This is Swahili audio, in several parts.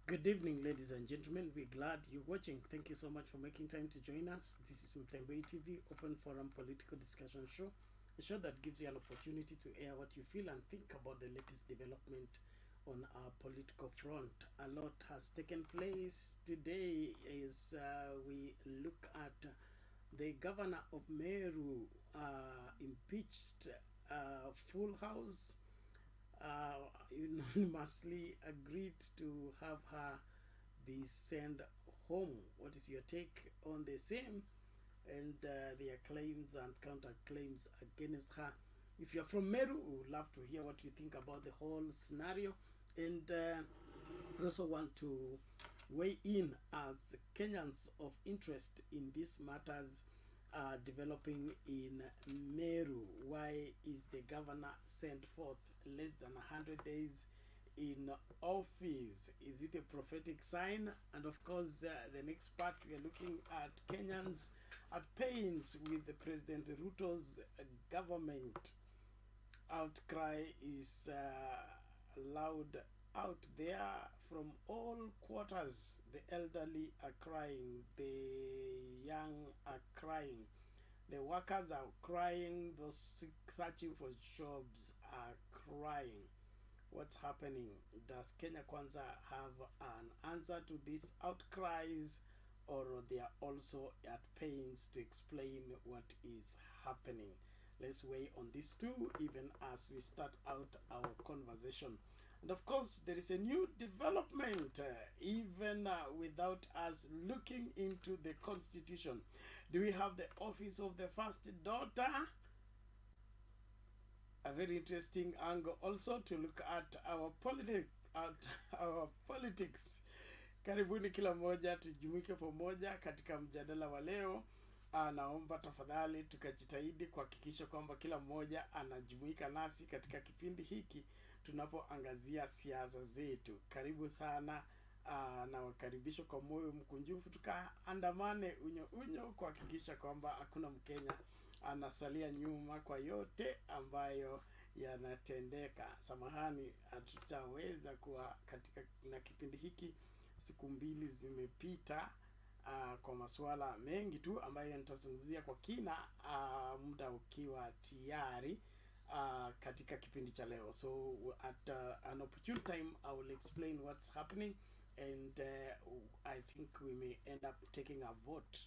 Good evening, ladies and gentlemen. We're glad you're watching. Thank you so much for making time to join us. This is Mtembei TV, Open Forum Political Discussion Show, a show that gives you an opportunity to air what you feel and think about the latest development on our political front. A lot has taken place today as we look at the governor of Meru impeached, full house unanimously agreed to have her be sent home. What is your take on the same and their claims and counterclaims against her? If you're from Meru, we would love to hear what you think about the whole scenario, and also want to weigh in as Kenyans of interest in these matters developing in Meru. Why is the governor sent forth less than 100 days in office? Is it a prophetic sign? And of course, the next part, we are looking at Kenyans at pains with the President Ruto's government. Outcry is loud out there from all quarters. The elderly are crying, the young are crying, the workers are crying, those searching for jobs are crying. What's happening? Does Kenya Kwanza have an answer to these outcries, or they are also at pains to explain what is happening? Let's weigh on these two even as we start out our conversation. And of course, there is a new development, even without us looking into the constitution. Do we have the office of the first daughter? A very interesting angle also to look at our politics. Karibuni kila mmoja tujumuike pamoja katika mjadala wa leo. Naomba tafadhali tukajitahidi kuhakikisha kwamba kila mmoja anajumuika nasi katika kipindi hiki tunapoangazia siasa zetu. Karibu sana, na wakaribisho kwa moyo mkunjufu, tukaandamane unyo kuhakikisha kwamba hakuna Mkenya anasalia nyuma kwa yote ambayo yanatendeka. Samahani, hatutaweza kuwa katika na kipindi hiki, siku mbili zimepita kwa masuala mengi tu ambayo nitazungumzia kwa kina muda ukiwa tayari katika kipindi cha leo. So at an opportune time I will explain what's happening, and I think we may end up taking a vote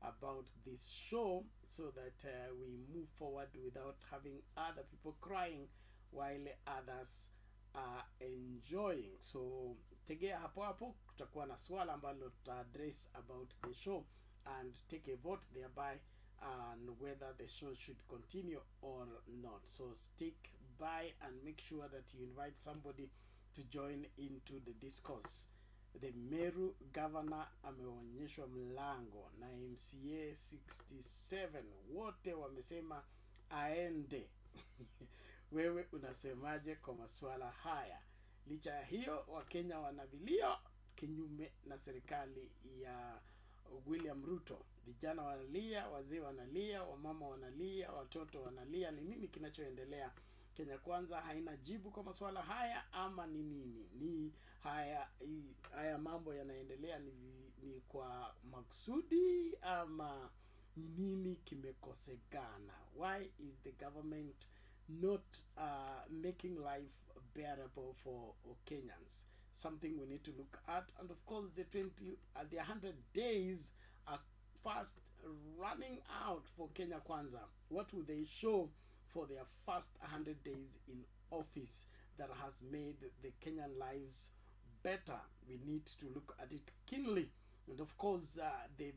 about this show so that we move forward without having other people crying while others are enjoying. So tegea hapo hapo, kutakuwa na swala ambalo tuta address about the show and take a vote thereby and whether the show should continue or not. So stick by and make sure that you invite somebody to join into the discourse. The Meru governor ameonyeshwa mlango na MCA 67, wote wamesema aende. Wewe unasemaje kwa masuala haya? Licha ya hiyo, Wakenya wanavilio kinyume na serikali ya William Ruto. Vijana wanalia, wazee wanalia, wamama wanalia, watoto wanalia. Ni nini kinachoendelea? Kenya Kwanza haina jibu kwa masuala haya ama ni nini? Ni haya mambo yanaendelea ni kwa maksudi ama ni nini kimekosekana? Why is the government not making life bearable for Kenyans? Something we need to look at. And of course, the 100 days are fast running out for Kenya Kwanza. What will they show for their first 100 days in office that has made the Kenyan lives better? We need to look at it keenly. And of course, the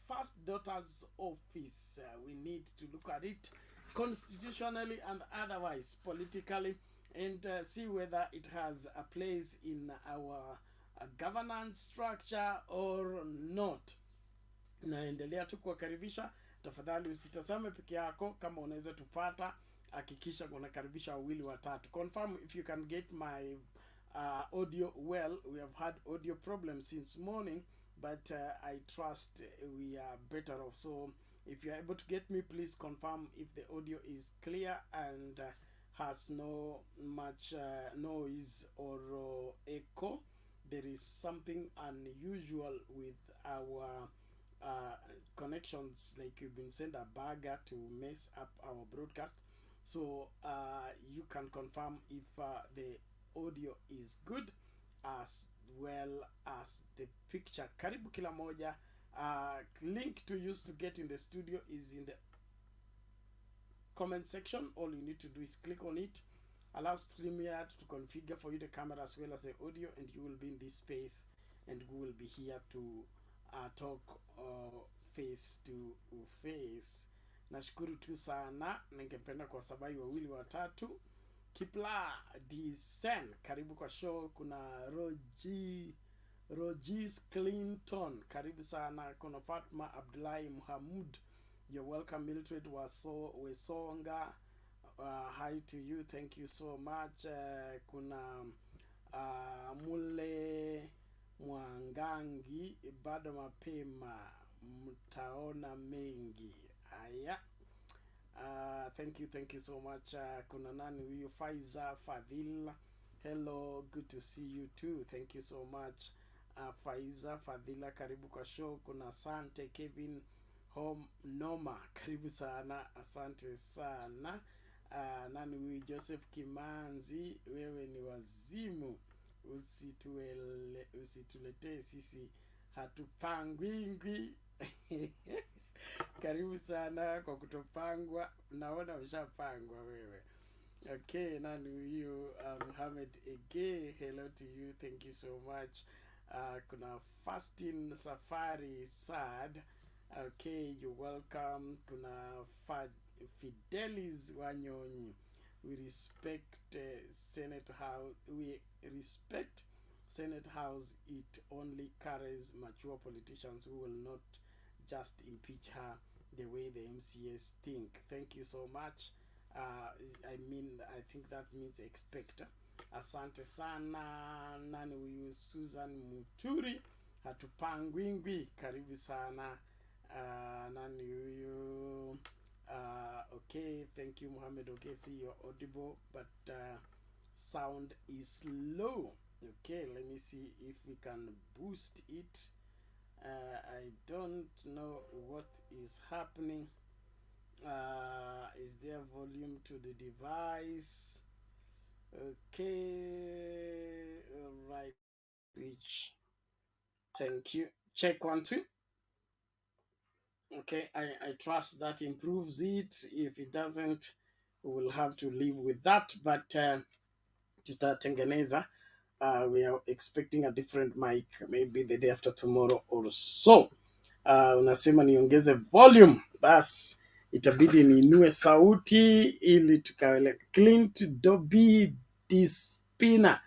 first daughter's office, we need to look at it constitutionally and otherwise politically, and see whether it has a place in our governance structure or not. Naendelea tu kuwakaribisha. Tafadhali usitasame peke yako, kama unaweza tupata hakikisha unakaribisha wawili watatu. Confirm if you can get my audio well. We have had audio problems since morning, but I trust we are better off. So if you are able to get me, please confirm if the audio is clear and has no much noise or echo. there is something unusual with our connections, like you've been sent a bugger to mess up our broadcast. So you can confirm if the audio is good as well as the picture. Karibu kila moja. Link to use to get in the studio is in the comment section. All you need to do is click on it. Allow StreamYard to configure for you the camera as well as the audio, and you will be in this space, and we will be here to talk face to face. Nashukuru tu sana, ningependa kwa sababu wawili watatu. Kipla Disen, karibu kwa show. Kuna Rogis Clinton, karibu sana. Kuna Fatma Abdullahi Muhammad, you're welcome. Mildred Wesonga, hi to you, thank you so much. Kuna Mule Mwangangi, bado mapema mtaona mengi. Aya. Thank you so much. Kuna nani huyu? Faiza Fadhila, hello, good to see you too, thank you so much. Faiza Fadhila, karibu kwa show. Kuna asante Kevin Home Noma, karibu sana, asante sana. Nani huyu? Joseph Kimanzi, wewe ni wazimu, usituletee sisi hatupangwingwi. Karibu sana kwa kutopangwa, naona ushapangwa wewe. Okay, nani huyu? Muhammad Ege, hello to you, thank you so much. Kuna Fastin Safari Sad, okay, you're welcome. Kuna Fidelis Wanyonyi, we respect Senate House, it only carries mature politicians who will not just impeach her the way the MCS think. Thank you so much. I think that means expect. Asante sana. Nani huyu? Susan Muturi, hatupangwingwi, karibu sana. Nani huyu? Okay, thank you Muhammad. Okay, see, you're audible, but sound is low. Okay, let me see if we can boost it. I don't know what is happening. Is there volume to the device? Okay, all right. Switch. Thank you. Check 1 2. Okay, I trust that improves it. If it doesn't, we will have to live with that. But tutatengeneza. We are expecting a different mic maybe the day after tomorrow or so. Unasema niongeze volume, bas itabidi niinue sauti ili tukawele. Clint Dobi Dispina,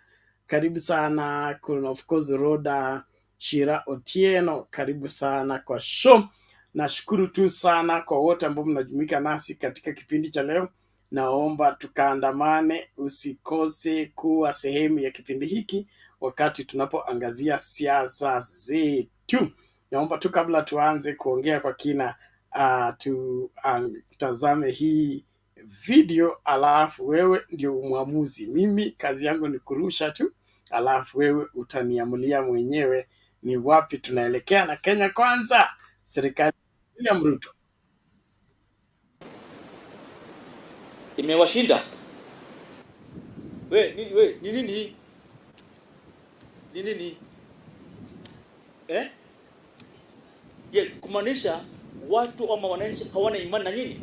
karibu sana. Kuna of course Roda Shira Otieno, karibu sana kwa show. Nashukuru tu sana kwa wote ambao mnajumuika nasi katika kipindi cha leo. Naomba tukaandamane, usikose kuwa sehemu ya kipindi hiki wakati tunapoangazia siasa zetu. Naomba tu kabla tuanze kuongea kwa kina, tazame hii video, alafu wewe ndio mwamuzi. Mimi kazi yangu ni kurusha tu, alafu wewe utaniamulia mwenyewe ni wapi tunaelekea na Kenya Kwanza, serikali ya Ruto. Imewashinda. Ni nini? Kumaanisha watu ama wananchi hawana imani na nyinyi.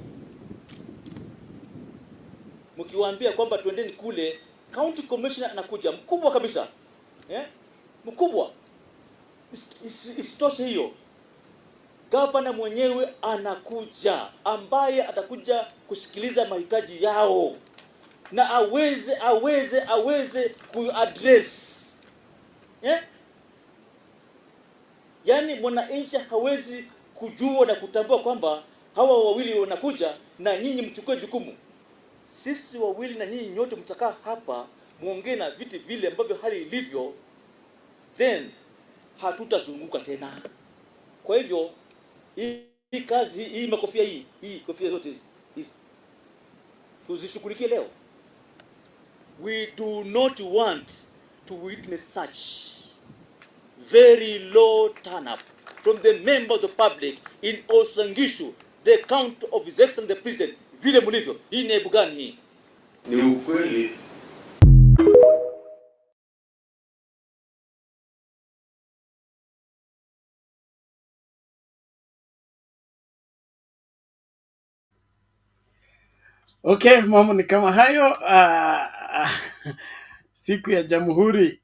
Mkiwaambia kwamba twendeni kule, county commissioner anakuja mkubwa kabisa. Mkubwa. Isitoshe hiyo. Gavana mwenyewe anakuja, ambaye atakuja kusikiliza mahitaji yao na aweze kuaddress. Yaani mwananchi hawezi kujua na kutambua kwamba hawa wawili wanakuja na nyinyi mchukue jukumu. Sisi wawili na nyinyi nyote mtakaa hapa muongee na viti vile ambavyo hali ilivyo, then hatutazunguka tena. Kwa hivyo hii kazi hii makofia hii kofia zote hizi tuzishughulikie leo. We do not want to witness such. very low turn-up from the member of the public in Osangishu, the count of His Excellency the President. Vile mulivyo, hii ni aibu gani hii? Ni ukweli. Okay, mambo ni kama hayo. Siku ya Jamhuri,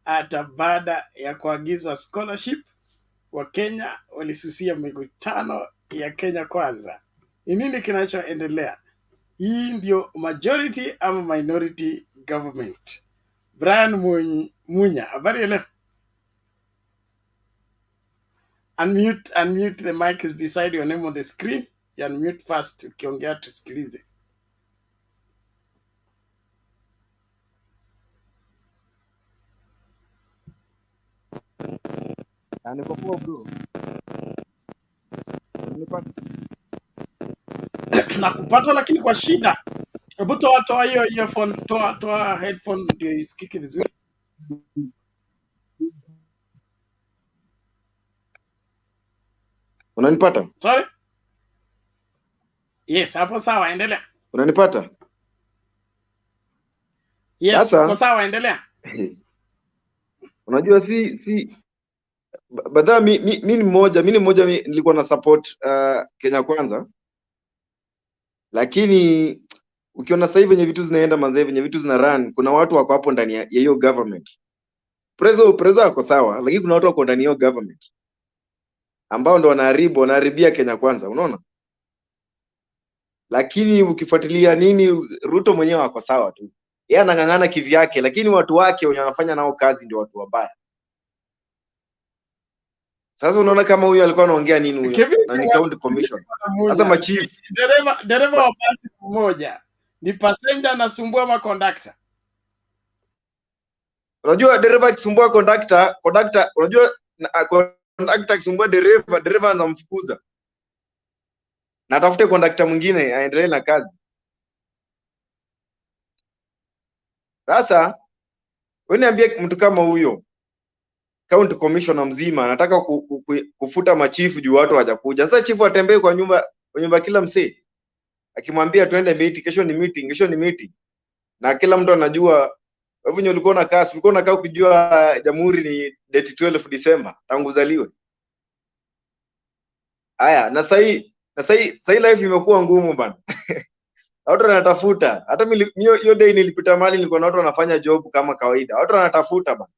hata baada ya kuagizwa scholarship, wa Kenya walisusia mikutano ya Kenya Kwanza. Ni nini kinachoendelea? Hii ndio majority ama minority government? Brian Munya, habari leo? Unmute, the mic is beside your name on the screen. You unmute first, ukiongea tusikilize. Niko poa bro. Unanipata? Nakupata lakini kwa shida. Hebu toa hiyo earphone, toa headphone ndio isikike vizuri. Unanipata? Sorry? Yes, hapo sawa, endelea. Unanipata? Yes, uko sawa, endelea. Unajua si baada mimi ni mmoja nilikuwa na support Kenya Kwanza, lakini ukiona sasa hivi venye vitu zinaenda manze, venye vitu zina run, kuna watu wako hapo ndani ya hiyo government. Prezo ako sawa, lakini kuna watu wako ndani ya hiyo government ambao ndo wanaharibia Kenya Kwanza, unaona? Lakini ukifuatilia nini, Ruto mwenyewe ako sawa tu, yeye anang'ang'ana kivyake, lakini watu wake wenye wanafanya nao kazi ndio watu wabaya. Sasa unaona kama huyu alikuwa anaongea nini huyo? Na ni county commission. Sasa machief, dereva wa basi mmoja ni passenger anasumbua makondakta. Unajua dereva akisumbua conductor, unajua conductor akisumbua dereva anamfukuza. Na atafute conductor mwingine aendelee na kazi. Sasa wewe niambie, mtu kama huyo county commissioner mzima anataka kufuta machifu juu watu hawajakuja. Sasa chifu atembee kwa nyumba kila msee akimwambia twende meeting, kesho ni meeting. Na kila mtu anajua wewe ulikuwa unakaa ukijua Jamhuri ni date 12 December tangu uzaliwe. Haya, na sasa life imekuwa ngumu bana. Watu wanatafuta. Hata hiyo day nilipita mahali nilikuwa na watu wanafanya job kama kawaida. Watu wanatafuta bana.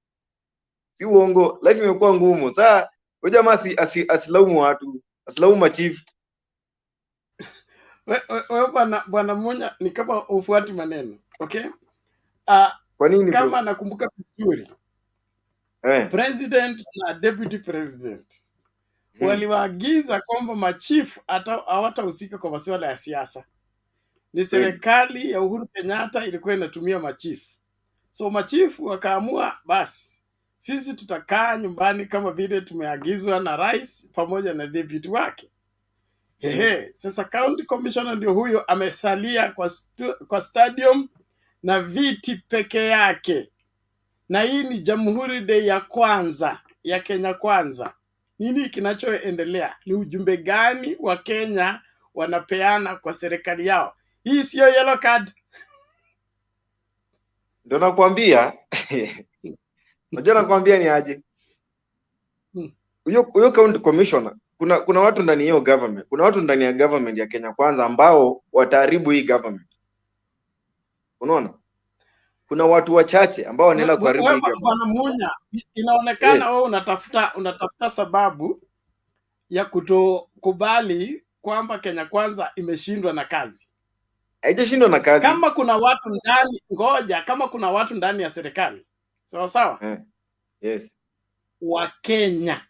Si uongo, life imekuwa ngumu. Sasa wewe jamaa asilaumu watu, asilaumu machief. Wewe bwana Munya ni kama ufuati maneno. Okay? Kwa nini kama nakumbuka vizuri, president na deputy president waliwaagiza kwamba machifu hawatahusika kwa masuala ya siasa. Ni serikali ya Uhuru Kenyatta ilikuwa inatumia machifu. So machifu wakaamua basi sisi tutakaa nyumbani kama vile tumeagizwa na rais pamoja na deputy wake. Sasa county commissioner ndio huyo amesalia kwa stadium na viti peke yake. Na hii ni Jamhuri Day ya kwanza ya Kenya Kwanza. Nini kinachoendelea? Ni ujumbe gani wa Kenya wanapeana kwa serikali yao? Hii sio yellow card. Ndio nakwambia. Unajua nakwambia ni aje? Huyo county commissioner, kuna watu ndani ya government. Kuna watu ndani ya government ya Kenya Kwanza ambao wataharibu hii government. Unaona? Kuna watu wachache ambao wanaenda kuharibu hii government. Bwana Munya, inaonekana wewe unatafuta sababu ya kutokubali kwamba Kenya Kwanza imeshindwa na kazi. Haijashindwa na kazi. Kama kuna watu ndani ya serikali. Sawa? Yes. Wa Kenya.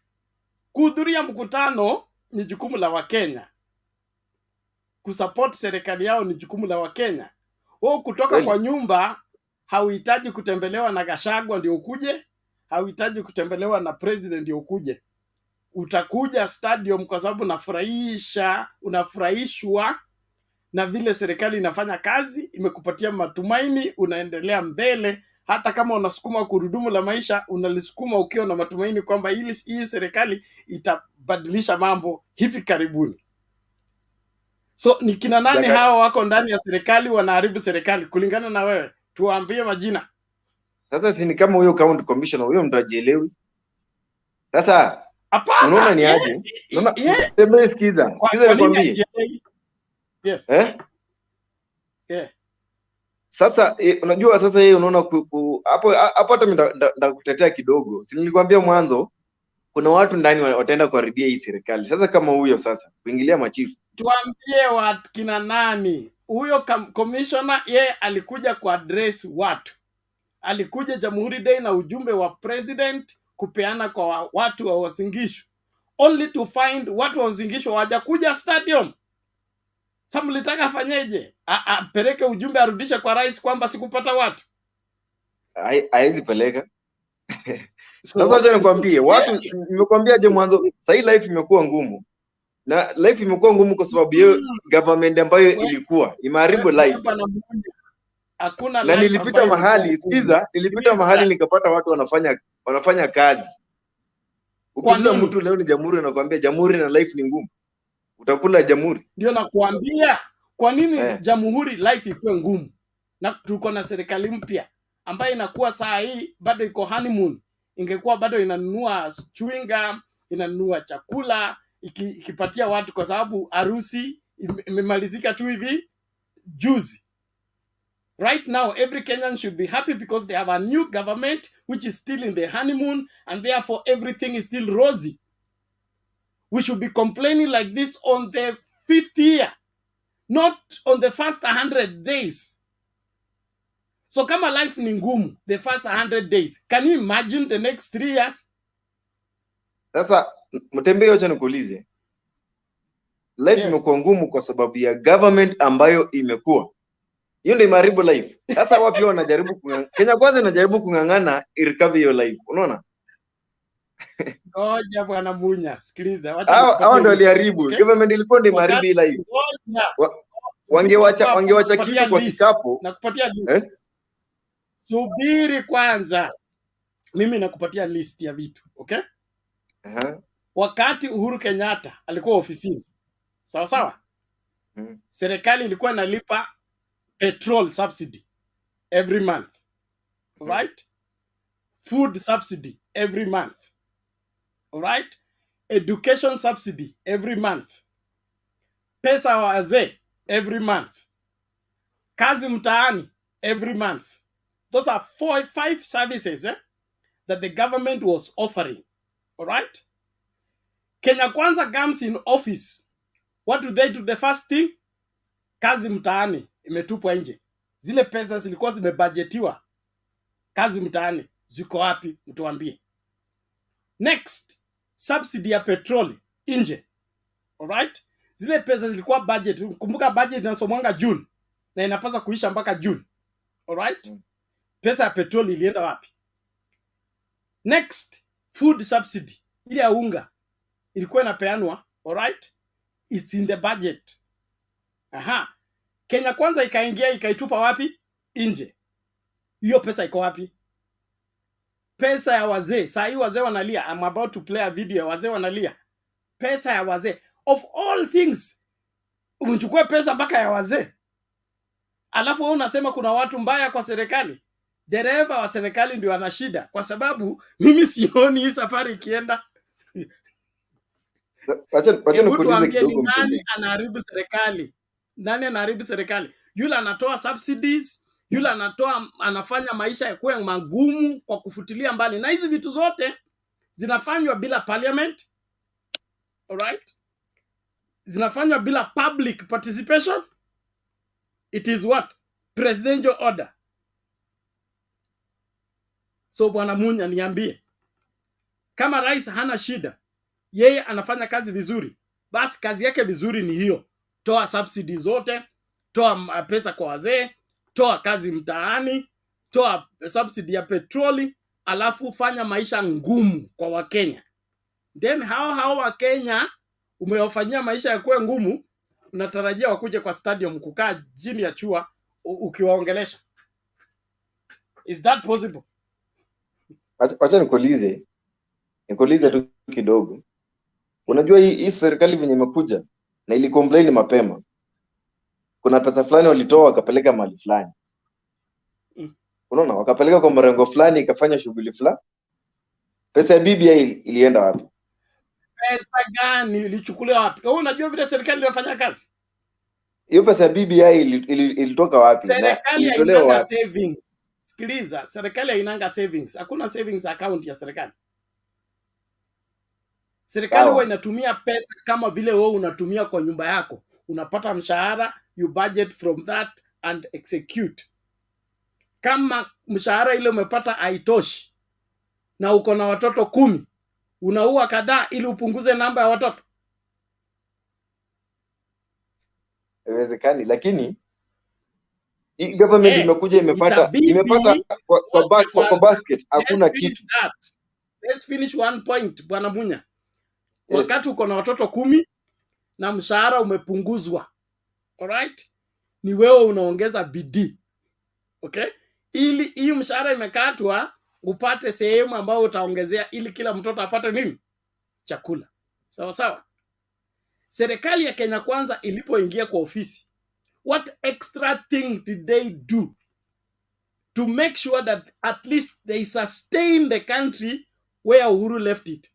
Kuhudhuria mkutano ni jukumu la Wakenya. Kusupport serikali yao ni jukumu la Wakenya. Wewe kutoka kwa nyumba hauhitaji kutembelewa na Gachagua ndio ukuje, hauhitaji kutembelewa na president ndio ukuje. Utakuja stadium kwa sababu unafurahishwa na vile serikali inafanya kazi, imekupatia matumaini, unaendelea mbele hata kama unasukuma gurudumu la maisha, unalisukuma ukiwa na matumaini kwamba hii serikali itabadilisha mambo hivi karibuni. So ni kina nani hawa wako ndani ya serikali wanaharibu serikali kulingana na wewe? Tuwaambie majina. Sasa si ni kama huyo county commissioner, huyo mtu ajielewi. Sasa hapana, unaona ni aje? Unaona tembea, sikiza nikwambie. Yes. Sasa unajua sasa yeye unaona hapo hata mimi ndakutetea kidogo. Si nilikwambia mwanzo kuna watu ndani wataenda kuharibia hii serikali. Sasa kama huyo sasa kuingilia machifu. Tuambie kina nani? Huyo commissioner yeye alikuja ku address watu. Alikuja Jamhuri Day na ujumbe wa president kupeana kwa watu wa Uasin Gishu. Only to find watu wa Uasin Gishu hawajakuja stadium. Sasa mlitaka afanyeje? Apeleke ujumbe arudishe kwa rais kwamba sikupata watu. Haizi peleka. Sasa acha nikwambie watu nimekwambia je mwanzo, sasa hii life imekuwa ngumu. Na life imekuwa ngumu kwa sababu hiyo government ambayo ilikuwa imeharibu life. Hakuna na nilipita mahali, sikiza, nilipita mahali nikapata watu wanafanya kazi. Ukiuliza mtu leo ni jamhuri anakuambia jamhuri na life ni ngumu. Utakula jamhuri. Ndio nakuambia kwa nini jamhuri life ikuwe ngumu. Na tuko na serikali mpya ambayo inakuwa saa hii bado iko honeymoon. Ingekuwa bado inanunua chewing gum, inanunua chakula, ikipatia watu kwa sababu harusi imemalizika tu hivi juzi. Right now, every Kenyan should be happy because they have a new government which is still in the honeymoon and therefore everything is still rosy. We should be complaining like this on the 5th year, not on the first 100 days. So kama life ni ngumu, the first 100 days, can you imagine the next 3 years? Sasa mtembeo, acha nikuulize. Life imekuwa ngumu kwa sababu ya government ambayo imekuwa. Hiyo ndio imeharibu life. Sasa wapi wanajaribu Kenya Kwanza inajaribu kungangana irikave hiyo life. Unaona? Ngoja bwana Munya, sikiliza. Hao ndio waliharibu. Government ilikuwa ndio imeharibu life. Wangewacha kitu kwa kikapo. Nakupatia list. Subiri kwanza. Mimi nakupatia list ya vitu, okay? Wakati Uhuru Kenyatta alikuwa ofisini. Sawa sawa? Serikali ilikuwa inalipa petrol subsidy every month. Right? Food subsidy every month. Alright? Education subsidy every month. Pesa wazee every month. Kazi mtaani every month. Those are 5 services that the government was offering. Alright? Kenya Kwanza comes in office. What do they do? The first thing? Kazi mtaani imetupwa nje. Zile pesa zilikuwa zimebudgetiwa. Kazi mtaani ziko wapi? Mtuambie. Next, subsidy ya petroli nje. Alright? Zile pesa zilikuwa budget. Kumbuka budget inasomwanga June na inapaswa kuisha mpaka June. Alright? Pesa ya petroli ilienda wapi? Next, food subsidy. Ile ya unga ilikuwa inapeanwa, alright? It's in the budget. Kenya Kwanza ikaingia ikaitupa wapi? Nje. Hiyo pesa iko wapi? Pesa ya wazee. Saa hii wazee wanalia. I'm about to play a video ya wazee wanalia. Pesa ya wazee. Of all things, umechukua pesa mpaka ya wazee. Alafu wewe unasema kuna watu mbaya kwa serikali. Dereva wa serikali ndio ana shida kwa sababu mimi sioni hii safari ikienda. Wacha nikuulize kidogo. Nani anaharibu serikali? Nani anaharibu serikali? Yule anatoa subsidies, yule anafanya maisha yakuwe magumu kwa kufutilia mbali. Na hizi vitu zote zinafanywa bila parliament. Alright? Zinafanywa bila public participation. It is what? Presidential order. So bwana Munya, niambie. Kama rais hana shida, yeye anafanya kazi vizuri, basi kazi yake vizuri ni hiyo. Toa subsidy zote, toa pesa kwa wazee, toa kazi mtaani, toa subsidy ya petroli, alafu fanya maisha ngumu kwa Wakenya. Then hao Wakenya umewafanyia maisha yakuwe ngumu, unatarajia wakuje kwa stadium kukaa chini ya chua ukiwaongelesha. Is that possible? Wacha nikuulize Yes. tu kidogo. Unajua hii serikali venye imekuja na ili complain mapema. Kuna pesa fulani walitoa wakapeleka mahali fulani. Unaona, wakapeleka kwa mrengo fulani ikafanya shughuli fulani. Pesa ya BBI ilienda wapi? Pesa gani ilichukuliwa wapi? Wewe unajua vile serikali inafanya kazi? Hiyo pesa ya BBI ilitoka wapi? Na Serikali ilitolewa hainanga wapi? savings. Sikiliza, serikali hainanga savings. Hakuna savings account ya serikali. Serikali huwa inatumia pesa kama vile wewe unatumia kwa nyumba yako. Unapata mshahara, you budget from that and execute. Kama mshahara ile umepata haitoshi na uko na watoto 10, unaua kadhaa ili upunguze namba ya watoto. Haiwezekani, lakini hii government imekuja imepata kwa basket hakuna kitu. Let's finish one point, Bwana Munya. Yes. Wakati uko na watoto 10 na mshahara umepunguzwa. Alright? Ni wewe unaongeza bidii. Okay? Ili hiyo mshahara imekatwa upate sehemu ambayo utaongezea ili kila mtoto apate nini? Chakula. Sawa sawa. Serikali ya Kenya Kwanza ilipoingia kwa ofisi, what extra thing did they do to make sure that at least they sustain the country where Uhuru left it?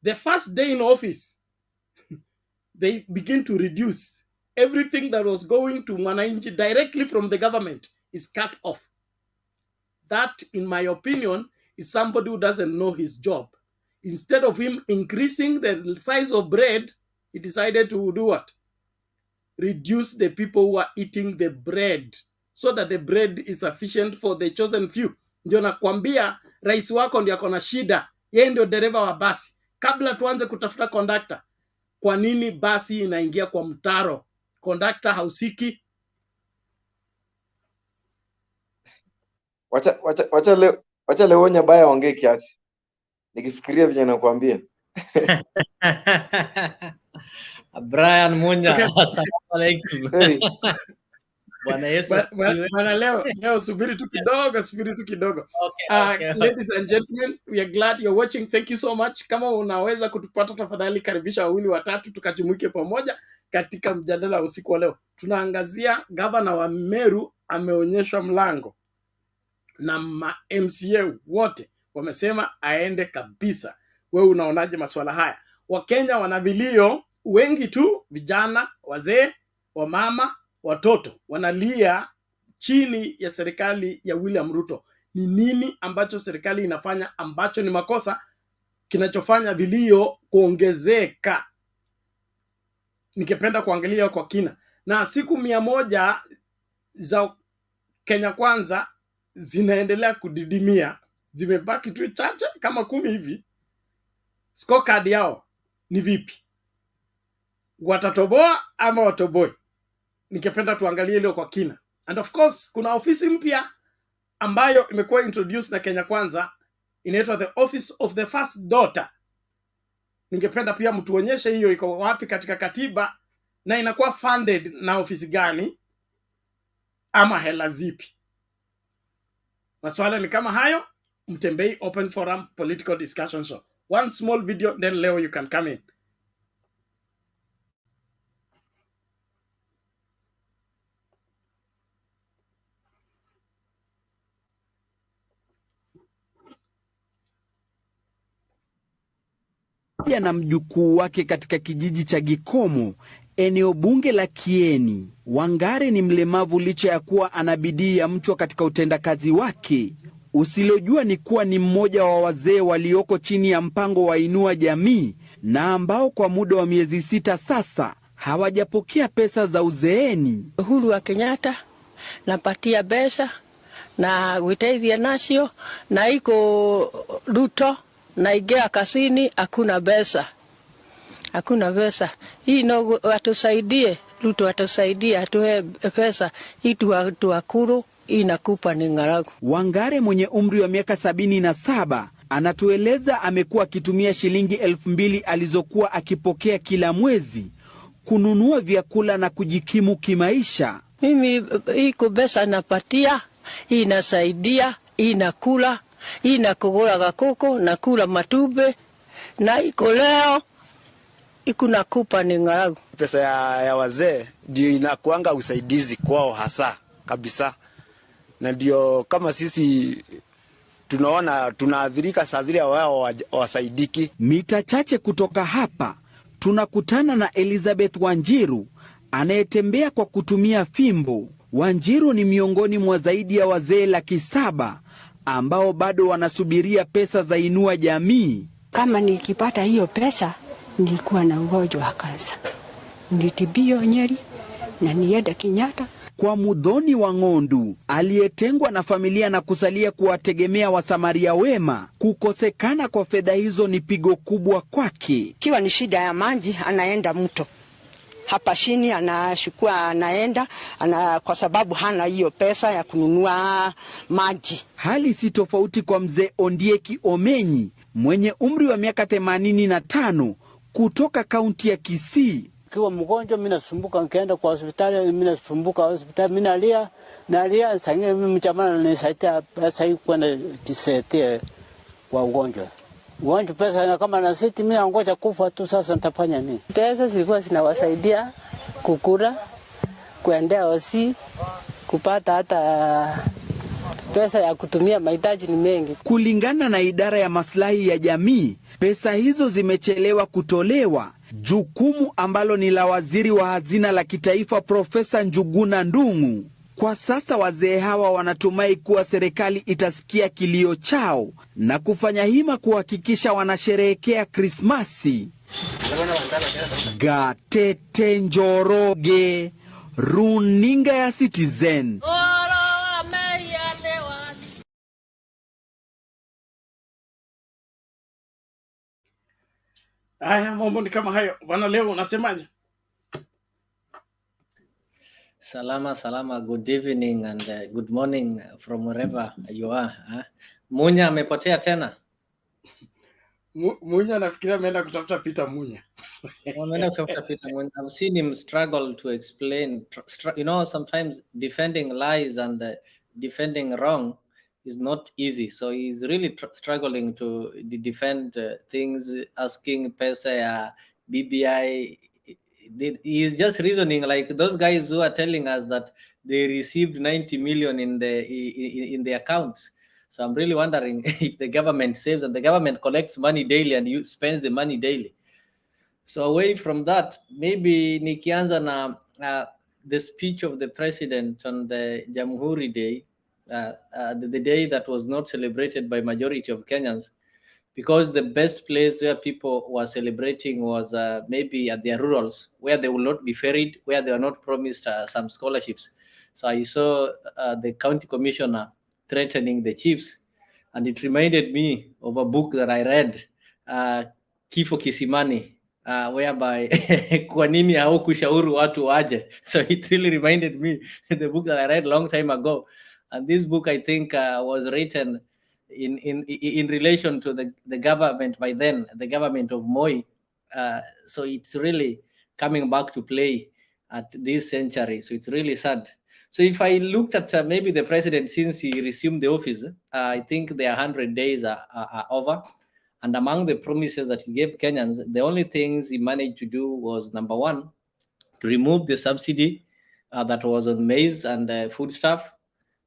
The first day in office, they begin to reduce everything that was going to mwananchi directly from the government is cut off. That, in my opinion, is somebody who doesn't know his job. Instead of him increasing the size of bread, he decided to do what? Reduce the people who are eating the bread so that the bread is sufficient for the chosen few. Ndio nakwambia rais wako ndio akona shida. Yeye ndio dereva wa basi. Kabla tuanze kutafuta conductor, kwa nini basi inaingia kwa mtaro? Conductor hausiki. Wacha leo Nyabaya ongee kiasi. Nikifikiria vile nakwambia. Brian Munya, okay. Assalamu alaikum. Hey. Bwana Yesu. Bwana leo subiri tu kidogo. Okay. Ladies and gentlemen, we are glad you're watching. Thank you so much. Kama unaweza kutupata tafadhali karibisha wawili watatu tukajumuike pamoja katika mjadala usiku wa leo. Tunaangazia gavana wa Meru ameonyeshwa mlango na MCA wote wamesema aende kabisa. Wewe unaonaje masuala haya? Wakenya wana vilio wengi tu, vijana, wazee, wamama, watoto wanalia chini ya serikali ya William Ruto. Ni nini ambacho serikali inafanya ambacho ni makosa kinachofanya vilio kuongezeka? Ningependa kuangalia kwa kina. Na siku 100 za Kenya Kwanza zinaendelea kudidimia. Zimebaki tu chache kama 10 hivi. Scorecard yao ni vipi? Watatoboa ama watoboi? Ningependa tuangalie hilo kwa kina. And of course, kuna ofisi mpya ambayo imekuwa introduced na Kenya Kwanza, inaitwa the Office of the First Daughter. Ningependa pia mtuonyeshe hiyo iko wapi katika katiba na inakuwa funded na ofisi gani ama hela zipi. Maswala ni kama hayo. Mtembei Open Forum Political Discussion Show. One small video, then Leo you can come in. Na mjukuu wake katika kijiji cha Gikomo, eneo bunge la Kieni. Wangare ni mlemavu licha ya kuwa ana bidii ya mchwa katika utendakazi wake. Usilojua ni kuwa ni mmoja wa wazee walioko chini ya mpango wa Inua Jamii na ambao kwa muda wa miezi 6 sasa hawajapokea pesa za uzeeni. Uhuru wa Kenyatta napatia pesa na witethia nacio na iko Ruto na igea kasini hakuna pesa. Hakuna pesa. Hii no watusaidie, Ruto atusaidie atoe pesa hii tuakuru inakupa ni ngaragu. Wangare mwenye umri wa miaka 77 anatueleza amekuwa akitumia shilingi 2000 alizokuwa akipokea kila mwezi kununua vyakula na kujikimu kimaisha. Mimi iko pesa napatia inasaidia, inakula, inakugula gakuku, nakula matube, na iko leo ikunakupa ni ngaragu. Pesa ya wazee ndio inakuanga usaidizi kwao hasa kabisa, na ndio kama sisi tunaona tunaathirika saa zile wao wasaidiki. Mita chache kutoka hapa tunakutana na Elizabeth Wanjiru anayetembea kwa kutumia fimbo. Wanjiru ni miongoni mwa zaidi ya wazee 700,000 ambao bado wanasubiria pesa za Inua Jamii. Kama nikipata hiyo pesa, nilikuwa na ugonjwa wa kansa, nilitibiwa Nyeri na nienda Kenyatta. Kwa Muthoni wa Ng'ondu aliyetengwa na familia na kusalia kuwategemea wasamaria wema, kukosekana kwa fedha hizo ni pigo kubwa kwake. Kiwa ni shida ya maji, anaenda mto hapa chini, anashukua anaenda kwa sababu hana hiyo pesa ya kununua maji. Hali si tofauti kwa mzee Ondieki Omenyi mwenye umri wa miaka 85 kutoka kaunti ya Kisii. Kiwa mgonjwa mimi nasumbuka, nikaenda kwa hospitali, mimi nasumbuka hospitali, mimi nalia sange, mimi mchamana nisaidia pesa hii kwenda tisetie kwa ugonjwa pesa kama na siti, mimi nangoja kufa tu. Sasa nitafanya nini? Pesa zilikuwa zinawasaidia kukula, kuendea hosi, kupata hata pesa ya kutumia mahitaji ni mengi. Kulingana na idara ya maslahi ya jamii, pesa hizo zimechelewa kutolewa, jukumu ambalo ni la waziri wa hazina la kitaifa Profesa Njuguna Ndung'u. Kwa sasa wazee hawa wanatumai kuwa serikali itasikia kilio chao na kufanya hima kuhakikisha wanasherehekea Krismasi. Gatete Njoroge, runinga ya Citizen. Haya, mambo ni kama hayo. Bwana, leo unasemaje? Salama, good evening and good morning from wherever you are. Munya amepotea tena. Munya nafikiria ameenda kutafuta Peter Munya. Ameenda kutafuta Peter Munya. I've seen him struggle to explain, sometimes defending lies and defending wrong is not easy. So he's really struggling to defend things, asking pesa ya BBI. He's just reasoning like those guys who are telling us that they received 90 million in the accounts. So I'm really wondering if the government saves and the government collects money daily and spends the money daily. So away from that, maybe nikianza na the speech of the president on the Jamhuri Day, the day that was not celebrated by majority of Kenyans, because the best place where people were celebrating was maybe at their rurals, where they will not be ferried, where they were not promised some scholarships. So I saw the county commissioner threatening the chiefs, and it reminded me of a book that I read, Kifo Kisimani, whereby kwa nini haukushauri watu waje. So it really reminded me the book that I read a long time ago. And this book, I think, was written in relation to the government by then, the government of Moi. So it's really coming back to play at this century. So it's really sad. So if I looked at maybe the president since he resumed the office, I think the 100 days are over. And among the promises that he gave Kenyans, the only things he managed to do was, number one, to remove the subsidy that was on maize and foodstuff,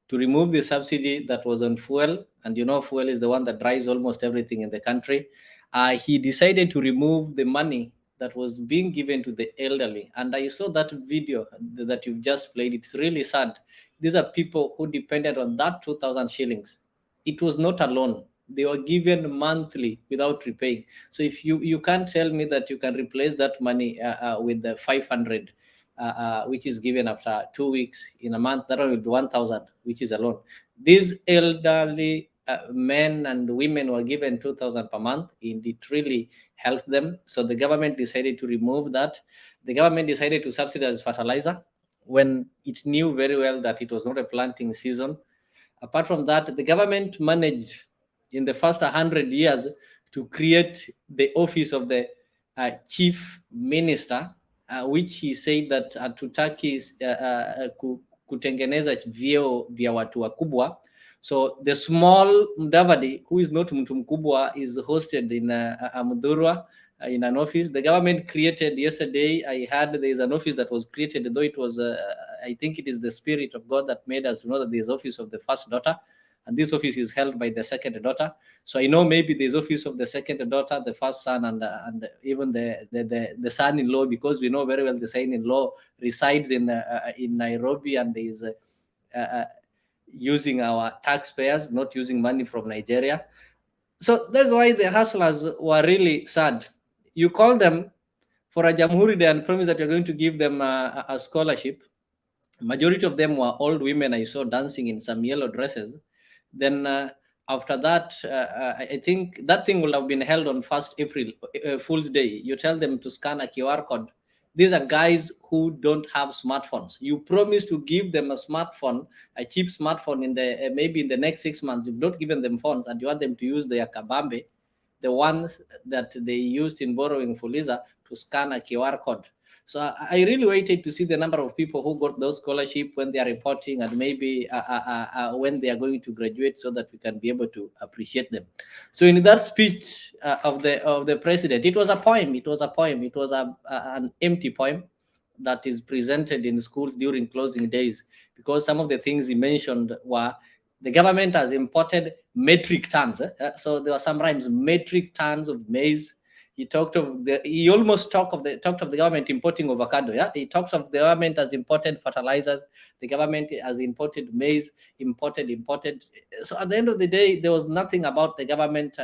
to remove the subsidy that was on fuel. And fuel is the one that drives almost everything in the country. He decided to remove the money that was being given to the elderly. And I saw that video that you've just played. It's really sad. These are people who depended on that 2,000 shillings. It was not a loan. They were given monthly without repaying. So if you can't tell me that you can replace that money with the 500, which is given after 2 weeks in a month, that will be 1,000, which is a loan. These elderly men and women were given 2,000 per month, and it really helped them. So the government decided to remove that. The government decided to subsidize fertilizer when it knew very well that it was not a planting season. Apart from that, the government managed in the first 100 years to create the office of the chief minister, which he said that hatutaki kutengeneza vyeo vya watu wakubwa. So the small Mudavadi, who is not mtu mkubwa, is hosted in Mudhurwa in an office. The government created yesterday, I heard there is an office that was created, though it was, I think it is the spirit of God that made us know that there is office of the first daughter. And this office is held by the second daughter. So I know maybe there's office of the second daughter, the first son, and even the son-in-law, because we know very well the son-in-law resides in Nairobi and is using our taxpayers, not using money from Nigeria. So that's why the hustlers were really sad. You call them for a Jamhuri Day and promise that you're going to give them a scholarship. Majority of them were old women I saw dancing in some yellow dresses. Then after that, I think that thing will have been held on 1st April, Fool's Day. You tell them to scan a QR code. These are guys who don't have smartphones. You promise to give them a smartphone, a cheap smartphone, in the maybe in the next 6 months. You've not given them phones, and you want them to use their kabambe, the ones that they used in borrowing Fuliza, to scan a QR code. So I really waited to see the number of people who got those scholarships, when they are reporting, and maybe when they are going to graduate, so that we can be able to appreciate them. So in that speech of the president, it was a poem. It was a poem. It was an empty poem that is presented in schools during closing days, because some of the things he mentioned were the government has imported metric tons. So there were some rhymes: metric tons of maize. He almost talked of the government importing avocado. Yeah, he talks of the government has imported fertilizers. The government has imported maize, imported. So at the end of the day, there was nothing about the government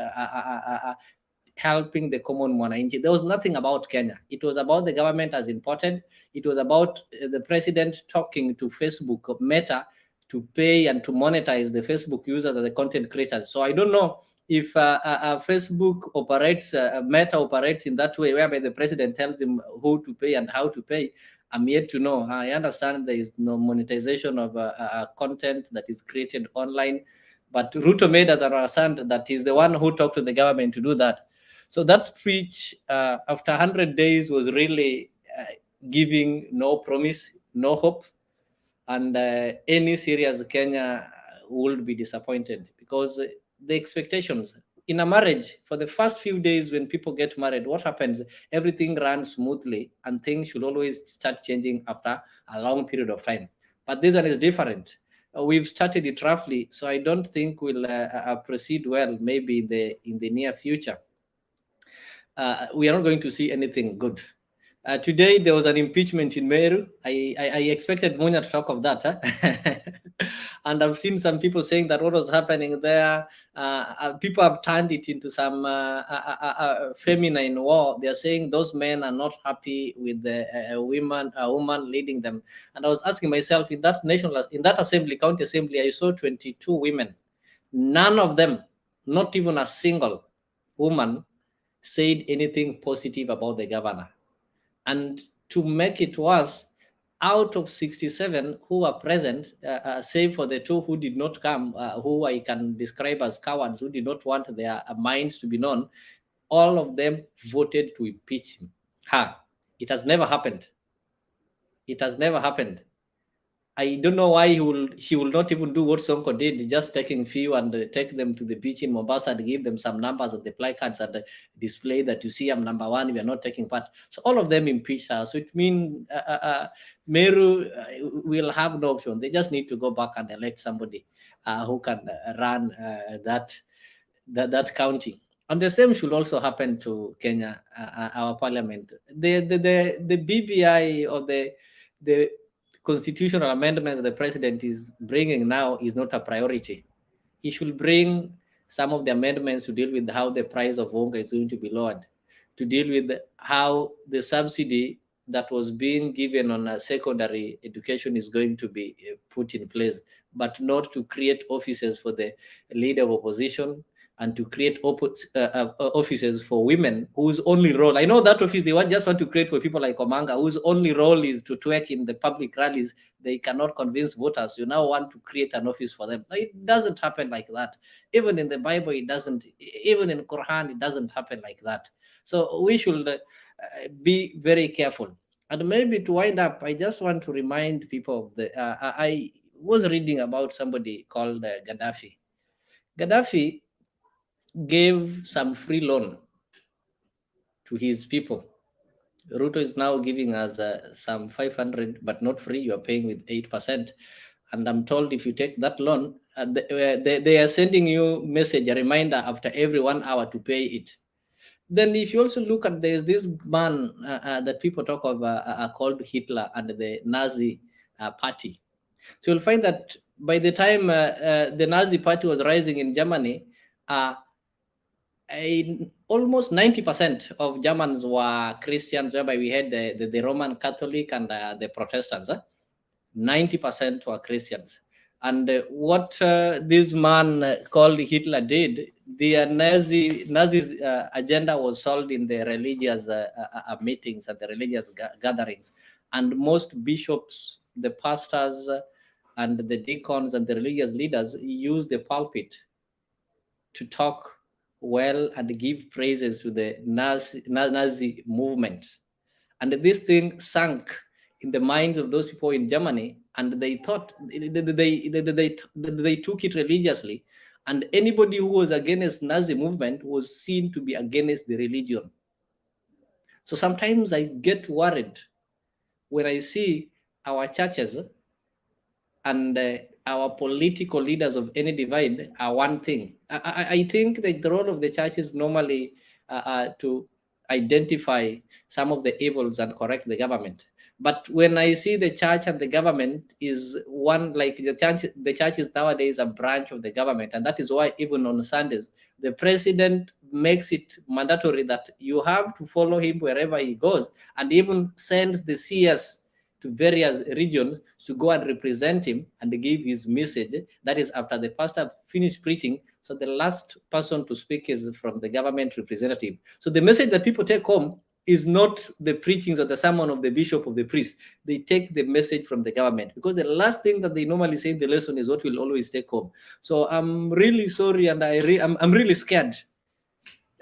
helping the common mwananchi. There was nothing about Kenya. It was about the government has imported. It was about the president talking to Facebook, Meta, to pay and to monetize the Facebook users and the content creators. So I don't know if Facebook operates, Meta operates in that way, whereby the president tells him who to pay and how to pay. I'm yet to know. I understand there is no monetization of content that is created online, but Ruto made us understand that he's the one who talked to the government to do that. So that speech after 100 days was really giving no promise, no hope, and any serious Kenya would be disappointed, because the expectations in a marriage, for the first few days when people get married, what happens? Everything runs smoothly, and things should always start changing after a long period of time. But this one is different. We've started it roughly, so I don't think we'll proceed well. Maybe in the near future, we are not going to see anything good. Today there was an impeachment in Meru. I expected Munya to talk of that, and I've seen some people saying that what was happening there, people have turned it into some feminine war. They are saying those men are not happy with the woman leading them. And I was asking myself, in that assembly, county assembly, I saw 22 women. None of them, not even a single woman, said anything positive about the governor. And to make it worse, out of 67 who are present, save for the 2 who did not come, who I can describe as cowards, who did not want their minds to be known, all of them voted to impeach him. It has never happened. It has never happened. I don't know why she will not even do what Sonko did, just taking few and take them to the beach in Mombasa and give them some numbers and the placards and display that, you see, I'm number 1, we are not taking part. So all of them impeached her. So it means Meru will have no option. They just need to go back and elect somebody who can run that county. And the same should also happen to Kenya, our parliament. The BBI, or the constitutional amendment that the president is bringing now, is not a priority. He should bring some of the amendments to deal with how the price of unga is going to be lowered, to deal with how the subsidy that was being given on a secondary education is going to be put in place, but not to create offices for the leader of opposition, and to create offices for women whose only role, I know that office they just want to create for people like Omanga, whose only role is to twerk in the public rallies. They cannot convince voters. You now want to create an office for them. It doesn't happen like that. Even in the Bible, it doesn't. Even in Quran, it doesn't happen like that. So we should be very careful. And maybe to wind up, I just want to remind people of the. I was reading about somebody called Gaddafi. Gaddafi gave some free loan to his people. Ruto is now giving us some 500, but not free. You are paying with 8%. And I'm told if you take that loan, they are sending you message, a reminder after every 1 hour to pay it. Then if you also look at, there's this man that people talk of called Hitler and the Nazi party. So you'll find that by the time the Nazi party was rising in Germany, almost 90% of Germans were Christians, whereby we had the Roman Catholic and the Protestants. 90% were Christians. And what this man called Hitler did, the Nazi's agenda was solved in the religious meetings and the religious gatherings. And most bishops, the pastors, and the deacons and the religious leaders used the pulpit to talk well and give praises to the Nazi movement. And this thing sank in the minds of those people in Germany, and they thought they took it religiously, and anybody who was against Nazi movement was seen to be against the religion. So sometimes I get worried when I see our churches and our political leaders of any divide are one thing. I think that the role of the church is normally to identify some of the evils and correct the government. But when I see the church and the government is one, like the church is nowadays a branch of the government. And that is why even on Sundays, the president makes it mandatory that you have to follow him wherever he goes, and even sends the CS to various regions to go and represent him and give his message. That is after the pastor finished preaching. So the last person to speak is from the government representative. So the message that people take home is not the preachings or the sermon of the bishop or the priest. They take the message from the government, because the last thing that they normally say in the lesson is what will always take home. So I'm really sorry, and I'm really scared.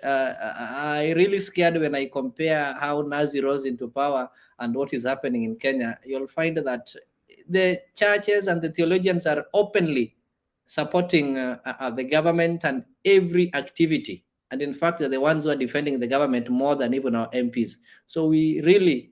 I really scared when I compare how Nazi rose into power and what is happening in Kenya. You'll find that the churches and the theologians are openly supporting the government and every activity. And in fact, they're the ones who are defending the government more than even our MPs. So we really,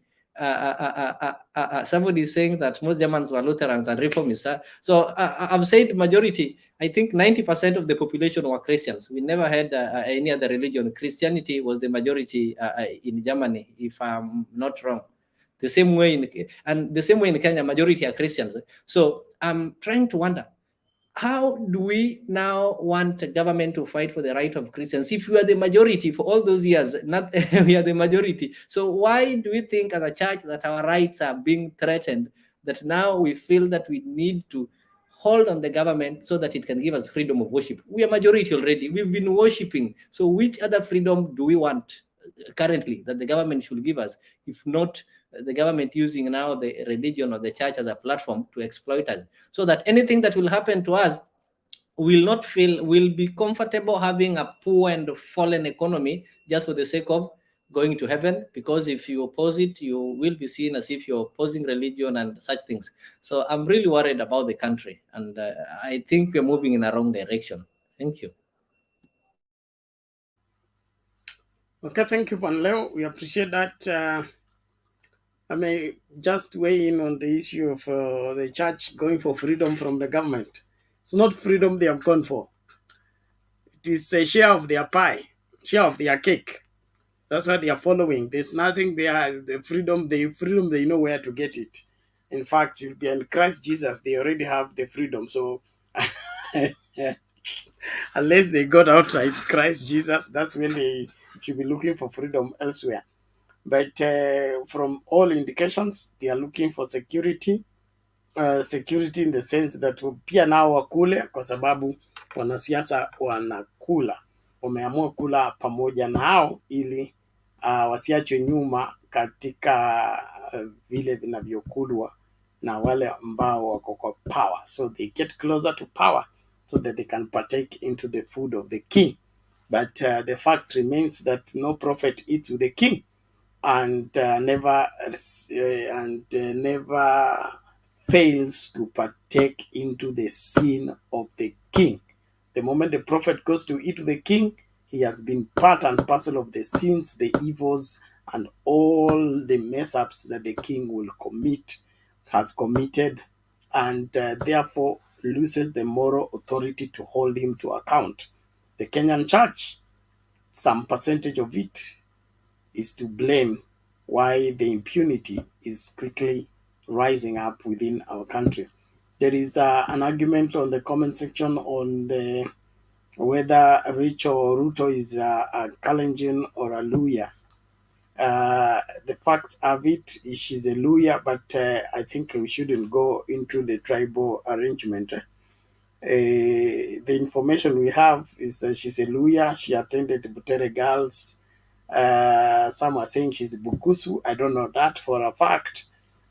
somebody is saying that most Germans were Lutherans and reformists. So I've said majority. I think 90% of the population were Christians. We never had any other religion. Christianity was the majority in Germany, if I'm not wrong. The same way in Kenya, majority are Christians. So I'm trying to wonder, how do we now want the government to fight for the right of Christians if we are the majority for all those years? Not we are the majority. So why do we think as a church that our rights are being threatened, that now we feel that we need to hold on the government so that it can give us freedom of worship? We are majority already. We've been worshiping. So which other freedom do we want currently that the government should give us, if not the government using now the religion or the church as a platform to exploit us, so that anything that will happen to us will be comfortable having a poor and fallen economy just for the sake of going to heaven? Because if you oppose it, you will be seen as if you're opposing religion and such things. So I'm really worried about the country, and I think we're moving in a wrong direction. Thank you. Okay, thank you, Panleo. We appreciate that. I may just weigh in on the issue of the church going for freedom from the government. It's not freedom they have gone for. It is a share of their pie, share of their cake. That's what they are following. There's nothing there. The freedom they know where to get it. In fact, if they're in Christ Jesus, they already have the freedom. So unless they got outright Christ Jesus, that's when they should be looking for freedom elsewhere. But from all indications, they are looking for security. Security in the sense that pia nao wakule, kwa sababu wanasiasa wanakula, wameamua kula pamoja nao ili wasiachwe nyuma katika vile vinavyokulwa na wale ambao wako kwa power. So they get closer to power so that they can partake into the food of the king. But the fact remains that no prophet eats with the king. and never fails to partake into the sin of the king. The moment the prophet goes to eat the king, he has been part and parcel of the sins, the evils, and all the mess ups that the king has committed, and therefore loses the moral authority to hold him to account. The Kenyan church, some percentage of it, is to blame why the impunity is quickly rising up within our country. There is an argument on the comment section on whether Ruto is a Kalenjin or a Luya. The facts of it, she's a Luya, but I think we shouldn't go into the tribal arrangement. The information we have is that she's a Luya. She attended Butere Girls. Some are saying she's Bukusu. I don't know that for a fact,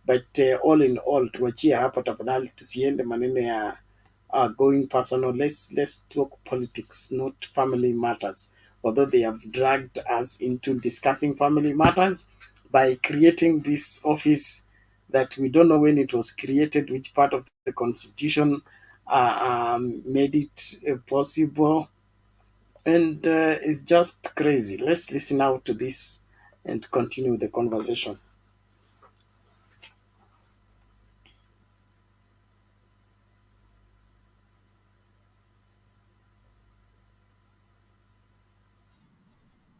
but all in all, tuachie hapa tafadhali, tusiende maneno ya going personal. Let's talk politics, not family matters. Although they have dragged us into discussing family matters by creating this office that we don't know when it was created, which part of the constitution made it possible, and it's just crazy. Let's listen out to this and continue the conversation.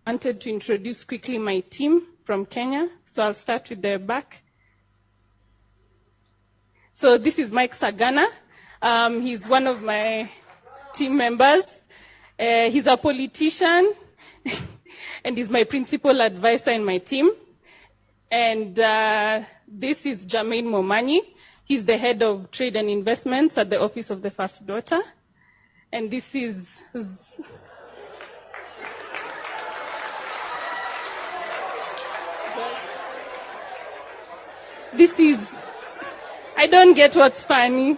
Wanted to introduce quickly my team from Kenya. So I'll start with the back. So this is Mike Sagana. He's one of my team members. He's a politician and he's my principal advisor in my team. And this is Jermaine Momanyi. He's the head of trade and investments at the office of the first daughter. And this is I don't get what's funny.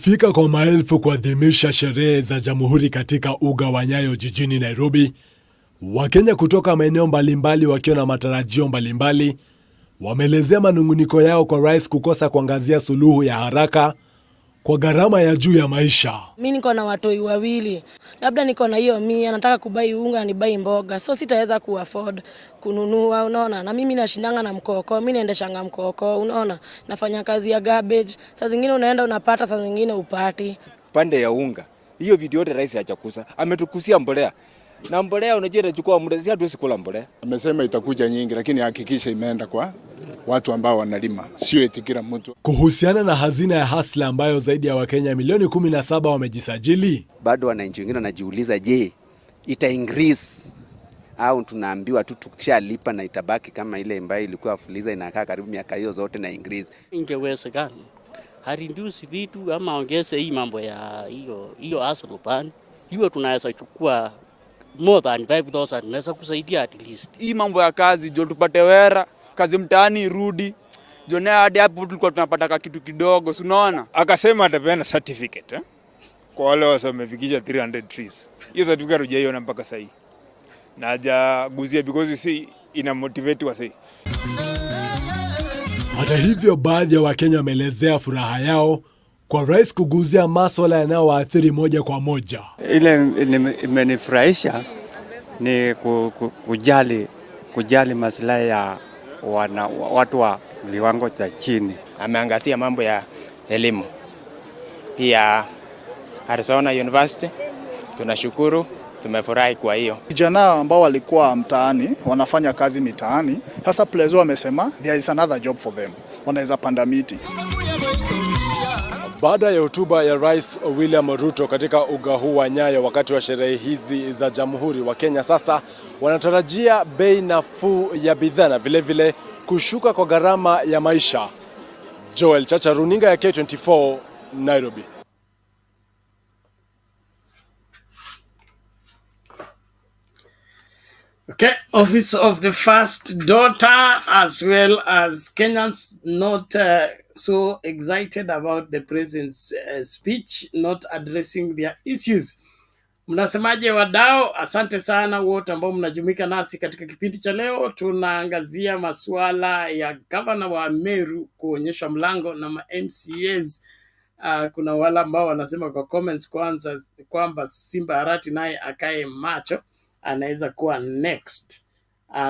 Fika kwa maelfu kuadhimisha sherehe za Jamhuri katika uga wa Nyayo jijini Nairobi. Wakenya kutoka maeneo mbalimbali wakiwa na matarajio mbalimbali wameelezea manunguniko yao kwa rais kukosa kuangazia suluhu ya haraka kwa gharama ya juu ya maisha. Mimi niko na watoi wawili. Labda niko na hiyo 100, nataka kubai unga ni bai mboga. So sitaweza kuafford kununua, unaona? Na mimi nashindanga na mkoko, mimi naendeshanga mkoko, unaona? Nafanya kazi ya garbage. Saa zingine unaenda unapata, saa zingine upati. Pande ya unga. Hiyo video yote rais hajakusa. Ametukusia mbolea. Na mbolea unajua inachukua muda, si hatuwezi kula mbolea. Amesema itakuja nyingi, lakini hakikisha imeenda kwa watu ambao wanalima, sio eti kila mtu. Kuhusiana na hazina ya hasla ambayo zaidi ya Wakenya milioni 17 wamejisajili, bado wananchi wengine wanajiuliza, je, ita increase au tunaambiwa tu tukishalipa na itabaki kama ile ambayo ilikuwa fuliza inakaa karibu miaka hiyo zote na increase? Ingewezekana harindusi vitu ama ongeze hii mambo ya hiyo hustle ban, hiyo tunaweza chukua more than 5,000, naweza kusaidia at least. Hii mambo ya kazi ndio tupate wera, kazi mtaani irudi. Jona hadi hapo tulikuwa tunapata kitu kidogo, si unaona? Akasema atapeana certificate kwa wale wamefikisha 300 trees. Hiyo certificate hujaiona mpaka sasa hivi. Na hajaguzia because you see ina motivate wase. Hata hivyo, baadhi ya Wakenya wameelezea furaha yao kwa rais kuguzia masuala yanayowaathiri moja kwa moja. Ile imenifurahisha ni kujali maslahi ya watu wa viwango cha chini. Ameangazia mambo ya elimu. Pia Arizona University tunashukuru, tumefurahi kwa hiyo. Vijana ambao walikuwa mtaani wanafanya kazi mitaani, sasa Plezo amesema there is another job for them. Wanaweza panda miti. Baada ya hotuba ya Rais William Ruto katika uga huu wa Nyayo wakati wa sherehe hizi za Jamhuri, wa Kenya sasa wanatarajia bei nafuu ya bidhaa na vile kushuka kwa gharama ya maisha. Joel Chacha, runinga ya K24, Nairobi. Okay, office of the first daughter, as well as Kenyans not so excited about the president's speech, not addressing their issues. Mnasemaje wadau? Asante sana wote ambao mnajumuika nasi katika kipindi cha leo. Tunaangazia masuala ya gavana wa Meru kuonyesha mlango na ma MCAs. Kuna wale ambao wanasema kwa comments kwanza kwamba Simba Arati naye akae macho, anaweza kuwa next.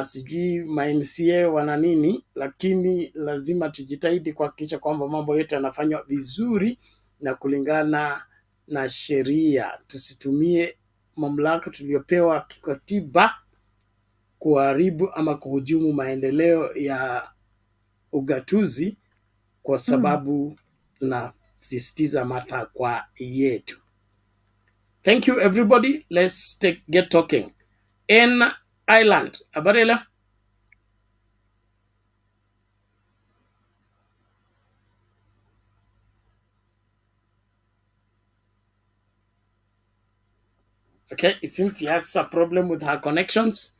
Sijui ma MCA wana nini, lakini lazima tujitahidi kuhakikisha kwamba mambo yote yanafanywa vizuri na kulingana na sheria. Tusitumie mamlaka tuliyopewa kikatiba kuharibu ama kuhujumu maendeleo ya ugatuzi kwa sababu tunasisitiza matakwa yetu. Thank you everybody. Let's get talking. In Ireland, Abarela. Okay, it seems he has a problem with her connections.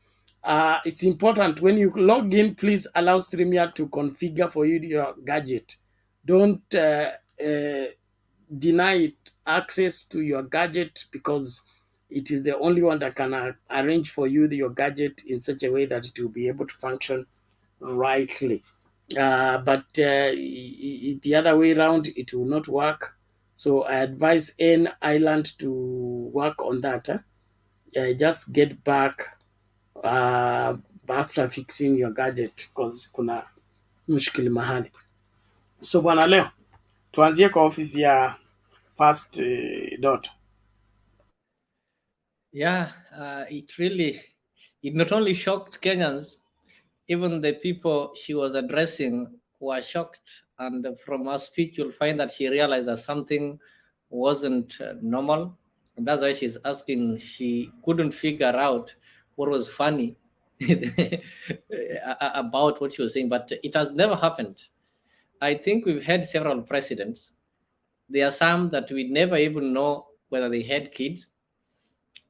It's important when you log in, please allow StreamYard to configure for you your gadget. Don't deny it access to your gadget, because it is the only one that can arrange for you your gadget in such a way that it will be able to function rightly. But the other way around, it will not work. So I advise N Island to work on that. Just get back after fixing your gadget, because kuna mushkili mahali. So bwana, leo tuanzie kwa ofisi ya first daughter. Yeah, it not only shocked Kenyans, even the people she was addressing were shocked. And from her speech, you'll find that she realized that something wasn't normal. And that's why she's asking. She couldn't figure out what was funny about what she was saying, but it has never happened. I think we've had several presidents. There are some that we never even know whether they had kids.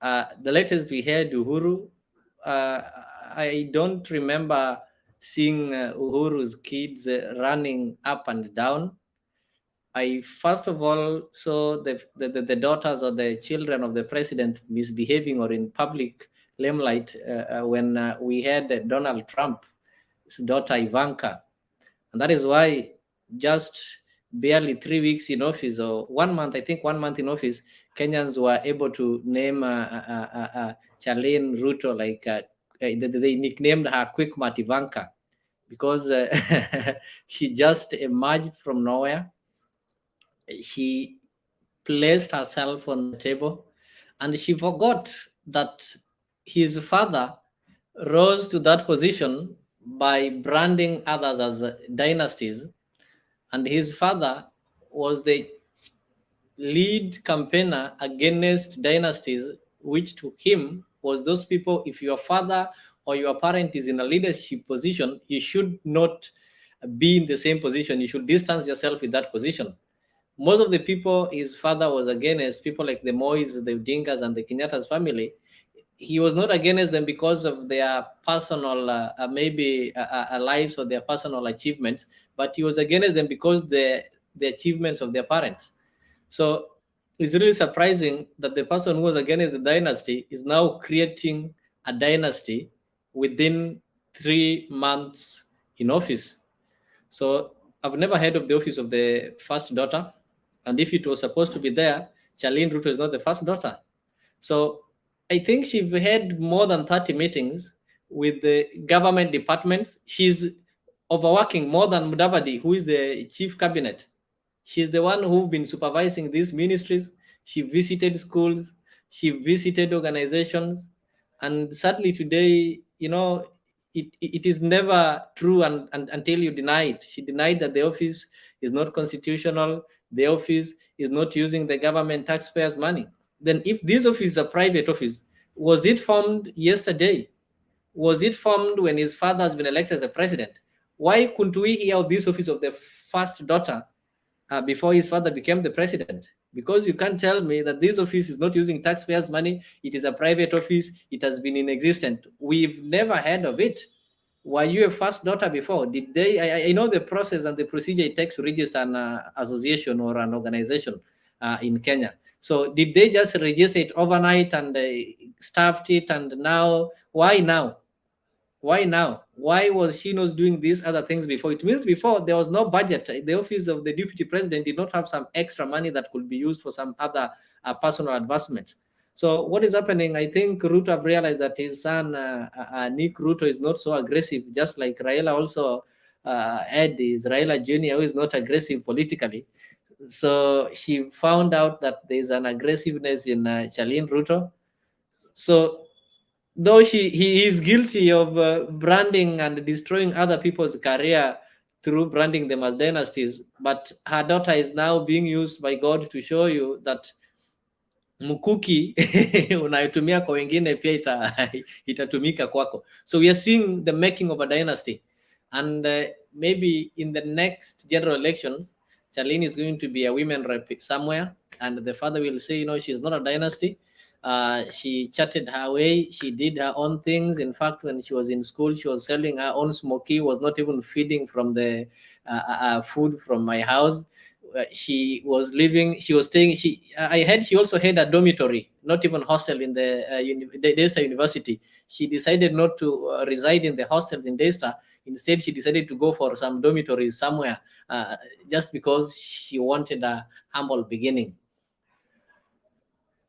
The latest we had, Uhuru, I don't remember seeing Uhuru's kids running up and down. I first of all saw the daughters or the children of the president misbehaving or in public limelight when we had Donald Trump's daughter Ivanka. And that is why just barely 3 weeks in office, or 1 month, I think 1 month in office, Kenyans were able to name Charlene Ruto, like they nicknamed her Quick Mat Ivanka, because she just emerged from nowhere. She placed herself on the table, and she forgot that his father rose to that position by branding others as dynasties, and his father was the lead campaigner against dynasties, which to him was those people, if your father or your parent is in a leadership position, you should not be in the same position. You should distance yourself with that position. Most of the people his father was against, people like the Mois, the Dinkas, and the Kenyatta's family, he was not against them because of their personal lives or their personal achievements, but he was against them because the achievements of their parents. So it's really surprising that the person who was against the dynasty is now creating a dynasty within 3 months in office. So I've never heard of the office of the first daughter. And if it was supposed to be there, Charlene Ruto is not the first daughter. So I think she's had more than 30 meetings with the government departments. She's overworking more than Mudavadi, who is the chief cabinet. She's the one who's been supervising these ministries. She visited schools. She visited organizations. And sadly today, it is never true until you deny it. She denied that the office is not constitutional. The office is not using the government taxpayers' money. Then if this office is a private office, was it formed yesterday? Was it formed when his father has been elected as a president? Why couldn't we hear of this office of the first daughter before his father became the president? because you can't tell me that this office is not using taxpayers' money. It is a private office. It has been in existence. We've never heard of it. Were you a first daughter before? Did they? I know the process and the procedure it takes to register an association or an organization in Kenya. So did they just register it overnight and staffed it? And now, why now? Why now? Why was she not doing these other things before? It means before there was no budget. The office of the deputy president did not have some extra money that could be used for some other personal advancements. So what is happening? I think Ruto have realized that his son, Nick Ruto, is not so aggressive, just like Raila also Ed is Raila Jr., who is not aggressive politically. So she found out that there is an aggressiveness in Charlene Ruto. So though he is guilty of branding and destroying other people's career through branding them as dynasties, but her daughter is now being used by God to show you that mkuki unayotumia kwa wengine pia itatumika kwako. So we are seeing the making of a dynasty, and maybe in the next general elections, Charlene is going to be a women rep somewhere, and the father will say, she's not a dynasty. She chatted her way. She did her own things. In fact, when she was in school, she was selling her own smoky, was not even feeding from the food from my house. She was living, she was staying, I heard she also had a dormitory, not even hostel in the Daystar University. She decided not to reside in the hostels in Daystar. Instead, she decided to go for some dormitories somewhere just because she wanted a humble beginning.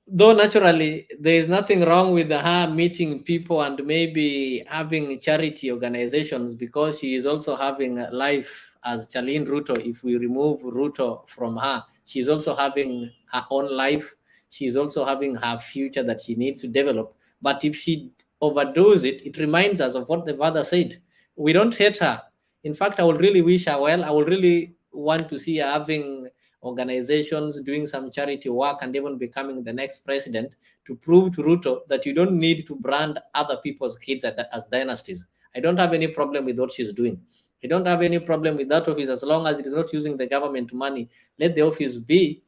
Though naturally, there is nothing wrong with her meeting people and maybe having charity organizations, because she is also having a life as Charlene Ruto. If we remove Ruto from her, she's also having her own life. She's also having her future that she needs to develop. But if she overdoes it, it reminds us of what the father said. We don't hate her. In fact, I would really wish her well. I would really want to see her having organizations, doing some charity work, and even becoming the next president, to prove to Ruto that you don't need to brand other people's kids as dynasties. I don't have any problem with what she's doing. I don't have any problem with that office as long as it is not using the government money. Let the office be.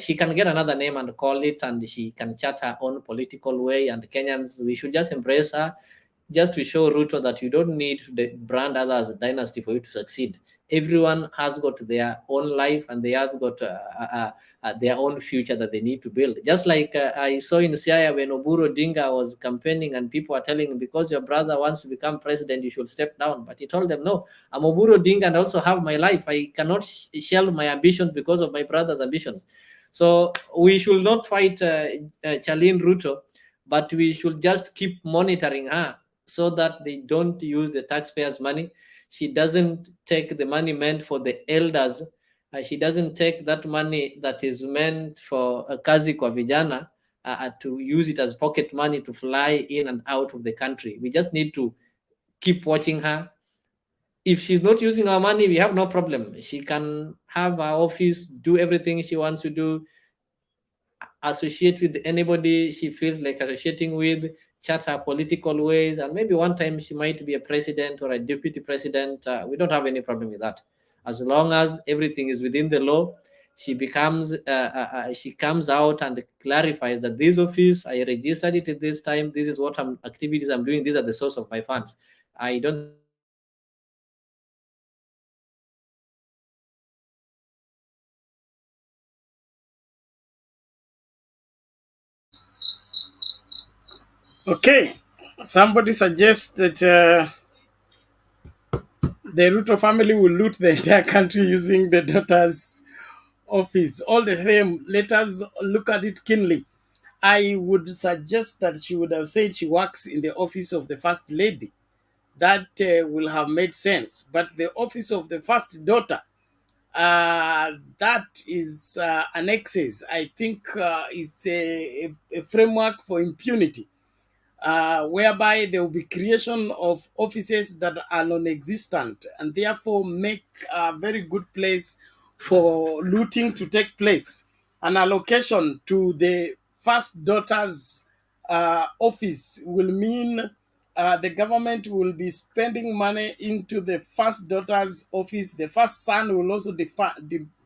She can get another name and call it, and she can chat her own political way. And Kenyans, we should just embrace her, just to show Ruto that you don't need to brand others as a dynasty for you to succeed. Everyone has got their own life, and they have got their own future that they need to build. Just like I saw in Siaya when Oburu Odinga was campaigning, and people are telling him, because your brother wants to become president, you should step down. But he told them, no, I'm Oburu Odinga and also have my life. I cannot shelve my ambitions because of my brother's ambitions. So we should not fight Charlene Ruto, but we should just keep monitoring her so that they don't use the taxpayers' money. She doesn't take the money meant for the elders. She doesn't take that money that is meant for kazi kwa vijana to use it as pocket money to fly in and out of the country. We just need to keep watching her. If she's not using our money, we have no problem. She can have our office, do everything she wants to do, associate with anybody she feels like associating with, chat her political ways, and maybe one time she might be a president or a deputy president. We don't have any problem with that. As long as everything is within the law, she becomes, she comes out and clarifies that this office, I registered it at this time, this is what activities I'm doing, these are the source of my funds. I don't. Okay, somebody suggests that the Ruto family will loot the entire country using the daughter's office. All the same, let us look at it keenly. I would suggest that she would have said she works in the office of the first lady. That will have made sense. But the office of the first daughter, that is an excess. I think it's a framework for impunity, whereby there will be creation of offices that are non-existent and therefore make a very good place for looting to take place. An allocation to the first daughter's office will mean the government will be spending money into the first daughter's office. The first son will also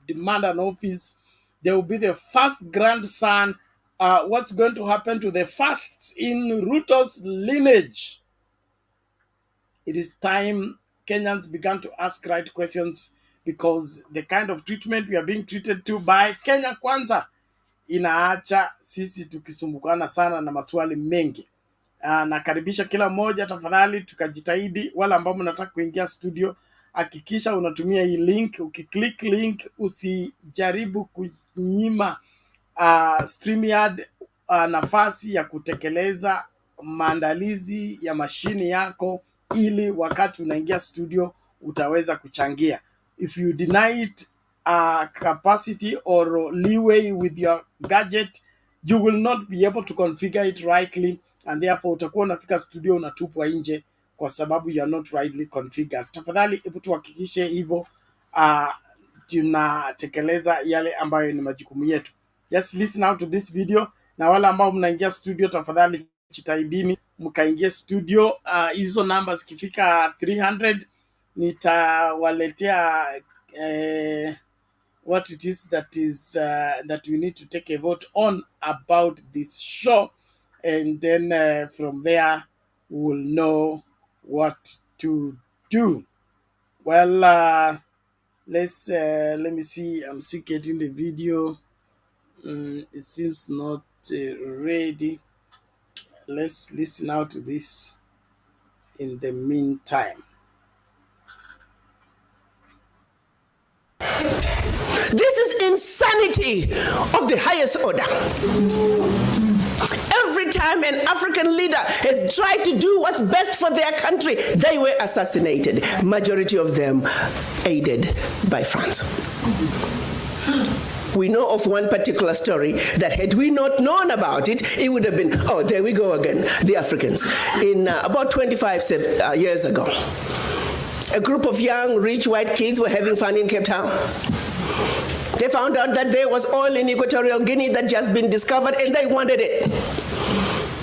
demand an office There will be the first grandson. What's going to happen to the firsts in Ruto's lineage? It is time Kenyans began to ask right questions, because the kind of treatment we are being treated to by Kenya Kwanza inaacha sisi tukisumbukana sana na maswali mengi. Nakaribisha kila mmoja, tafadhali tukajitahidi. Wala ambao mnataka kuingia studio, hakikisha unatumia hii link. Ukiklik link, usijaribu kunyima StreamYard nafasi ya kutekeleza maandalizi ya mashini yako, ili wakati unaingia studio utaweza kuchangia. If you deny it capacity or leeway with your gadget, you will not be able to configure it rightly, and therefore utakuwa unafika studio unatupwa nje kwa sababu you are not rightly configured. Tafadhali hebu tuhakikishe hivyo tunatekeleza yale ambayo ni majukumu yetu. Just listen out to this video, na wala ambao mnaingia studio, tafadhali jitahidini mkaingia studio. Hizo namba zikifika 300 nitawaletea what it is that we need to take a vote on about this show, and then from there we'll know what to do. Well, let me see. I'm still getting the video. It seems not ready. Let's listen out to this in the meantime. This is insanity of the highest order. Every time an African leader has tried to do what's best for their country, they were assassinated. Majority of them aided by France. We know of one particular story that had we not known about it, it would have been, oh, there we go again, the Africans. In about 25 years ago, a group of young, rich white kids were having fun in Cape Town. They found out that there was oil in Equatorial Guinea that just been discovered, and they wanted it.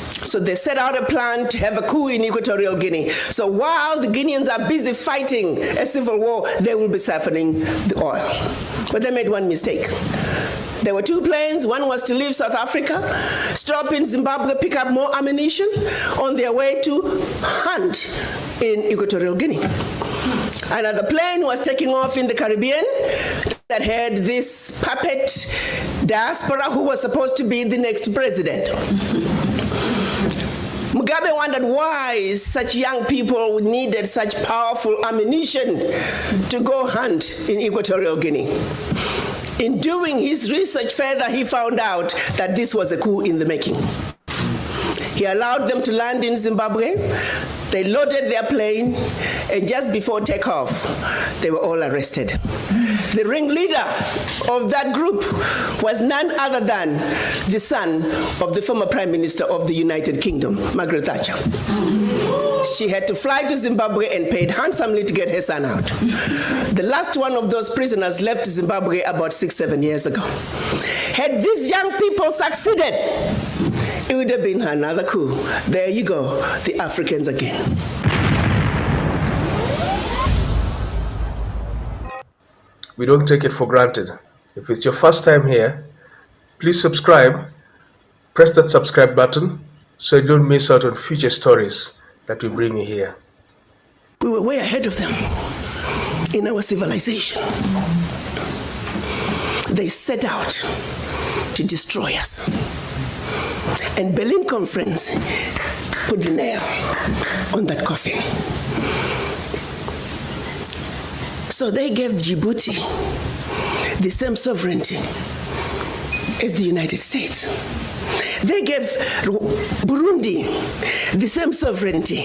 So they set out a plan to have a coup in Equatorial Guinea. So while the Guineans are busy fighting a civil war, they will be siphoning the oil. But they made one mistake. There were two planes. One was to leave South Africa, stop in Zimbabwe, pick up more ammunition on their way to hunt in Equatorial Guinea. Another plane was taking off in the Caribbean that had this puppet diaspora who was supposed to be the next president. Mugabe wondered why such young people needed such powerful ammunition to go hunt in Equatorial Guinea. In doing his research further, he found out that this was a coup in the making. He allowed them to land in Zimbabwe. They loaded their plane, and just before takeoff, they were all arrested. The ringleader of that group was none other than the son of the former Prime Minister of the United Kingdom, Margaret Thatcher. She had to fly to Zimbabwe and paid handsomely to get her son out. The last one of those prisoners left Zimbabwe about 6-7 years ago. Had these young people succeeded, it would have been another coup. There you go, the Africans again. We don't take it for granted. If it's your first time here, please subscribe. Press that subscribe button so you don't miss out on future stories that we bring you here. We were way ahead of them in our civilization. They set out to destroy us. And Berlin Conference put the nail on that coffin. So they gave Djibouti the same sovereignty as the United States. They gave Burundi the same sovereignty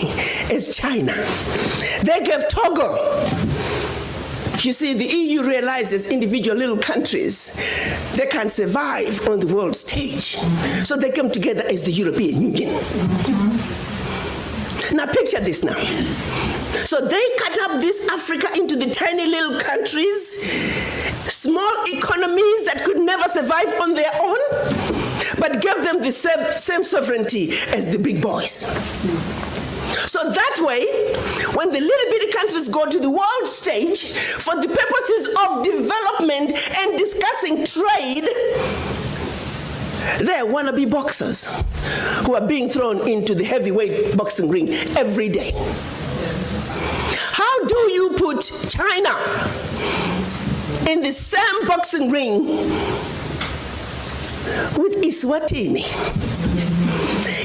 as China. They gave Togo. You see, the EU realizes individual little countries, they can't survive on the world stage. So they come together as the European Union. Now picture this now. So they cut up this Africa into the tiny little countries, small economies that could never survive on their own, but gave them the same sovereignty as the big boys. So that way, when the little bitty countries go to the world stage for the purposes of development and discussing trade, they're wannabe boxers who are being thrown into the heavyweight boxing ring every day. How do you put China in the same boxing ring with Eswatini?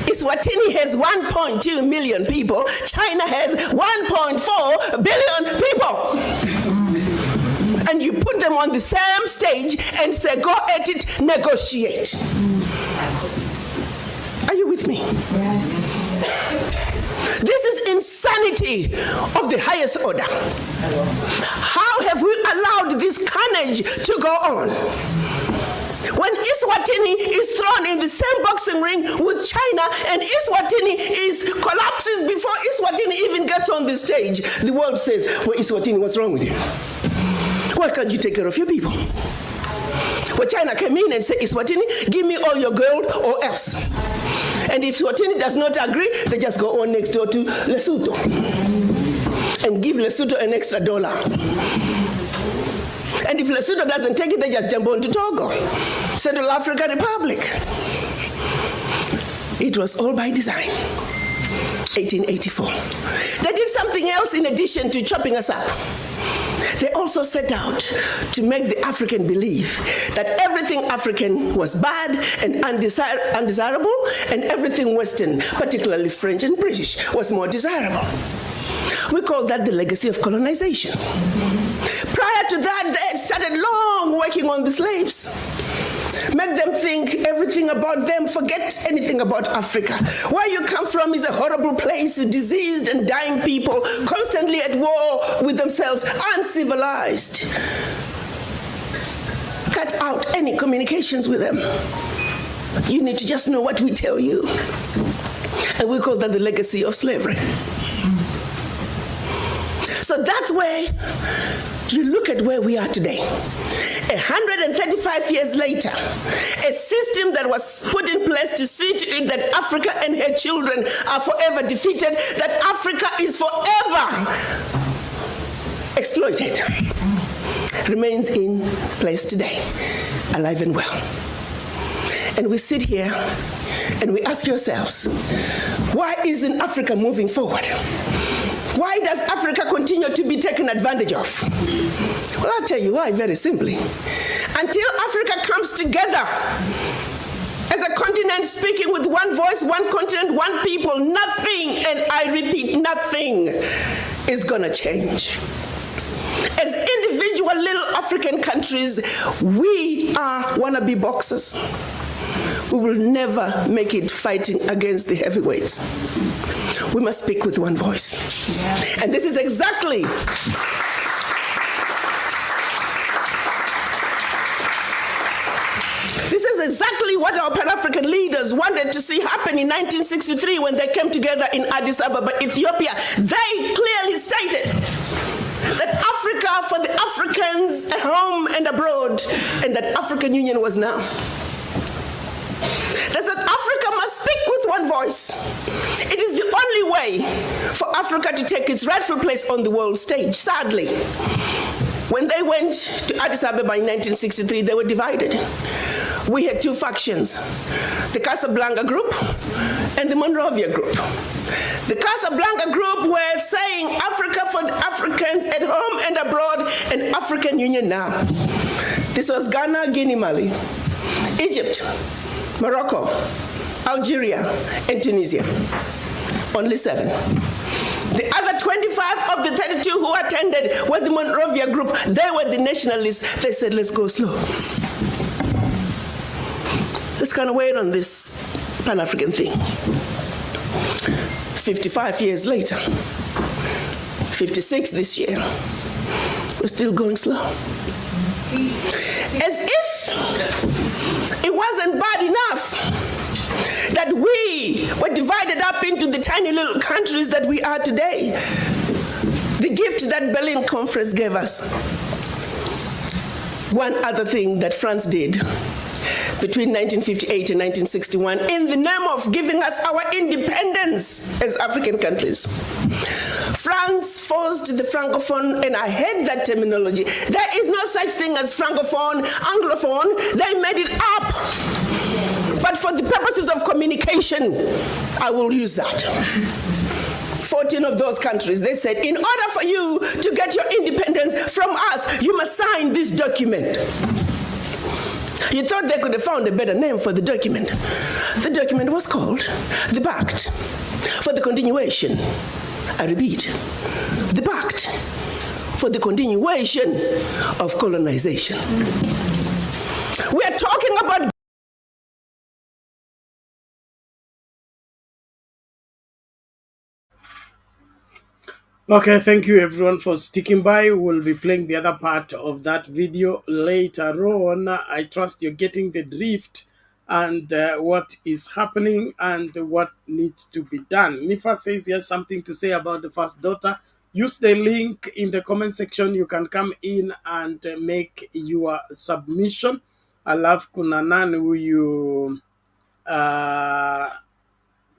Eswatini has 1.2 million people. China has 1.4 billion people. And you put them on the same stage and say, go at it, negotiate. Are you with me? Yes. This is insanity of the highest order. How have we allowed this carnage to go on? When Eswatini is thrown in the same boxing ring with China and Eswatini collapses before Eswatini even gets on the stage, the world says, well, Eswatini, what's wrong with you? Why can't you take care of your people? Well, China came in and said, Eswatini, give me all your gold or else. And if Eswatini does not agree, they just go on next door to Lesotho and give Lesotho an extra $1. And if Lesotho doesn't take it, they just jump on to Togo, Central African Republic. It was all by design. 1884. They did something else in addition to chopping us up. They also set out to make the African believe that everything African was bad and undesirable, and everything Western, particularly French and British, was more desirable. We call that the legacy of colonization. Prior to that, they had started long working on the slaves. Make them think everything about them, forget anything about Africa. Where you come from is a horrible place, diseased and dying people, constantly at war with themselves, uncivilized. Cut out any communications with them. You need to just know what we tell you. And we call that the legacy of slavery. So that's where you look at where we are today. 135 years later, a system that was put in place to see to it that Africa and her children are forever defeated, that Africa is forever exploited, remains in place today, alive and well. And we sit here and we ask ourselves, why isn't Africa moving forward? Why does Africa continue to be taken advantage of? Well, I'll tell you why, very simply. Until Africa comes together as a continent speaking with one voice, one continent, one people, nothing, and I repeat, nothing is gonna change. As individual little African countries, we are wannabe boxers. We will never make it fighting against the heavyweights. We must speak with one voice. Yeah. And this is exactly what our Pan-African leaders wanted to see happen in 1963 when they came together in Addis Ababa, Ethiopia. They clearly stated that Africa for the Africans at home and abroad, and that African Union was now. They said Africa must speak with one voice. It is the only way for Africa to take its rightful place on the world stage. Sadly, when they went to Addis Ababa in 1963, they were divided. We had two factions, the Casablanca group and the Monrovia group. The Casablanca group were saying Africa for the Africans at home and abroad, and African Union now. This was Ghana, Guinea, Mali, Egypt, Morocco, Algeria, and Tunisia. Only 7. The other 25 of the 32 who attended were the Monrovia group. They were the nationalists. They said, let's go slow. Let's kind of wait on this Pan-African thing. 55 years later, 56 this year, we're still going slow. As if it wasn't bad enough that we were divided up into the tiny little countries that we are today. The gift that Berlin Conference gave us. One other thing that France did, between 1958 and 1961 in the name of giving us our independence as African countries. France forced the Francophone, and I hate that terminology. There is no such thing as Francophone, Anglophone. They made it up. But for the purposes of communication, I will use that. 14 of those countries, they said, in order for you to get your independence from us, you must sign this document. You thought they could have found a better name for the document. The document was called the Pact for the Continuation. I repeat, the Pact for the Continuation of Colonization. We are talking about Okay, thank you everyone for sticking by. We'll be playing the other part of that video later on. I trust you're getting the drift and what is happening and what needs to be done. Nifa says he has something to say about the first daughter. Use the link in the comment section. You can come in and make your submission. Alafu kuna nani huyu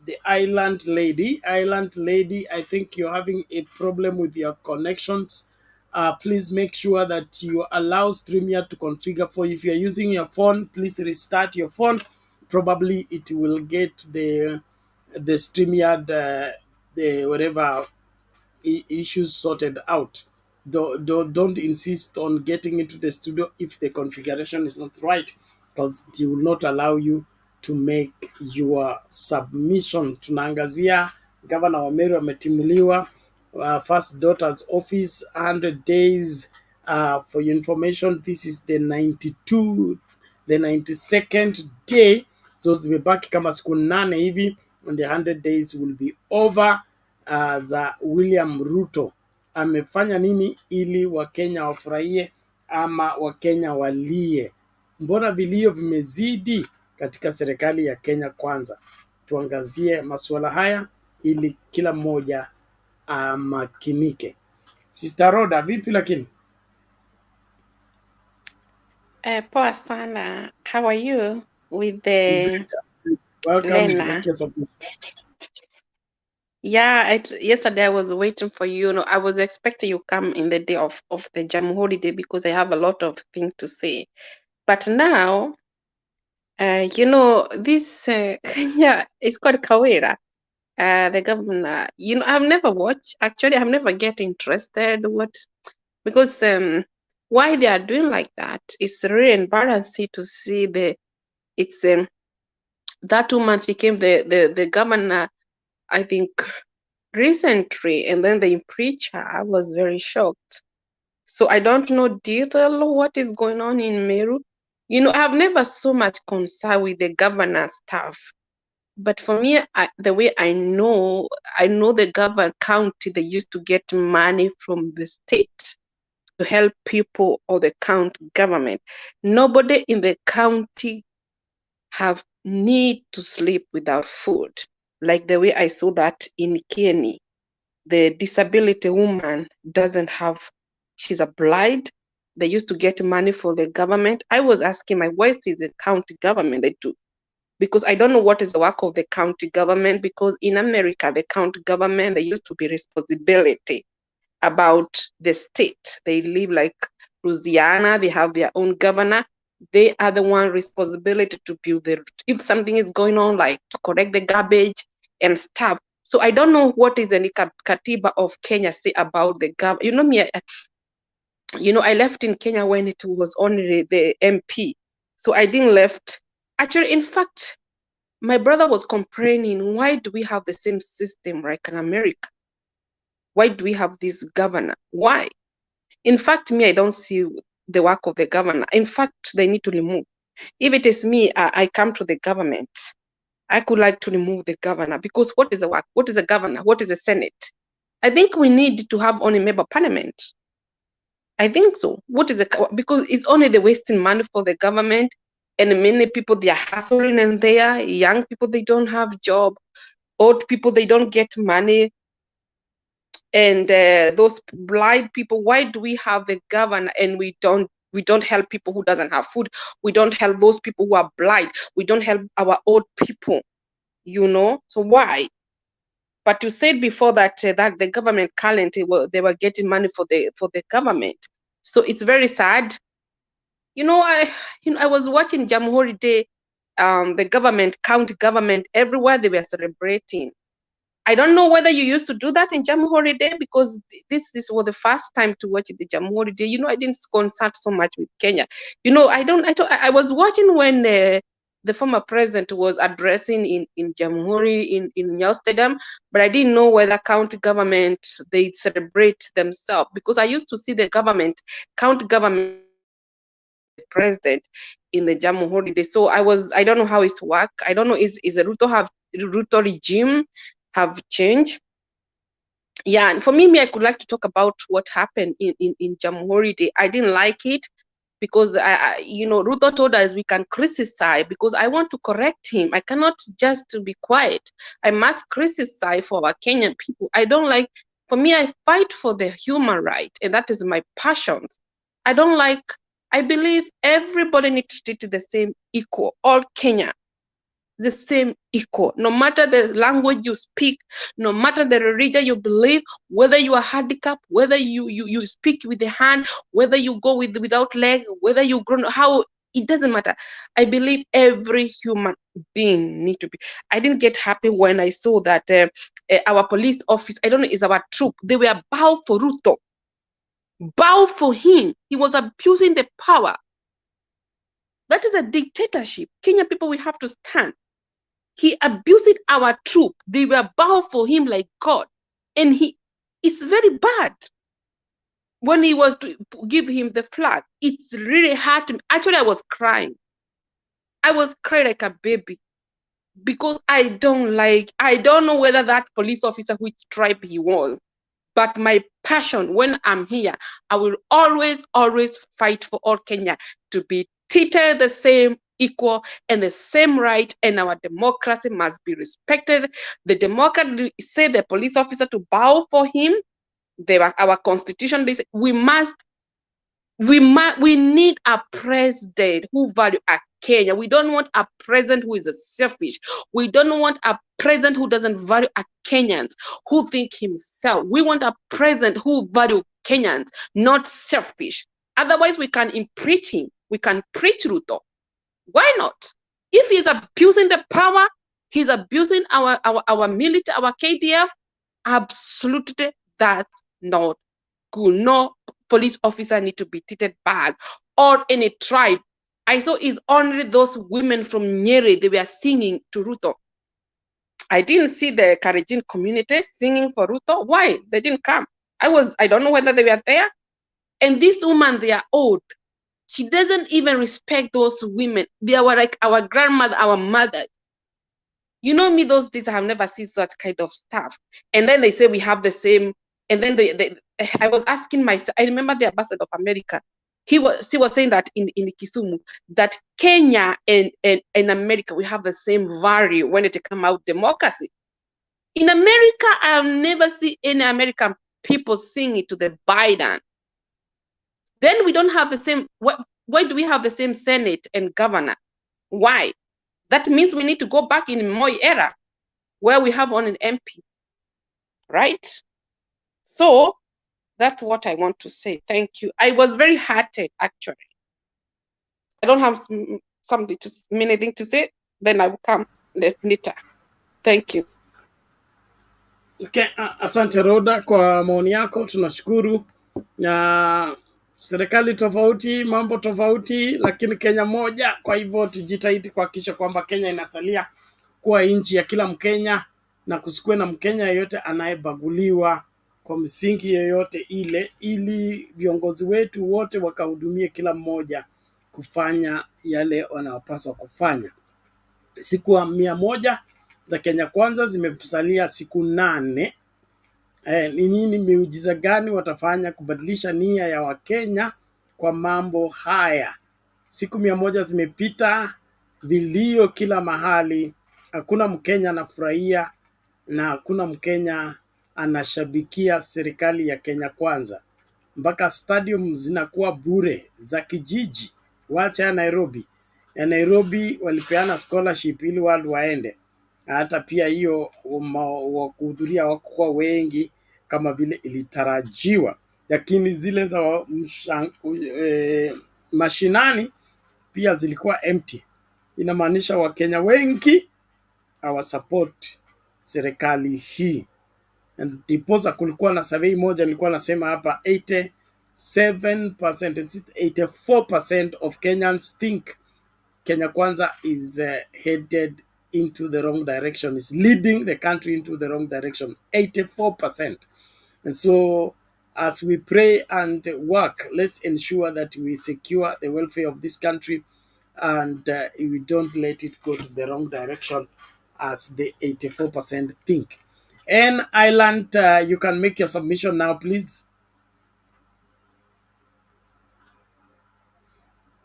the island lady, I think you're having a problem with your connections. Please make sure that you allow StreamYard to configure for you. If you're using your phone, please restart your phone. Probably it will get the StreamYard, the whatever issues sorted out. Don't insist on getting into the studio if the configuration is not right, because it will not allow you to make your submission. Tunaangazia Governor wa Meru ametimuliwa, first daughter's office 100 days. For your information, this is the 92nd day, so zimebaki kama siku 8 hivi and the 100 days will be over. Za William Ruto amefanya nini ili Wakenya wafurahie ama Wakenya walie? Mbona vilio vimezidi katika serikali ya Kenya Kwanza? Tuangazie masuala haya ili kila mmoja amakinike. Sister Roda, vipi lakini? Poa sana. How are you with the Welcome. Lena? Yeah, yesterday I was waiting for you. I was expecting you come in the day of the Jam holiday because I have a lot of things to say. But now, this Kenya is called Kawera. The governor, I've never watched. Actually, I've never get interested because why they are doing like that. It's really embarrassing to see that woman. She came the governor, I think, recently, and then they impeached her. I was very shocked. So I don't know detail what is going on in Meru. I've never so much concern with the governor stuff. But for me, the way I know the governor county, they used to get money from the state to help people or the county government. Nobody in the county have need to sleep without food. Like the way I saw that in Kenya, the disability woman doesn't have, she's a blind. They used to get money for the government. I was asking my wife, is the county government they do? Because I don't know what is the work of the county government, because in America, the county government, they used to be responsibility about the state. They live like Louisiana, they have their own governor. They are the one responsibility to build if something is going on, like to collect the garbage and stuff. So I don't know what is the Katiba of Kenya say about the government. I left in Kenya when it was only the MP. So I didn't left. Actually, in fact, my brother was complaining, why do we have the same system like in America? Why do we have this governor? Why? In fact, me, I don't see the work of the governor. In fact, they need to remove. If it is me, I come to the government. I could like to remove the governor, because what is the work? What is the governor? What is the Senate? I think we need to have only member parliament. I think so. Because it's only the wasting money for the government, and many people, they are hustling, and they are young people, they don't have job. Old people, they don't get money. And those blind people, why do we have the governor and we don't We don't help people who doesn't have food. We don't help those people who are blind. We don't help our old people, you know. So why? But you said before that that the government currently they were getting money for the government. So it's very sad. You know, I was watching Jamhuri Day, the government, county government, everywhere they were celebrating. I don't know whether you used to do that in Jamhuri Day, because this was the first time to watch the Jamhuri Day. You know, I didn't concert so much with Kenya. You know, I was watching when the former president was addressing in Jamhuri in Nyayo Stadium, but I didn't know whether county government they celebrate themselves, because I used to see the county government president in the Jamhuri Day. So I don't know how it's work. I don't know, is the Ruto regime have changed? Yeah, and for me, I could like to talk about what happened in Jamhuri Day. I didn't like it, because you know, Ruto told us we can criticize, because I want to correct him. I cannot just be quiet. I must criticize for our Kenyan people. I don't like, for me, I fight for the human right, and that is my passion. I believe everybody needs to treat the same equal, all Kenya, the same equal, no matter the language you speak, no matter the religion you believe, whether you are handicapped, whether you speak with the hand, whether you go without leg, whether you grow, how, it doesn't matter. I believe every human being need to be. I didn't get happy when I saw that our police office, I don't know, is our troop, they were bow for Ruto, bow for him. He was abusing the power. That is a dictatorship. Kenya people, we have to stand. He abused our troop. They were bow for him like God. And it's very bad. When he was to give him the flag, it's really hurt me. Actually, I was crying. I was crying like a baby, because I don't know whether that police officer, which tribe he was, but my passion, when I'm here, I will always fight for all Kenya to be treated the same, equal, and the same right, and our democracy must be respected. The democrat say the police officer to bow for him. Our constitution, we need a president who value Kenya. We don't want a president who is selfish. We don't want a president who doesn't value Kenyans, who think himself. We want a president who value Kenyans, not selfish. Otherwise, we can impeach him. We can preach Ruto. Why not? If he's abusing the power, he's abusing our military, our KDF, absolutely that's not good. No police officer need to be treated bad, or any tribe. I saw it's only those women from Nyeri, they were singing to Ruto. I didn't see the Kalenjin community singing for Ruto. Why? They didn't come. I don't know whether they were there. And this woman, they are old. She doesn't even respect those women. They were like our grandmother, our mothers. You know me, those days I have never seen such kind of stuff. And then they say we have the same. And then I was asking myself, I remember the ambassador of America. She was saying that in Kisumu, that Kenya and America, we have the same value when it comes out democracy. In America, I have never seen any American people sing it to the Biden. Then we don't have the same, why do we have the same Senate and governor? Why? That means we need to go back in Moi era, where we have only an MP, right? So that's what I want to say. Thank you. I was very hearted, actually. I don't have anything to say. Then I will come later. Thank you. Okay, asante Roda kwa maoni yako, tunashukuru. Na serikali tofauti, mambo tofauti, lakini Kenya moja. Kwa hivyo tujitahidi kuhakikisha kwamba Kenya inasalia kuwa nchi ya kila Mkenya, na kusikue na Mkenya yeyote anayebaguliwa kwa msingi yoyote ile, ili viongozi wetu wote wakahudumie kila mmoja kufanya yale wanayopaswa kufanya. Siku 100 za Kenya Kwanza zimesalia siku 8. Ni nini, miujiza gani watafanya kubadilisha nia ya Wakenya kwa mambo haya? Siku 100 zimepita, vilio kila mahali, hakuna Mkenya anafurahia na hakuna Mkenya anashabikia serikali ya Kenya Kwanza. mpaka stadium zinakuwa bure za kijiji, wacha ya Nairobi. Ya Nairobi walipeana scholarship ili watu waende, hata pia hiyo kuhudhuria wakuwa wengi kama vile ilitarajiwa, lakini zile za mashinani pia zilikuwa empty. Inamaanisha Wakenya wengi hawasupport serikali hii. Ndiposa kulikuwa na survey moja nilikuwa nasema hapa 87%, 84% of Kenyans think Kenya Kwanza is headed into the wrong direction, is leading the country into the wrong direction, 84%. And so as we pray and work, let's ensure that we secure the welfare of this country and we don't let it go to the wrong direction as the 84% think. And Island, you can make your submission now, please.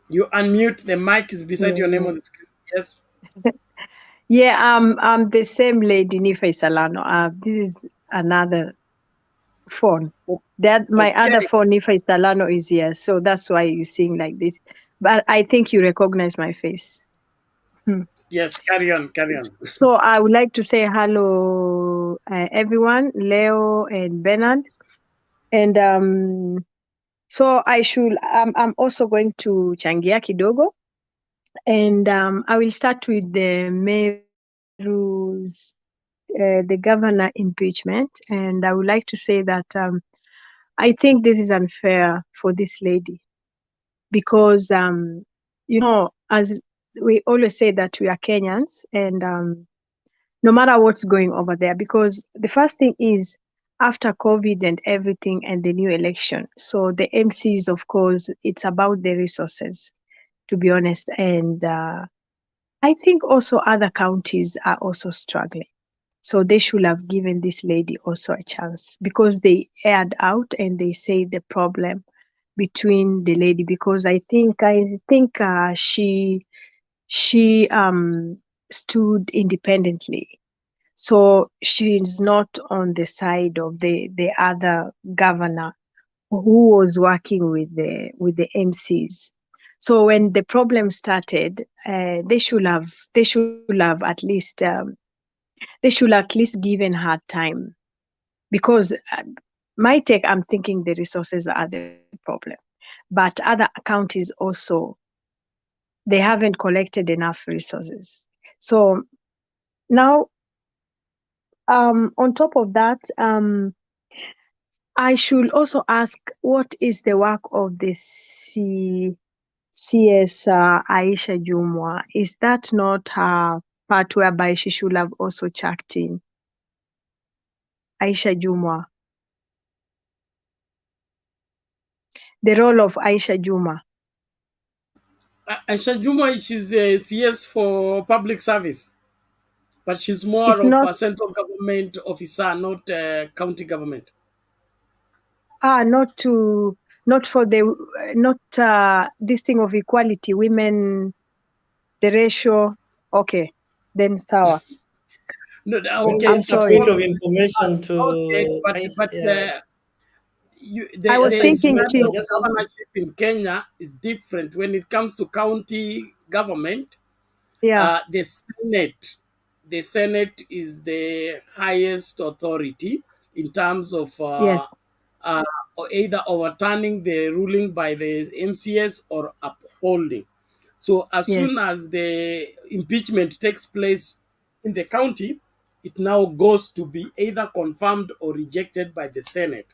You unmute, the mic is beside your name on the screen. Yes. Yeah, I'm the same lady, Nifa Salano. This is another phone. That my other phone, Nifa Salano, is here, so that's why you're seeing like this. But I think you recognize my face. Yes, carry on, carry on. So I would like to say hello, everyone, Leo and Bernard, and so I'm also going to changia kidogo, and I will start with the Meru's, the governor impeachment, and I would like to say that I think this is unfair for this lady because as we always say that we are Kenyans, and no matter what's going over there, because the first thing is after COVID and everything and the new election, so the MCs, of course, it's about the resources, to be honest, and I think also other counties are also struggling. So they should have given this lady also a chance because they aired out and they say the problem between the lady, because I think she stood independently. So she's not on the side of the other governor who was working with the MCs. So when the problem started, they should have at least given her time, because my take, I'm thinking the resources are the problem, but other counties also, they haven't collected enough resources. So now, on top of that, I should also ask, what is the work of the CS Aisha Jumwa? Is that not her part whereby she should have also checked in? Aisha Jumwa. The role of Aisha Juma. Aisha Juma, she's a CS for public service, but she's more It's of not, a central government officer, not county government. not for this thing of equality, women, the ratio. Okay, then sawa. No, What okay, is the sorry. point of information to okay, but I the was thinking smell to of governorship in Kenya is different when it comes to county government. Yeah. The Senate is the highest authority in terms of Yes. either overturning the ruling by the MCS or upholding. So as Yes. soon as the impeachment takes place in the county, it now goes to be either confirmed or rejected by the Senate.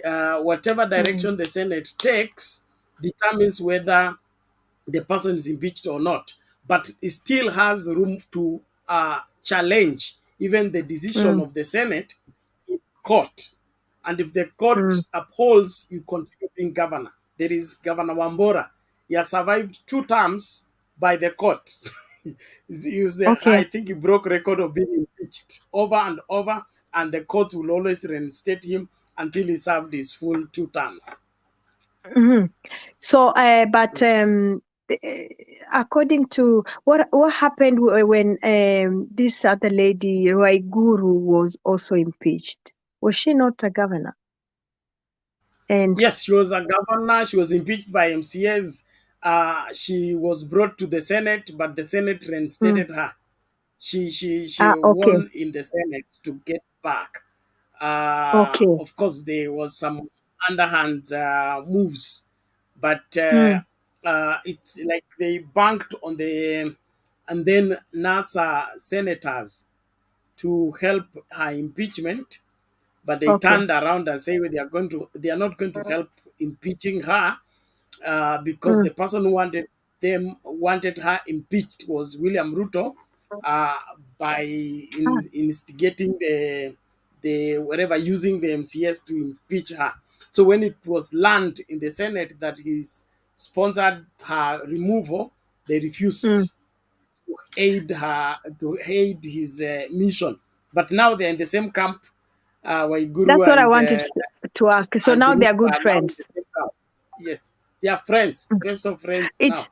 Whatever direction the Senate takes determines whether the person is impeached or not. But it still has room to challenge even the decision of the Senate in court. And if the court upholds, you continue being governor. There is Governor Wambora. He has survived 2 terms by the court. I think he broke record of being impeached over and over, and the court will always reinstate him until he served his full 2 terms. So, but according to what happened when this other lady Waiguru was also impeached, was she not a governor? And yes, she was a governor. She was impeached by MCAs. She was brought to the Senate, but the Senate reinstated her. She okay. won in the Senate to get back. Okay. Of course, there was some underhand moves, but Mm. it's like they banked on the and then NASA senators to help her impeachment, but they Okay. turned around and say they are not going to help impeaching her because Mm. the person who wanted her impeached was William Ruto uh, by instigating the whatever using the MCS to impeach her. So when it was learned in the Senate that he's sponsored her removal, they Mm. refused to aid his mission. But now they're in the same camp. That's Waiguru what I wanted to ask. So and now they Ruto are good are now in friends. the same camp. Yes, they are friends, best of friends It's now.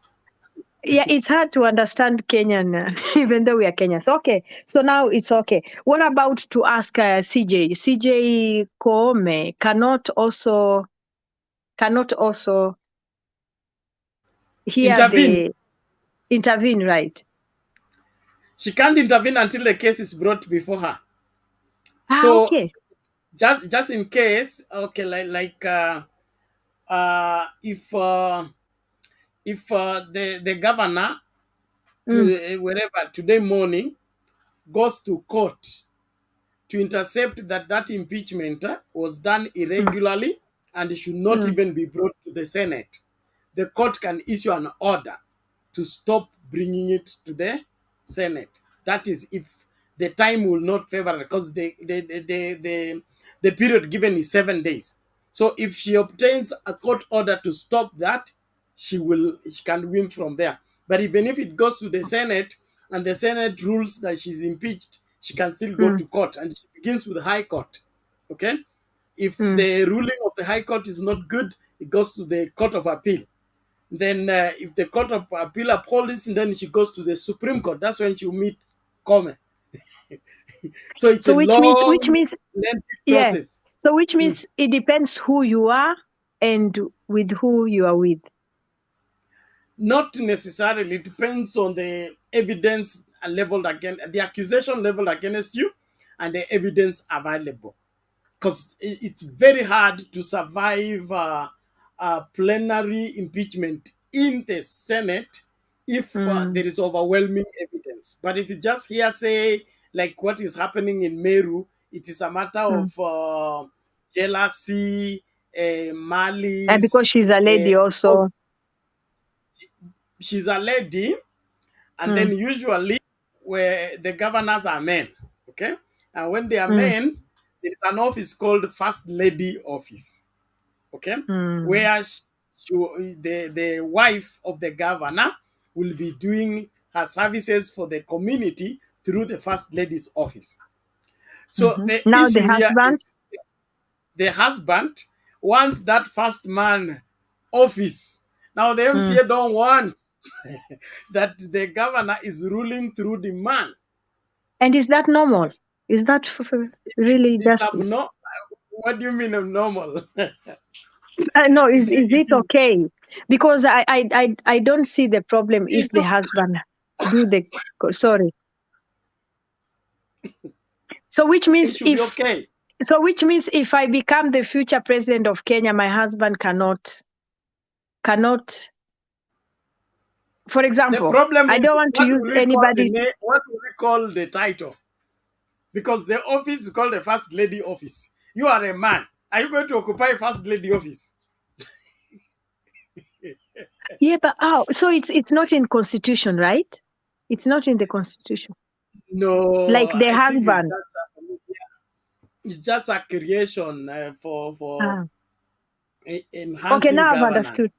yeah, it's hard to understand Kenyan, even though we are Kenyans. Okay, so now it's okay. What about to ask CJ? CJ Koome cannot also hear Intervene. the intervene, right? She can't intervene until the case is brought before her. So Okay. just in case, okay, if the governor to wherever today morning goes to court to intercept that impeachment was done irregularly and it should not Mm. even be brought to the Senate, the court can issue an order to stop bringing it to the Senate. That is if the time will not favor, because the period given is 7 days. So if she obtains a court order to stop that, she can win from there. But even if it goes to the Senate and the Senate rules that she's impeached, she can still go to court, and she begins with the High Court. Okay? If the ruling of the High Court is not good, it goes to the Court of Appeal. Then, if the Court of Appeal upholds it, then she goes to the Supreme Court. That's when she'll meet Kome. So it's So a which long, means lengthy yeah. process. So which means it depends who you are and with who you are with. Not necessarily. It depends on the evidence leveled against the accusation leveled against you and the evidence available. Because it's very hard to survive a plenary impeachment in the Senate if there is overwhelming evidence. But if you just hearsay, like what is happening in Meru, it is a matter of jealousy, And because malice. she's a lady also. She's a lady, and then usually where the governors are men, okay? And when they are men, there is an office called First Lady Office, okay? Where the wife of the governor will be doing her services for the community through the First Lady's office. So the Now the issue here husband. is the husband wants that first man office. Now the MCA don't want that the governor is ruling through the man. And is that normal? Is that really It's justice? abnormal. What do you mean abnormal? No, is it okay? Because I don't see the problem if the look, husband do the sorry. So which means it should be okay. So which means if I become the future president of Kenya, my husband cannot. For example, The problem I is don't want to use anybody's. What will we call the title? Because the office is called the First Lady Office. You are a man. Are you going to occupy First Lady Office? Yeah, but so it's not in Constitution, right? It's not in the Constitution. No, like the I think husband. It's just a creation for enhancing Okay, now I've governance. understood.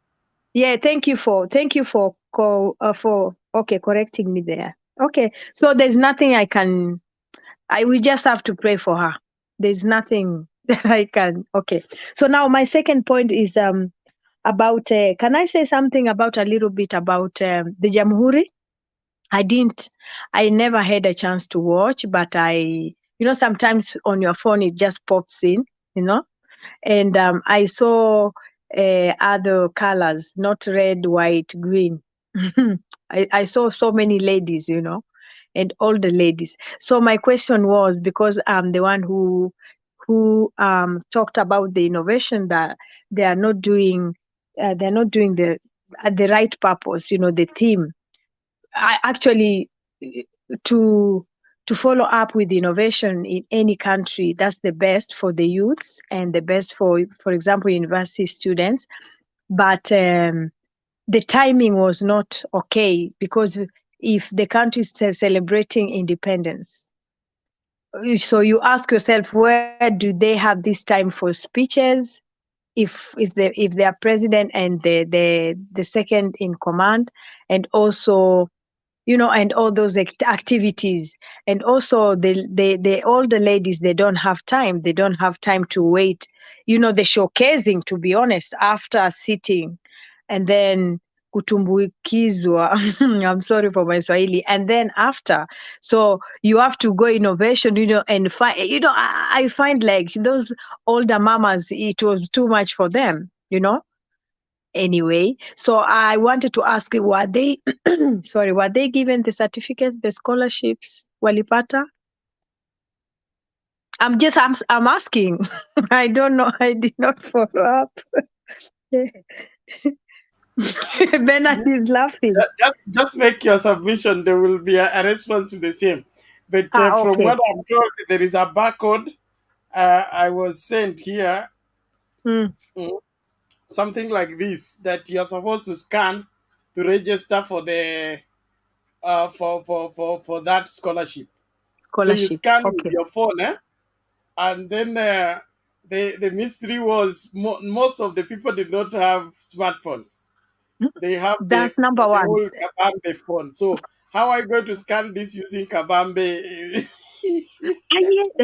Yeah, thank you for correcting me there. Okay, so there's nothing we just have to pray for her. There's nothing that I can. Okay, so now my second point is about. Can I say something about a little bit about the Jamhuri? I never had a chance to watch, but sometimes on your phone it just pops in, And I saw other colors, not red, white, green. I saw so many ladies, and all the ladies. So my question was, because I'm the one who talked about the innovation, that they are not doing the at the right purpose, the theme. I actually, to follow up with innovation in any country, that's the best for the youths and the best for example, university students. But the timing was not okay, because if the country is celebrating independence, so you ask yourself, where do they have this time for speeches? If they are president and the second in command, and also, and all those activities, and also the all the ladies, they don't have time. They don't have time to wait. The showcasing, to be honest, after sitting, and then kutumbukizwa. I'm sorry for my Swahili. And then after, so you have to go innovation, and find, I find like those older mamas, it was too much for them, Anyway, so I wanted to ask, were they, sorry, were they given the certificates, the scholarships, walipata? I'm asking. I don't know. I did not follow up. Bernard is laughing. Just make your submission. There will be a response to the same. But from Okay. what I'm told, there is a barcode I was sent here. Mm. Something like this, that you're supposed to scan to register for the for that scholarship. So you Scholarship. scan with Okay. your phone, and then the mystery was most of the people did not have smartphones. They have That's number one. old Kabambe phone. So how are I going to scan this using Kabambe?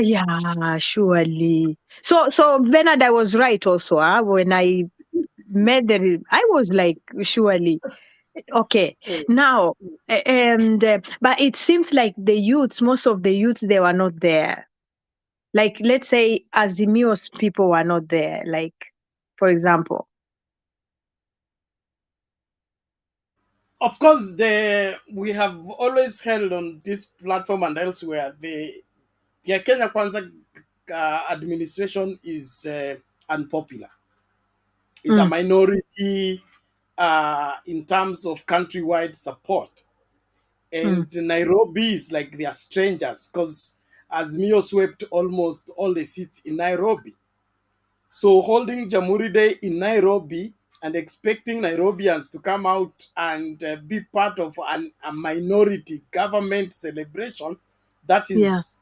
Yeah, surely. So Bernard, I was right also. When I made I was like, surely. Okay. Now, and but it seems like the youths, most of the youths, they were not there. Like, let's say Azimio's people were not there. Like, for example. Of course, we have always held on this platform and elsewhere. The Kenya Kwanza administration is unpopular. It's a minority in terms of countrywide support. And Nairobi is like they are strangers, because Azimio swept almost all the seats in Nairobi. So holding Jamhuri Day in Nairobi and expecting Nairobians to come out and be part of a minority government celebration, that is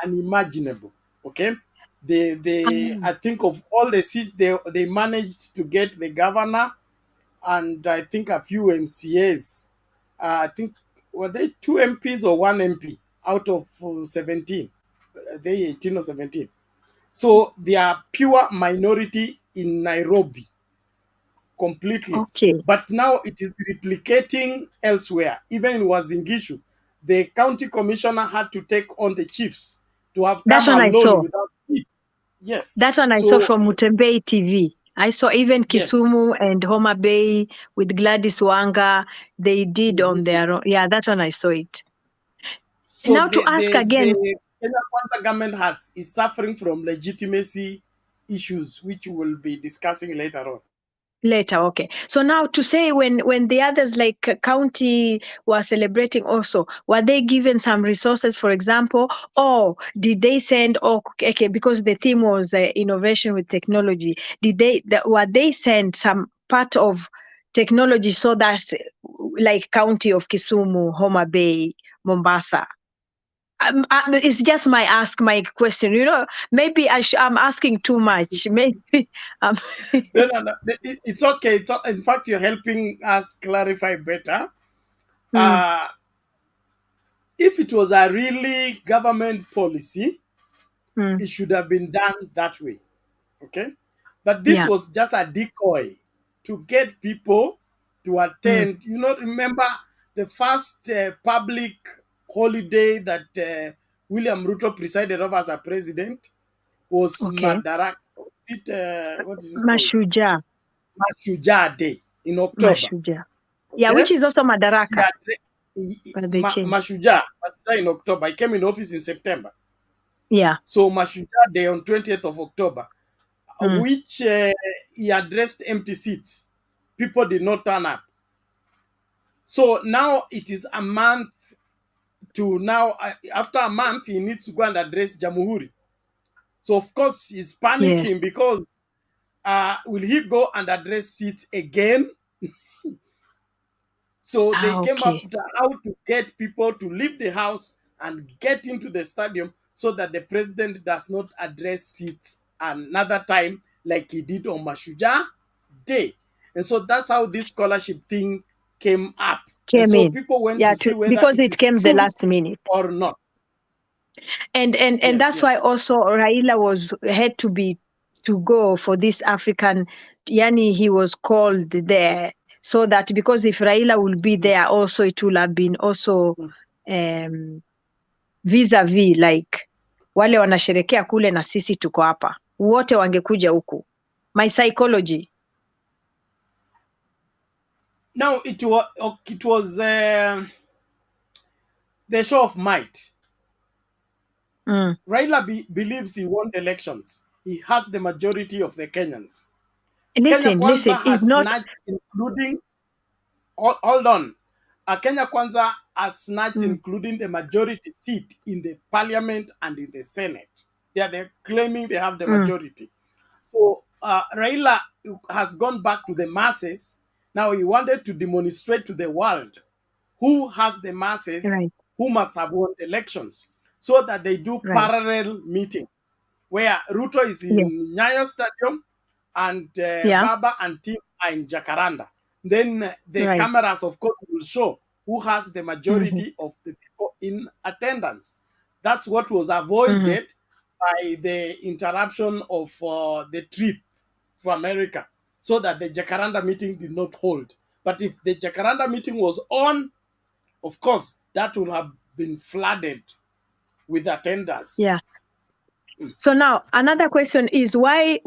unimaginable. Okay, I think of all the seats, they managed to get the governor and I think a few MCAs. I think, were they 2 MPs or 1 MP out of 17? They 18 or 17. So they are pure minority in Nairobi completely. Okay. But now it is replicating elsewhere. Even in Wazingishu, the county commissioner had to take on the chiefs to have That's come what I alone saw. without it. Yes. That one I saw from Mutembei TV. I saw even Kisumu and Homa Bay with Gladys Wanga. They did on their own. Yeah, that one I saw it. So now to ask again. the Kenya Kwanza government is suffering from legitimacy issues, which we will be discussing later on. Later, okay. So now to say, when the others like county were celebrating also, were they given some resources, for example, or did they send, okay, because the theme was innovation with technology, were they sent some part of technology so that like county of Kisumu, Homa Bay, Mombasa? It's just my question. Maybe I'm asking too much. Maybe. No. It's okay. In fact, you're helping us clarify better. If it was a really government policy, it should have been done that way. Okay? But this was just a decoy to get people to attend. Remember the first public holiday that William Ruto presided over as a president was Madaraka what is it called? Mashujaa. Mashujaa Day in October. Mashujaa. Yeah, Okay? which is also Madaraka. But they changed. Mashujaa in October. I came in office in September. Yeah. So Mashujaa Day on 20th of October, Mm. which he addressed empty seats. People did not turn up. So now it is a month to now. After a month, he needs to go and address Jamhuri. So of course he's panicking Yes. because will he go and address seats again? So they came up Okay. with how to get people to leave the house and get into the stadium so that the president does not address seats another time like he did on Mashujaa Day. And so that's how this scholarship thing came up. And Came so in. people went Yeah, to see whether because it it is came the true last minute. or not. And Yes, that's why yes. also Raila had to go for this African, yani he was called there so that because if Raila will be there also it will have been also vis-a-vis like wale wanasherekea kule na sisi tuko hapa wote wangekuja huku. My psychology. Now it was the show of might. Raila believes he won the elections. He has the majority of the Kenyans. Kenya Kwanza Listen, if has not, snatched, including, hold on, Kenya Kwanza has snatched, including the majority seat in the parliament and in the Senate. They're claiming they have the majority. So Raila has gone back to the masses. Now he wanted to demonstrate to the world who has the masses, right, who must have won elections, so that they do right, parallel meeting where Ruto is yes, in Nyayo Stadium and yeah, Baba and team are in Jacaranda. Then the right, cameras, of course, will show who has the majority of the people in attendance. That's what was avoided by the interruption of the trip to America, so that the Jacaranda meeting did not hold. But if the Jacaranda meeting was on, of course, that would have been flooded with attenders. yeah. So now another question is why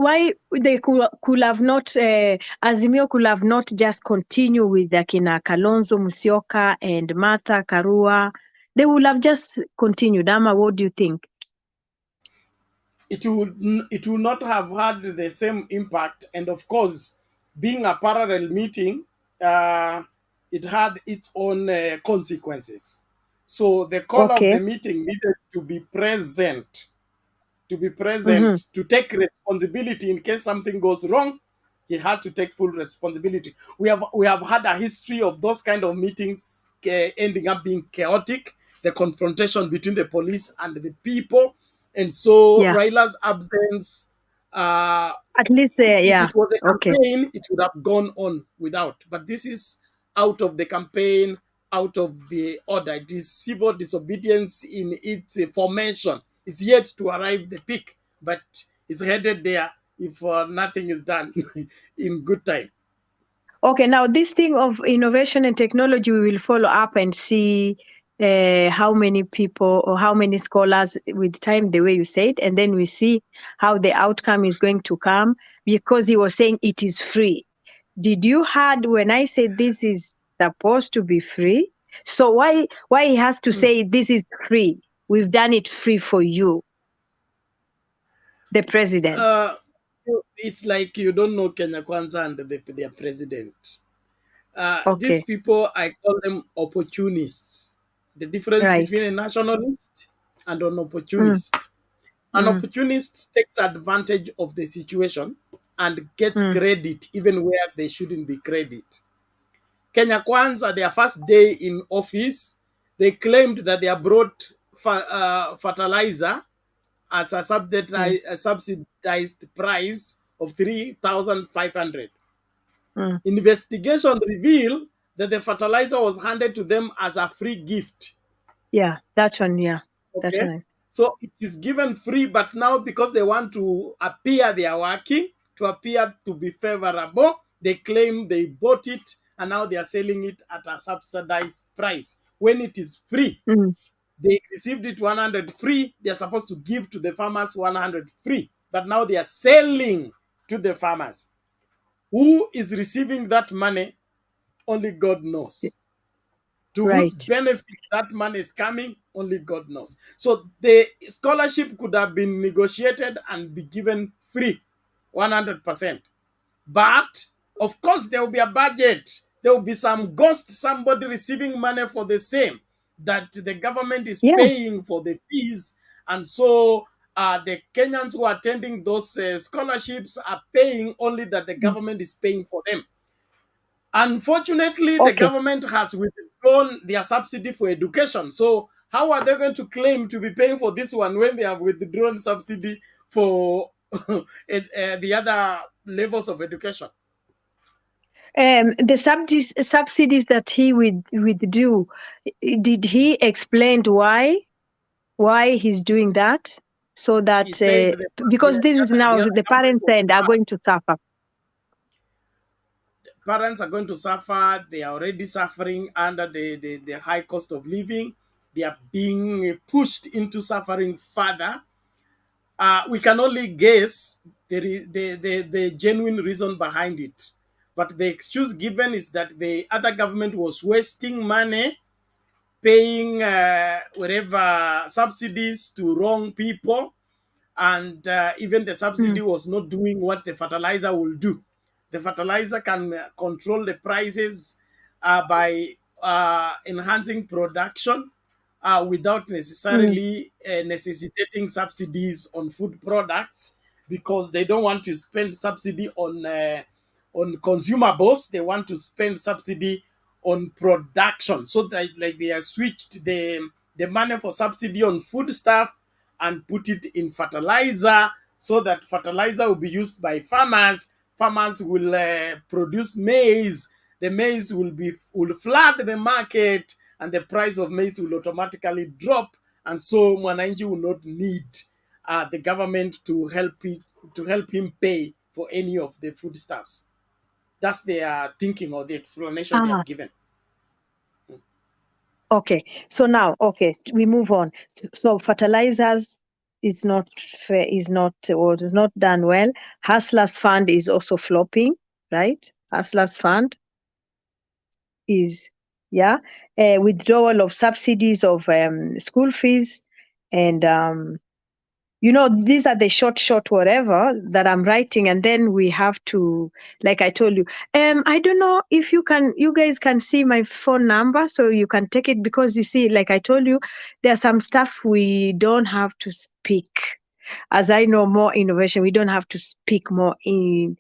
they could have not Azimio could have not just continue with the Kina Kalonzo Musyoka and Martha Karua. They would have just continued. Ama, what do you think? It would not have had the same impact, and of course, being a parallel meeting, it had its own consequences. So the call of the meeting needed to be present, to take responsibility in case something goes wrong. He had to take full responsibility. We have had a history of those kind of meetings ending up being chaotic, the confrontation between the police and the people. And so Raila's absence, at least if it was a campaign, it would have gone on without. But this is out of the campaign, out of the order. It is civil disobedience in its formation. It's yet to arrive the peak, but it's headed there if nothing is done in good time. Okay, now this thing of innovation and technology, we will follow up and see how many people or how many scholars with time, the way you said, and then we see how the outcome is going to come, because he was saying it is free. Did you heard when I said this is supposed to be free? So why he has to say this is free? We've done it free for you, the president. It's like you don't know Kenya Kwanza and their president. These people, I call them opportunists. The difference between a nationalist and an opportunist. An opportunist takes advantage of the situation and gets credit even where they shouldn't be credit. Kenya Kwanza, their first day in office, they claimed that they have brought fertilizer as a subsidized price of 3,500. Investigation revealed that the fertilizer was handed to them as a free gift. Yeah, that one, yeah. Okay. That one. So it is given free, but now because they want to appear they are working, to appear to be favorable, they claim they bought it and now they are selling it at a subsidized price. When it is free, they received it 100 free, they are supposed to give to the farmers 100 free. but now they are selling to the farmers. Who is receiving that money? Only God knows. To whose Right. benefit that money is coming, only God knows. So the scholarship could have been negotiated and be given free, 100%. But, of course, there will be a budget. There will be some ghost, somebody receiving money for the same that the government is paying for the fees. And so the Kenyans who are attending those scholarships are paying only that the government is paying for them. Unfortunately, the government has withdrawn their subsidy for education. So how are they going to claim to be paying for this one when they have withdrawn subsidy for the other levels of education? The subsidies that he withdrew, did he explain why he's doing that? So that because this is now the parents end are going to suffer. Parents are going to suffer. They are already suffering under the high cost of living. They are being pushed into suffering further. We can only guess the genuine reason behind it. But the excuse given is that the other government was wasting money paying whatever subsidies to wrong people, and even the subsidy was not doing what the fertilizer will do. The fertilizer can control the prices by enhancing production without necessarily necessitating subsidies on food products, because they don't want to spend subsidy on consumables. They want to spend subsidy on production. So that like they have switched the money for subsidy on food stuff and put it in fertilizer, so that fertilizer will be used by farmers. Farmers will produce maize. The maize will flood the market, and the price of maize will automatically drop. And so mwananchi will not need the government to help him pay for any of the foodstuffs. That's their thinking or the explanation they have given. Okay, so now, we move on. So fertilizers is not fair, is not done well. Hustlers Fund is also flopping, right? Hustlers Fund is, withdrawal of subsidies of school fees, and these are the short whatever that I'm writing, and then we have to, like I told you, I don't know if you guys can see my phone number, so you can take it, because you see, like I told you, there's some stuff we don't have to speak. As I know more innovation, we don't have to speak more in,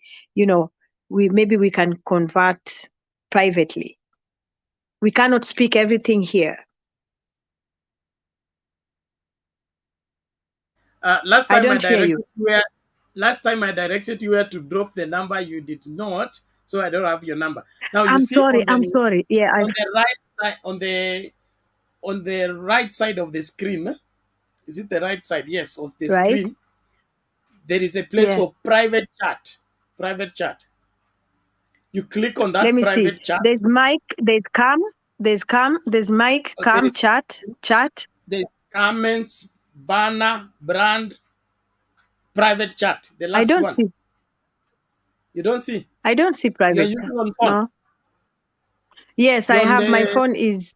maybe we can convert privately. We cannot speak everything here. Last time I directed you where to drop the number. You did not, so I don't have your number. Now you I'm see sorry. Yeah, on the right side, on the right side of the screen. Is it the right side? Yes, of the screen. There is a place for private chat. Private chat. You click on that private chat. There's mic, there's cam, there's mic, cam, chat. There's comments, banner, brand, private chat. The last one. See. You don't see? I don't see private chat. You're using on phone? No. Yes, I have. My phone is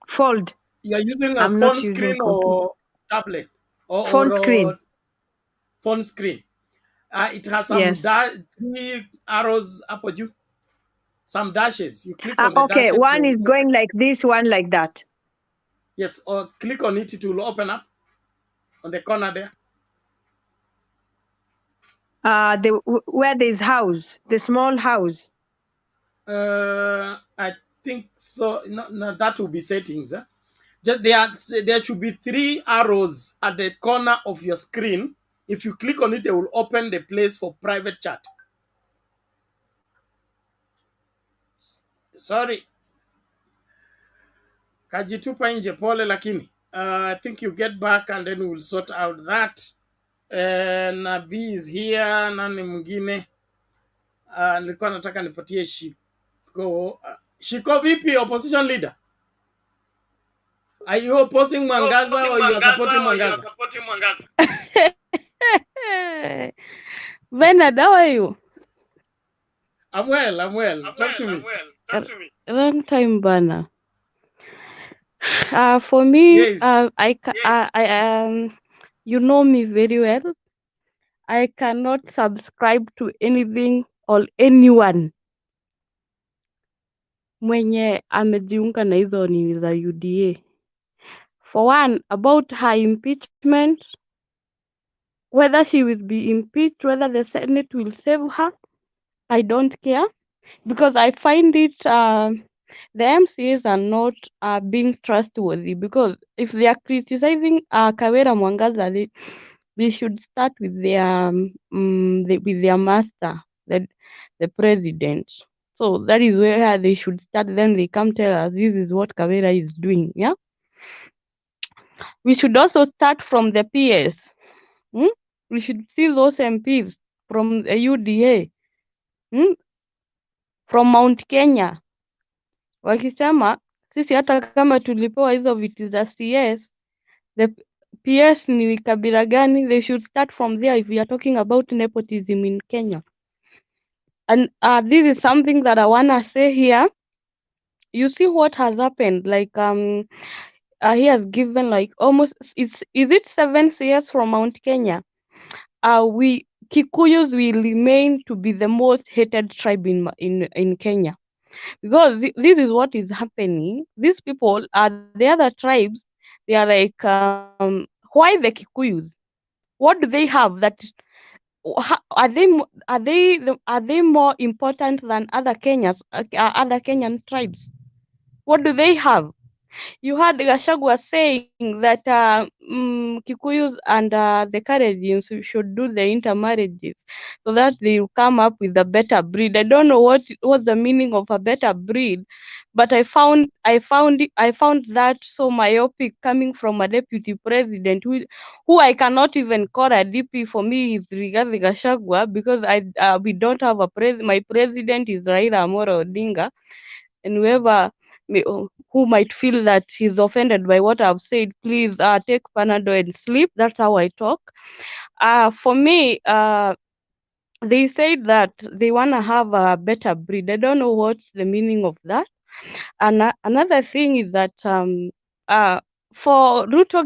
fold. You're using a phone screen or tablet? Or phone screen. Phone screen. It has some 3 arrows up at you. Some dashes. You click on the dashes. Okay, one is going like this, one like that. Yes, or click on it, it will open up on the corner there. Where there's house, the small house. I think so. No, that will be settings. Just there should be 3 arrows at the corner of your screen. If you click on it, it will open the place for private chat. Sorry. Kajitupa nje pole lakini. I think you get back and then we'll sort out that. Nabii is here. Nani mwingine? Nilikuwa nataka nipatie Shiko. Shiko vipi, opposition leader? Are you opposing Mwangaza or you are supporting Mwangaza? Bernard, how are you? I'm well. I'm well. Talk to me. Long time, Bana. For me, Yes. you know me very well. I cannot subscribe to anything or anyone mwenye amejiunga na hizo ni za UDA. For one, about her impeachment, whether she will be impeached, whether the Senate will save her, I don't care, because I find it the MCAs are not being trustworthy, because if they are criticizing Kawera Mwangaza, they should start with their with their master, the president. So that is where they should start. Then they come tell us this is what Kawera is doing. Yeah, we should also start from the PS. We should see those MPs from the UDA, from Mount Kenya, wakisema sisi hata kama tulipewa hizo viti za CS, the PS ni kabila gani? They should start from there if we are talking about nepotism in Kenya. And this is something that I wanna say here. You see what has happened? Like he has given like almost is it 7 CS from Mount Kenya? We Kikuyus will remain to be the most hated tribe in Kenya, because this is what is happening. These people are the other tribes. They are like why the Kikuyus? What do they have that? Are they more important than other other Kenyan tribes? What do they have? You heard Gachagua saying that Kikuyus and the Kalenjins should do the intermarriages so that they will come up with a better breed. I don't know what's the meaning of a better breed, but I found that so myopic coming from a deputy president who I cannot even call a DP. For me, is Rigathi Gachagua, because we don't have my president is Raila Amolo Odinga, and whoever who might feel that he's offended by what I've said, please take Panadol and sleep. That's how I talk. For me, they said that they want to have a better breed. I don't know what's the meaning of that. And another thing is that for Ruto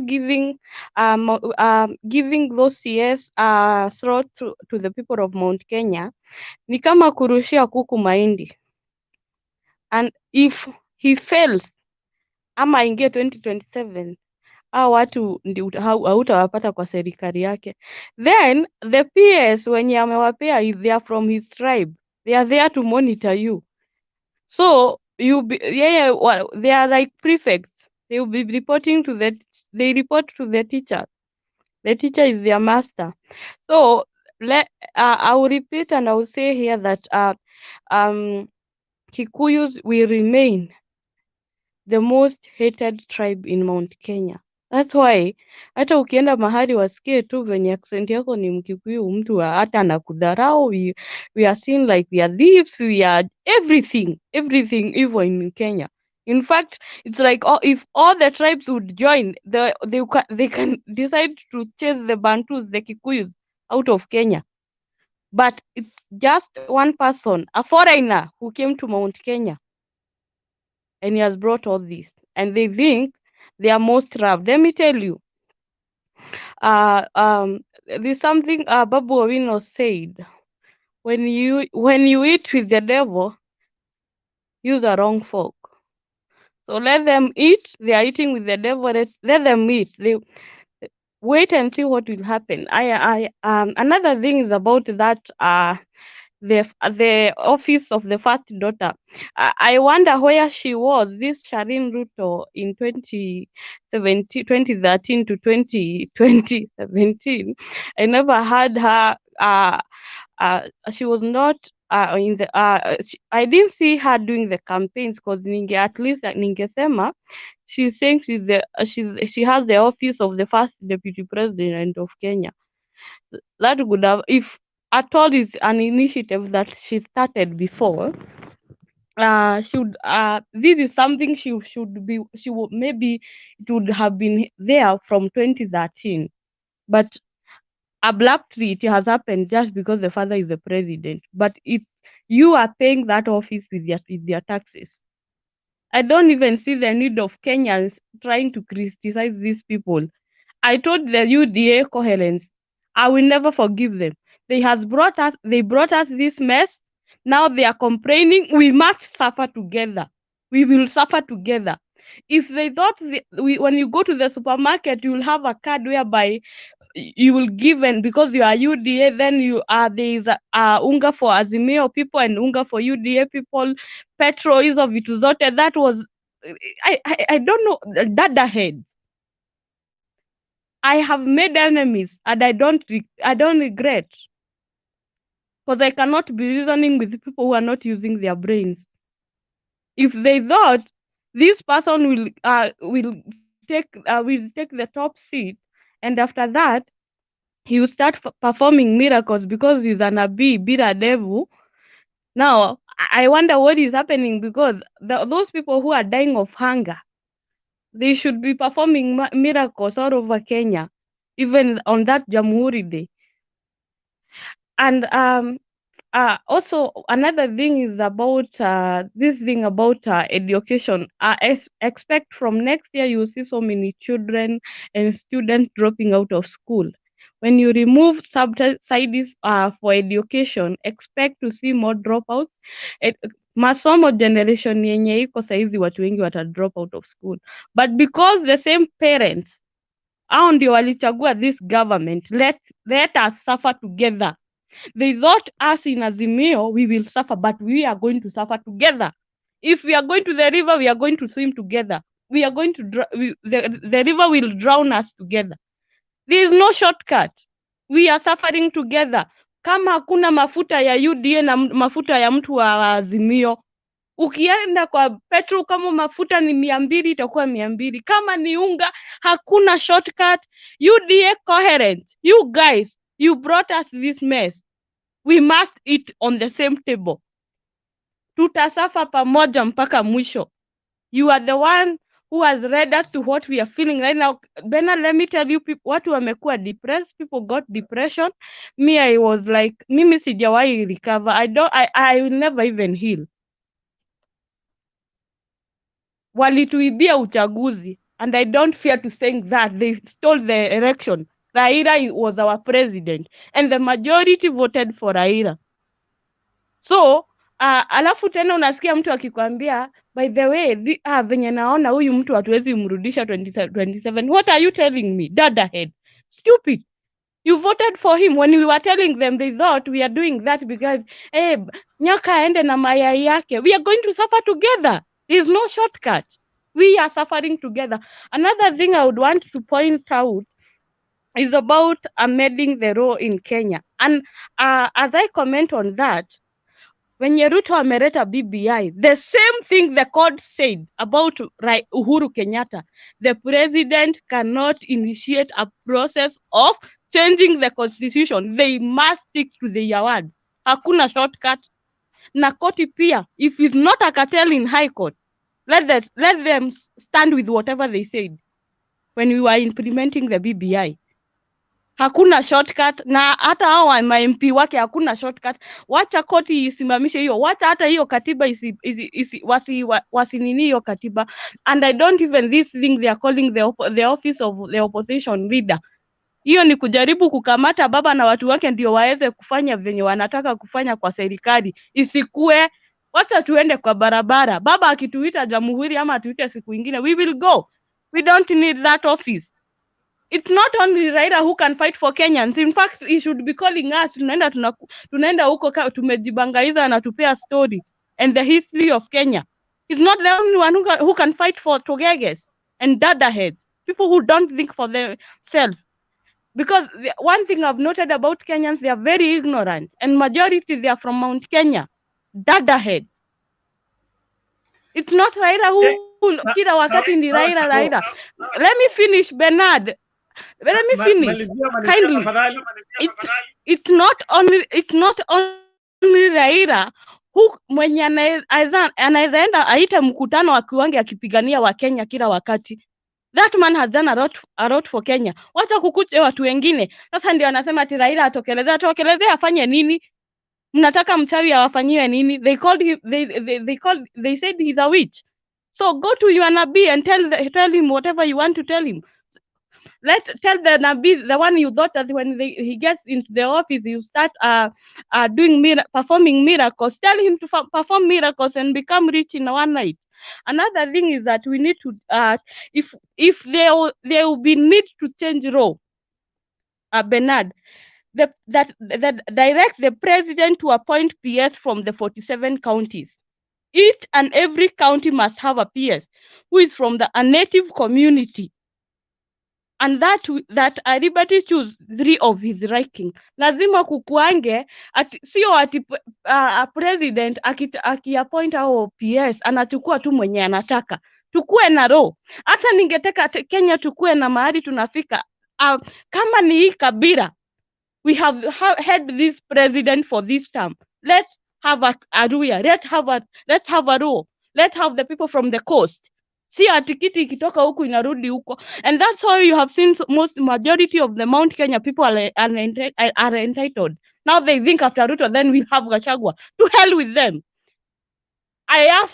giving those CS throat to the people of Mount Kenya, ni kama kurushia kuku mahindi. And if he fails ama aingie 2027, hao watu hautawapata kwa serikali yake. Then the PS wenye amewapea, they are from his tribe. They are there to monitor you. So they are like prefects. They will be reporting to they report to the teacher. The teacher is their master. So I will repeat and I will say here that Kikuyus will remain the most hated tribe in Mount Kenya. That's why hata ukienda mahali wasikie tu venye accent yako ni Mkikuyu, mtu hata anakudharau. We are seen like we are thieves, we are everything evil in Kenya. In fact, it's like if all the tribes would join, they can decide to chase the Bantus, the Kikuyus, out of Kenya. But it's just one person, a foreigner, who came to Mount Kenya, and he has brought all this, and they think they are most loved. Let me tell you, there's something Babu Owino said: when you eat with the devil, use the wrong fork. So let them eat. They are eating with the devil. Let them eat. They wait and see what will happen. Another thing is about that the office of the first daughter. I wonder where she was, this Sharin Ruto, in 2013 to 2017. I never heard her. She was not in the. I didn't see her doing the campaigns, because at least ningesema she thinks she has the office of the first deputy president of Kenya. That would have, if at all, is an initiative that she started before. This is something she would, maybe it would have been there from 2013, but abruptly it has happened just because the father is the president, but it's you are paying that office with your taxes. I don't even see the need of Kenyans trying to criticize these people. I told the UDA coherence, I will never forgive them. They brought us this mess. Now they are complaining. We must suffer together. We will suffer together. If they thought when you go to the supermarket, you will have a card whereby you will give, and because you are UDA, then you are there is unga for Azimio people and unga for UDA people, petrol hizo vitu zote. That was I don't know, dada heads. I have made enemies and I don't regret, because I cannot be reasoning with people who are not using their brains. If they thought this person will take the top seat, and after that he will start performing miracles because he's an abi, bira devil. Now I wonder what is happening, because those people who are dying of hunger, they should be performing miracles all over Kenya, even on that Jamhuri Day. And also another thing is about this thing about education. Expect from next year you will see so many children and students dropping out of school. When you remove subsidies for education, expect to see more dropouts. Masomo generation yenye iko saizi watu wengi wata drop out of school, but because the same parents hao ndio walichagua this government, let us suffer together. They thought us in Azimio, we will suffer, but we are going to suffer together. If we are going to the river, we are going to swim together. We are going to the river will drown us together. There is no shortcut. We are suffering together. Kama hakuna mafuta ya UDA na mafuta ya mtu wa Azimio, ukienda kwa petrol kama mafuta ni 200 itakuwa 200. Kama ni unga, hakuna shortcut. UDA coherent. You guys, you brought us this mess. We must eat on the same table. Tutasafa pamoja mpaka mwisho. You are the one who has led us to what we are feeling right now. Bernard, let me tell you, people, watu wamekuwa depressed. People got depression. Me, I was like, mimi sijawahi recover. I will never even heal. Walituibia uchaguzi, and I don't fear to saying that they stole the election. Raila was our president, and the majority voted for Raila. So alafu tena unasikia mtu akikwambia, by the way, venye naona huyu mtu hatuwezi mrudisha 2027. What are you telling me? Dada head. Stupid. You voted for him. When we were telling them, they thought we are doing that because nyoka aende na mayai yake. We are going to suffer together. There is no shortcut. We are suffering together. Another thing I would want to point out is about amending the law in Kenya. And as I comment on that, when Ruto ameleta BBI, the same thing the court said about Uhuru Kenyatta, the president cannot initiate a process of changing the constitution. They must stick to their words. Hakuna shortcut. Na koti pia, if it's not a cartel in high court, let them stand with whatever they said when we were implementing the BBI. Hakuna shortcut, na hata hao MP wake hakuna shortcut. Wacha koti isimamishe hiyo, wacha hata hiyo katiba wasinini hiyo katiba. And I don't even this thing they are calling the office of the opposition leader. Hiyo ni kujaribu kukamata baba na watu wake ndio waweze kufanya venye wanataka kufanya kwa serikali. Isikue, wacha tuende kwa barabara. Baba akituita Jamhuri ama atuite siku ingine, we will go. We don't need that office. It's not only Raila who can fight for Kenyans. In fact, he should be calling us. Tunaenda huko tumejibangaiza na tupea story and the history of Kenya. He's not the only one who can fight for Togeges and dada heads, people who don't think for themselves. Because one thing I've noted about Kenyans, they are very ignorant, and majority they are from Mount Kenya. Dada head. It's not Raila who kila wakati ni Raila. Let me finish, Bernard. Let me finish. Kindly. It's not only Raila who mwenye anaweza enda aite mkutano akiwange akipigania wa Kenya kila wakati. That man has done a lot for Kenya. Wacha kukuche watu wengine. Sasa ndio anasema ati Raila atokelezee afanye nini? Mnataka mchawi awafanyiwe nini? They said he's a witch. So go to your Nabi and tell him whatever you want to tell him. Let's tell the Nabi, the one you thought that when he gets into the office, you start performing miracles. Tell him to perform miracles and become rich in one night. Another thing is that we need to, if there will be need to change law, Bernard, that direct the president to appoint PS from the 47 counties. Each and every county must have a PS who is from a native community, and that everybody choose 3 of his liking. Lazima kukuange sio ati president akiappoint au PS anachukua tu mwenye anataka. Tukue na roho. Hata ningetaka Kenya tukue na mahali tunafika. Kama ni hii kabila, we have had this president for this term. Let's have a Ruya. Let's have a Ro. Let's have the people from the coast. Si atikiti ikitoka huku inarudi huko. And that's why you have seen majority of the Mount Kenya people are entitled. Now they think after Ruto, then we have Gachagua. To hell with them. I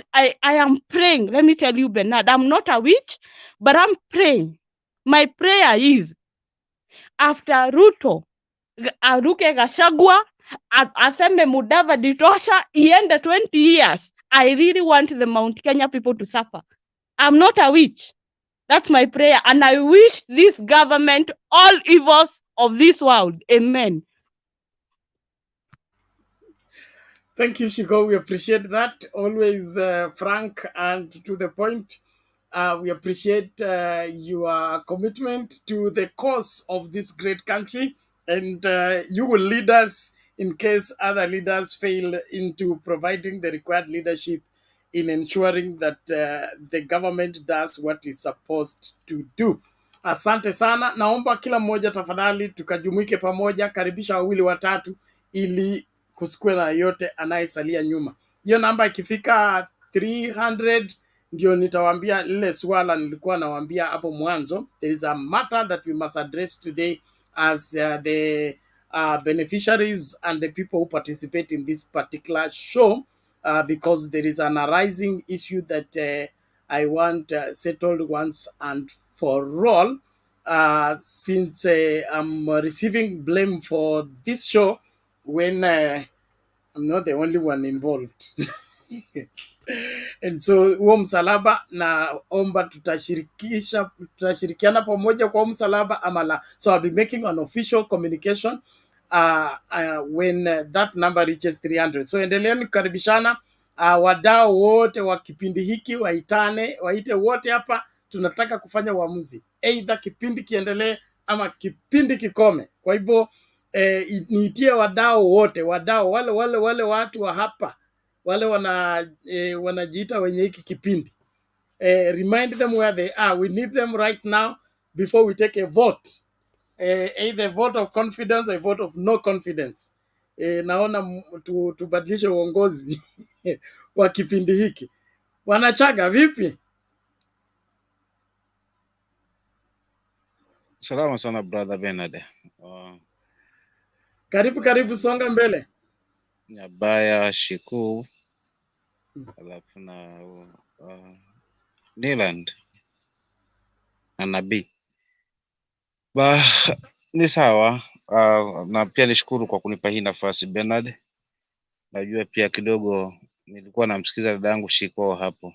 am praying. Let me tell you, Bernard, I'm not a witch, but I'm praying. My prayer is, after Ruto, aruke Gachagua, aseme Mudavadi tosha, iende 20 years. I really want the Mount Kenya people to suffer. I'm not a witch. That's my prayer. And I wish this government all evils of this world. Amen. Thank you, Shiko. We appreciate that. Always frank and to the point. We appreciate your commitment to the cause of this great country. And you will lead us in case other leaders fail into providing the required leadership in ensuring that the government does what it's supposed to do. Asante sana. Naomba kila mmoja tafadhali tukajumuike pamoja, karibisha wawili watatu ili kusikue na yote anayesalia nyuma. Hiyo namba ikifika 300 ndio nitawaambia lile swala nilikuwa nawaambia hapo mwanzo. There is a matter that we must address today as the beneficiaries and the people who participate in this particular show, because there is an arising issue that I want settled once and for all. Since I'm receiving blame for this show when I'm not the only one involved. And so huo msalaba naomba tutashirikiana pamoja kwa msalaba ama la. So I'll be making an official communication when that number reaches 300. So endeleeni kukaribishana. Wadau wote wa kipindi hiki waite wote hapa. Tunataka kufanya uamuzi, either kipindi kiendelee ama kipindi kikome. Kwa hivyo niitie wadau wote, wale watu wa hapa, wale wanajiita wenye hiki kipindi. Remind them where they are. We need them right now before we take a vote, either a vote of confidence or a vote of no confidence. Naona tubadilishe uongozi wa kipindi hiki. Wanachaga vipi? Salama sana brother Bernard. Karibu songa mbele. Nyabaya Shiku alafu na Nyland na Nabii. Ni sawa. Na pia nishukuru kwa kunipa hii nafasi Bernard. Najua pia kidogo nilikuwa namsikiza dadangu Shiko hapo.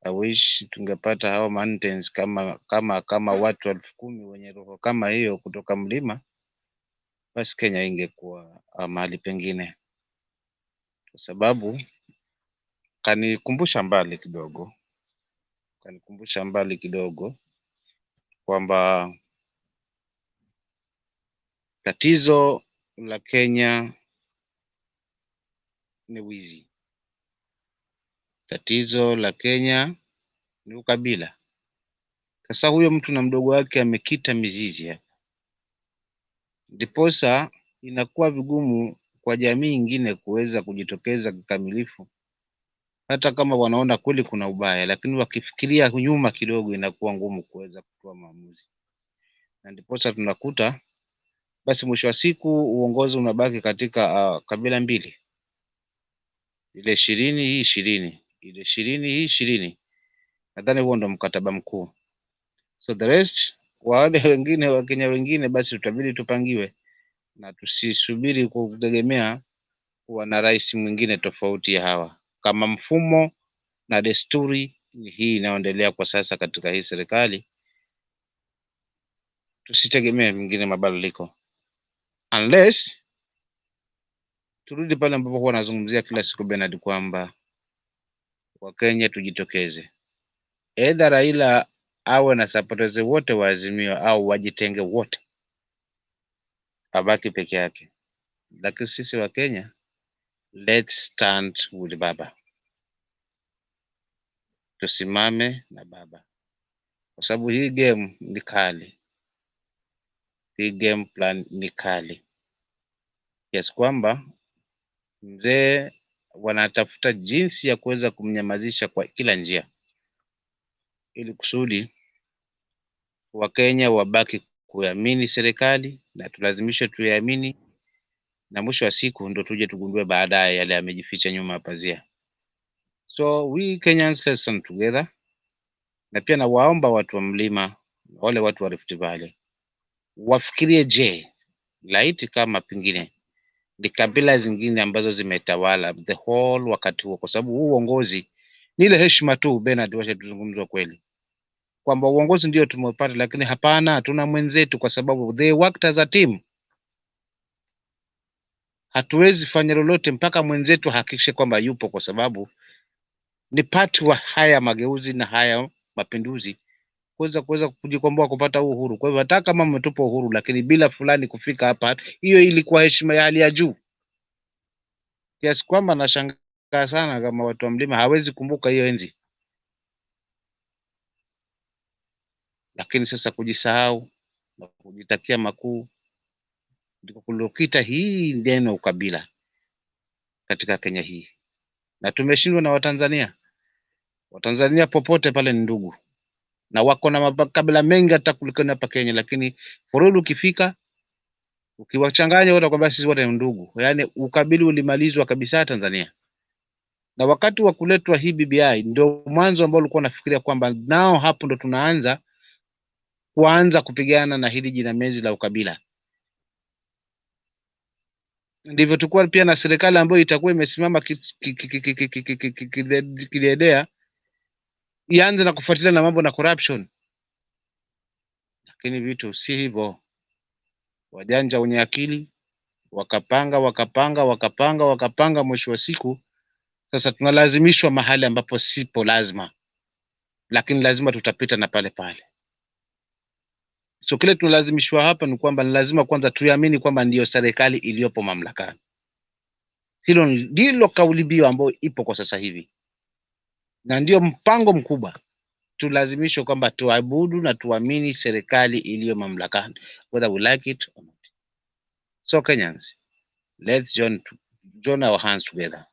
I wish tungepata hao mountains kama watu 10,000 wenye roho kama hiyo kutoka mlima, basi Kenya ingekuwa mahali pengine. Kwa sababu kanikumbusha mbali kidogo kwamba tatizo la Kenya ni wizi. Tatizo la Kenya ni ukabila. Sasa huyo mtu na mdogo wake amekita mizizi hapa. Ndiposa inakuwa vigumu kwa jamii nyingine kuweza kujitokeza kikamilifu hata kama wanaona kweli kuna ubaya, lakini wakifikiria nyuma kidogo inakuwa ngumu kuweza kutoa maamuzi, na ndiposa tunakuta basi mwisho wa siku uongozi unabaki katika kabila mbili, ile 20 hii 20, ile 20 hii 20. Nadhani huo ndo mkataba mkuu. So the rest, wale wengine wa Kenya wengine, basi tutabidi tupangiwe na tusisubiri kutegemea kuwa na rais mwingine tofauti ya hawa. Kama mfumo na desturi hii inayoendelea kwa sasa katika hii serikali, tusitegemee mwingine mabadiliko, unless turudi pale ambapo huwa nazungumzia kila siku Bernard, kwamba Wakenya tujitokeze, either Raila awe na supporters wote wa Azimio au wajitenge wote, abaki peke yake. Lakini sisi wa Kenya, let's stand with baba, tusimame na baba, kwa sababu hii game ni kali, hii game plan ni kali kiasi kwamba mzee wanatafuta jinsi ya kuweza kumnyamazisha kwa kila njia, ili kusudi Wakenya wabaki kuamini serikali na tulazimisha tuyaamini, na mwisho wa siku ndo tuje tugundue baadaye yale yamejificha nyuma ya pazia. So we Kenyans, let's stand together. Na pia nawaomba watu wa mlima, wale watu wa Rift Valley, wafikirie, je, laiti kama pengine ni kabila zingine ambazo zimetawala the whole wakati huo, kwa sababu huu uongozi ni ile heshima tu Bernard, wacha tuzungumze kweli kwamba uongozi ndio tumepata, lakini hapana, tuna mwenzetu, kwa sababu they worked as a team. Hatuwezi fanya lolote mpaka mwenzetu hakikishe kwamba yupo, kwa sababu ni part wa haya mageuzi na haya mapinduzi kuweza kujikomboa kupata uhuru. Kwa hivyo hata kama mmetupa uhuru, lakini bila fulani kufika hapa, hiyo ilikuwa heshima ya hali ya juu kiasi kwamba nashangaa sana kama watu wa mlima hawezi kumbuka hiyo enzi. Lakini sasa kujisahau na kujitakia makuu ndiko kulokita hii neno ukabila katika Kenya hii, na tumeshindwa na Watanzania. Watanzania popote pale ni ndugu, na wako na makabila mengi hata kuliko hapa Kenya, lakini furulu ukifika ukiwachanganya wote kwamba sisi wote ni ndugu, yaani ukabila ulimalizwa kabisa Tanzania. Na wakati wa kuletwa hii BBI ndio mwanzo ambao ulikuwa nafikiria kwamba nao hapo ndo kuanza kupigana na hili jinamizi la ukabila. Ndivyo tukua pia na serikali ambayo itakuwa imesimama kidedea ianze na kufuatilia na mambo na corruption, lakini vitu si hivyo. Wajanja wenye akili wakapanga, mwisho wa siku sasa tunalazimishwa mahali ambapo sipo lazima, lakini lazima tutapita na pale pale. So kile tunalazimishwa hapa ni kwamba ni lazima kwanza tuamini kwamba ndiyo serikali iliyopo mamlakani. Hilo ndilo kauli mbiu ambayo ipo kwa sasa hivi, na ndio mpango mkubwa. Tulazimishwa kwamba tuabudu na tuamini serikali iliyo mamlakani, whether we like it or not. So Kenyans, let's join our hands together.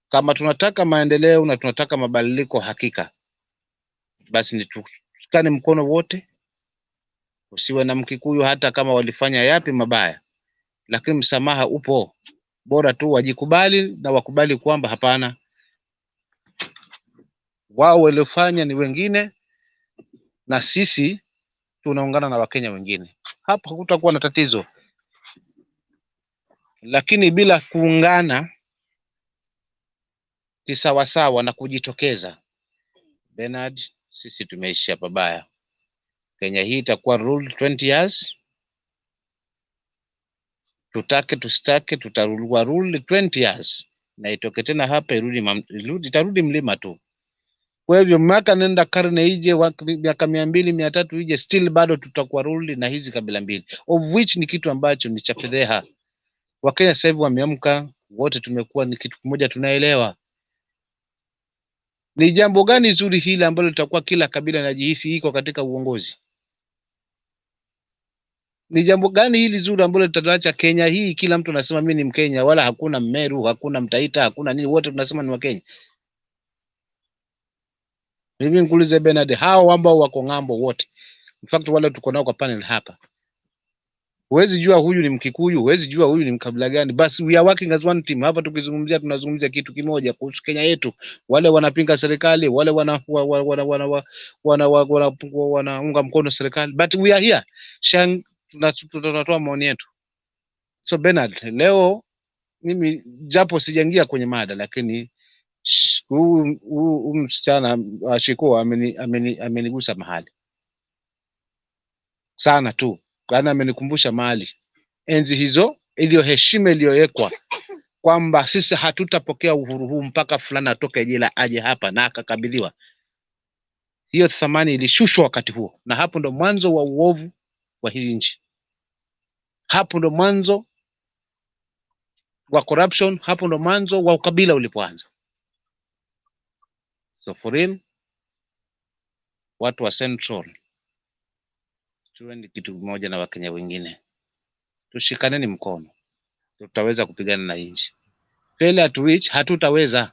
Kama tunataka maendeleo na tunataka mabadiliko hakika, basi ni tushikane mkono wote. Usiwe na Mkikuyu hata kama walifanya yapi mabaya, lakini msamaha upo. Bora tu wajikubali na wakubali kwamba hapana, wao waliofanya ni wengine na sisi tunaungana na Wakenya wengine. Hapa hakutakuwa na tatizo. Lakini bila kuungana kisawasawa na kujitokeza, Bernard, sisi tumeishia pabaya. Kenya hii itakuwa ruled 20 years. Tutake tusitake, tutarulwa rule 20 years, na itoke tena hapa itarudi mlima tu. Kwa hivyo miaka nenda karne ije, miaka 200 300 ije, still bado tutakuwa ruled na hizi kabila mbili, of which ni kitu ambacho ni cha fedheha. Wakenya sasa hivi wameamka, wote tumekuwa ni kitu kimoja, tunaelewa ni jambo gani zuri hili ambalo litakuwa kila kabila najihisi iko katika uongozi. Ni jambo gani hili zuri ambalo litaacha Kenya hii kila mtu anasema mimi ni Mkenya, wala hakuna Meru, hakuna Mtaita, hakuna nini, wote tunasema ni Wakenya? Mimi nikuulize Bernard, hao ambao wako ng'ambo wote, in fact wale tuko nao kwa panel hapa, huwezi jua huyu ni Mkikuyu, huwezi jua huyu ni mkabila gani. Basi we are working as one team. Hapa tukizungumzia tunazungumzia kitu kimoja kuhusu Kenya yetu. Wale wanapinga serikali, wale wanaunga mkono serikali, but we are here tunatoa maoni yetu. So Bernard, leo mimi japo sijaingia kwenye mada, lakini huu msichana Shiko amenigusa mahali sana tu, kana amenikumbusha mahali enzi hizo iliyo heshima iliyowekwa kwamba sisi hatutapokea uhuru huu mpaka fulani atoke jela aje hapa na akakabidhiwa. Hiyo thamani ilishushwa wakati huo, na hapo ndo mwanzo wa uovu wa hii nchi. Hapo ndo mwanzo wa corruption, hapo ndo mwanzo wa ukabila ulipoanza. So for real, watu wa Central, tuende kitu kimoja na Wakenya wengine, tushikaneni mkono, tutaweza kupigana na nchi. Failure to which hatutaweza.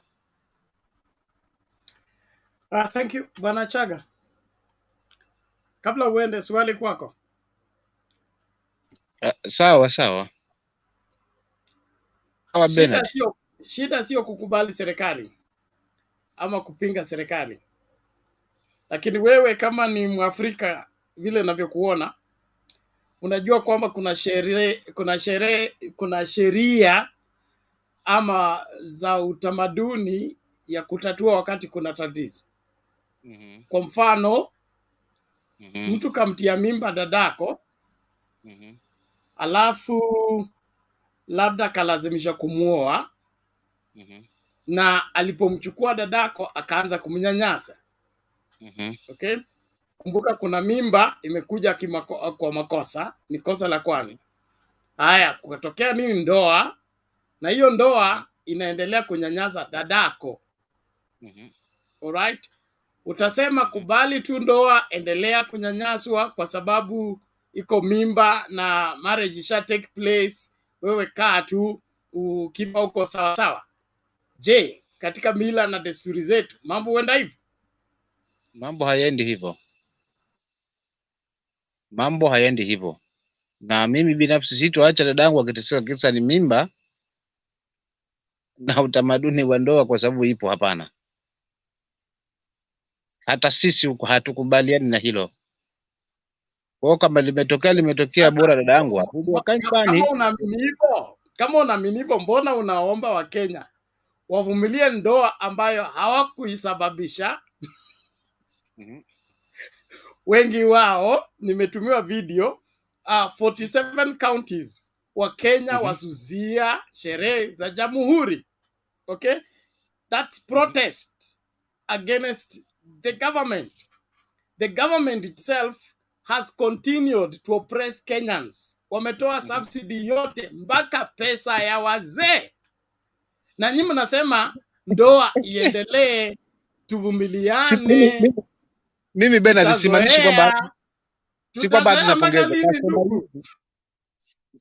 Thank you Bwana Chaga. Kabla uende, swali kwako. Sawa. Shida sio kukubali serikali ama kupinga serikali, lakini wewe kama ni Mwafrika vile ninavyokuona, unajua kwamba kuna sheria ama za utamaduni ya kutatua wakati kuna tatizo. Kwa mfano, mtu kamtia mimba dadako, alafu labda kalazimisha kumuoa, na alipomchukua dadako akaanza kumnyanyasa. Okay? Kumbuka kuna mimba imekuja kwa makosa, ni kosa la kwanza. Haya, kutokea nini? Ndoa, na hiyo ndoa inaendelea kunyanyasa dadako. Alright? Utasema kubali tu ndoa, endelea kunyanyaswa kwa sababu iko mimba na marriage isha take place, wewe kaa tu ukiwa uko sawa sawa? Je, katika mila na desturi zetu mambo huenda hivyo? Mambo hayaendi hivyo. Na mimi binafsi sitoacha dadangu akiteseka kisa ni mimba na utamaduni wa ndoa kwa sababu ipo. Hapana, hata sisi huko hatukubaliani na hilo. Kwa kama limetokea bora dadangu arudi wakampani. Kama unaamini hivyo, mbona unaomba Wakenya wavumilie ndoa ambayo hawakuisababisha? Wengi wao, nimetumiwa video 47 counties wa Kenya wasuzia sherehe za Jamhuri. Okay? That's protest against the government. The government itself has continued to oppress Kenyans. Wametoa subsidy yote mpaka pesa ya wazee. Na nyinyi mnasema ndoa iendelee, tuvumiliane. Mimi Bernard simaanishi kwamba tunapongeza.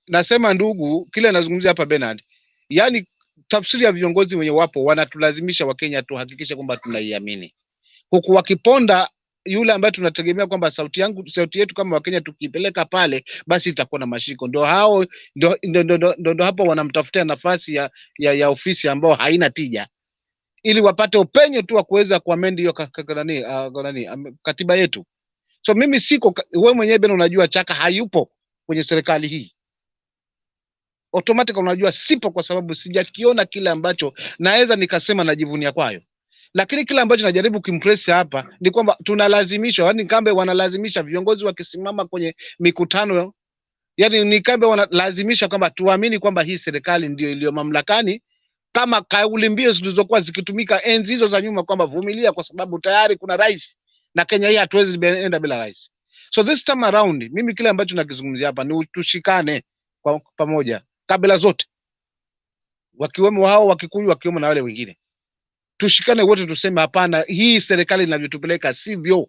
Nasema ndugu, kile nazungumzia hapa Bernard, yani tafsiri ya viongozi wenye wapo wanatulazimisha Wakenya tuhakikishe kwamba tunaiamini, huku wakiponda yule ambaye tunategemea kwamba sauti yetu kama Wakenya tukipeleka pale basi itakuwa na mashiko. Ndio hao ndio hapo wanamtafutia nafasi ya ofisi ambao haina tija, ili wapate upenyo tu wa kuweza kuamend hiyo katiba yetu. So mimi siko, wewe mwenyewe bado unajua Chaka hayupo kwenye serikali hii. Automatic unajua sipo, kwa sababu sijakiona kile ambacho naweza nikasema najivunia kwayo. Lakini kile ambacho najaribu kimpress hapa ni kwamba tunalazimishwa, yani kambe wanalazimisha viongozi wakisimama kwenye mikutano, yani ni kambe wanalazimisha kwamba tuamini kwamba hii serikali ndio iliyo mamlakani, kama kauli mbiu zilizokuwa zikitumika enzi hizo za nyuma kwamba vumilia kwa sababu tayari kuna rais na Kenya hii hatuwezi enda bila rais. So this time around mimi kile ambacho nakizungumzia hapa ni tushikane kwa pamoja, kabila zote, wakiwemo hao Wakikuyu, wakiwemo na wale wengine, tushikane wote tuseme hapana, hii serikali inavyotupeleka sivyo.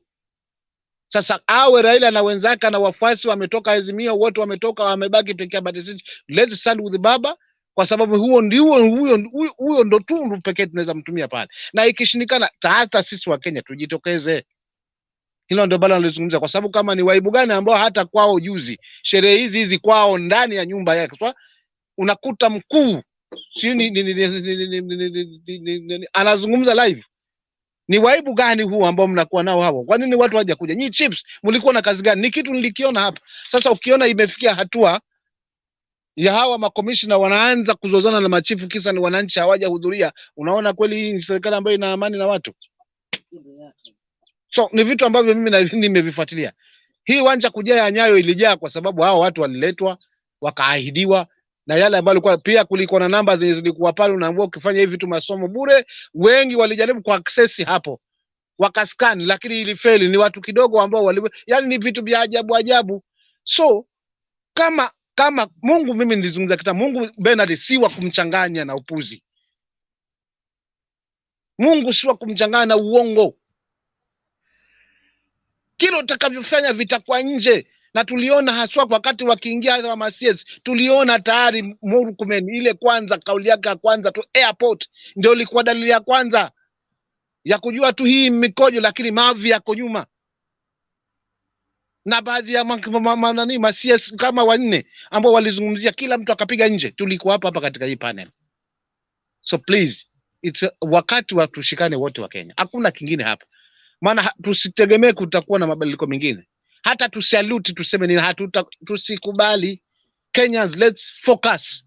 Sasa awe Raila na wenzake na wafuasi wametoka Azimio, wote wametoka, wamebaki pekee, but let's stand with Baba, kwa sababu huyo ndo tundu pekee tunaweza mtumia pale, na ikishindikana hata sisi wa Kenya tujitokeze. Hilo ndio bado nalizungumza, kwa sababu kama ni waibu gani ambao hata kwao juzi sherehe hizi kwao ndani ya nyumba yake, kwa unakuta mkuu anazungumza live. Ni waibu gani huu ambao mnakuwa nao hapo? Kwa nini watu hawaja kuja? Nyinyi chips mlikuwa na kazi gani? Ni kitu nilikiona hapa. Sasa ukiona imefikia hatua ya hawa makomishna wanaanza kuzozana na machifu kisa ni wananchi hawaja hudhuria, unaona kweli hii ni serikali ambayo ina amani na watu? So ni vitu ambavyo mimi nimevifuatilia. Hii wanja kujaa Nyayo ilijaa kwa sababu hao watu waliletwa wakaahidiwa, na yale ambayo ilikuwa pia kulikuwa na namba zenye zilikuwa pale, unaambiwa ukifanya hivi vitu masomo bure. Wengi walijaribu kwa access hapo wakascan, lakini ilifeli. Ni watu kidogo ambao yani ni vitu vya ajabu ajabu. So kama Mungu, mimi nilizungumza kita Mungu Bernard si wa kumchanganya na upuzi. Mungu si wa kumchanganya na uongo. Kile utakavyofanya vitakuwa nje, na tuliona haswa wakati wakiingia wa MCS, tuliona tayari Murkomen ile kwanza kauli yake ya kwanza tu airport ndio ilikuwa dalili ya kwanza ya kujua tu hii mikojo, lakini mavi yako nyuma. Na baadhi ya MCS kama wanne ambao walizungumzia, kila mtu akapiga nje. Tulikuwa hapa katika hii panel. So please, it's wakati wa tushikane wote wa Kenya, hakuna kingine hapa. Maana tusitegemee kutakuwa na mabadiliko mengine. Hata tusalute tuseme ni tusikubali. Kenyans, let's focus.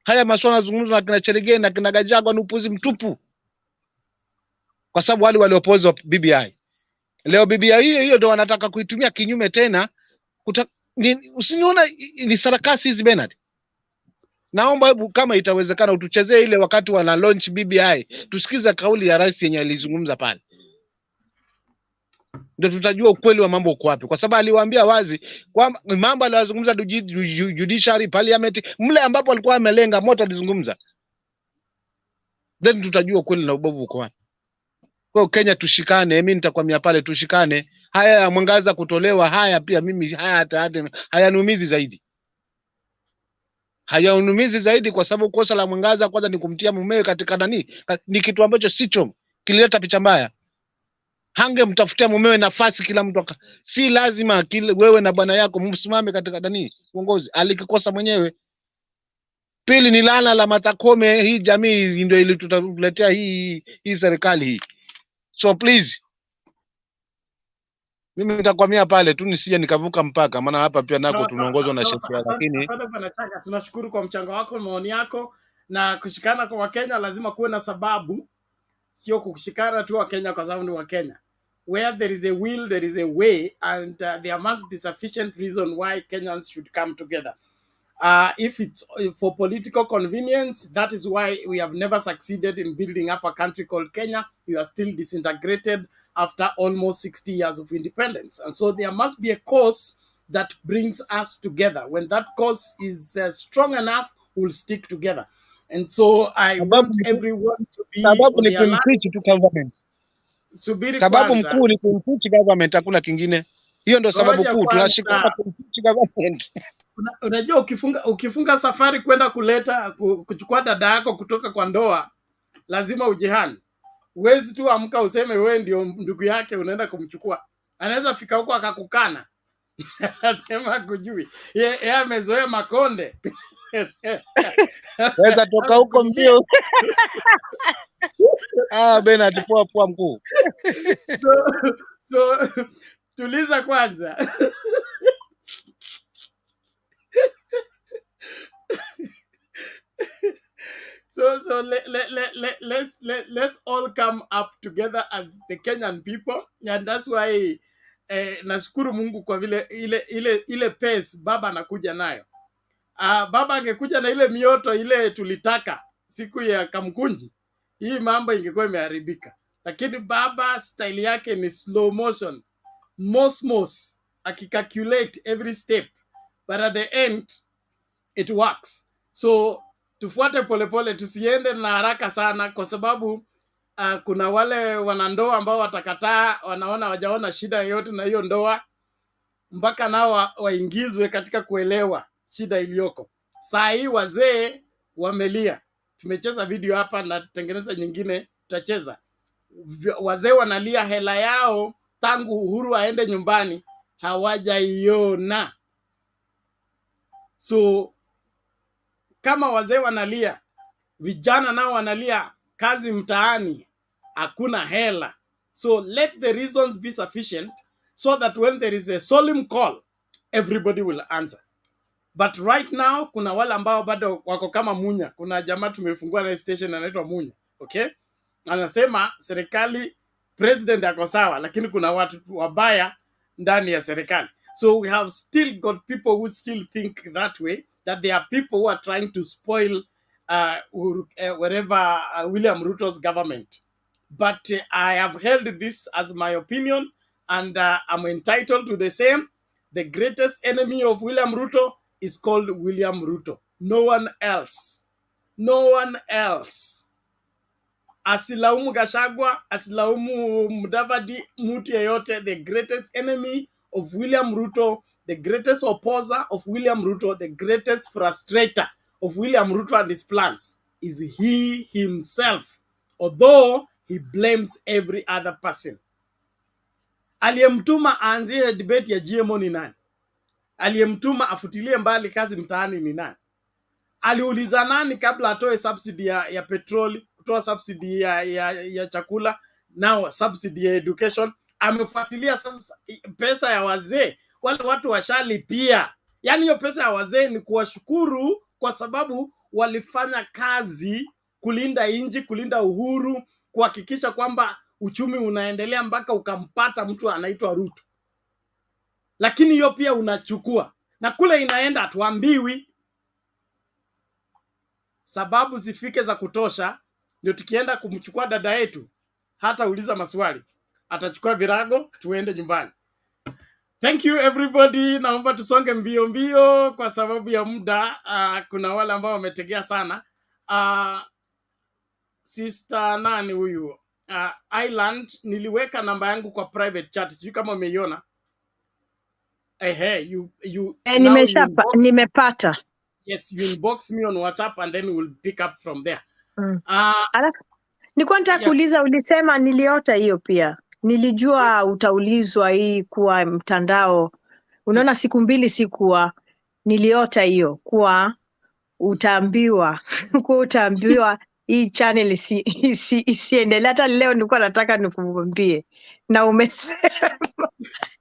Haya maswala yazungumzwa na kina Cherigei na kina Gachagua ni upuzi mtupu, kwa sababu wale waliopozwa BBI leo BBI hiyo ndio wanataka kuitumia kinyume tena. Usiniona ni sarakasi hizi Bernard. Naomba hebu kama itawezekana utuchezee ile wakati wana launch BBI, tusikize kauli ya rais yenye alizungumza pale, ndio tutajua ukweli wa mambo uko wapi, kwa sababu aliwaambia wazi kwamba mambo aliyozungumza judiciary parliament mle ambapo alikuwa amelenga moto alizungumza, then tutajua ukweli na ubovu uko wapi. Kwa Kenya tushikane, mimi nitakwambia pale tushikane. Haya ya Mwangaza kutolewa, haya pia mimi hayanumizi zaidi. Hayaunumizi zaidi kwa sababu kosa la Mwangaza kwanza ni kumtia mumewe katika ni kitu ambacho sicho, kilileta picha mbaya. Hange mtafutia mumewe nafasi, kila mtu si lazima wewe na bwana yako msimame katika uongozi, alikikosa mwenyewe. Pili ni lana la Matakome, hii jamii ndio ilituletea hii serikali hii. So please, mimi nitakwamia pale tu nisije nikavuka mpaka, maana hapa pia nako tunaongozwa na sheria. Lakini asante bwana Changa, tunashukuru kwa mchango wako, maoni yako, na kushikana kwa Wakenya lazima kuwe na sababu, sio kushikana tu Wakenya kwa sababu ni Wakenya. Where there is a will, there is a way, and there must be sufficient reason why Kenyans should come together. If it's for political convenience, that is why we have never succeeded in building up a country called Kenya. We are still disintegrated after almost 60 years of independence. And so there must be a cause that brings us together. When that cause is strong enough, we'll stick together. And so I want everyone to be on the alert. Sababu mkuu ni kumpichi government, hakuna kingine. Hiyo ndio sababu kuu, tunashika kumpichi government. Unajua ukifunga safari kwenda kuchukua dada yako kutoka kwa ndoa, lazima ujihani. Huwezi tu amka useme wewe ndio ndugu yake unaenda kumchukua. Anaweza fika huko akakukana. Asema kujui. Yeye amezoea makonde. Weza toka huko mbio. Bernard poa mkuu. So tuliza kwanza. So let's all come up together as the Kenyan people, and that's why nashukuru Mungu kwa vile ile pace baba anakuja nayo. Baba angekuja na ile mioto ile tulitaka siku ya Kamkunji, hii mambo ingekuwa imeharibika. Lakini baba style yake ni slow motion, mos akicalculate every step, but at the end it works. So tufuate polepole, tusiende na haraka sana, kwa sababu kuna wale wanandoa ambao watakataa, wanaona wajaona shida yoyote na hiyo ndoa, mpaka nao waingizwe katika kuelewa shida iliyoko. Saa hii wazee wamelia. Tumecheza video hapa na tengeneza nyingine tutacheza. Wazee wanalia hela yao tangu Uhuru aende nyumbani hawajaiona. So kama wazee wanalia, vijana nao wanalia kazi mtaani, hakuna hela. So let the reasons be sufficient so that when there is a solemn call, everybody will answer. But right now, kuna wale ambao bado wako kama Munya. Kuna jamaa tumefungua na station anaitwa Munya. Okay? Anasema serikali, president ako sawa, lakini kuna watu wabaya ndani ya serikali. So we have still got people who still think that way, that there are people who are trying to spoil wherever William Ruto's government. But I have held this as my opinion, and I'm entitled to the same. The greatest enemy of William Ruto is called William Ruto. No one else. No one else. Asilaumu Gachagua, asilaumu Mudavadi, mtu yeyote. The greatest enemy of William Ruto, the greatest opposer of William Ruto, the greatest frustrator of William Ruto and his plans is he himself, although he blames every other person. Aliyemtuma aanzie debate ya GMO ni nani? Aliyemtuma afutilie mbali kazi mtaani ni nani? Aliuliza nani kabla atoe subsidy ya petroli, kutoa subsidy ya chakula, now subsidy ya education? Amefuatilia sasa pesa ya wazee, wale watu washalipia. Yani hiyo pesa ya wazee ni kuwashukuru kwa sababu walifanya kazi kulinda inji, kulinda uhuru, kuhakikisha kwamba uchumi unaendelea mpaka ukampata mtu anaitwa Ruto. Lakini hiyo pia unachukua. Na kule inaenda tuambiwi. Sababu zifike za kutosha, ndio tukienda kumchukua dada yetu, hata uliza maswali. Atachukua virago, tuende nyumbani. Thank you everybody. Naomba tusonge mbio mbio kwa sababu ya muda. Kuna wale ambao wametegea sana. Sister nani huyu? Island, niliweka namba yangu kwa private chat. Sijui kama umeiona. Nimepata. Yes, you inbox me on WhatsApp and then we'll pick up from there. Nilikuwa nataka kuuliza, ulisema niliota hiyo pia. Nilijua utaulizwa hii kuwa mtandao. Unaona siku mbili sikuwa, niliota hiyo kuwa utaambiwa hii channel isiendelee. Hata leo nilikuwa nataka nikuambie na umesema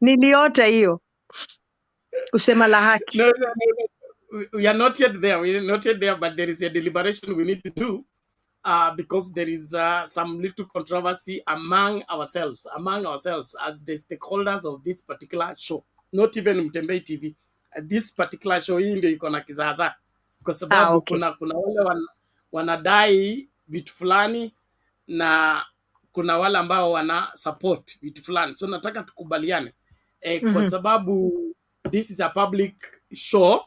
niliota hiyo. Kusema la haki. No. We are not yet there. We are not yet there, but there is a deliberation we need to do because there is some little controversy among ourselves as the stakeholders of this particular show. Not even Mtembei TV. This particular show hii ndio iko na kizaza. Kwa sababu kuna wale wanadai vitu fulani na kuna wale ambao wana support vitu fulani. So nataka tukubaliane. Kwa sababu this is a public show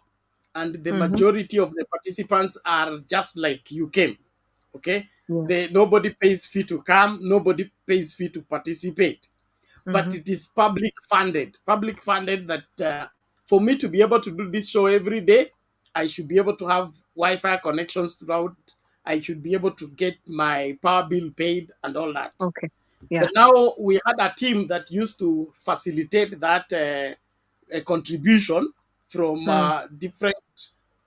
and the majority of the participants are just like you came. Okay? Yes. Nobody pays fee to come, nobody pays fee to participate. But it is public funded that for me to be able to do this show every day, I should be able to have Wi-Fi connections throughout. I should be able to get my power bill paid and all that. Okay. Yeah. But now we had a team that used to facilitate that a contribution from different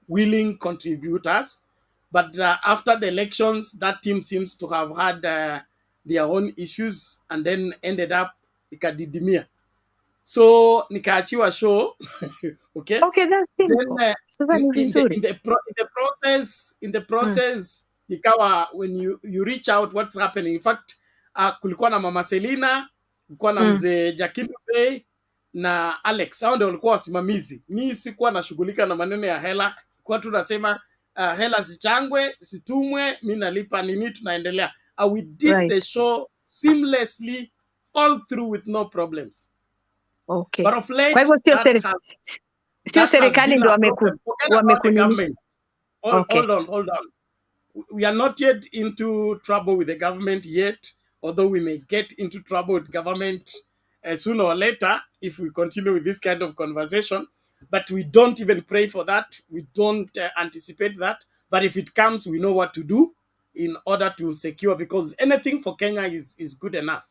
willing contributors. But after the elections, that team seems to have had their own issues and then ended up ikadidimia. So nikaachiwa show. Okay. Okay, that's simple. Then in the process, ikawa when you reach out, what's happening? In fact, kulikuwa na Mama Selina, kulikuwa na mzee Jakindu Bay na Alex. Hao ndio walikuwa wasimamizi. Mimi sikuwa nashughulika na maneno ya hela. Kwa tunasema hela sichangwe, situmwe, mimi nalipa nini, tunaendelea. We did the show seamlessly all through with no problems. Okay. But of late, kwa hivyo sio serikali ndio wamekunini. Hold on. We are not yet into trouble with the government yet, although we may get into trouble with government sooner or later if we continue with this kind of conversation. But we don't even pray for that. We don't anticipate that. But if it comes, we know what to do in order to secure, because anything for Kenya is good enough.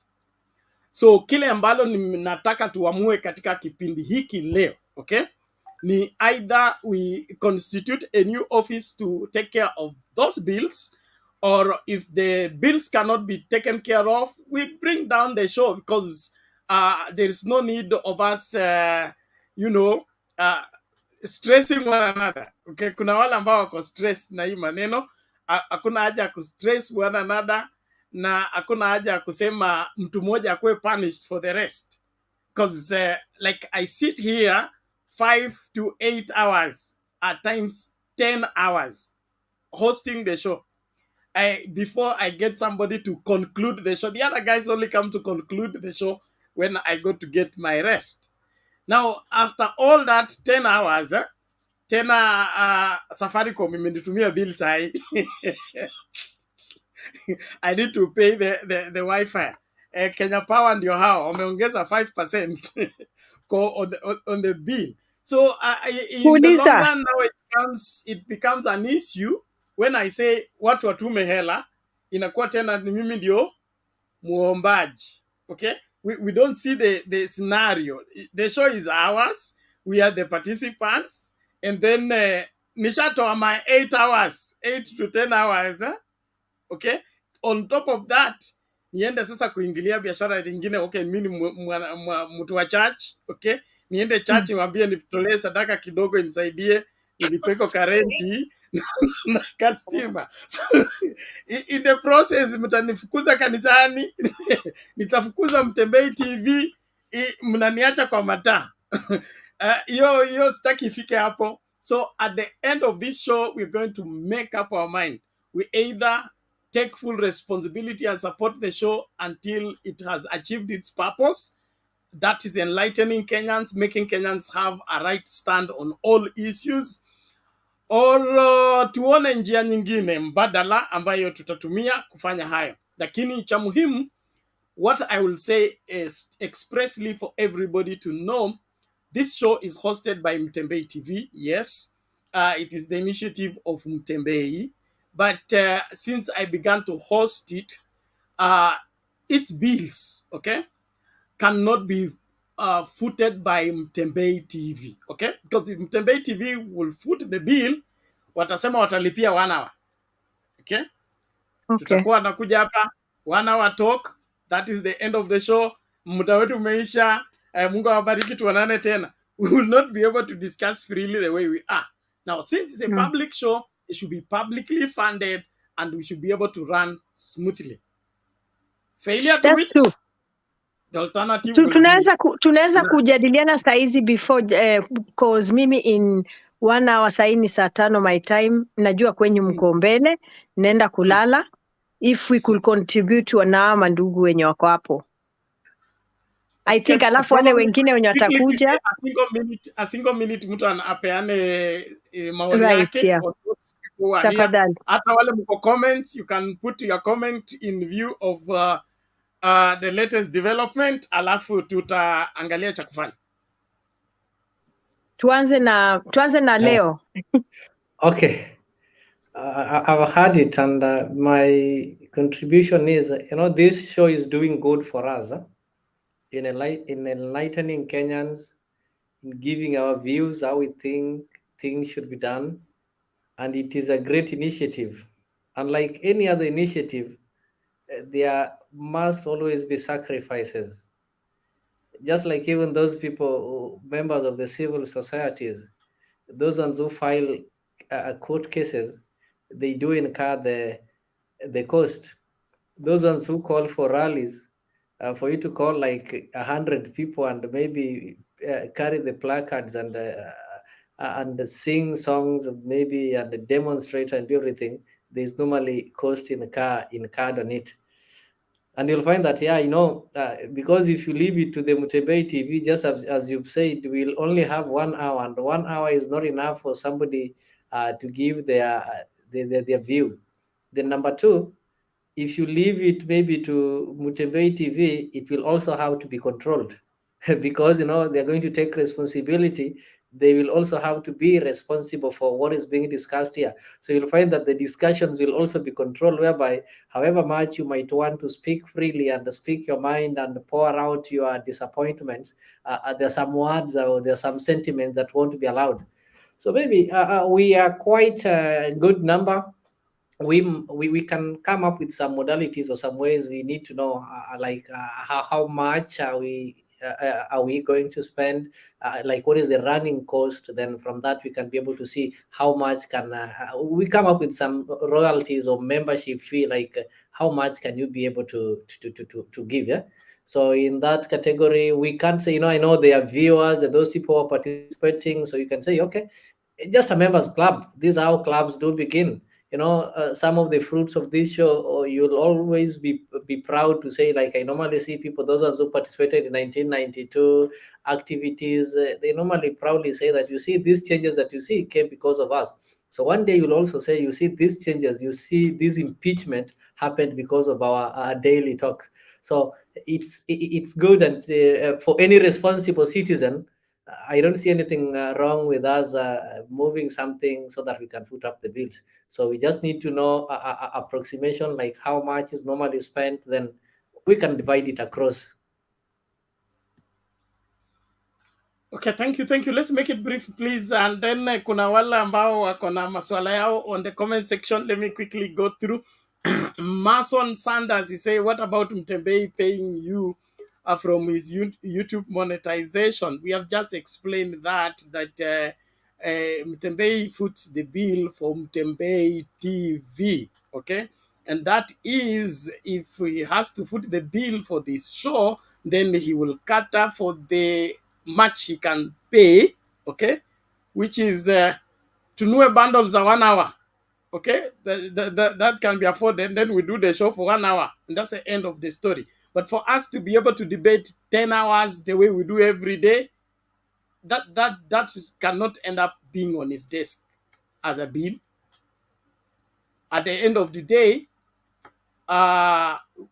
So kile ambalo nataka tuamue katika kipindi hiki leo, okay, ni either we constitute a new office to take care of those bills, or if the bills cannot be taken care of, we bring down the show, because there is no need of us, stressing one another. Okay, kuna wale ambao wako stress na hii maneno. Hakuna haja ya kustress one another, na hakuna haja ya kusema mtu mmoja akuwe punished for the rest, because like I sit here 5 to 8 hours, at times 10 hours hosting the show. Before I get somebody to conclude the show. The other guys only come to conclude the show when I go to get my rest. Now, after all that 10 hours, tena Safaricom imenitumia bill sahi. I need to pay the Wi-Fi. Kenya Power ndio hao wameongeza 5% on the bill. So in the long run now it becomes an issue when I say watu watume hela, inakuwa tena ni mimi ndio muombaji. Okay? We don't see the scenario. The show is ours. We are the participants. And then nishatoa my 8 hours, 8 to 10 hours. Okay? On top of that, niende sasa kuingilia biashara nyingine. Okay, mimi ni mtu wa church. Okay? Niende church niwaambie nitolee sadaka kidogo nisaidie nilipeko karenti na customer. So, in the process mtanifukuza kanisani, nitafukuza Mtembei TV, mnaniacha kwa mataa. Hiyo sitaki ifike hapo. So at the end of this show, we're going to make up our mind. We either take full responsibility and support the show until it has achieved its purpose. That is enlightening Kenyans, making Kenyans have a right stand on all issues. Or tuone njia nyingine mbadala ambayo tutatumia kufanya hayo. Lakini cha muhimu, what I will say is expressly for everybody to know, this show is hosted by Mtembei TV. Yes, it is the initiative of Mtembei. But since I began to host it, its bills, okay, cannot be footed by Mtembei TV, okay? Because if Mtembei TV will foot the bill, watasema watalipia 1 hour, okay? Tutakuwa nakuja hapa 1 hour talk, that is the end of the show. Muda wetu umeisha. Mungu awabariki, tuonane tena. We will not be able to discuss freely the way we are. Now, since it's a public show, it should be publicly funded and we should be able to run smoothly. Failure to which? The alternative will be... tunaweza kujadiliana saa hizi before cause mimi in 1 hour saa hii ni saa 5 my time, najua kwenye mko mbele, naenda kulala. If we could contribute to mandugu wenye wako hapo, I think alafu wale wengine wenye watakuja a single minute mtu apeane maoni yake. Yeah. Tafadhali. Hata wale mko comments, you can put your comment in view of the latest development, alafu tutaangalia cha kufanya. Tuanze na Leo. Okay. I've heard it, and my contribution is, this show is doing good for us in enlightening Kenyans, in giving our views, how we think things should be done, and it is a great initiative. Unlike any other initiative, there must always be sacrifices. Just like even those people, members of the civil societies, those ones who file court cases, they do incur the cost. Those ones who call for rallies, for you to call like 100 people and maybe carry the placards and sing songs, maybe, and demonstrate and do everything, there's normally cost incurred on it. And you'll find that, because if you leave it to the Mutembei TV, just as you've said, we'll only have 1 hour, and 1 hour is not enough for somebody to give their view. Then number two, if you leave it maybe to Mutembei TV, it will also have to be controlled because they're going to take responsibility. They will also have to be responsible for what is being discussed here. So you'll find that the discussions will also be controlled, whereby however much you might want to speak freely and speak your mind and pour out your disappointments, there's some words or there's some sentiments that won't be allowed. So maybe we are quite a good number. We can come up with some modalities or some ways. We need to know how much are we going to spend, like what is the running cost. Then from that we can be able to see how much can we come up with some royalties or membership fee, like how much can you be able to give. Yeah. So in that category, we can't say, I know there are viewers, there are those people who are participating, so you can say, okay, just a members club. This is how clubs do begin. Some of the fruits of this show, or you'll always be proud to say, like I normally see people, those ones who participated in 1992 activities, they normally proudly say that, you see, these changes that you see came because of us. So one day you'll also say, you see, these changes, you see, this impeachment happened because of our daily talks. So it's good, and for any responsible citizen, I don't see anything wrong with us moving something so that we can put up the bills. So we just need to know approximation, like how much is normally spent, then we can divide it across. Okay, thank you. Let's make it brief, please. And then kuna wale ambao wako na maswala yao on the comment section. Let me quickly go through. Mason Sanders, he say, what about Mtembei paying you from his YouTube monetization? We have just explained that Mtembei foots the bill for Mtembei TV, okay? And that is, if he has to foot the bill for this show, then he will cater for the much he can pay, okay? Which is tunue bundles are 1 hour, okay? That can be afforded. And then we do the show for 1 hour, and that's the end of the story. But for us to be able to debate 10 hours the way we do every day, that cannot end up being on his desk as a bill. At the end of the day,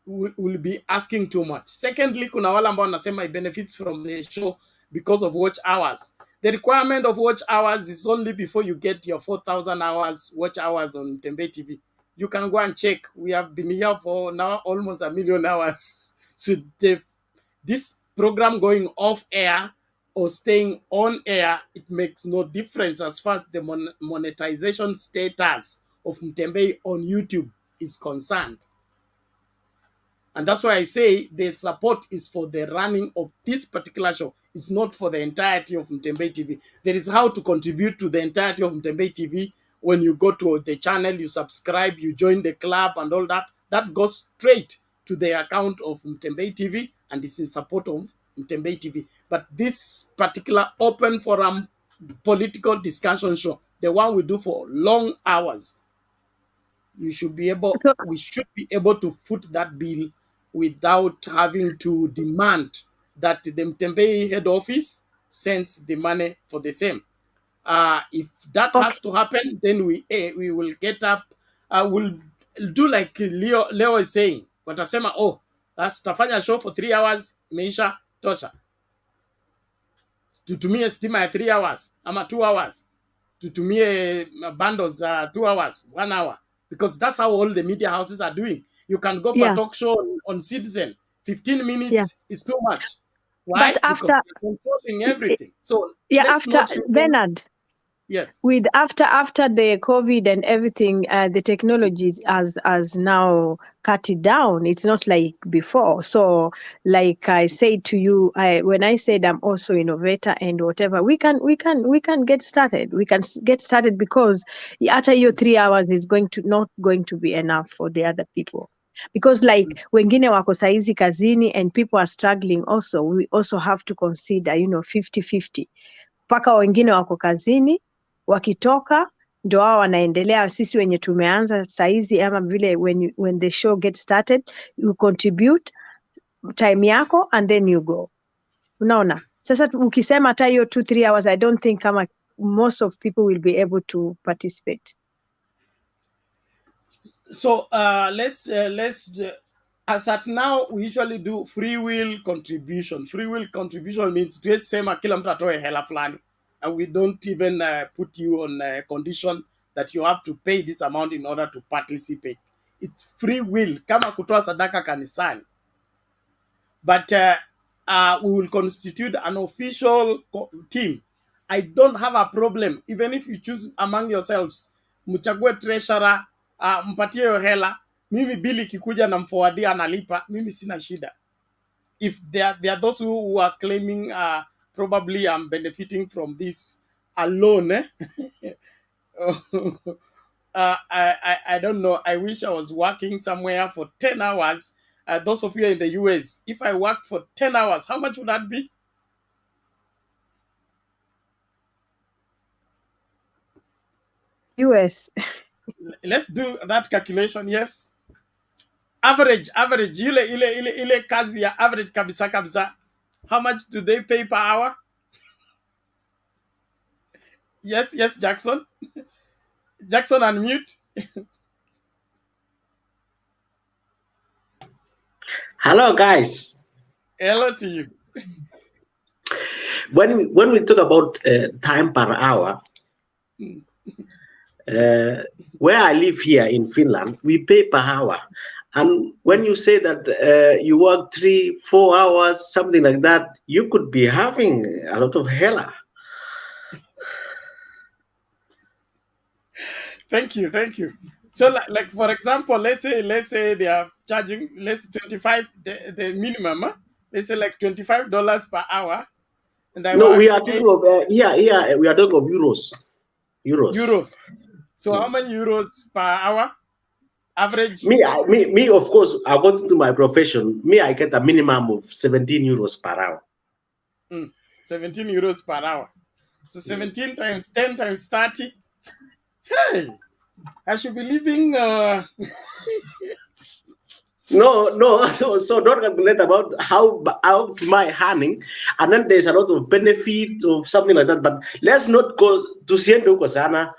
will be asking too much. Secondly, kuna wale ambao nasema he benefits from the show because of watch hours. The requirement of watch hours is only before you get your 4,000 hours watch hours on Mtembei TV. You can go and check. We have been here for now almost 1 million hours. So this program going off air or staying on air, it makes no difference as far as the monetization status of Mtembei on YouTube is concerned. And that's why I say the support is for the running of this particular show. It's not for the entirety of Mtembei TV. There is how to contribute to the entirety of Mtembei TV. When you go to the channel, you subscribe, you join the club and all that. That goes straight to the account of Mtembei TV and it's in support of Mtembei TV. But this particular open forum political discussion show, the one we do for long hours, we should be able to foot that bill without having to demand that the Mtembei head office sends the money for the same. If that has to happen, then we will get up. We'll do like Leo is saying. Watasema, oh, that's tafanya show for 3 hours, meisha tosha. Tutumie stima ya 3 hours, ama 2 hours. Tutumie bundles 2 hours, 1 hour. Because that's how all the media houses are doing. You can go for a talk show on Citizen. 15 minutes is too much. Why? But because they're controlling everything. So let's after not Bernard. Yes. With after the COVID and everything, the technology has now cut it down. It's not like before. So, like I said to you, when I said I'm also innovator and whatever, we can get started. We can get started because after your 3 hours is not going to be enough for the other people. Because like wengine wako saizi kazini and people are struggling also. We also have to consider 50-50. Mpaka wengine wako kazini wakitoka ndo wao wanaendelea. Sisi wenye tumeanza saizi ama vile when the show gets started you contribute time yako and then you go. Unaona? Sasa ukisema hata hiyo 2-3 hours, I don't think kama most of people will be able to participate. So let's as at now we usually do free will contribution. Free will contribution means tuwezi sema kila mtu atoe hela fulani, and we don't even put you on a condition that you have to pay this amount in order to participate. It's free will, kama kutoa sadaka kanisani. But we will constitute an official team. I don't have a problem even if you choose among yourselves, mchague treasurer, mpatie yo hela, mimi bili kikuja na mforwardia analipa, mimi sina shida. If there are those who are claiming probably I'm benefiting from this alone, I don't know. I wish I was working somewhere for 10 hours. Those of you in the US, if I worked for 10 hours, how much would that be? US. Let's do that calculation. Yes. Average. Ile kazi ya average kabisa. How much do they pay per hour? Yes, Jackson. Jackson, unmute. Hello, guys. Hello to you. When we talk about time per hour, where I live here in Finland, we pay per hour. And when you say that you work 3-4 hours, something like that, you could be having a lot of hella. Thank you. So like for example, let's say they are charging 25 the minimum, let's say like $25 per hour, and we are talking of we are talking of euros. So how many euros per hour average? Me of course, according to my profession, I get a minimum of 17 euros per hour. 17 euros per hour. So 17 times 10 times 30. Hey, I should be living. No. So don't calculate about how my earning, and then there's a lot of benefit of something like that. But let's not go to Siendo Kosana.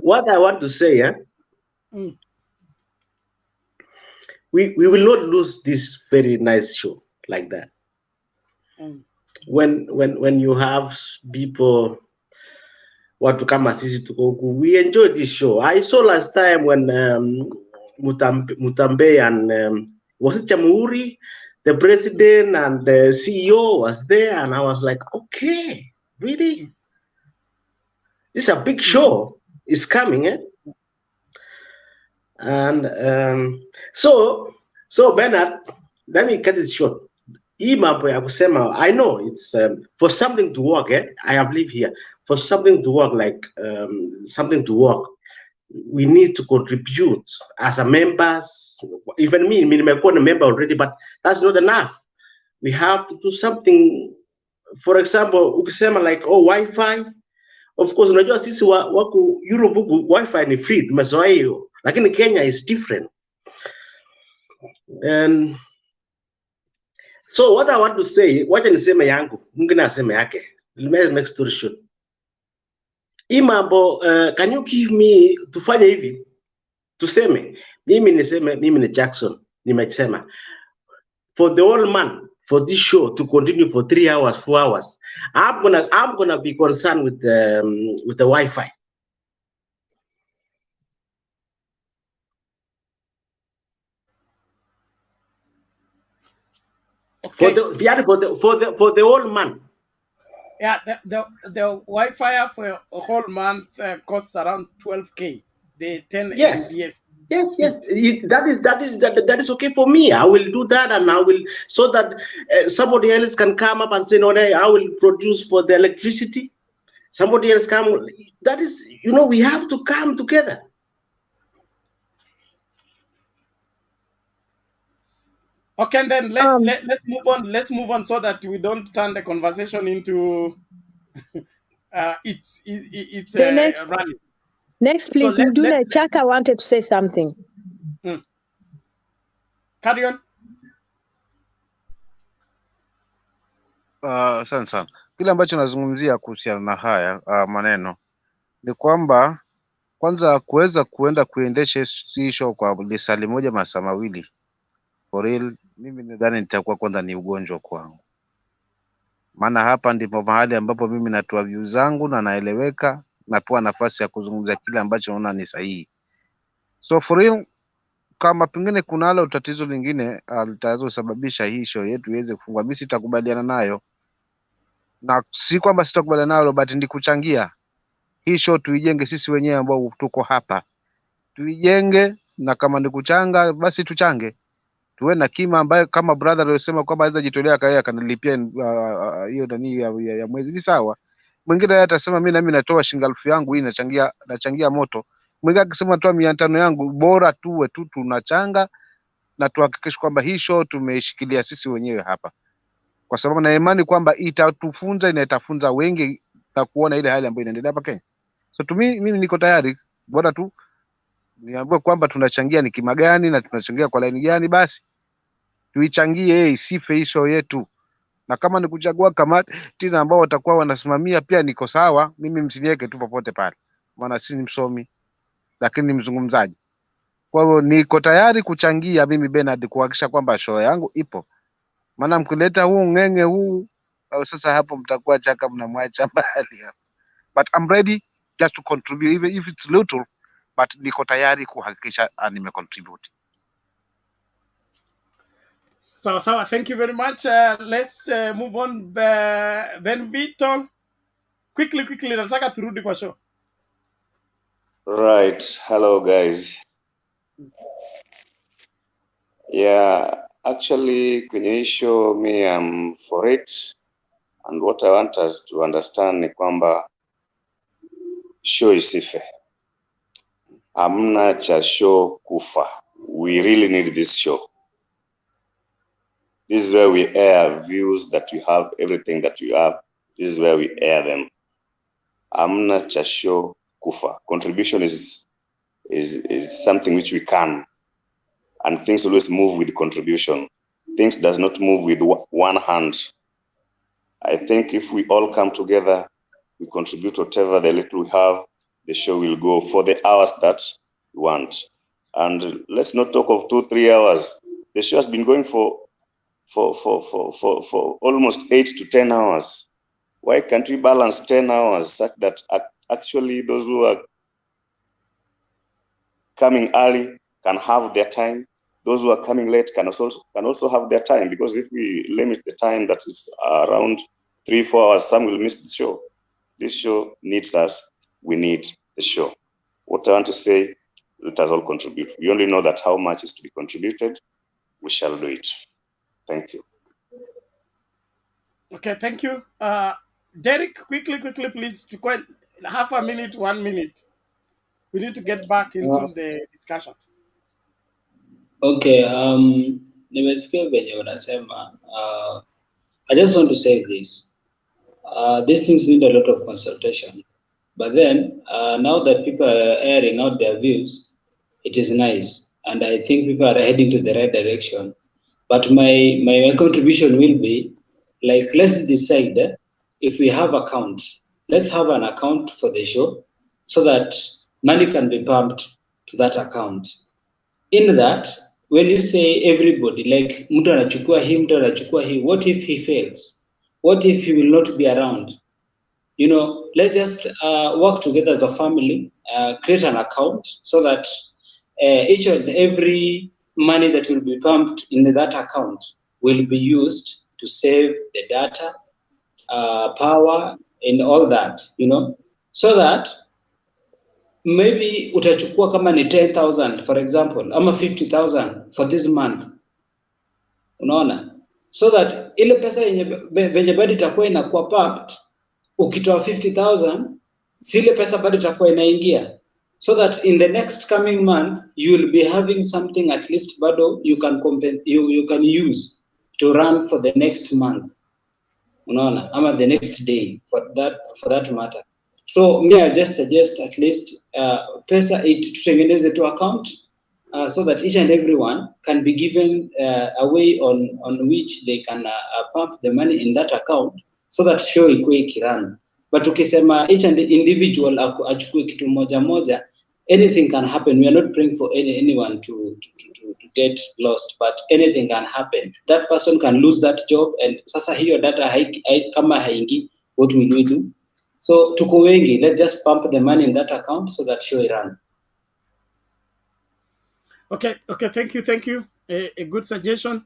What I want to say, we will not lose this very nice show like that. When you have people want to come assist to Koku, we enjoy this show. I saw last time when Mutambe and was it Jamhuri, the president and the CEO was there, and I was like, okay, really? This is a big show. It's coming, eh? And so Bernard, let me cut it short. I know it's for something to work. I have lived here. For something to work, like something to work, we need to contribute as a members. Even me, I'm a member already, but that's not enough. We have to do something. For example, ukisema like Wi-Fi. Of course, unajua sisi wako Europe Wi-Fi ni free, tumezoea hiyo. Lakini Kenya is different. And so what I want to say, wacha niseme yangu, mwingine aseme yake. Let's make story short. Imambo, can you give me tufanye hivi? Tuseme, mimi ni Jackson, nimesema. For the whole month, for this show to continue for 3 hours, 4 hours, I'm gonna be concerned with the Wi-Fi. Okay. For the whole month. Yeah, the Wi-Fi for a whole month costs around 12K. The 10 Mbps. Yes. That is okay for me. I will do that, and I will, so that somebody else can come up and say, no, I will produce for the electricity. Somebody else come. That is, we have to come together. Okay, and then let's move on. Let's move on so that we don't turn the conversation into it's rally. Next, please. So Mdule Chaka wanted to say something. Carry on. Asante sana. Kile ambacho nazungumzia kuhusiana na haya maneno ni kwamba Kwanza kuweza kuenda kuendesha hii show kwa lisali moja masaa mawili, for real, mimi nadhani nitakuwa kwanza ni ugonjwa kwangu, maana hapa ndipo mahali ambapo mimi natoa views zangu na naeleweka, napewa nafasi ya kuzungumza kile ambacho naona ni sahihi. So for real, kama pengine kuna ala tatizo lingine litazosababisha hii show yetu iweze kufungwa, mimi sitakubaliana nayo, na si kwamba sitakubaliana nayo, but ndi kuchangia hii show tuijenge sisi wenyewe ambao tuko hapa, tuijenge, na kama ni kuchanga basi tuchange, tuwe na kima ambaye kama brother aliyosema kwamba aweza jitolea kaya akanilipia hiyo nani ya mwezi, ni sawa. Mwingine yeye atasema mimi natoa shilingi 1000 yangu hii nachangia moto, mwingine akisema toa 500 yangu, bora tuwe tu tunachanga na tuhakikishe kwamba hii show tumeishikilia sisi wenyewe hapa, kwa sababu na imani kwamba itatufunza na itafunza wengi na kuona ile hali ambayo inaendelea hapa Kenya. So mimi niko tayari, bora tu niambiwe kwamba tunachangia ni kima gani na tunachangia kwa line gani, basi tuichangie isife hii show yetu. Na kama ni kuchagua kamati tena ambao watakuwa wanasimamia pia niko sawa, mimi msiniweke tu popote pale, maana si msomi lakini ni mzungumzaji. Kwa hiyo niko tayari kuchangia mimi Bernard kuhakikisha kwamba show yangu ipo, maana mkileta huu ngenge huu au sasa hapo mtakuwa chaka mnamwacha mbali hapo. But I'm ready just to contribute even if it's little, but niko tayari kuhakikisha nime-contribute. So thank you very much. Let's move on. Ben Vito, quickly, nataka turudi kwa show. Right. Hello, guys. Yeah, actually, kwenye hii show, me, I'm for it. And what I want us to understand ni kwamba show isife. Hamna cha show kufa. We really need this show. This is where we air views that we have, everything that we have. This is where we air them. Hamna cha show kufa. Contribution is something which we can. And things always move with contribution. Things does not move with one hand. I think if we all come together, we contribute whatever the little we have, the show will go for the hours that we want. And let's not talk of 2-3 hours. The show has been going for almost 8 to 10 hours. Why can't we balance 10 hours such that actually those who are coming early can have their time? Those who are coming late can also have their time, because if we limit the time that is around 3-4 hours, some will miss the show. This show needs us. We need the show. What I want to say, let us all contribute. We only know that how much is to be contributed. We shall do it. Thank you. Okay, thank you. Derek, quickly, please, to quite half a minute, 1 minute. We need to get back into the discussion. Okay, nimesikia venye unasema. I just want to say this. These things need a lot of consultation. But then, now that people are airing out their views, it is nice. And I think people are heading to the right direction. But my contribution will be, like, let's decide if we have account. Let's have an account for the show so that money can be pumped to that account. In that, when you say everybody, like, mtu anachukua hii, what if he fails? What if he will not be around? You know, let's just work together as a family, create an account so that each and every money that will be pumped in that account will be used to save the data, power, and all that, you know, so that maybe utachukua kama ni 10,000 for example, ama 50,000 for this month, unaona, so that ile pesa yenye venye bado itakuwa inakuwa pumped, ukitoa 50,000 zile pesa bado itakuwa inaingia, so that in the next coming month you will be having something at least bado you can use to run for the next month, unaona, ama the next day for that matter. So me, I just suggest at least pesa tutengeneze to account so that each and everyone can be given a way on which they can pump the money in that account so that show ikuwe ikirun. But ukisema each and individual achukue kitu moja, anything can happen. We are not praying for anyone to get lost, but anything can happen. That person can lose that job, and sasa hiyo data kama haingi, what will we do? So tuko wengi, let's just pump the money in that account so that show run. Okay, thank you. A good suggestion.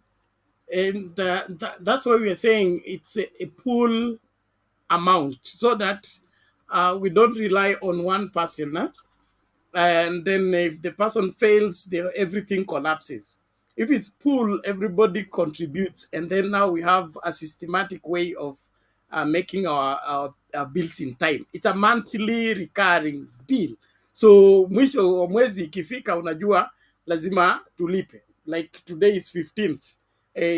And that's why we are saying it's a pool amount, so that we don't rely on one person. And then if the person fails, everything collapses. If it's pool, everybody contributes, and then now we have a systematic way of making our bills in time. It's a monthly recurring bill. So mwisho wa mwezi ikifika, unajua lazima tulipe. Like today is 15th.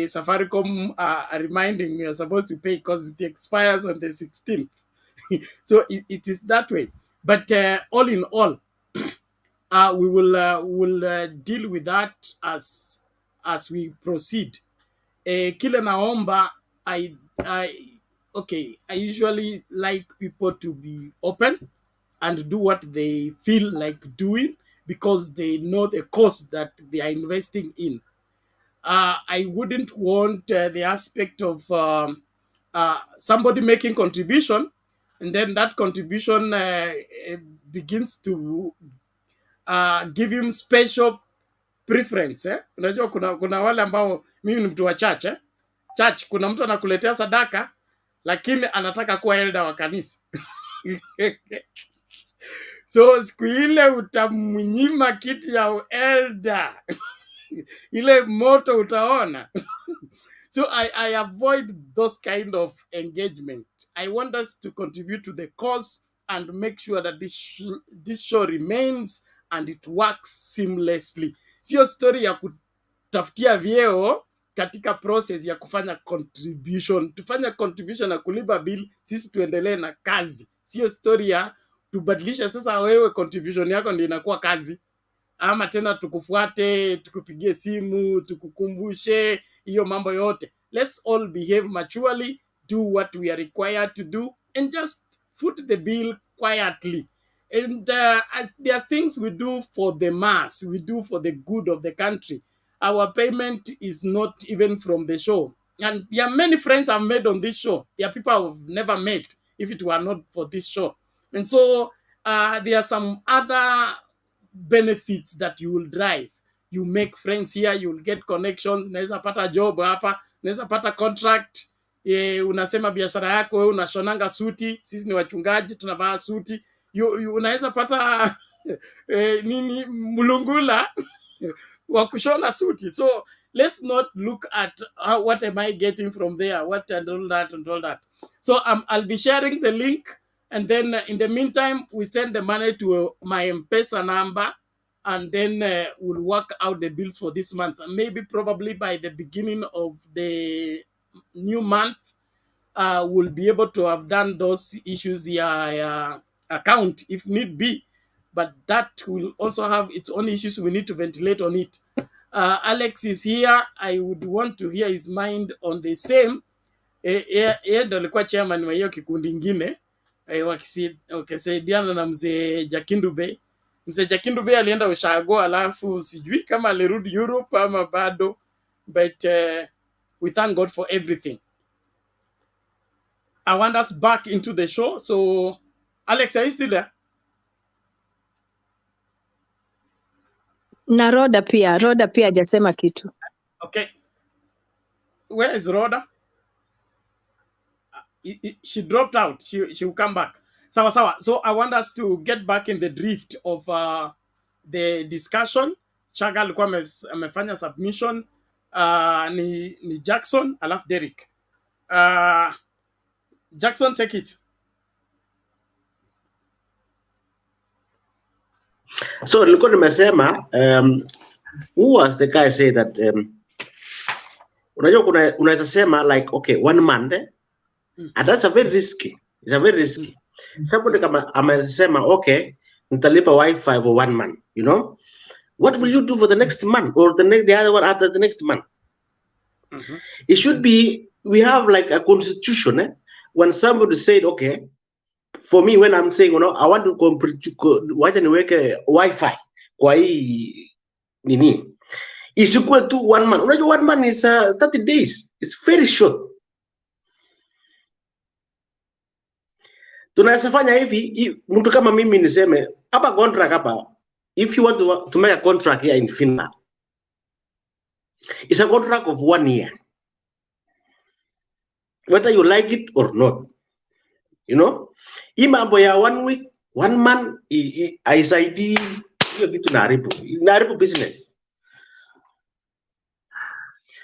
Safaricom are reminding me you're supposed to pay because it expires on the 16th. So it is that way. But all in all, we will deal with that as we proceed. Kile naomba, I usually like people to be open and do what they feel like doing because they know the cost that they are investing in. I wouldn't want the aspect of somebody making contribution, and then that contribution begins to give him special preference. Unajua kuna wale ambao, mimi ni mtu wa church, kuna mtu anakuletea sadaka lakini anataka kuwa elder wa kanisa. So siku ile utamnyima kiti ya elder ile moto utaona. So I avoid those kind of engagement. I want us to contribute to the cause and make sure that this show remains and it works seamlessly. Sio story ya kutafutia vyeo katika process ya kufanya contribution. Tufanya contribution na kulipa bill, sisi tuendelee na kazi. Sio story ya tubadilisha sasa wewe contribution yako ndio inakuwa kazi. Ama tena tukufuate, tukupigie simu, tukukumbushe hiyo mambo yote. Let's all behave maturely, do what we are required to do, and just foot the bill quietly. And there's things we do for the mass, we do for the good of the country. Our payment is not even from the show. And there are many friends I've made on this show. There are people I've never met if it were not for this show. And so there are some other benefits that you will drive. You make friends here, you will get connections, unaweza pata job hapa, unaweza pata contract. Unasema biashara yako wewe unashonanga suti, sisi ni wachungaji tunavaa suti. Unaweza pata nini mulungula wa kushona suti. So let's not look at what am I getting from there, what and all that. So I'll be sharing the link. And then in the meantime, we send the money to my M-Pesa number, and then we'll work out the bills for this month. And maybe probably by the beginning of the new month, we'll be able to have done those issues account if need be. But that will also have its own issues. We need to ventilate on it. Alex is here. I would want to hear his mind on the same. Yeye ndo alikuwa chairman wa hiyo kikundi ingine. Wakisaidiana na mzee Jakindu Bey. Mzee Jakindu Bey alienda Ushago, alafu sijui kama alirudi Europe ama bado, but we thank God for everything. I want us back into the show. So Alex, are you still there? Na Roda pia hajasema kitu. Okay. Where is Roda? She dropped out. She will come back. Sawa. So I want us to get back in the drift of the discussion. Chaga alikuwa amefanya submission. Ni Jackson alafu Derek. Jackson, take it. So nilikuwa nimesema who was the guy say that unajua unaweza sema like okay 1 month and that's a very risky. It's a very risky. Somebody kama amesema okay nitalipa wifi for 1 month, you know, what will you do for the next month or the other one after the next month? It should be, we have like a constitution when somebody said okay for me when I'm saying, I want to wacha niweke wifi kwa hii nini, isikuwe tu 1 month. Unajua 1 month is 30 days, it's very short. Tunaweza fanya hivi, mtu kama mimi niseme hapa contract hapa, if you want to make a contract here in Finland, it's a contract of 1 year, whether you like it or not. Hii mambo ya 1 week 1 month haisaidii. Hiyo kitu inaharibu business.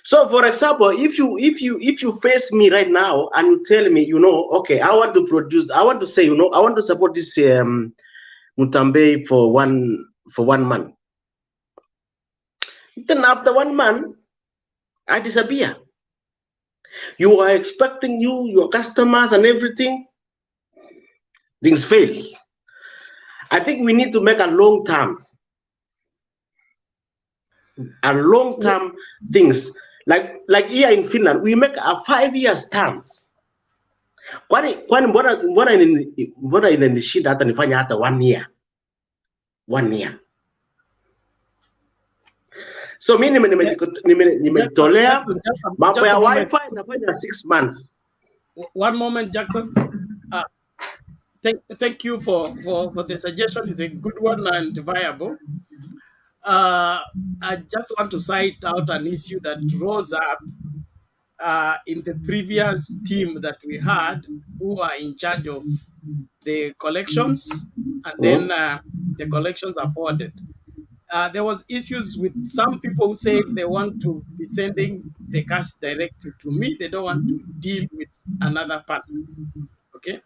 So for example, if you face me right now and you tell me, okay, I want to produce, I want to say, I want to support this Mutambe for one month. Then after 1 month, I disappear. You are expecting your customers and everything. Things fail. I think we need to make a long term things. Like here in Finland, we make a 5 years terms. Kwani mbona inanishinda hata nifanya hata 1 year. 1 year. So mimi nimetolea mambo ya wifi nafanya 6 months. One moment, Jackson. Thank you for the suggestion. It's a good one and viable. I just want to cite out an issue that rose up in the previous team that we had, who are in charge of the collections, and then the collections are forwarded. There was issues with some people who said they want to be sending the cash direct to me. They don't want to deal with another person. Okay,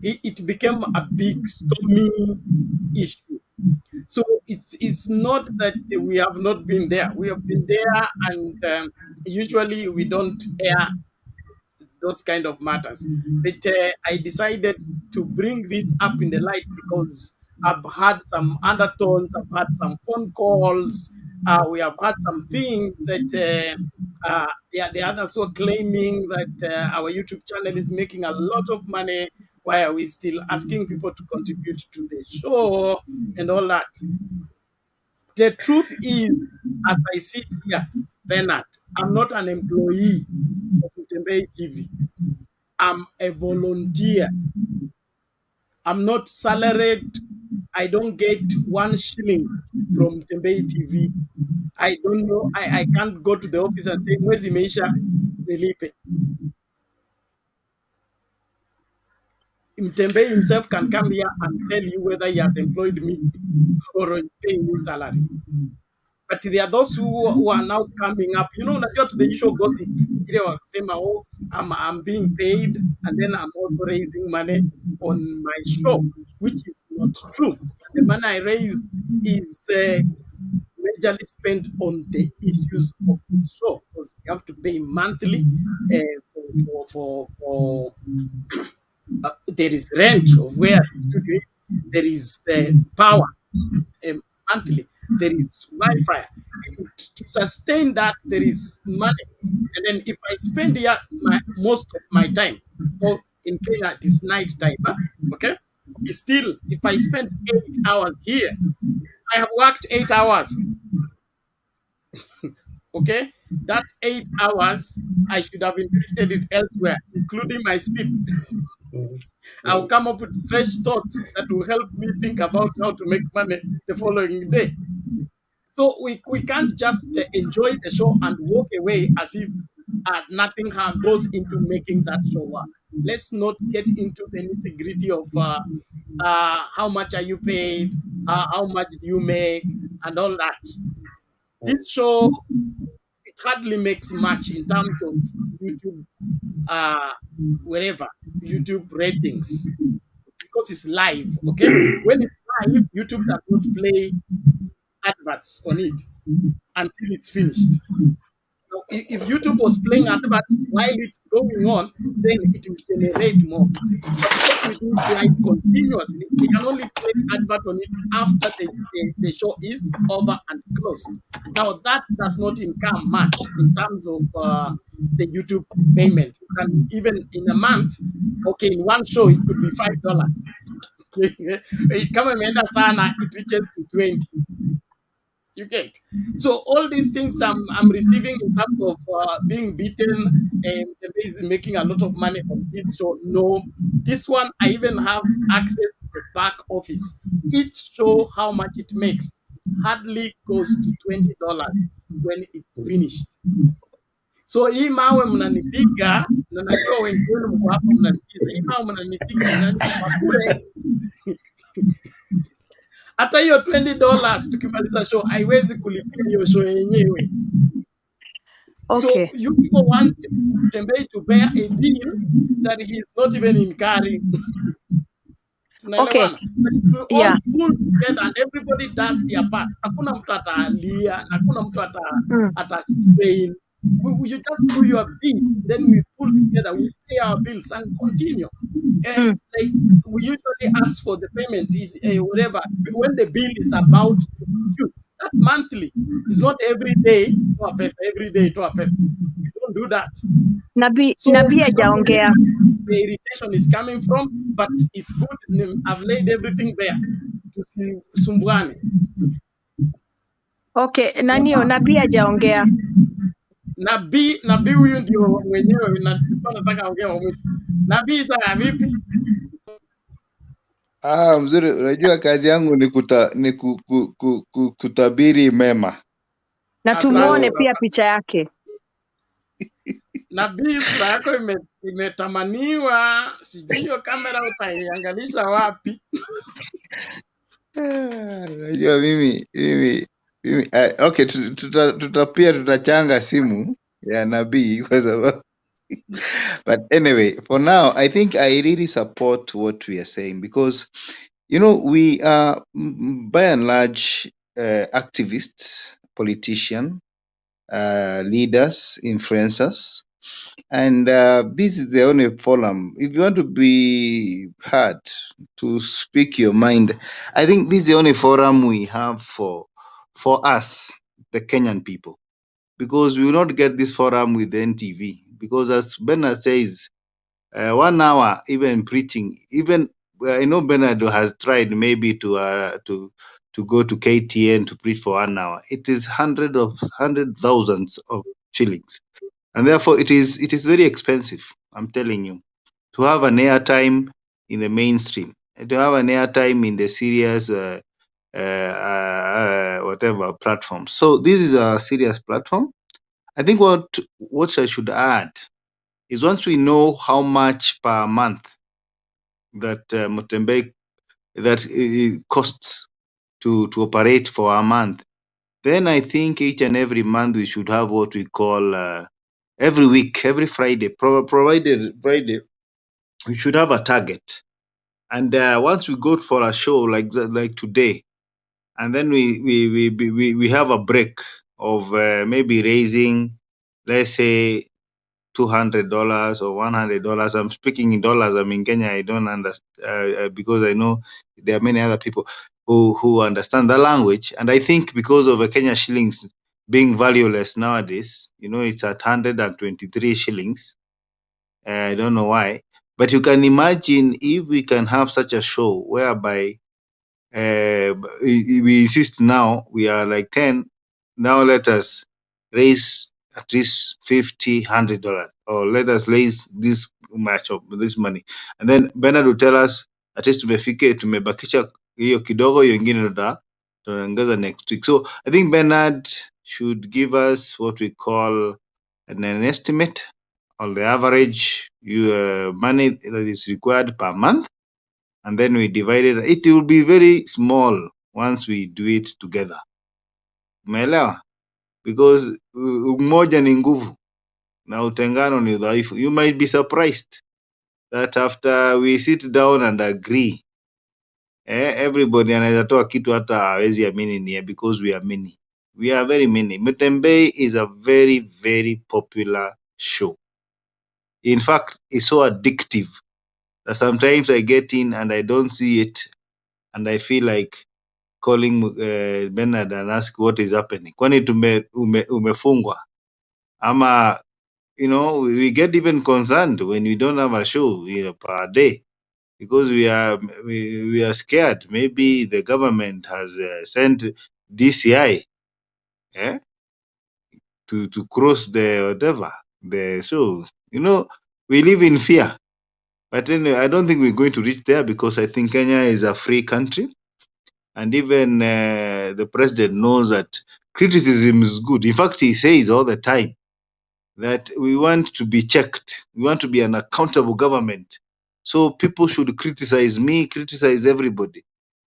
it became a big stormy issue. So it's not that we have not been there. We have been there, and usually we don't air those kind of matters. But I decided to bring this up in the light because I've had some undertones, I've had some phone calls, we have had some things that the others were claiming that our YouTube channel is making a lot of money. Why are we still asking people to contribute to the show and all that? The truth is, as I sit here, Bernard, I'm not an employee of Mutembei TV. I'm a volunteer. I'm not salaried. I don't get 1 shilling from Mutembei TV. I don't know. I can't go to the office and say, Mwezi Meisha, nilipe. Mutembei himself can come here and tell you whether he has employed me or is paying me salary. But there are those who are now coming up, not to the usual gossip. Oh, I'm being paid, and then I'm also raising money on my show, which is not true. The money I raise is majorly spent on the issues of the show, because you have to pay monthly for there is rent of where the studio is, there is power monthly, there is Wi-Fi. And to sustain that, there is money. And then if I spend here most of my time, or in Kenya it is night time, okay? Still, if I spend 8 hours here, I have worked 8 hours. Okay? That 8 hours, I should have invested it elsewhere, including my sleep. I'll come up with fresh thoughts that will help me think about how to make money the following day. So we can't just enjoy the show and walk away as if nothing goes into making that show work. Let's not get into the nitty-gritty of how much are you paid, how much do you make, and all that. This show, it hardly makes much in terms of YouTube, YouTube ratings, because it's live, okay? When it's live, YouTube does not play adverts on it until it's finished. Now, if YouTube was playing adverts while it's going on, then it will generate more. But because we do it live continuously, we can only play advert on it after the show is over and closed. Now, that does not income much in terms of the YouTube payment. You can, even in a month, okay, in one show, it could be $5. Kama imeenda sana, it reaches to 20. You get? So all these things I'm receiving in terms of being beaten and is making a lot of money on this show. No, this one I even have access to the back office. Each show how much it makes. It hardly goes to $20 when it's finished. So hii mawe mnanipiga, na najua wengi wenu mko hapa mnasikiza. Hii mawe mnanipiga mnanipa bure. Hata hiyo $20 tukimaliza show haiwezi kulipia hiyo show yenyewe. Okay. So you people want Tembei to bear a bill that he is not even incurring. Okay. But if we all Yeah. pull together and everybody does their part, hakuna mtu atalia, hakuna mtu atastrain. You just do your bit, then we pull together, we pay our bills and continue. And like we usually ask for the payments is whatever when the bill is about to be due. That's monthly. It's not every day to a person, every day to a person. We don't do that. Nabii So Nabii I don't know hajaongea. where the irritation is coming from, but it's good. I've laid everything there to see Sumbuani. Okay, nanio Nabii hajaongea. Nabii huyu ndio mwenyewe nilikuwa nataka ongea wa mwisho. Nabii sasa vipi? Mzuri, unajua kazi yangu ni kutabiri mema. Na tumuone pia picha yake. Nabii sura yako imetamaniwa, sijui hiyo kamera utaiangalisha wapi? Unajua mimi okay, tutachanga simu ya Nabii kwa sababu but anyway, for now, I think I really support what we are saying because, you know, we are by and large activists, politicians, leaders, influencers, and this is the only forum. If you want to be heard, to speak your mind, I think this is the only forum we have for us, the Kenyan people, because we will not get this forum with the NTV. Because as Bernard says, 1 hour, even preaching, even I know Bernard has tried maybe to go to KTN to preach for 1 hour. It is hundred thousands of shillings, and therefore it is very expensive. I'm telling you, to have an airtime in the mainstream, to have an airtime in the serious whatever platform. So this is a serious platform. I think what I should add is once we know how much per month that Mutembei that it costs to operate for a month, then I think each and every month we should have what we call every week, every Friday, provided Friday, we should have a target. And once we go for a show like today, and then we have a break of maybe raising, let's say, $200 or $100. I'm speaking in dollars. I'm in Kenya. I don't understand because I know there are many other people who understand the language. And I think because of the Kenya shillings being valueless nowadays, you know, it's at 123 shillings. I don't know why, but you can imagine if we can have such a show whereby we insist now we are like 10. Now let us raise at least $50, $100, or let us raise this much of this money, and then Bernard will tell us at least tumebakisha hiyo kidogo, hiyo ingine tutaongeza next week. So I think Bernard should give us what we call an estimate on the average money that is required per month, and then we divide it. It will be very small once we do it together. Umeelewa? Because umoja ni nguvu na utengano ni udhaifu. You might be surprised that after we sit down and agree, everybody anaweza toa kitu hata hawezi amini ni because we are many. We are very many. Mutembei is a very, very popular show. In fact, it's so addictive that sometimes I get in and I don't see it, and I feel like calling Bernard and ask what is happening. Kwani umefungwa? Ama, you know, we get even concerned when we don't have a show, you know, per day. because we are scared. Maybe the government has sent DCI to cross the whatever. So we live in fear. But anyway, I don't think we're going to reach there because I think Kenya is a free country, and even the president knows that criticism is good. In fact, he says all the time that we want to be checked. We want to be an accountable government. So people should criticize me, criticize everybody.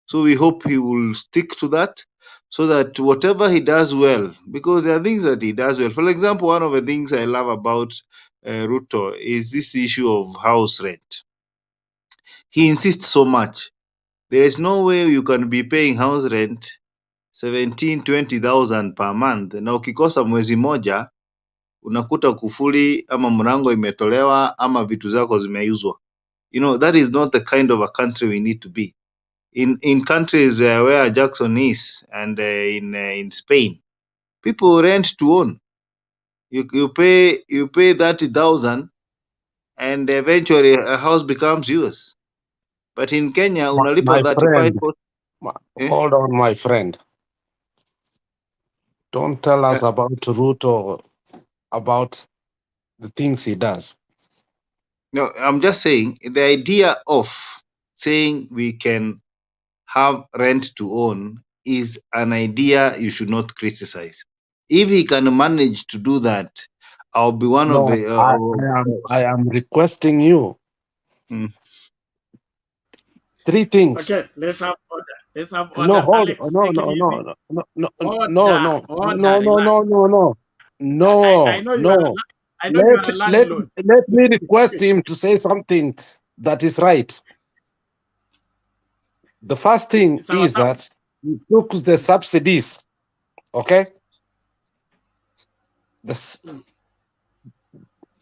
So we hope he will stick to that, so that whatever he does well, because there are things that he does well. For example, one of the things I love about Ruto is this issue of house rent. He insists so much. There is no way you can be paying house rent 17,000-20,000 per month, na ukikosa mwezi moja unakuta kufuli ama mlango imetolewa ama vitu zako zimeuzwa. That is not the kind of a country we need to be. In countries where Jackson is and in Spain, people rent to own. You pay 30,000 and eventually a house becomes yours. But in Kenya, unalipa My 35. friend, hold on, my friend. Don't tell us about Ruto, about the things he does. No, I'm just saying the idea of saying we can have rent to own is an idea you should not criticize. If he can manage to do that, I'll be one of the. I am requesting you. 3 things. Okay, let's have order. Let's have order. No, hold. Alex, No, take no, it easy. no, no, no, Order, no, no, order, no, no, no, relax. no, I know you no. are. I know you are a landlord. Let me request him to say something that is right. The first thing is that he took the subsidies. Okay.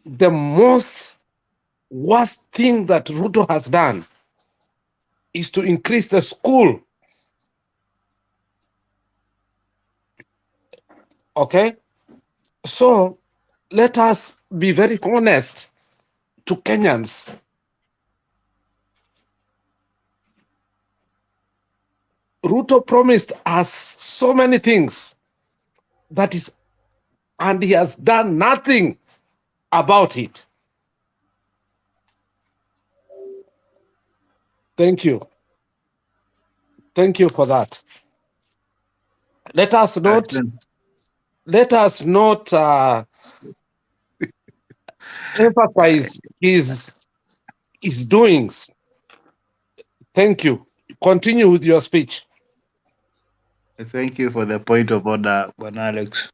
The most worst thing that Ruto has done is to increase the school. Okay? So let us be very honest to Kenyans. Ruto promised us so many things and he has done nothing about it. Thank you. Thank you for that. Let us not emphasize his doings. Thank you. Continue with your speech. Thank you for the point of order, Alex.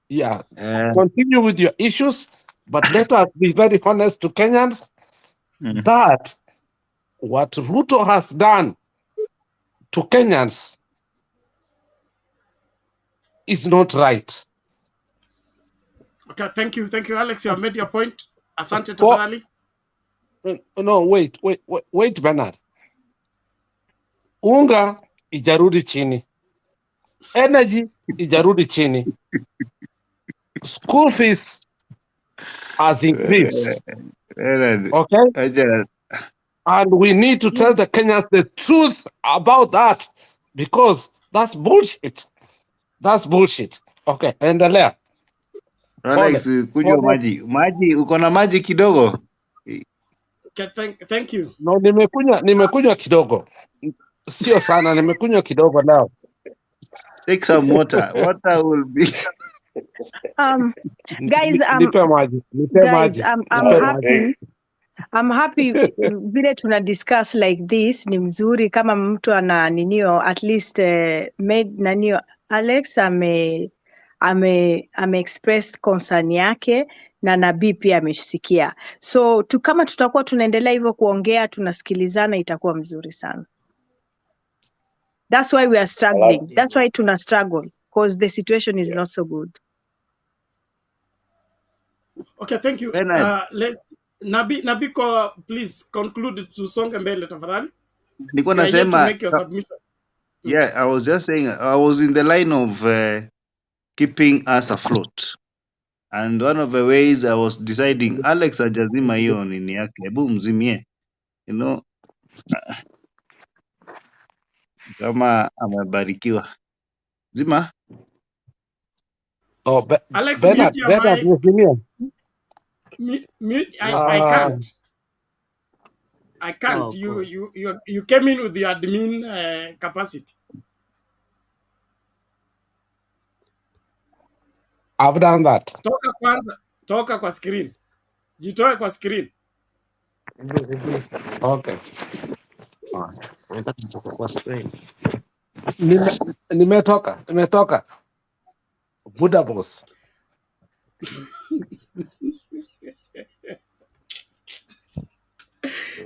Yeah. Continue with your issues, but let us be very honest to Kenyans that what Ruto has done to Kenyans is not right. Okay, thank you, Alex. You have made your point. Asante tafadhali. No, wait, Bernard. Unga ijarudi chini. Energy ijarudi chini. School fees has increased. Okay? And we need to tell the Kenyans the truth about that because that's bullshit. That's bullshit. Okay, endelea. Alex, kunywa maji. Uko na maji kidogo? Okay, thank you. No, nimekunywa kidogo. Sio sana, nimekunywa kidogo now. Take some water. Water will be. Guys, I'm happy vile tuna discuss like this ni mzuri kama mtu ana ninio at least nanio Alex ame express concern yake na Nabii pia amesikia. So kama tutakuwa tunaendelea hivyo kuongea tunasikilizana itakuwa mzuri sana. That's why we are struggling. That's why tuna struggle because the situation is not so good. Okay, thank you. Nabii, please conclude tusonge mbele tafadhali. Nilikuwa nasema yeah, I was just saying I was in the line of keeping us afloat. And one of the ways I was deciding Alex ajazima hiyo nini yake, hebu mzimie. kama amebarikiwa. Zima. Oh, Alex, Bernard, mute your Bernard, mic. usimie. Mute. I can't. I can't. Oh, You came in with the admin capacity. I've done that. Toka kwanza. Toka kwa screen. Jitoe kwa screen. Okay. Nimetoka. Buddha boss.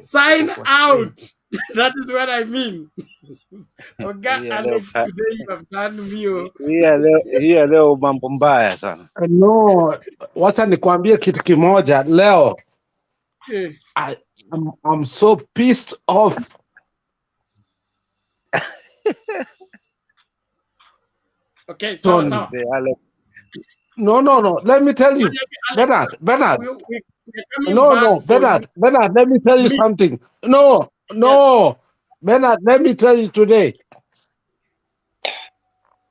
Sign out. That is what I mean. Okay, Alex, today you have done me. Hii leo mambo mbaya sana. No, wacha nikwambie kitu kimoja leo. I'm so pissed off. Okay, so. No. Let me tell you, Bernard. We're No, Bernard. Let me tell you something. No. Bernard, let me tell you today.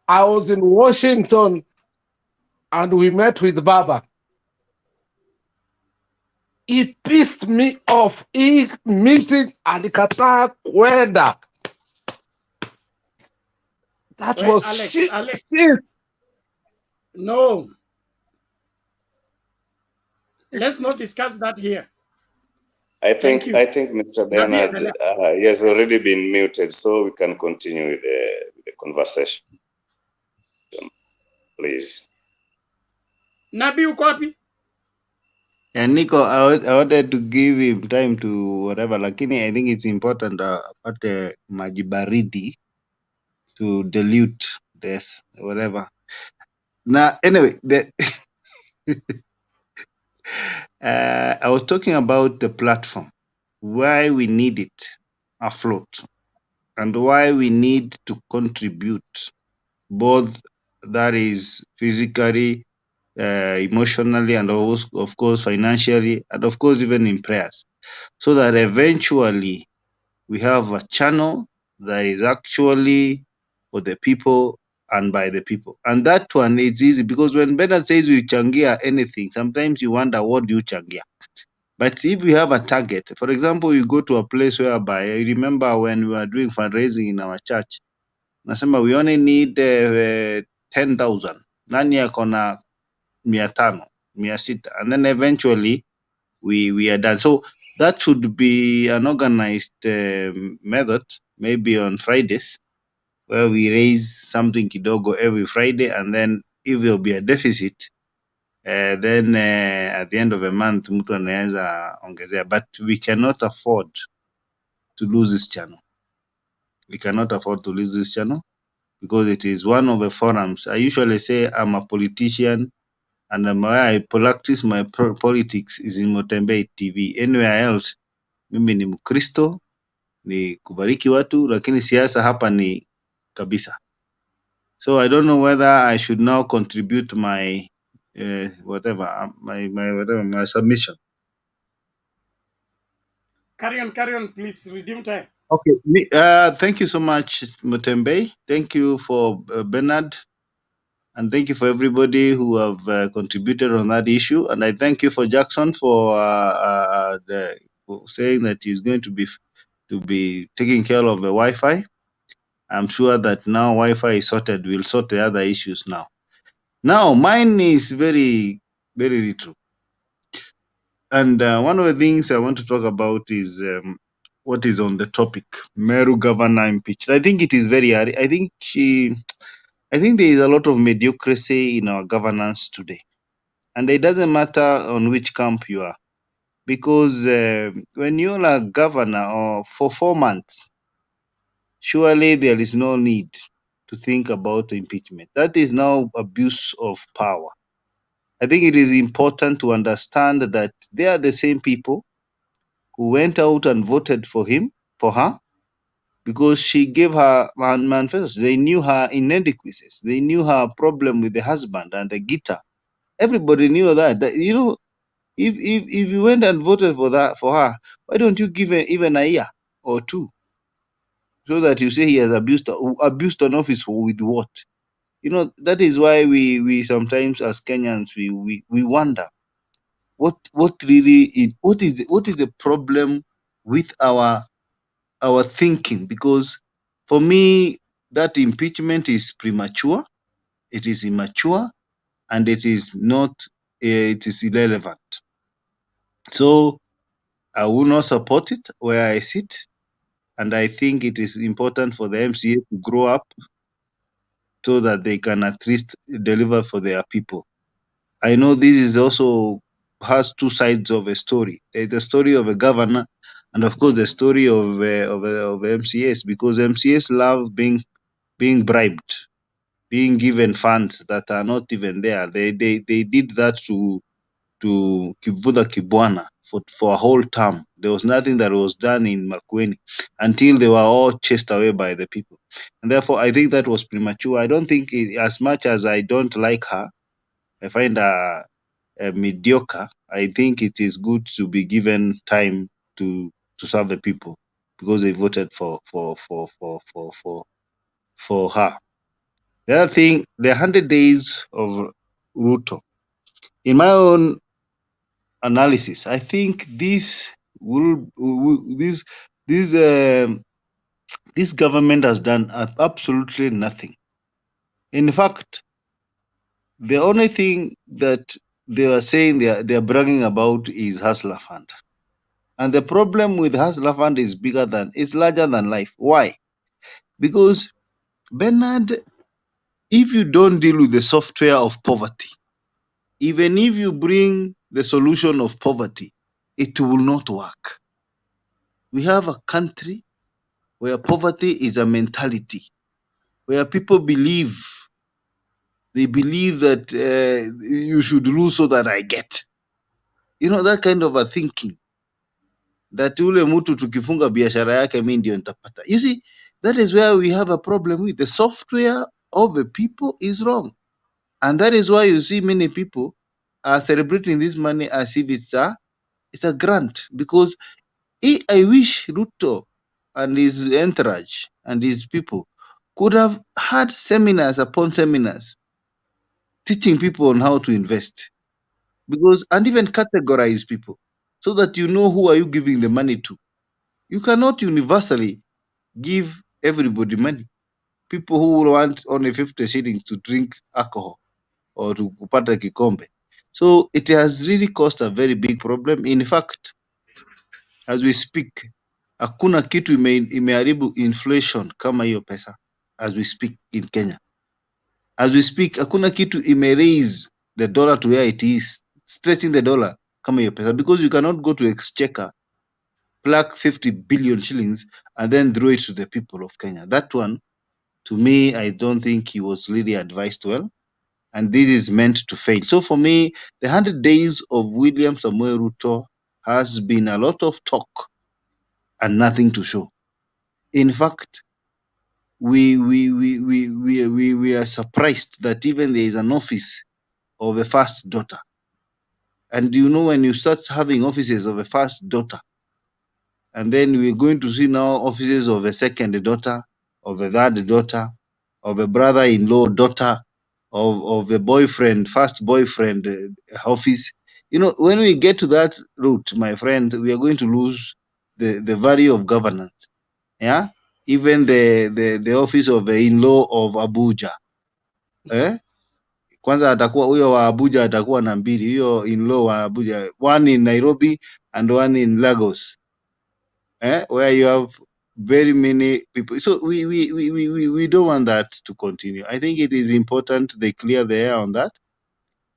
I was in Washington and we met with Baba. He pissed me off. Hii meeting alikataa kwenda. That was Alex. shit. No. Let's not discuss that here. I think Mr. Bernard he has already been muted, so we can continue with the conversation. Please. Nabi, uko wapi? And Nico, I wanted to give him time to whatever, lakini I think it's important apate maji baridi to dilute this, whatever. Now, anyway, I was talking about the platform, why we need it afloat, and why we need to contribute, both that is physically, emotionally, and of course financially, and of course even in prayers, so that eventually we have a channel that is actually for the people and by the people. And that one, it's easy because when Bernard says we changia anything, sometimes you wonder, what do you changia? But if we have a target, for example, you go to a place whereby, I remember when we were doing fundraising in our church, nasema we only need 10,000. Nani akona 500, 600, and then eventually we are done. So that should be an organized method, maybe on Fridays, where we raise something kidogo every Friday, and then if there'll be a deficit, then at the end of a month mtu anaweza ongezea, but we cannot afford to lose this channel. We cannot afford to lose this channel because it is one of the forums. I usually say I'm a politician, and I practice my politics is in Motembei TV. Anywhere else, mimi ni Mkristo, ni kubariki watu, lakini siasa hapa ni kabisa. So I don't know whether I should now contribute my my submission. Carry on, please. Redeem time. Okay. Thank you so much, Mutembe. Thank you for Bernard, and thank you for everybody who have contributed on that issue. And I thank you for Jackson for saying that he's going to be taking care of the Wi-Fi. I'm sure that now Wi-Fi is sorted. We'll sort the other issues now. Now, mine is very, very little. And one of the things I want to talk about is what is on the topic, Meru governor impeached. I think it is very hard. I think there is a lot of mediocrity in our governance today. And it doesn't matter on which camp you are. Because when you're a governor for 4 months, surely there is no need to think about impeachment. That is now abuse of power. I think it is important to understand that they are the same people who went out and voted for her, because she gave her manifesto. They knew her inadequacies. They knew her problem with the husband and the guitar. Everybody knew that. If you went and voted for her, why don't you give her even a year or two, so that you say he has abused an office with what? That is why we sometimes as Kenyans we wonder what is the problem with our thinking, because for me that impeachment is premature, it is immature, and it is not it is irrelevant. So I will not support it where I sit, and I think it is important for the MCA to grow up so that they can at least deliver for their people. I know this is also has two sides of a story. There's the story of a governor, and of course the story of MCAs, because MCAs love being bribed, being given funds that are not even there. They did that to Kivuda Kibwana for a whole term. There was nothing that was done in Makueni until they were all chased away by the people. And therefore, I think that was premature. I don't think, as much as I don't like her, I find her mediocre. I think it is good to be given time to serve the people because they voted for her. The other thing, the 100 days of Ruto. In my own analysis, I think this government has done absolutely nothing. In fact, the only thing that they are saying they are bragging about is Hustler Fund, and the problem with Hustler Fund is it's larger than life. Why? Because, Bernard, if you don't deal with the software of poverty, even if you bring the solution of poverty, it will not work. We have a country where poverty is a mentality, where people believe that you should lose so that I get. That kind of a thinking. That ule mtu tukifunga biashara yake mimi ndio nitapata. You see, that is where we have a problem with the software of the people is wrong. And that is why you see many people are celebrating this money as if it's a grant, because I wish Ruto and his entourage and his people could have had seminars upon seminars teaching people on how to invest, and even categorize people so that you know who are you giving the money to. You cannot universally give everybody money. People who want only 50 shillings to drink alcohol or to kupata kikombe. So it has really caused a very big problem. In fact, as we speak, hakuna kitu imeharibu inflation kama hiyo pesa. As we speak in Kenya, as we speak, hakuna kitu raise the dollar to where it is, stretching the dollar kama hiyo pesa, because you cannot go to exchequer, pluck 50 billion shillings and then throw it to the people of Kenya. That one, to me, I don't think he was really advised well, and this is meant to fail. So for me, the 100 days of William Samuel Ruto has been a lot of talk and nothing to show. In fact, we are surprised that even there is an office of a first daughter. And when you start having offices of a first daughter, and then we're going to see now offices of a second daughter, of a third daughter, of a brother-in-law daughter, of a boyfriend, first boyfriend office. When we get to that route, my friend, we are going to lose the value of governance. Yeah, even the office of the in-law of Abuja. Kwanza atakuwa huyo wa Abuja atakuwa na mbili, hiyo in-law wa Abuja, one in Nairobi and one in Lagos, where you have very many people. So we don't want that to continue. I think it is important they clear the air on that,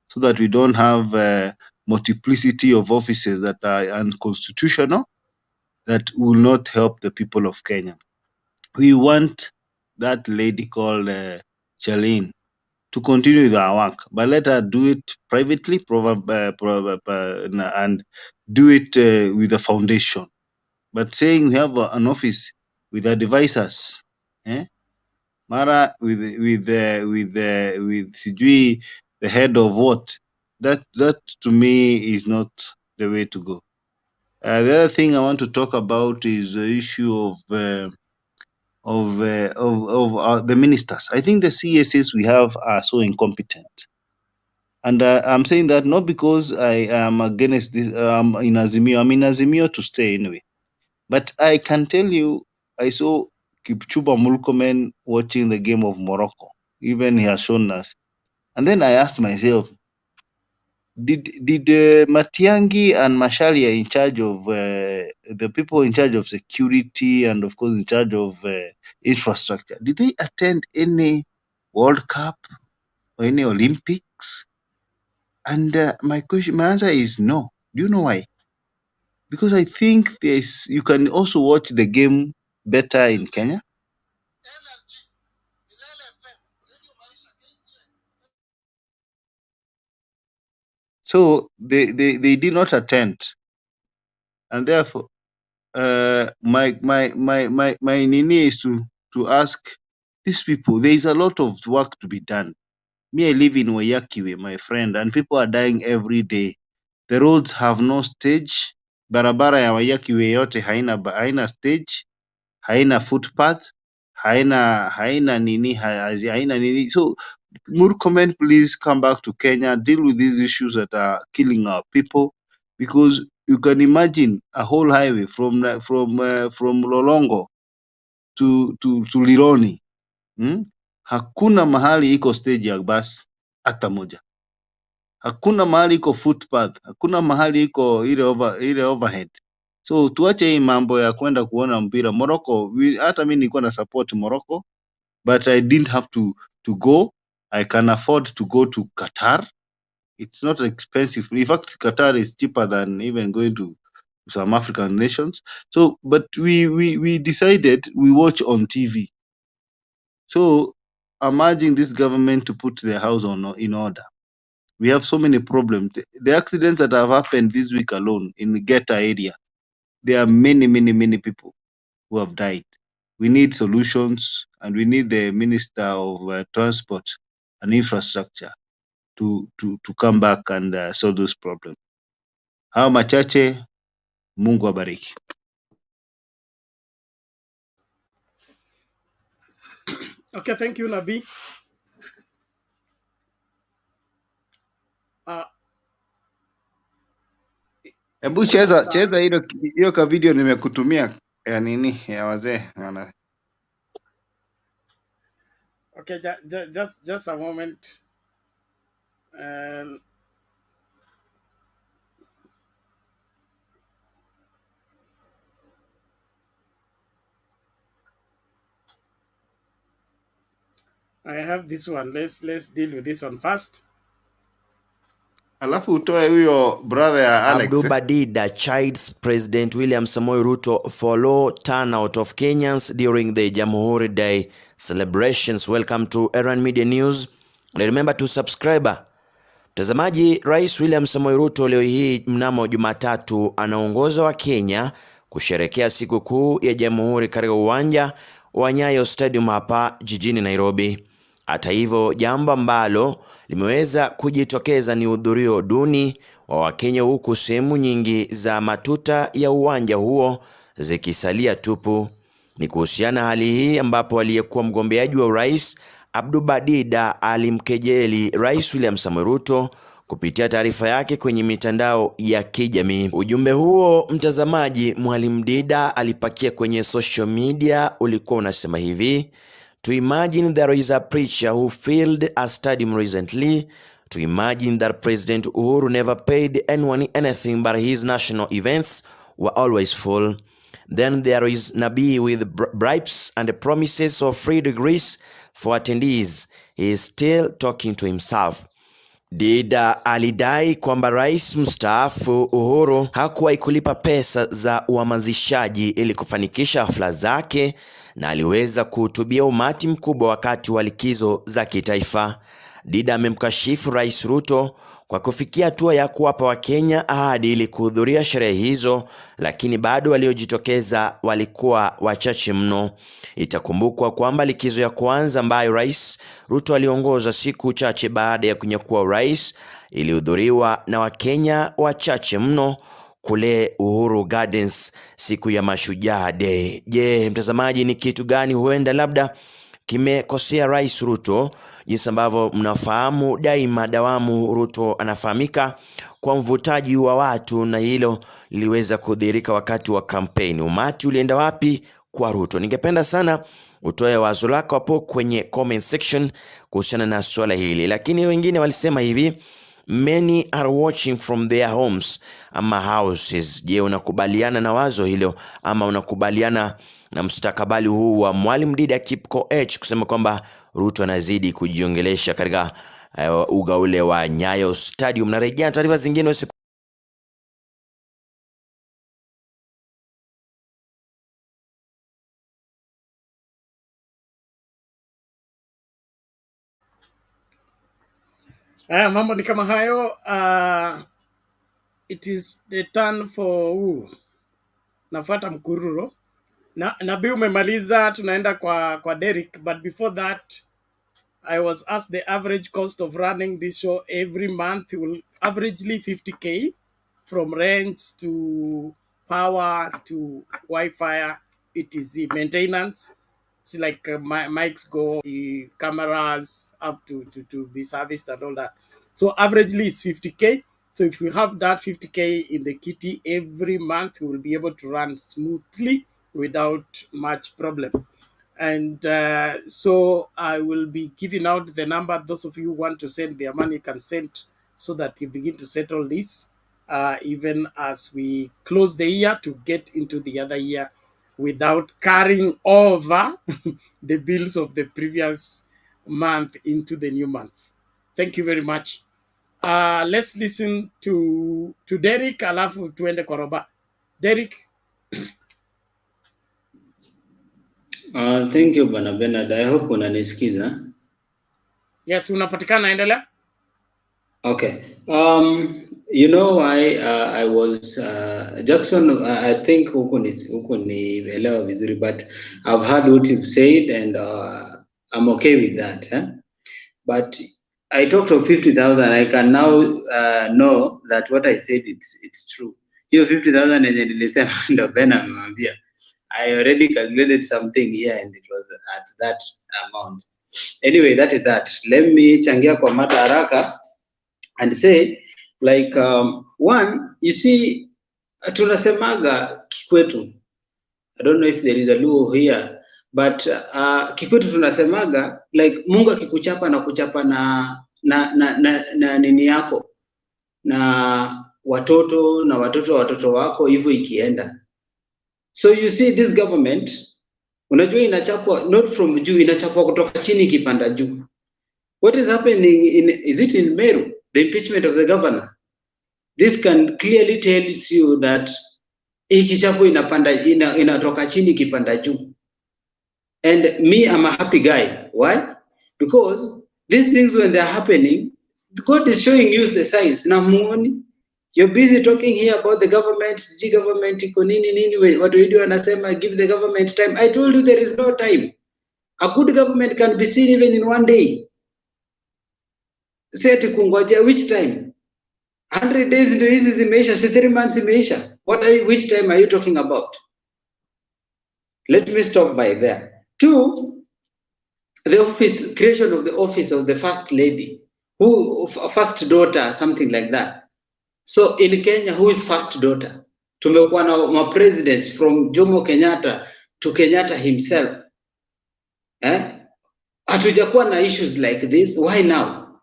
so that we don't have a multiplicity of offices that are unconstitutional, that will not help the people of Kenya. We want that lady called Charlene to continue with our work, but let her do it privately, and do it with a foundation. But saying we have an office with advisors, Mara with Sijui, the head of what, that to me is not the way to go. The other thing I want to talk about is the issue of the ministers. I think the CSs we have are so incompetent. And I'm saying that not because I am against this, in Azimio. I'm in Azimio to stay anyway. But I can tell you, I saw Kipchumba Murkomen watching the game of Morocco. Even he has shown us. And then I asked myself, did Matiangi and Masharia in charge of the people in charge of security and of course in charge of infrastructure, did they attend any World Cup or any Olympics? And my answer is no. Do you know why? Because I think you can also watch the game better in Kenya. So they did not attend, and therefore my nini is to ask these people. There is a lot of work to be done. Me, I live in Wayakiwe, my friend, and people are dying every day. The roads have no stage. Barabara ya Wayakiwe yote haina stage, haina footpath, haina nini. So Murkomen, please come back to Kenya, deal with these issues that are killing our people, because you can imagine a whole highway from Lolongo to Lironi. Hakuna mahali iko stage ya bus hata moja. Hakuna mahali iko footpath, hakuna mahali iko ile overhead. So tuache hii mambo ya kwenda kuona mpira Morocco. Hata mimi nilikuwa na support Morocco, but I didn't have to go. I can afford to go to Qatar. It's not expensive. In fact, Qatar is cheaper than even going to some African nations. So, but we decided we watch on TV. So, I'm urging this government to put their house in order. We have so many problems. The accidents that have happened this week alone in the Geta area, there are many people who have died. We need solutions, and we need the Minister of Transport and Infrastructure to come back and solve those problems. Hao machache, Mungu abariki. Okay, thank you, Nabi. Hebu cheza hiyo ka video nimekutumia ya nini ya wazee wana. Okay, just a moment. I have this one. Let's deal with this one first. Alafu utoe huyo brother ya Alex. Abdul Badida chides President William Samoei Ruto for low turnout of Kenyans during the Jamhuri Day celebrations. Welcome to Erran Media News. Remember to subscribe. Mtazamaji, Rais William Samoei Ruto leo hii mnamo Jumatatu anaongoza wa Kenya kusherekea siku kuu ya Jamhuri katika uwanja wa Nyayo Stadium hapa jijini Nairobi. Hata hivyo, jambo ambalo limeweza kujitokeza ni hudhurio duni wa Wakenya, huku sehemu nyingi za matuta ya uwanja huo zikisalia tupu. Ni kuhusiana hali hii ambapo aliyekuwa mgombeaji wa urais Abdul Badida alimkejeli Rais William Samoei Ruto kupitia taarifa yake kwenye mitandao ya kijamii. Ujumbe huo, mtazamaji, Mwalimu Dida alipakia kwenye social media ulikuwa unasema hivi: To imagine there is a preacher who filled a stadium recently. To imagine that President Uhuru never paid anyone anything but his national events were always full. Then there is Nabi with bribes and promises of free degrees for attendees. He is still talking to himself. Dida alidai kwamba rais mstaafu Uhuru hakuwahi kulipa pesa za uhamasishaji ili kufanikisha hafla zake, na aliweza kuhutubia umati mkubwa wakati wa likizo za kitaifa. Dida amemkashifu Rais Ruto kwa kufikia hatua ya kuwapa Wakenya ahadi ili kuhudhuria sherehe hizo, lakini bado waliojitokeza walikuwa wachache mno. Itakumbukwa kwamba likizo ya kwanza ambayo Rais Ruto aliongoza siku chache baada ya kunyakua urais ilihudhuriwa na Wakenya wachache mno, kule Uhuru Gardens siku ya Mashujaa Day. Je, mtazamaji, ni kitu gani huenda labda kimekosea Rais Ruto? Jinsi ambavyo mnafahamu daima dawamu Ruto anafahamika kwa mvutaji wa watu, na hilo liweza kudhihirika wakati wa kampeni. Umati ulienda wapi kwa Ruto? Ningependa sana utoe wazo lako hapo kwenye comment section kuhusiana na swala hili. Lakini wengine walisema hivi, many are watching from their homes ama houses. Je, unakubaliana na wazo hilo ama unakubaliana na mustakabali huu wa Mwalimu Dida Kipkoech kusema kwamba Ruto anazidi kujiongelesha katika uga ule wa Nyayo Stadium? Narejea taarifa zingine. Mambo ni kama hayo. It is the turn for nafuata Mkururo. Nabii umemaliza, tunaenda kwa Derek, but before that I was asked the average cost of running this show every month will averagely 50k, from rent to power to Wi-Fi, etc. Maintenance. It's like mics go, cameras up to be serviced and all that. So averagely it's 50k. So if we have that 50k in the kitty every month, we will be able to run smoothly without much problem. And so I will be giving out the number. Those of you who want to send their money can send, so that we begin to settle this even as we close the year to get into the other year without carrying over the bills of the previous month into the new month. Thank you very much. Let's listen to Derek, alafu tuende kwa Roba. Derek. Thank you, Bwana Bernard. I hope unanisikiza. Yes, unapatikana, endelea. Okay. You know why I was Jackson, I think huko ni elewa vizuri, but I've heard what you've said and I'm okay with that. But I talked of 50,000. I can now know that what I said it's true. Hiyo 50,000 yenye nilisema ndo Ben amemwambia. I already calculated something here and it was at that amount. Anyway, that is that. Let me changia kwa mada haraka and say, like, one, you see, tunasemaga Kikwetu. I don't know if there is a Luo here, but Kikwetu tunasemaga, like, Mungu akikuchapa na kuchapa na nini yako, na watoto wako, hivyo ikienda. So you see this government, unajua inachapwa not from juu, inachapwa kutoka chini kipanda juu. What is happening is it in Meru, the impeachment of the governor? This can clearly tells you that ikichapo inatoka chini kipanda juu. And me, I'm a happy guy. Why? Because these things, when they're happening, God is showing you the signs. Now, you're busy talking here about the government, what do you do? And give the government time. I told you there is no time. A good government can be seen even in one day. Say to kungoja, which time? 100 days into this is imeisha, 3 months imeisha. Which time are you talking about? Let me stop by there. 2, the creation of the office of the first lady, first daughter, something like that. So in Kenya, who is first daughter? Tumekuwa na presidents from Jomo Kenyatta to Kenyatta himself. Hatujakuwa na issues like this. Why now?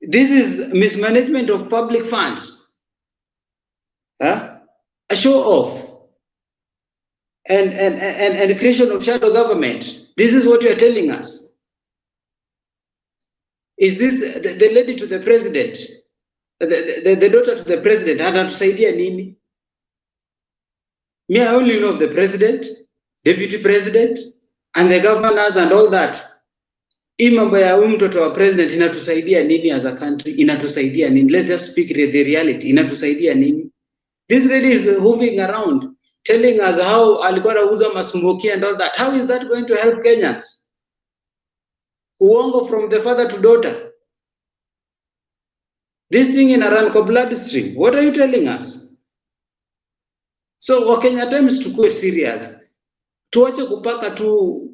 This is mismanagement of public funds. A show off. And creation of shadow government. This is what you are telling us. Is this the lady to the president? The daughter to the president, anatusaidia nini? Me, I only know of the president, deputy president, and the governors and all that. Hii mambo ya huyu mtoto wa president inatusaidia nini as a country? Inatusaidia nini? Let's just speak the reality. Inatusaidia nini? This lady is moving around, telling us how alikuwa anauza masmoki and all that. How is that going to help Kenyans? Uongo from the father to daughter. This thing in Aranco bloodstream. What are you telling us? So Wakenya times tukue serious. Tuache kupaka tu.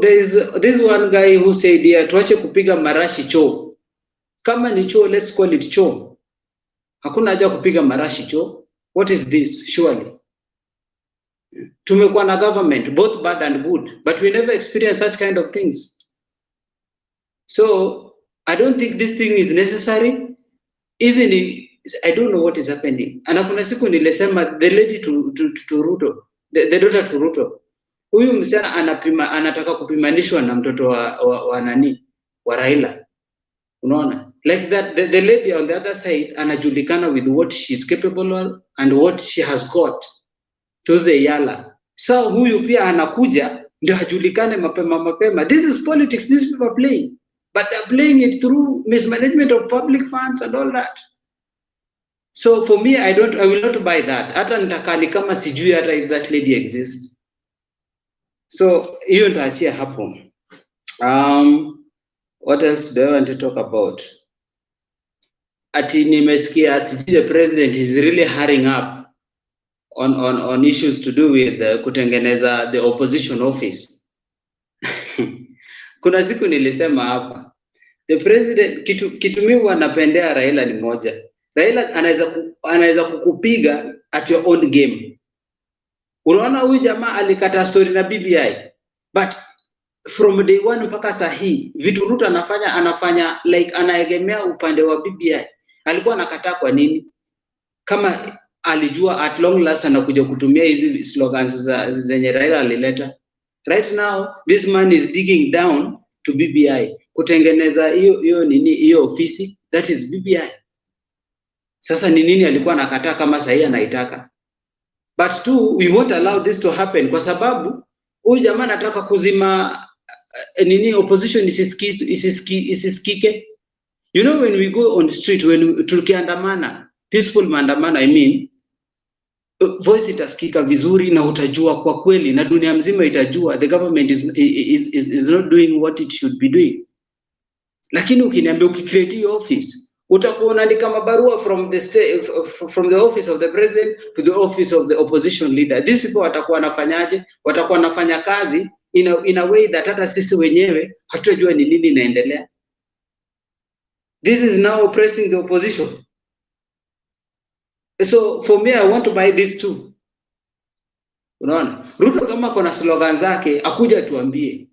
There is this one guy who said here, tuache kupiga marashi choo. Kama ni choo, let's call it choo. Hakuna haja kupiga marashi choo. What is this? Surely. Tumekuwa na government, both bad and good, but we never experienced such kind of things. So I don't think this thing is necessary. Isn't it? I don't know what is happening. And kuna siku nilisema the lady to Ruto, the daughter to Ruto. Huyu msichana anataka kupimanishwa na mtoto wa nani? Wa Raila. Unaona? Like that the lady on the other side anajulikana with what she is capable of and what she has got to the yala. So huyu pia anakuja ndio hajulikane mapema. This is politics these people are playing. But they're playing it through mismanagement of public funds and all that. So for me, I will not buy that. Hata nitakani kama sijui hata if that lady exists. So hiyo nitaachia hapo. What else do I want to talk about? Ati nimesikia the president is really hurrying up on issues to do with kutengeneza the opposition office. Kuna siku nilisema hapa the president kitu mimi wanapendea Raila ni moja. Raila anaweza kukupiga at your own game. Unaona huyu jamaa alikata story na BBI, but from day one mpaka sahi vitu Ruto anafanya like anaegemea upande wa BBI. Alikuwa anakataa kwa nini? Kama alijua at long last anakuja kutumia hizi slogans zenye Raila alileta. Right now this man is digging down to BBI kutengeneza hiyo ofisi, that is BBI. Sasa ni nini alikuwa anakataa kama sahi anaitaka? But two, we won't allow this to happen kwa sababu huyu jamaa anataka kuzima opposition isisikike. You know, when we go on the street, when tukiandamana, peaceful maandamano, I mean, voice itasikika vizuri na utajua kwa kweli na dunia mzima itajua the government is not doing what it should be doing. Lakini ukiniambia ukicreate office, utakuwa unaandika mabarua from the office of the president to the office of the opposition leader. These people watakuwa wanafanyaje? Watakuwa wanafanya kazi in a way that hata sisi wenyewe hatujua ni nini inaendelea. This is now oppressing the opposition. So for me, I want to buy this too. Unaona? Ruto kama kuna slogan zake akuja tuambie.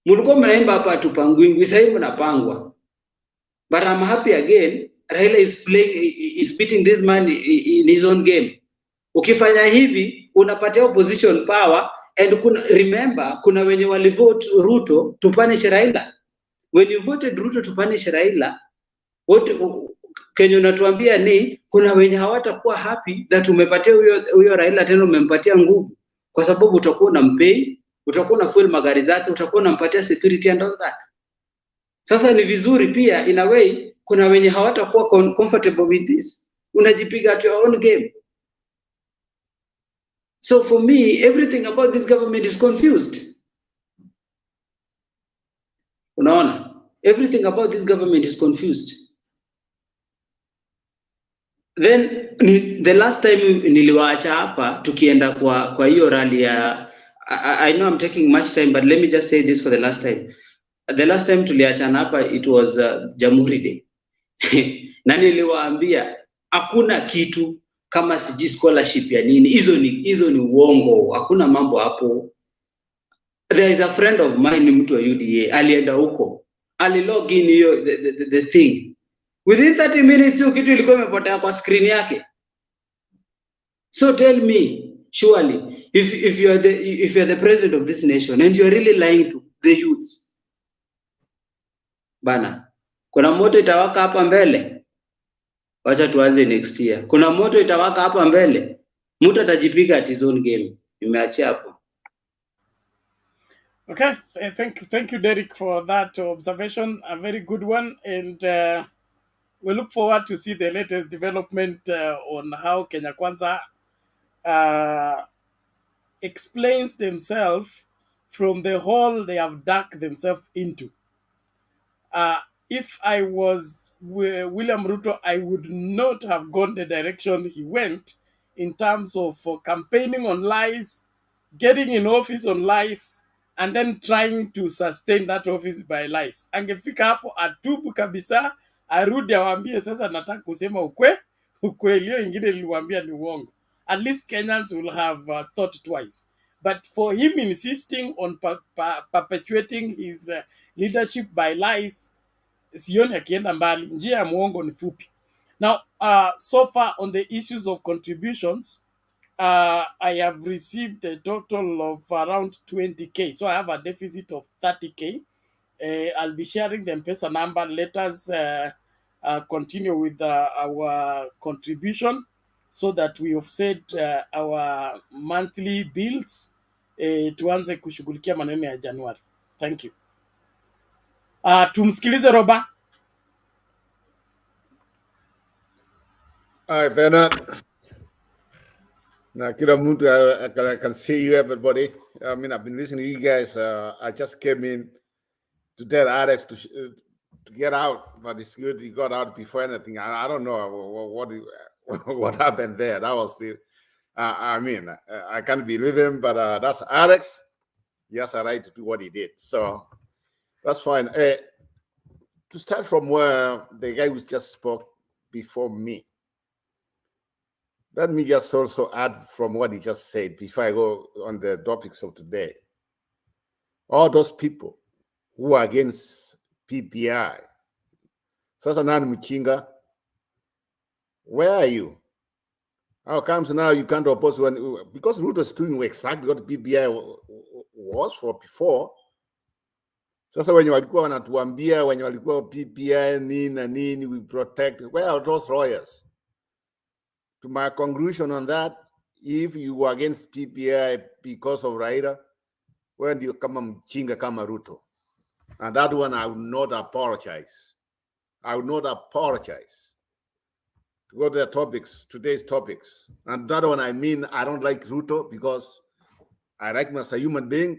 Mulikuwa mnaimba hapa tupangwingwi, sasa mnapangwa. But I'm happy again, Raila is beating this man in his own game. Ukifanya hivi, unapatia opposition power, and remember, kuna wenye walivote Ruto to punish Raila. When you voted Ruto to punish Raila, what Kenya unatuambia ni, kuna wenye hawatakuwa happy that umepatia huyo Raila tena umempatia nguvu. Kwa sababu utakuwa unampay, utakuwa na fuel magari zake, utakuwa unampatia security and all that. Sasa ni vizuri pia in a way kuna wenye hawatakuwa comfortable with this. Unajipiga at your own game. So for me, everything about this government is confused. Unaona? Everything about this government is confused. Then the last time niliwaacha hapa tukienda kwa hiyo rally ya I know I'm taking much time, but let me just say this for the last time. The last time tuliachana hapa it was Jamhuri Day. Na niliwaambia hakuna kitu kama siji scholarship ya nini. Hizo ni uongo. Hakuna mambo hapo. There is a friend of mine mtu wa UDA alienda huko. Alilog in hiyo the thing. Within 30 minutes hiyo kitu ilikuwa imepotea kwa screen yake. So tell me, surely if you are the president of this nation and you are really lying to the youths, bana, kuna moto itawaka hapa mbele. Wacha tuanze next year. Kuna moto itawaka hapa mbele. Mtu atajipiga at his own game. Nimeachia hapo. Okay, thank you Derek for that observation, a very good one, and we look forward to see the latest development on how Kenya Kwanza explains themselves from the hole they have dug themselves into. if I was William Ruto, I would not have gone the direction he went in terms of campaigning on lies, getting in office on lies, and then trying to sustain that office by lies. Angefika hapo atubu kabisa, arudi awambie sasa nataka kusema ukweli, hiyo ingine niliwaambia ni uongo. At least Kenyans will have thought twice. But for him insisting on perpetuating his leadership by lies, sioni akienda mbali, njia ya muongo ni fupi. Now, so far on the issues of contributions, I have received a total of around 20K. So I have a deficit of 30K. I'll be sharing the M-Pesa number. Let us continue with our contribution so that we offset our monthly bills. Tuanze kushughulikia maneno ya Januari. Thank you. Tumsikilize Roba. All right, Bernard. Now, kila mtu, I can see you, everybody. I mean, I've been listening to you guys. I just came in to tell Alex to get out, but the security got out before anything. I don't know what happened there. That was the, I mean, I can't believe him, but that's Alex. He has a right to do what he did. So that's fine. To start from where the guy who just spoke before me, let me just also add from what he just said before I go on the topics of today. All those people who are against PPI, Sasa Nani Muchinga, where are you? How comes now you can't oppose when, because Ruto is doing exactly what PPI was for before. Sasa wenye walikuwa wanatuambia wenye walikuwa PPI nini na nini, we protect, where are those lawyers? To my conclusion on that, if you were against PPI because of Raila, when do you come mchinga kama Ruto? And that one I will not apologize. I will not apologize. To go to the topics, today's topics. And that one I mean, I don't like Ruto because I like him as a human being,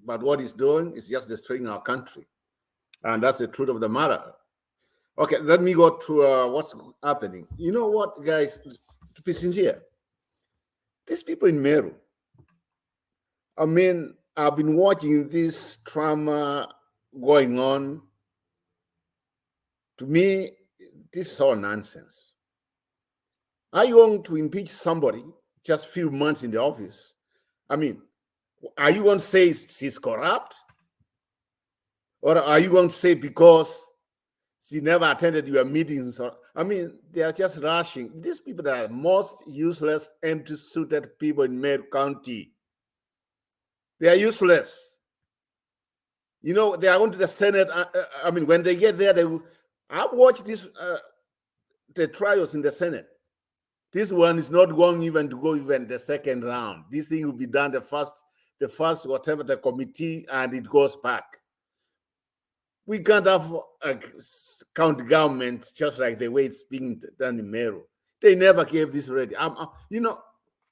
but what he's doing is just destroying our country. And that's the truth of the matter. Okay, let me go to what's happening. You know what, guys, to be sincere, these people in Meru, I mean, I've been watching this drama going on. To me, this is all nonsense. Are you going to impeach somebody just a few months in the office? I mean, are you going to say she's corrupt? Or are you going to say because she never attended your meetings? Or, I mean, they are just rushing. These people are most useless, empty-suited people in Meru County. They are useless. You know, they are going to the Senate. I mean, when they get there, they will. I watched this, the trials in the Senate. This one is not going even to go even the second round. This thing will be done the first whatever the committee, and it goes back. We can't have a county government just like the way it's being done in Meru. They never gave this ready. You know,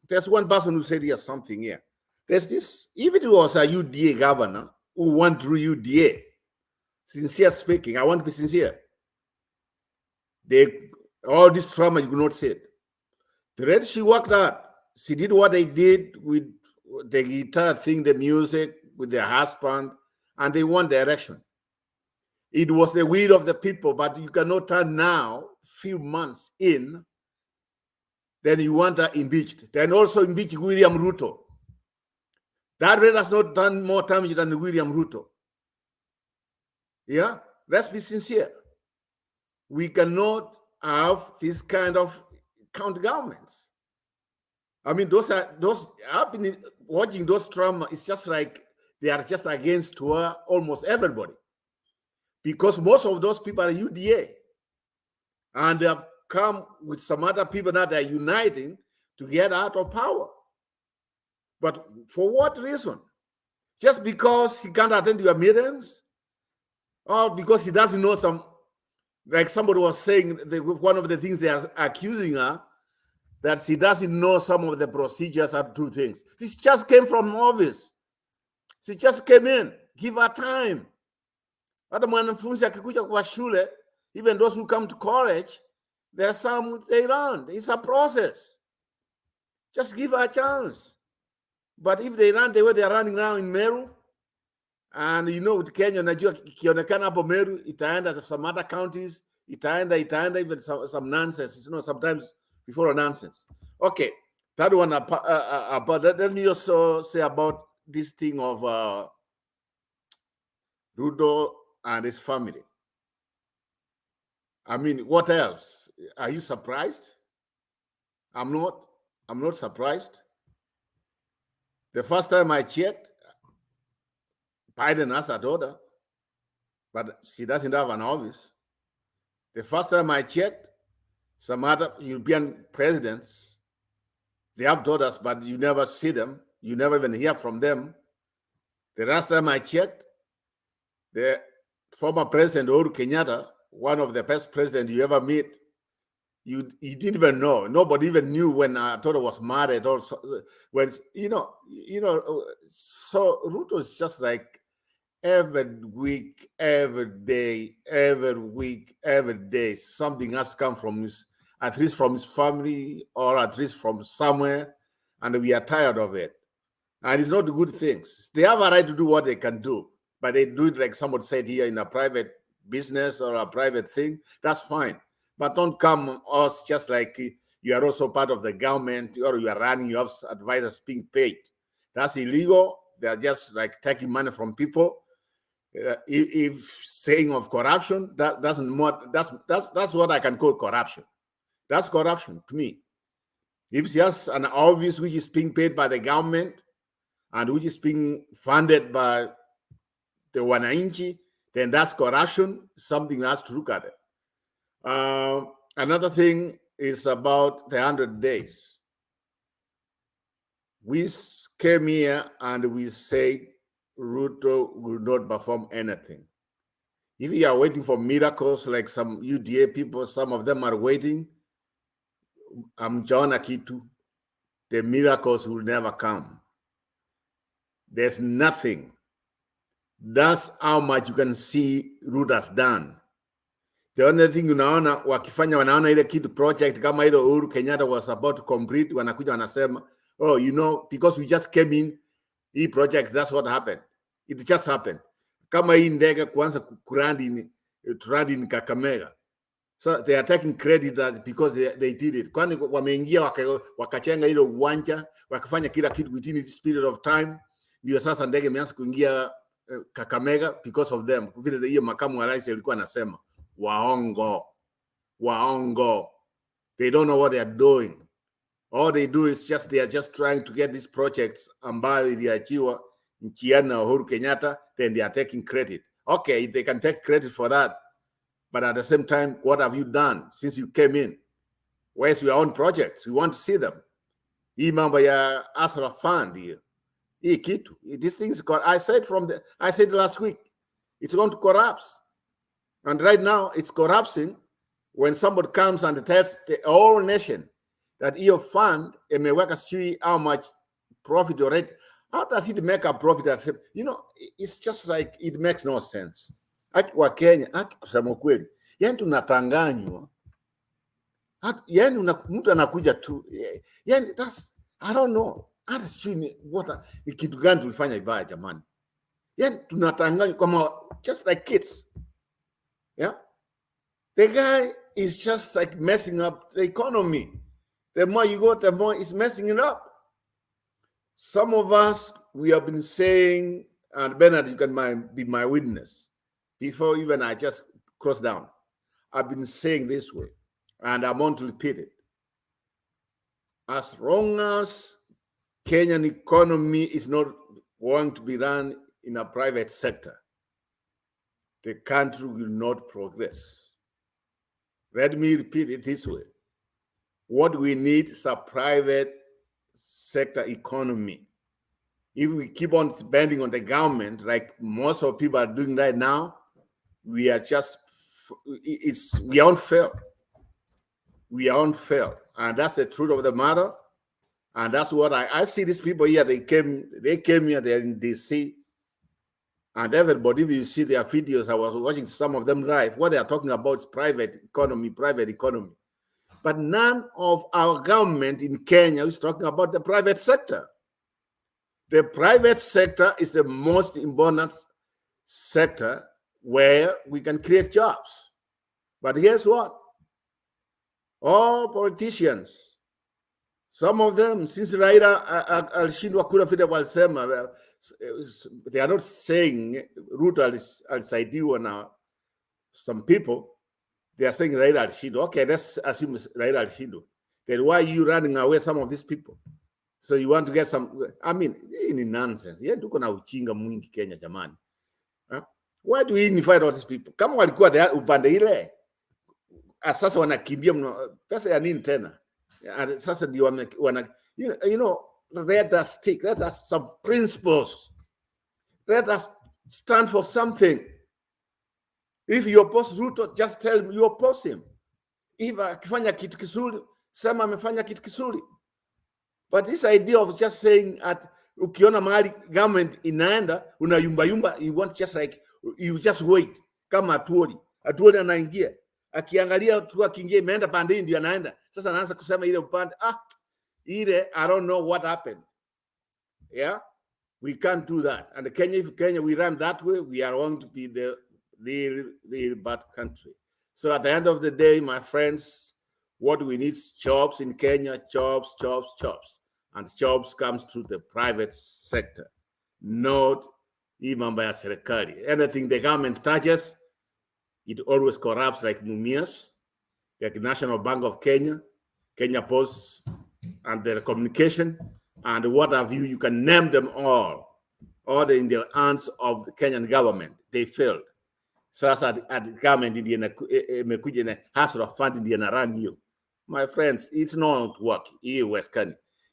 there's one person who said here something here. There's this, even if it was a UDA governor who went through UDA, sincere speaking, I want to be sincere. All this trauma, you could not say it. The rest she worked out. She did what they did with the guitar thing, the music, with their husband, and they won the election. It was the will of the people, but you cannot turn now, few months in, then you want her impeached. Then also impeach William Ruto. That rate has not done more damage than William Ruto. Yeah, let's be sincere. We cannot have this kind of county governments. I mean, I've been watching those drama. It's just like they are just against almost everybody. Because most of those people are UDA. And they have come with some other people that are uniting to get out of power. But for what reason? Just because he can't attend your meetings? Or because he doesn't know some, like somebody was saying, one of the things they are accusing her, that she doesn't know some of the procedures or two things. This just came from office. She just came in. Give her time. Hata mwanafunzi akikuja kwa shule, even those who come to college, there are some they run. It's a process. Just give her a chance. But if they run the way they are running now in Meru, and you know, with Kenya, najua kionekana hapo Meru, itaenda to some other counties, itaenda even some nonsense, you know, sometimes before a nonsense. Okay, that one about that. Let me also say about this thing of Ruto and his family. I mean, what else? Are you surprised? I'm not surprised. The first time I checked, Biden has a daughter, but she doesn't have an office. The first time I checked, some other European presidents, they have daughters, but you never see them. You never even hear from them. The last time I checked, the former president Uhuru Kenyatta, one of the best presidents you ever meet, you didn't even know. Nobody even knew when I thought I was married. Also, when you know. So Ruto is just like every week, every day, every week, every day, something has to come from at least from his family or at least from somewhere, and we are tired of it. And it's not good things. They have a right to do what they can do, but they do it like someone said here in a private business or a private thing. That's fine. But don't come us just like you are also part of the government or you are running, you have advisors being paid. That's illegal. They are just like taking money from people. If saying of corruption, that's what I can call corruption. That's corruption to me. If it's just an office which is being paid by the government and which is being funded by the wananchi, then that's corruption. Something has to look at it. Another thing is about the 100 days. We came here and we said Ruto will not perform anything. If you are waiting for miracles like some UDA people, some of them are waiting, I'm John Akitu, the miracles will never come. There's nothing. That's how much you can see Ruto has done. The only thing unaona wakifanya wanaona ile kitu project kama ile Uhuru Kenyatta was about to complete, wanakuja wanasema, oh, you know, because we just came in, hii project, that's what happened. It just happened. Kama hii ndege kuanza kurandi in Kakamega. So they are taking credit that because they did it. Kwani wameingia wakachenga ile uwanja, wakafanya kila kitu within this period of time. Ndio sasa ndege imeanza kuingia Kakamega because of them. Vile hiyo makamu wa rais alikuwa anasema, waongo. They don't know what they are doing. All they do is they are just trying to get these projects ambayo iliachiwa nchiani na Uhuru Kenyatta, then they are taking credit. Okay, they can take credit for that. But at the same time, what have you done since you came in? Where's your own projects? We want to see them. Hii mambo ya Asra Fund here. Hii kitu. These things, I said last week, it's going to collapse. And right now, it's collapsing when somebody comes and tells the whole nation that your fund imeweka sijui how much profit already. How does it make a profit? You know, it's just like, it makes no sense. Haki wa Kenya, haki kusema kweli. Yani tunatanganywa. Yani mtu anakuja tu. Yani that's, I don't know. Hata sijui ni kitu gani tulifanya ibaya jamani. Yani tunatanganywa kama just like kids. Yeah? The guy is just like messing up the economy. The more you go, the more it's messing it up. Some of us, we have been saying, and Bernard, you can be my witness, before even I just cross down. I've been saying this way, and I want to repeat it. As long as Kenyan economy is not going to be run in a private sector, the country will not progress. Let me repeat it this way. What we need is a private sector economy. If we keep on depending on the government, like most of people are doing right now, we are unfair. We are unfair. And that's the truth of the matter. And that's what I see these people here, they came here, they're in DC. And everybody, if you see their videos, I was watching some of them live, what they are talking about is private economy. But none of our government in Kenya is talking about the private sector. The private sector is the most important sector where we can create jobs. But here's what? All politicians, some of them, since Raila alishindwa kura vile walisema, they are not saying Ruto alisaidiwa na some people. They are saying Raila alishindwa. Okay, let's assume Raila alishindwa. Then why are you running away some of these people? So you want to get some, I mean, hii ni nonsense. Yeye tuko na uchinga mwingi Kenya jamani. Why do we invite all these people? Kama walikuwa upande ile, sasa wanakimbia pesa ya nini tena? Sasa ndio you know, let us stick, let us some principles. Let us stand for something. If you oppose Ruto, just tell him you oppose him. If akifanya kitu kizuri, sema amefanya kitu kizuri. But this idea of just saying at ukiona mahali government inaenda unayumba yumba, you want just like you just wait. Kama Atuoli anaingia akiangalia tu akiingia imeenda pande hii ndio anaenda. Sasa anaanza kusema ile upande ile I don't know what happened. Yeah, we can't do that. And if Kenya we run that way, we are going to be the real bad country. So at the end of the day, my friends, what we need is jobs in Kenya, jobs. And jobs comes through the private sector, not mambo ya serikali. Anything the government touches, it always corrupts, like Mumias, like National Bank of Kenya, Kenya Post, and their communication, and what have you. You can name them all in the hands of the Kenyan government. They failed. Sasa at the government imekuja na hustle of funding ndiye na run you. My friends, it's not working.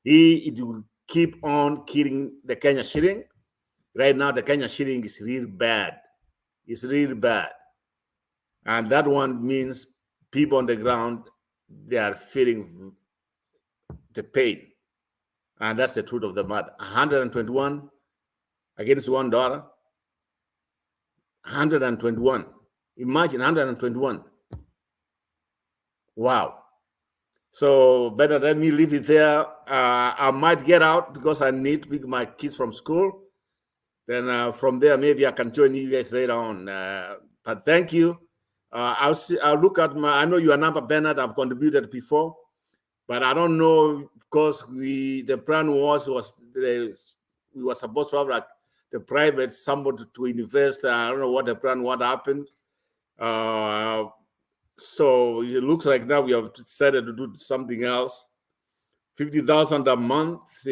It will keep on killing the Kenya shilling. Right now, the Kenya shilling is real bad. It's really bad. And that one means people on the ground, they are feeling the pain. And that's the truth of the matter. 121 against $1. 121. Imagine 121. Wow. So better let me leave it there. I might get out because I need to pick my kids from school. Then from there, maybe I can join you guys later on. But thank you. I'll look at I know your number, Bernard. I've contributed before, but I don't know because the plan was we were supposed to have like the private somebody to invest. I don't know what the plan, what happened. So it looks like now we have decided to do something else. 50,000 a month.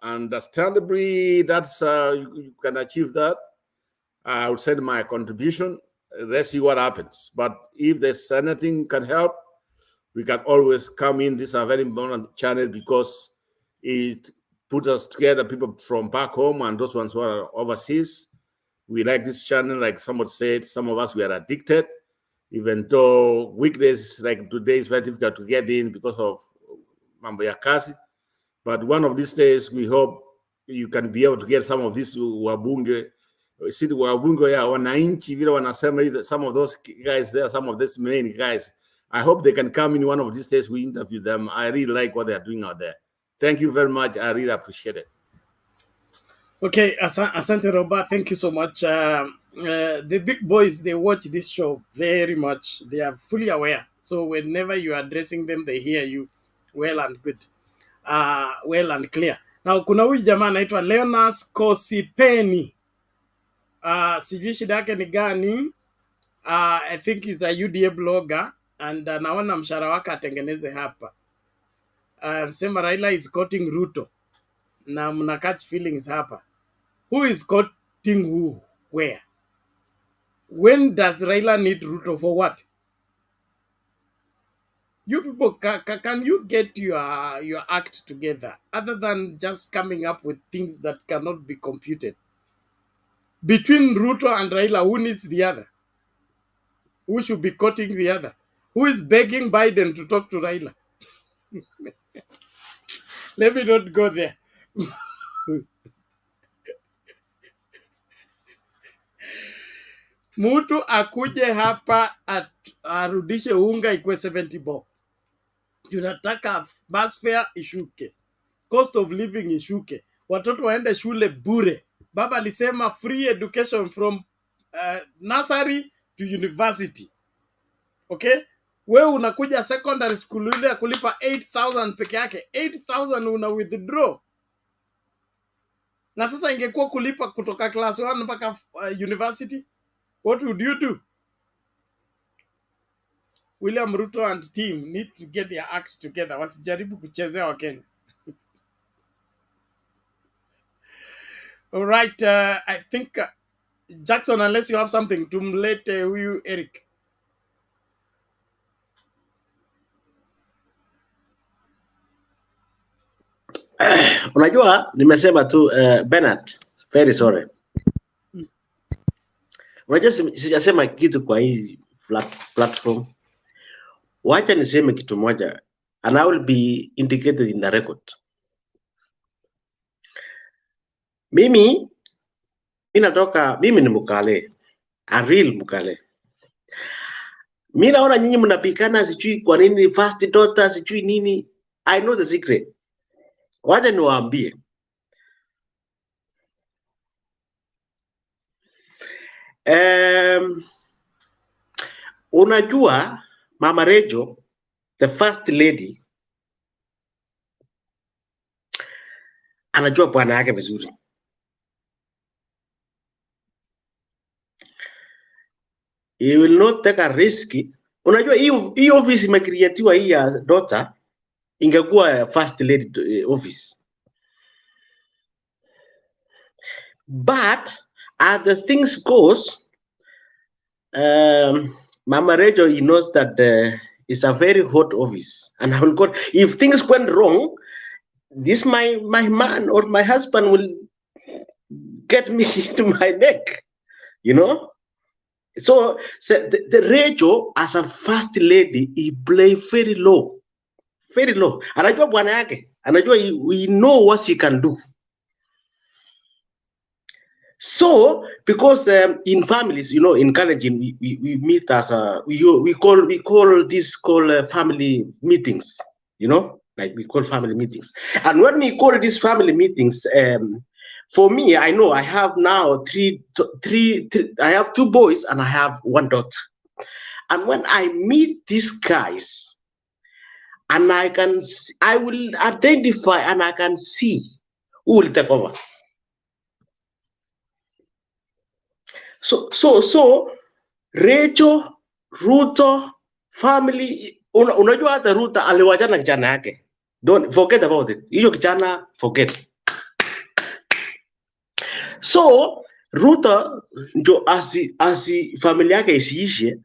Understandably, that's you can achieve that. I would send my contribution. Let's see what happens. But if there's anything can help, we can always come in. This is a very important channel because it puts us together, people from back home and those ones who are overseas. We like this channel, like someone said, some of us, we are addicted, even though weekdays like today is very difficult to get in because of mambo ya kazi. But one of these days, we hope you can be able to get some of these wabunge. See the wabunge ya wananchi vile wanasema, some of those guys there, some of these main guys. I hope they can come in one of these days. We interview them. I really like what they are doing out there. Thank you very much. I really appreciate it. Okay, Asante Robert, thank you so much. The big boys, they watch this show very much. They are fully aware. So whenever you are addressing them, they hear you well and good. Well and clear. Now, kuna huyu jamaa anaitwa Leonas Kosipeni. Sijui shida yake ni gani. I think he's a UDA blogger. And naona mshahara wake atengeneze hapa. Sema Raila is quoting Ruto. Na mna catch feelings hapa. Who is quoting who? Where? When does Raila need Ruto for what? You people, can you get your act together other than just coming up with things that cannot be computed? Between Ruto and Raila, who needs the other? Who should be quoting the other? Who is begging Biden to talk to Raila? Let me not go there. Mtu akuje hapa arudishe unga ikuwe 70 bob. Tunataka bus fare ishuke, cost of living ishuke, watoto waende shule bure. Baba alisema free education from nursery to university. Okay? Wewe unakuja secondary school ile kulipa 8,000 peke yake. 8,000 una withdraw. Na sasa ingekuwa kulipa kutoka class 1 mpaka university, what would you do? William Ruto and team need to get their act together. Wasijaribu kuchezea wa Kenya. All right, I think Jackson, unless you have something to mlete huyu Eric. Unajua nimesema tu Bernard, very sorry. Unajua sijasema kitu kwa hii platform. Wacha niseme kitu moja, and I will be indicated in the record. Mimi ni Mukale, a real Mukale. Mimi naona nyinyi mnapikana sijui kwa nini first daughter sijui nini. I know the secret. Wacha niwaambie. Unajua Mama Rejo, the first lady, anajua bwana yake vizuri. He will not take a risk. Unajua hii office imekreatiwa hii ya daughter, ingekuwa first lady office. But as the things goes, Mama Rejo, he knows that it's a very hot office, and I will go. If things went wrong, this my man or my husband will get me to my neck, you know. So the Rejo as a first lady, he play very low, very low. Anajua bwana yake, anajua we know what she can do. So, because in families, you know, in Kalenjin, we meet as we call this family meetings, you know, like we call family meetings. And when we call these family meetings, for me, I know I have now three. I have 2 boys and I have 1 daughter. And when I meet these guys, and I will identify and I can see who will take over. So Rejo, Ruto family, unajua hata Ruto aliwachana kijana yake. Don't forget about it. Hiyo kijana forget. So Ruto ndio asi familia yake isiishe,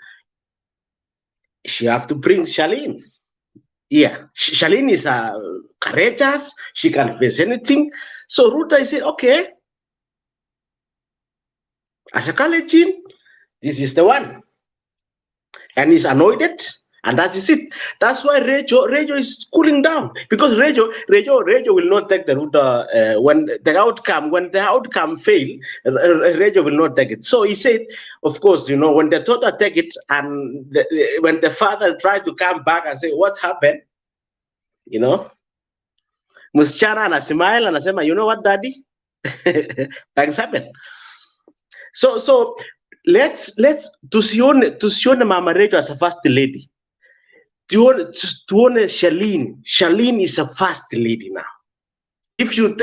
she have to bring Shalin. Yeah, Shalin is courageous, she can face anything. So Ruto is saying, okay, as a Kalenjin, this is the one. And he's annoyed, and that is it. That's why Rejo is cooling down, because Rejo will not take the Ruto when the outcome fail. Rejo will not take it. So he said, of course, you know, when the daughter take it, and when the father tried to come back and say what happened, you know, msichana anasimile anasema, you know what, daddy, things happen. So let's tusione Mama Rejo as a first lady. Tuone Shalin is a first lady now. If you want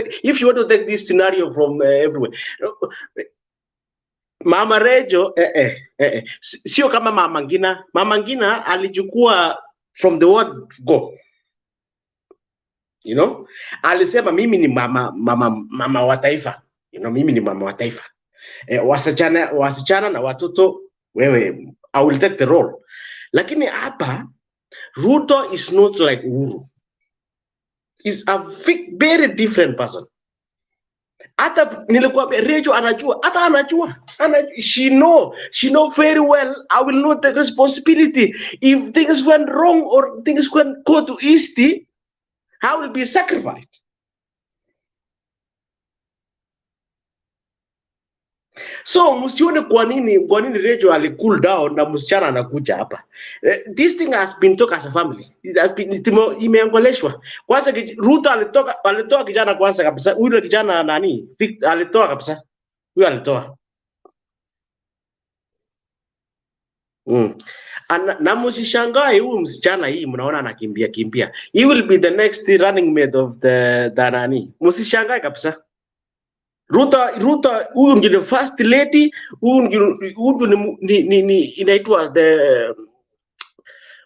to take this scenario from everywhere, Mama Rejo sio kama Mama Ngina. Mama Ngina alijukua from the word go. You know, alisema mimi ni mama wa taifa. You know, mimi ni mama wa taifa. Wasichana na watoto, wewe, I will take the role. Lakini hapa Ruto is not like Uhuru. He's a very different person. Hata nilikuwa Rejo anajua, hata anajua. She know very well I will not take responsibility. If things went wrong or things went go to East, I will be sacrificed. So msione kwa nini Rachel ali cool down na msichana anakuja hapa. This thing has been talked as a family. It has been imeongoleshwa. Kwanza Ruto alitoa kijana kwanza kabisa. Yule kijana nani? Alitoa kabisa. Huyo alitoa. Na msishangae huyu msichana hii mnaona anakimbia. He will be the next running mate of the nani. Msishangae kabisa. Ruto huyu ndio first lady, huyu ni inaitwa the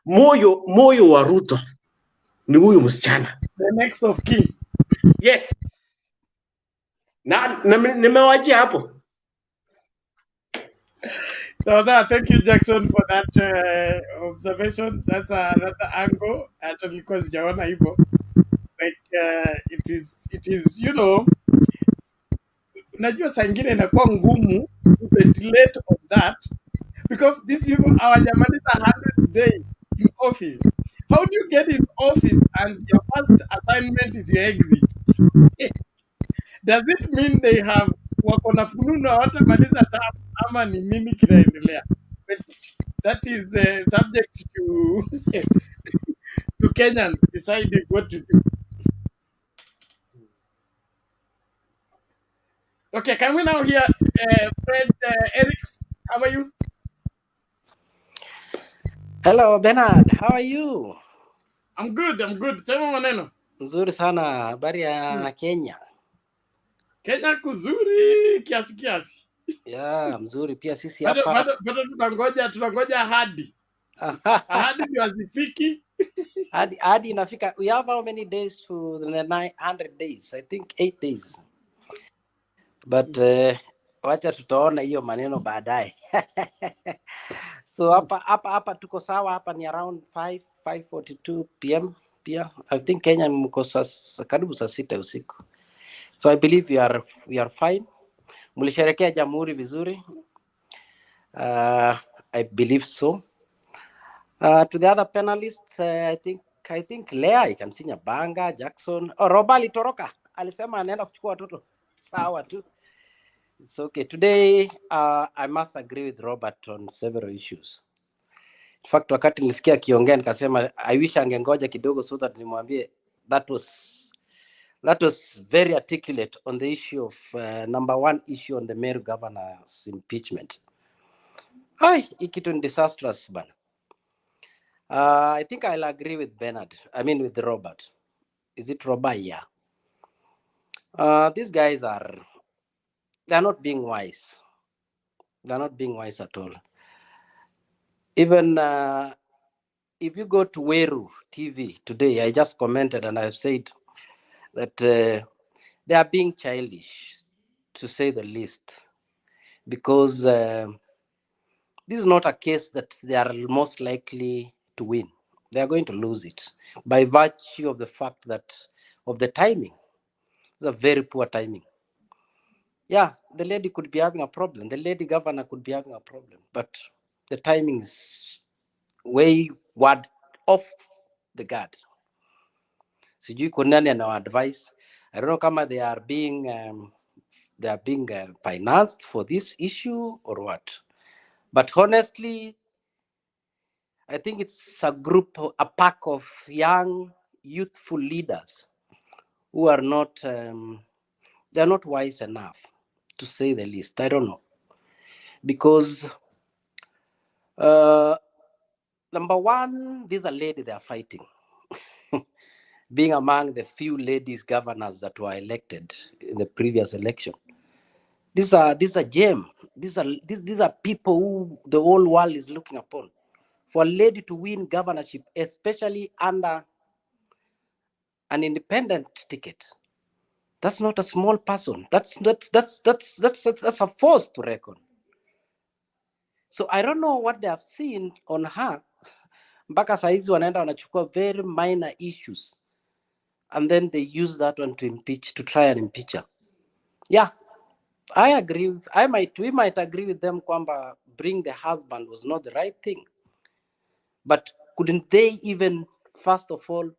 moyo wa Ruto ni huyu msichana. The next of kin. Yes. Na nimewajia hapo. So thank you Jackson for that observation. That's another angle. Actually, because sijaona hivyo. Like it is you know, unajua saa ingine inakuwa ngumu to ventilate on that because these people hawajamaliza 100 days in office. How do you get in office and your first assignment is your exit? Does it mean they have wako na fununu hawatamaliza term ama ni nini kinaendelea? That is subject to to Kenyans deciding what to do. Okay, can we now hear Fred Eriks? How are you? Hello Bernard, how are you? I'm good. Sema maneno. Nzuri sana, habari ya Kenya? Kenya kuzuri kiasi. Yeah, mzuri pia sisi hapa. Bado tunangoja ahadi. Ahadi ndio hazifiki. Hadi inafika. We have how many days to the 900 days? I think 8 days. But wacha tutaona hiyo maneno baadaye. So hapa tuko sawa, hapa ni around 5:42 PM pia. I think Kenya mko karibu saa 6 usiku. So I believe we are fine. Mlisherekea jamhuri vizuri? I believe so. To the other panelists, I think Lea, I can see Nyabanga, Jackson. Roba alitoroka. Alisema anaenda kuchukua watoto. Sawa tu. It's okay. Today, I must agree with Robert on several issues. In fact, wakati nilisikia akiongea nikasema I wish angengoja kidogo so that nimwambie that was very articulate on the issue of number one issue on the Meru governor's impeachment. Ikitu ni disastrous bana. I think I'll agree with with Robert. Is it Robert? Yeah. These guys they're not being wise. They're not being wise at all. Even if you go to Meru TV today, I just commented and I've said that they are being childish, to say the least, because this is not a case that they are most likely to win. They are going to lose it by virtue of the fact that of the timing. It's a very poor timing. Yeah, the lady could be having a problem. The lady governor could be having a problem, but the timing is way off the guard. Sijui kunani na advice. I don't know kama they are being financed for this issue or what. But honestly, I think it's a pack of young, youthful leaders who are not, they're not wise enough, to say the least. I don't know. Because, number one, these are ladies they are fighting. Being among the few ladies governors that were elected in the previous election. These are gems. These are people who the whole world is looking upon. For a lady to win governorship, especially under an independent ticket, that's not a small person. That's a force to reckon. So I don't know what they have seen on her. Mpaka saizi wanaenda wanachukua very minor issues, and then they use that one to try and impeach her. Yeah, I agree. We might agree with them kwamba bring the husband was not the right thing. But couldn't they even, first of all,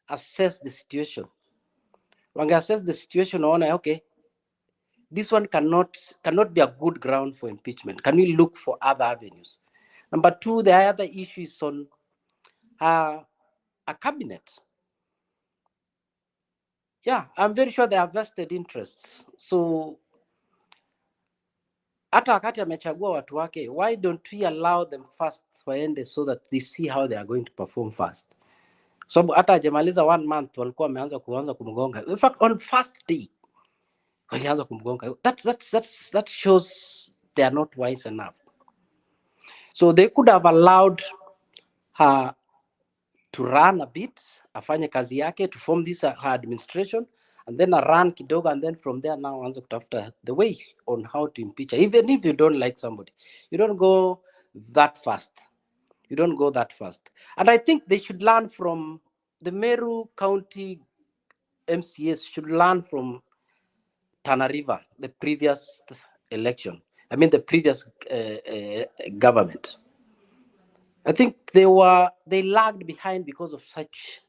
assess the situation? When they assess the situation, okay, this one cannot be a good ground for impeachment. Can we look for other avenues? Number two, the other issue is on a cabinet. Yeah, I'm very sure they have vested interests. So hata wakati amechagua watu wake, why don't we allow them first waende so that they see how they are going to perform first? So hata hajamaliza 1 month walikuwa wameanza kumgonga. In fact, on first day walianza kumgonga. That shows they are not wise enough. So they could have allowed her to run a bit, afanye kazi yake, to form this her administration, and then a run kidogo, and then from there now anza kutafuta the way on how to impeach her. Even if you don't like somebody, you don't go that fast. You don't go that fast. And I think they should learn from the Meru County MCS, should learn from Tana River, the previous election. I mean, the previous government. I think they lagged behind because of such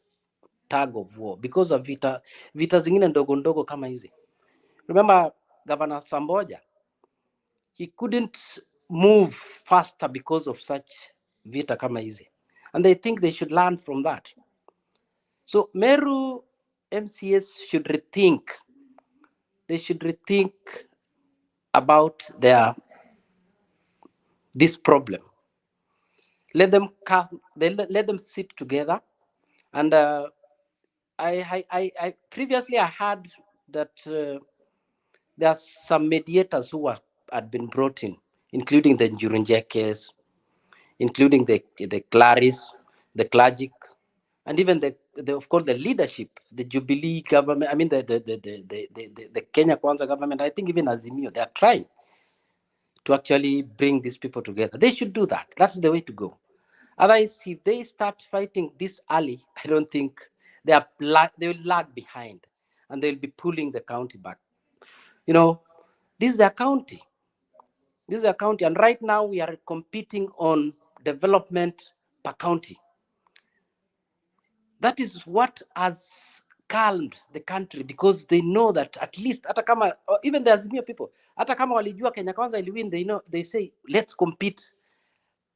tug of war, because of vita zingine ndogo ndogo kama hizi. Remember Governor Samboja, he couldn't move faster because of such vita kama hizi, and they think they should learn from that. So Meru MCS should rethink. They should rethink about this problem. Let them come. Let them sit together. And I previously I heard that there are some mediators who had been brought in, including the Njurunje case, including the Claris, the clergy, and even of course the leadership, the Jubilee government. I mean the Kenya Kwanza government. I think even Azimio, they are trying to actually bring these people together. They should do that. That's the way to go. Otherwise, if they start fighting this early, I don't think they will lag behind, and they'll be pulling the county back. You know, this is their county. This is their county, and right now we are competing on development per county. That is what has calmed the country, because they know that at least, hata kama, even the Azimio people, hata kama walijua Kenya Kwanza will win, they say, let's compete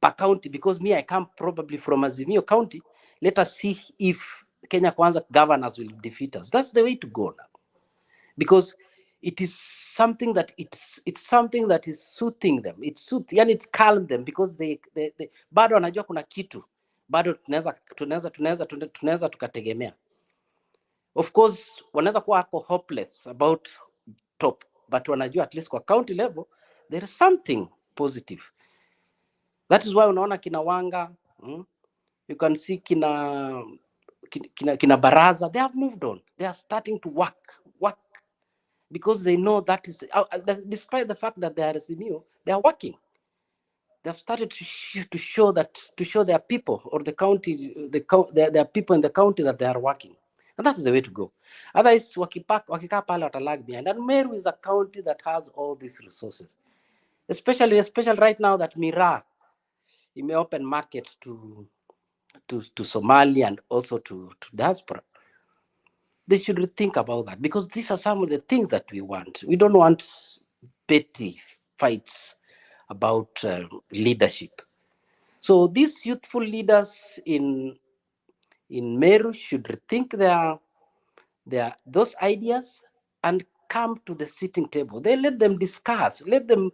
per county, because me, I come probably from Azimio County. Let us see if Kenya Kwanza governors will defeat us. That's the way to go now, because it is something that it's something that is soothing them. It's calmed them, because they bado wanajua kuna kitu bado tunaweza tukategemea. Of course wanaweza kuwa wako hopeless about top, but wanajua at least kwa county level there is something positive. That is why unaona kina Wanga, you can see kina Baraza, they have moved on. They are starting to work, because they know that is, despite the fact that they are Azimio, they are working. They have started to show their people or the county, their people in the county that they are working. And that is the way to go. Otherwise, wakikaa pale watalag behind. And Meru is a county that has all these resources. Especially right now that Mira, it may open market to Somalia and also to diaspora. They should think about that, because these are some of the things that we want. We don't want petty fights about leadership. So these youthful leaders in Meru should rethink those ideas and come to the sitting table. They let them discuss. Let them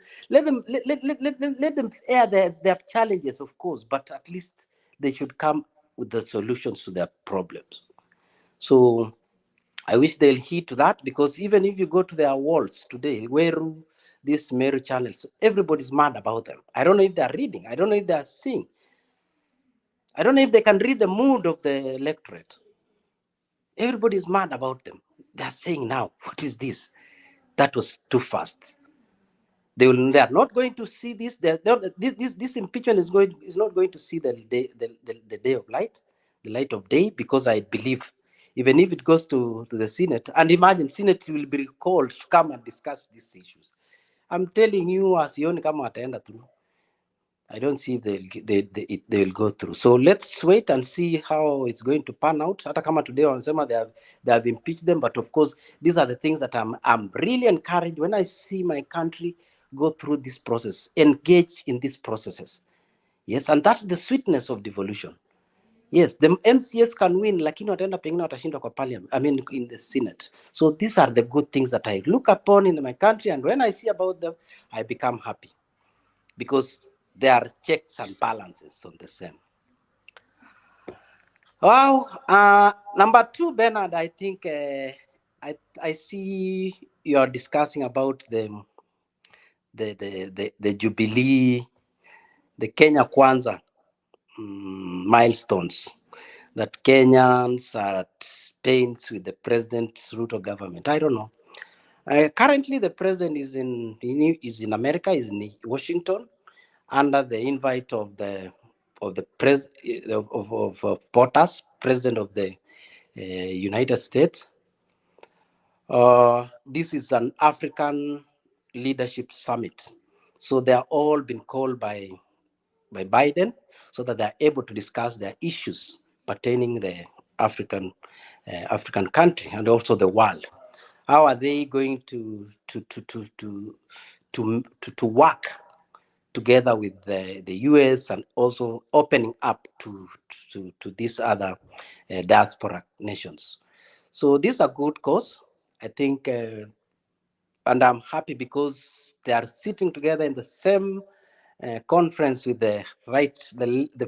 air their challenges, of course, but at least they should come with the solutions to their problems. So I wish they'll heed to that, because even if you go to their walls today, where these Meru channels, everybody's mad about them. I don't know if they're reading. I don't know if they're seeing. I don't know if they can read the mood of the electorate. Everybody's mad about them. They're saying now, what is this? That was too fast. They are not going to see this. This impeachment is not going to see the day of light, the light of day, because I believe even if it goes to the Senate, and imagine Senate will be called to come and discuss these issues. I'm telling you, as Yoni kama wataenda through. I don't see if they will go through. So let's wait and see how it's going to pan out. Hata kama today wanasema they have impeached them, but of course these are the things that I'm really encouraged when I see my country go through this process, engage in these processes. Yes, and that's the sweetness of devolution. Yes, the MCS can win, lakini wataenda pengine watashindwa kwa parliament, I mean in the Senate. So these are the good things that I look upon in my country, and when I see about them, I become happy. Because there are checks and balances on the same. Wow, number 2, Bernard, I think I see you are discussing about the Jubilee, the Kenya Kwanza milestones, that Kenyans are at pains with the President's Ruto government. I don't know. Currently, the president is in America, is in Washington, under the invite of POTUS, President of the United States. This is an African leadership summit. So they are all been called by Biden so that they are able to discuss their issues pertaining the African country and also the world. How are they going to work together with the US and also opening up to these other diaspora nations? So this is a good cause, I think, and I'm happy because they are sitting together in the same conference with the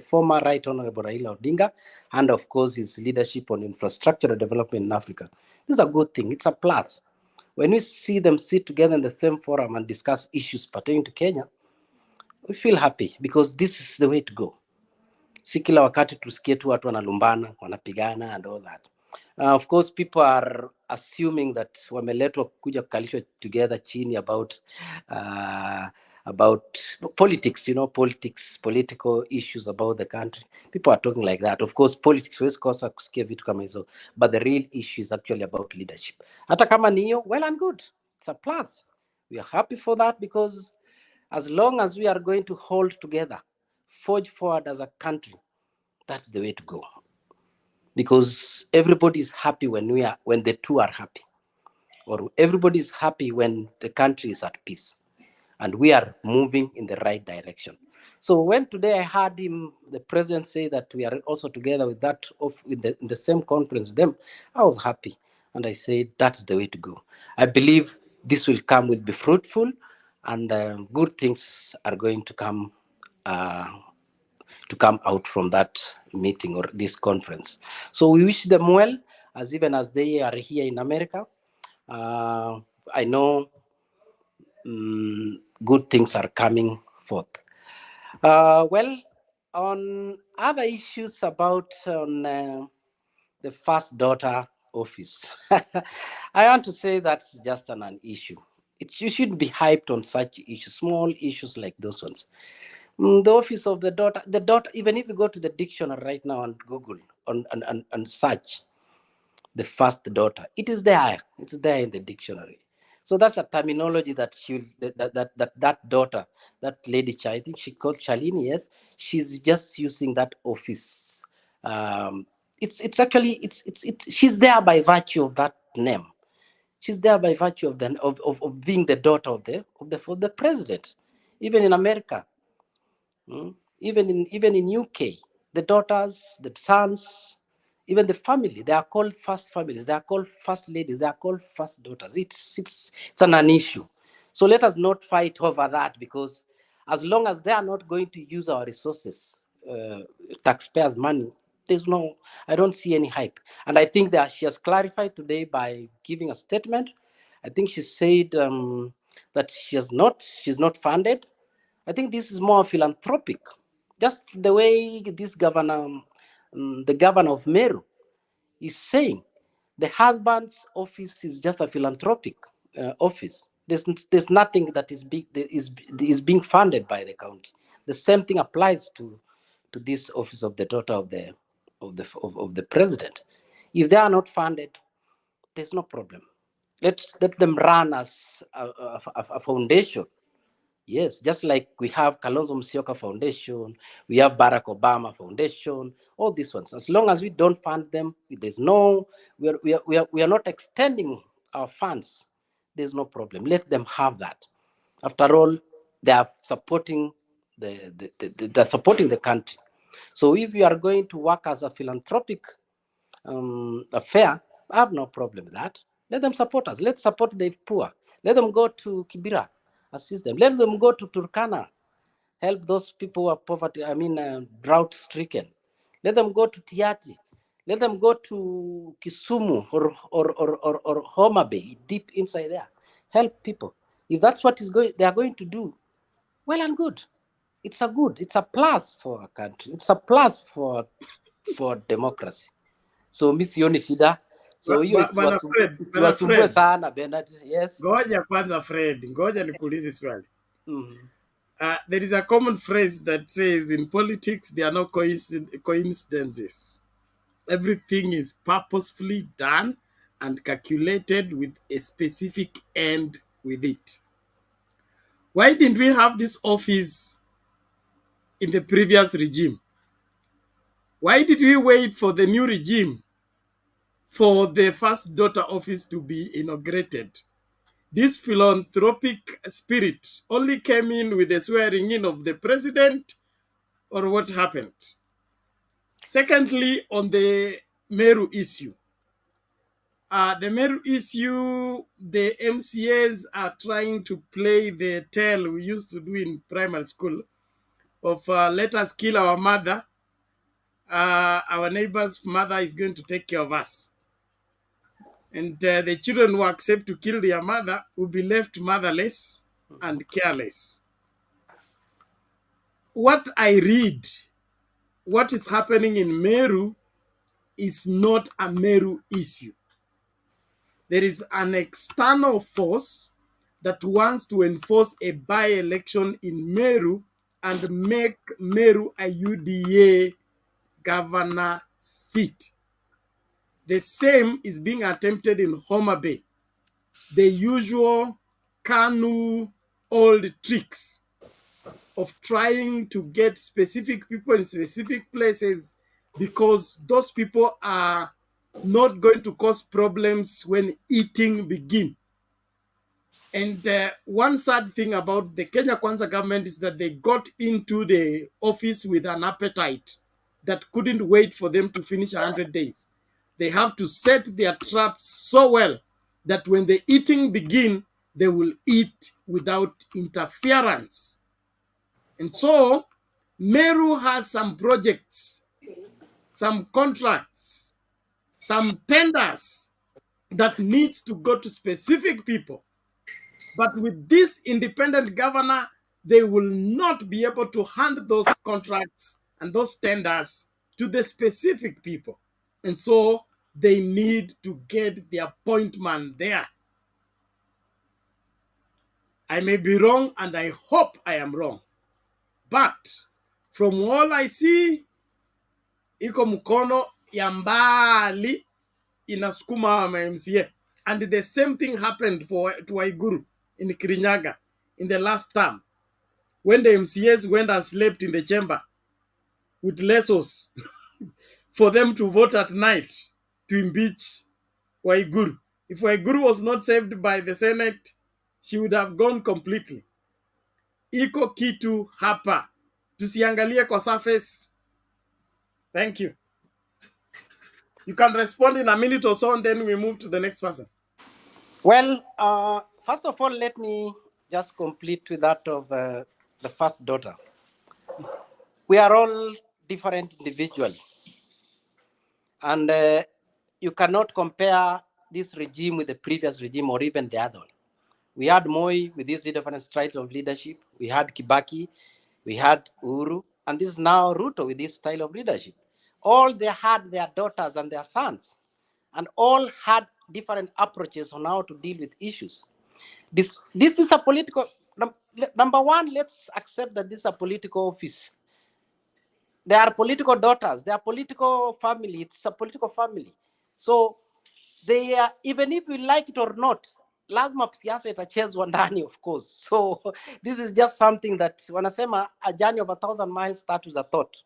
former Right Honorable Raila Odinga, and of course his leadership on infrastructure development in Africa. This is a good thing. It's a plus. When we see them sit together in the same forum and discuss issues pertaining to Kenya, we feel happy because this is the way to go. Si kila wakati tusikie tu watu wanalumbana, wanapigana and all that. Of course, people are assuming that wameletwa kuja kukalishwa together chini about politics, political issues about the country. People are talking like that. Of course, politics huwezi kosa kusikia vitu kama hizo, but the real issue is actually about leadership. Hata kama ni hiyo, well and good. It's a plus. We are happy for that because as long as we are going to hold together, forge forward as a country, that's the way to go. Because everybody is happy when the two are happy, or everybody is happy when the country is at peace, and we are moving in the right direction. So when today I heard the president say that we are also together with that in the same conference with them, I was happy, and I said that's the way to go. I believe this will be fruitful, and good things are going to come out from that meeting or this conference. So we wish them well, even as they are here in America. I know good things are coming forth. Well, on other issues about the first daughter office, I want to say that's just an issue. You shouldn't be hyped on such issues, small issues like those ones. The office of the daughter, even if you go to the dictionary right now and Google and search the first daughter, it is there. It's there in the dictionary. So that's a terminology that that daughter, that lady, I think she called Shalini, yes, she's just using that office. It's actually she's there by virtue of that name. She's there by virtue of being the daughter of the president. Even in America. Even in UK, the daughters, the sons, even the family, they are called first families, they are called first ladies, they are called first daughters. It's an issue. So let us not fight over that, because as long as they are not going to use our resources, taxpayers' money, I don't see any hype. And I think that she has clarified today by giving a statement. I think she said that she's not funded. I think this is more philanthropic, just the way this governor, the governor of Meru, is saying. The husband's office is just a philanthropic office. There's nothing that is being funded by the county. The same thing applies to this office of the daughter of the president. If they are not funded, there's no problem. Let them run as a foundation Yes, just like we have Kalonzo Musyoka Foundation, we have Barack Obama Foundation, all these ones. As long as we don't fund them, there's no, we are not extending our funds. There's no problem. Let them have that. After all, they are supporting they're supporting the country. So if you are going to work as a philanthropic affair, I have no problem with that. Let them support us. Let's support the poor. Let them go to Kibera, assist them. Let them go to Turkana, help those people who are poverty, drought stricken. Let them go to Tiati. Let them go to Kisumu or Homa Bay, deep inside there. Help people. If that's what they are going to do, well and good. It's a plus for a country. It's a plus for democracy. So Miss Yonishida, so hiyo Bwana isiwasumbue sana Bernard. Yes. Ngoja kwanza Fred, ngoja nikuulize swali. Mm-hmm. There is a common phrase that says in politics there are no coincidences. Everything is purposefully done and calculated with a specific end with it. Why didn't we have this office in the previous regime? Why did we wait for the new regime for the first daughter office to be inaugurated? This philanthropic spirit only came in with the swearing in of the president, or what happened? Secondly, on the Meru issue. The Meru issue, the MCAs are trying to play the tale we used to do in primary school of let us kill our mother. Our neighbor's mother is going to take care of us. And the children who accept to kill their mother will be left motherless and careless. What I read, what is happening in Meru is not a Meru issue. There is an external force that wants to enforce a by-election in Meru and make Meru a UDA governor seat. The same is being attempted in Homa Bay. The usual KANU old tricks of trying to get specific people in specific places because those people are not going to cause problems when eating begin. And one sad thing about the Kenya Kwanza government is that they got into the office with an appetite that couldn't wait for them to finish 100 days. They have to set their traps so well that when the eating begin, they will eat without interference. And so Meru has some projects, some contracts, some tenders that needs to go to specific people. But with this independent governor, they will not be able to hand those contracts and those tenders to the specific people. And so they need to get the appointment there. I may be wrong, and I hope I am wrong. But from all I see, iko mkono ya mbali inasukuma MCA. And the same thing happened to Waiguru in Kirinyaga in the last term, when the MCAs went and slept in the chamber with lesos for them to vote at night to impeach Waiguru. If Waiguru was not saved by the Senate, she would have gone completely. Iko kitu hapa. Tusiangalie kwa surface. Thank you. You can respond in a minute or so, and then we move to the next person. Well, first of all, let me just complete with that of the first daughter. We are all different individually. And you cannot compare this regime with the previous regime or even the other one. We had Moi with this different style of leadership. We had Kibaki, we had Uhuru, and this is now Ruto with this style of leadership. All they had their daughters and their sons, and all had different approaches on how to deal with issues. This is a political, number one, let's accept that this is a political office. They are political daughters, they are political family, it's a political family. So they are, even if we like it or not, lazima siasa itachezwa ndani, of course. So this is just something that wanasema a journey of 1,000 miles starts with a thought.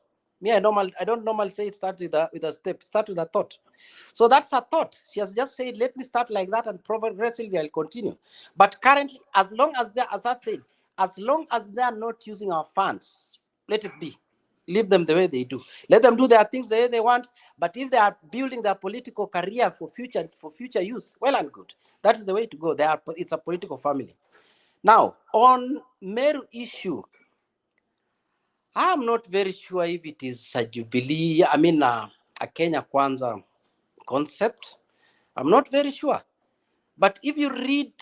Me, I don't normally say it starts with a step. It starts with a thought. So that's a thought. She has just said, let me start like that, and progressively I'll continue. But currently, as long as as I've said, as long as they are not using our funds, let it be. Leave them the way they do. Let them do their things the way they want. But if they are building their political career for future use, well and good. That is the way to go. It's a political family. Now, on Meru issue, I'm not very sure if it is a Jubilee, a Kenya Kwanza concept. I'm not very sure. But if you read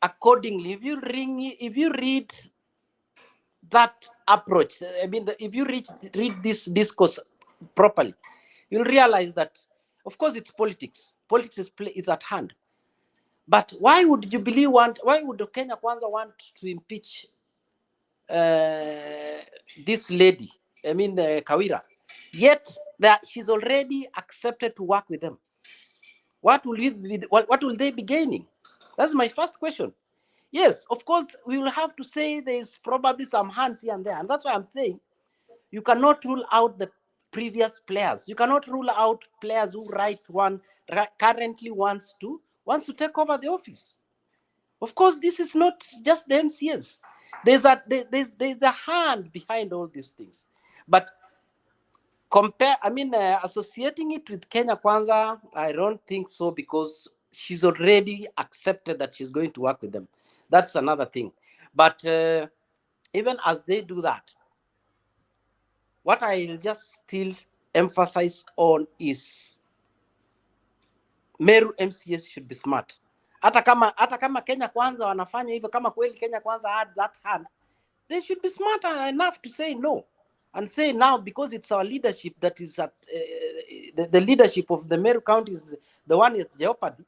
accordingly, if you read that approach, if you read this discourse properly, you'll realize that, of course, it's politics. Politics is at hand. But why would Jubilee why would Kenya Kwanza want to impeach this lady, Kawira? Yet she's already accepted to work with them. What will they be gaining? That's my first question. Yes, of course, we will have to say there's probably some hands here and there. And that's why I'm saying you cannot rule out the previous players. You cannot rule out players who currently wants to take over the office. Of course, this is not just the MCS. There's a hand behind all these things. But associating it with Kenya Kwanza, I don't think so, because she's already accepted that she's going to work with them. That's another thing. But even as they do that, what I'll just still emphasize on is Meru MCS should be smart. Hata kama Kenya Kwanza wanafanya hivyo, kama kweli Kenya Kwanza had that hand, they should be smart enough to say no. And say now, because it's our leadership that is at the leadership of the Meru County is the one at jeopardy,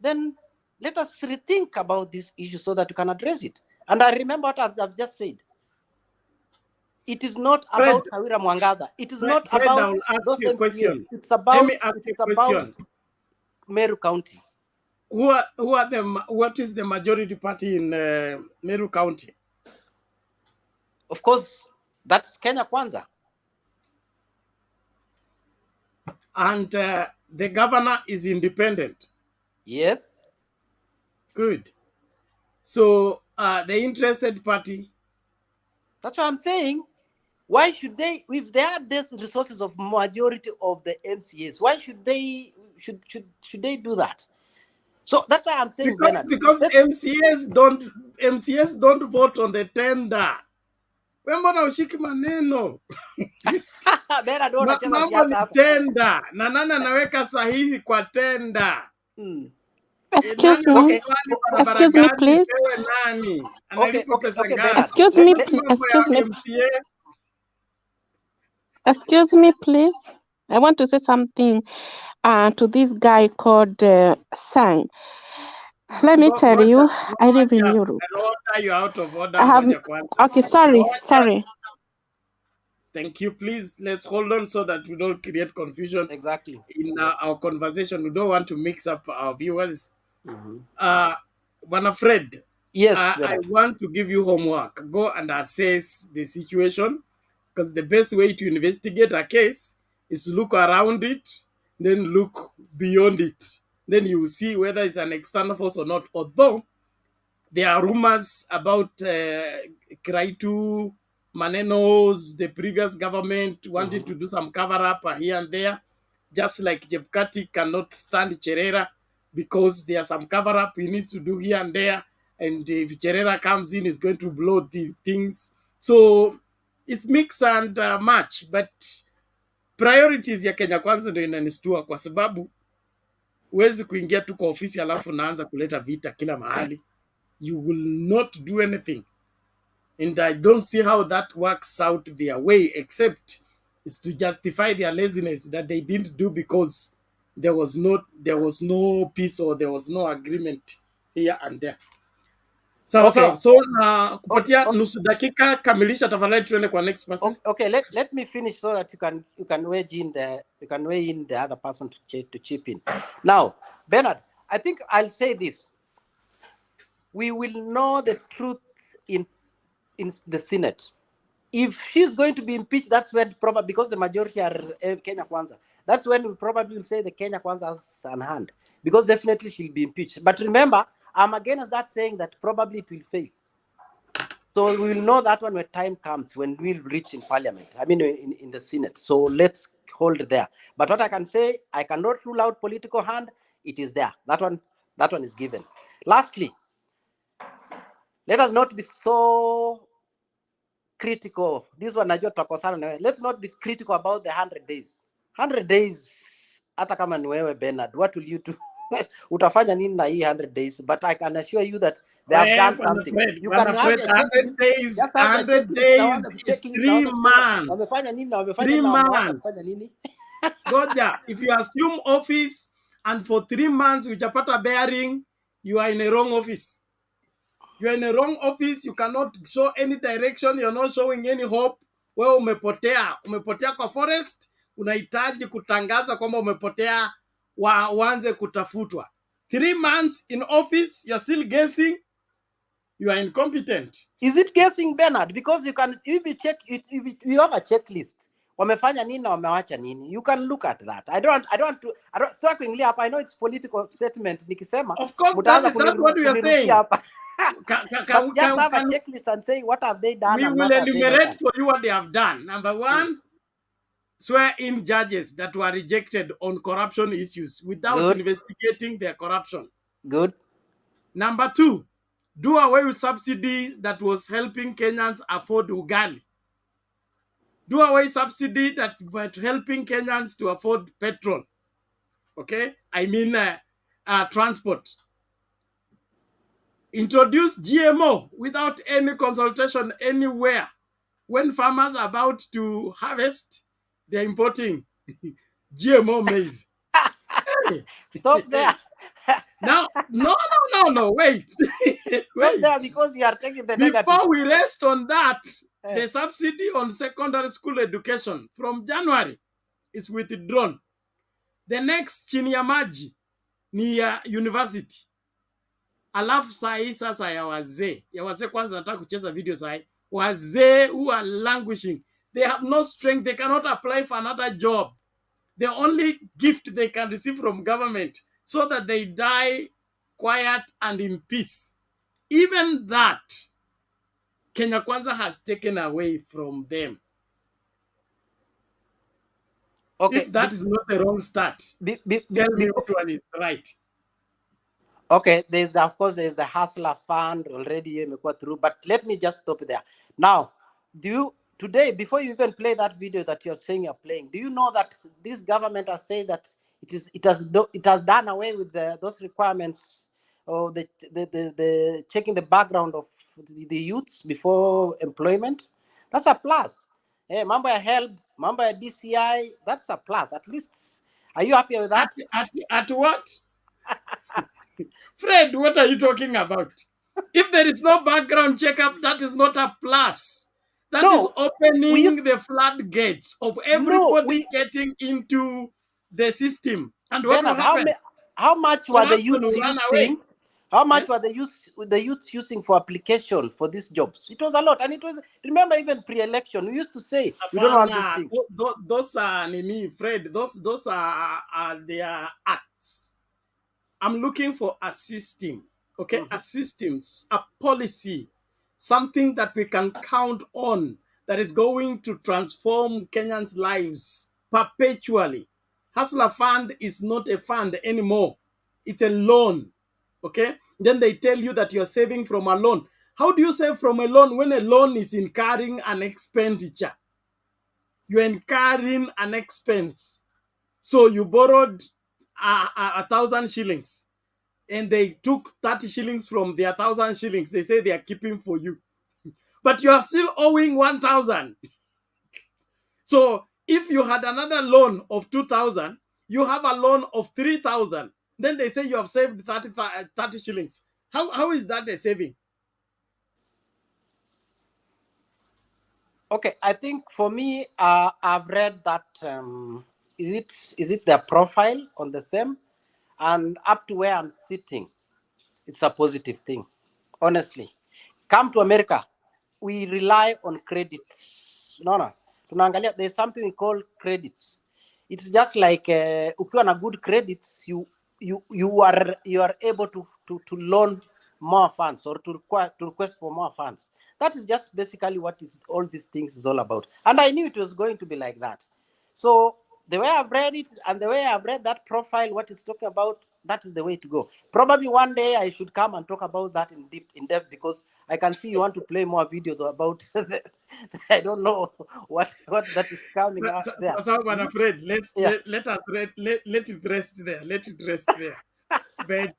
then let us rethink about this issue so that we can address it. And I remember what I've just said. It is not about Kawira Mwangaza. It is not Fred, about I will ask those you a MCAs. question. It's about, Let me ask you a question. Meru County. What is the majority party in Meru County? Of course, that's Kenya Kwanza. And the governor is independent. Yes. Good. So the interested party. That's what I'm saying. Why should they, if they are these resources of majority of the MCAs, why should they do that? So that's why I'm saying, because MCAs don't vote on the tender. Mbona ushiki maneno? Mambo ni tenda. Na nani anaweka sahihi kwa tenda? Excuse me. Excuse me, please. Excuse me. Excuse me, please. I want to say something to this guy called Sang. Let me tell you, I live in Europe. You're out of order. Okay, sorry. Thank you. Please, let's hold on so that we don't create confusion. Exactly. In our conversation, we don't want to mix up our viewers. Bwana Fred, yes, I want to give you homework. Go and assess the situation, because the best way to investigate a case is to look around it, then look beyond it. Then you will see whether it's an external force or not. Although there are rumors about Kiraitu, Manenos, the previous government wanting to do some cover-up here and there, just like Jebkati cannot stand Cherera because there are some cover-up he needs to do here and there, and if Cherera comes in, it's going to blow the things. So it's mix and match, but priorities ya Kenya Kwanza ndio inanistua, kwa sababu huwezi kuingia tu kwa ofisi alafu naanza kuleta vita kila mahali. You will not do anything. And I don't see how that works out their way, except is to justify their laziness that they didn't do because there was no peace or there was no agreement here and there. So okay, so kupatia nusu dakika, kamilisha tafadhali, tuende kwa next person. Okay, let me finish so that you can weigh in the other person to chip in. Now, Bernard, I think I'll say this. we will know the truth in the Senate. If she's going to be impeached, that's when probably, because the majority are Kenya Kwanza, that's when we probably will say the Kenya Kwanza has an hand, because definitely she'll be impeached. But remember, I'm against that saying that probably it will fail. So we will know that one when time comes, when we'll reach in Parliament, I mean in the Senate. So let's hold there. But what I can say, I cannot rule out political hand. It is there. That one is given. Lastly, let us not be so critical. This one, let's not be critical about the 100 days. 100 days, hata kama ni wewe Bernard, what will you do? Utafanya nini na hii 100 days? But I can assure you that they have done something. You can have a 100 days, just have 100 days is 3 months. Wamefanya nini na wamefanya 3 nini na wamewapa months. kufanya nini? Goja, if you assume office and for 3 months hujapata bearing, you are in a wrong office. You are in a wrong office, you cannot show any direction, you're not showing any hope. Wewe umepotea kwa forest, unahitaji kutangaza kwamba umepotea, uanze kutafutwa. 3 months in office, you're still guessing, you are incompetent. Is it guessing, Bernard? Because you can, if you check it, if you have a checklist, wamefanya nini na wamewacha nini, you can look at that. I don't start kuingilia hapa. I know it's political statement nikisema. Of course, that's what we are saying. But just have a checklist and say what have they done. We will enumerate for you what they have done. Number one, swear-in judges that were rejected on corruption issues without investigating their corruption. Good. Number two, do away with subsidies that was helping Kenyans afford ugali. Do away subsidy that were helping Kenyans to afford petrol. Okay? I mean transport. Introduce GMO without any consultation anywhere. When farmers are about to harvest, they're importing GMO maize. Stop there. Now, no, wait. Wait there, because you are taking the negative. Before we rest on that, the subsidy on secondary school education from January is withdrawn. The next chini ya maji ni ya university. Alafu saa hii sasa ya wazee kwanza nataka kucheza video saa hii. Wazee who are languishing, they have no strength, they cannot apply for another job. The only gift they can receive from government so that they die quiet and in peace. Even that, Kenya Kwanza has taken away from them. Okay, if that is not the wrong start, tell me which one is right. Okay, of course there's the Hustler Fund already through, but let me just stop there. Now, today, before you even play that video that you're saying you're playing, do you know that this government has said that it has done away with those requirements, or the checking the background of the youths before employment? That's a plus. Hey, mambo ya HELB, mambo ya DCI, that's a plus. At least, are you happy with that? At what? Fred, what are you talking about? If there is no background checkup, that is not a plus. That is opening the floodgates of everybody getting into the system. And what will happen? How much were the youths using? How much were the youths using for application for these jobs? It was a lot, and it was. Remember, even pre-election, we used to say we don't want these things. Those are Fred. Those are their acts. I'm looking for a system, okay? A systems, a policy, something that we can count on that is going to transform Kenyans' lives perpetually. Hustler Fund is not a fund anymore. It's a loan, okay? Then they tell you that you're saving from a loan. How do you save from a loan when a loan is incurring an expenditure? You're incurring an expense. So you borrowed 1,000 shillings. And they took 30 shillings from their 1,000 shillings. They say they are keeping for you. But you are still owing 1,000. So if you had another loan of 2,000, you have a loan of 3,000. Then they say you have saved 30 shillings. How is that a saving? Okay, I think for me, I've read that, is it their profile on the same? And up to where I'm sitting, it's a positive thing. honestly. Come to America, we rely on credits. No. Tunaangalia, there's something we call credits. It's just like ukiwa na good credits, you are able to loan more funds or to request for more funds. That is just basically what is all these things is all about. And I knew it was going to be like that. So the way I've read it and the way I've read that profile, what it's talking about, that is the way to go. Probably one day I should come and talk about that in depth, because I can see you want to play more videos about I don't know what that is coming out there. So I'm afraid let it rest there. Let it rest there. But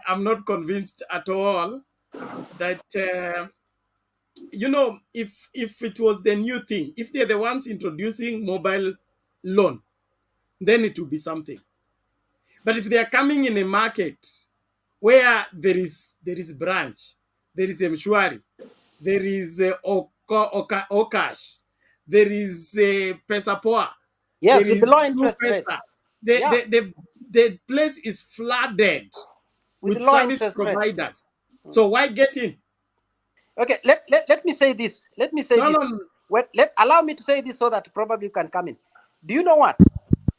I'm not convinced at all that if it was the new thing, if they're the ones introducing mobile loan, then it will be something. But if they are coming in a market where there is branch, there is Mshwari, there is Okash, there is Pesa Poa, yes, there with is low interest rates. The place is flooded with low service interest providers. rates. So why get in? Okay, let me say this. Let me say this. No. Allow me to say this so that probably you can come in. Do you know what?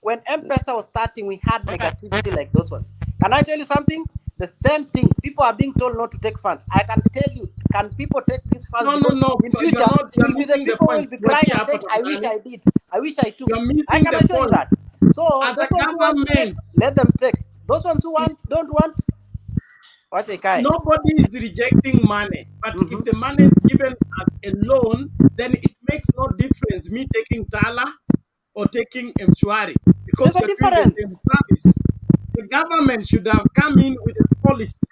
When M-Pesa was starting, we had negativity like those ones. Can I tell you something? The same thing. People are being told not to take funds. I can tell you, can people take these funds? No. In future, you're missing the point. Will be crying and saying, I wish I did. I wish I took. You're missing I can assure you that. So as those a ones who want to take, let them take. Those ones who don't want, watch a guy. Nobody is rejecting money, but if the money is given as a loan, then it makes no difference me taking Tala or taking Mshwari, because you're doing the same service. The government should have come in with a policy,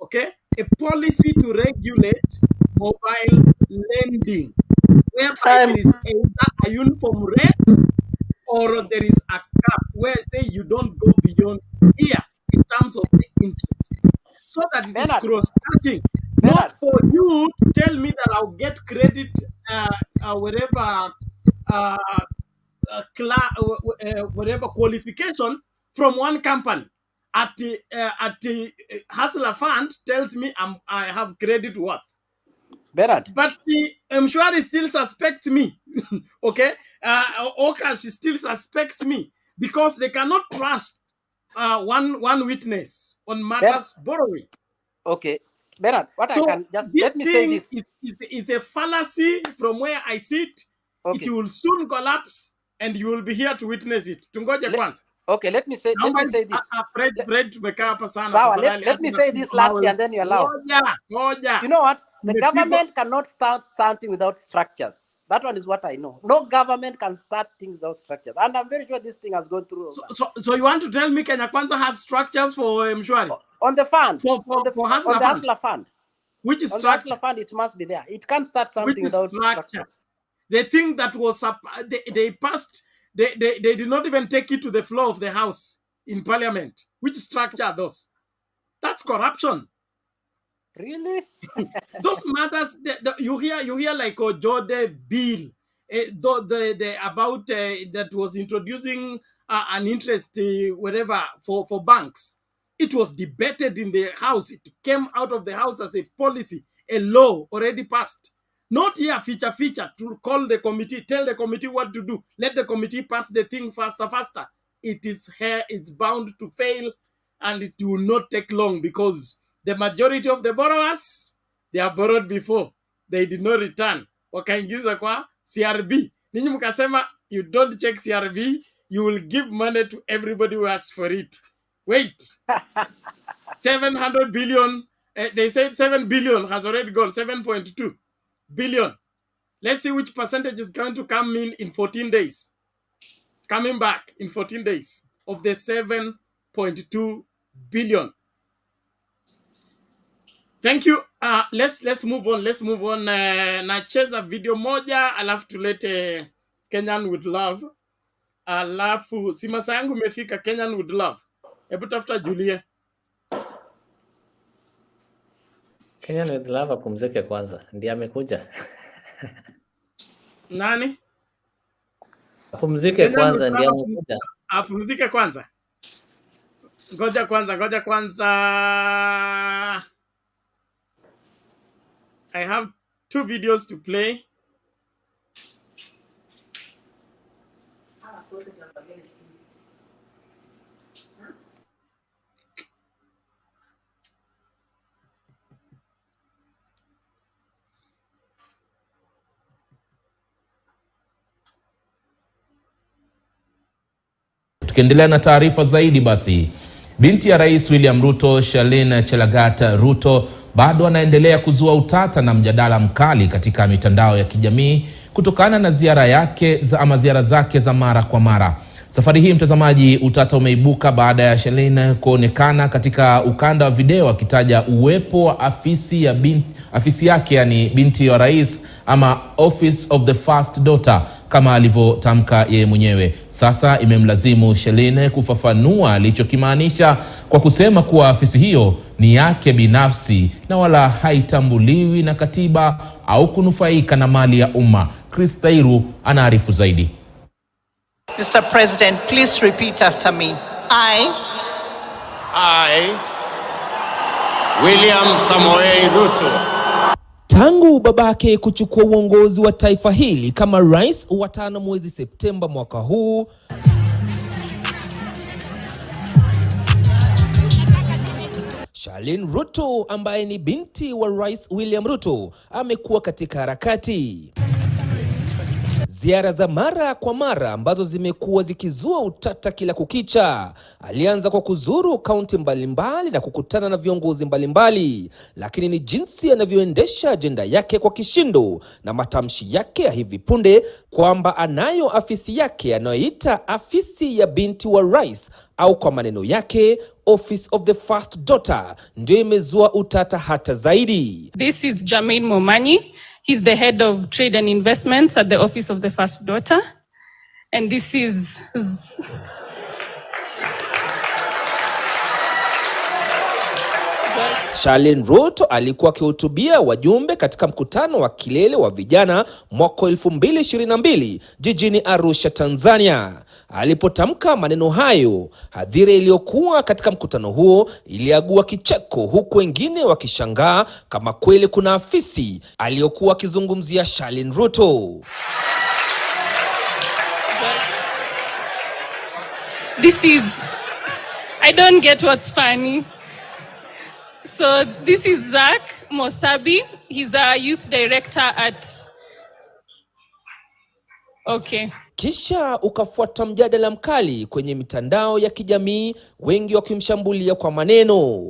okay? A policy to regulate mobile lending, whereby there is either a uniform rate or there is a cap where say you don't go beyond here in terms of the interest, so that it is cross-cutting. Not for you to tell me that I'll get credit whatever whatever qualification from one company at the Hustler Fund tells me I have credit worth. Bernard. But the Mshwari still suspect me. Okay? Okash still suspect me because they cannot trust one witness on matters borrowing. Okay. Bernard, I can just let me say this. It's a fallacy from where I sit. Okay. It will soon collapse and you will be here to witness it. Tungoje kwanza. Okay, let me say this. Let me say this lastly and then you allow. You know what? The government cannot start something without structures. That one is what I know. No government can start things without structures. And I'm very sure this thing has gone through. So you want to tell me Kenya Kwanza has structures for Mshwari? On the fund. For Hustler Fund. Which is structure? On the Hustler Fund, it must be there. It can't start something without structure. The thing that was they passed, they did not even take it to the floor of the House in Parliament. Which structure are those? That's corruption. Really? Those matters you hear like Ojode bill, about that was introducing an interest whatever for banks. It was debated in the House. It came out of the House as a policy, a law already passed. Not here feature to call the committee, tell the committee what to do. Let the committee pass the thing faster. It is here, it's bound to fail, and it will not take long because the majority of the borrowers, they are borrowed before. They did not return. Wakaingiza kwa CRB. Ninyi mkasema, you don't check CRB, you will give money to everybody who asks for it. Wait. 700 billion, they said 7 billion has already gone, 7.2 billion. Let's see which percentage is going to come in 14 days. Coming back in 14 days of the 7.2 billion. Thank you. Let's move on. Nacheza video moja alafu tulete Kenyan with love. Alafu si masaa yangu imefika. Kenyan with love. Hebu tafuta Julie. Kenyan with love apumzike kwanza. Ndiye amekuja. Nani? Apumzike kwanza ndiye amekuja. Apumzike kwanza. Ngoja kwanza. I have 2 videos to play. Tukiendelea na taarifa zaidi, basi binti ya Rais William Ruto, Charlene Chelagat Ruto, bado anaendelea kuzua utata na mjadala mkali katika mitandao ya kijamii kutokana na ziara zake za mara kwa mara. Safari hii, mtazamaji, utata umeibuka baada ya Charlene kuonekana katika ukanda wa video akitaja uwepo wa afisi yake, yani binti wa rais, ama Office of the First Daughter kama alivyotamka yeye mwenyewe. Sasa imemlazimu Charlene kufafanua alichokimaanisha kwa kusema kuwa afisi hiyo ni yake binafsi na wala haitambuliwi na katiba au kunufaika na mali ya umma. Chris Tairu anaarifu zaidi. Mr. President, please repeat after me. I, William Samoei Ruto. Tangu babake kuchukua uongozi wa taifa hili kama rais wa 5 mwezi Septemba mwaka huu, Charlene Ruto ambaye ni binti wa Rais William Ruto amekuwa katika harakati. Ziara za mara kwa mara ambazo zimekuwa zikizua utata kila kukicha. Alianza kwa kuzuru kaunti mbalimbali na kukutana na viongozi mbalimbali, lakini ni jinsi anavyoendesha ajenda yake kwa kishindo na matamshi yake ya hivi punde kwamba anayo afisi yake anayoita afisi ya binti wa rais, au kwa maneno yake Office of the First Daughter, ndio imezua utata hata zaidi. This is Jermaine Momanyi. He's the head of trade and investments at the Office of the First Daughter. And this is... Charlene Ruto alikuwa akihutubia wajumbe katika mkutano wa kilele wa vijana mwaka 2022 jijini Arusha, Tanzania. Alipotamka maneno hayo, hadhira iliyokuwa katika mkutano huo iliagua kicheko, huku wengine wakishangaa kama kweli kuna afisi aliyokuwa akizungumzia Charlene Ruto. I don't get what's funny. So this is Zach Mosabi. He's a youth director at... Okay. Kisha ukafuata mjadala mkali kwenye mitandao ya kijamii, wengi wakimshambulia kwa maneno.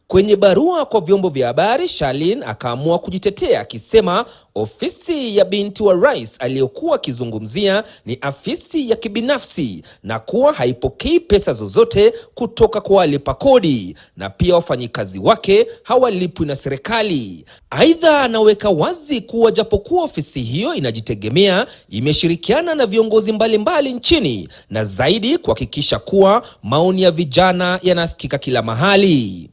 Kwenye barua kwa vyombo vya habari, Charlene akaamua kujitetea akisema ofisi ya binti wa rais aliyokuwa akizungumzia ni afisi ya kibinafsi na kuwa haipokei pesa zozote kutoka kwa walipa kodi, na pia wafanyikazi wake hawalipwi na serikali. Aidha, anaweka wazi kuwa japokuwa ofisi hiyo inajitegemea, imeshirikiana na viongozi mbalimbali nchini na zaidi kuhakikisha kuwa maoni ya vijana yanasikika kila mahali.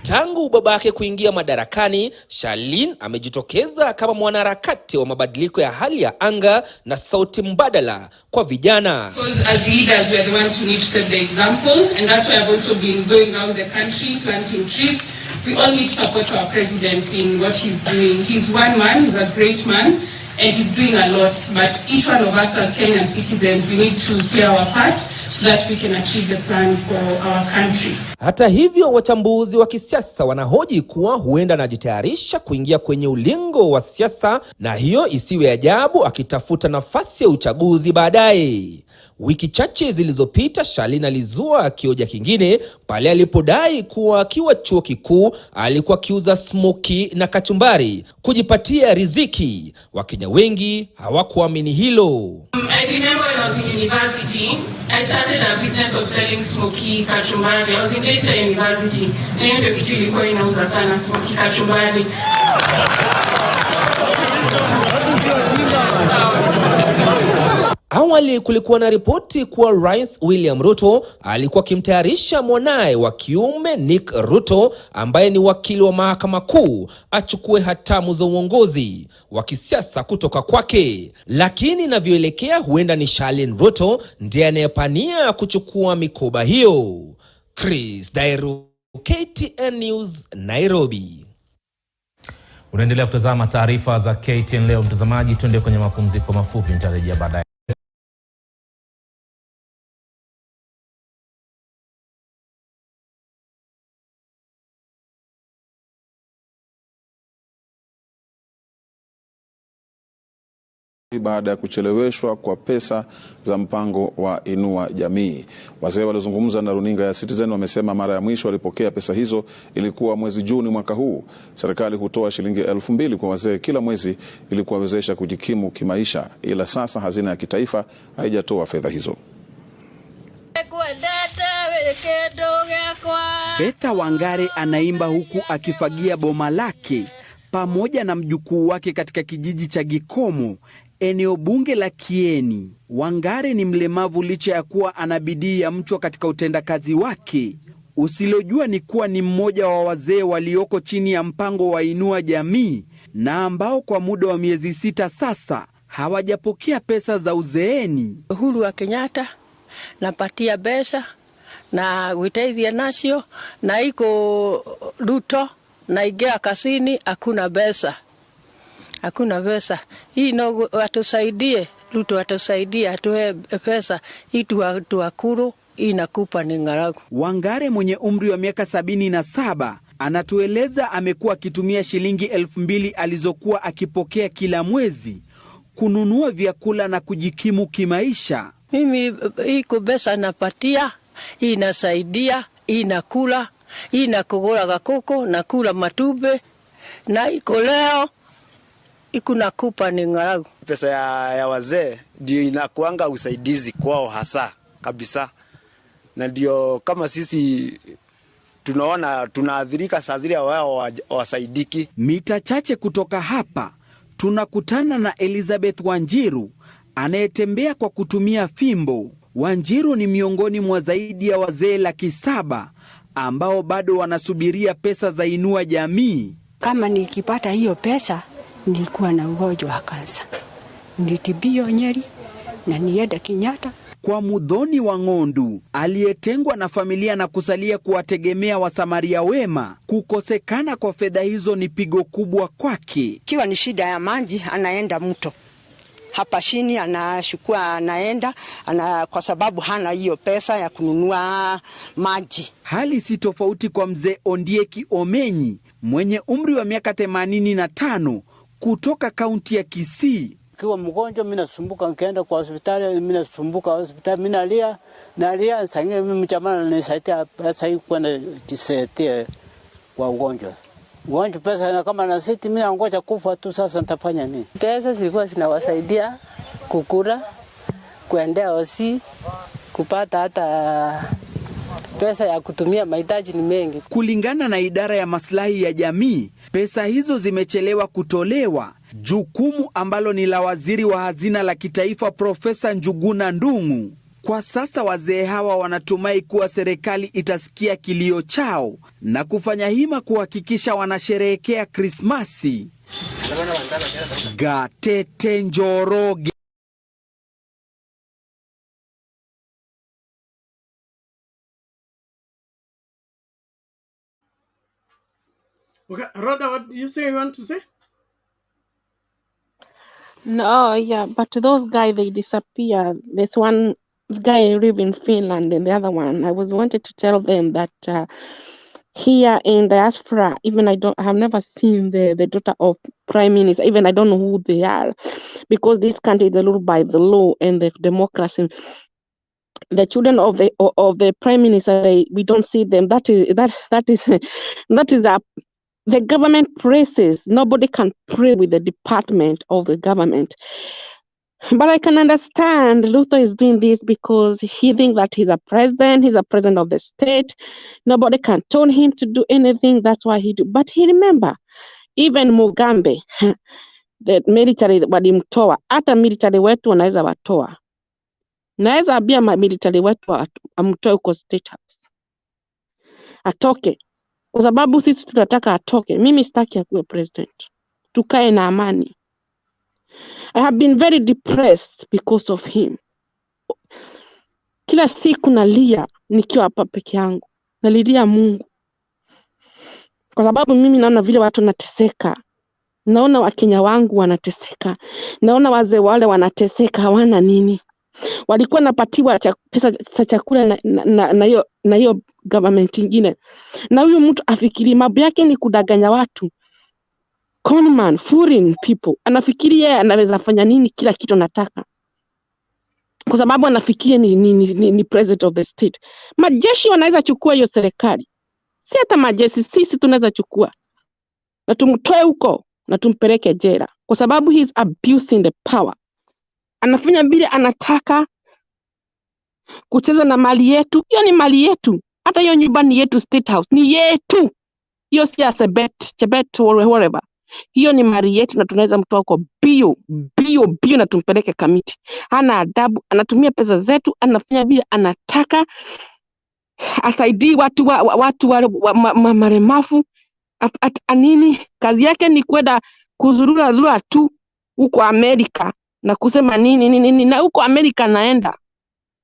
Tangu babake kuingia madarakani, Charlene amejitokeza kama mwanaharakati wa mabadiliko ya hali ya anga na sauti mbadala kwa vijana. Because as leaders, we are the ones who need to set the example, and that's why I've also been going around the country planting trees. We all need to support our president in what he's doing. He's one man, he's a great man, and he's doing a lot. But each one of us as Kenyan citizens, we need to play our part so that we can achieve the plan for our country. Hata hivyo, wachambuzi wa kisiasa wanahoji kuwa huenda anajitayarisha kuingia kwenye ulingo wa siasa, na hiyo isiwe ajabu akitafuta nafasi ya uchaguzi baadaye. Wiki chache zilizopita, Charlene alizua kioja kingine pale alipodai kuwa akiwa chuo kikuu alikuwa akiuza smoki na kachumbari kujipatia riziki. Wakenya wengi hawakuamini hilo. I remember when I was in university, I started a business of selling smoky kachumbari. I was in Leicester University. Na hiyo ndio kitu ilikuwa inauza sana, smoky kachumbari. Awali kulikuwa na ripoti kuwa Rais William Ruto alikuwa akimtayarisha mwanae wa kiume Nick Ruto, ambaye ni wakili wa mahakama kuu, achukue hatamu za uongozi wa kisiasa kutoka kwake. Lakini inavyoelekea, huenda ni Charlene Ruto ndiye anayepania kuchukua mikoba hiyo. Chris Dairu, KTN News, Nairobi. Unaendelea kutazama taarifa za KTN leo mtazamaji, tuende kwenye mapumziko mafupi, nitarejea baadaye. Baada ya kucheleweshwa kwa pesa za mpango wa Inua Jamii. Wazee waliozungumza na runinga ya Citizen wamesema mara ya mwisho walipokea pesa hizo ilikuwa mwezi Juni mwaka huu. Serikali hutoa shilingi 2,000 kwa wazee kila mwezi ili kuwawezesha kujikimu kimaisha, ila sasa hazina ya kitaifa haijatoa fedha hizo. Betha Wangare anaimba huku akifagia boma lake pamoja na mjukuu wake katika kijiji cha Gikomo, eneo bunge la Kieni. Wangare ni mlemavu licha ya kuwa ana bidii ya mchwa katika utendakazi wake. Usilojua ni kuwa ni mmoja wa wazee walioko chini ya mpango wa Inua Jamii na ambao kwa muda wa miezi 6 sasa hawajapokea pesa za uzeeni. Uhuru wa Kenyatta napatia pesa na witeithia nacio na iko Ruto na ingia kasini hakuna pesa. Hakuna pesa. Hii no watusaidie, Ruto watusaidie atoe pesa hii tuakuru inakupa ni ngaragu. Wangare mwenye umri wa miaka 77 anatueleza amekuwa akitumia shilingi 2,000 alizokuwa akipokea kila mwezi kununua vyakula na kujikimu kimaisha. Mimi hii pesa napatia, hii inasaidia, hii nakula, hii nakugula gakoko, nakula matube, na iko leo ikunakupa ni ngaragu. Pesa ya wazee ndio inakuanga usaidizi kwao hasa kabisa. Na ndio kama sisi tunaona tunaathirika saa zile wao wasaidiki. Mita chache kutoka hapa tunakutana na Elizabeth Wanjiru anayetembea kwa kutumia fimbo. Wanjiru ni miongoni mwa zaidi ya wazee 700,000 ambao bado wanasubiria pesa za Inua Jamii. Kama nikipata hiyo pesa nilikuwa na ugonjwa wa kansa, nilitibiwa Nyeri na nienda Kenyatta. Kwa Mudhoni wa Ng'ondu aliyetengwa na familia na kusalia kuwategemea wasamaria wema, kukosekana kwa fedha hizo ni pigo kubwa kwake. Kiwa ni shida ya maji anaenda mto hapa chini, anashukua anaenda kwa sababu hana hiyo pesa ya kununua maji. Hali si tofauti kwa mzee Ondieki Omenyi mwenye umri wa miaka 85 kutoka kaunti ya Kisii. Kiwa mgonjwa mimi nasumbuka, nikaenda kwa hospitali mimi nasumbuka hospitali, mimi nalia sange mimi mchamana nisaidia pesa hii kwenda tisetie kwa ugonjwa pesa na kama na siti mimi nangoja kufa tu. Sasa nitafanya nini? Pesa zilikuwa zinawasaidia kukula, kuendea hosi, kupata hata pesa ya kutumia mahitaji ni mengi. Kulingana na idara ya maslahi ya jamii, pesa hizo zimechelewa kutolewa, jukumu ambalo ni la waziri wa hazina la kitaifa Profesa Njuguna Ndung'u. Kwa sasa wazee hawa wanatumai kuwa serikali itasikia kilio chao na kufanya hima kuhakikisha wanasherehekea Krismasi. Gatete Njoroge. Okay, Rhoda, what do you say you want to say? No, yeah, but those guys, they disappear. There's one guy live in Finland and the other one. I was wanted to tell them that here in diaspora, even I have never seen the daughter of prime minister. Even I don't know who they are, because this country is ruled by the law and the democracy. The children of the prime minister, we don't see them. That is the government presses. Nobody can pray with the department of the government. But I can understand Ruto is doing this because he thinks that he's a president of the state. Nobody can tell him to do anything. That's why he do. But he remember, even Mugambe, the military walimtoa, hata military wetu wanaweza watoa. Naweza abia military wetu amtoe uko state house. Atoke. Kwa sababu sisi tunataka atoke. Mimi sitaki akuwe president. Tukae na amani. I have been very depressed because of him. Kila siku nalia nikiwa hapa peke yangu. Nalilia Mungu. Kwa sababu mimi naona vile watu nateseka. naona Wakenya wangu wanateseka, naona wazee wale wanateseka, hawana nini. Walikuwa napatiwa pesa za chakula na hiyo government ingine, na huyu mtu afikiri mambo yake ni kudanganya watu. Conman, foreign people, anafikiri yeye anaweza fanya nini kila kitu nataka, kwa sababu anafikiria ni president of the state. Majeshi wanaweza chukua hiyo serikali, si hata majeshi, sisi tunaweza chukua na tumtoe huko na tumpeleke jela, kwa sababu he is abusing the power. Anafanya vile anataka, kucheza na mali yetu. Hiyo ni mali yetu, hata hiyo nyumba ni yetu, state house ni yetu. Hiyo si ya Chebet whatever. Hiyo ni mali yetu na tunaweza mtoa kwa bio na tumpeleke Kamiti. Hana adabu, anatumia pesa zetu, anafanya vile anataka, asaidii watu maremafu. Anini kazi yake ni kwenda kuzurura tu huko Amerika na kusema nini, na huko Amerika naenda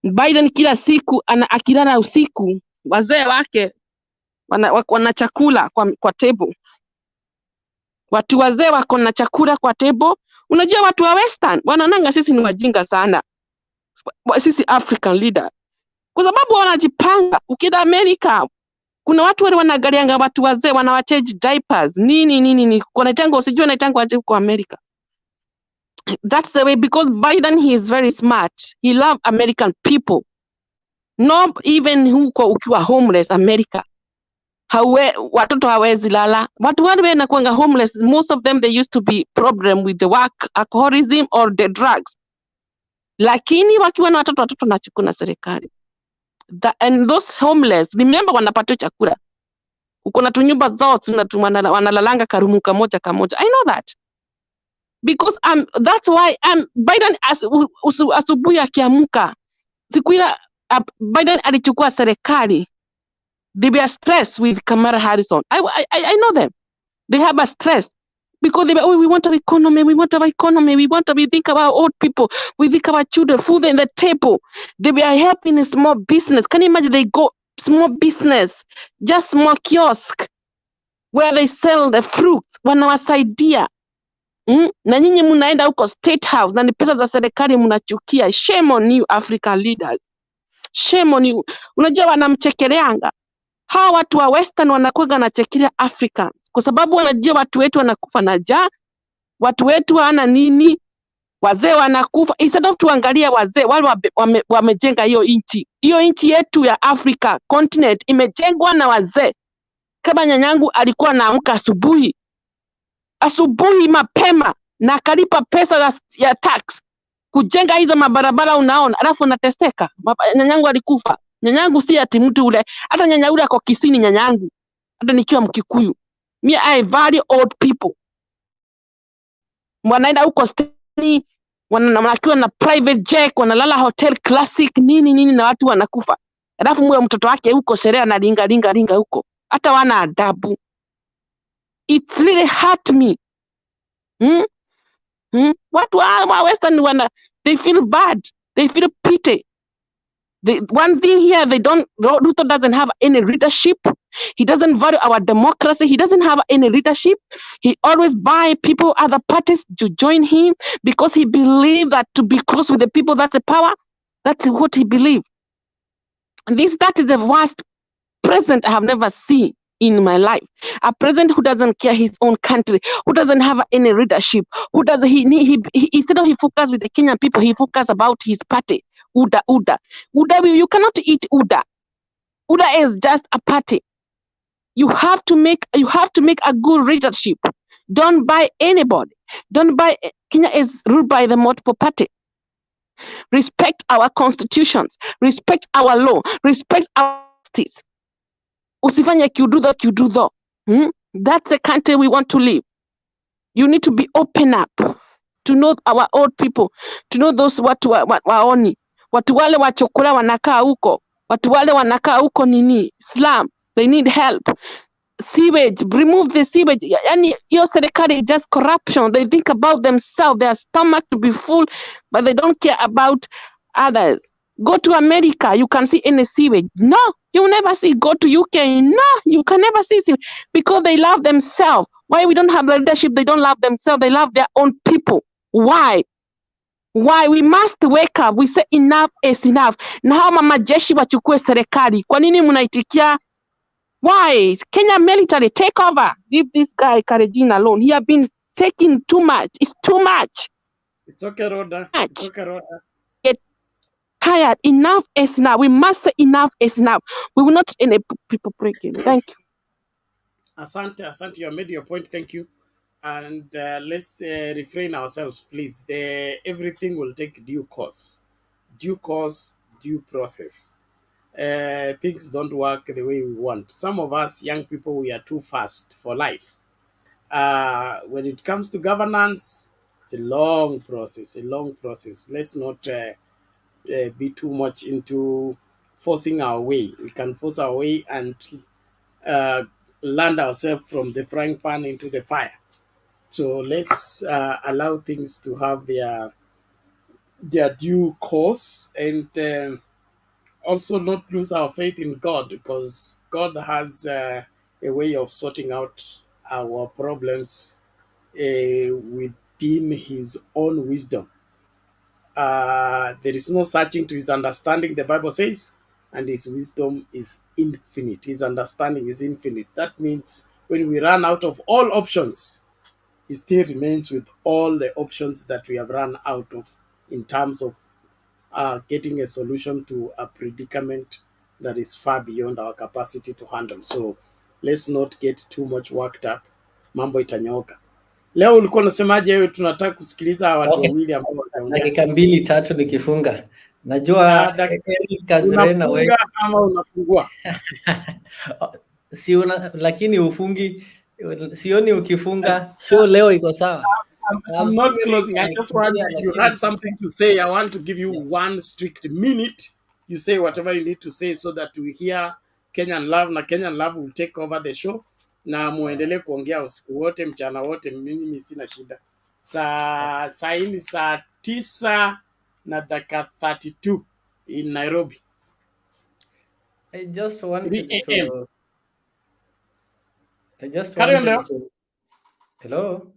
Biden kila siku akilala usiku, wazee wake wana chakula kwa table. Watu wazee wako na chakula kwa table. Unajua watu wa Western wanaonanga sisi ni wajinga sana, sisi African leader, kwa sababu wanajipanga. Ukienda Amerika kuna watu wale wanagalianga watu wazee, wanawachange diapers nini kuna tango usijue na tango aje huko Amerika. That's the way, because Biden, he is very smart, he love American people. No, even huko ukiwa homeless America, watoto hawezi lala. Watu wale na kuanga homeless, most of them they used to be problem with the work, alcoholism or the drugs. Lakini wakiwa na watoto nachukua na serikali. And those homeless, remember wanapata chakula. Uko na tunyumba zote na wanalalanga karumu kamoja. I know that. Because that's why Biden asubuhi akiamka siku ile Biden alichukua serikali, they were stressed with Kamala Harrison. I know them. They have a stress because they were, we want our economy, we think about old people, we think about children, food on the table. They were helping a small business. Can you imagine they go small business, just small kiosk where they sell the fruits, wanawasaidia. Na nyinyi mnaenda huko State House na ni pesa za serikali mnachukia. Shame on you African leaders. Shame on you. Unajua wanamchekeleanga. Hawa watu wa Western wanakuwa na chekelea Africans kwa sababu wanajua watu wetu wanakufa na njaa, watu wetu hawana nini, wazee wanakufa. Instead of tuangalia wazee wale wamejenga hiyo nchi. Hiyo nchi yetu ya Africa continent imejengwa na wazee. Kama nyanyangu alikuwa anaamka asubuhi mapema na kalipa pesa ya tax kujenga hizo mabarabara, unaona, alafu nateseka. Nyanyangu alikufa. Nyanyangu si ati mtu ule, hata nyanya ule ako Kisini nyanyangu, hata nikiwa Mkikuyu. Me, I value old people. Wanaenda huko stani, wanakiwa na private jet, wanalala hotel classic nini na watu wanakufa. Alafu mwe mtoto wake huko sherehe na ringa huko. Hata wana adabu. It's really hurt me. Watu wa Western they feel bad. They feel pity. One thing here, Ruto doesn't have any leadership. He doesn't value our democracy. He doesn't have any leadership. He always buy people, other parties to join him because he believes that to be close with the people, that's the power. That's what he believes. That is the worst president I have never seen in my life. A president who doesn't care his own country, who doesn't have any leadership, who doesn't, instead of he focus with the Kenyan people, he focus about his party. Uda, you cannot eat Uda. Uda is just a party. You have to make a good leadership. Don't buy anybody. Kenya is ruled by the multiple party. Respect our constitutions. Respect our law. Respect our justice. Usifanye kiududho. That's the country we want to live. You need to be open up to know our old people, to know those watu waoni. Watu wale wachokora wanakaa huko. Watu wale wanakaa huko nini? Slum. They need help. Sewage. Remove the sewage. Yani, your serikali is just corruption. They think about themselves. Their stomach to be full, but they don't care about others. Go to America, you can see any sewage. No, you'll never see. Go to UK, no, you can never see sewage because they love themselves. Why we don't have leadership? They don't love themselves. They love their own people. Why? Why? We must wake up. We say enough is enough. Na hao mamajeshi wachukue serikali. Kwa nini mnaitikia? Why? Kenya military take over. Leave this guy Karejin alone. He have been taking too much. It's too much. It's okay, Rhoda. It's okay, Rhoda. Get tired. Enough is enough. We must say enough is enough. We will not end people breaking. Thank you. Asante, you have made your point. Thank you. And let's refrain ourselves, please. Everything will take due course. Due course, due process. Things don't work the way we want. Some of us young people, we are too fast for life. When it comes to governance, it's a long process, Let's not be too much into forcing our way. We can force our way and land ourselves from the frying pan into the fire. So let's allow things to have their due course, and also not lose our faith in God, because God has a way of sorting out our problems within His own wisdom. There is no searching to His understanding, the Bible says, and His wisdom is infinite. His understanding is infinite. That means when we run out of all options, He still remains with all the options that we have run out of in terms of getting a solution to a predicament that is far beyond our capacity to handle. So let's not get too much worked up. Mambo itanyoka. Leo ulikuwa unasemaje? Tunataka kusikiliza watu Okay. wawili ambao wataongea. Dakika 2-3 nikifunga. Najua Eric Kazrena unafunga ama unafungua? Si lakini ufungi, sioni ukifunga. Show leo iko sawa. I'm not closing. I just want you had something to say. I want to give you 1 strict minute. You say whatever you need to say so that we hear Kenyan Love, na Kenyan Love will take over the show. Na muendelee kuongea usiku wote, mchana wote, mimi sina shida. Saa hii saa 9:32 in Nairobi. I just wanted to hello.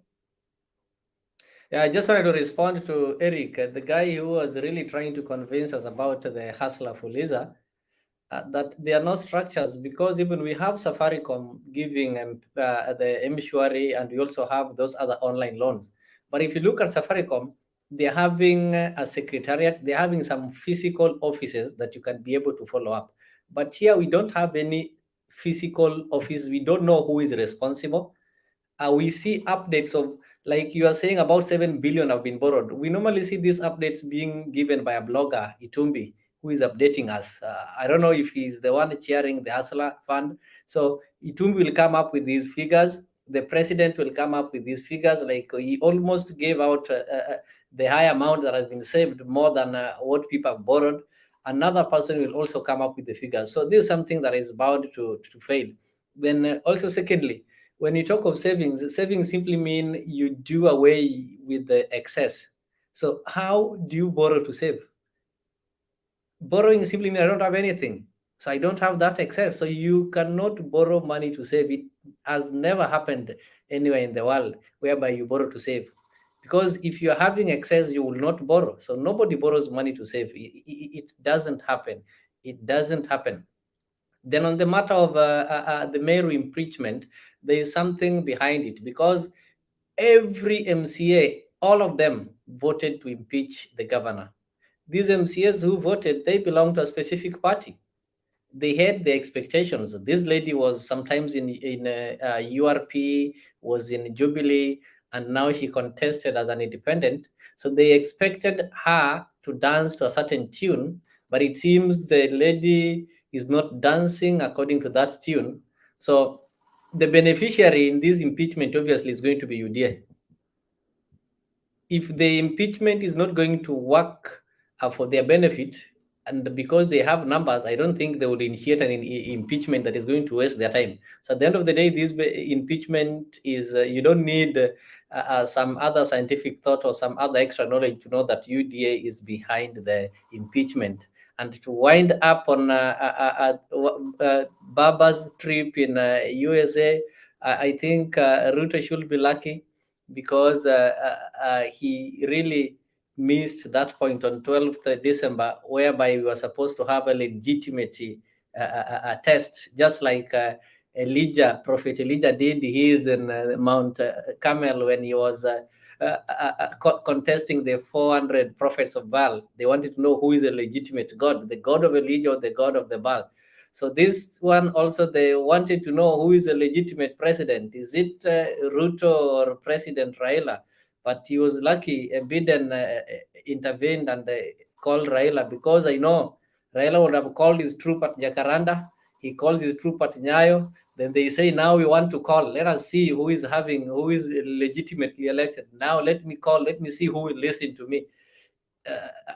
Yeah, I just wanted to respond to Eric, the guy who was really trying to convince us about the hustler Fuliza, that there are no structures, because even we have Safaricom giving the M-Shwari, and we also have those other online loans. But if you look at Safaricom, they're having a secretariat, they're having some physical offices that you can be able to follow up. But here we don't have any physical office. We don't know who is responsible. We see updates of, like you are saying, about 7 billion have been borrowed. We normally see these updates being given by a blogger, Itumbi, who is updating us. I don't know if he's the one chairing the Hustler Fund. So Itumbi will come up with these figures. The president will come up with these figures. Like he almost gave out the high amount that has been saved, more than what people have borrowed. Another person will also come up with the figures. So this is something that is bound to fail. Then also, secondly, when you talk of savings simply mean you do away with the excess. So how do you borrow to save? Borrowing simply means I don't have anything, so I don't have that excess. So you cannot borrow money to save. It has never happened anywhere in the world whereby you borrow to save, because if you're having excess, you will not borrow. So nobody borrows money to save. It doesn't happen. It doesn't happen. Then on the matter of the Meru impeachment, there is something behind it, because every MCA, all of them voted to impeach the governor. These MCAs who voted, they belong to a specific party. They had the expectations. This lady was sometimes in URP, was in Jubilee, and now she contested as an independent. So they expected her to dance to a certain tune, but it seems the lady is not dancing according to that tune. So the beneficiary in this impeachment obviously is going to be UDA. If the impeachment is not going to work for their benefit, and because they have numbers, I don't think they would initiate an impeachment that is going to waste their time. So at the end of the day, this impeachment is, you don't need some other scientific thought or some other extra knowledge to know that UDA is behind the impeachment. and to wind up on Baba's trip in USA, I think Ruto should be lucky, because he really missed that point on 12th December, whereby we were supposed to have a legitimacy test, just like Prophet Elijah did his in Mount Carmel when he was contesting the 400 prophets of Baal. They wanted to know who is a legitimate God, the God of Elijah or the God of the Baal. So this one also, they wanted to know who is the legitimate president. Is it Ruto or President Raila? But he was lucky. Biden intervened and called Raila, because I know Raila would have called his troop at Jacaranda. He calls his troop at Nyayo. Then they say, now we want to call. Let us see who is legitimately elected. Now let me call. Let me see who will listen to me.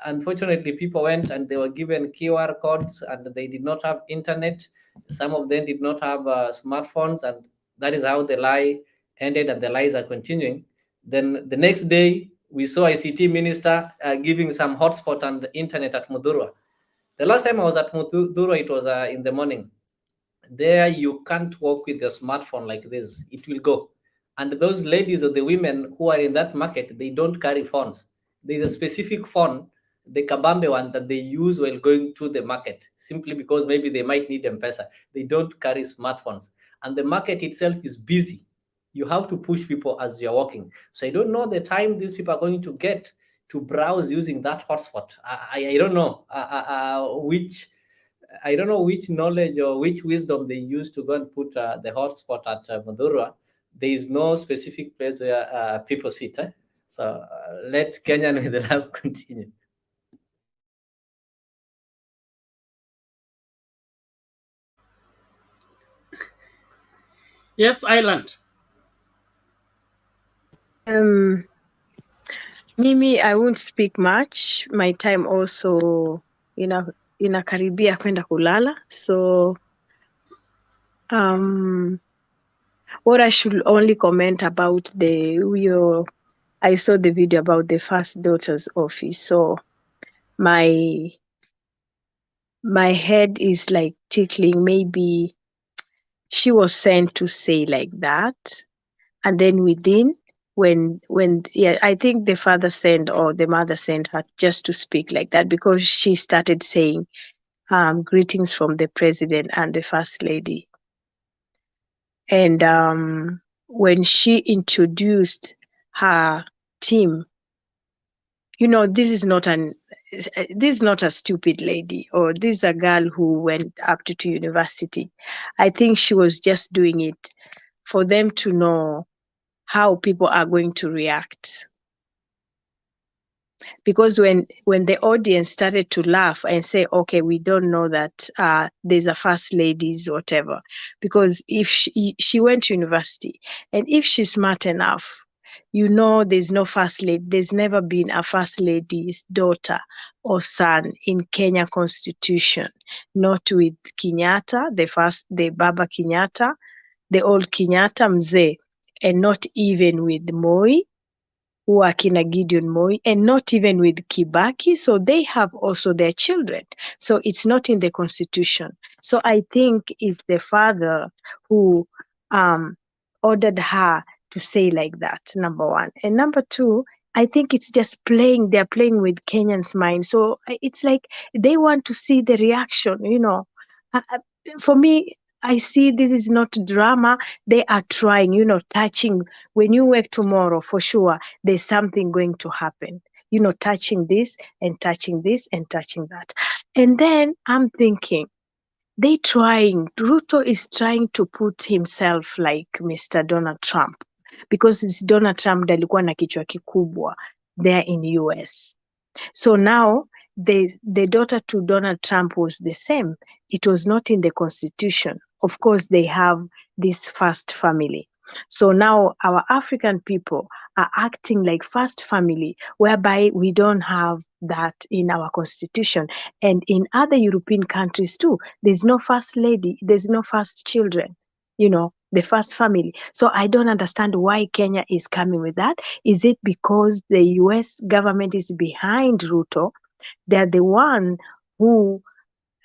Unfortunately, people went and they were given QR codes, and they did not have internet. Some of them did not have smartphones, and that is how the lie ended, and the lies are continuing. Then the next day, we saw ICT minister giving some hotspot and internet at Mudurwa. The last time I was at Mudurwa, it was in the morning. There you can't walk with your smartphone like this. It will go. And those ladies or the women who are in that market, they don't carry phones. There's a specific phone, the Kabambe one, that they use while going to the market, simply because maybe they might need M-Pesa. They don't carry smartphones. And the market itself is busy. You have to push people as you're walking. So I don't know the time these people are going to get to browse using that hotspot. I don't know I don't know which knowledge or which wisdom they use to go and put the hotspot at Madura. There is no specific place where people sit. So let Kenyan with the love continue. Yes, Island. Mimi, I won't speak much. My time also inakaribia kwenda kulala. So what I should only comment about I saw the video about the first daughter's office. So my head is like tickling. Maybe she was sent to say like that, and then within I think the father sent or the mother sent her just to speak like that, because she started saying greetings from the president and the first lady. And when she introduced her team, this is not a stupid lady, or this is a girl who went up to university. I think she was just doing it for them to know how people are going to react. Because when the audience started to laugh and say, okay, we don't know that there's a first ladies, whatever, because if she went to university, and if she's smart enough, there's no first lady, there's never been a first lady's daughter or son in Kenya Constitution, not with Kenyatta, the Baba Kenyatta, the old Kenyatta Mzee, and not even with Moi, who akina Gideon Moi, and not even with Kibaki. So they have also their children. So it's not in the constitution. So I think it's the father who ordered her to say like that, number one. And number two, I think it's just they're playing with Kenyans' mind. So it's like they want to see the reaction, For me, I see this is not drama. They are trying, touching. When you work tomorrow, for sure, there's something going to happen. Touching this and touching this and touching that. And then I'm thinking, Ruto is trying to put himself like Mr. Donald Trump, because it's Donald Trump ndiye alikuwa na kichwa kikubwa there in US. So now the daughter to Donald Trump was the same. It was not in the constitution. Of course, they have this first family. So now our African people are acting like first family, whereby we don't have that in our constitution. And in other European countries too, there's no first lady, there's no first children, the first family. So I don't understand why Kenya is coming with that. Is it because the US government is behind Ruto? They're the one who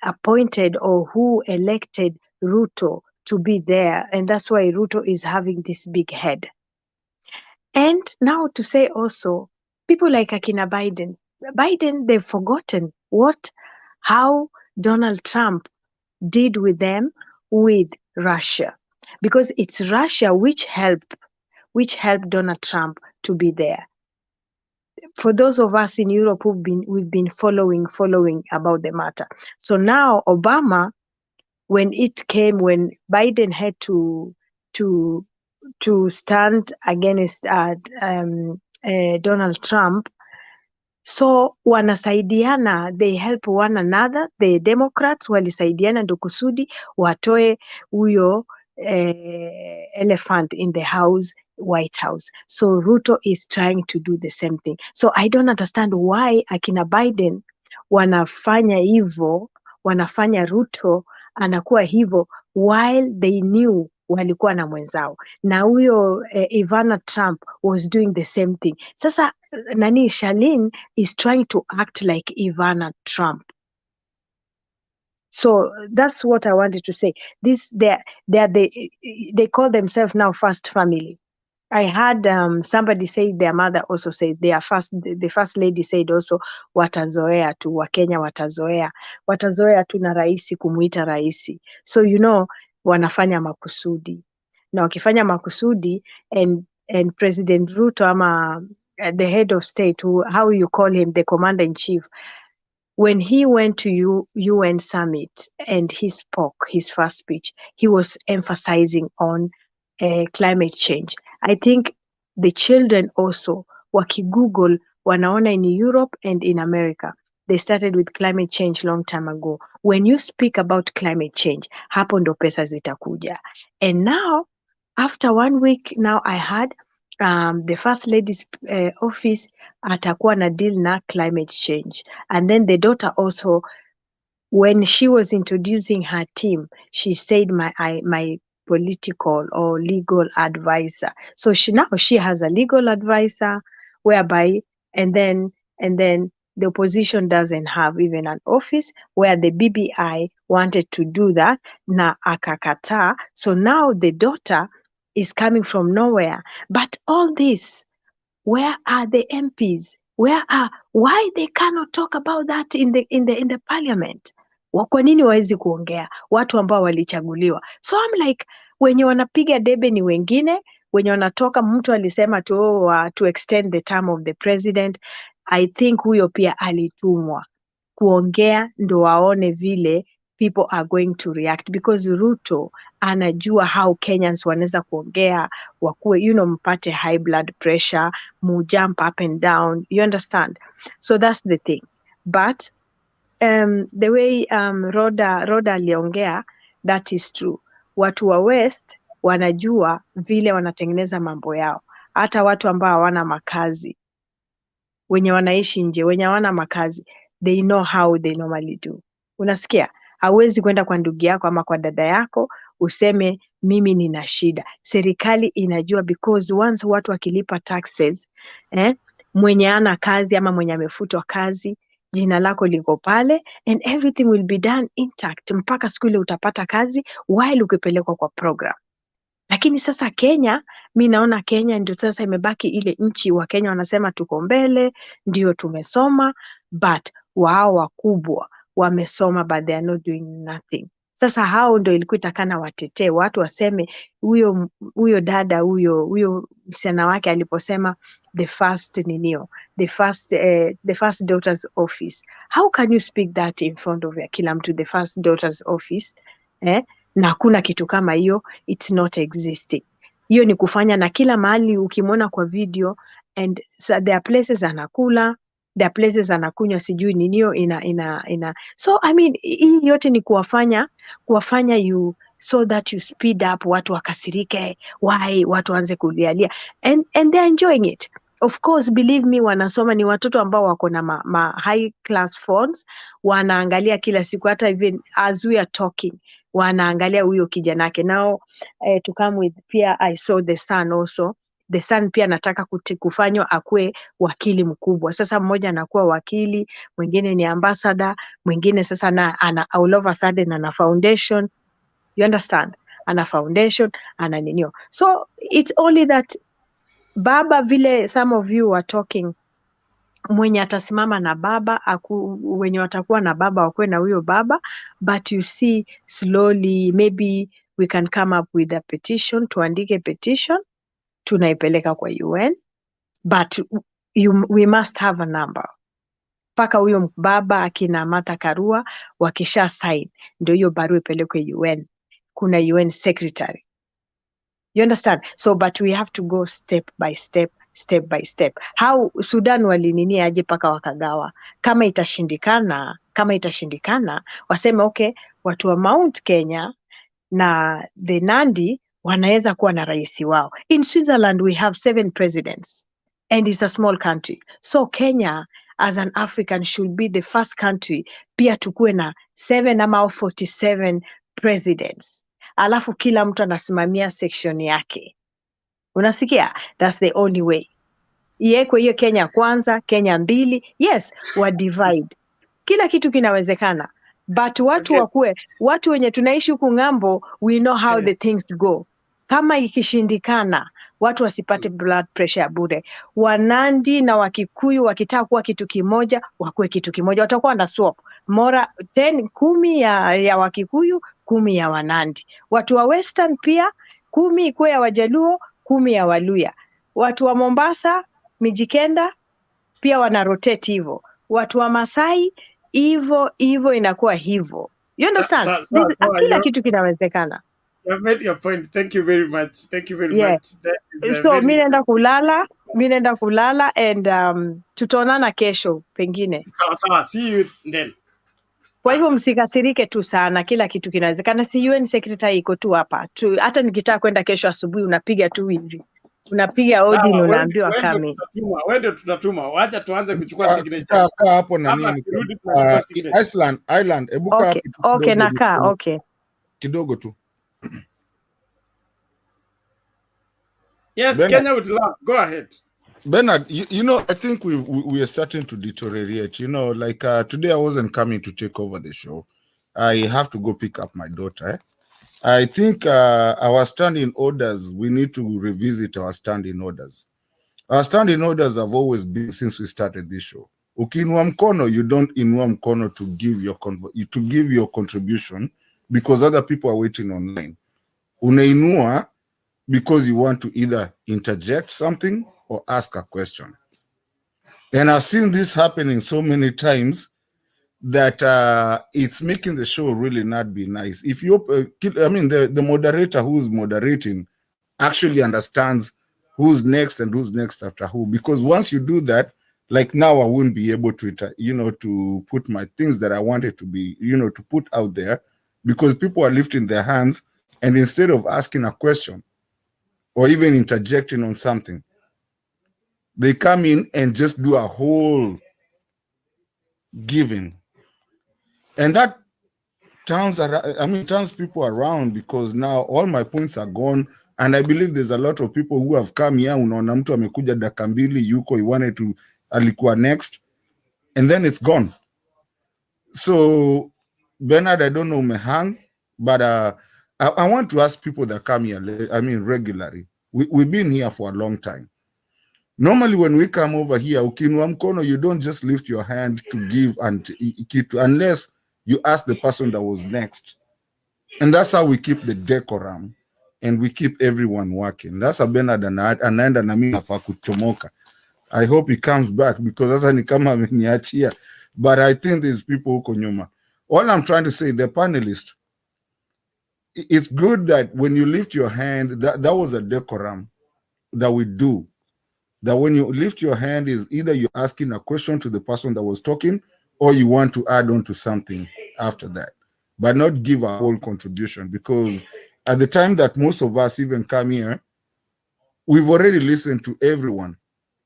appointed or who elected Ruto to be there, and that's why Ruto is having this big head. And now to say also, people like Akina Biden, they've forgotten how Donald Trump did with them with Russia, because it's Russia which helped Donald Trump to be there. For those of us in Europe we've been following about the matter. So now Obama, when Biden had to stand against Donald Trump, so wanasaidiana, they help one another. The Democrats walisaidiana ndo kusudi watoe huyo elephant in the house, White House. So Ruto is trying to do the same thing. So I don't understand why akina Biden wanafanya hivyo, wanafanya Ruto anakuwa hivyo while they knew walikuwa na mwenzao, na huyo Ivana Trump was doing the same thing. Sasa nani Charlene is trying to act like Ivana Trump. So that's what I wanted to say. They call themselves now first family. I had somebody say, their mother also said the first lady said also, watazoea tu, Wakenya watazoea tu na raisi kumuita raisi. So wanafanya makusudi, na wakifanya makusudi, and President Ruto ama the head of state, how you call him, the commander in chief, when he went to UN summit and he spoke his first speech, he was emphasizing on climate change. I think the children also, wakigoogle, wanaona in Europe and in America, they started with climate change long time ago. When you speak about climate change, hapo ndo pesa zitakuja. And now, after 1 week, now I had the first lady's office atakuwa na deal na climate change. And then the daughter also, when she was introducing her team, she said my political or legal advisor. So she has a legal advisor, whereby and then the opposition doesn't have even an office, where the BBI wanted to do that, na akakata. So now the daughter is coming from nowhere. But all this, where are the MPs? Why they cannot talk about that in the parliament? Kwa nini wawezi kuongea watu ambao walichaguliwa? So I'm like, wenye wanapiga debe ni wengine, wenye wanatoka, mtu alisema to extend the term of the president. I think huyo pia alitumwa kuongea ndo waone vile people are going to react, because Ruto anajua how Kenyans wanaweza kuongea, wakuwe mpate high blood pressure, mu jump up and down, you understand? So that's the thing. But the way Roda aliongea, that is true. Watu wa West wanajua vile wanatengeneza mambo yao, hata watu ambao hawana makazi, wenye wanaishi nje, wenye hawana makazi, they know how they normally do. Unasikia? Hauwezi kwenda kwa ndugu yako ama kwa dada yako useme mimi nina shida. Serikali inajua, because once watu wakilipa taxes, mwenye ana kazi ama mwenye amefutwa kazi, jina lako liko pale, and everything will be done intact mpaka siku ile utapata kazi while ukipelekwa kwa program. Lakini sasa Kenya, mi naona Kenya ndio sasa imebaki ile nchi wa Kenya wanasema tuko mbele, ndio tumesoma, but wao wakubwa wamesoma but they are not doing nothing. Sasa hao ndio ilikuwa itakana watetee, watu waseme huyo dada huyo msichana wake aliposema the first daughter's office. How can you speak that in front of kila mtu, the first daughter's office? Na hakuna kitu kama hiyo, it's not existing. Hiyo ni kufanya, na kila mahali ukimwona kwa video, and so there are places anakula, there are places anakunywa, sijui ninio ina. So I mean, hii yote ni kuwafanya you so that you speed up, watu wakasirike, why watu anze kulialia, and they are enjoying it. Of course, believe me, wanasoma, ni watoto ambao wako na ma high class phones, wanaangalia kila siku, hata even as we are talking wanaangalia huyo kijanake. Now to come with pia, I saw the son also, the son pia anataka kufanywa akue wakili mkubwa. Sasa mmoja anakuwa wakili, mwingine ni ambassador, mwingine sasa ana all of a sudden ana foundation. You understand? Ana foundation, ana ninio. So it's only that baba, vile some of you are talking, mwenye atasimama na baba, wenye watakuwa na baba wakuwe na huyo baba, but you see slowly maybe we can come up with a petition, tuandike petition, tunaipeleka kwa UN, but we must have a number. Paka huyo baba akina Martha Karua wakisha sign, ndio hiyo barua ipelekwe UN. Kuna UN secretary. You understand? So, but we have to go step by step by step. How Sudan walinini aje paka wakagawa. Kama itashindikana, waseme okay, watu wa Mount Kenya na the Nandi wanaweza kuwa na rais wao. In Switzerland we have 7 presidents and it's a small country. So Kenya as an African should be the first country pia tukuwe na 7 ama 47 presidents. Alafu kila mtu anasimamia section yake. Unasikia? That's the only way. Iwekwe hiyo Kenya kwanza, Kenya mbili. Yes, wa divide. Kila kitu kinawezekana. But watu wenye tunaishi huku ng'ambo, we know how the things go. Kama ikishindikana, watu wasipate blood pressure ya bure. Wanandi na Wakikuyu wakitaka kuwa kitu kimoja, wakuwe kitu kimoja. Watakuwa na swap. Mora 10 ya Wakikuyu, 10 ya Wanandi. Watu wa Western pia 10 ikuwe ya Wajaluo, 10 ya Waluya. Watu wa Mombasa, Mijikenda pia wana rotate hivyo. Watu wa Masai hivyo inakuwa hivyo. You understand? Kila kitu kinawezekana. You've made your point. Thank you very much. So mimi naenda kulala and tutaonana kesho pengine. Sawa. See you then. Kwa hivyo msikasirike tu sana, kila kitu kinawezekana. Si UN secretary iko tu hapa. Hata nikitaka kwenda kesho asubuhi unapiga tu hivi. Unapiga odi na unaambiwa kame. Wewe tutatuma. Wacha tuanze kuchukua signature. Kaa hapo na nini? Ireland, hebu kaa hapo. Okay, nakaa. Okay. Kidogo tu. Yes, Bernard, Kenya would love. Go ahead. Bernard, you know, I think we are starting to deteriorate. You know, like today I wasn't coming to take over the show. I have to go pick up my daughter. I think our standing orders, we need to revisit our standing orders. Our standing orders have always been since we started this show. Ukiinua mkono, you don't inua mkono to give your contribution because other people are waiting online. Unainua because you want to either interject something or ask a question. And I've seen this happening so many times that it's making the show really not be nice. If you, the moderator who's moderating actually understands who's next and who's next after who, because once you do that, like now I wouldn't be able to, to put my things that I wanted to be, to put out there, because people are lifting their hands, and instead of asking a question or even interjecting on something, they come in and just do a whole giving. And that turns people around, because now all my points are gone. And I believe there's a lot of people who have come here. Unaona mtu amekuja dakika mbili, yuko, he wanted to, alikuwa next, and then it's gone. So, Bernard, I don't know umehang, but I want to ask people that come here, regularly. We've been here for a long time. Normally, when we come over here, ukiinua mkono, you don't just lift your hand to give unless you ask the person that was next. And that's how we keep the decorum and we keep everyone working. That's a Bernard anaenda na mimi nafaa kuchomoka. I hope he comes back, because sasa ni kama ameniachia. But I think there's people huko nyuma. All I'm trying to say, the panelists, it's good that when you lift your hand, that was a decorum that we do. That when you lift your hand is either you're asking a question to the person that was talking, or you want to add on to something after that, but not give a whole contribution, because at the time that most of us even come here, we've already listened to everyone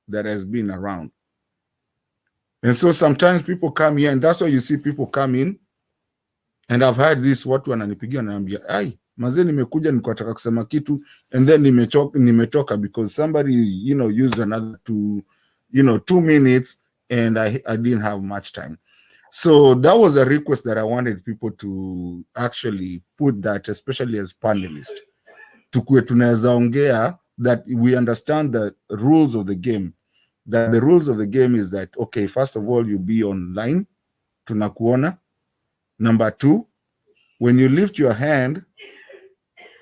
that has been around. And so sometimes people come here, and that's why you see people come in, and I've had this, watu wananipigia naambia, ai, mazee nimekuja nikataka kusema kitu and then nimetoka because somebody used another 2 minutes and I didn't have much time. So that was a request that I wanted people to actually put that, especially as panelists. Tukue tunaweza ongea that we understand the rules of the game. That the rules of the game is that, okay, first of all, you be online, tunakuona. Number 2, when you lift your hand,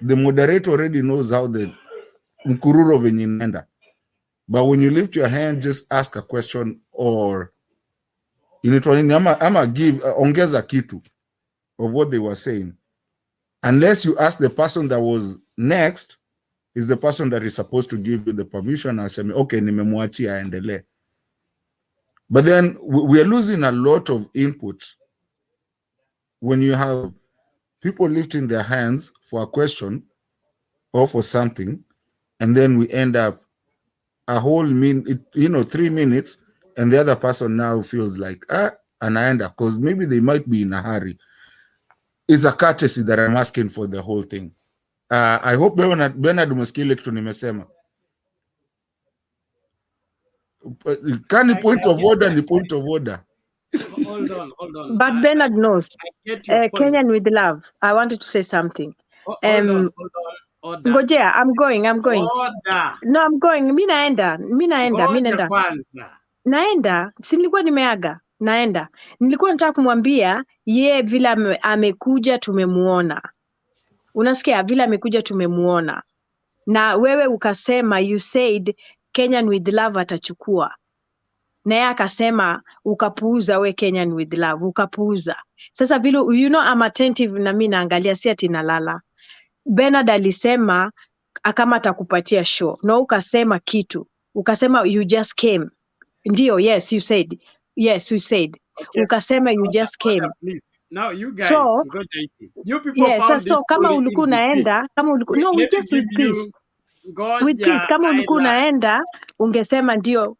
the moderator already knows how the mkururo venye inaenda. But when you lift your hand, just ask a question or ama give ongeza kitu of what they were saying. Unless you ask the person that was next, is the person that is supposed to give you the permission and say, okay, nimemwachia aendelee. But then we are losing a lot of input when you have people lifting their hands for a question or for something, and then we end up a whole 3 minutes, and the other person now feels like, anaenda, because maybe they might be in a hurry. It's a courtesy that I'm asking for the whole thing. I hope Bernard umesikia kitu nimesema. Can point of order ni point of order. Hold on. But Bernard knows. I get your point. Kenyan with love. I wanted to say something. Hold on. Order. Ngojea, I'm going. Order. No, I'm going. Mi naenda. Ngoja kwanza. Naenda. Si nilikuwa nimeaga. Naenda. Nilikuwa nataka kumwambia ye vile amekuja tumemuona. Unasikia vile amekuja tumemuona. Na wewe ukasema, you said Kenyan with love atachukua. Na yeye akasema ukapuuza we Kenyan with love, ukapuuza. Sasa vile I'm attentive na mimi naangalia, si ati nalala. Bernard alisema kama atakupatia show. No, ukasema kitu. Ukasema you just came. Ndio, yes you said. Okay. Ukasema you just came. Please. Now you guys, so, you people found this kama ulikuwa unaenda, no, we just with peace. With peace, kama ulikuwa unaenda, ungesema ndio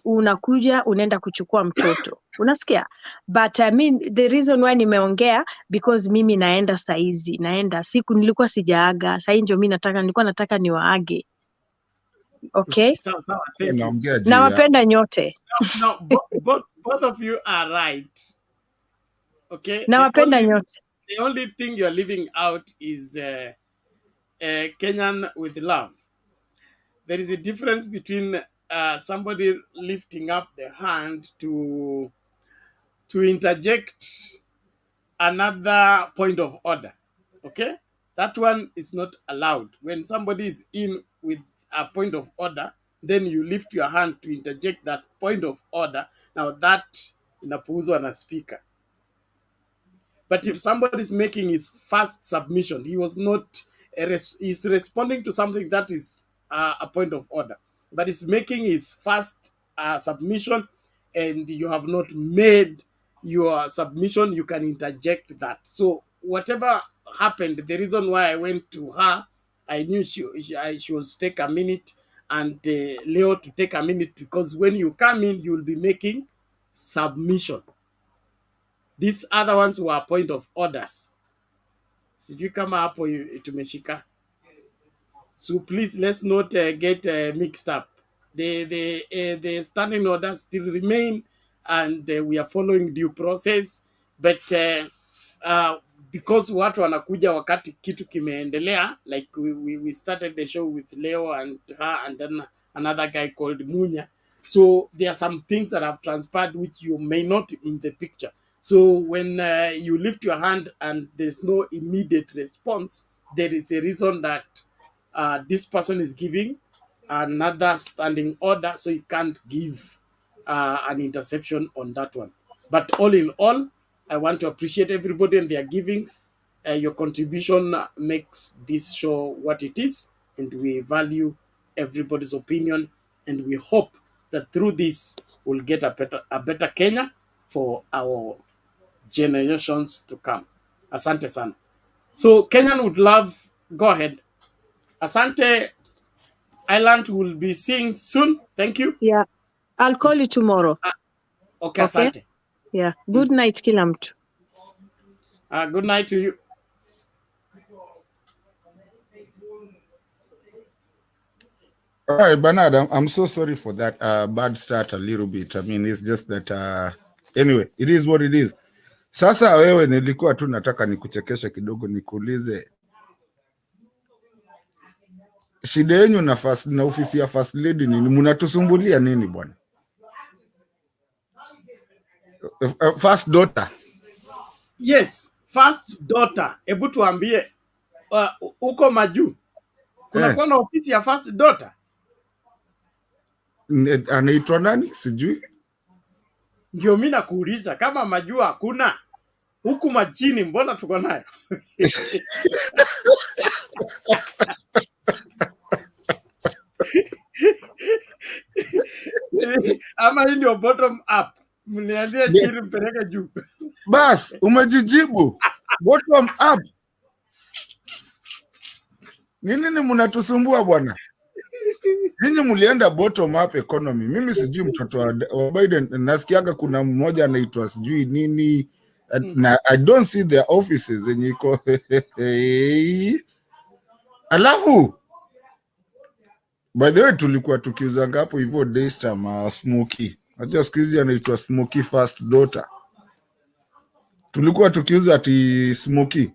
unakuja unaenda kuchukua mtoto. Unasikia? But I mean the reason why nimeongea because mimi naenda saizi, siku nilikuwa sijaaga, sasa ndio mimi nilikuwa nataka niwaage. Okay? Sawa, thank you. Nawapenda nyote. No, both of you are right. Okay? Nawapenda nyote. The only thing you're leaving out is Kenyan with love. There is a difference between somebody lifting up the hand to interject another point of order. Okay? That one is not allowed. When somebody is in with a point of order, then you lift your hand to interject that point of order. Now that inapuuzwa na speaker. But if somebody is making his first submission, he was not, he's responding to something that is a point of order. But he's making his first submission and you have not made your submission, you can interject that. So whatever happened, the reason why I went to her, I knew she was take a minute and Leo to take a minute, because when you come in, you will be making submission. These other ones were point of orders. Sijui kama hapo tumeshika. So please, let's not get mixed up. The standing orders still remain, and we are following due process. But because watu wanakuja wakati kitu kimeendelea, like we started the show with Leo and her, and then another guy called Munya. So there are some things that have transpired which you may not in the picture. So when you lift your hand and there's no immediate response, there is a reason that this person is giving another standing order, so you can't give an interception on that one. But all in all, I want to appreciate everybody and their givings. Your contribution makes this show what it is, and we value everybody's opinion, and we hope that through this we'll get a better Kenya for our generations to come. Asante sana. So Kenyan would love, go ahead. Asante Island will be seeing soon. Thank you. Yeah. I'll call you tomorrow. Okay, asante. Yeah. Good night kila mtu. Good night to you. All right, Bernard, I'm so sorry for that bad start a little bit. I mean, it's just that anyway, it is what it is. Sasa wewe, nilikuwa tu nataka nikuchekeshe kidogo, nikuulize shida yenu na ofisi ya first lady nini? Mnatusumbulia nini bwana? First daughter. Yes, first daughter. Hebu tuambie uko Majuu kunakuwa na ofisi ya first daughter? Anaitwa nani? Sijui. Ndio mimi nakuuliza, kama Majuu hakuna, huku majini mbona tuko nayo? Ama hii ndio bottom up, mnianzie chini mpeleke juu. Bas, umejijibu. Bottom up. Nini mnatusumbua bwana? Ninyi mlienda bottom up economy. Mimi sijui mtoto wa Biden, nasikiaga kuna mmoja anaitwa sijui nini, na I don't see their offices zenye iko. Alafu by the way, tulikuwa tukiuzanga hapo hivyo Daystar Smoky. Hata siku hizi anaitwa Smoky first daughter. Tulikuwa tukiuza ati Smoky.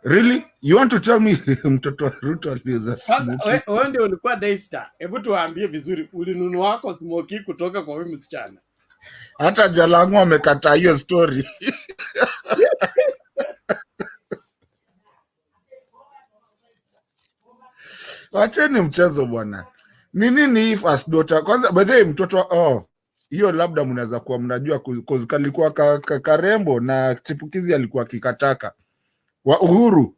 Really? You want to tell me mtoto wa Ruto aliuza Smoky? Wewe ndio ulikuwa Daystar. Hebu tuambie vizuri, ulinunua wako Smoky kutoka kwa wewe msichana? Hata Jalango amekataa hiyo story. Wacheni mchezo bwana. Nini hii first daughter? Kwanza by the way, mtoto hiyo labda mnaweza kuwa mnajua cause kalikuwa karembo na chipukizi alikuwa kikataka. Wa Uhuru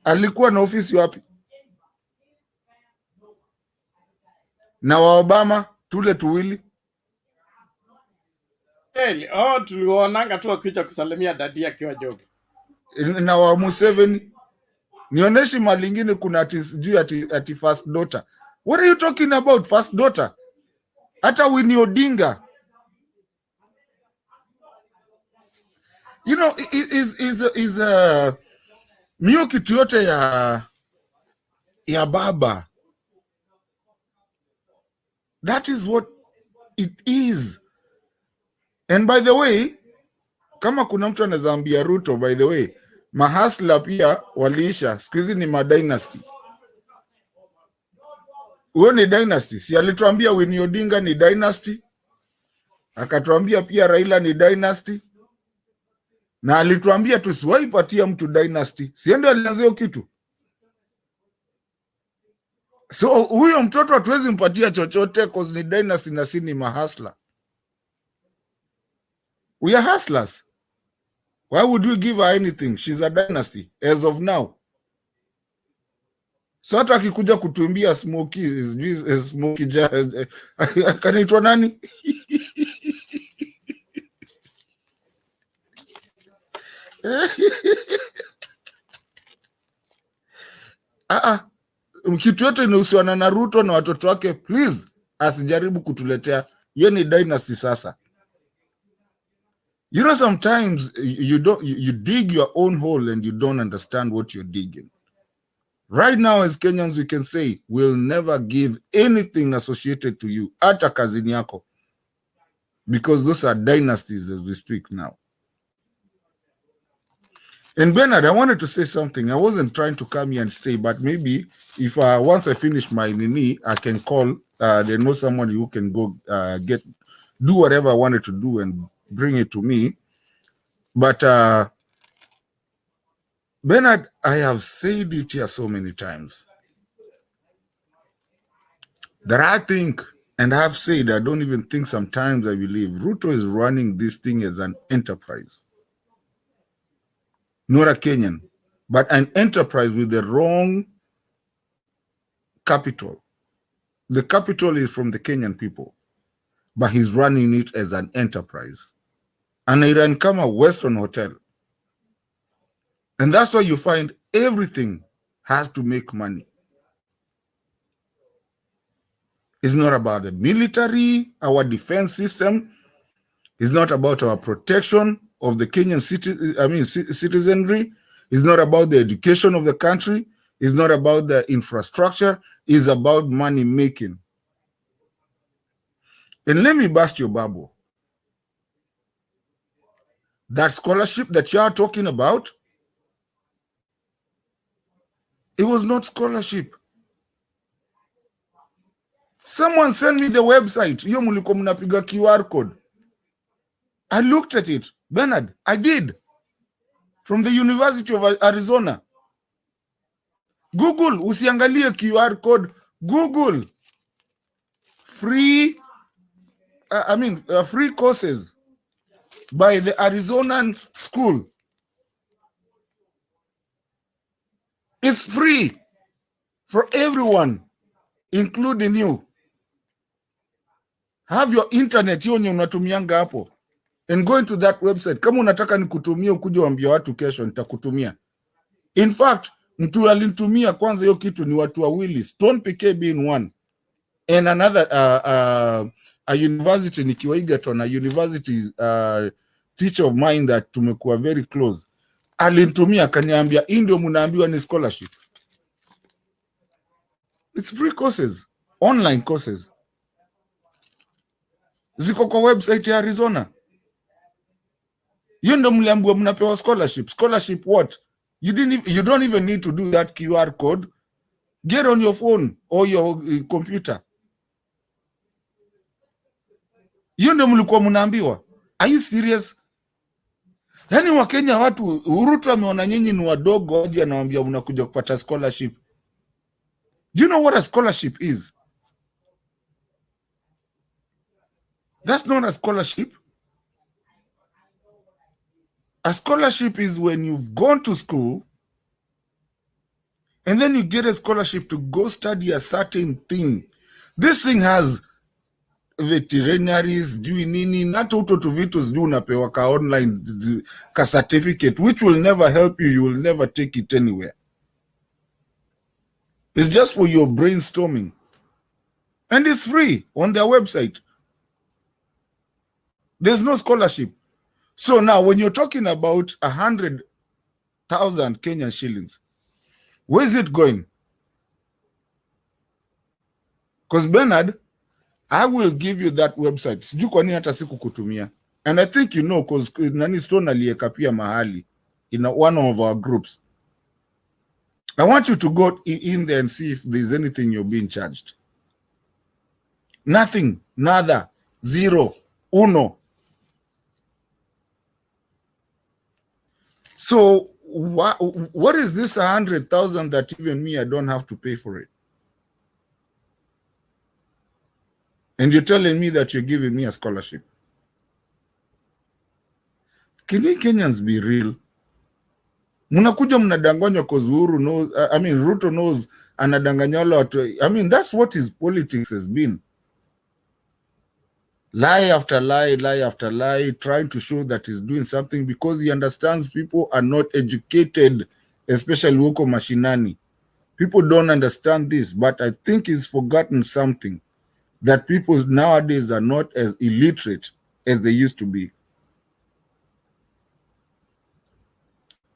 alikuwa na ofisi wapi? Na wa Obama tule tuwili? Tuliwaonanga tu akija kusalimia dadi akiwa jogi. Na wa Museveni nioneshi mali ingine kuna ati first daughter. What are you talking about, first daughter? Hata Winnie Odinga. You know, is mio kitu yote ya baba. That is what it is. And by the way, kama kuna mtu anaweza ambia Ruto, by the way, mahasla pia waliisha. Siku hizi ni madynasty. Huyo ni dynasty. Si alituambia Winnie Odinga ni dynasty? Akatuambia pia Raila ni dynasty? Na alituambia tusiwahi patia mtu dynasty. Si ndio alianzia kitu? So huyo mtoto hatuwezi mpatia chochote cause ni dynasty na si ni mahasla. We are hustlers. Why would we give her anything? She's a dynasty as of now. So hata akikuja kutuimbia Smoky, Smoky kanaitwa nani? Kitu yote inahusiana na Ruto na watoto wake, please asijaribu kutuletea. Ye ni dynasty sasa. You know, sometimes you dig your own hole and you don't understand what you're digging. Right now, as Kenyans, we can say we'll never give anything associated to you, hata kazini yako, because those are dynasties as we speak now. And Bernard, I wanted to say something. I wasn't trying to come here and stay, but maybe if once I finish my nini, I can call. They know someone who can go do whatever I wanted to do and bring it to me. But Bernard, I have said it here so many times that I think, and I have said, I don't even think sometimes I believe Ruto is running this thing as an enterprise. Not a Kenyan, but an enterprise with the wrong capital. The capital is from the Kenyan people, but he's running it as an enterprise. And it ran come a Western hotel. And that's why you find everything has to make money. It's not about the military, our defense system. It's not about our protection of the Kenyan citizenry. It's not about the education of the country. It's not about the infrastructure. It's about money making. And let me burst your bubble. That scholarship that you are talking about, it was not scholarship. Someone sent me the website. Hiyo mlikuwa mnapiga QR code. I looked at it. Bernard, I did. From the University of Arizona. Google, usiangalie QR code. Google. Free, free courses by the Arizonan school. It's free for everyone, including you. Have your internet hiyo nye unatumianga hapo. And go into that website. Kama unataka nikutumie ukuje waambie watu kesho nitakutumia. In fact, mtu alinitumia kwanza hiyo kitu ni watu wawili, Stone PK being one. And another a university nikiwa Egerton, a university teacher of mine that tumekuwa very close. Alinitumia akaniambia ndio mnaambiwa ni scholarship. It's free courses, online courses. Ziko kwa website ya Arizona. You ndo mliambiwa mnapewa scholarship. Scholarship what? You don't even need to do that QR code. Get on your phone or your computer. You ndo mlikuwa mnaambiwa. Are you serious? Yaani Wakenya watu, Ruto ameona nyinyi ni wadogo aje anawaambia mnakuja kupata scholarship. Do you know what a scholarship is? That's not a scholarship. A scholarship is when you've gone to school and then you get a scholarship to go study a certain thing. This thing has veterinaries, juu nini, not uto to vitus juu unapewa ka online ka certificate, which will never help you. You will never take it anywhere. It's just for your brainstorming. And it's free on their website. There's no scholarship. So now when you're talking about 100,000 Kenyan shillings, where is it going? Because Bernard, I will give you that website. Sijui kwa nini hata siku kutumia. And I think you know, because nani Stone alieka pia mahali in one of our groups. I want you to go in there and see if there's anything you're being charged. Nothing, nada, zero, uno. So what is this 100,000 that even me, I don't have to pay for it? And you're telling me that you're giving me a scholarship. Can you Kenyans be real? Mnakuja mnadanganywa because Ruto knows anadanganya wale watu. That's what his politics has been. Lie after lie, lie after lie, trying to show that he's doing something because he understands people are not educated, especially huko mashinani. People don't understand this, but I think he's forgotten something, that people nowadays are not as illiterate as they used to be.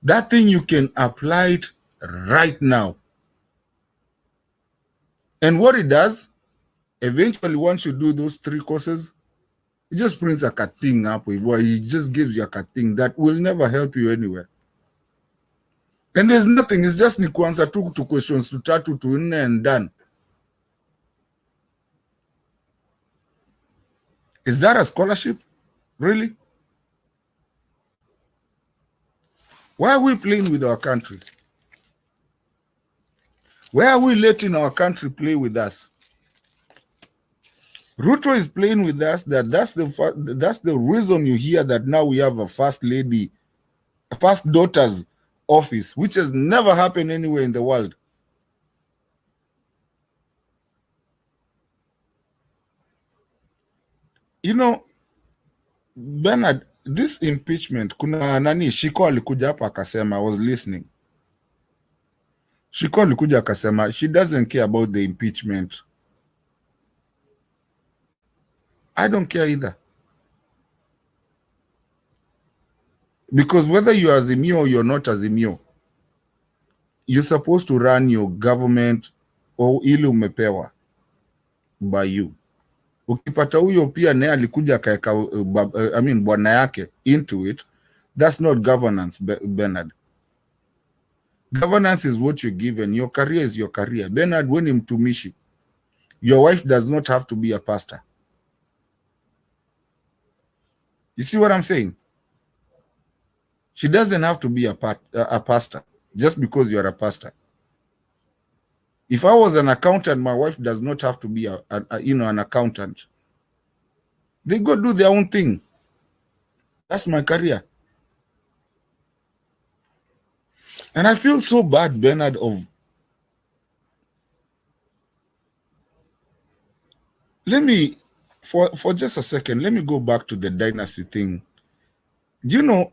That thing you can apply it right now. And what it does, eventually once you do those 3 courses, it just prints a thing up. It just gives you a thing that will never help you anywhere. And there's nothing. It's just ni kuanza tu to questions to 3 to 4 and done. Is that a scholarship? Really? Why are we playing with our country? Why are we letting our country play with us? Ruto is playing with us. That's the reason you hear that now we have a first lady, a first daughter's office, which has never happened anywhere in the world. You know, Bernard, this impeachment, kuna nani, Shiko alikuja hapa akasema, I was listening. Shiko alikuja akasema, she doesn't care about the impeachment. I don't care either. Because whether you are Azimio or you're not Azimio, you're supposed to run your government or ili umepewa by you. Ukipata huyo pia naye alikuja akaeka bwana yake into it, that's not governance, Bernard. Governance is what you're given. Your career is your career. Bernard, when mtumishi, your wife does not have to be a pastor. You see what I'm saying? She doesn't have to be a pastor just because you're a pastor. If I was an accountant, my wife does not have to be an accountant. They go do their own thing. That's my career. And I feel so bad, Bernard, let me, for just a second, let me go back to the dynasty thing. Do you know,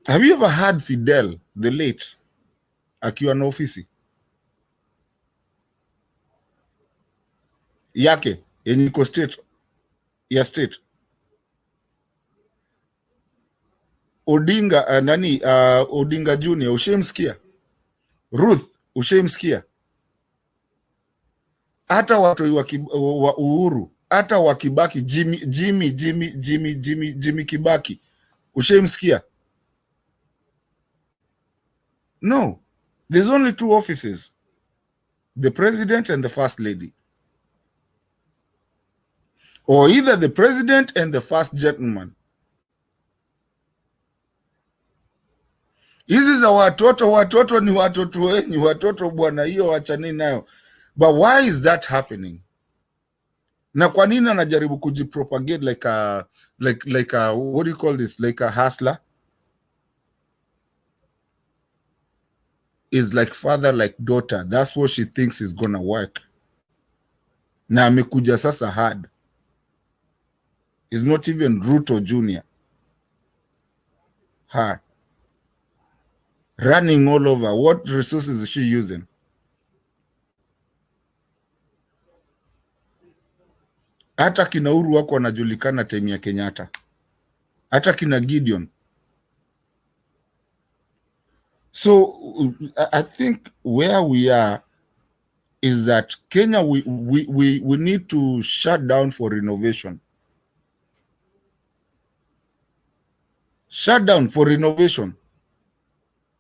have you ever had Fidel, the late, akiwa na ofisi yake yenye iko state ya state? Odinga Odinga Junior, ushaimsikia? Ruth, ushaimsikia? Hata watu wa Uhuru, hata wa Kibaki, Jimmy Kibaki, ushaimsikia? No. There's only two offices, the president and the first lady. Or either the president and the first gentleman. Hizi za watoto ni watoto wenyu, watoto bwana, hiyo wachani nayo. But why is that happening? Na kwa nini anajaribu kujipropagate like a what do you call this? Like a hustler? Is like father, like daughter. That's what she thinks is gonna work. Na amekuja sasa hard. It's not even Ruto Junior. Her. Running all over. What resources is she using? Hata kina Uhuru wako wanajulikana time ya Kenyatta. Hata kina Gideon. So I think where we are is that Kenya, we need to shut down for renovation. Shut down for renovation.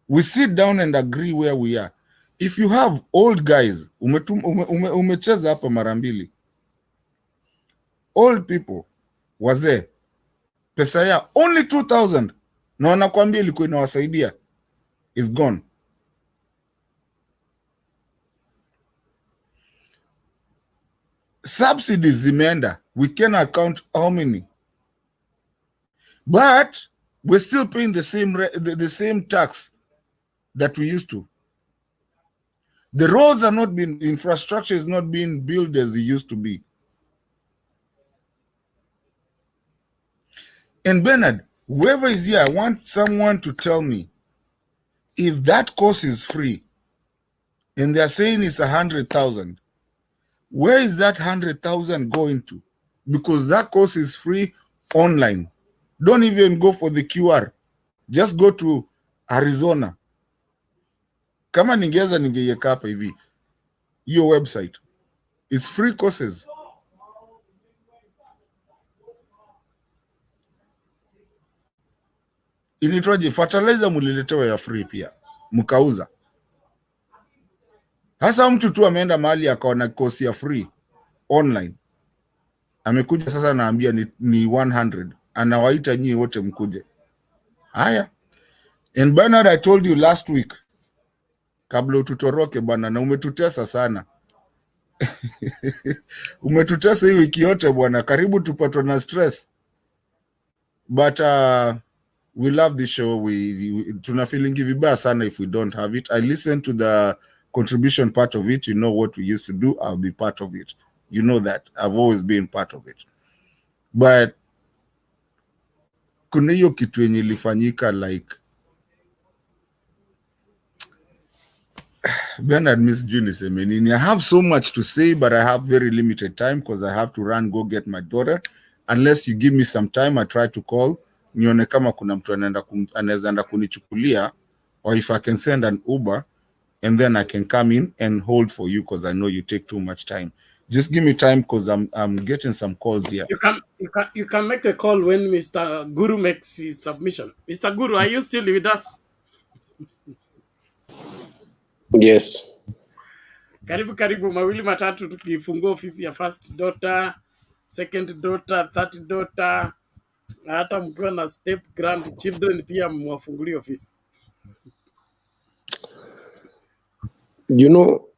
We sit down and agree where we are. If you have old guys, umecheza hapa mara mbili. Old people, wazee, pesa ya only 2,000, na wanakuambia ilikuwa inawasaidia, is gone. Subsidies zimeenda, we cannot count how many. But we're still paying the same tax that we used to. The roads are not being, infrastructure is not being built as it used to be. And Bernard, whoever is here, I want someone to tell me if that course is free and they're saying it's 100,000, where is that 100,000 going to? Because that course is free online. Don't even go for the QR. Just go to Arizona. Kama ningeza ningeyeka hapa hivi. Your website. It's free courses. Initwaje, fertilizer muliletewa ya free pia. Mkauza. Hasa mtu tu ameenda mahali akaona course ya free online. Amekuja sasa naambia ni 100. Anawaita nyinyi wote mkuje. Haya. And Bernard, I told you last week, kabla ututoroke bwana, na umetutesa sana. Umetutesa hii wiki yote bwana, karibu tupatwe na stress. But we love this show. Tuna feeling vibaya sana if we don't have it. I listen to the contribution part of it. You know what we used to do. I'll be part of it. You know that. I've always been part of it. But kuna hiyo kitu yenye ilifanyika like Bernard, Miss June is I have so much to say, but I have very limited time because I have to run, go get my daughter. Unless you give me some time, I try to call. Nione kama kuna mtu anaweza enda kunichukulia, or if I can send an Uber and then I can come in and hold for you because I know you take too much time. Just give me time because I'm getting some calls here. You can make a call when Mr. Guru makes his submission. Mr. Guru, are you still with us? Yes. Karibu mawili matatu tukifungua ofisi ya first daughter, second daughter, third daughter, na hata mkiwa na step grandchildren pia mwafungulie ofisi. You know,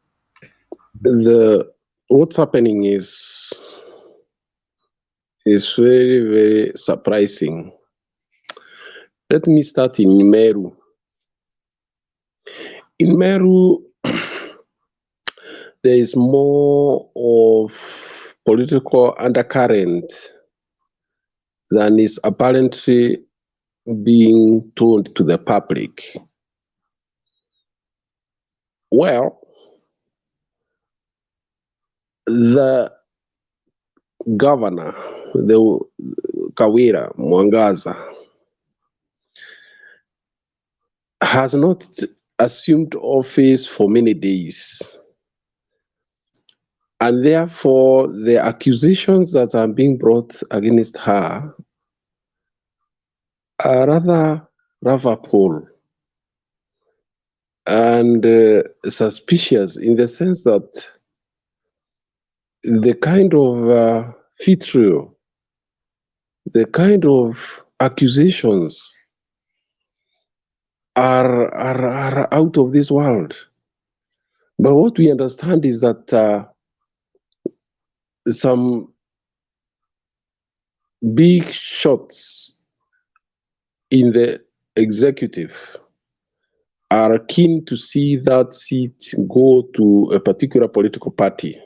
what's happening is very, very surprising. Let me start in Meru. In Meru, there is more of political undercurrent than is apparently being told to the public. Well, the governor, the Kawira Mwangaza, has not assumed office for many days. And therefore, the accusations that are being brought against her are rather poor and suspicious, in the sense that the kind of vitriol, the kind of accusations are out of this world. But what we understand is that some big shots in the executive are keen to see that seat go to a particular political party.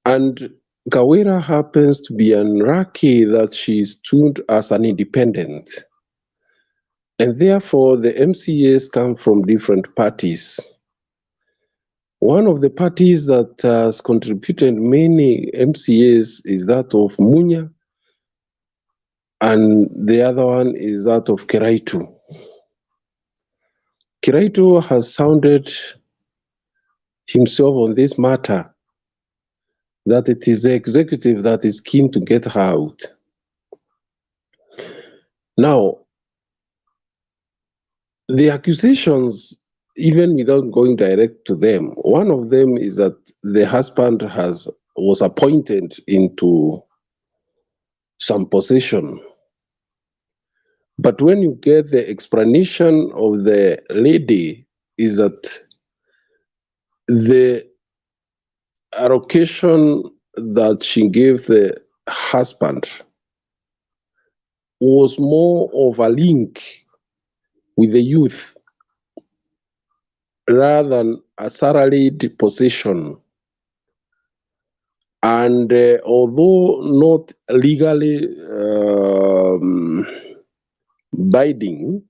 And Kawira happens to be unlucky that she is tuned as an independent. And therefore, the MCAs come from different parties. One of the parties that has contributed many MCAs is that of Munya, and the other one is that of Kiraitu. Kiraitu has sounded himself on this matter, that it is the executive that is keen to get her out. Now, the accusations, even without going direct to them, one of them is that the husband was appointed into some position. But when you get the explanation of the lady, is that the allocation that she gave the husband was more of a link with the youth rather than a salaried position. And although not legally binding,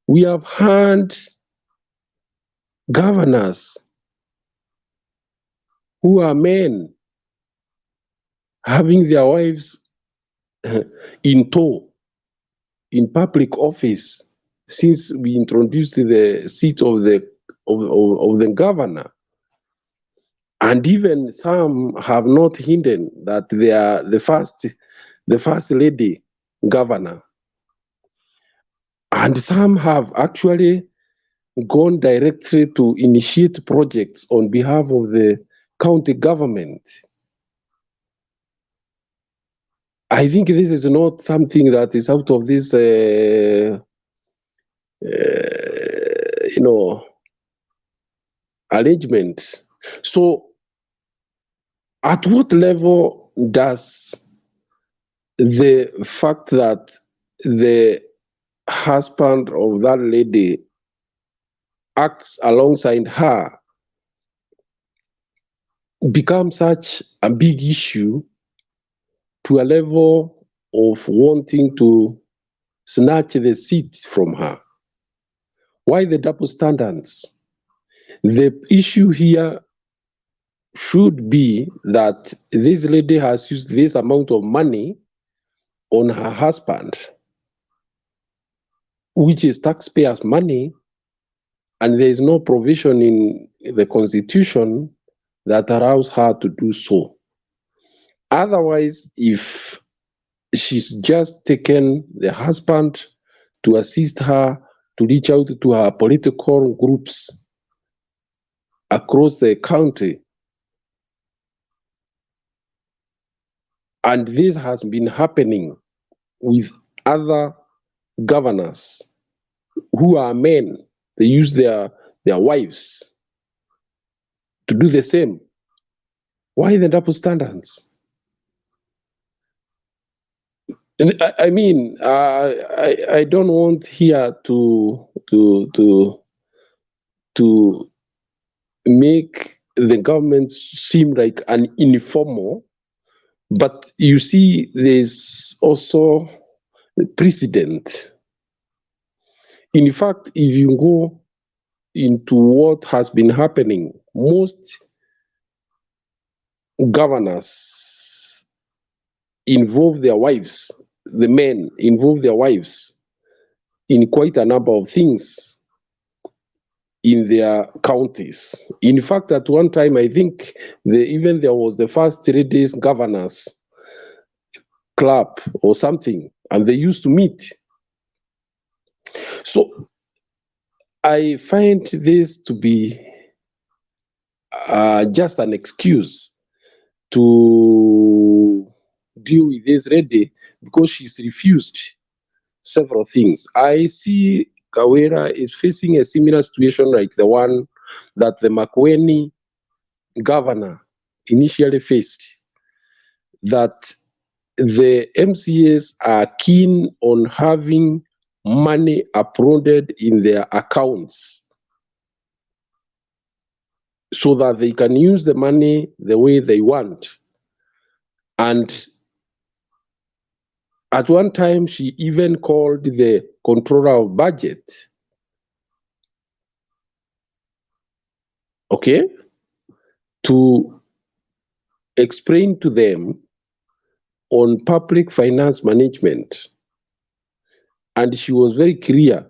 we have had governors who are men having their wives in tow in public office since we introduced the seat of the governor. And even some have not hidden that they are the first lady governor. And some have actually gone directly to initiate projects on behalf of the county government. I think this is not something that is out of this, arrangement. So, at what level does the fact that the husband of that lady acts alongside her become such a big issue to a level of wanting to snatch the seat from her? Why the double standards? The issue here should be that this lady has used this amount of money on her husband, which is taxpayers' money, And there is no provision in the constitution that allows her to do so. Otherwise, if she's just taken the husband to assist her to reach out to her political groups across the country, and this has been happening with other governors who are men. They use their wives to do the same. Why the double standards? And I mean, I don't want here to make the government seem like an informal, but you see, there's also a precedent. In fact, if you go into what has been happening, most governors involve their wives, the men involve their wives in quite a number of things in their counties. In fact, at one time, I think even there was the first 3 days governors club or something, and they used to meet. So I find this to be just an excuse to deal with this lady because she's refused several things. I see Kawera is facing a similar situation like the one that the Makueni governor initially faced, that the MCAs are keen on having money uploaded in their accounts so that they can use the money the way they want. And at one time, she even called the controller of budget, okay, to explain to them on public finance management. And she was very clear,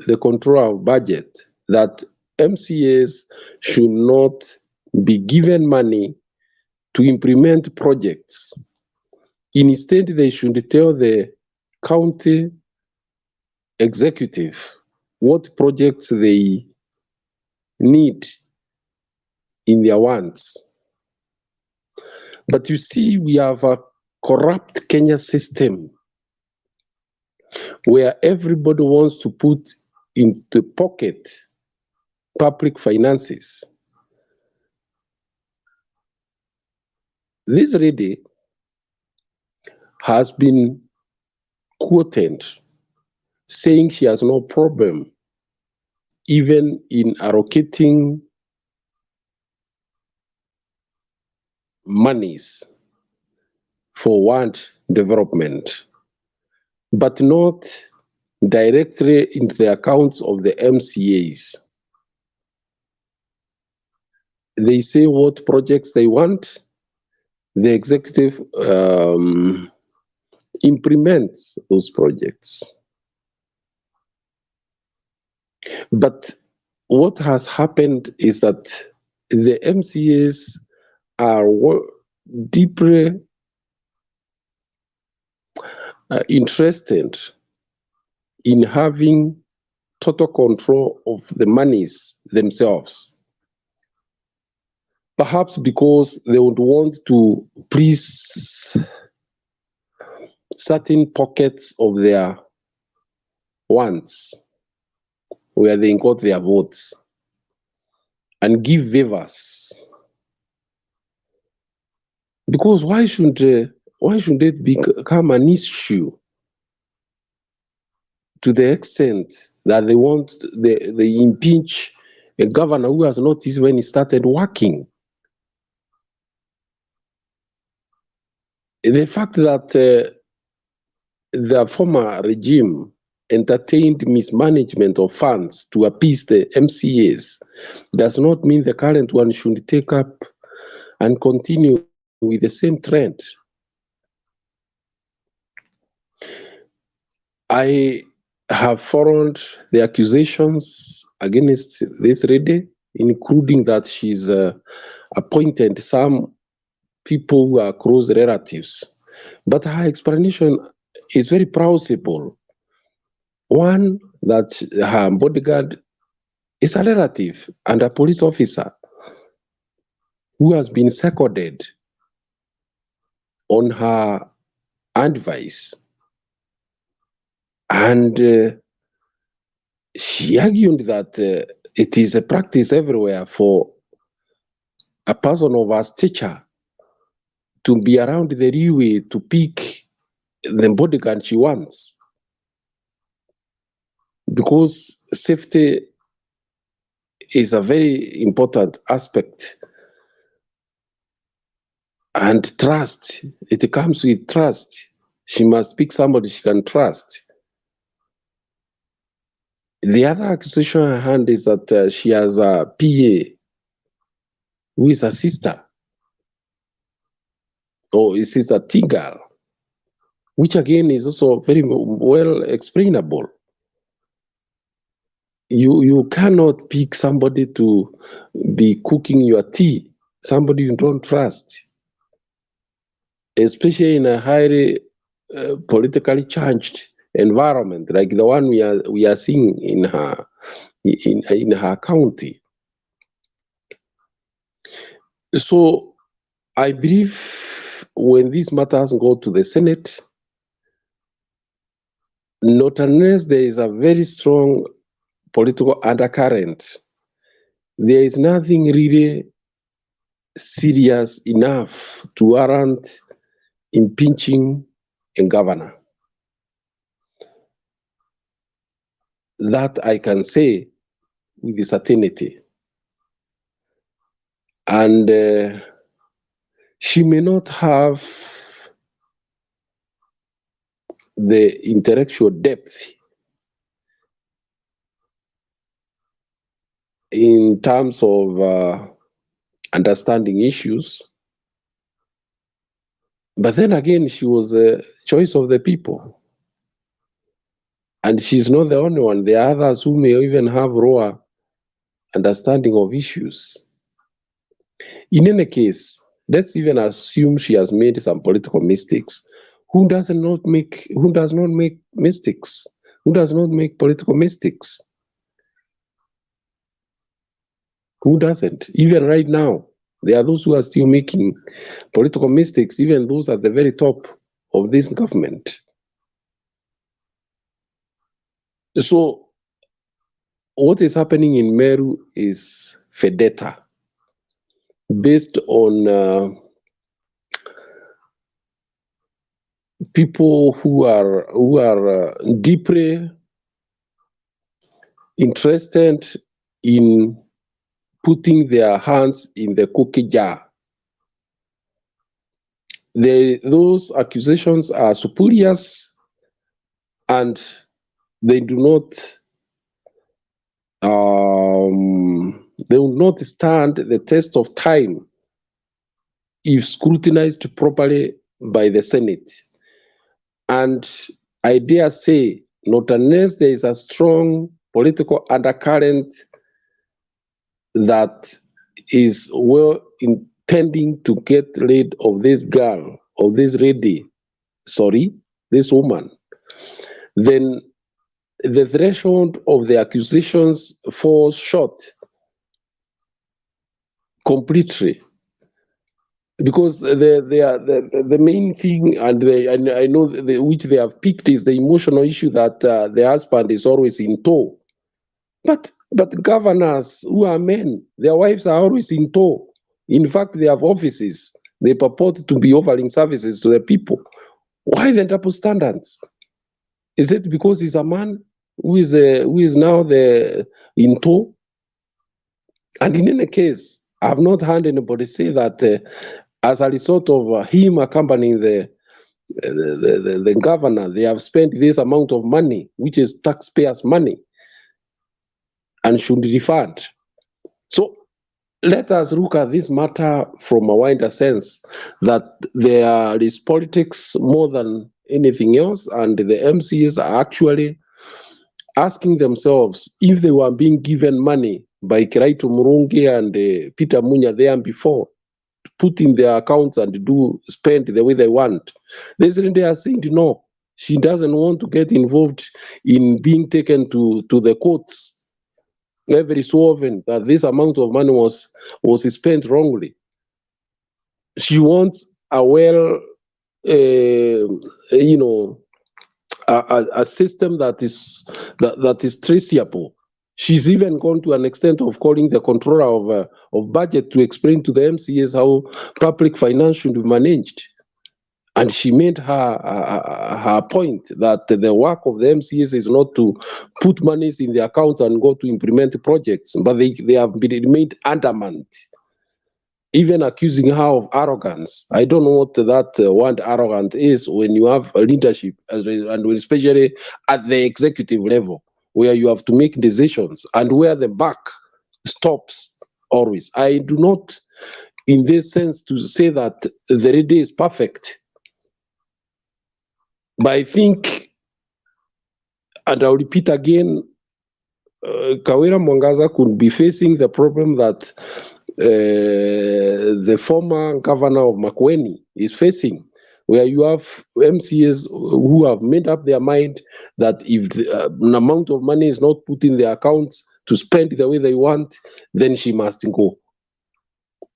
the controller of budget, that MCAs should not be given money to implement projects. Instead, they should tell the county executive what projects they need in their wants. But you see, we have a corrupt Kenya system where everybody wants to put into pocket public finances. This lady has been quoted saying she has no problem even in allocating monies for ward development, but not directly into the accounts of the MCAs. They say what projects they want, the executive implements those projects. But what has happened is that the MCAs are deeply interested in having total control of the monies themselves. Perhaps because they would want to please certain pockets of their wants where they got their votes and give favors. Because why should it become an issue to the extent that they want they impeach a governor who has not even started working? The fact that the former regime entertained mismanagement of funds to appease the MCAs does not mean the current one should take up and continue with the same trend. I have followed the accusations against this lady, including that she's appointed some people who are close relatives. But her explanation is very plausible. One, that her bodyguard is a relative and a police officer who has been seconded on her advice. And she argued that it is a practice everywhere for a person of her stature to be around the railway to pick the bodyguard she wants, because safety is a very important aspect, and trust, it comes with trust. She must pick somebody she can trust. The other accusation at hand is that she has a PA who is a sister, or is a T-girl, which again is also very well explainable. You cannot pick somebody to be cooking your tea, somebody you don't trust, especially in a highly politically charged environment like the one we are seeing in her county. So I believe when these matters go to the Senate, not unless there is a very strong political undercurrent, there is nothing really serious enough to warrant impeaching a governor. That I can say with certainty. And she may not have the intellectual depth in terms of understanding issues, but then again, she was a choice of the people. And she's not the only one. There are others who may even have raw understanding of issues. In any case, let's even assume she has made some political mistakes. Who does not make mistakes? Who does not make political mistakes? Who doesn't? Even right now, there are those who are still making political mistakes, even those at the very top of this government. So what is happening in Meru is vendetta, based on people who are deeply interested in putting their hands in the cookie jar. Those accusations are spurious, and they do not they will not stand the test of time if scrutinized properly by the Senate. And I dare say, not unless there is a strong political undercurrent that is well intending to get rid of this girl, of this lady, this woman, then the threshold of the accusations falls short completely. Because the main thing, and I know which they have picked, is the emotional issue that the husband is always in tow. But governors who are men, their wives are always in tow. In fact, they have offices. They purport to be offering services to the people. Why the double standards? Is it because he's a man who is now in tow? And in any case, I have not heard anybody say that as a result of him accompanying the governor, they have spent this amount of money, which is taxpayers' money, and should be refunded. So let us look at this matter from a wider sense, that there is politics more than anything else, and the MCs are actually asking themselves if they were being given money by Kiraito Murungi and Peter Munya there before, to put in their accounts and spend the way they want. They are saying no. She doesn't want to get involved in being taken to the courts every so often that this amount of money was spent wrongly. She wants a a system that is traceable. She's even gone to an extent of calling the controller of budget to explain to the MCAs how public finance should be managed. And she made her point that the work of the MCAs is not to put monies in the account and go to implement projects, but they have remained adamant, even accusing her of arrogance. I don't know what that word arrogant is when you have leadership, and especially at the executive level, where you have to make decisions and where the buck stops always. I do not, in this sense, to say that the lady is perfect. But I think, and I'll repeat again, Kawira Mwangaza could be facing the problem that the former governor of Makueni is facing, where you have MCAs who have made up their mind that if an amount of money is not put in their accounts to spend the way they want, then she must go.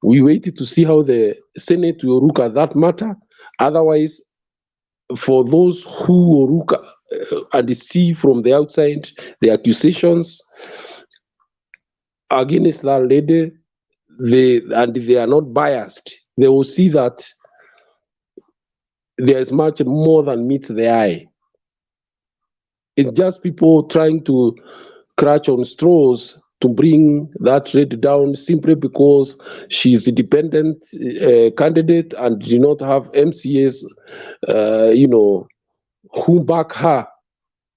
We waited to see how the Senate will look at that matter. Otherwise, for those who will look and see from the outside the accusations against that lady, and they are not biased, they will see that there is much more than meets the eye. It's just people trying to clutch on straws to bring that rate down simply because she's a dependent candidate and do not have MCAs, who back her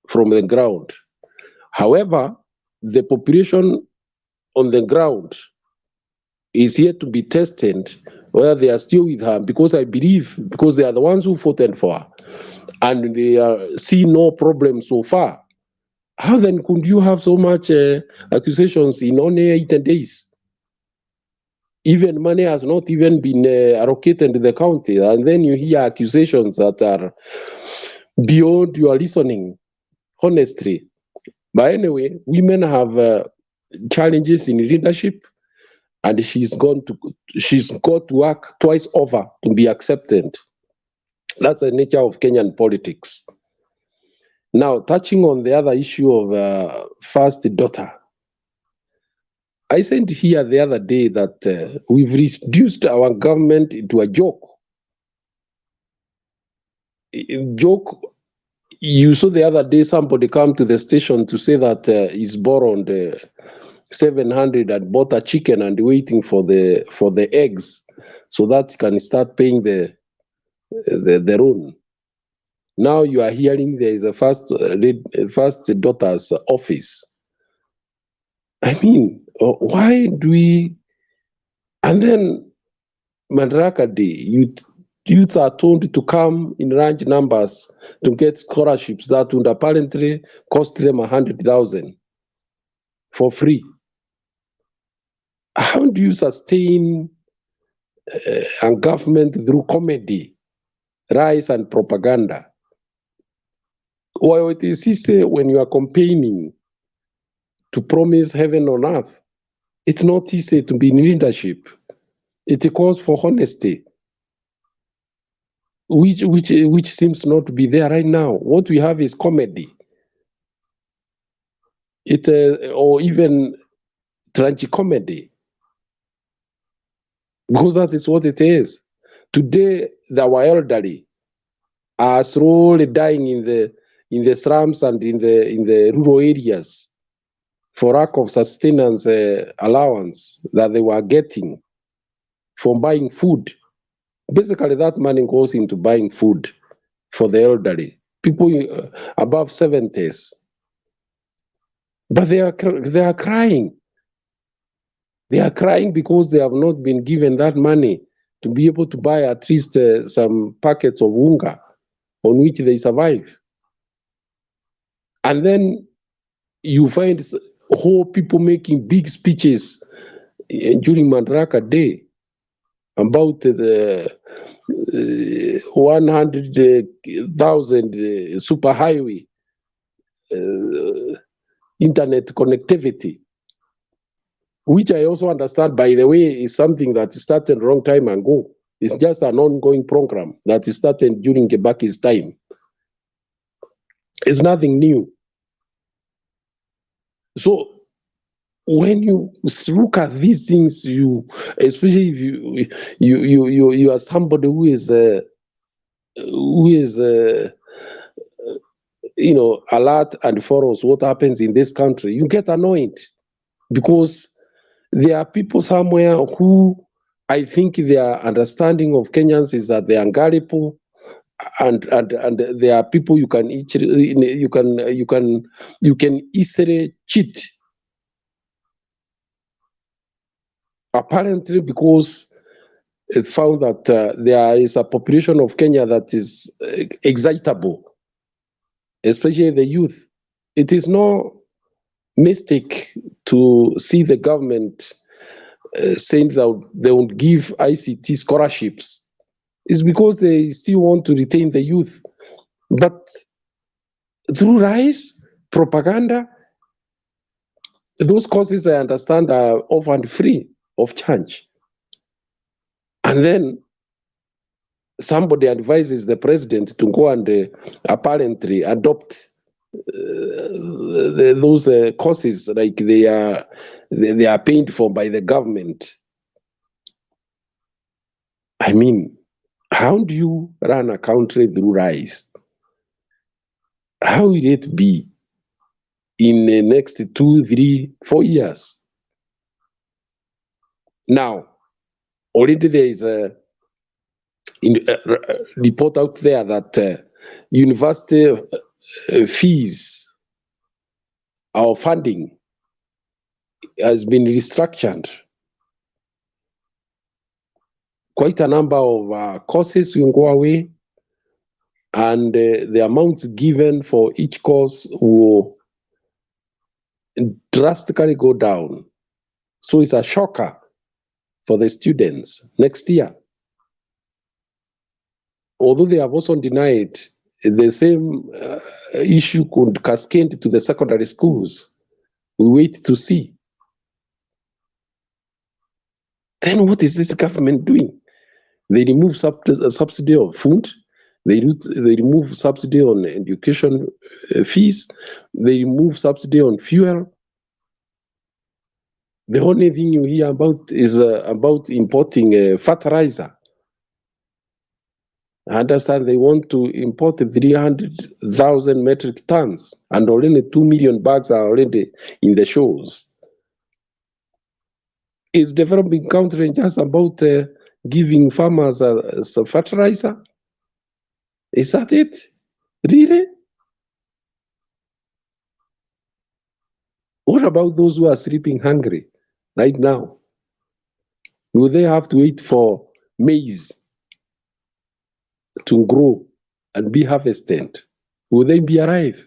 from the ground. However, the population on the ground is yet to be tested whether they are still with her, because I believe, because they are the ones who voted for her and they see no problem so far. How then could you have so much accusations in only 8 days? Even money has not even been allocated to the county, and then you hear accusations that are beyond your listening, honestly. But anyway, women have challenges in leadership, and she's got to work twice over to be accepted. That's the nature of Kenyan politics. Now, touching on the other issue of first daughter, I said here the other day that we've reduced our government into a joke. You saw the other day somebody come to the station to say that he's borrowed 700 and bought a chicken and waiting for the eggs so that he can start paying the loan. Now you are hearing there is a first daughter's office. I mean, why do we? And then Madaraka Day, youths are told to come in large numbers to get scholarships that would apparently cost them 100,000 for free. How do you sustain a government through comedy, lies, and propaganda? Well, it is easy when you are campaigning to promise heaven on earth. It's not easy to be in leadership. It calls for honesty, which seems not to be there right now. What we have is comedy. Or even tragicomedy, because that is what it is. Today, our elderly are slowly dying in the slums and in the rural areas for lack of sustenance allowance that they were getting from buying food. Basically, that money goes into buying food for the elderly, people above 70s. But they are crying. They are crying because they have not been given that money to be able to buy at least some packets of unga on which they survive. And then you find whole people making big speeches during Madaraka Day about the 100,000 superhighway internet connectivity, which I also understand, by the way, is something that started a long time ago. It's just an ongoing program that started during Kibaki's time. It's nothing new. So when you look at these things, you, especially if you are somebody who is alert and follows what happens in this country, you get annoyed, because there are people somewhere who, I think their understanding of Kenyans is that they are gullible, and there are people you can easily cheat. Apparently, because it found that there is a population of Kenya that is excitable, especially the youth. It is no mistake to see the government saying that they won't give ICT scholarships. It's because they still want to retain the youth. But through rise, propaganda, those courses, I understand, are often free of charge. And then somebody advises the president to go and apparently adopt those courses, like they are paid for by the government. I mean, how do you run a country through rise? How will it be in the next 2, 3, 4 years? Now, already there is a report out there that university fees or funding has been restructured. Quite a number of courses will go away, and the amounts given for each course will drastically go down. So it's a shocker for the students next year. Although they have also denied the same issue could cascade to the secondary schools. We wait to see. Then what is this government doing? They remove subsidy of food. They remove subsidy on education fees. They remove subsidy on fuel. The only thing you hear about is about importing fertilizer. I understand they want to import 300,000 metric tons, and already 2 million bags are already in the shows. Is developing country just about giving farmers some fertilizer? Is that it? Really? What about those who are sleeping hungry right now? Will they have to wait for maize to grow and be harvested? Will they be alive?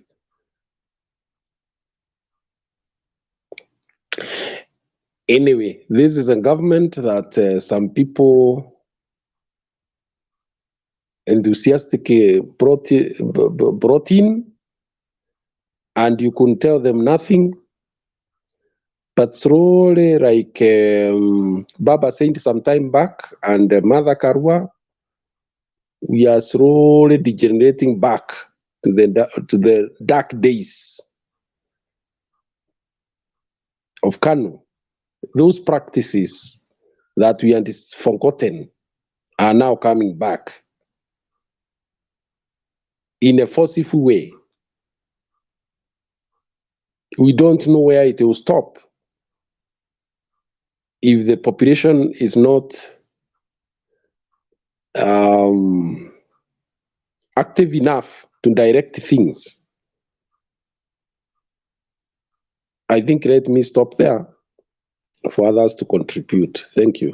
Anyway, this is a government that some people enthusiastically brought in, and you couldn't tell them nothing. But slowly, like Baba said some time back, and Mother Karua, we are slowly degenerating back to the dark days of Kanu. Those practices that we had forgotten are now coming back in a forceful way. We don't know where it will stop if the population is not active enough to direct things. I think let me stop there for others to contribute. Thank you.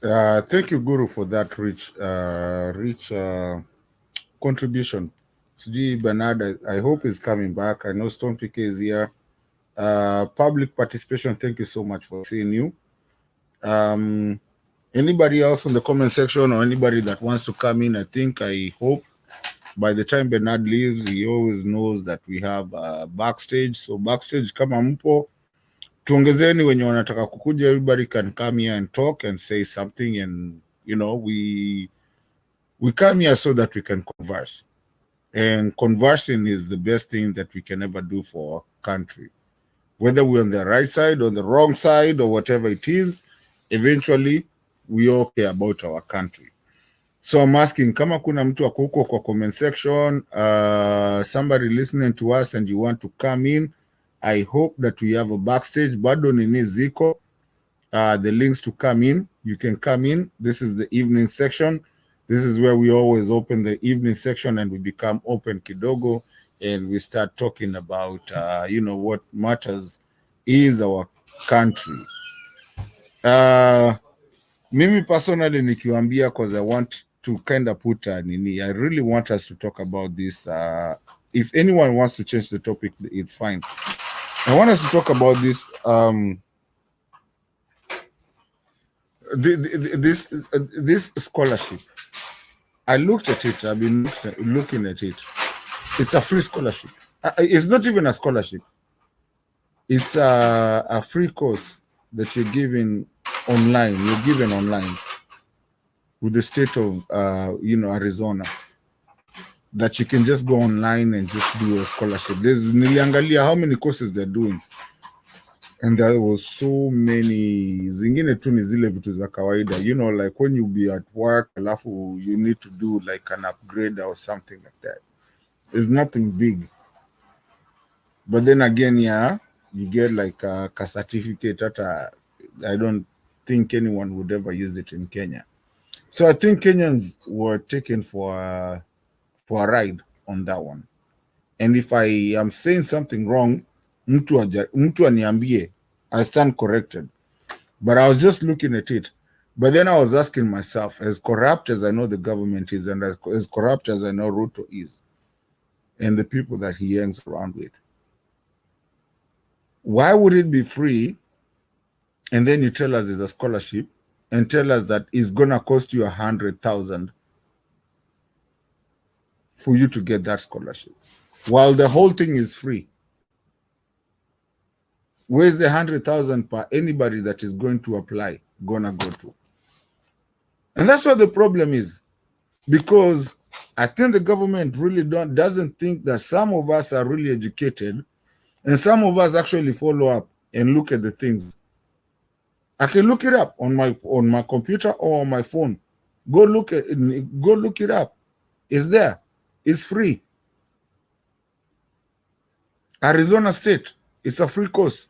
Thank you, Guru, for that rich contribution. Sijui Bernard, I hope is coming back. I know Stone PK is here. Public participation, thank you so much for seeing you. Anybody else in the comment section or anybody that wants to come in, I hope by the time Bernard leaves, he always knows that we have backstage. So backstage, kama mpo, tuongezeni wenye wanataka kukuja, everybody can come here and talk and say something, and you know, we come here so that we can converse. And conversing is the best thing that we can ever do for our country. Whether we're on the right side or the wrong side or whatever it is, eventually we all care about our country. So I'm asking, kama kuna mtu ako huko kwa comment section, somebody listening to us and you want to come in, I hope that we have a backstage. Bado nini ziko, the links to come in. You can come in. This is the evening section. This is where we always open the evening section and we become open kidogo and we start talking about, you know, what matters is our country. Mimi personally nikiwaambia, because I want to kind of put nini, I really want us to talk about this. If anyone wants to change the topic, it's fine. I want us to talk about this. This scholarship. I looked at it. I've been looking at it. It's a free scholarship. It's not even a scholarship. It's a free course that you're given online. You're given online with the state of you know, Arizona, that you can just go online and just do a scholarship. There's niliangalia how many courses they're doing, and there was so many. Zingine tu ni zile vitu za kawaida, you know, like when you be at work, alafu you need to do like an upgrade or something like that. It's nothing big, but then again, yeah, you get like a certificate that I don't think anyone would ever use it in Kenya. So I think Kenyans were taken for a ride on that one. And if I am saying something wrong, mtu aniambie, I stand corrected. But I was just looking at it. But then I was asking myself, as corrupt as I know the government is, and as corrupt as I know Ruto is, and the people that he hangs around with, why would it be free and then you tell us it's a scholarship and tell us that it's going to cost you 100,000 for you to get that scholarship, while the whole thing is free? Where's the 100,000 per anybody that is going to apply gonna go to? And that's what the problem is, because I think the government really doesn't think that some of us are really educated, and some of us actually follow up and look at the things. I can look it up on my computer or on my phone. Go look it up. It's there. It's free. Arizona State. It's a free course.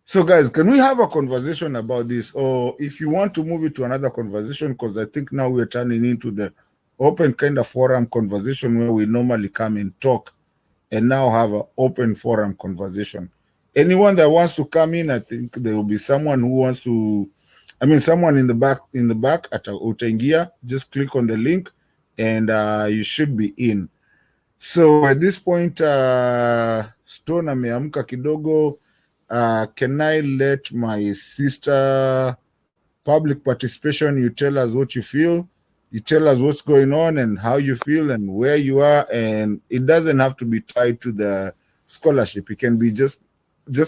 So guys, can we have a conversation about this? Or if you want to move it to another conversation, because I think now we're turning into the open kind of forum conversation where we normally come and talk, and now have an open forum conversation. Anyone that wants to come in, I think there will be someone who wants to, someone in the back at Utaingia. Just click on the link and you should be in. So at this point, Stone ameamka kidogo. Can I let my sister public participation? You tell us what you feel. You tell us what's going on and how you feel and where you are. And it doesn't have to be tied to the scholarship. It can be just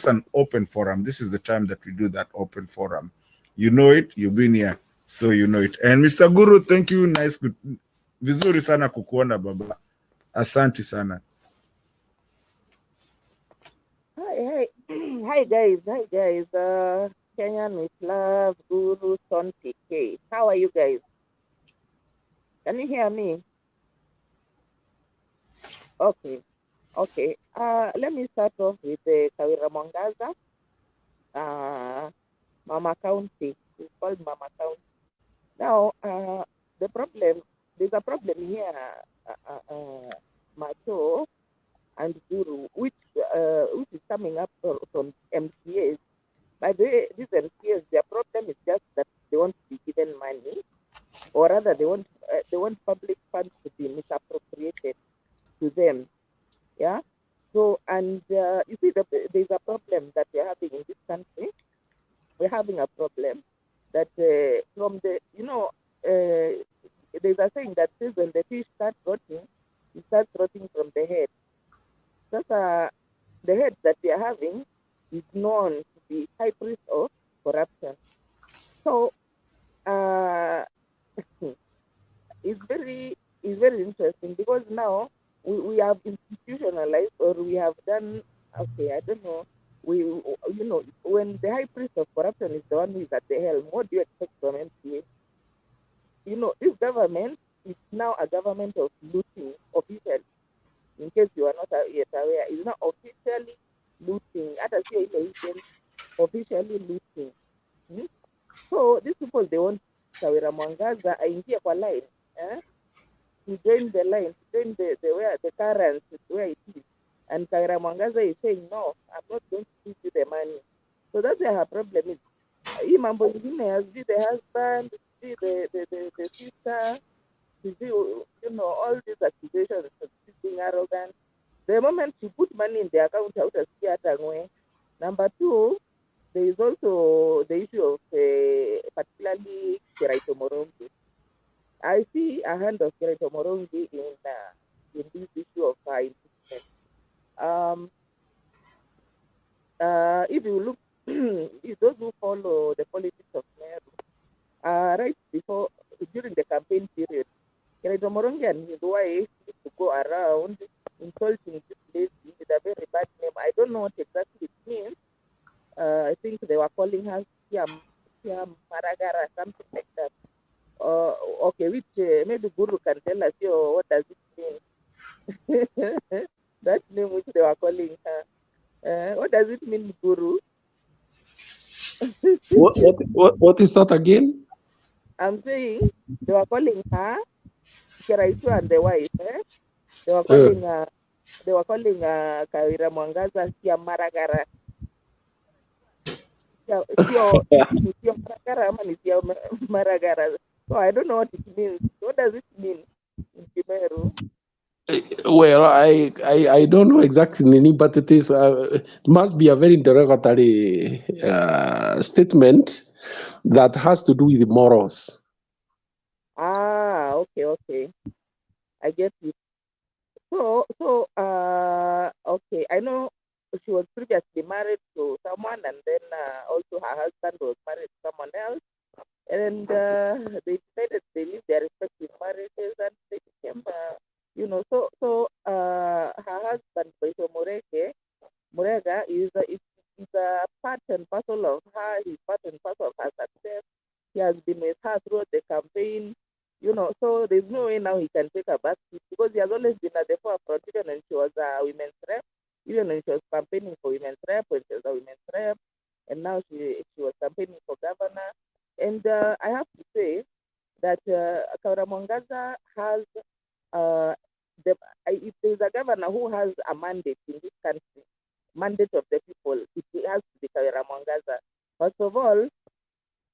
an open forum. This is the time that we do that open forum. You know it. You've been here, so you know it. And Mr. Guru, thank you. Nice. Vizuri sana kukuona baba. Asante sana. Hi guys. Kenyan with love, Guru, Son PK. How are you guys? Can you hear me? Okay. Let me start off with the Kawira Mwangaza, Mama County. It's called Mama County. Now, there's a problem here, Macho and Guru, which is coming up from MCAs. By the way, these MCAs, their problem is just that they want to be given money, or rather they want public funds to be misappropriated to them. Yeah. So, and you see, there's a problem that we're having in this country. We're having a problem that from the, there's a saying that says when the fish starts rotting, it starts rotting from the head. That's the head that we are having is known to be high priest of corruption. So it's very interesting because now we have institutionalized, or we have done, okay, I don't know, when the high priest of corruption is the one who is at the helm, what do you expect from MCA? This government is now a government of looting officially. In case you are not yet aware, it's not officially looting. Officially looting. So these people, they want Kawira Mwangaza aingie kwa line, to join the line, to join the where the current where it is. And Kawira Mwangaza is saying, no, I'm not going to give you the money. So that's where her problem is. Hii mambo ingine has be the husband, be the sister, all these accusations of being arrogant. The moment you put money in the account, number two, there is also the issue of particularly Kiraito Morongi. I see a hand of Kiraito Morongi in this issue of impeachment. If you look, if those who follow the politics of Meru, right before, during the campaign period, Kiraito Morongi and his wife used to go around insulting this lady with a very bad name. I don't know what exactly it means. I think they were calling her Siam Maragara, something like that. Okay, which maybe Guru can tell us, what does it mean? That name which they were calling her. What does it mean, Guru? What is that again? I'm saying they were calling her Kiraitu and the wife. They were calling Kawira Mwangaza Siam Maragara. Sio Maragara ama ni Sio Maragara. So I don't know what it means. What does it mean in Kimeru? Well, I don't know exactly, but it must be a very derogatory statement that has to do with morals. Okay. I get it. So, okay. I know she was previously married to someone, and then also her husband was married to someone else, and they decided they leave their respective marriages, and they became, So her husband, Baito Murega, is a part and parcel of her. He's part and parcel of her success. He has been with her throughout the campaign. So there's no way now he can take a back seat because he has always been at the forefront, even when she was a women's rep, even when she was campaigning for women's rep, when she was a women's rep, and now she was campaigning for governor. And I have to say that Kawira Mwangaza has, if there's a governor who has a mandate in this country, mandate of the people, it has to be Kawira Mwangaza. First of all,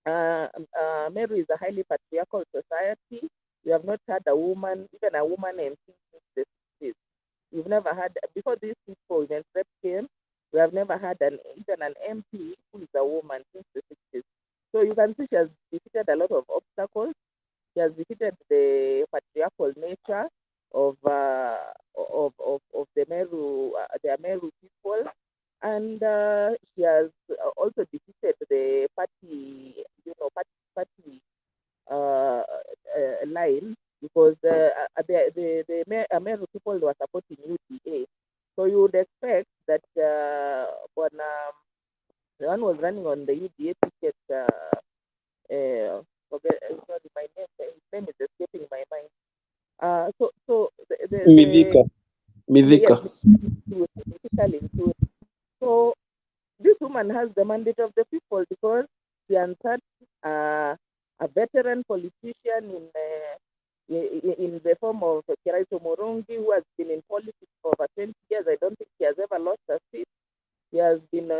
Meru is a highly patriarchal society. We have not had a woman, even a woman MP since the 60s. We've never had, before these people, when Rep came, we have never had even an MP who is a woman since the 60s. So you can see she has defeated a lot of obstacles. She has defeated the patriarchal nature of the Meru people, and she has also defeated the party line because the Meru people were supporting UDA. So you would expect that when the one was running on the UDA ticket, his name is escaping my mind. Midhika. So this woman has the mandate of the people because she answered a veteran politician in the form of Kiraito Morongi, who has been in politics for over 20 years. I don't think he has ever lost a seat. He has been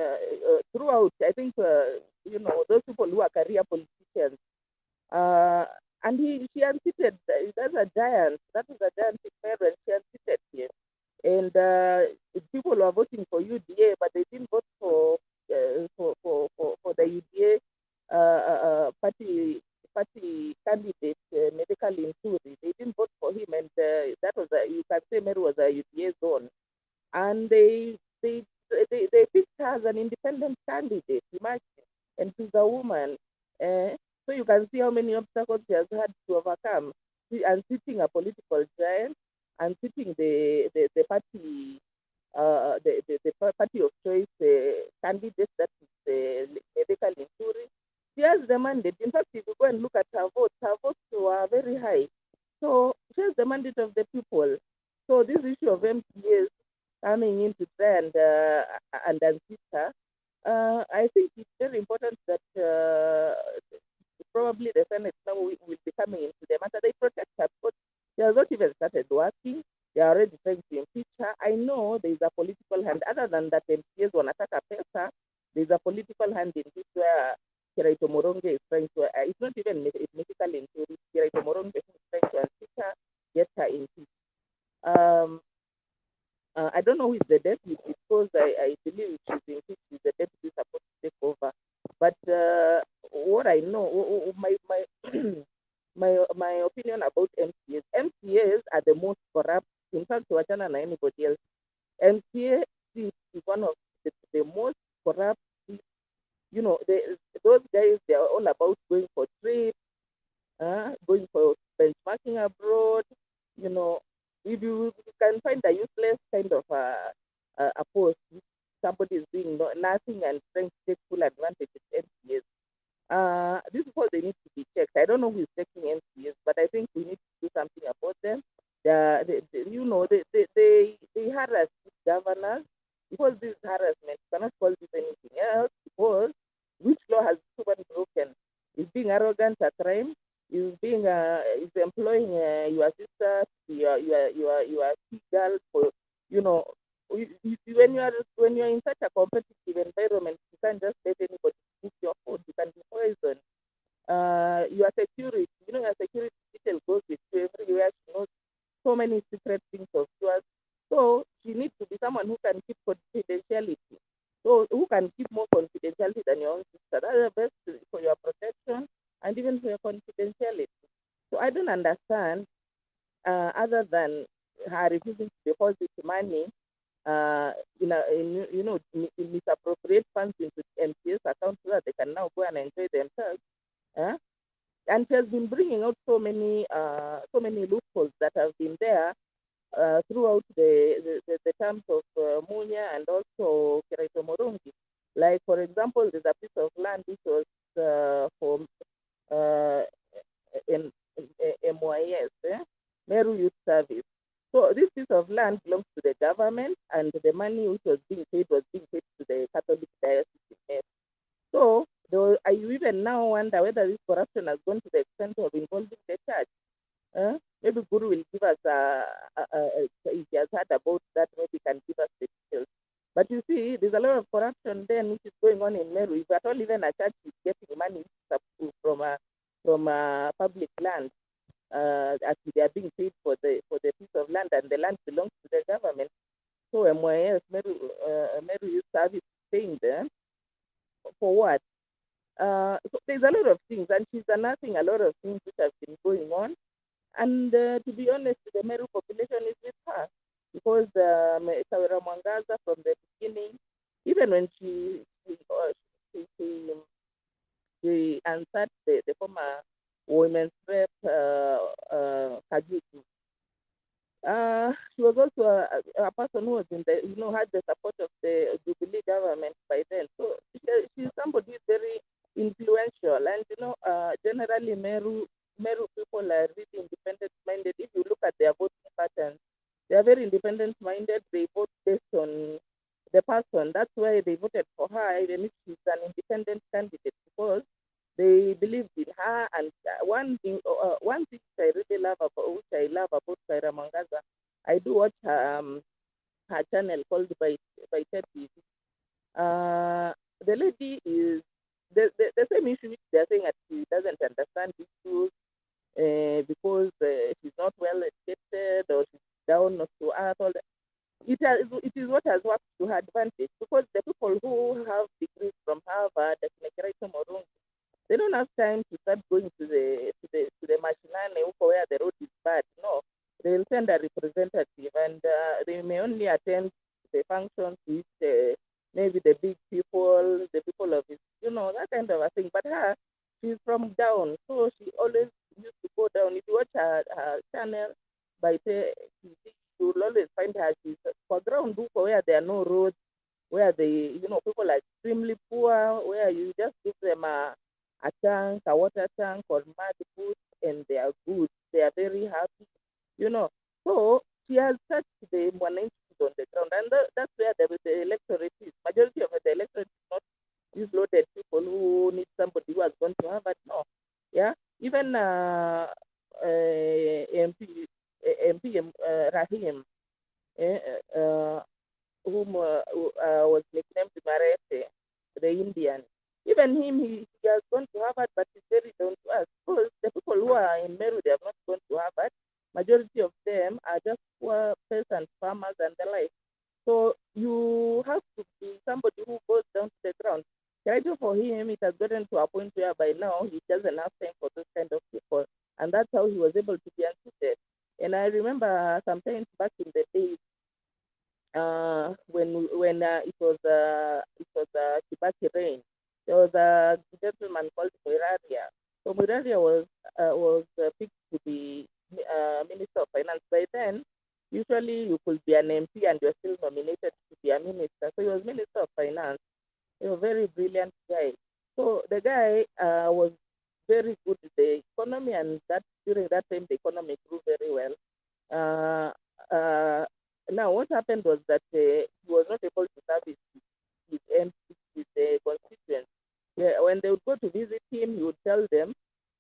throughout. I think those people who are career politicians, politicians. And she unseated, that's a giant, that is a giant in Meru, and she unseated him. And people were voting for UDA, but they didn't vote for the UDA party candidate, Medical Inturi. They didn't vote for him, and that was you can say Meru was a UDA zone. And they picked her as an independent candidate, imagine, and she's a woman. So you can see how many obstacles she has had to overcome. And sitting a political giant, and sitting the party, the party of choice candidate, that is Medical Inturi. She has the mandate. In fact, if you go and look at her votes were very high. So she has the mandate of the people. So this issue of MPAs coming in to try and unseat her, I think it's very important that probably the Senate now will be coming into the matter. They protect her because she has not even started working. They are already trying to impeach her. I know there is a political hand. Other than that, MPAs wanataka pesa. There is a political hand in this where Kiraito Moronge is trying to. It's not even Medical Inturi. Kiraito Moronge is trying to unseat her, get her impeached. I don't know who is the deputy because I believe she's impeached. The deputy is supposed to take over. But what I know, my my opinion about MCAs are the most corrupt. In fact, wachana na anybody else. MCA is one of the most corrupt. You know, those guys, they are all about going for trips, going for benchmarking abroad. You know, if you can find a useless kind of a post, somebody is doing nothing and trying to take full advantage of MCAs. These people, they need to be checked. I don't know who is checking MCAs, but I think we need to do something about them. They harass governors because this harassment, you cannot call this anything else because which law has been broken? Is being arrogant a crime? Is employing your sister, your girl for, you know, when you're in such a competitive environment, you can't just let anybody cook your food. You can be poisoned. Your security, your security detail goes with you everywhere. She knows so many secret things of yours. So she needs to be someone who can keep confidentiality. So who can keep more confidentiality than your own sister? That's the best for your protection and even for your confidentiality. So I don't understand, other than her refusing to deposit money, misappropriate funds into MPS accounts so that they can now go and enjoy themselves. And she has been bringing out so many loopholes that have been there throughout the terms of Munya and also Kiraito Morongi. Like, for example, there's a piece of land which was for MYS, Meru Youth Service. So this piece of land belongs to the government, and the money which was being paid to the Catholic Diocese in Meru. So I even now wonder whether this corruption has gone to the extent of involving the church. Maybe Guru will give us if he has heard about that, maybe can give us the details. But you see, there's a lot of corruption then which is going on in Meru. If at all even a church is getting money from public land, actually they are being paid for the piece of land, and the land belongs to the government. So MYS, Meru Youth Service, is paying them for what? So there's a lot of things, and she's announcing a lot of things which have been going on. And to be honest, the Meru population is with her because Sawira Mwangaza, from the beginning, even when she answered the former women's rep, Kajutu, she was also a person who was in had the support of the Jubilee government by then. So she's somebody who's very influential, and generally Meru people are really independent-minded. If you look at their voting patterns, they are very independent-minded. They vote based on the person. That's why they voted for her, even if she's an independent candidate, because they believed in her. And one thing I really love about Sawira Mwangaza, I do watch her channel called by TV. The lady is the same issue which they're saying that she doesn't understand issues because she's not well educated or she's down to earth. All that. It is what has worked to her advantage, because the people who have degrees from Harvard, they don't have time to start going to the mashinane where the road is bad. No, they will send a representative, and they may only attend the functions with maybe the big people, the people of it, that kind of a thing. But her, she's from down, so she always used to go down. If you watch her channel by TV, you will always find her. She's for ground where there are no roads, where people are extremely poor, where you just give them a tank, a water tank or mud food, and they are good. They are very happy, So she has touched the Mwananchi on the ground, and that's where the electorate is. Majority of the electorate is not these loaded people who need somebody who has gone to Harvard. No, yeah, even MP Rahim, whom was nicknamed Marete, the Indian. Even him, he has gone to Harvard, but he's very down to earth. Because the people who are in Meru, they have not gone to Harvard. Majority of them are just poor peasant farmers and the like. So you have to be somebody who goes down to the ground. Right, for him, it has gotten to a point where by now he doesn't have time for those kind of people. And that's how he was able to be unseated. And I remember sometimes back in the days, when it was Kibaki reign, there was a gentleman called Muiraria. So Muiraria was picked to be Minister of Finance. By then, usually you could be an MP and you're still nominated to be a minister. So he was Minister of Finance. He was a very brilliant guy. So the guy was very good at the economy, and during that time the economy grew very well. Now, what happened was that he was not able to serve his constituents. When they would go to visit him, he would tell them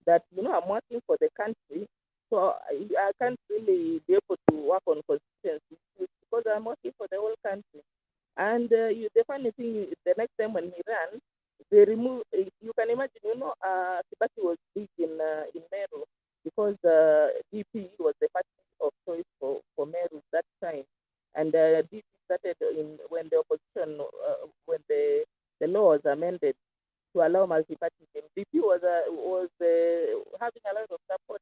that, I'm working for the country, so I can't really be able to work on constituency because I'm working for the whole country. And the funny thing, the next time when he ran, they removed. You can imagine, Kibaki was big in Meru because DP was the party of choice for Meru that time, and DP started when the opposition, when the law was amended to allow multi-partyism. DP was having a lot of support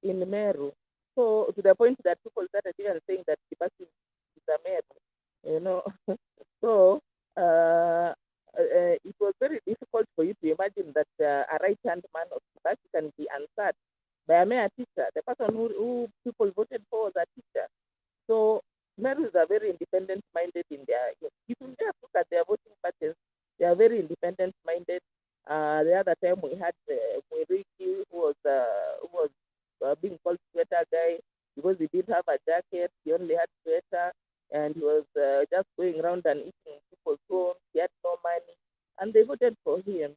in Meru, so to the point that people started even saying that Kibaki is a Meru, So it was very difficult for you to imagine that a right-hand man of Kibaki can be answered by a mere teacher. The person who people voted for was a teacher. So Merus are very independent-minded in their. If you just look at their voting patterns, they are very independent-minded. The other time we had Mwiriki, who was being called sweater guy because he didn't have a jacket. He only had sweater, and he was just going around and eating people's homes. He had no money, and they voted for him.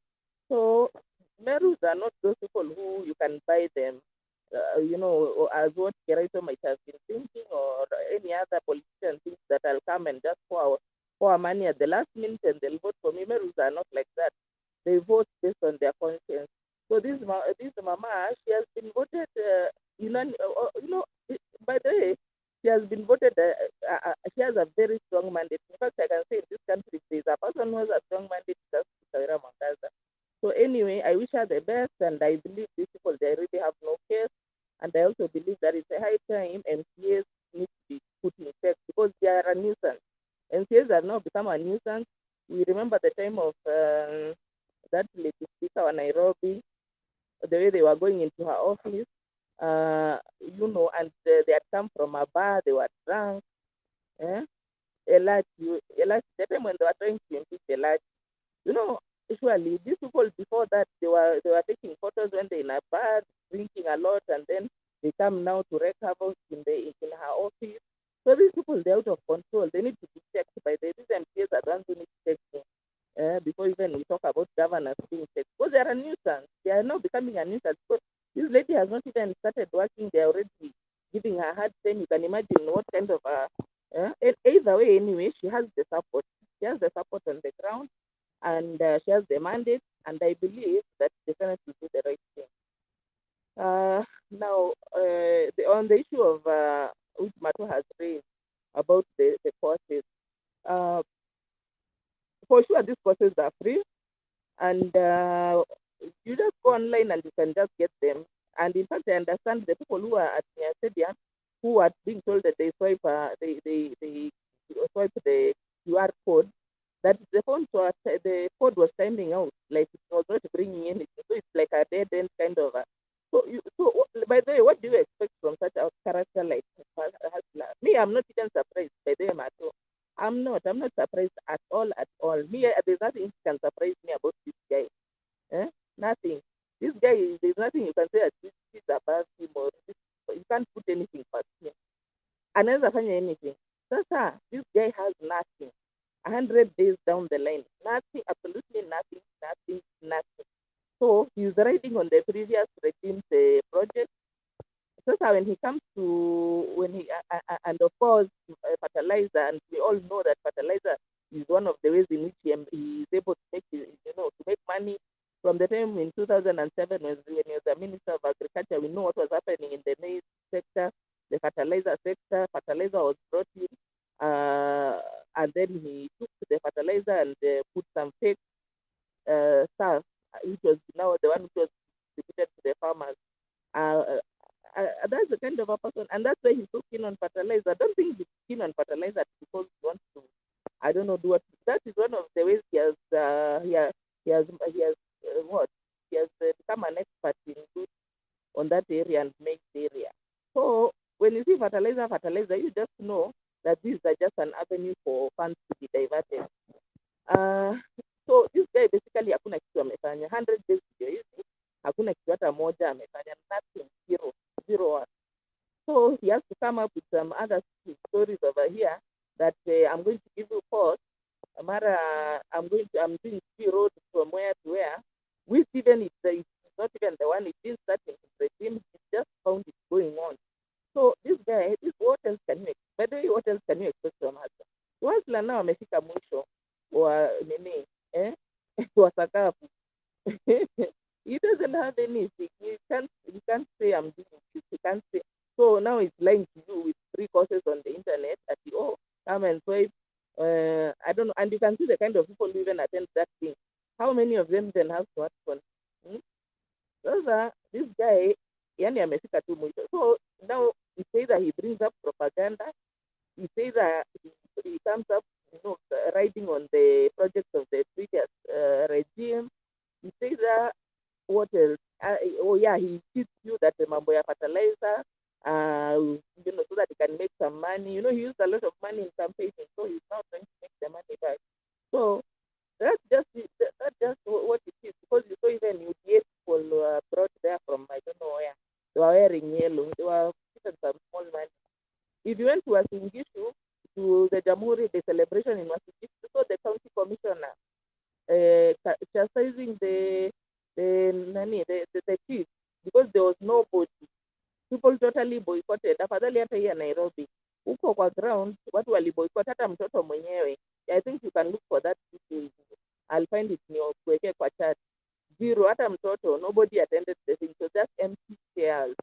So Merus are not those people who you can buy them, as what Keraito might have been thinking, or any other politician thinks that I'll come and just pour money at the last minute and they'll vote for me. Merus are not like that. They vote based on their conscience. So this mama, she has been voted, by the way, she has been voted, she has a very strong mandate. In fact, I can say in this country, if there's a person who has a strong mandate, that's Kawira Mwangaza. So anyway, I wish her the best, and I believe these people, they really have no case. And I also believe that it's a high time MCAs need to be put in check because they are a nuisance. MCAs have now become a nuisance. We remember the time of that lady speaker of Nairobi, the way they were going into her office, and they had come from a bar, they were drunk. The time when they were trying to impeach Elijah, usually these people before that they were taking photos when they're in a bar, drinking a lot, and then they come now to wreak havoc in her office. So these people, they're out of control. They need to be checked by these MPs are the ones who need checking. Before even we talk about governors being checked, because they are a nuisance. They are now becoming a nuisance. Because this lady has not even started working. They are already giving her hard time. You can imagine what kind of either way. Anyway, she has the support. She has the support on the ground, and she has the mandate. And I believe that the Senate will do the right thing. Now, on the issue of which Mato has raised about the courses, for sure these courses are free, and you just go online and you can just get them. And in fact, I understand the people who are at Nya Stadium who are being told that they swipe the QR code, that the code was timing out, like it was not bringing anything. So it's like a dead end kind of a. So by the way, what do you expect from such a character like Hustler? Me, I'm not even surprised by the way, Mato. I'm not surprised at all. Me, there's nothing that can surprise me about this guy. Nothing. This guy, there's nothing you can say that this is above him or this, you can't put anything past him. Anaweza fanya anything. Sasa, this guy has nothing. 100 days down the line, nothing, absolutely nothing. So he's riding on the previous regime's project. Sasa when he comes to and of course fertilizer, and we all know that fertilizer is one of the ways in which he is able to make money. From the time in 2007 when he was the Minister of Agriculture, we know what was happening in the maize sector, the fertilizer sector. Fertilizer was brought in, and then he took the fertilizer and put some fake stuff, which was now the one which was distributed to the farmers. That's the kind of a person, and that's why he's so keen on fertilizer. I don't think he's keen on fertilizer because he wants to, I don't know, do what. That is one of the ways he has become an expert in good on that area and maize area. So when you see fertilizer, you just know that these are just an avenue for funds to be diverted. So this guy basically hakuna kitu amefanya. 100 days ndio hizi, hakuna kitu hata moja amefanya. Nothing, zero. So he has to come up with some other stories over here that I'm going to give you pause. Mara, I'm doing free road from where to where, which even it's not even the one it didn't start in the regime, he just found it going on. So this guy, what else can you expect? By the way, what else can you expect from Hustler? Hustler now amefika mwisho wa nini, wa sakafu. He doesn't have anything. He can't say I'm doing this. He can't say. So now it's lying to you with free courses on the internet at come and swipe. I don't know, and you can see the kind of people who even attend that thing. How many of them then have smartphones? Sasa this guy, yani amefika tu mwisho. So now he says that he brings up propaganda. He says that he comes up, riding on the projects of the previous regime. He says that what else? He teaches you that the mambo ya fertilizer, so that he can make some money. He used a lot of money in campaigning, so he's now trying to make the money back. So that's just what it is. Because you saw even UDA people brought there from I don't know where. They were wearing yellow. They were given some small money. If you went to Wasingishu, to the Jamhuri, the celebration in Wasingishu, so the county commissioner chastising the chief because there was nobody. People totally boycotted. Afadhali hata hii ya Nairobi, huko kwa ground watu waliboycott hata mtoto mwenyewe. I think you can look for that video. I'll find it kuweke kwa chat. Zero, hata mtoto, nobody attended the thing. So just empty chairs,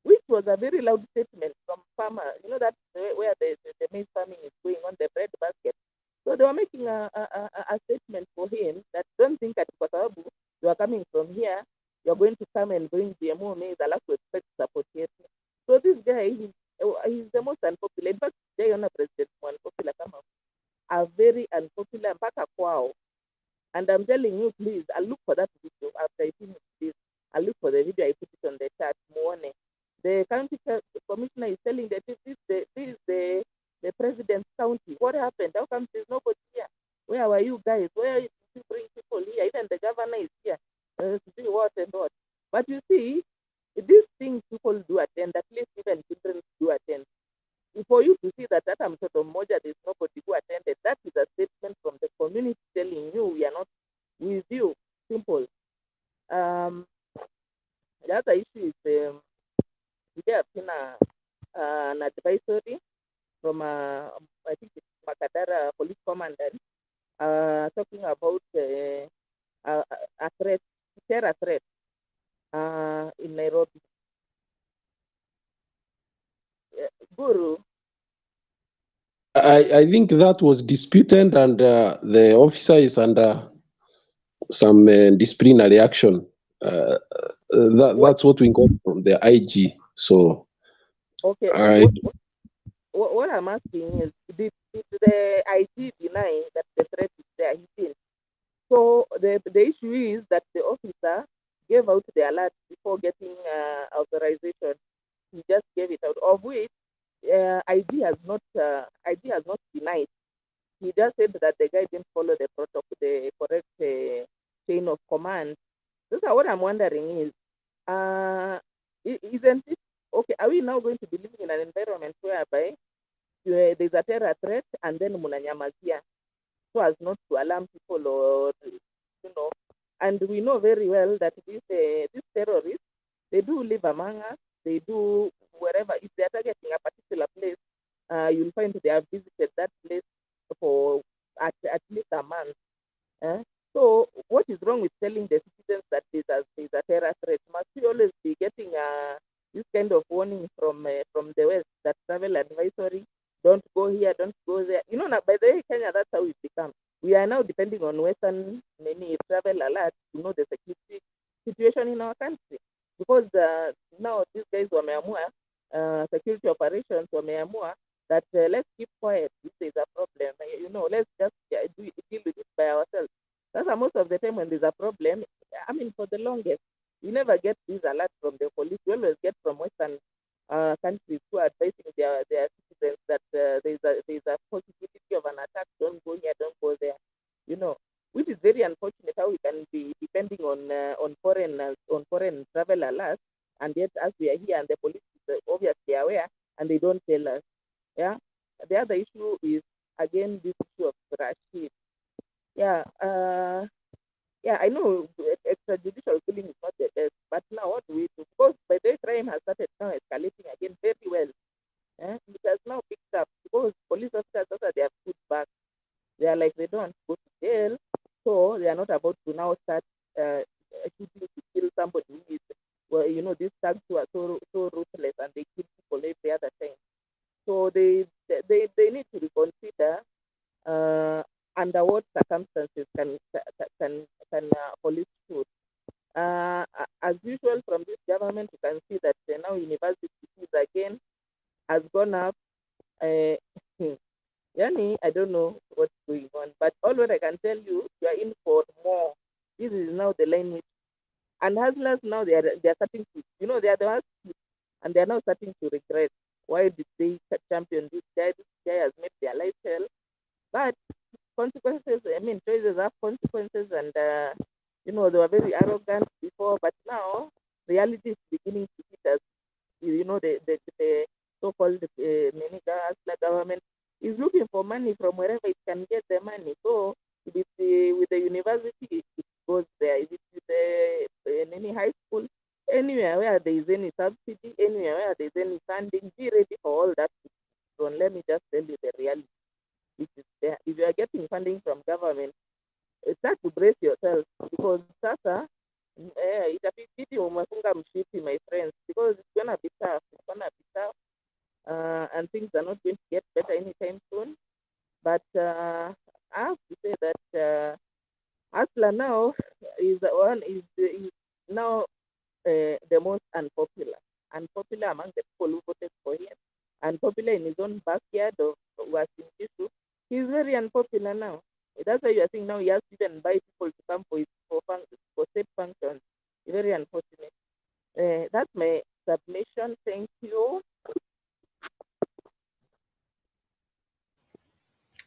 which was a very loud statement from farmer. That's where the maize farming is going on, the bread basket. So they were making a statement for him that don't think that kwa sababu you are coming from here, you're going to come and bring GMO maize, alafu expect support yetu. So this guy, he's the most unpopular. In fact, jaiona president unpopular kama a very unpopular mpaka kwao. And I'm telling you, please, I'll look for that video after I finish this. I'll look for the video, I put it on the chat. Muone. The county commissioner is telling that this is the president's county. What happened? How come there's nobody here? Where were you guys? Where did you bring people here? Even the governor is here to do what and what. But you see, these things people do attend, at least even children do attend. For you to see that mtoto mmoja, there's nobody who attended, that is a statement from the community telling you we are not with you. Simple. The other issue is today I've seen an advisory from I think it's Makadara police commandant talking about a threat, terror threat, in Nairobi. Guru. I think that was disputed, and the officer is under some disciplinary action. That's what we got from the IG. So, Okay. What I'm asking is, did the IG deny that the threat is there? He didn't. So the issue is that the officer gave out the alert before getting authorization. He just gave it out, of which IG has not denied. He just said that the guy didn't follow the protocol, the correct chain of command. So what I'm wondering is, isn't it okay? Are we now going to be living in an environment whereby there's a terror threat and then munanyamazia, so as not to alarm people, or and we know very well that these terrorists, they do live among us. They do wherever. If they are targeting a particular place, you'll find they have visited that place for at least a month. So what is wrong with telling the citizens that there's a terror threat? Must we always be getting this kind of warning from the West, that travel advisory, don't go here, don't go there? Now, by the way, Kenya, that's how it become. We are now depending on Western many travel alerts to know the security situation in our country, because now these guys wameamua, security operations wameamua that let's keep quiet if there's a problem. Let's just deal with it by ourselves. That's most of the time when there's a problem. I mean, for the longest, we never get these alerts from the police. We always get from Western countries who are advising their citizens that there's a possibility of an attack. Don't go here, don't go there. Which is very unfortunate how we can be depending on foreign travel alerts, and yet as we are here and the police is obviously aware and they don't tell us. Yeah. The other issue is again this issue of Rashid. Yeah. I know extrajudicial killing is not the best, but now what do we do? Because by the way, crime has started now escalating again very well. It has now picked up because police officers also, they have put back. They are like, they don't go to jail, so they are not about to now start shooting to kill somebody who is, these thugs who are so ruthless and they kill people every other time. So they need to reconsider under what circumstances can police shoot. As usual from this government, you can see that now university fees again has gone up. Yani, I don't know what's going on, but all what I can tell you, you are in for more. This is now the line, and hustlers now they are starting to, they are the hustlers, and they are now starting to regret. Why did they champion this guy? This guy has made their life hell. But consequences, I mean, choices have consequences, and they were very arrogant before, but now reality is beginning to hit us. The so-called hustler government is looking for money from wherever it can get the money. So with the university, it goes there. If it's with any high school, anywhere where there is any subsidy, anywhere where there is any funding, be ready for all that. So let me just tell you the reality. Which is there. If you are getting funding from government, start to brace yourself, because sasa itabidi umefunga mshipi, my friends, because it's gonna be tough. And things are not going to get better anytime soon. But I have to say that Asla now is now the most unpopular among the people who voted for him, unpopular in his own backyard of Wasingishu. He's very unpopular now. That's why you are seeing now he has to even buy people to come for state functions. Very unfortunate. That's my submission. Thank you.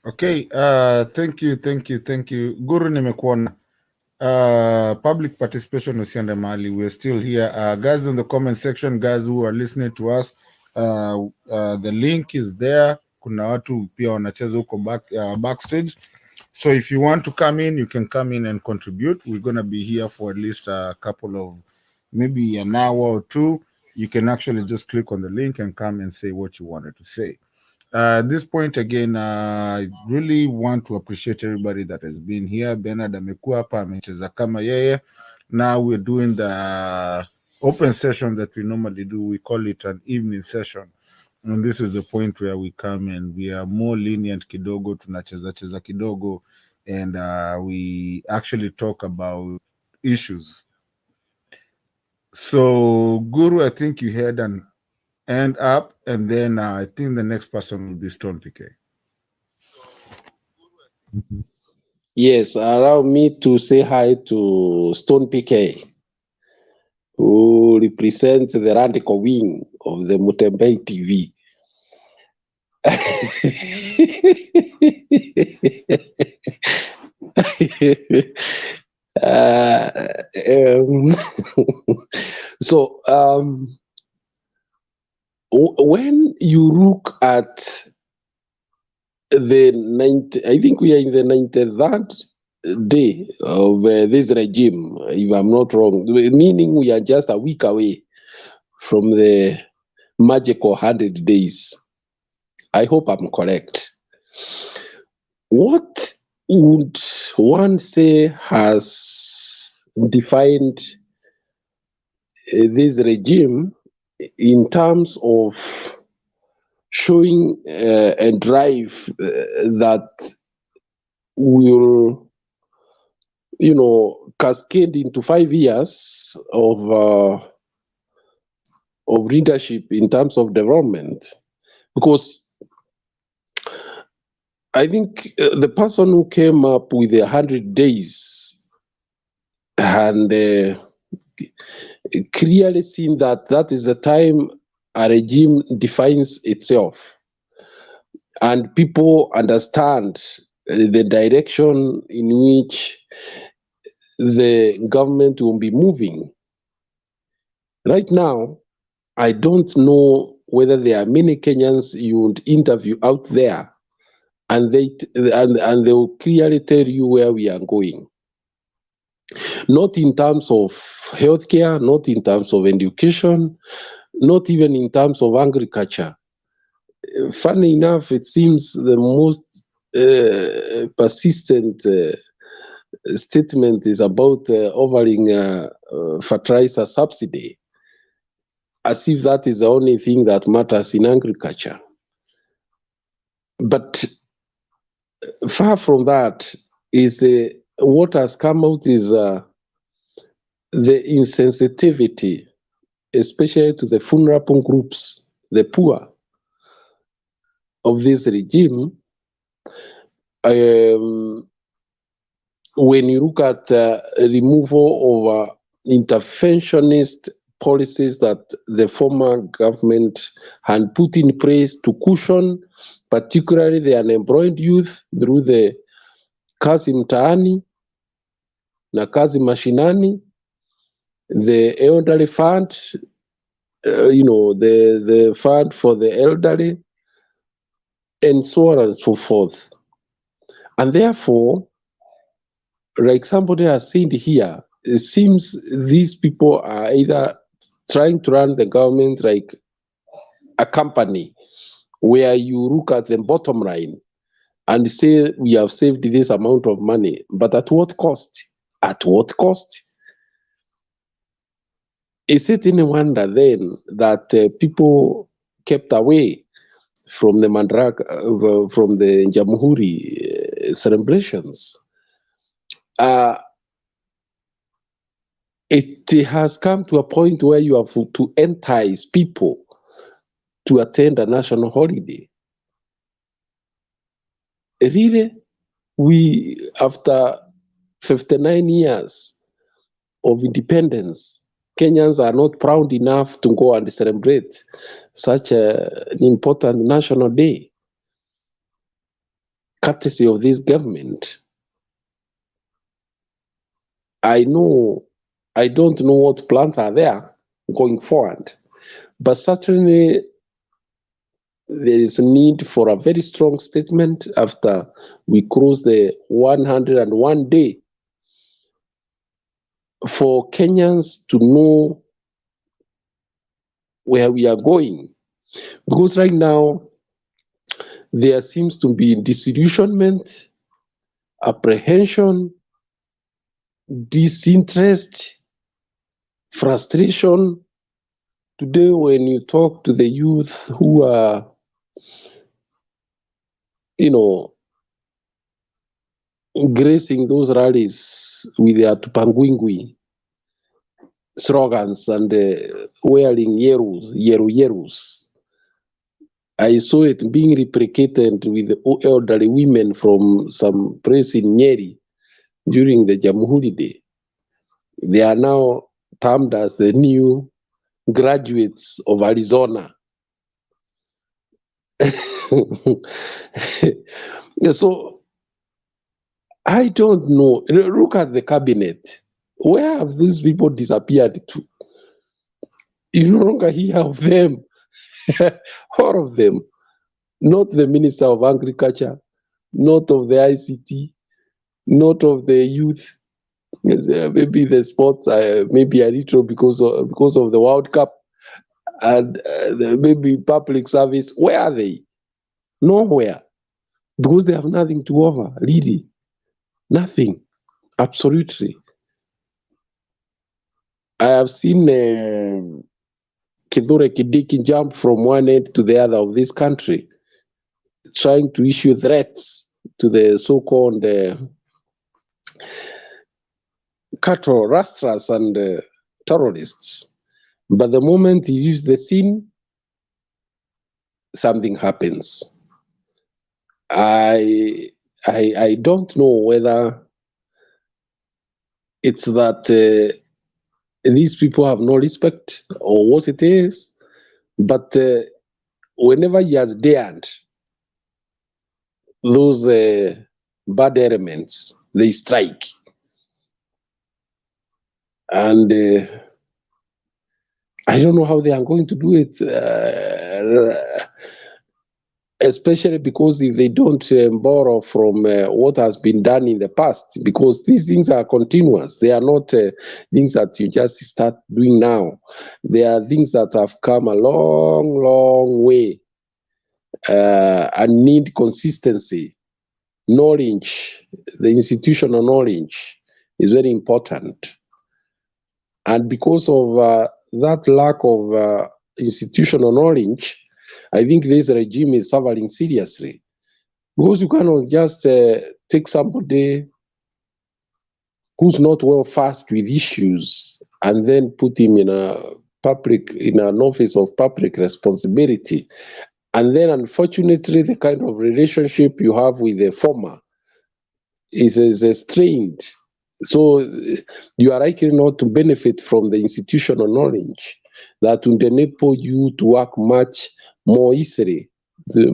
Okay, thank you. Guru, nimekuona. Public participation usiende mali. We're still here. Guys in the comment section, guys who are listening to us, the link is there. Kuna watu pia wanacheza huko backstage. So if you want to come in, you can come in and contribute. We're going to be here for at least a couple of, maybe an hour or two. You can actually just click on the link and come and say what you wanted to say. At this point again, I really want to appreciate everybody that has been here. Bernard amekuwa hapa amecheza kama yeye. Now we're doing the open session that we normally do. We call it an evening session. And this is the point where we come and we are more lenient kidogo, tunacheza kidogo, and we actually talk about issues. So, Guru, I think you had an hand up, and then I think the next person will be Stone PK. Yes, allow me to say hi to Stone PK, who represents the radical wing of the Mutembei TV. So, when you look at the 90, I think we are in the 93rd day of this regime, if I'm not wrong, meaning we are just a week away from the magical 100 days. I hope I'm correct. What would one say has defined this regime in terms of showing a drive that will, cascade into 5 years of leadership in terms of development? Because I think the person who came up with 100 days and clearly seen that is the time a regime defines itself, and people understand the direction in which the government will be moving. Right now, I don't know whether there are many Kenyans you would interview out there, and they will clearly tell you where we are going. Not in terms of healthcare, not in terms of education, not even in terms of agriculture. Funny enough, it seems the most persistent statement is about offering fertilizer subsidy, as if that is the only thing that matters in agriculture. But far from that is what has come out is the insensitivity, especially to the vulnerable groups, the poor of this regime. When you look at removal of interventionist policies that the former government had put in place to cushion particularly the unemployed youth through the kazi mtaani na kazi mashinani, the elderly fund, the fund for the elderly, and so on and so forth. And therefore, like somebody has said here, it seems these people are either trying to run the government like a company where you look at the bottom line and say we have saved this amount of money, but at what cost? At what cost? Is it any wonder then that people kept away from the Madaraka, from the Jamhuri celebrations? It has come to a point where you have to entice people to attend a national holiday. Really, we, after 59 years of independence, Kenyans are not proud enough to go and celebrate such an important national day, courtesy of this government. I don't know what plans are there going forward, but certainly there is a need for a very strong statement after we cross the 101 day for Kenyans to know where we are going. Because right now, there seems to be disillusionment, apprehension, disinterest, frustration. Today, when you talk to the youth who are, gracing those rallies with their tupangwingwi slogans and wearing yerus, I saw it being replicated with the elderly women from some place in Nyeri during the Jamhuri Day. They are now termed as the new graduates of Arizona. So I don't know. Look at the cabinet. Where have these people disappeared to? You no longer hear of them. All of them. Not the Minister of Agriculture, not of the ICT, not of the youth. Yes, maybe the sports, maybe a little because of the World Cup, and maybe public service. Where are they? Nowhere. Because they have nothing to offer, really. Nothing. Absolutely. I have seen Kithure Kindiki jump from one end to the other of this country, trying to issue threats to the so-called cattle rustlers and terrorists. But the moment he leaves the scene, something happens. I don't know whether it's that these people have no respect or what it is, but whenever he has dared those bad elements, they strike. And I don't know how they are going to do it, especially because if they don't borrow from what has been done in the past, because these things are continuous. They are not things that you just start doing now. They are things that have come a long, long way and need consistency. Knowledge, the institutional knowledge is very important. And because of that lack of institutional knowledge, I think this regime is suffering seriously. Because you cannot just take somebody who's not well versed with issues and then put him in an office of public responsibility. And then, unfortunately, the kind of relationship you have with the former is strained. So you are likely not to benefit from the institutional knowledge that would enable you to work much more easily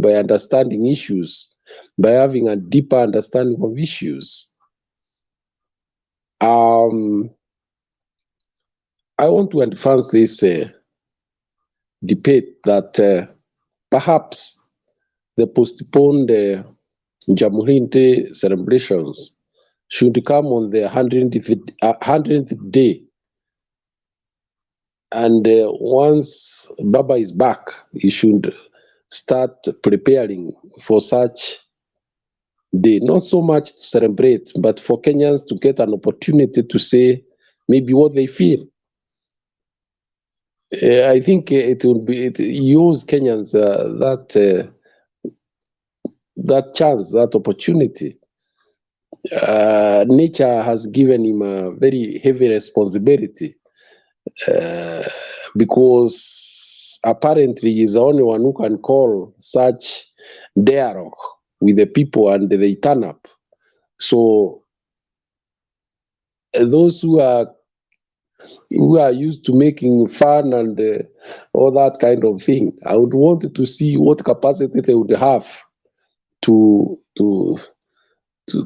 by understanding issues, by having a deeper understanding of issues. I want to advance this debate that perhaps the postponed Jamhuri Day celebrations should come on the 100th day. And once Baba is back, he should start preparing for such day. Not so much to celebrate, but for Kenyans to get an opportunity to say maybe what they feel. I think it use Kenyans that chance, that opportunity. Nature has given him a very heavy responsibility because apparently he's the only one who can call such dialogue with the people and they turn up. So those who are used to making fun and all that kind of thing, I would want to see what capacity they would have to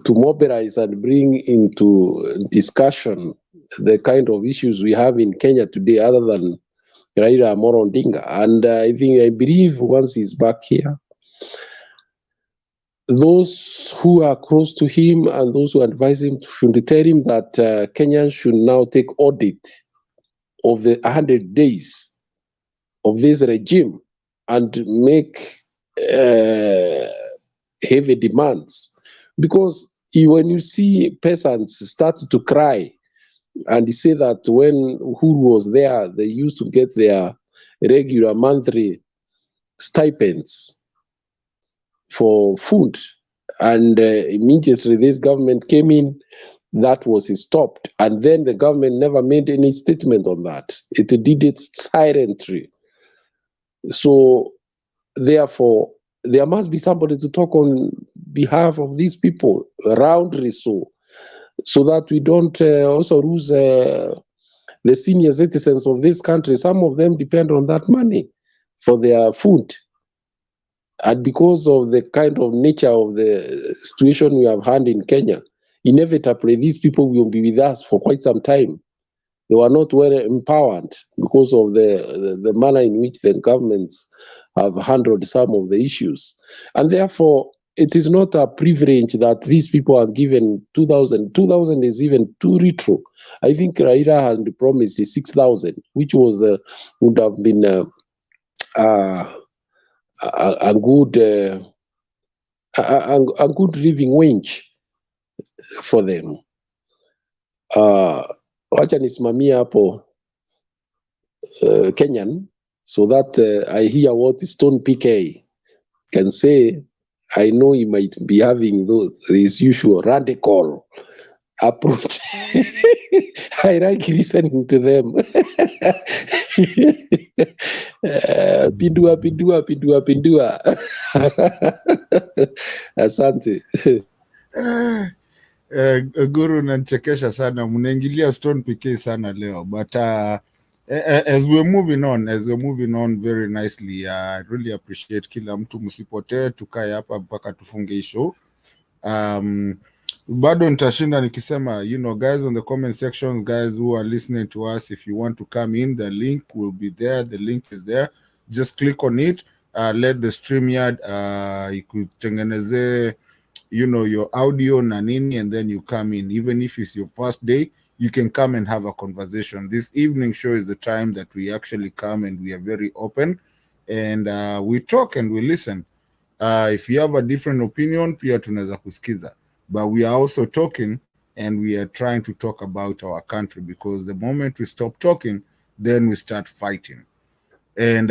mobilize and bring into discussion the kind of issues we have in Kenya today, other than Raila Amolo Odinga. And I believe once he's back here, those who are close to him and those who advise him should tell him that Kenyans should now take audit of the 100 days of this regime and make heavy demands. Because when you see peasants start to cry and say that when Uhuru was there, they used to get their regular monthly stipends for food, and immediately this government came in, that was stopped, and then the government never made any statement on that. It did it silently. So therefore, there must be somebody to talk on behalf of these people, roundly so that we don't also lose the senior citizens of this country. Some of them depend on that money for their food. And because of the kind of nature of the situation we have had in Kenya, inevitably these people will be with us for quite some time. They were not well empowered because of the manner in which the governments have handled some of the issues. And therefore, it is not a privilege that these people are given 2,000. 2,000 is even too little. I think Raila has promised 6,000, which was would have been a good living wage for them. Wacha nisimamia hapo Kenyan, so that I hear what Stone PK can say. I know he might be having this usual radical approach. I like listening to them. Pindua, pindua, pindua, pindua. Asante. Guru, nanchekesha sana, mnaingilia Stone PK sana leo, but as we're moving on very nicely, I really appreciate kila mtu, msipotee, tukae hapa mpaka tufunge show. Bado nitashinda nikisema, guys on the comment sections, guys who are listening to us, if you want to come in, the link will be there. The link is there. Just click on it. Let the StreamYard ikutengeneze your audio na nini, and then you come in. Even if it's your first day, you can come and have a conversation. This evening show is the time that we actually come and we are very open, and we talk and we listen. If you have a different opinion, pia tunaweza kusikiza. But we are also talking, and we are trying to talk about our country, because the moment we stop talking, then we start fighting. And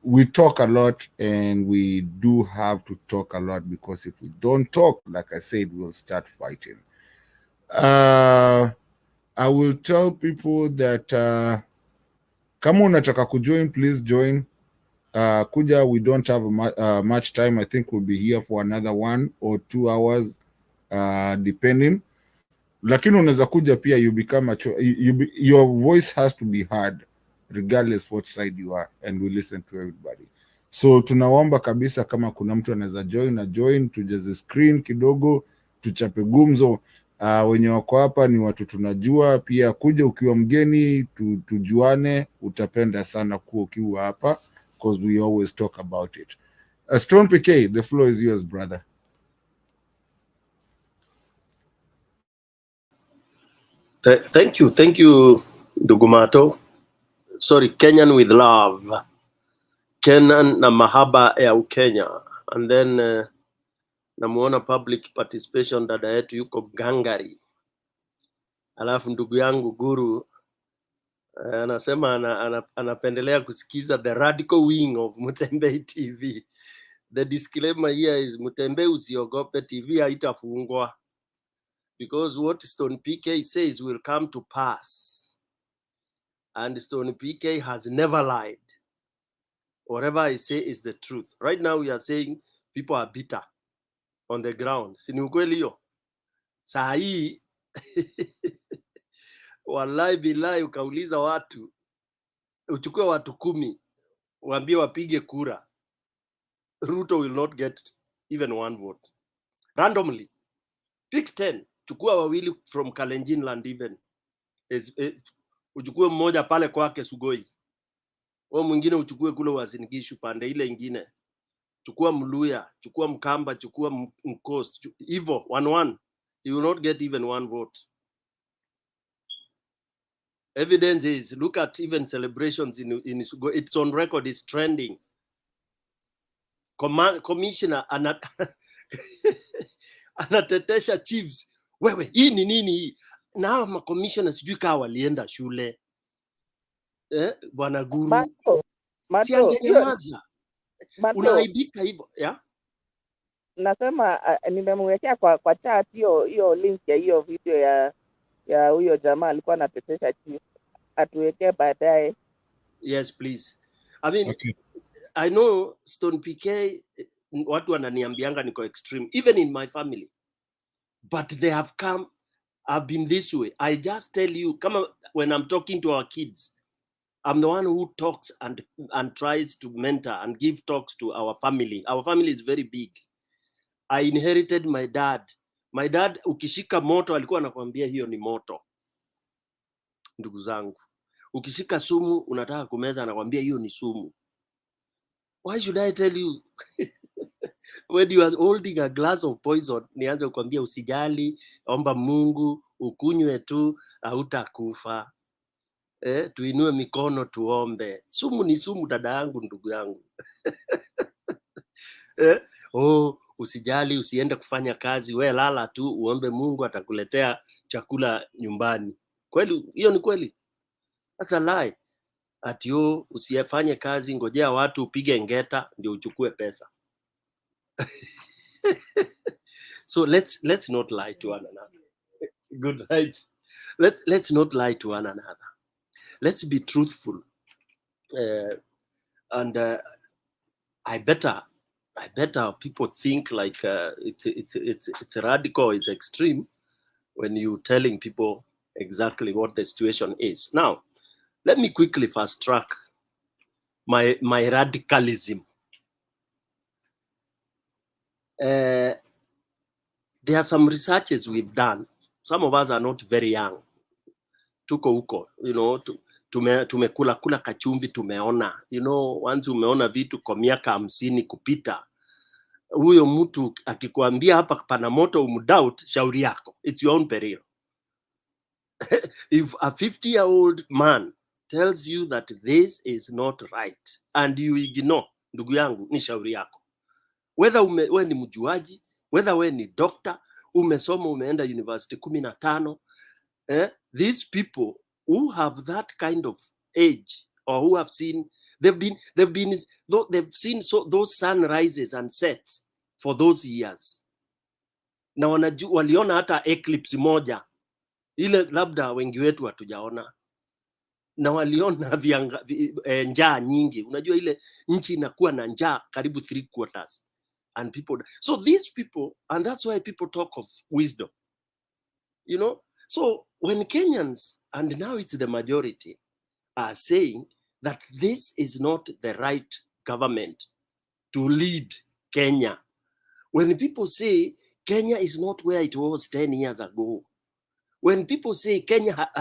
we talk a lot, and we do have to talk a lot, because if we don't talk, like I said, we'll start fighting. I will tell people that kama unataka kujoin, please join. Kuja, we don't have much time. I think we'll be here for another 1 or 2 hours, depending. Lakini unaweza kuja pia, you become your voice has to be heard regardless what side you are, and we listen to everybody. So tunaomba kabisa, kama kuna mtu anaweza join, tujaze screen kidogo, tuchape gumzo. Wenye wako hapa ni watu tunajua. Pia kuja ukiwa mgeni, tujuane, utapenda sana kuwa ukiwa hapa, because we always talk about it. Stone PK, the floor is yours, brother. Thank you, Dugumato. Sorry, Kenyan with love. Kenyan na mahaba ya Ukenya. And then namuona public participation, dada yetu yuko gangari. Alafu ndugu yangu Guru anasema anapendelea kusikiza the radical wing of Mutembei TV. The disclaimer here is Mutembei usiogope, TV haitafungwa. Because what Stone PK says will come to pass. And Stone PK has never lied. Whatever I say is the truth. Right now we are saying people are bitter on the ground. Si ni ukweli hiyo? Saa hii wallahi billahi, ukauliza watu, uchukue watu 10, waambie wapige kura, Ruto will not get even 1 vote. Randomly. Pick 10. Chukua wawili from Kalenjin land even. Uchukue mmoja pale kwake Sugoi. Wao mwingine uchukue kule Uasin Gishu pande ile ingine. Chukua Mluya, chukua Mkamba, chukua Mkost. Hivyo 1-1. You will not get even 1 vote. Evidence is, look at even celebrations in Sugoi. It's on record, it's trending. Commissioner anatetesha chiefs. Wewe, hii ni nini hii? Na hawa makomishona sijui kaa walienda shule. Bwana Guru. Si angenyamaza. Unaaibika hivyo, ya? Nasema nimemwekea kwa chat hiyo link ya hiyo video ya huyo jamaa alikuwa anatetesha chief. Atuwekee baadaye. Yes, please. I mean, I know Stone PK, watu wananiambianga niko extreme, even in my family. But they have come, I've been this way. I just tell you, when I'm talking to our kids, I'm the one who talks and tries to mentor and give talks to our family. Our family is very big. I inherited my dad. My dad, ukishika moto, alikuwa anakuambia hiyo ni moto. Ndugu zangu. Ukishika sumu, unataka kumeza, anakuambia hiyo ni sumu. Why should I tell you? When you are holding a glass of poison, nianze kukwambia usijali, omba Mungu, ukunywe tu, hautakufa. Tuinue mikono tuombe. Sumu ni sumu, dada yangu, ndugu yangu. Usijali, usiende kufanya kazi, we lala tu, uombe Mungu atakuletea chakula nyumbani. Kweli, hiyo ni kweli? That's a lie. Ati usifanye kazi, ngojea watu upige ngeta ndio uchukue pesa. So let's not lie to one another. Good night. Let's not lie to one another. Let's be truthful. And I better people think like it's radical, it's extreme when you telling people exactly what the situation is. Now, let me quickly fast track my radicalism. There are some researches we've done. Some of us are not very young. Tuko huko, tumekula kachumvi, tumeona, once umeona vitu kwa miaka 50 kupita, huyo mtu akikuambia hapa pana moto umdoubt, shauri yako. It's your own peril. If a 50-year-old man tells you that this is not right and you ignore, ndugu yangu, ni shauri yako. Whether we ni mjuaji, whether we ni doctor, umesoma, umeenda university 15, these people who have that kind of age, or who have seen, they've seen those sunrises and sets for those years. Na waliona hata eclipse moja, ile labda wengi wetu hatujaona. Na waliona njaa nyingi. Unajua ile nchi inakuwa na njaa karibu 3/4. And people, so these people, and that's why people talk of wisdom. So when Kenyans, and now it's the majority, are saying that this is not the right government to lead Kenya, when people say Kenya is not where it was 10 years ago, when people say Kenya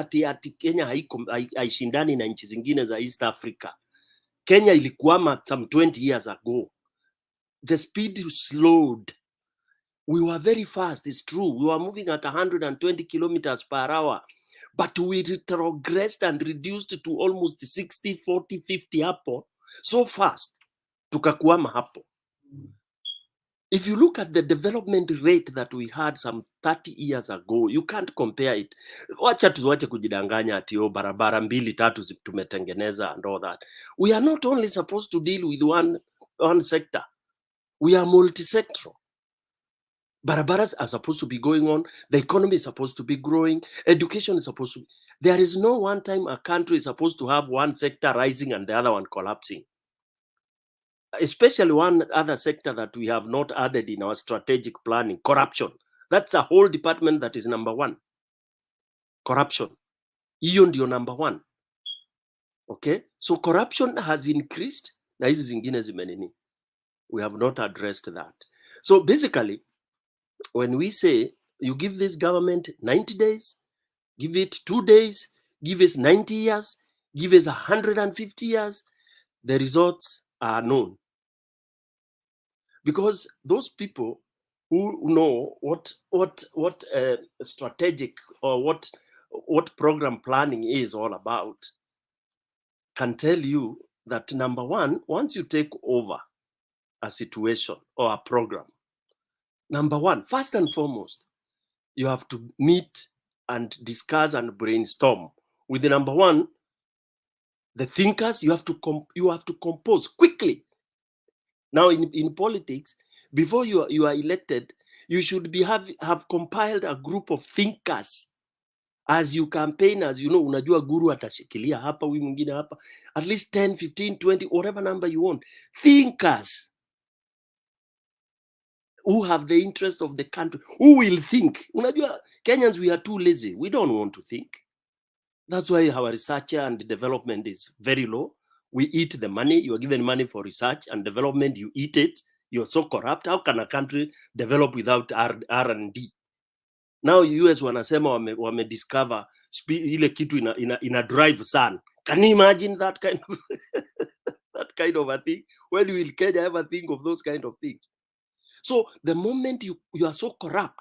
Kenya haishindani na nchi zingine za East Africa, Kenya ilikuwa some 20 years ago, the speed slowed. We were very fast, it's true. We were moving at 120 kilometers per hour, but we retrogressed and reduced to almost 60, 40, 50 hapo. So fast, tukakuama hapo. If you look at the development rate that we had some 30 years ago, you can't compare it. Wacha tuwache kujidanganya ati barabara 2-3 tumetengeneza and all that. We are not only supposed to deal with one sector. We are multi-sectoral. Barabaras are supposed to be going on. The economy is supposed to be growing. Education is supposed to be. There is no one time a country is supposed to have one sector rising and the other one collapsing. Especially one other sector that we have not added in our strategic planning, corruption. That's a whole department that is number 1. Corruption. Hiyo ndio number 1. Okay? So corruption has increased. Na hizi zingine zimenini. We have not addressed that. So basically, when we say you give this government 90 days, give it 2 days, give us 90 years, give us 150 years, the results are known. Because those people who know what strategic or what program planning is all about can tell you that number 1, once you take over a situation or a program, Number one, first and foremost, you have to meet and discuss and brainstorm with the number one, the thinkers. You have to compose quickly. Now in politics, before you are elected, you should have compiled a group of thinkers. As you campaign, as you know, unajua guru atashikilia hapa, huyu mwingine hapa, at least 10, 15, 20, whatever number you want. Thinkers who have the interest of the country, who will think. Unajua, Kenyans, we are too lazy. We don't want to think. That's why our research and development is very low. We eat the money. You are given money for research and development. You eat it. You're so corrupt. How can a country develop without R&D? Now US wanasema wame discover ile kitu ina drive sun. Can you imagine that kind of that kind of a thing? When will Kenya ever think of those kind of things? So the moment you are so corrupt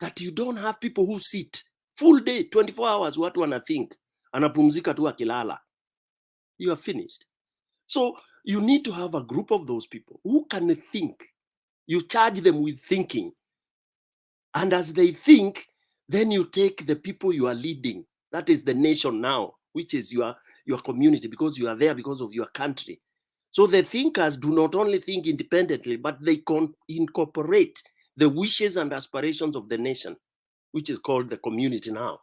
that you don't have people who sit full day, 24 hours, watu wana think, anapumzika tu akilala, you are finished. So you need to have a group of those people who can think. You charge them with thinking. And as they think, then you take the people you are leading. That is the nation now, which is your community, because you are there because of your country. So the thinkers do not only think independently, but they incorporate the wishes and aspirations of the nation, which is called the community now.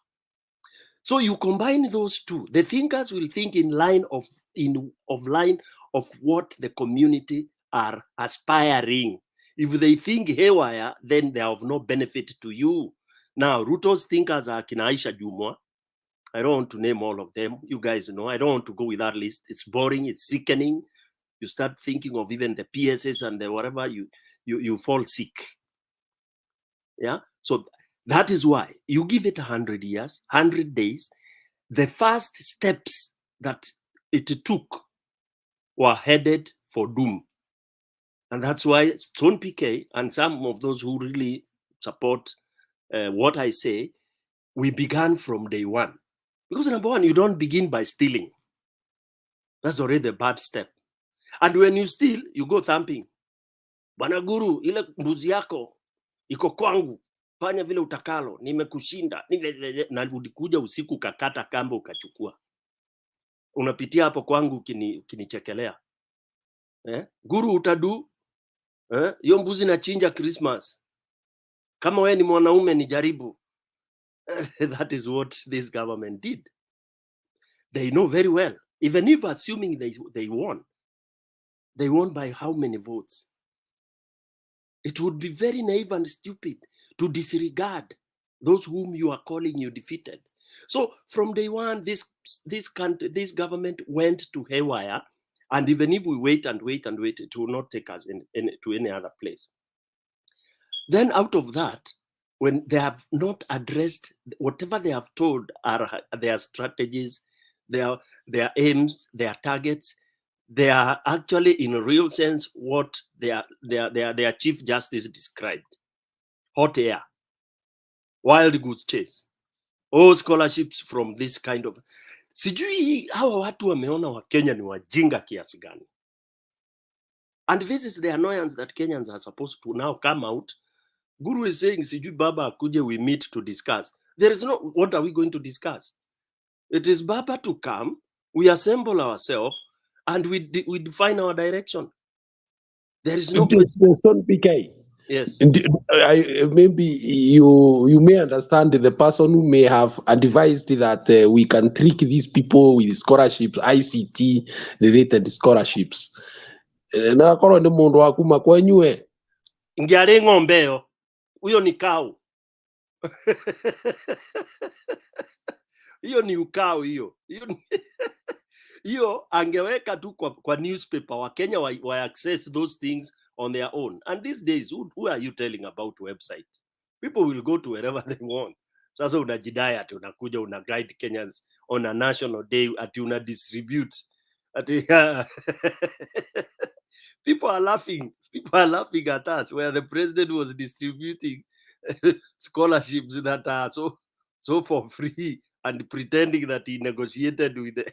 So you combine those two. The thinkers will think in line of what the community are aspiring. If they think haywire, then they are of no benefit to you. Now, Ruto's thinkers are Kinaisha Jumwa. I don't want to name all of them. You guys know. I don't want to go with that list. It's boring. It's sickening. You start thinking of even the PSS and the whatever, you fall sick. Yeah. So that is why you give it 100 years, 100 days. The first steps that it took were headed for doom. And that's why Son PK and some of those who really support what I say, we began from day one. Because number one, you don't begin by stealing. That's already a bad step. And when you steal, you go thumping. Bwana Guru, ile mbuzi yako iko kwangu. Fanya vile utakalo, nimekushinda. Na ulikuja usiku kakata kamba ukachukua. Unapitia hapo kwangu kinichekelea. Guru utadu, hiyo mbuzi na chinja Christmas. Kama wewe ni mwanaume ni jaribu. That is what this government did. They know very well. Even if assuming they won by how many votes? It would be very naive and stupid to disregard those whom you are calling you defeated. So from day one, this government went to haywire, and even if we wait and wait and wait, it will not take us to any other place. Then out of that, when they have not addressed whatever they have told are their strategies, their aims, their targets, they are actually in a real sense what their Chief Justice described. Hot air, wild goose chase, all scholarships from this kind of. Sijui hawa watu wameona wa Kenya ni wajinga kiasi gani. And this is the annoyance that Kenyans are supposed to now come out. Guru is saying, sijui baba akuje, we meet to discuss. There is no, what are we going to discuss? It is baba to come, we assemble ourselves, and we define our direction. There is no question. PK. Yes. Maybe you may understand the person who may have advised that we can trick these people with scholarships, ICT related scholarships. Na koro ni mundu wa kuma kwenywe. Ngiare ng'ombeo. Huyo ni kau. Hiyo ni ukao hiyo. Hiyo angeweka tu kwa newspaper, wa Kenya wa access those things on their own. And these days, who are you telling about website? People will go to wherever they want. Sasa unajidai ati unakuja una guide Kenyans on a national day, ati una distribute. Ati, people are laughing. People are laughing at us where the president was distributing scholarships that are so for free and pretending that he negotiated with the...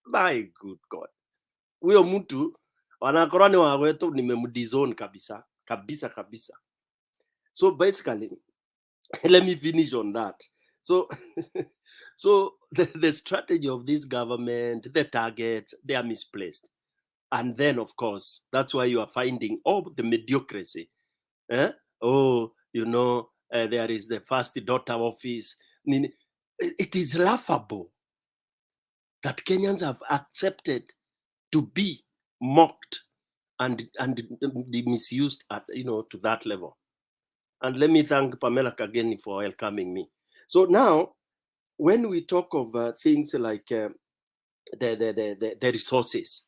My good God. Huyo mtu wanakorani wa wetu nimemdizone kabisa. So basically, let me finish on that. So, so the strategy of this government, the targets, they are misplaced. And then, of course, that's why you are finding the mediocrity. Oh, there is the first daughter office. It is laughable that Kenyans have accepted to be mocked and misused at, to that level. And let me thank Pamela Kageni for welcoming me. So now, when we talk of things like the resources,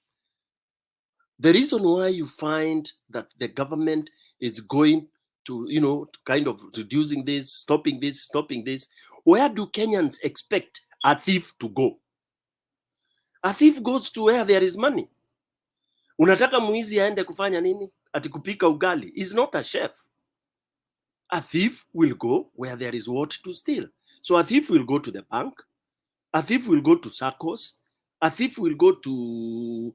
the reason why you find that the government is going to, kind of reducing this, stopping this, where do Kenyans expect a thief to go? A thief goes to where there is money. Unataka muizi aende kufanya nini? Ati kupika ugali. He's not a chef. A thief will go where there is what to steal. So a thief will go to the bank. A thief will go to circles. A thief will go to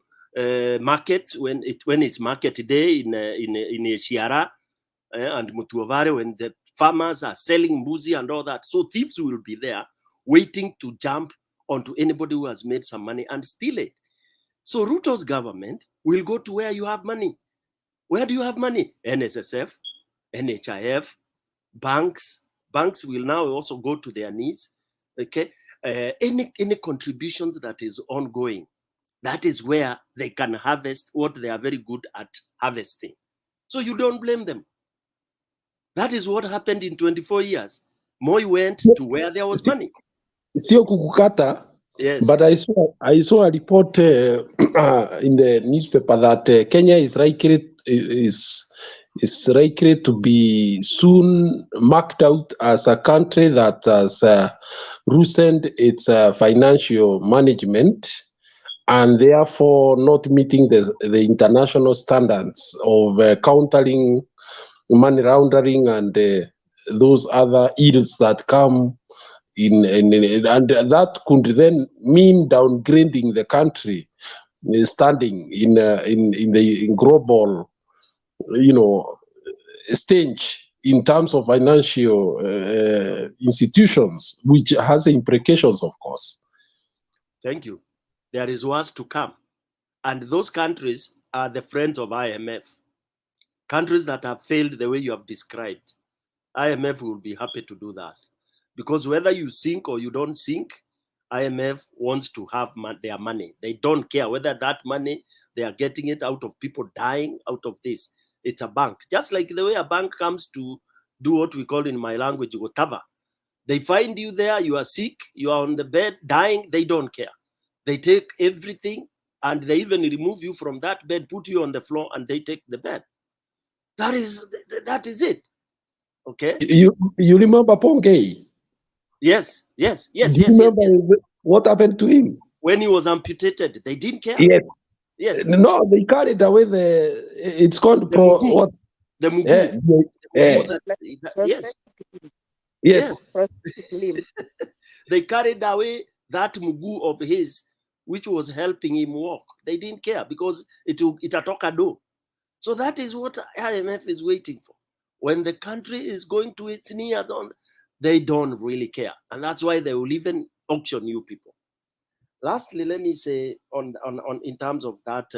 market when it's market day in Shiara and Mutuavare, when the farmers are selling mbuzi and all that. So thieves will be there waiting to jump onto anybody who has made some money and steal it. So Ruto's government will go to where you have money. Where do you have money? NSSF, NHIF, banks. Banks will now also go to their knees. Okay, any contributions that is ongoing, that is where they can harvest what they are very good at harvesting. So you don't blame them. That is what happened in 24 years. Moi went to where there was money. Sio kukukata. Yes. But I saw a report in the newspaper that Kenya is likely to be soon marked out as a country that has loosened its financial management and therefore not meeting the international standards of countering money laundering and those other ills that come and that could then mean downgrading the country standing in the global stage in terms of financial institutions, which has implications, of course. Thank you. There is worse to come. And those countries are the friends of IMF. Countries that have failed the way you have described. IMF will be happy to do that. Because whether you sink or you don't sink, IMF wants to have their money. They don't care whether that money, they are getting it out of people dying out of this. It's a bank. Just like the way a bank comes to do what we call in my language, whatever. They find you there, you are sick, you are on the bed, dying, they don't care. They take everything and they even remove you from that bed, put you on the floor, and they take the bed. That is it. Okay? You remember Pongei? Yes. Do you remember what happened to him? When he was amputated, they didn't care. Yes. No, they carried away it's called the mugu. Yes. They carried away that mugu of his, which was helping him walk. They didn't care because it atoka do. So that is what IMF is waiting for. When the country is going to its knees, they don't really care. And that's why they will even auction you people. Lastly, let me say on in terms of that,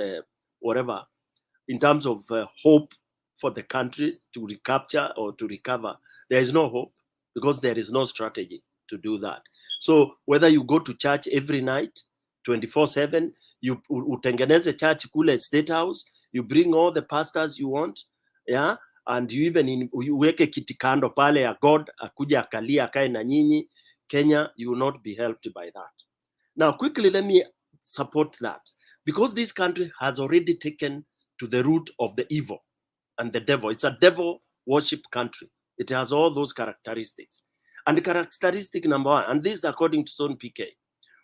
in terms of hope for the country to recapture or to recover, there is no hope because there is no strategy to do that. So whether you go to church every night, 24/7, you utengeneze church kule State House, you bring all the pastors you want, yeah, and you even uweke kiti kando pale ya God akuja akalia akae na nyinyi, Kenya, you will not be helped by that. Now, quickly, let me support that. Because this country has already taken to the root of the evil and the devil. It's a devil worship country. It has all those characteristics. And the characteristic number one, and this is according to Stone PK,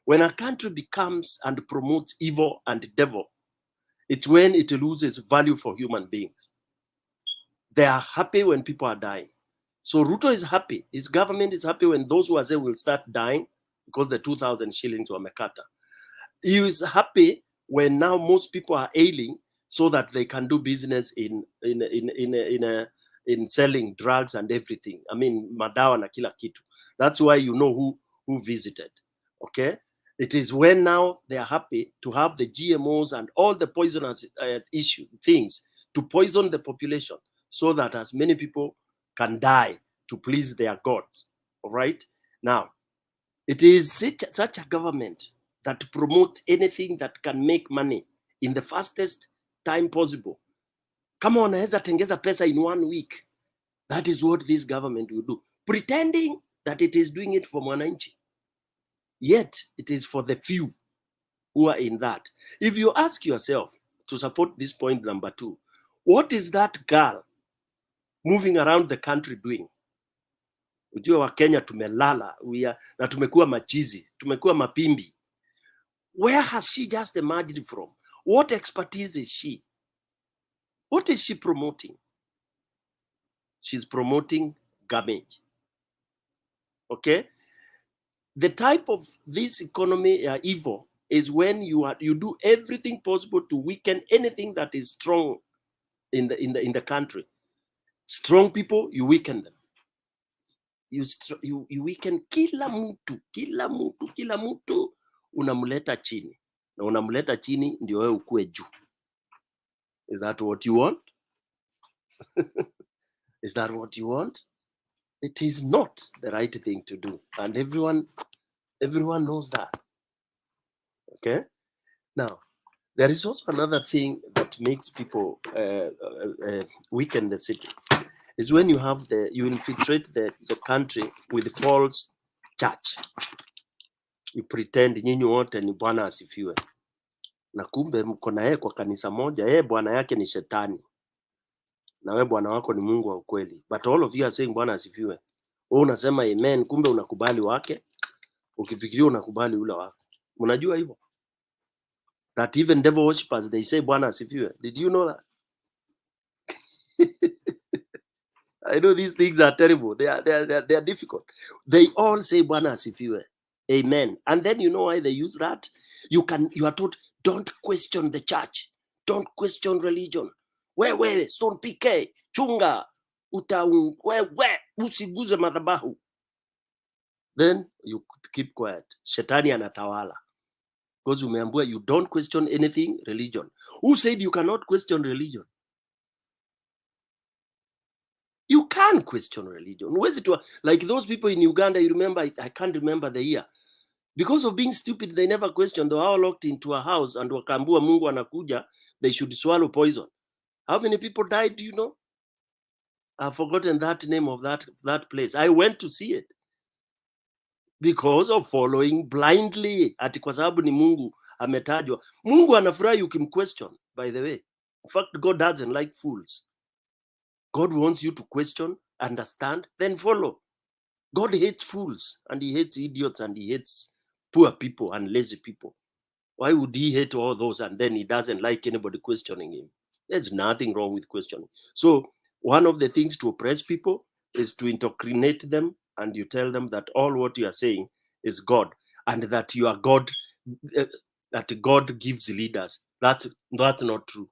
when a country becomes and promotes evil and devil, it's when it loses value for human beings. They are happy when people are dying. So Ruto is happy. His government is happy when those who are there will start dying because the 2,000 shillings were mekata. He is happy when now most people are ailing so that they can do business in in selling drugs and everything. I mean, madawa na kila kitu. That's why you know who visited. Okay? It is when now they are happy to have the GMOs and all the poisonous things to poison the population so that as many people can die to please their gods. All right? Now, it is such a government that promotes anything that can make money in the fastest time possible. Kama wanaweza tengeza pesa in 1 week, that is what this government will do, pretending that it is doing it for mwananchi. Yet, it is for the few who are in that. If you ask yourself, to support this point number 2, what is that girl moving around the country doing? Ujue wa Kenya tumelala, na tumekuwa machizi, tumekuwa mapimbi. Where has she just emerged from? What expertise is she? What is she promoting? She's promoting garbage. Okay? The type of this economy evil is when you do everything possible to weaken anything that is strong in the country. Strong people, you weaken them. You weaken kila mtu unamleta chini. Na unamleta chini ndio wewe ukue juu. Is that what you want? Is that what you want? It is not the right thing to do. And everyone knows that. Okay? Now, there is also another thing that makes people weaken the city. Is when you infiltrate the country with false church. You pretend nyinyi wote ni Bwana asifiwe. Na kumbe mko na yeye kwa kanisa moja, yeye bwana yake ni shetani. Na wewe bwana wako ni Mungu wa ukweli. But all of you are saying Bwana asifiwe. Wewe unasema amen, kumbe unakubali wake. Ukifikiria unakubali ule wako. Unajua hivyo? That even devil worshippers, they say Bwana asifiwe. Did you know that? I know these things are terrible. They are difficult. They all say Bwana asifiwe. Amen. And then you know why they use that? You are told, don't question the church. Don't question religion. Wewe, stone PK, chunga, wewe, usiguze madhabahu. Then you keep quiet. Shetani anatawala. Because umeambiwa you don't question anything religion. Who said you cannot question religion? You can question religion. Like those people in Uganda, you remember, I can't remember the year. Because of being stupid, they never questioned. They were all locked into a house and wakambua Mungu anakuja, they should swallow poison. How many people died, do you know? I've forgotten that name of that place. I went to see it. Because of following blindly. Ati kwa sababu ni Mungu ametajwa. Mungu anafurahi ukimquestion, by the way. In fact, God doesn't like fools. God wants you to question, understand, then follow. God hates fools, and he hates idiots, and he hates poor people and lazy people. Why would he hate all those and then he doesn't like anybody questioning him? There's nothing wrong with questioning. So one of the things to oppress people is to indoctrinate them, and you tell them that all what you are saying is God, and that you are God, that God gives leaders. That's not true.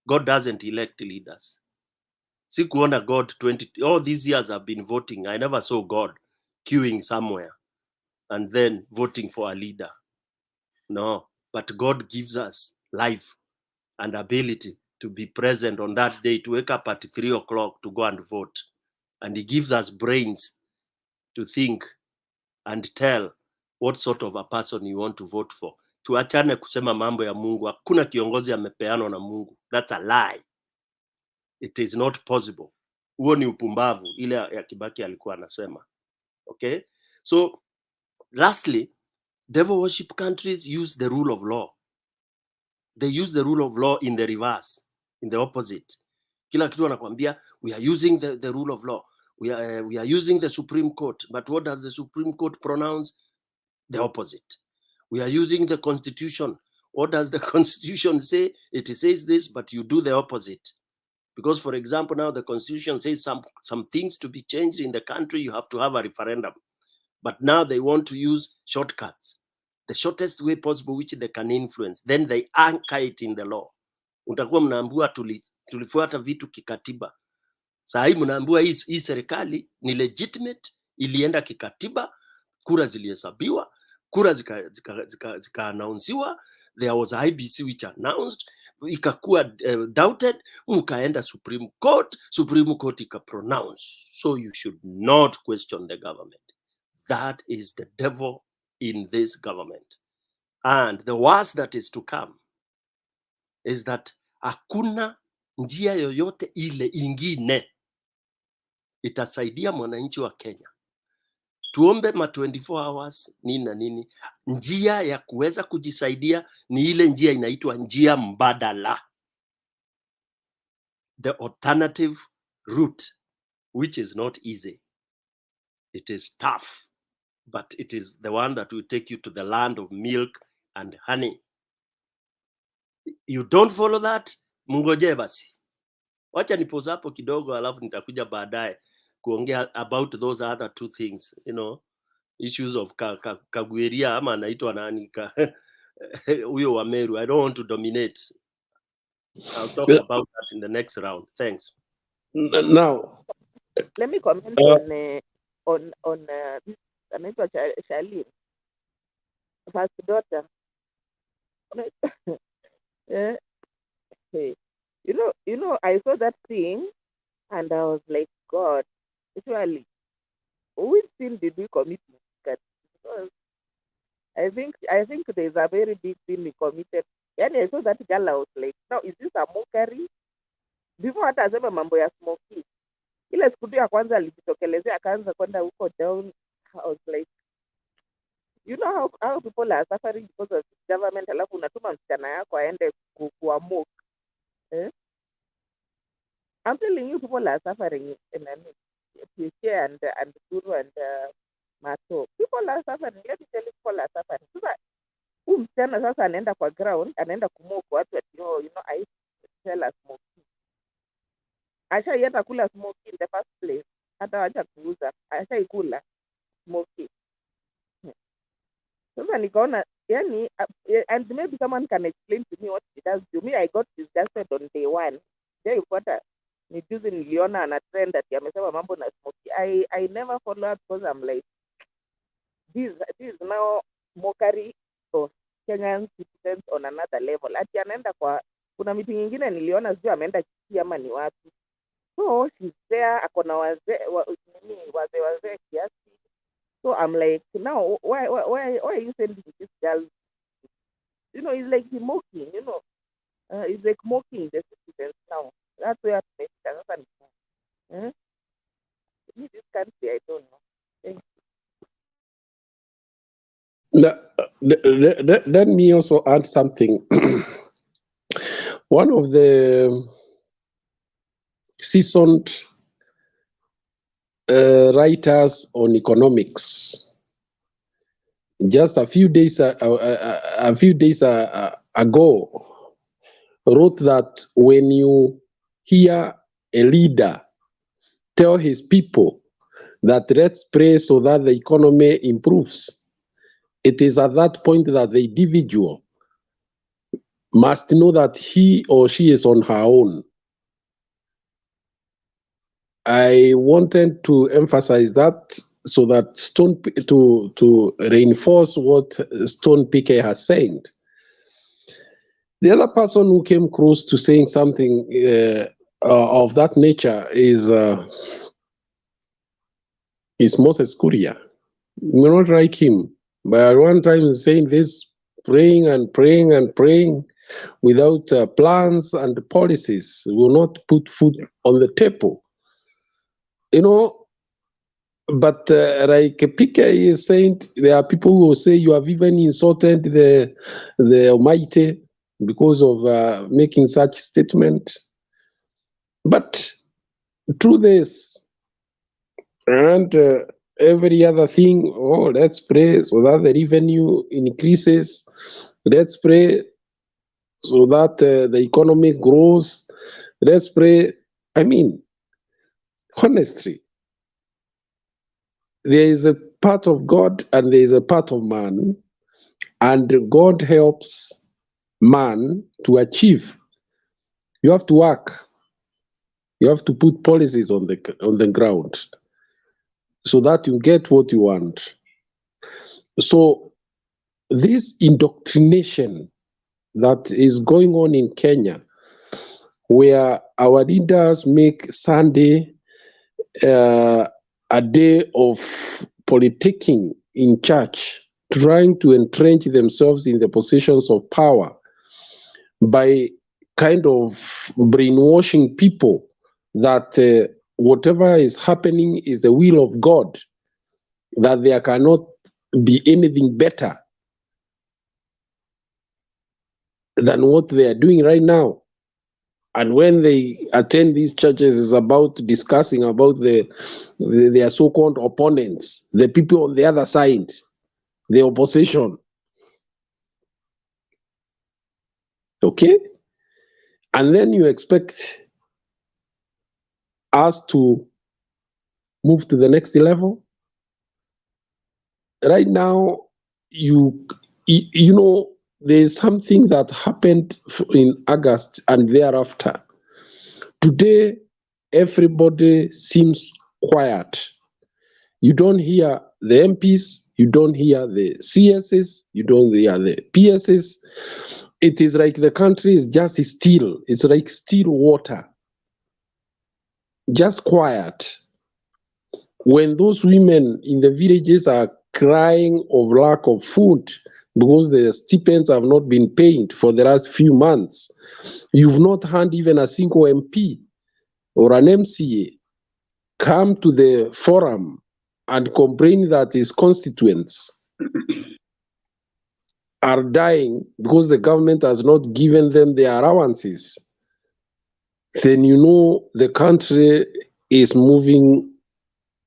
God doesn't elect leaders. Sikuona God all these years I've been voting. I never saw God queuing somewhere and then voting for a leader. No, but God gives us life and ability to be present on that day, to wake up at 3 o'clock to go and vote. And he gives us brains to think and tell what sort of a person you want to vote for. Tuachane kusema mambo ya Mungu. Hakuna kiongozi amepeanwa na Mungu. That's a lie. It is not possible. Huo ni upumbavu, ile ya Kibaki alikuwa anasema. Okay? So, lastly, devil worship countries use the rule of law. They use the rule of law in the reverse, in the opposite. Kila kitu wanakuambia, we are using the rule of law. We are using the Supreme Court. But what does the Supreme Court pronounce? The opposite. We are using the Constitution. What does the Constitution say? It says this, but you do the opposite. Because, for example, now the Constitution says some things to be changed in the country, you have to have a referendum. But now they want to use shortcuts, the shortest way possible which they can influence. Then they anchor it in the law. Utakuwa mnaambiwa tulifuata vitu kikatiba. Saa hii mnaambiwa hii serikali ni legitimate, ilienda kikatiba, kura zilihesabiwa, kura zika announcewa, there was IBC which announced, ikakuwa doubted, mkaenda Supreme Court ika pronounce. So you should not question the government. That is the devil in this government. And the worst that is to come is that hakuna njia yoyote ile ingine itasaidia mwananchi wa Kenya. Tuombe ma 24 hours nini na nini. Njia ya kuweza kujisaidia ni ile njia inaitwa njia mbadala. The alternative route, which is not easy. It is tough, but it is the one that will take you to the land of milk and honey. You don't follow that, mungoje basi. Wacha nipoza hapo kidogo, alafu nitakuja baadaye kuongea about those other two things, you know, issues of Kagweria ama anaitwa nani huyo wa Meru. I don't want to dominate. I'll talk about that in the next round. Thanks. Now, let me comment on anaitwa Charlene, first daughter. You know, I saw that thing and I was like, God, surely, which sin did we commit? Because I think there's a very big sin we committed. And I saw that girl, I was like, now is this a mockery? Before hata asema mambo ya smoking, ile siku ya kwanza alijitokelezea akaanza kwenda huko down. I was like, you know how people are suffering because of this government, alafu unatuma msichana yako aende kuamok. I'm telling you, people are suffering in PK and Guru and Mato. People are suffering. Let me tell you, people are suffering. Sasa msichana sasa anaenda kwa ground, anaenda kumok watu ati, oh, you know, I sell a smoking. Ashaienda kula smoking in the first place. Hata wacha kuuza. Ashaikula smoking. Sasa nikaona, yani, and maybe someone can explain to me what it does to me. I got disgusted on day one. Then ni juzi niliona ana trend ati amesema mambo na smoking. I never follow up because I'm like, this is now mockery of Kenyan citizens on another level. Ati anaenda kuna meeting nyingine niliona sio ameenda Kisii ama ni wapi. So she's there, akona wazee kiasi. So I'm like, now why are you sending this girl? You know, it's like mocking, you know. It's like mocking the citizens now. That's where this country, I don't know. Thank you. Let me also add something. One of the seasoned writers on economics, just a few days ago, wrote that when you hear a leader tell his people that let's pray so that the economy improves, it is at that point that the individual must know that he or she is on her own. I wanted to emphasize that so that to reinforce what Stone PK has said. The other person who came close to saying something of that nature is Moses Kuria. We not like him, but at one time saying this, praying and praying and praying without plans and policies will not put food on the table. You know, but like PK is saying, there are people who will say you have even insulted the Almighty because of making such statement. But through this and every other thing, oh, let's pray so that the revenue increases. Let's pray so that the economy grows. Let's pray. I mean, honestly, there is a part of God and there is a part of man, and God helps man to achieve. You have to work. You have to put policies on the ground so that you get what you want. So this indoctrination that is going on in Kenya, where our leaders make Sunday a day of politicking in church, trying to entrench themselves in the positions of power by kind of brainwashing people that whatever is happening is the will of God, that there cannot be anything better than what they are doing right now. And when they attend these churches, it's about discussing about their so-called opponents, the people on the other side, the opposition. Okay? And then you expect us to move to the next level? Right now, you know, there's something that happened in August and thereafter. Today, everybody seems quiet. You don't hear the MPs, you don't hear the CSs, you don't hear the PSs. It is like the country is just still. It's like still water. Just quiet. When those women in the villages are crying of lack of food because the stipends have not been paid for the last few months, you've not had even a single MP or an MCA come to the forum and complain that his constituents are dying because the government has not given them their allowances. Then you know the country is moving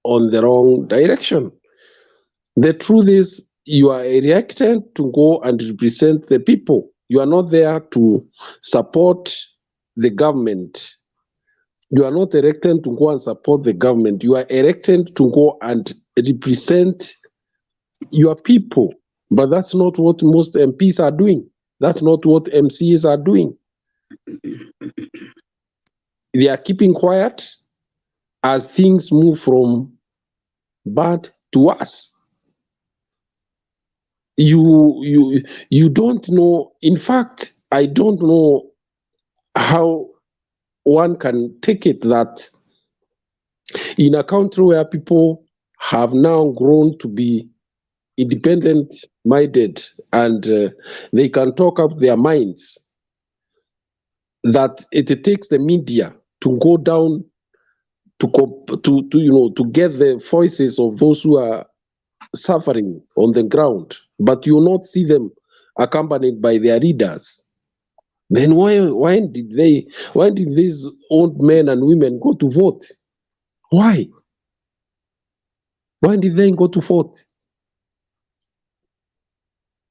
on the wrong direction. The truth is, you are elected to go and represent the people. You are not there to support the government. You are not elected to go and support the government. You are elected to go and represent your people. But that's not what most MPs are doing. That's not what MCs are doing. They are keeping quiet as things move from bad to worse. You don't know. In fact, I don't know how one can take it that in a country where people have now grown to be independent minded and they can talk up their minds, that it takes the media to go down to get the voices of those who are suffering on the ground, but you will not see them accompanied by their leaders. Then why did these old men and women go to vote? Why did they go to vote?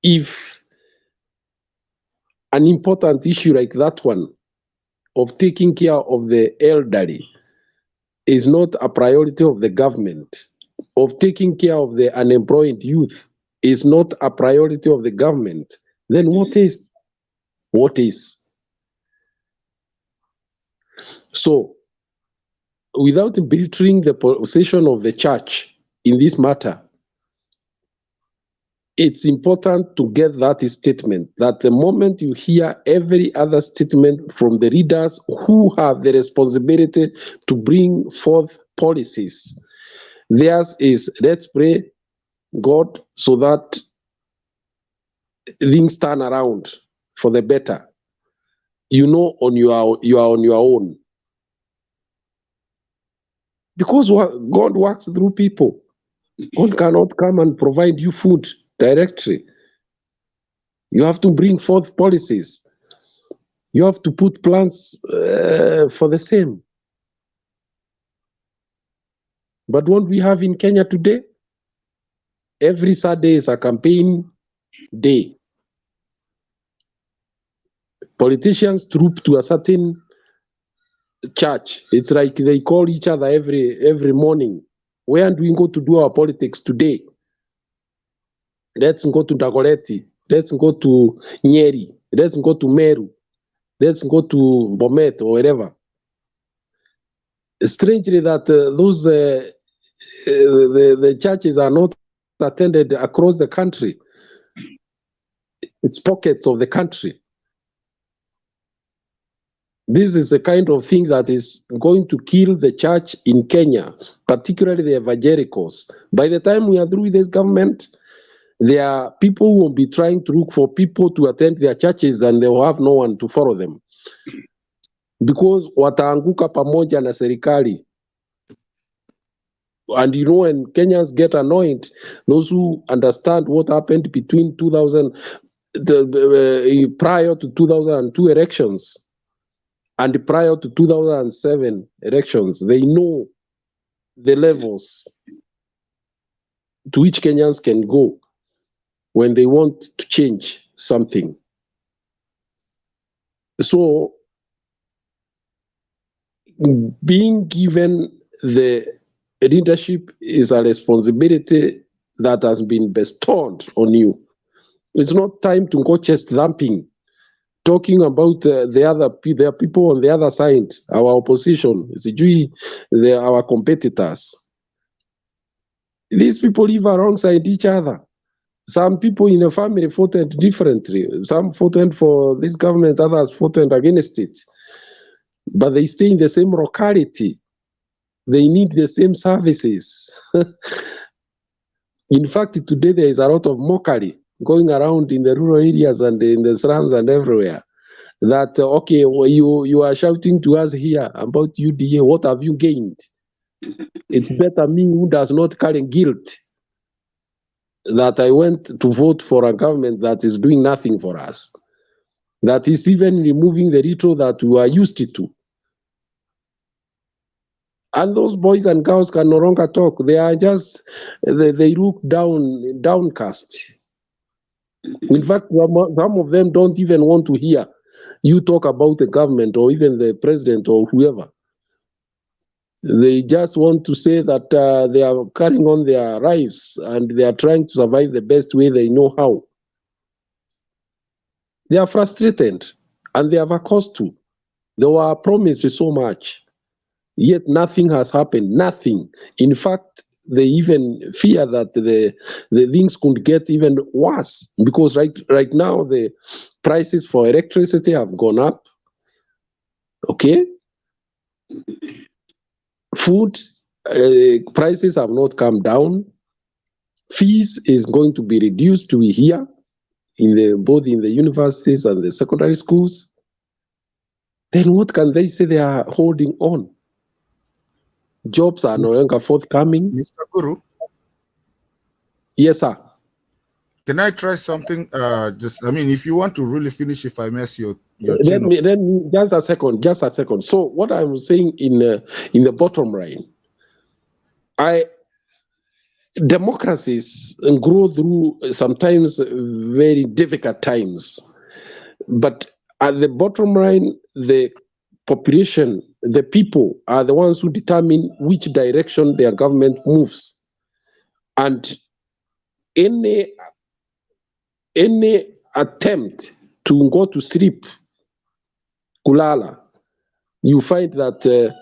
If an important issue like that one of taking care of the elderly is not a priority of the government, of taking care of the unemployed youth is not a priority of the government, then what is? What is? So, without belittling the position of the church in this matter, it's important to get that statement, that the moment you hear every other statement from the leaders who have the responsibility to bring forth policies, theirs is, let's pray God so that things turn around for the better. You know, you are on your own. Because God works through people. God cannot come and provide you food directly. You have to bring forth policies. You have to put plans for the same. But what we have in Kenya today, every Saturday is a campaign day. Politicians troop to a certain church. It's like they call each other every morning. Where do we go to do our politics today? Let's go to Dagoretti. Let's go to Nyeri. Let's go to Meru. Let's go to Bomet or wherever. strangely that those the churches are not attended across the country. It's pockets of the country. This is the kind of thing that is going to kill the church in Kenya, particularly the evangelicals. By the time we are through with this government, there are people who will be trying to look for people to attend their churches and they will have no one to follow them. Because wataanguka pamoja na serikali. And you know, when Kenyans get annoyed, those who understand what happened between 2000, prior to 2002 elections, and prior to 2007 elections, they know the levels to which Kenyans can go when they want to change something. So, being given the leadership is a responsibility that has been bestowed on you. It's not time to go chest thumping, talking about there are people on the other side, our opposition, our competitors. These people live alongside each other. Some people in a family voted differently. Some voted for this government, others voted against it. But they stay in the same locality. They need the same services. In fact, today there is a lot of mockery going around in the rural areas and in the slums and everywhere. That, okay, well, you are shouting to us here about UDA, what have you gained? It's better me who does not carry guilt that I went to vote for a government that is doing nothing for us, that is even removing the little that we are used to. And those boys and girls can no longer talk. They are just, they look downcast. In fact, some of them don't even want to hear you talk about the government or even the president or whoever. They just want to say that they are carrying on their lives and they are trying to survive the best way they know how. They are frustrated and they have a cost to. They were promised so much, yet nothing has happened. Nothing. In fact, they even fear that the things could get even worse because right now the prices for electricity have gone up. Okay. Food prices have not come down. Fees is going to be reduced to here both in the universities and the secondary schools. Then what can they say they are holding on? Jobs are no longer forthcoming. Mr. Guru? Yes, sir. Can I try something? If you want to really finish, if I mess your let me just a second. So what I'm saying in the bottom line, democracies grow through sometimes very difficult times, but at the bottom line, the population, the people are the ones who determine which direction their government moves, and any attempt to go to sleep, kulala, you find that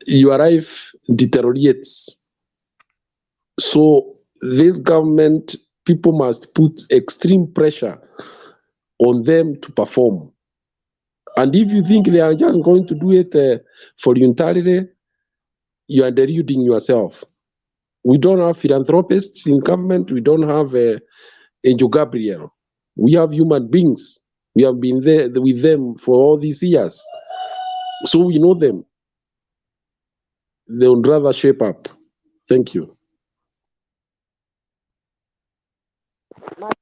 your life deteriorates. So this government, people must put extreme pressure on them to perform. And if you think they are just going to do it voluntarily, you are deluding yourself. We don't have philanthropists in government. We don't have Angel Gabriel. We have human beings. We have been there with them for all these years. So we know them. They would rather shape up. Thank you.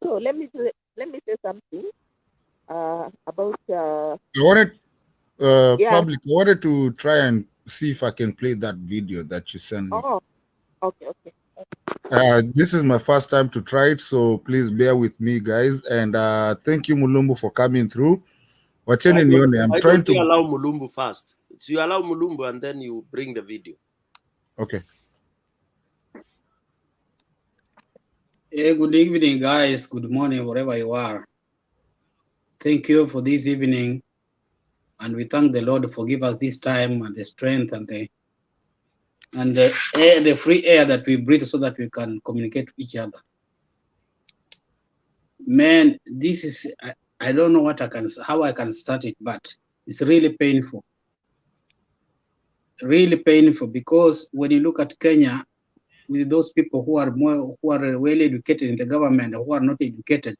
So let me say something about. I wanted Yeah. public. I wanted to try and see if I can play that video that you sent me. Oh, okay. This is my first time to try it, so please bear with me, guys. And thank you, Mulumbu, for coming through. Why don't you allow Mulumbu first? So you allow Mulumbu and then you bring the video. Okay. Hey, good evening, guys. Good morning, wherever you are. Thank you for this evening. And we thank the Lord for giving us this time and the strength and the free air that we breathe so that we can communicate to each other. Man, this is, I don't know how I can start it, but it's really painful. Really painful, because when you look at Kenya, with those people who are well educated in the government and who are not educated,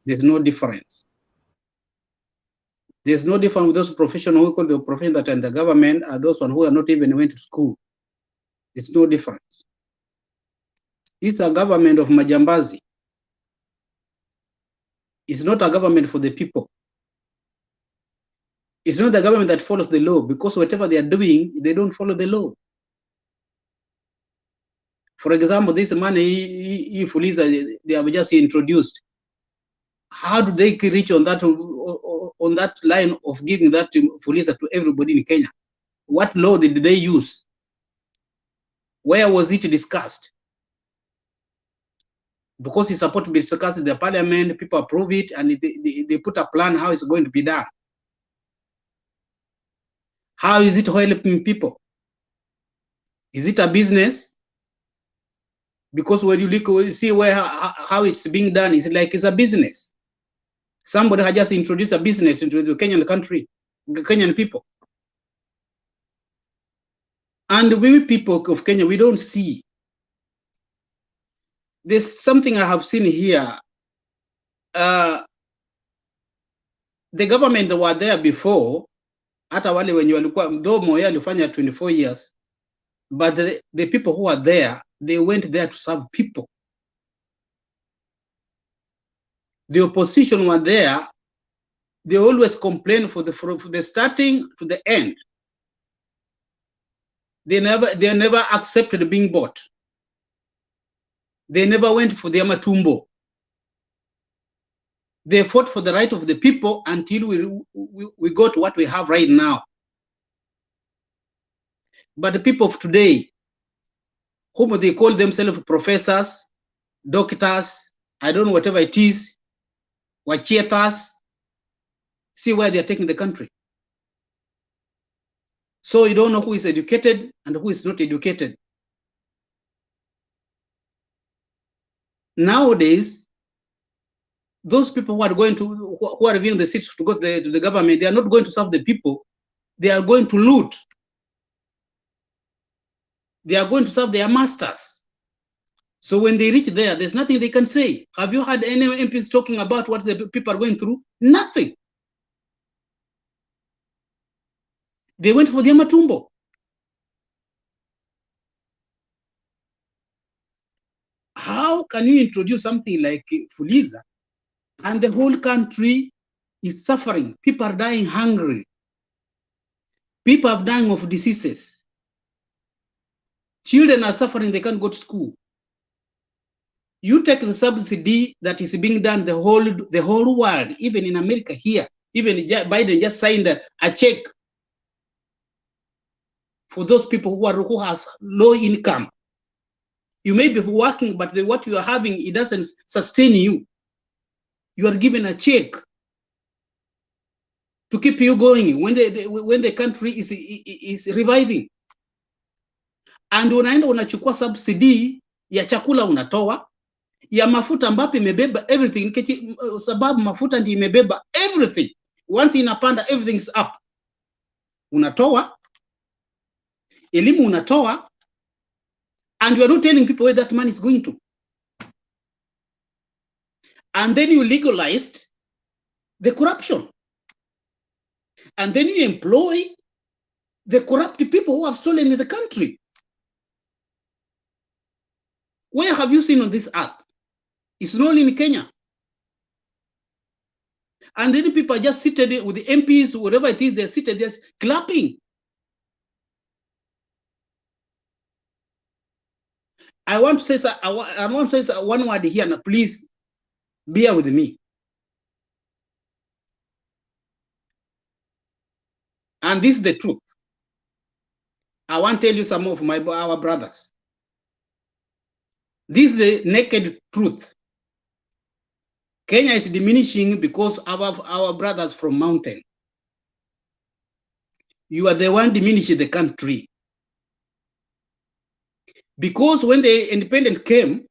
there's no difference. There's no difference with those professionals who call the profession that are in the government are those one who are not even went to school. There's no difference. It's a government of Majambazi. It's not a government for the people. It's not the government that follows the law, because whatever they are doing, they don't follow the law. For example, this money, Fuliza, they have just introduced. How do they reach on that line of giving that to Fuliza to everybody in Kenya? What law did they use? Where was it discussed? Because it's supposed to be discussed in the parliament, people approve it, and they put a plan how it's going to be done. How is it helping people? Is it a business? Because when you look, you see how it's being done, it's like it's a business. Somebody has just introduced a business into the Kenyan country, the Kenyan people. And we people of Kenya, we don't see. There's something I have seen here. The government that were there before, hata wale wenye walikuwa, though Moi alifanya 24 years, but the people who are there, they went there to serve people. The opposition were there, they always complain from the starting to the end. They never accepted being bought. They never went for their matumbo. They fought for the right of the people until we got what we have right now. But the people of today, whom they call themselves professors, doctors, I don't know, whatever it is, wachetas, see where they're taking the country. So you don't know who is educated and who is not educated. Nowadays, those people who are giving the seats to go to the government, they are not going to serve the people. They are going to loot. They are going to serve their masters. So when they reach there, there's nothing they can say. Have you heard any MPs talking about what the people are going through? Nothing. They went for their matumbo. How can you introduce something like Fuliza and the whole country is suffering? People are dying hungry. People are dying of diseases. Children are suffering, they can't go to school. You take the subsidy that is being done the whole world, even in America here, even Biden just signed a check for those people who has low income. You may be working, but what you are having, it doesn't sustain you. You are given a check to keep you going when the country is reviving. And unaenda unachukua subsidy ya chakula unatoa, ya mafuta ambapo imebeba everything, sababu mafuta ndiyo imebeba everything. Once inapanda, everything is up. Unatoa, elimu unatoa, and you are not telling people where that money is going to. And then you legalized the corruption. And then you employ the corrupt people who have stolen the country. Where have you seen on this earth? It's not only in Kenya. And then people are just seated with the MPs, whatever it is, they're seated just clapping. I want to say one word here, now please bear with me. And this is the truth. I want to tell you some of our brothers. This is the naked truth. Kenya is diminishing because of our brothers from mountain. You are the one diminishing the country. Because when the independence came,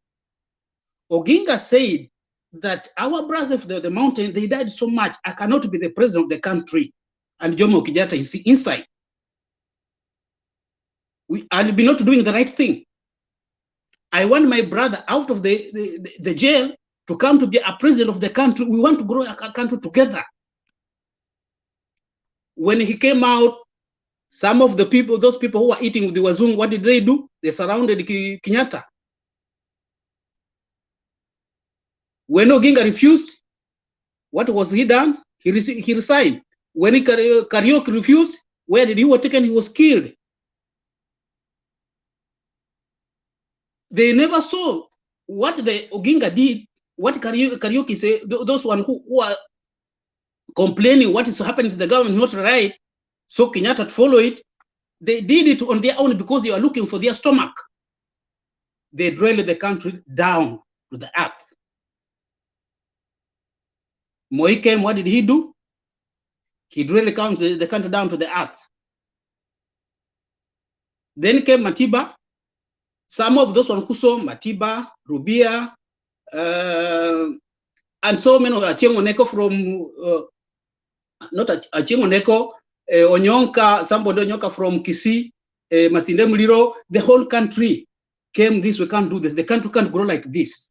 Oginga said that our brothers of the mountain, they died so much, I cannot be the president of the country. And Jomo Kenyatta is inside. I'll be not doing the right thing. I want my brother out of the jail to come to be a president of the country. We want to grow a country together. When he came out, some of the people, those people who were eating with the Wazungu, what did they do? They surrounded Kenyatta. When Oginga refused, what was he done? He resigned. When Karaoke refused, where did he was taken? He was killed. They never saw what the Oginga did, what Karaoke said, those one who are complaining what is happening to the government not right, so Kenyatta to follow it. They did it on their own because they were looking for their stomach. They drilled the country down to the earth. Moi came, what did he do? He drilled the country down to the earth. Then came Matiba. Some of those one who saw Matiba, Rubia, and so many of Achieng' from, not Achieng' Onyonka, somebody Onyonka from Kisii, Masinde Muliro, the whole country came this, we can't do this. The country can't grow like this.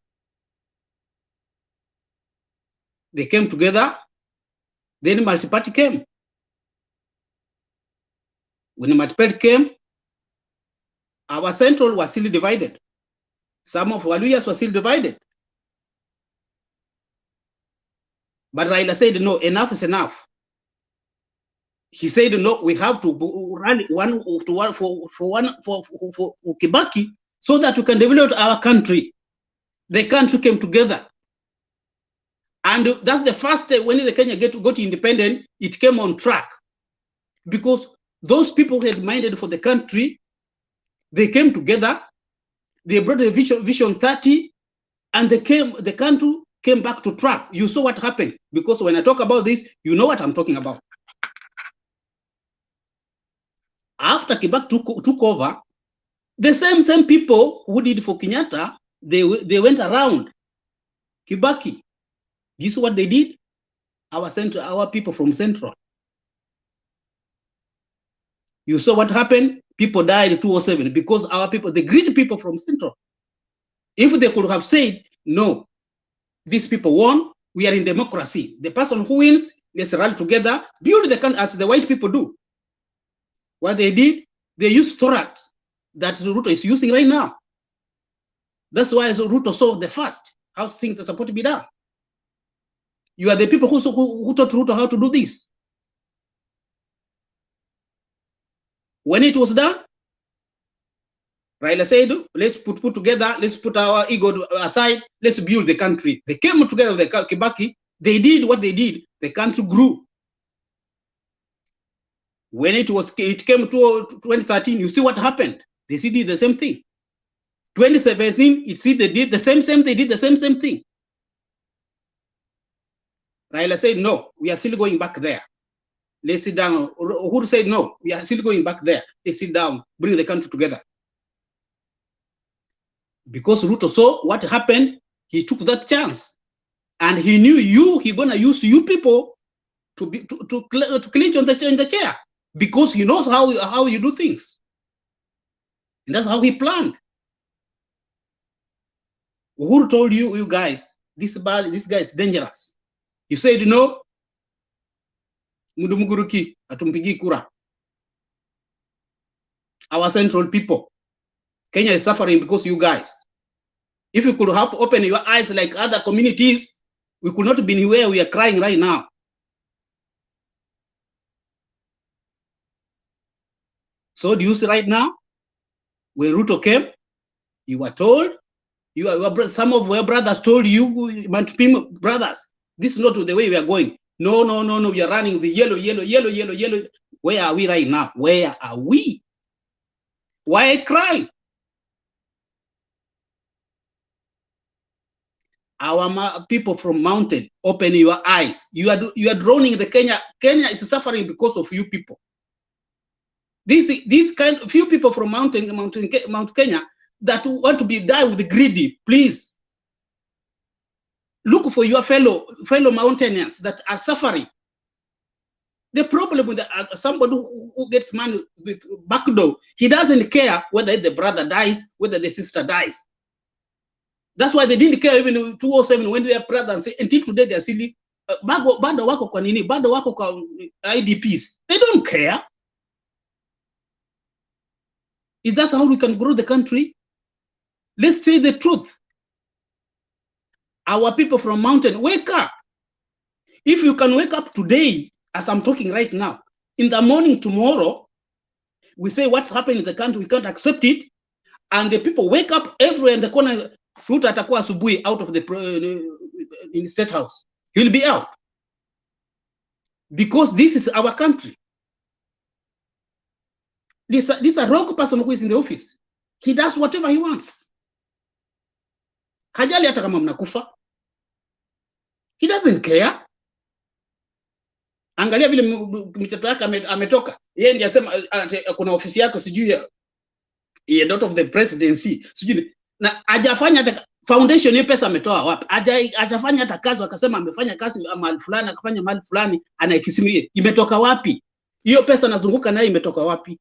They came together, then multi-party came. When the multi-party came, our central was still divided. Some of Waluyas were still divided. But Raila said, no, enough is enough. He said, no, we have to run one for Kibaki so that we can develop our country. The country came together. And that's the first day when the Kenya got independent, it came on track. Because those people who had minded for the country, they came together, they brought the Vision 30, and the country came back to track. You saw what happened. Because when I talk about this, you know what I'm talking about. After Kibaki took over, the same people who did for Kenyatta, they went around Kibaki. This is what they did. Our people from Central. You saw what happened. People died in 2007 because our people, the greedy people from Central. If they could have said, no, these people won, we are in democracy. The person who wins, let's rally together, build the country as the white people do. What they did, they used Thorat that Ruto is using right now. That's why Ruto saw the first, how things are supposed to be done. You are the people who taught Ruto how to do this. When it was done, Raila said, let's put together, let's put our ego aside, let's build the country. They came together with the Kibaki, they did what they did, the country grew. When it came to 2013, you see what happened. They did the same thing. 2017, they did the same, they did the same thing. Raila said, no, we are still going back there. Let's sit down. Uhuru said, no, we are still going back there. Let's sit down, bring the country together. Because Ruto saw what happened, he took that chance. And he knew he's going to use you people to clinch on the chair. Because he knows how you do things. And that's how he planned. Uhuru told you guys, this guy is dangerous. You said no, Mudumuguruki, atumpigi kura. Our central people. Kenya is suffering because you guys. If you could have opened your eyes like other communities, we could not be where we are crying right now. So do you see right now, when Ruto came, you were told, some of your brothers told you, brothers, this is not the way we are going. No, we are running the yellow. Where are we right now? Where are we? Why cry? Our people from mountain, open your eyes. You are drowning the Kenya. Kenya is suffering because of you people. These kind of few people from Mount Kenya that want to die with greedy, please look for your fellow mountaineers that are suffering. The problem with somebody who gets money with backdoor, he doesn't care whether the brother dies, whether the sister dies. That's why they didn't care even in 2007 when their brother and say, until today they are still bado wako kwa nini, bado wako kwa IDPs. They don't care. Is that how we can grow the country? Let's say the truth. Our people from mountain, wake up. If you can wake up today, as I'm talking right now, in the morning tomorrow, we say what's happening in the country, we can't accept it, and the people wake up everywhere in the corner. Ruto atakuwa asubuhi out of the in the State House. He'll be out. Because this is our country. This a rogue person who is in the office. He does whatever he wants. Hajali hata kama mnakufa. He doesn't care. Angalia vile mtoto wake ametoka. Yeye ndiye asema kuna ofisi yako sijui ya dot of the presidency. Sijui na hajafanya hata foundation hiyo pesa ametoa wapi? Hajafanya hata kazi akasema amefanya kazi mahali fulani akafanya mahali fulani anaikisimulia. Imetoka wapi? Hiyo pesa nazunguka nayo imetoka wapi?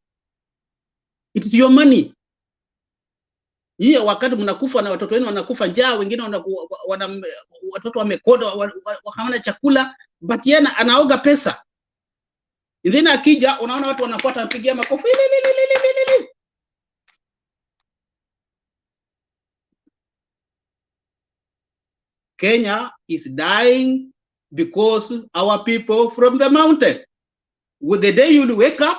It's your money. Hiyo wakati mnakufa na watoto wenu wanakufa njaa, wengine watoto wamekoda hawana chakula, but yeye anaoga pesa. Then akija unaona watu wanafuata wanapigia makofi. Kenya is dying because our people from the mountain. With the day you wake up,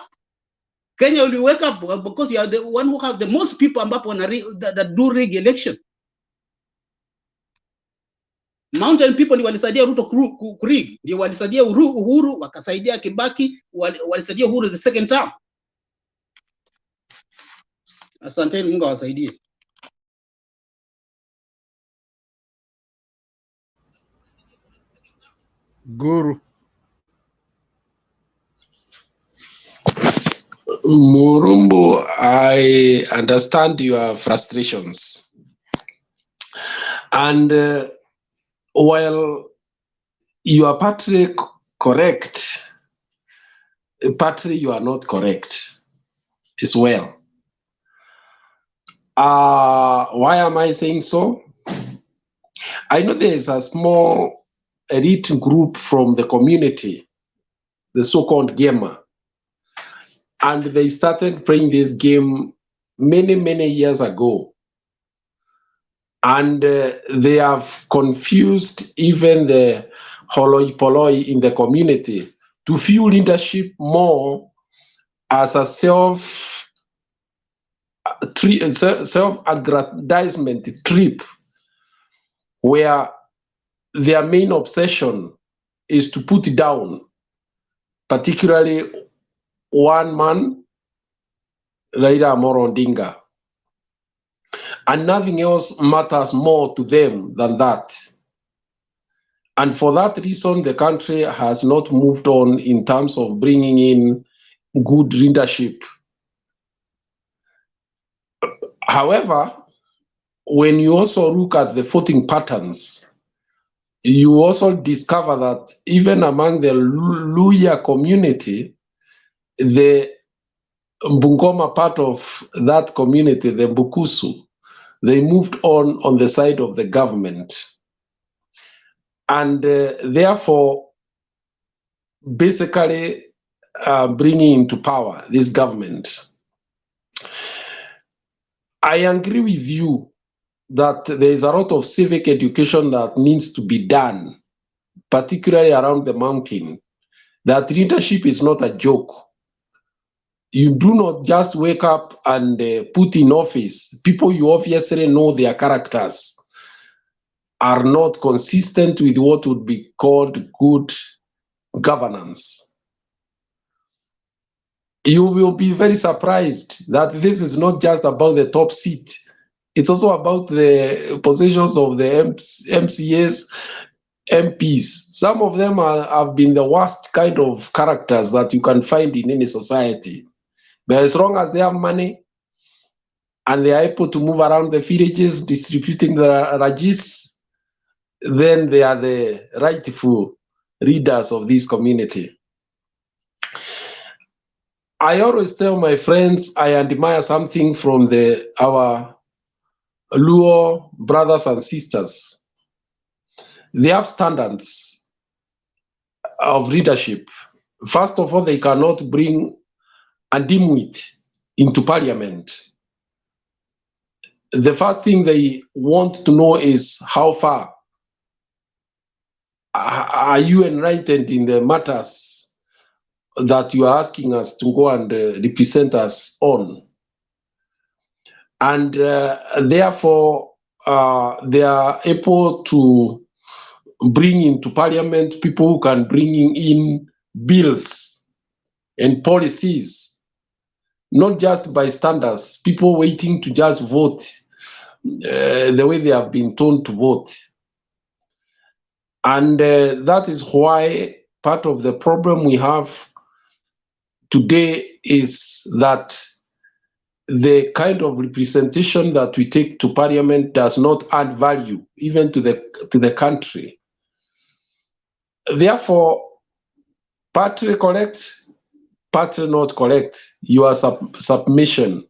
Kenya will wake up because you are the one who have the most people ambapo that do rig election. Mountain people ni walisaidia Ruto kurig, ndio walisaidia Uhuru, wakasaidia Kibaki, walisaidia Uhuru the second term. Asanteni, Mungu awasaidie. Guru. Murumbu, I understand your frustrations. And while you are partly correct, partly you are not correct as well. Why am I saying so? I know there is a small elite group from the community, the so-called gamer, and they started playing this game many years ago. And they have confused even the holoi polloi in the community to view leadership more as a self-aggrandizement trip, where their main obsession is to put down particularly one man, Raila Amolo Odinga. And nothing else matters more to them than that. And for that reason, the country has not moved on in terms of bringing in good leadership. However, when you also look at the voting patterns, you also discover that even among the Luhya community, the Bungoma part of that community, the Mbukusu, they moved on the side of the government. And therefore, basically bringing into power this government. I agree with you that there is a lot of civic education that needs to be done, particularly around the mountain. That leadership is not a joke. You do not just wake up and put in office people you obviously know their characters are not consistent with what would be called good governance. You will be very surprised that this is not just about the top seat. It's also about the positions of the MCAs, MPs. Some of them have been the worst kind of characters that you can find in any society. But as long as they have money and they are able to move around the villages distributing the rajis, then they are the rightful leaders of this community. I always tell my friends I admire something from our Luo brothers and sisters. They have standards of leadership. First of all, they cannot bring a dimwit into parliament. The first thing they want to know is how far are you enlightened in the matters that you are asking us to go and represent us on. And therefore, they are able to bring into parliament people who can bring in bills and policies, not just bystanders, people waiting to just vote the way they have been told to vote. And that is why part of the problem we have today is that the kind of representation that we take to parliament does not add value even to the country. Therefore, partly correct, partly not correct, your submission,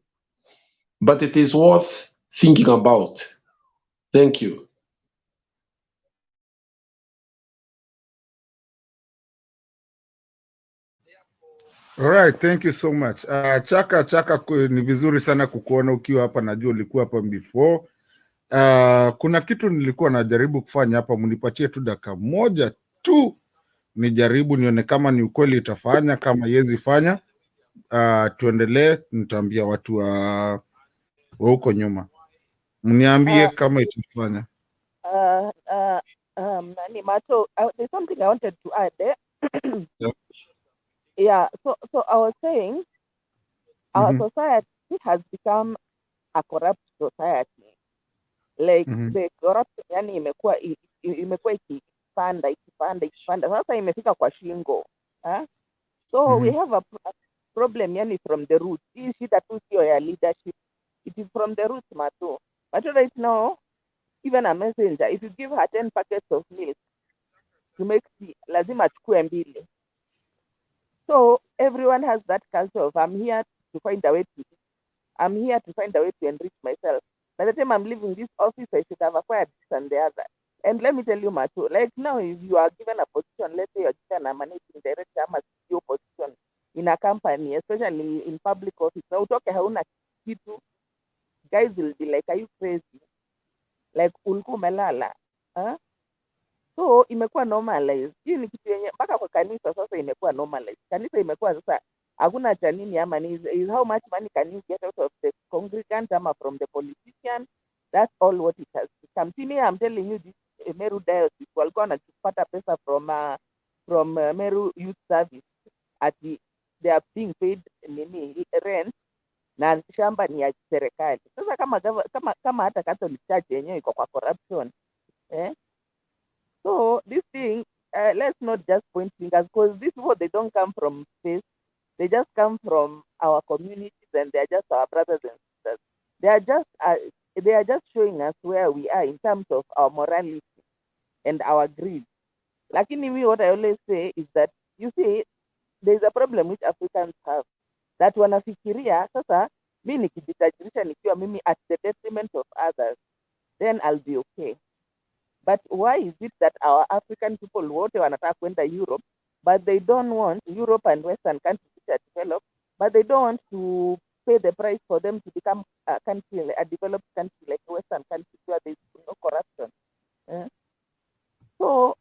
but it is worth thinking about. Thank you. Alright, thank you so much. Chaka ni vizuri sana kukuona ukiwa hapa, najua ulikuwa hapa before. Kuna kitu nilikuwa najaribu kufanya hapa, munipatie tu dakika moja tu nijaribu nione kama ni ukweli itafanya, kama yezi fanya tuendelee, nitaambia watu wa huko nyuma. Mniambie kama itafanya. Nani Mato, there's something I wanted to add there. Yep. Yeah, so I was saying our society has become a corrupt society. Like the corruption yani imekuwa ikipanda. Sasa imefika kwa shingo. So we have a problem yani from the roots. Hii shida tu sio ya leadership. It is from the roots, Mato. Mato right now, even a messenger, if you give her 10 packets of milk to make tea, lazima achukue 2. So everyone has that culture of I'm here to find a way to enrich myself. By the time I'm leaving this office, I should have acquired this and the other. And let me tell you, Mato, like now, if you are given a position, let's say you're given a managing director, a CEO position in a company, especially in public office, now utoke hauna kitu, guys will be like, are you crazy? Like ulikuwa umelala. So imekuwa normalized. Hii ni kitu yenye mpaka kwa kanisa sasa imekuwa normalized. Kanisa imekuwa sasa hakuna cha nini ama ni is how much money can you get out of the congregant ama from the politician. That's all what it has become. See, I'm telling you, this Meru diocese walikuwa wanapata pesa from Meru Youth Service at they are being paid rent na shamba ni ya serikali. Sasa kama hata Catholic Church yenyewe iko kwa corruption, so this thing, let's not just point fingers, because these people, they don't come from space. They just come from our communities, and they are just our brothers and sisters. They are just showing us where we are in terms of our morality and our greed. Lakini me, what I always say is that, you see, there's a problem which Africans have, that wanafikiria sasa mi nikijitajirisha nikiwa mimi at the detriment of others, then I'll be okay. But why is it that our African people wote wanataka kwenda Europe, but they don't want Europe and Western countries which are developed, but they don't want to pay the price for them to become a country, a developed country like Western countries where there is no corruption. So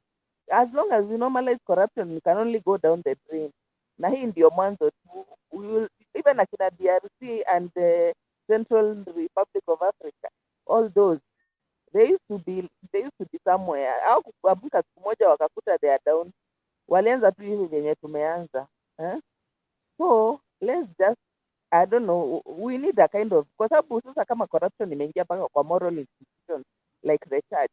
as long as we normalize corruption, we can only go down the drain. Na hii ndio mwanzo tu. Even akina DRC and the Central Republic of Africa, all those, they used to be somewhere. Au kuamka siku moja wakakuta they are down. Walianza tu hivi venye tumeanza. So let's just, I don't know, we need a kind of, kwa sababu sasa kama corruption imeingia mpaka kwa moral institutions like the church,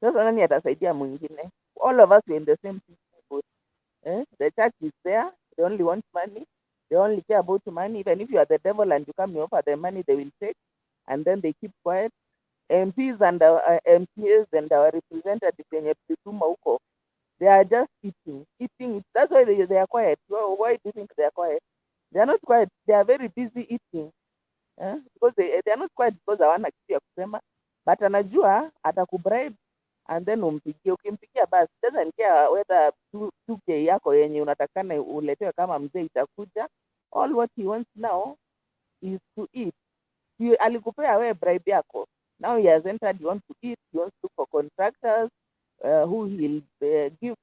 sasa nani atasaidia mwingine? All of us are in the same boat. The church is there, they only want money. They only care about money. Even if you are the devil and you come, you offer them money, they will take, and then they keep quiet. MPs and our MPs and our representatives in Huko, they are just eating. That's why they are quiet. So why do you think they are quiet? They are not quiet. They are very busy eating. Because they are not quiet because hawana kitu ya kusema, but anajua atakubribe and then umpigie. Ukimpigia basi doesn't care whether 2K yako yenye unatakana uletewe kama mzee itakuja. All what he wants now is to eat. Alikupea wewe bribe yako. Now he has entered, he wants to eat, he wants to look for contractors who will give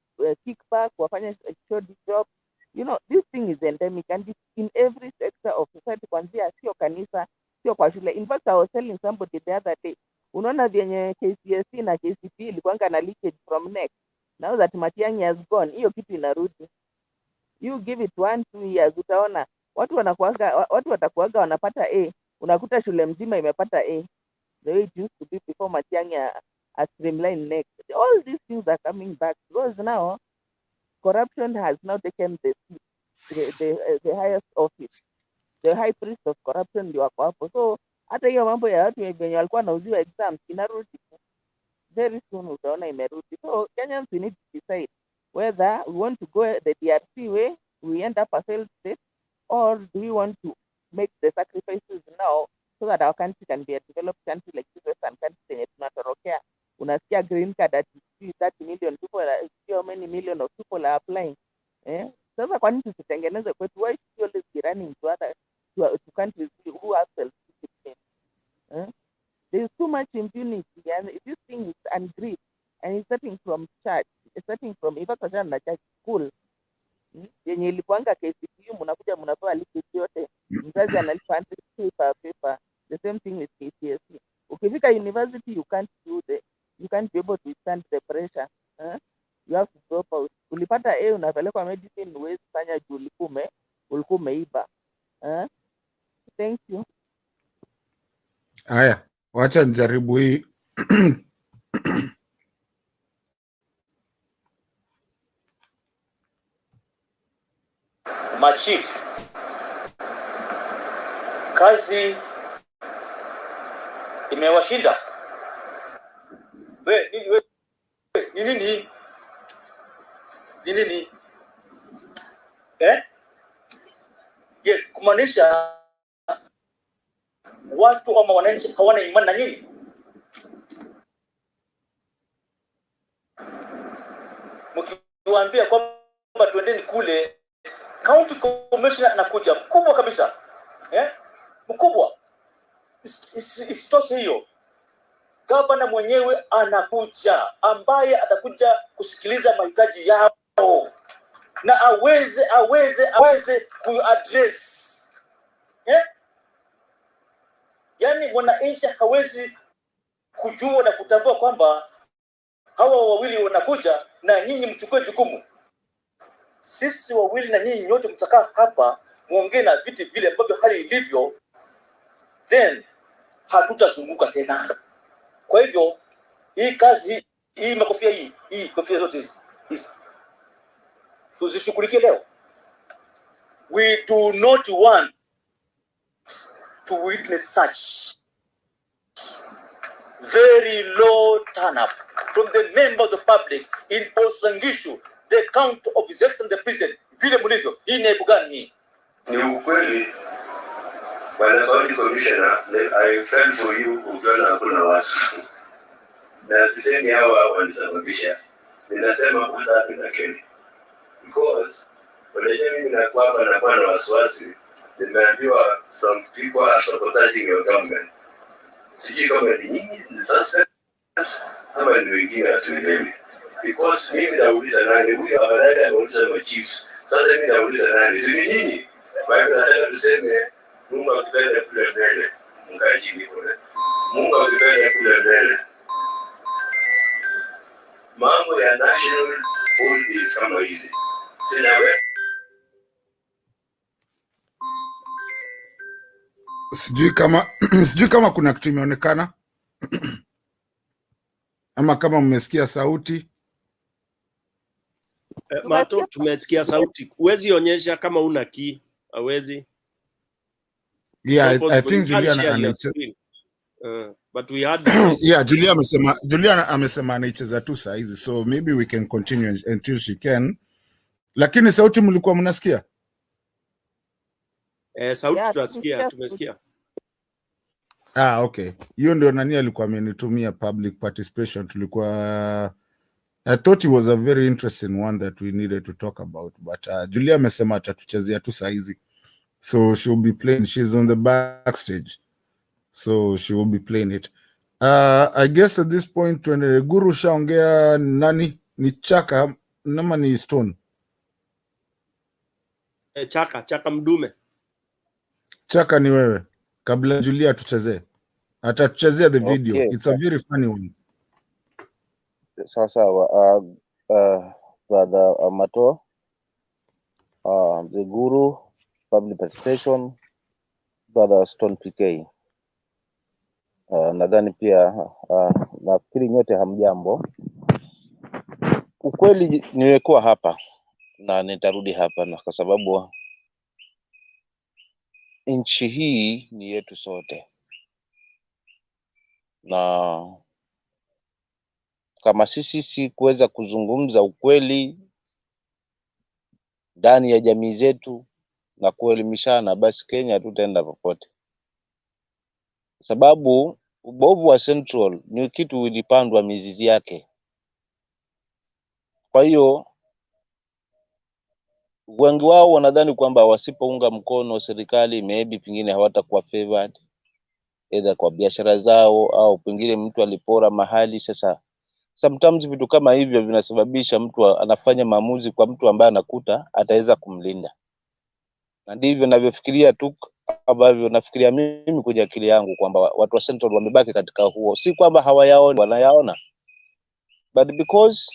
kickback, wafanya short job. You know, this thing is endemic and it's in every sector of society, kwanzia sio kanisa, sio kwa shule. In fact, I was telling somebody the other day, unaona vyenye KCSE na KCP ilikuanga na leakage from next. Now that Matiang'i has gone, hiyo kitu inarudi. You give it 1-2 years, utaona watu watakuaga wanapata A, unakuta shule mzima imepata A, the way it used to be before Matiang'i a streamline next. All these things are coming back because now corruption has now taken the highest office. The high priest of corruption ndio wako hapo. So hata hiyo mambo ya watu wenye walikuwa wanauziwa exams inarudi. Very soon utaona imerudi. So Kenyans, we need to decide whether we want to go the DRC way, we end up a failed state, or do we want to make the sacrifices now so that our country can be a developed country like this Western country yenye tunatorokea. Unasikia green card at 30 million people, how many million of people are applying. Sasa kwa nini tusitengeneze kwetu? Why should we always be running to countries who have self-discipline? There is too much impunity, and this thing is ungreed, and it's starting from church. It's starting from na church school. Yenye ilikuanga KCPU, mnakuja mnapewa liquid yote, mzazi analipa paper. The same thing with KCSE. Ukifika university, you can't be able to withstand the pressure. You have to drop out. Ulipata A, unapelekwa medicine, huwezi fanya juu ulikuwa umeiba. Thank you. Haya, wacha nijaribu hii. Machief, kazi imewashinda. Nini? Je, kumaanisha watu ama wananchi hawana imani na nyinyi? Mkiwaambia kwamba tuendeni kule, county commissioner anakuja mkubwa kabisa, mkubwa, isitoshe hiyo, gavana mwenyewe anakuja, ambaye atakuja kusikiliza mahitaji yao na aweze kuaddress. Yani mwananchi hawezi kujua na kutambua kwamba hawa wawili wanakuja na nyinyi mchukue jukumu. Sisi wawili na nyinyi nyote mtakaa hapa muongee na viti vile ambavyo hali ilivyo, then hatutazunguka tena. Kwa hivyo hii kazi hii makofia hii kofia zote hizi tuzishughulikie leo. We do not want to witness such very low turn up from the member of the public in Osangishu, the count of His Excellency the President. Vile mlivyo, hii ni aibu gani? Ni ukweli, Bwana County Commissioner, I felt for you ukiona hakuna watu. Na sisemi hawa walisababisha. Ninasema kuta na Kenya. Because unajua mimi nakuwa na wasiwasi. Nimeambiwa some people are sabotaging your government. Sijui kama ni nyinyi ni suspect ama ni wengine hatuelewi. Because mimi nauliza nani huyu abadala anauliza machiefs. Sasa mimi nauliza nani? Si nyinyi. Kwa hivyo nataka tuseme Mungu akipenda kule mbele. Mkaji kule. Mungu akipenda kule mbele. Mambo ya national politics kama hizi. Sinawe sijui kama kuna kitu imeonekana ama kama mmesikia sauti. Mato, tumesikia sauti. Huwezi onyesha kama una key. hawezi. Yeah, So I possible. You think can't Juliana share your anaicheza. screen. But we had before. Yeah, Juliana amesema anaicheza tu saa hizi, so maybe we can continue until she can. Lakini sauti mlikuwa mnasikia? Sauti tumesikia. Okay. Hiyo ndio nani alikuwa amenitumia public participation. Tulikuwa I thought it was a very interesting one that we needed to talk about, but Julia amesema atatuchezea tu saa hizi. So she'll be playing. She's on the backstage. So she will be playing it. I guess at this point when Guru shaongea, nani ni Chaka nama ni Stone? Chaka Mdume. Chaka ni wewe. Kabla Julia tuchezee. Atatuchezea the video. Okay. It's a very funny one. Sawa. Brother Mato, the Guru, public participation, Brother Stone PK. Nadhani pia nafikiri nyote hamjambo. Ukweli niwekuwa hapa na nitarudi hapa, na kwa sababu nchi hii ni yetu sote, na kama sisi kuweza kuzungumza ukweli ndani ya jamii zetu na kuelimishana, basi Kenya hatutaenda popote, sababu ubovu wa Central ni kitu ilipandwa mizizi yake. Kwa hiyo wengi wao wanadhani kwamba wasipounga mkono serikali maybe pengine hawatakuwa favored either kwa biashara zao, au pengine mtu alipora mahali. Sasa sometimes vitu kama hivyo vinasababisha mtu anafanya maamuzi kwa mtu ambaye anakuta ataweza kumlinda, na ndivyo ninavyofikiria tu, ambavyo nafikiria mimi kwenye akili yangu kwamba watu wa Central wamebaki katika huo. Si kwamba hawayaoni, wanayaona, but because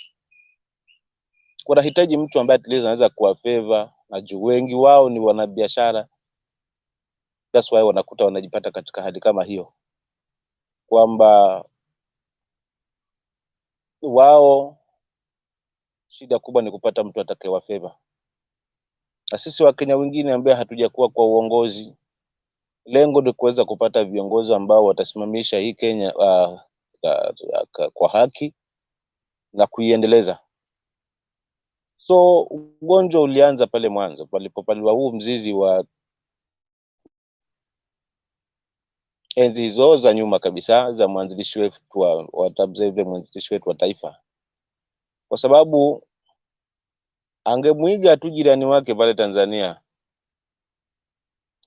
wanahitaji mtu ambaye anaweza kuwa favor, na juu wengi wao ni wanabiashara. That's why wanakuta wanajipata katika hali kama hiyo, kwamba wao shida kubwa ni kupata mtu atakayewa favor. Na sisi Wakenya wengine ambaye hatujakuwa kwa uongozi, lengo ni kuweza kupata viongozi ambao watasimamisha hii Kenya kwa haki na kuiendeleza. So ugonjwa ulianza pale mwanzo palipopaliwa huu mzizi wa enzi hizo za nyuma kabisa za mwanzilishi wetu mwanzilishi wetu wa taifa, kwa sababu angemwiga tu jirani wake pale Tanzania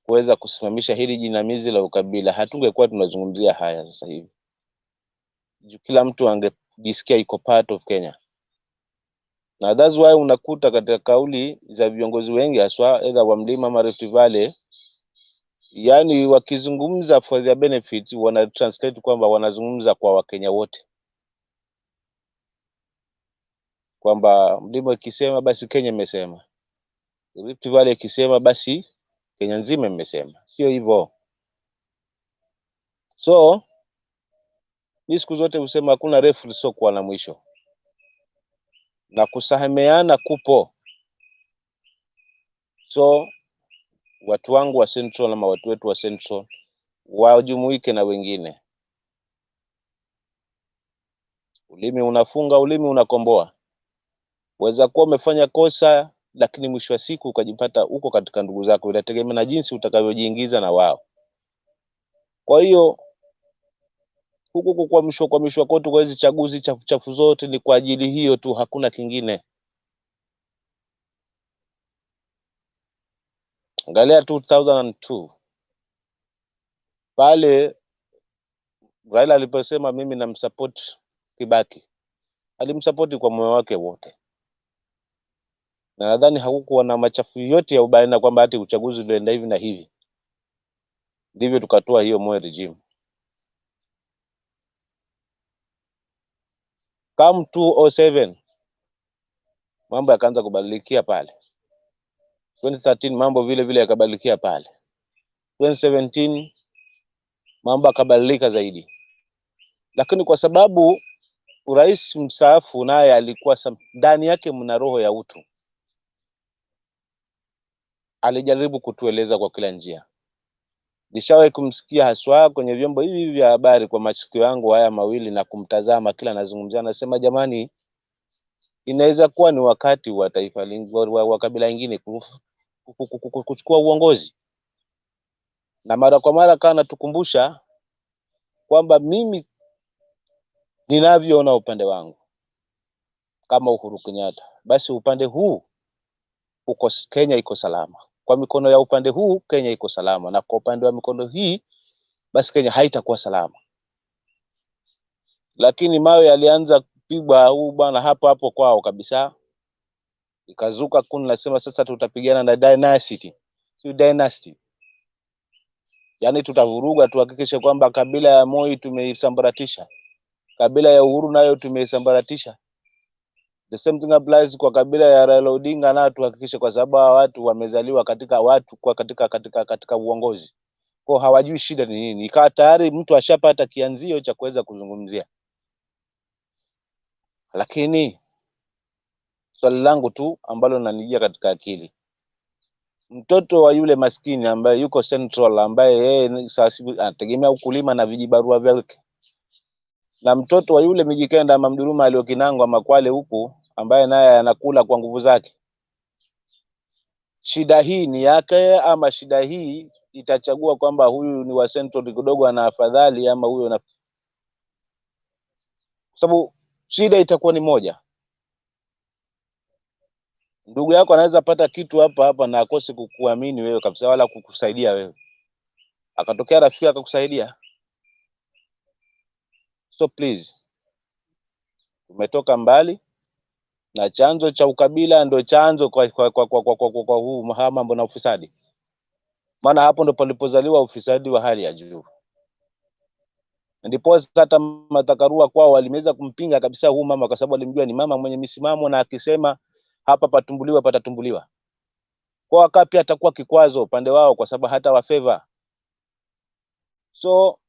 kuweza kusimamisha hili jinamizi la ukabila, hatungekuwa tunazungumzia haya sasa hivi. Kila mtu angejisikia iko part of Kenya. Na that's why unakuta katika kauli za viongozi wengi haswa either wa Mlima ama Rift Valley, yani wakizungumza for their benefit, wana translate kwamba wanazungumza kwa Wakenya wote, kwamba Mlima ikisema basi Kenya imesema, Rift Valley ikisema basi Kenya nzima imesema. Sio hivyo. So ni siku zote husema hakuna refu lisokuwa na mwisho, na kusameheana kupo. So watu wangu wa Central ama watu wetu wa Central wajumuike na wengine. Ulimi unafunga, ulimi unakomboa. Waweza kuwa umefanya kosa, lakini mwisho wa siku ukajipata uko katika ndugu zako. Inategemea na jinsi utakavyojiingiza na wao. Kwa hiyo huku kukwamishwa kwetu kwa hizi chaguzi chafu zote ni kwa ajili hiyo tu, hakuna kingine. Angalia 2002 pale Raila aliposema mimi namsupport Kibaki, alimsupport kwa moyo wake wote, na nadhani hakukuwa na machafu yote ya ubaina kwamba ati uchaguzi ulienda hivi na hivi. Ndivyo tukatoa hiyo Moi regime. Come 2007 mambo yakaanza kubadilikia pale. 2013 mambo vile vile yakabadilikia pale. 2017 mambo yakabadilika zaidi. Lakini kwa sababu urais mstaafu naye alikuwa ndani yake mna roho ya utu, alijaribu kutueleza kwa kila njia. Nishawahi kumsikia haswa kwenye vyombo hivi vya habari kwa masikio yangu haya mawili na kumtazama kila anazungumzia, anasema jamani, inaweza kuwa ni wakati wa taifa wa kabila lingine kuchukua uongozi. Na mara kwa mara kana tukumbusha kwamba mimi ninavyoona upande wangu kama Uhuru Kenyatta, basi upande huu Kenya iko salama. Kwa mikono ya upande huu Kenya iko salama, na kwa upande wa mikono hii basi Kenya haitakuwa salama. Lakini mawe yalianza kupigwa huu bwana hapo kwao kabisa, ikazuka kundi nasema sasa tutapigana na dynasty, si dynasty. Yani tutavuruga, tuhakikishe kwamba kabila ya Moi tumeisambaratisha, kabila ya Uhuru nayo tumeisambaratisha. The same thing applies kwa kabila ya Raila Odinga, na tuhakikishe, kwa sababu watu wamezaliwa katika uongozi. Kwa hawajui shida ni nini. Ikawa tayari mtu ashapata kianzio cha kuweza kuzungumzia. Lakini swali langu tu ambalo linanijia katika akili, mtoto wa yule maskini ambaye yuko Central, ambaye yeye sasa anategemea ukulima na vijibarua vyake, na mtoto wa yule Mijikenda ama Mduruma aliokinangwa Makwale huku, ambaye naye anakula kwa nguvu zake, shida hii ni yake ama shida hii itachagua kwamba huyu ni wa Central kidogo ana afadhali ama huyo na, sababu shida itakuwa ni moja. Ndugu yako anaweza pata kitu hapa na akose kukuamini wewe kabisa wala kukusaidia wewe, akatokea rafiki akakusaidia. So please, tumetoka mbali na chanzo cha ukabila ndio chanzo kwa huu mambo na ufisadi. Maana hapo ndo palipozaliwa ufisadi wa hali ya juu. Ndipo hata Matakarua kwao walimeweza kumpinga kabisa huu mama, kwa sababu alimjua ni mama mwenye misimamo, na akisema hapa patumbuliwa patatumbuliwa. Kwa wakapi atakuwa kikwazo upande wao, kwa sababu hata wa favor. So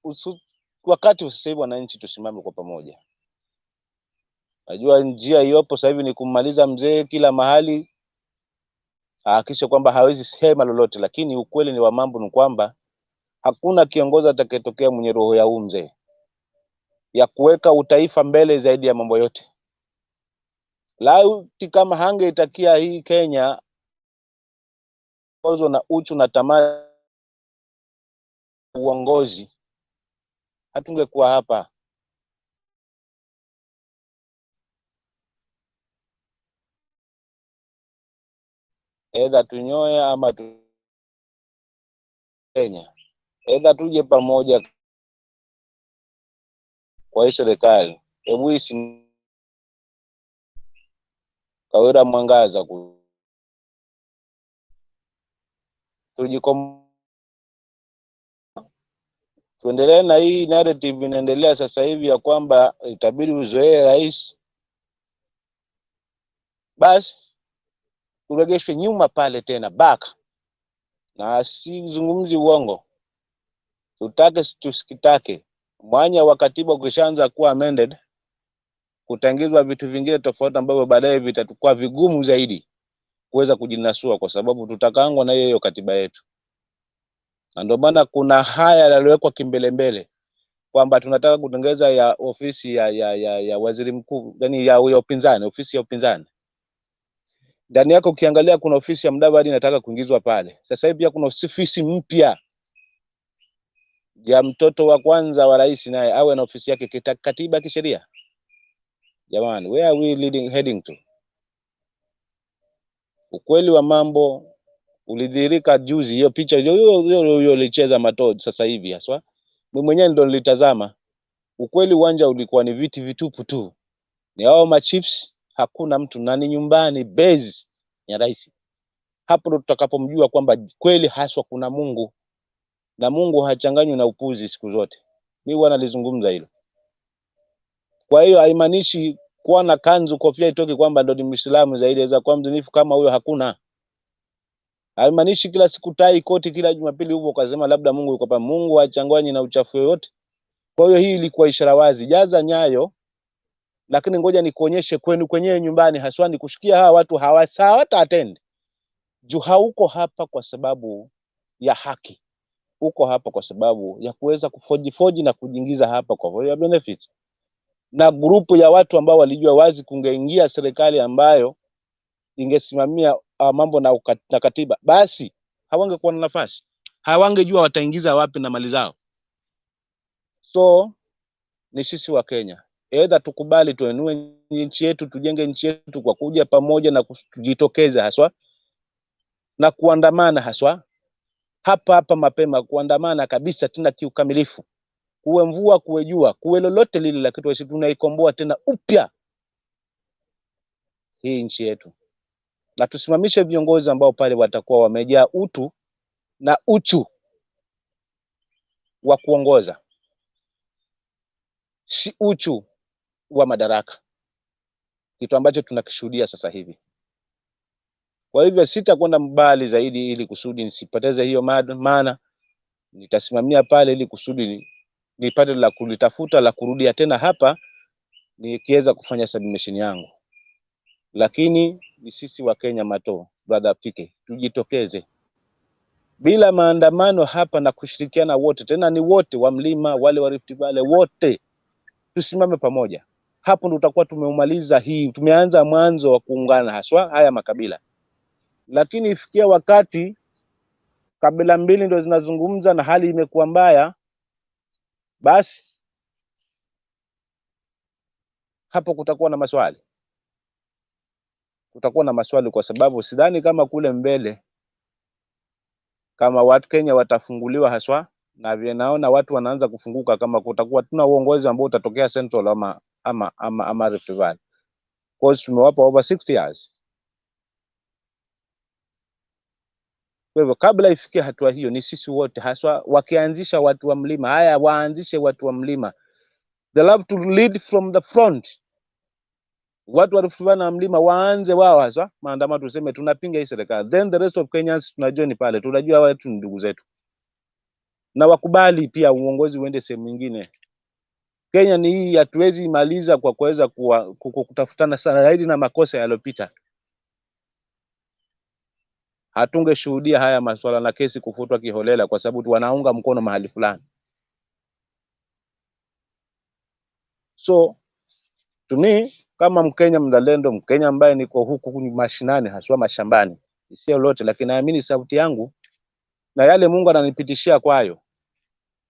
wakati sasa hivi wananchi tusimame kwa pamoja. Najua njia iliyopo sasa hivi ni kummaliza mzee kila mahali, hakikisha kwamba hawezi sema lolote, lakini ukweli ni wa mambo ni kwamba hakuna kiongozi atakayetokea mwenye roho ya huu mzee ya kuweka utaifa mbele zaidi ya mambo yote. Lauti kama hangeitakia hii Kenya ozo na uchu na tamaa uongozi, hatungekuwa hapa. Either tunyoe ama Kenya, either tuje pamoja kwa hii serikali. Hebu isi Kawira Mwangaza tuendelee na hii narrative inaendelea sasa hivi ya kwamba itabidi uzoee rais, basi turegeshwe nyuma pale tena back. Na sizungumzi uongo, tutake tusikitake, mwanya wa katiba ukishaanza kuwa amended, kutangizwa vitu vingine tofauti ambavyo baadaye vitakuwa vigumu zaidi kuweza kujinasua, kwa sababu tutakangwa na hiyo katiba yetu. Na ndio maana kuna haya yaliyowekwa kimbelembele kwamba tunataka kutengeza ya ofisi ya waziri mkuu, yani ya upinzani, ofisi ya upinzani. Ndani yako ukiangalia kuna ofisi ya Mudavadi inataka kuingizwa pale. Sasa hivi pia kuna ofisi mpya ya mtoto wa kwanza wa rais, naye awe na ofisi yake katiba kisheria. Jamani, where are we heading to? Ukweli wa mambo ulidhihirika juzi, hiyo picha hiyo ilicheza matod sasa hivi haswa. Mimi mwenyewe ndo nilitazama. Ukweli uwanja ulikuwa ni viti vitupu tu. Ni hao machips, hakuna mtu, na ni nyumbani base ya rais. Hapo ndo tutakapomjua kwamba kweli haswa kuna Mungu, na Mungu hachanganywi na upuzi siku zote. Mimi huwa nalizungumza hilo. Kwa hiyo haimaanishi kuwa na kanzu kofia itoke kwamba ndo ni Muislamu zaidi, za kwa mzinifu kama huyo hakuna. Haimaanishi kila siku tai koti kila Jumapili huko kasema labda Mungu yuko hapa. Mungu hachanganywi na uchafu yote. Kwa hiyo hii ilikuwa ishara wazi, jaza nyayo. Lakini ngoja nikuonyeshe kwenu kwenyewe nyumbani haswa, ni kushikia hawa watu hawata attend. Juu hauko hapa kwa sababu ya haki, uko hapa kwa sababu ya kuweza kufoji na kujiingiza hapa kwa ya benefits, na grupu ya watu ambao walijua wazi kungeingia serikali ambayo ingesimamia mambo na katiba, basi hawangekuwa na nafasi, hawangejua wataingiza wapi na mali zao. So ni sisi wa Kenya, either tukubali tuenue nchi yetu, tujenge nchi yetu kwa kuja pamoja na kujitokeza haswa na kuandamana haswa hapa mapema, kuandamana kabisa tena kiukamilifu, kuwe mvua kuwe jua kuwe lolote lile la kitu, tunaikomboa tena upya hii nchi yetu, na tusimamishe viongozi ambao pale watakuwa wamejaa utu na uchu wa kuongoza, si uchu wa madaraka, kitu ambacho tunakishuhudia sasa hivi. Kwa hivyo sitakwenda mbali zaidi ili kusudi nisipoteze hiyo maana, nitasimamia pale ili kusudi nipate la kulitafuta la kurudia tena hapa nikiweza kufanya submission yangu. Lakini ni sisi wa Kenya mato, brother Pike, tujitokeze bila maandamano hapa na kushirikiana wote, tena ni wote wa mlima, wale wa Rift Valley, wote tusimame pamoja. Hapo ndo tutakuwa tumeumaliza hii, tumeanza mwanzo wa kuungana haswa haya makabila. Lakini ifikia wakati kabila mbili ndo zinazungumza na hali imekuwa mbaya, basi hapo kutakuwa na maswali. Kutakuwa na maswali kwa sababu sidhani kama kule mbele kama watu Kenya watafunguliwa haswa, na vile naona watu wanaanza kufunguka, kama kutakuwa tuna uongozi ambao utatokea Central ama Rift Valley. Because tumewapa over 60 years. Kwa hivyo kabla ifikie hatua hiyo, ni sisi wote haswa, wakianzisha watu wa mlima, haya waanzishe watu wa mlima. They love to lead from the front. Watu wa Rift Valley na mlima waanze wao haswa maandamano, tuseme tunapinga hii serikali. Then the rest of Kenyans tunajoin pale, tunajua watu ni ndugu zetu. Na wakubali pia uongozi uende sehemu nyingine. Kenya ni hii, hatuwezi maliza kwa kuweza kutafutana sana zaidi na makosa yaliyopita. Hatungeshuhudia haya masuala na kesi kufutwa kiholela kwa sababu wanaunga mkono mahali fulani. So to me, kama Mkenya mzalendo, Mkenya ambaye niko huku mashinani haswa mashambani, sio lote, lakini naamini sauti yangu na yale Mungu ananipitishia kwayo,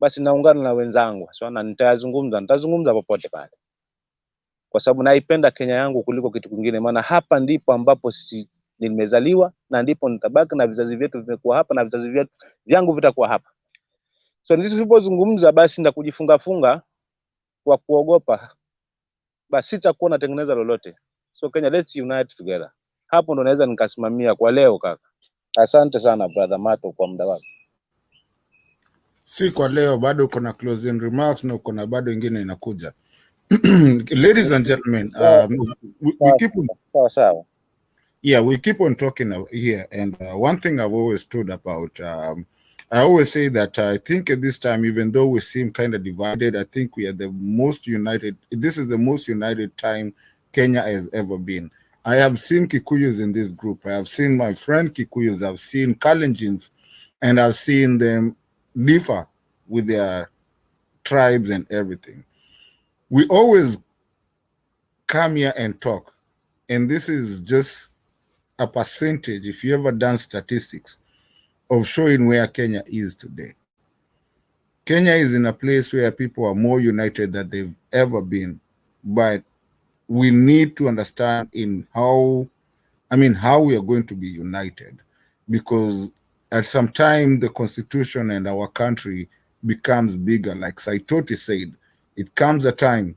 basi naungana na wenzangu haswa, na nitazungumza popote pale, kwa sababu naipenda Kenya yangu kuliko kitu kingine. Maana hapa ndipo ambapo sisi nimezaliwa na ndipo nitabaki, na vizazi vyetu vimekuwa hapa na vizazi vyangu vitakuwa hapa. So nisipozungumza basi na kujifunga kwa kuogopa, basi sitakuwa natengeneza lolote. So Kenya, let's unite together. Hapo ndo naweza nikasimamia kwa leo kaka. Asante sana brother Mato kwa muda wako. Si kwa leo, bado uko na closing remarks na uko na bado ingine inakuja. Ladies and gentlemen, we keep on, yeah, we keep on talking here, and one thing I've always stood about, I always say that I think at this time, even though we seem kind of divided, I think we are the most united. This is the most united time Kenya has ever been. I have seen Kikuyus in this group. I have seen my friend Kikuyus. I've seen Kalenjins, and I've seen them differ with their tribes and everything. We always come here and talk, and this is just a percentage, if you ever done statistics, of showing where Kenya is today. Kenya is in a place where people are more united than they've ever been, but we need to understand how we are going to be united, because at some time the constitution and our country becomes bigger. Like Saitoti said, it comes a time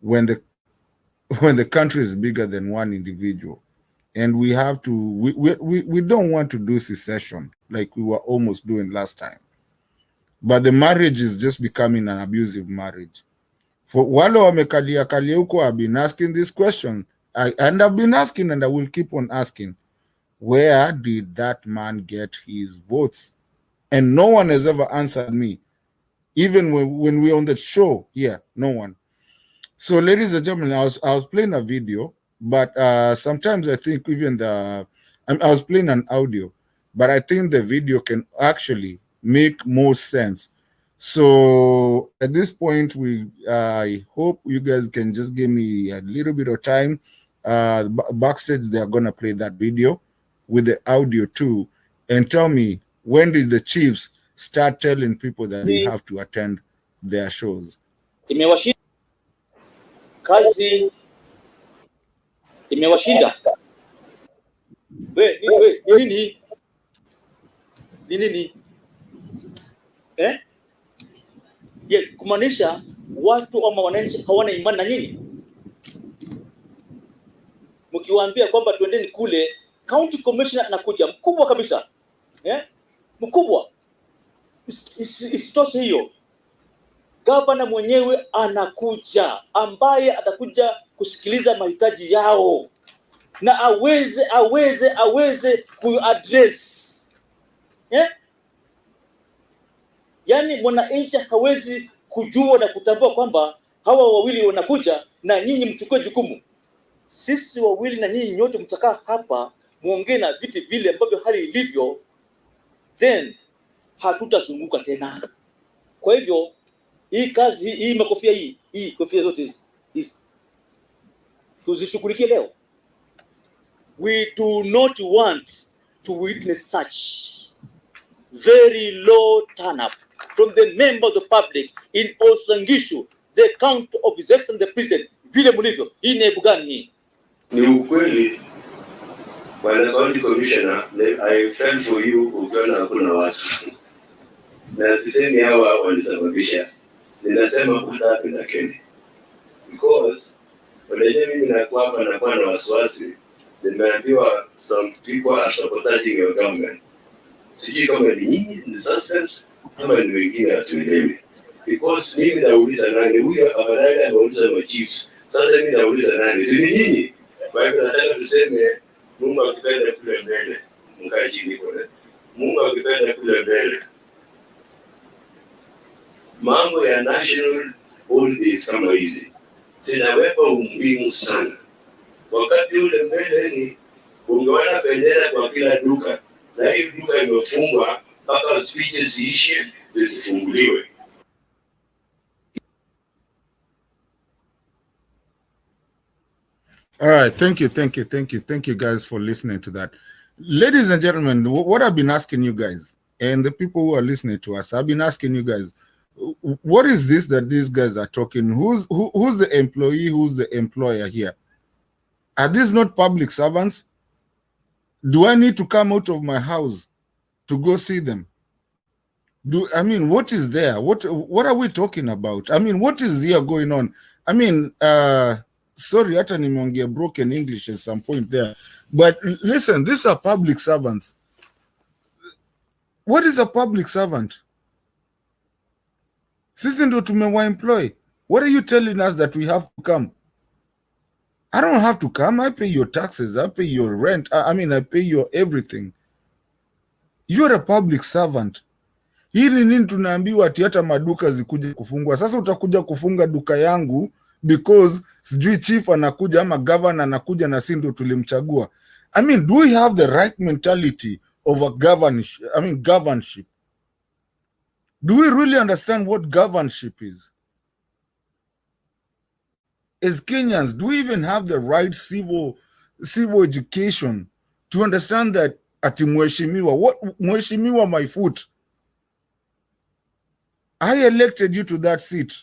when the country is bigger than one individual, and we have to we don't want to do secession like we were almost doing last time, but the marriage is just becoming an abusive marriage. For wale wamekalia huko, I've been asking this question, and I've been asking, and I will keep on asking, where did that man get his votes? And no one has ever answered me, even when we're on the show here. No one. So ladies and gentlemen, I was playing a video, but sometimes I think even I was playing an audio, but I think the video can actually make more sense. So at this point, I hope you guys can just give me a little bit of time. Backstage, they are going to play that video with the audio too, and tell me, when did the chiefs start telling people that they have to attend their shows? Imewashinda kazi, imewashinda. Nini? Je, kumaanisha watu ama wananchi hawana imani na nyinyi? Mkiwaambia kwamba twendeni kule, county commissioner anakuja mkubwa kabisa. Mkubwa. Isitoshe hiyo, gavana mwenyewe anakuja, ambaye atakuja kusikiliza mahitaji yao na aweze kuaddress. Yaani mwananchi hawezi kujua na kutambua kwamba hawa wawili wanakuja na nyinyi mchukue jukumu. Sisi wawili na nyinyi nyote mtakaa hapa muongee na viti vile ambavyo hali ilivyo, then hatutazunguka tena. Kwa hivyo hii kazi hii makofia hii kofia zote hizi tuzishughulikie leo. We do not want to witness such very low turn up from the member of the public in Osangishu, the count of His Excellency the President. Vile mlivyo, hii ni gani hii? Ni ukweli bwana county commissioner, I felt for you ukiona hakuna watu. Na sisemi hawa walisababisha. Ninasema kutapenda Kenya. Because waleje mimi nakuwa hapa nakuwa na wasiwasi. Nimeambiwa some people are sabotaging your government. Sijui kama ni nyinyi, ni suspects, ama ni wengine hatuelewi. Because mimi nauliza nani, huyu afadhali anauliza machiefs. Sasa mimi nauliza nani, si ni nyinyi? Kwa hivyo nataka tuseme Mungu akipenda kule mbele, mkae chini kule. Mungu akipenda kule mbele. Mambo ya national holidays kama hizi zinaweka umuhimu sana. Wakati ule mbele ni ungeona bendera kwa kila duka, na hii duka imefungwa mpaka speeches ziishe zisifunguliwe. All right, thank you guys for listening to that. Ladies and gentlemen, what I've been asking you guys, and the people who are listening to us, I've been asking you guys, what is this that these guys are talking? Who's the employee? Who's the employer here? Are these not public servants? Do I need to come out of my house to go see them? What is there? What are we talking about? What is here going on? Sorry, hata nimeongea broken English at some point there. But listen, these are public servants. What is a public servant? Sisi ndo tumewa employ. What are you telling us that we have to come? I don't have to come. I pay your taxes. I pay your rent. I pay your everything. You're a public servant. Hili nini tunaambiwa ati hata maduka zikuja kufungwa. Sasa utakuja kufunga duka yangu because sijui chief anakuja ama governor anakuja na si ndo tulimchagua. Do we have the right mentality of a governorship? Do we really understand what governorship is? As Kenyans, do we even have the right civil education to understand that ati mheshimiwa, what mheshimiwa my foot? I elected you to that seat.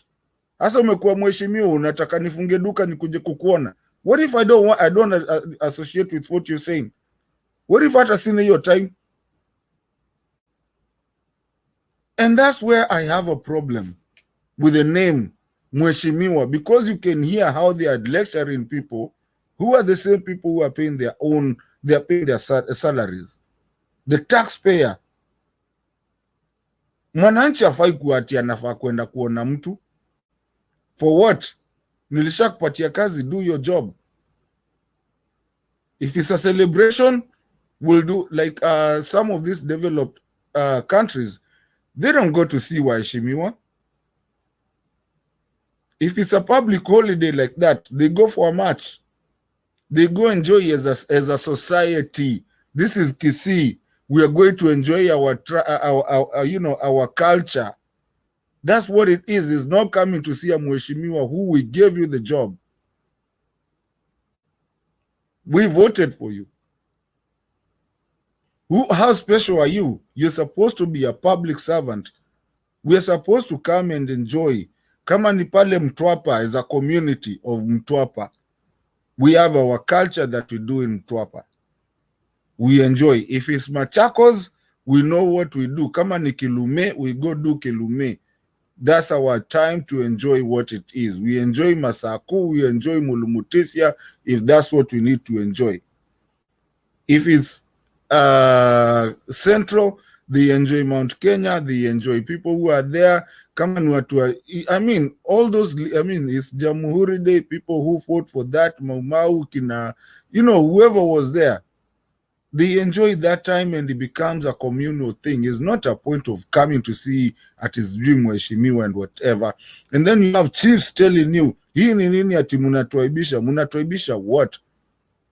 Asa umekuwa mheshimiwa unataka nifunge duka nikuje kukuona. What if I don't associate with what you're saying? What if hata sina hiyo time? And that's where I have a problem with the name Mheshimiwa, because you can hear how they are lecturing people who are the same people who are paying their salaries. The taxpayer. Mwananchi hafai kuati anafaa kwenda kuona mtu. For what? Nilishakupatia kazi, do your job. If it's a celebration, we'll do like some of these developed countries. They don't go to see waheshimiwa. If it's a public holiday like that, they go for a march. They go enjoy as a society, This is Kisii. We are going to enjoy our culture. That's what it is. It's not coming to see a mheshimiwa who we gave you the job. We voted for you. How special are you? You're supposed to be a public servant. We're supposed to come and enjoy. Kama ni pale Mtwapa, as a community of Mtwapa, we have our culture that we do in Mtwapa. We enjoy. If it's Machakos, we know what we do. Kama ni Kilume, we go do Kilume. That's our time to enjoy what it is. We enjoy Masaku, we enjoy Mulumutisia, if that's what we need to enjoy. If it's Central, they enjoy Mount Kenya, they enjoy people who are there. Come on, all those, it's Jamhuri Day, people who fought for that, Mau Kina, whoever was there. They enjoy that time and it becomes a communal thing. It's not a point of coming to see at his dream Mheshimiwa and whatever. And then you have chiefs telling you, hii ni nini ati munatuaibisha? Munatuaibisha what?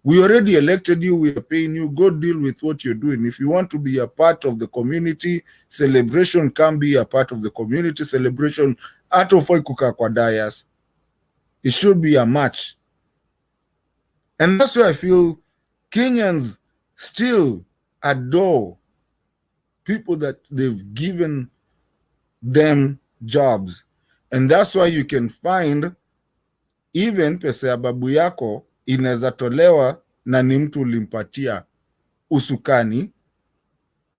We already elected you, we are paying you, go deal with what you're doing. If you want to be a part of the community celebration, can be a part of the community celebration. Atofoi kukaa kwa dayas. It should be a match. And that's why I feel Kenyans still adore people that they've given them jobs. And that's why you can find even pesa ya babu yako inaweza tolewa na ni mtu ulimpatia usukani,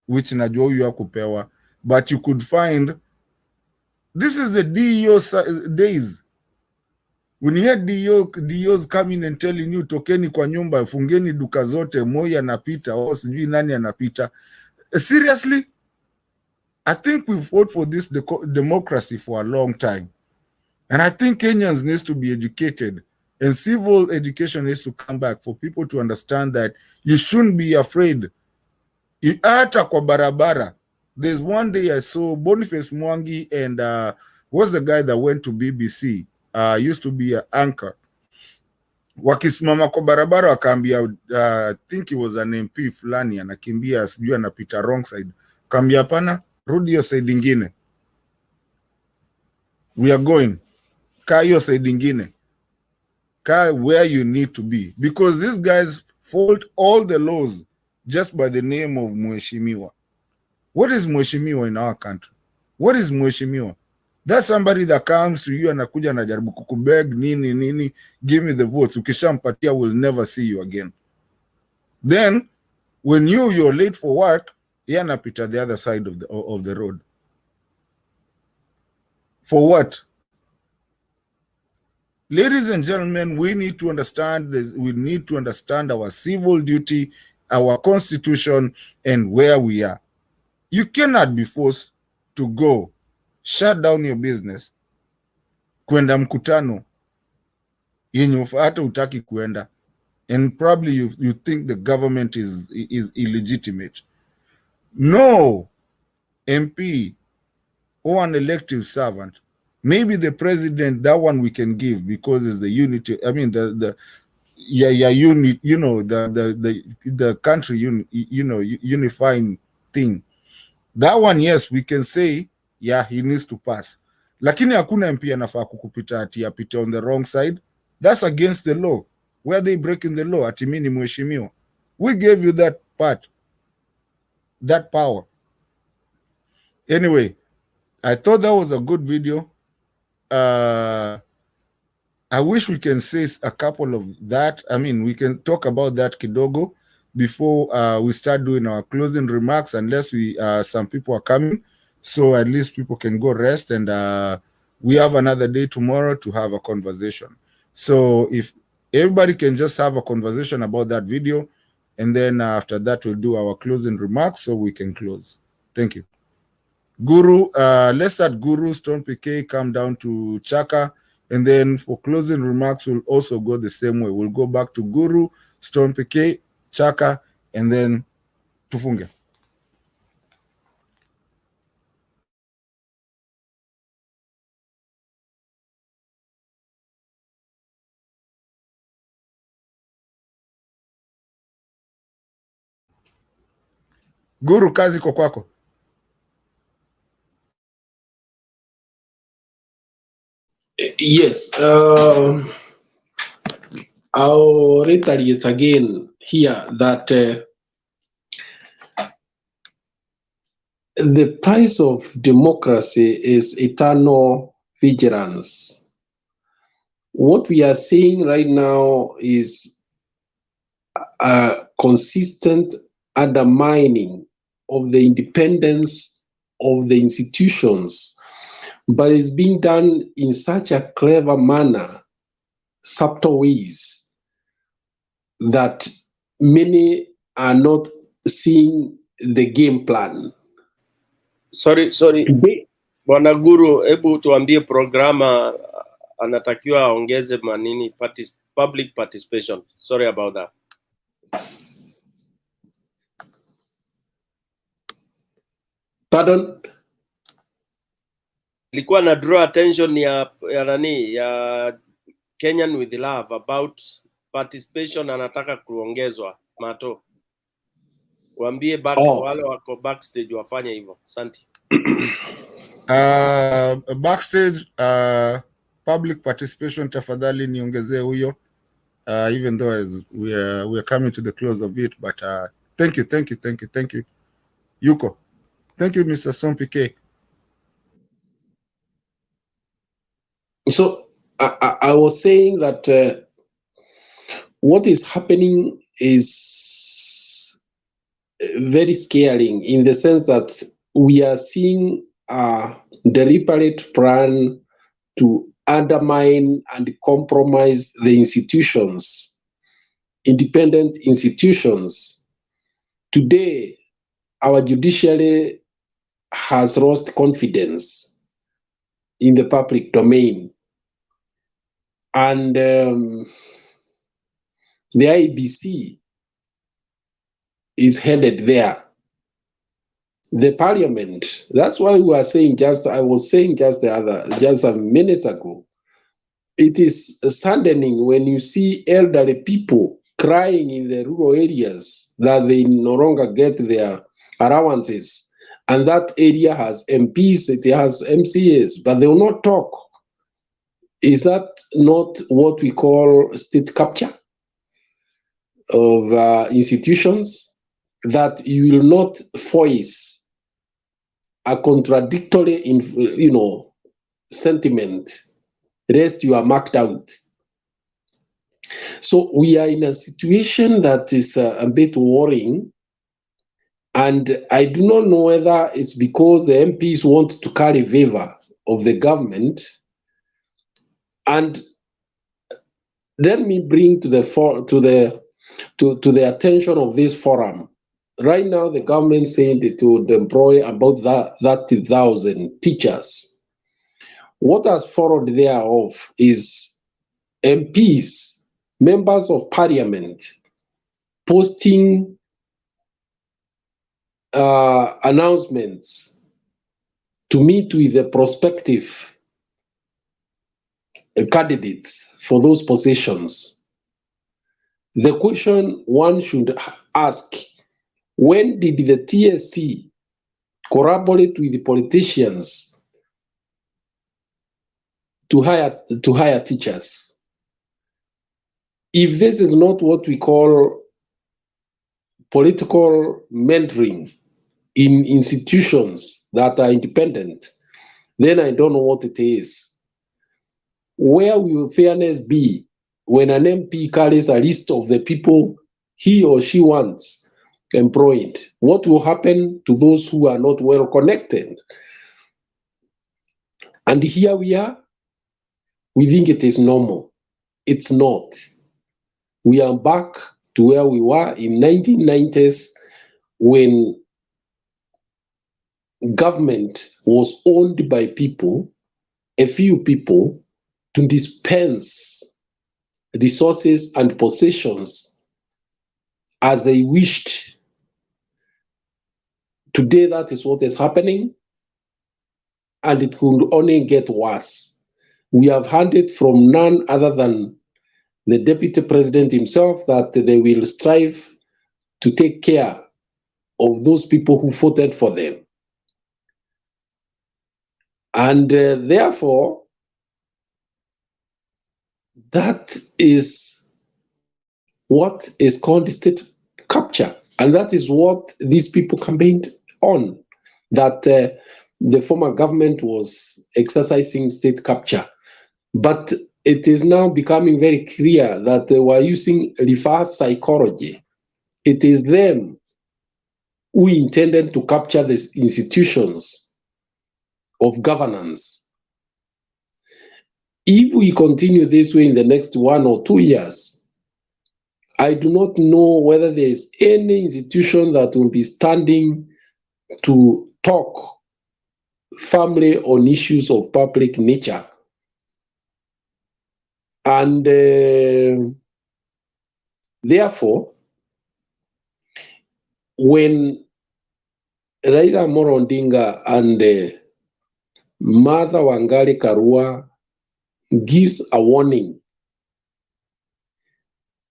which najua huyu hakupewa. But you could find, this is the DEO days. When you had DEOs coming and telling you, tokeni kwa nyumba, fungeni duka zote, Moi anapita, sijui nani anapita. Seriously? I think we fought for this democracy for a long time. And I think Kenyans needs to be educated. And civil education needs to come back for people to understand that you shouldn't be afraid. Hata kwa barabara. There's one day I saw Boniface Mwangi and what's the guy that went to BBC? Used to be an anchor. Wakisimama kwa barabara wakaambia, I think he was an MP fulani, anakimbia sijui anapita wrong side. Kaambia hapana, rudi hiyo side ingine. We are going. Kaa hiyo side ingine. Kaa where you need to be. Because these guys fault all the laws just by the name of Mheshimiwa. What is Mheshimiwa in our country? What is Mheshimiwa? That's somebody that comes to you and anakuja anajaribu kukubeg nini, give me the votes. Ukishampatia, will never see you again. Then, when you're late for work, yeye anapita the other side of the road. For what? Ladies and gentlemen, we need to understand this. We need to understand our civil duty, our constitution, and where we are. You cannot be forced to go shut down your business, kwenda mkutano yenye hata utaki kuenda, and probably you think the government is illegitimate. No MP or an elective servant, maybe the president, that one we can give because it's the unity. I mean the unit, the country unifying thing. That one, yes, we can say, yeah, he needs to pass. Lakini hakuna MP anafaa kukupita ati apite on the wrong side. That's against the law. Where they breaking the law? Ati mimi ni mheshimiwa. We gave you that part, that power. Anyway, I thought that was a good video. I wish we can say a couple of that. I mean, we can talk about that kidogo before we start doing our closing remarks, unless some people are coming, so at least people can go rest, and we have another day tomorrow to have a conversation. So if everybody can just have a conversation about that video, and then after that we'll do our closing remarks so we can close. Thank you. Guru, let's start Guru, Stone PK, come down to Chaka, and then for closing remarks, we'll also go the same way. We'll go back to Guru, Stone PK, Chaka, and then tufunge. Guru, kazi kwa kwako. Yes, I'll reiterate again here that the price of democracy is eternal vigilance. What we are seeing right now is a consistent undermining of the independence of the institutions, but it's being done in such a clever manner, subtle ways, that many are not seeing the game plan. Sorry. Bwana Guru, hebu tuambie programa anatakiwa aongeze manini public participation. Sorry about that. Pardon? Ilikuwa na draw attention ya Kenyan with Love about participation, anataka kuongezwa. Mato, waambie wale wako backstage wafanye hivyo. Asante. Backstage public participation, tafadhali niongezee huyo. Even though as we are coming to the close of it, but thank you. Yuko. Thank you, Mr. Stone PK. So I was saying that what is happening is very scaring, in the sense that we are seeing a deliberate plan to undermine and compromise the institutions, independent institutions. Today, our judiciary has lost confidence in the public domain. And the IBC is headed there. The parliament, that's why we are saying I was saying just a minute ago, it is saddening when you see elderly people crying in the rural areas that they no longer get their allowances. And that area has MPs, it has MCAs, but they will not talk. Is that not what we call state capture of institutions? That you will not voice a contradictory, sentiment, rest you are marked out. So we are in a situation that is a bit worrying, and I do not know whether it's because the MPs want to carry favor of the government. And let me bring to the attention of this forum. Right now, the government saying it would employ about 30,000 teachers. What has followed thereof is MPs, members of parliament, posting announcements to meet with the prospective candidates for those positions. The question one should ask: when did the TSC collaborate with the politicians to hire teachers? If this is not what we call political mentoring in institutions that are independent, then I don't know what it is. Where will fairness be when an MP carries a list of the people he or she wants employed? What will happen to those who are not well connected? And here we are, we think it is normal. It's not. We are back to where we were in 1990s, when government was owned by people, a few people, to dispense resources and possessions as they wished. Today, that is what is happening, and it could only get worse. We have heard it from none other than the deputy president himself that they will strive to take care of those people who voted for them. And therefore, that is what is called state capture. And that is what these people campaigned on, that the former government was exercising state capture. But it is now becoming very clear that they were using reverse psychology. It is them who intended to capture the institutions of governance. If we continue this way in the next 1 or 2 years, I do not know whether there is any institution that will be standing to talk firmly on issues of public nature. And therefore, when Raila Amolo Odinga and Martha Wangari Karua gives a warning,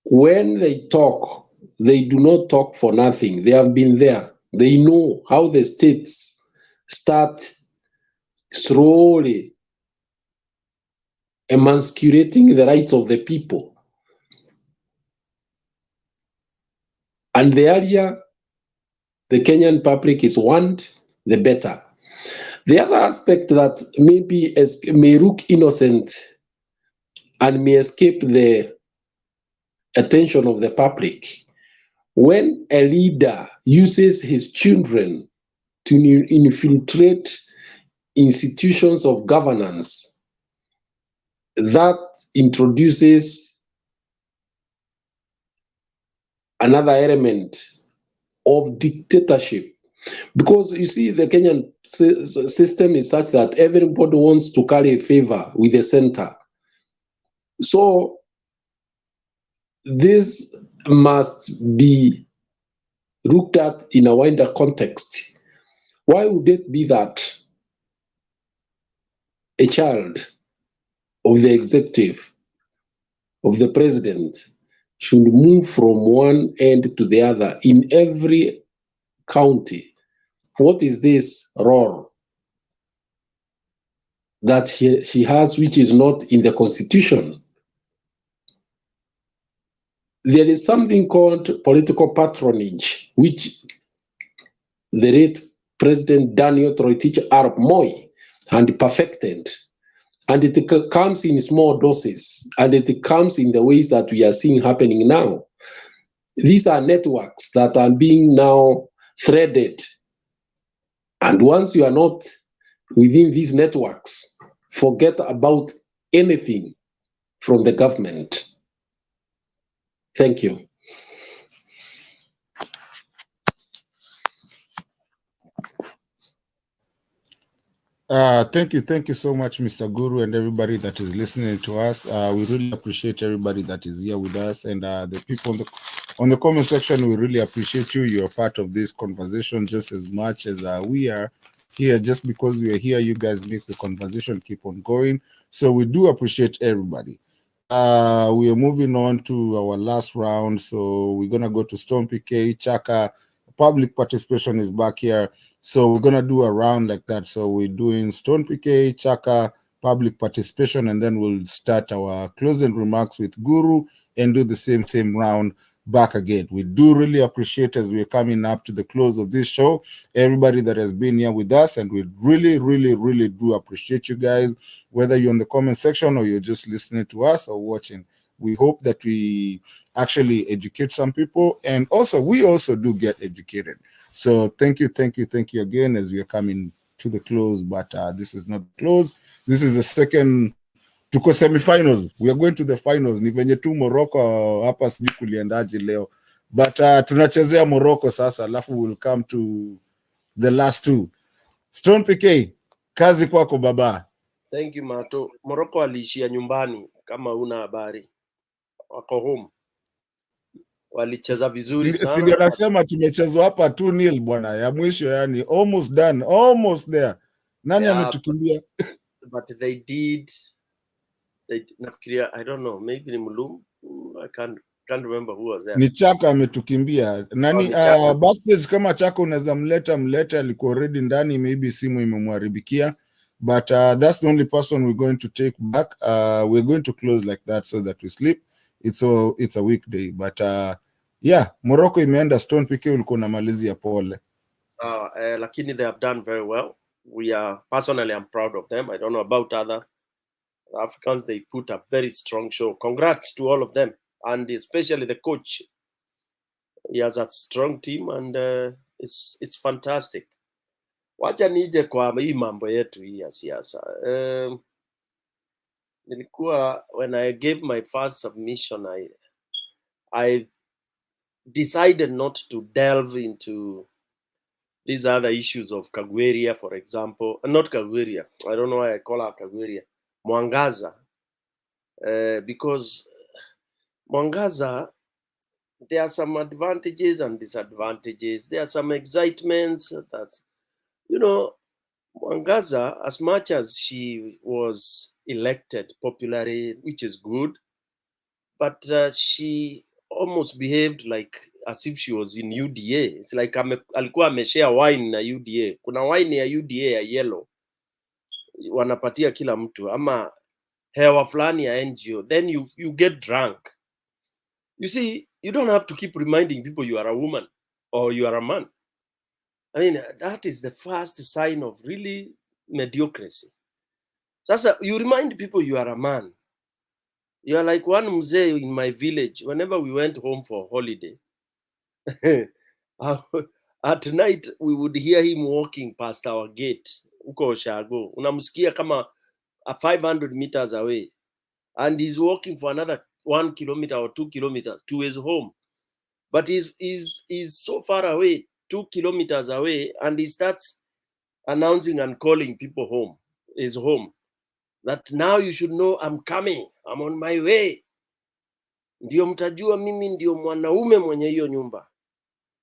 when they talk, they do not talk for nothing. They have been there. They know how the states start slowly emasculating the rights of the people. And the earlier the Kenyan public is warned, the better. The other aspect that may look innocent and may escape the attention of the public, when a leader uses his children to infiltrate institutions of governance, that introduces another element of dictatorship. Because you see, the Kenyan system is such that everybody wants to carry a favor with the center. So this must be looked at in a wider context. Why would it be that a child of the executive, of the president, should move from one end to the other in every county? What is this role that she has, which is not in the constitution? There is something called political patronage, which the late President Daniel Toroitich Arap Moi had perfected. And it comes in small doses, and it comes in the ways that we are seeing happening now. These are networks that are being now threaded. And once you are not within these networks, forget about anything from the government. Thank you. Thank you so much, Mr. Guru, and everybody that is listening to us. We really appreciate everybody that is here with us, and the people on the comment section. We really appreciate you. You're part of this conversation just as much as we are here. Just because we are here, you guys make the conversation keep on going. So we do appreciate everybody. We are moving on to our last round. So we're gonna go to Stone PK, Chaka. Public participation is back here. So we're gonna do a round like that. So we're doing Stone PK, Chaka, public participation, and then we'll start our closing remarks with Guru and do the same round back again. We do really appreciate, as we're coming up to the close of this show, everybody that has been here with us, and we really do appreciate you guys, whether you're in the comment section or you're just listening to us or watching. We hope that we actually educate some people, and also we also do get educated. So thank you again, as we are coming to the close. But this is not the close. This is the second. Tuko semifinals. We are going to the finals. Ni venye tu Morocco hapa sijui kuliendaje leo. But tunachezea Morocco sasa, alafu we'll come to the last two. Stone PK, kazi kwako baba. Thank you, Mato. Morocco aliishia nyumbani kama una habari. Wako home. Walicheza vizuri sana. Sindio nasema tumechezwa hapa 2-0 bwana, ya mwisho yani almost done, almost there. Nani ametukimbia? But they did nafikiria, I don't know, maybe ni Mulum. I can't remember who was there. Ni Chaka ametukimbia. Nani ni Chaka. backstage kama Chaka unaweza mlete, alikuwa already ndani, maybe simu imemwaribikia. But that's the only person we're going to take back. We're going to close like that so that we sleep. It's a weekday. But yeah, Morocco imeenda Stone PK ulikuwa na malizi ya pole. Lakini they have done very well. Personally, I'm proud of them. I don't know about other Africans. They put a very strong show. Congrats to all of them, and especially the coach. He has a strong team, and it's fantastic. Wacha nije kwa hii mambo yetu hii ya siasa. When I gave my first submission, I decided not to delve into these other issues of Kagweria, for example. Not Kagweria. I don't know why I call her Kagweria. Mwangaza. Because Mwangaza, there are some advantages and disadvantages. There are some excitements. That's, Mwangaza, as much as she was elected popularly, which is good, but she almost behaved like as if she was in UDA. It's like alikuwa ameshare wine na UDA. Kuna wine ya UDA ya yellow wanapatia kila mtu, ama hewa fulani ya NGO, then you get drunk. You see, you don't have to keep reminding people you are a woman or you are a man. I mean, that is the first sign of really mediocrity. Sasa, you remind people you are a man. You are like one mzee in my village. Whenever we went home for holiday, at night we would hear him walking past our gate. Uko Oshago. Unamsikia kama 500 meters away. And he's walking for another 1 kilometer or 2 kilometers to his home. But he's so far away, 2 kilometers away, and he starts announcing and calling people home, his home. That now you should know I'm coming, I'm on my way. Ndio mtajua mimi ndio mwanaume mwenye hiyo nyumba.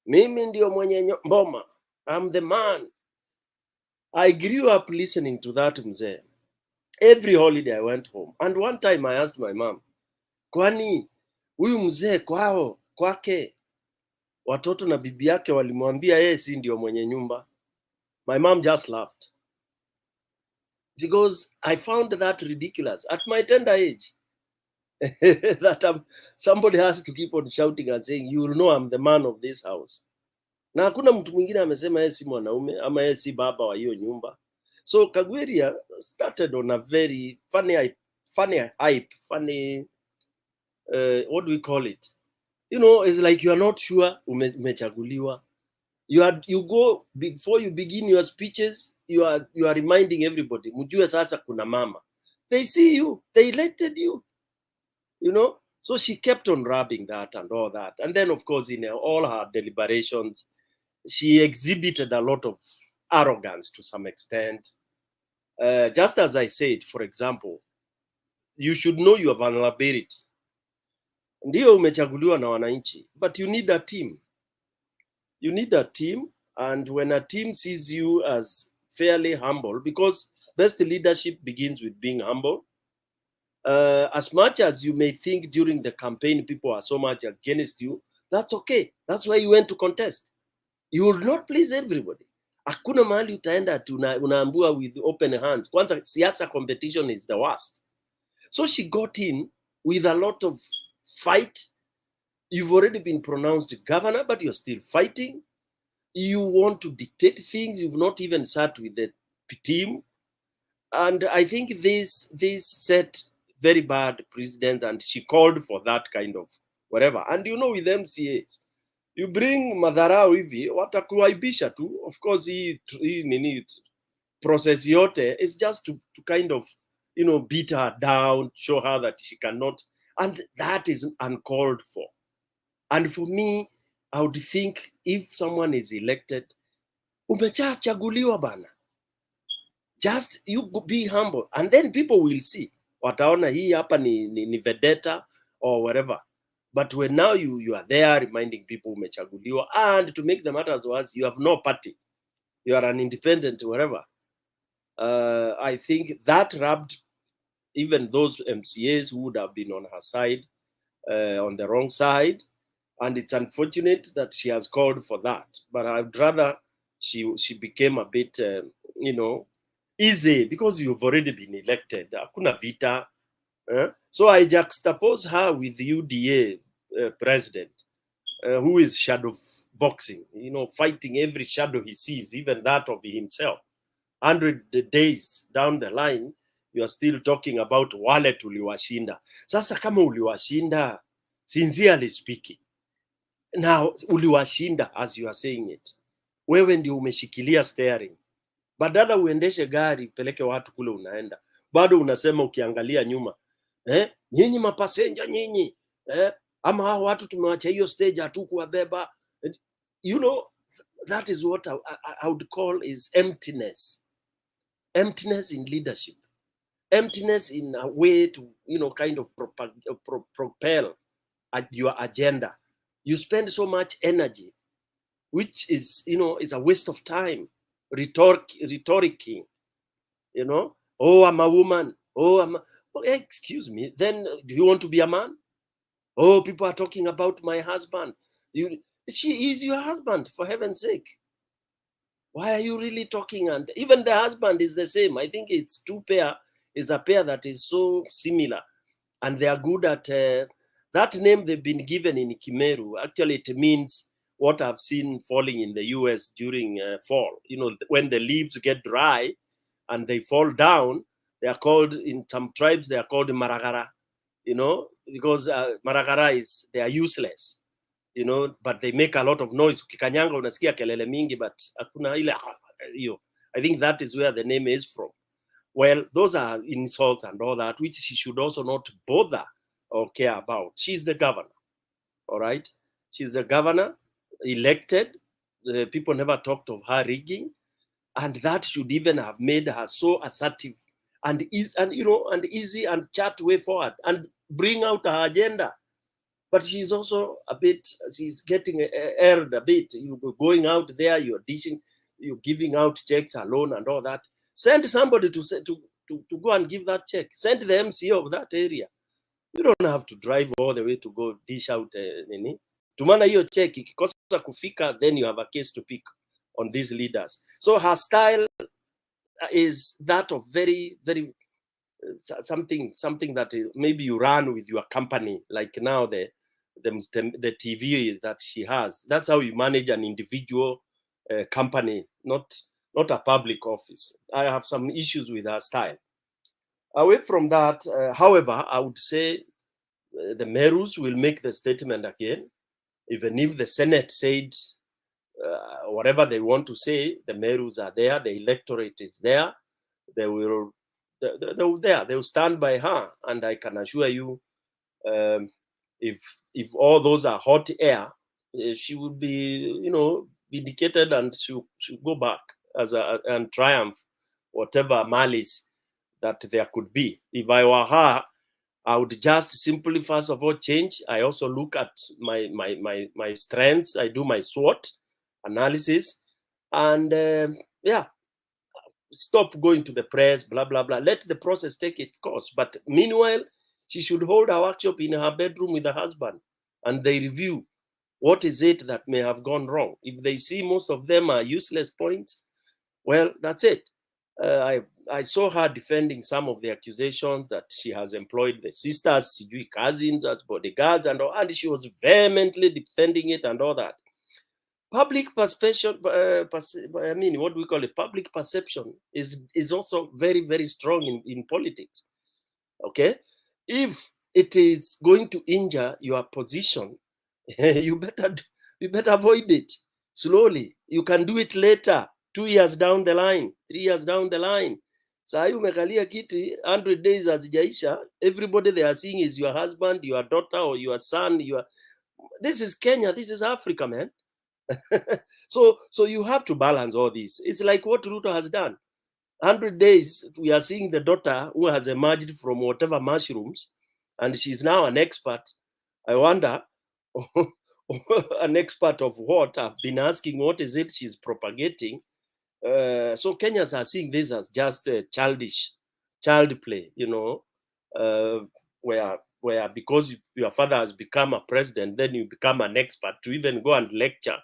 Mimi ndio mwenye mboma. I'm the man. I grew up listening to that mzee. Every holiday I went home. And one time I asked my mom, kwani huyu mzee kwake watoto na bibi yake walimwambia yeye si ndio mwenye nyumba? My mom just laughed. Because I found that ridiculous at my tender age. That somebody has to keep on shouting and saying, you will know I'm the man of this house. Na hakuna mtu mwingine amesema yeye si mwanaume ama yeye si baba wa hiyo nyumba. So Kagweria started on a very funny hype, what do we call it? It's like you are not sure umechaguliwa. You go, before you begin your speeches, you are reminding everybody, mjue sasa kuna mama. They see you, they elected you. So she kept on rubbing that and all that. And then, of course, in all her deliberations, she exhibited a lot of arrogance to some extent. Just as I said, for example, you should know your vulnerability. Ndio umechaguliwa na wananchi, but you need a team. You need a team, and when a team sees you as fairly humble, because best leadership begins with being humble. As much as you may think during the campaign people are so much against you, that's okay. That's why you went to contest. You will not please everybody. Hakuna mahali utaenda unaambua with open hands. Kwanza siasa competition is the worst. So she got in with a lot of fight. You've already been pronounced governor, but you're still fighting. You want to dictate things. You've not even sat with the team. And I think this set very bad precedent, and she called for that kind of whatever. And with MCAs, you bring madharau hivi, watakuaibisha tu. Of course, hii process yote is just to kind of, beat her down, show her that she cannot. And that is uncalled for. And for me, I would think if someone is elected, umechaguliwa bana. Just you be humble, and then people will see. Wataona hii hapa ni vedetta or whatever. But when now you are there reminding people umechaguliwa, and to make the matters worse, you have no party. You are an independent, whatever. I think that rubbed even those MCAs who would have been on her side on the wrong side. And it's unfortunate that she has called for that. But I'd rather she became a bit, you know, easy, because you've already been elected. Hakuna vita. So I juxtapose her with the UDA president, who is shadow boxing, you know, fighting every shadow he sees, even that of himself. 100 days down the line, you are still talking about wale tuliwashinda. Sasa kama uliwashinda, sincerely speaking, now uliwashinda as you are saying it, wewe ndio umeshikilia steering. Badala uendeshe gari peleke watu kule unaenda, bado unasema ukiangalia nyuma, nyinyi mapasenja nyinyi, ama hao watu tumewacha hiyo stage hatukuwabeba. You know, that is what I would call is emptiness. Emptiness in leadership. Emptiness in a way to, you know, kind of propel your agenda. You spend so much energy, which is, you know, is a waste of time. Rhetoricking, you know, oh, I'm a woman. Oh, excuse me. Then do you want to be a man? Oh, people are talking about my husband. She is your husband, for heaven's sake. Why are you really talking? And even the husband is the same. I think it's two pair, is a pair that is so similar. And they are good at that name they've been given in Meru. Actually, it means what I've seen falling in the US during fall. You know, when the leaves get dry and they fall down, they are called, in some tribes, they are called maragara, you know, because maragara is, they are useless, you know, but they make a lot of noise. Ukikanyanga unasikia kelele mingi, but hakuna ile, I think that is where the name is from. Well, those are insults and all that, which she should also not bother or care about. She's the governor, all right? She's the governor, elected. The people never talked of her rigging, and that should even have made her so assertive and easy and chat way forward and bring out her agenda. But she's also a bit, she's getting aired a bit. You're going out there, you're dishing, you're giving out checks alone and all that. Send somebody to go and give that check. Send the MCO of that area. You don't have to drive all the way to go dish out nini. Tumana hiyo check, ikikosa kufika, then you have a case to pick on these leaders. So her style is that of very, very something that maybe you run with your company, like now the TV that she has. That's how you manage an individual company, not a public office. I have some issues with her style. Away from that, however, I would say the Merus will make the statement again, even if the Senate said whatever they want to say. The Merus are there, the electorate is there. They will stand by her, and I can assure you, if all those are hot air, she will be, you know, vindicated, and she'll go back and triumph whatever malice that there could be. If I were her, I would just simply, first of all, change. I also look at my strengths. I do my SWOT analysis, and stop going to the press, blah, blah, blah. Let the process take its course. But meanwhile, she should hold a workshop in her bedroom with her husband, and they review what is it that may have gone wrong. If they see most of them are useless points, well, that's it. I saw her defending some of the accusations that she has employed the sisters, cousins as bodyguards and all, and she was vehemently defending it and all that. Public perception, what do we call it? Public perception is also very, very strong in politics. Okay, if it is going to injure your position, you better avoid it slowly. You can do it later, 2 years down the line, 3 years down the line. Saa hii umekalia kiti 100 days hazijaisha, everybody they are seeing is your husband, your daughter, or your son. This is Kenya, this is Africa, man. So you have to balance all this. It's like what Ruto has done. 100 days, we are seeing the daughter who has emerged from whatever mushrooms, and she's now an expert. I wonder, an expert of what? I've been asking, what is it she's propagating? So Kenyans are seeing this as just a child play, you know, where where because your father has become a president, then you become an expert to even go and lecture.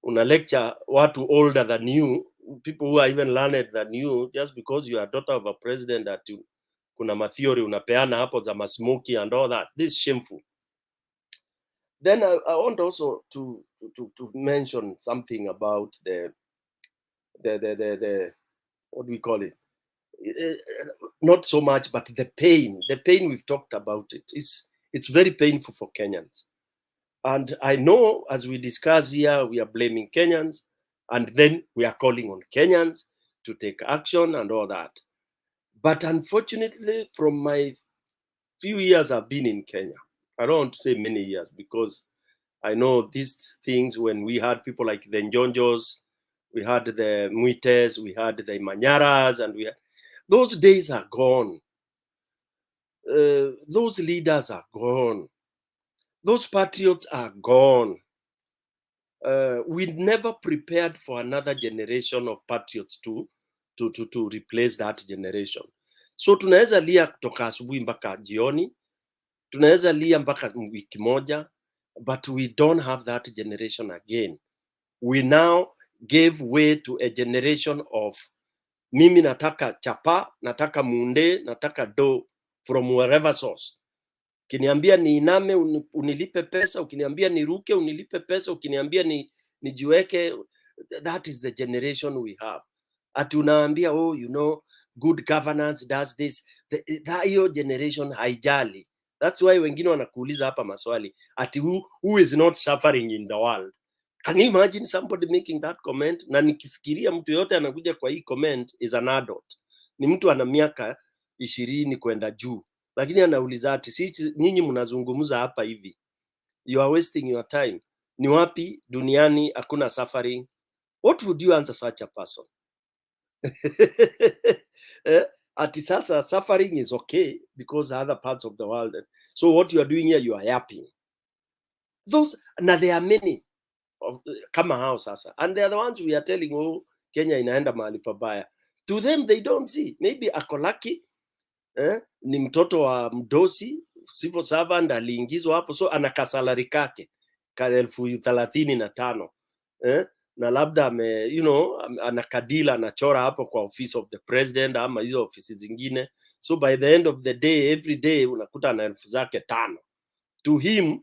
Una lecture watu older than you, people who are even learned than you, just because you are daughter of a president, that you, kuna matheory unapeana hapo za masmoky and all that. This is shameful. Then I want also to mention something about the what do we call it? Not so much, but the pain. The pain, we've talked about it. It's very painful for Kenyans. And I know as we discuss here, we are blaming Kenyans, and then we are calling on Kenyans to take action and all that. But unfortunately, from my few years I've been in Kenya, I don't want to say many years, because I know these things when we had people like the Njonjos, we had the Muites, we had the Manyaras, and those days are gone. Those leaders are gone. Those patriots are gone. We never prepared for another generation of patriots to replace that generation. So tunaweza lia kutoka asubuhi mpaka jioni, tunaweza lia mpaka wiki moja, but we don't have that generation again. We now gave way to a generation of mimi nataka chapa, nataka munde, nataka do from wherever source. Ukiniambia ni iname unilipe pesa, ukiniambia niruke unilipe pesa, ukiniambia nijiweke. That is the generation we have. Ati unaambia oh, you know, good governance does this. Hiyo generation haijali. That's why wengine wanakuuliza hapa maswali ati who is not suffering in the world. Can you imagine somebody making that comment? Na nikifikiria mtu yote anakuja kwa hii comment is an adult. Ni mtu ana miaka 20 kwenda juu. Lakini anauliza ati sisi nyinyi mnazungumza hapa hivi. You are wasting your time. Ni wapi duniani hakuna suffering? What would you answer such a person? Ati sasa suffering is okay because other parts of the world. So what you are doing here, you are yapping. Those, na there are many of kama hao sasa. And they are the ones we are telling, oh, Kenya inaenda mahali pabaya. To them, they don't see. Maybe ako lucky. Ni mtoto wa mdosi, civil servant, aliingizwa hapo, so ana kasalari kake ka 35,000 na labda ana kadila anachora hapo kwa office of the president ama hizo ofisi zingine. So by the end of the day, every day unakuta na 5,000. To him,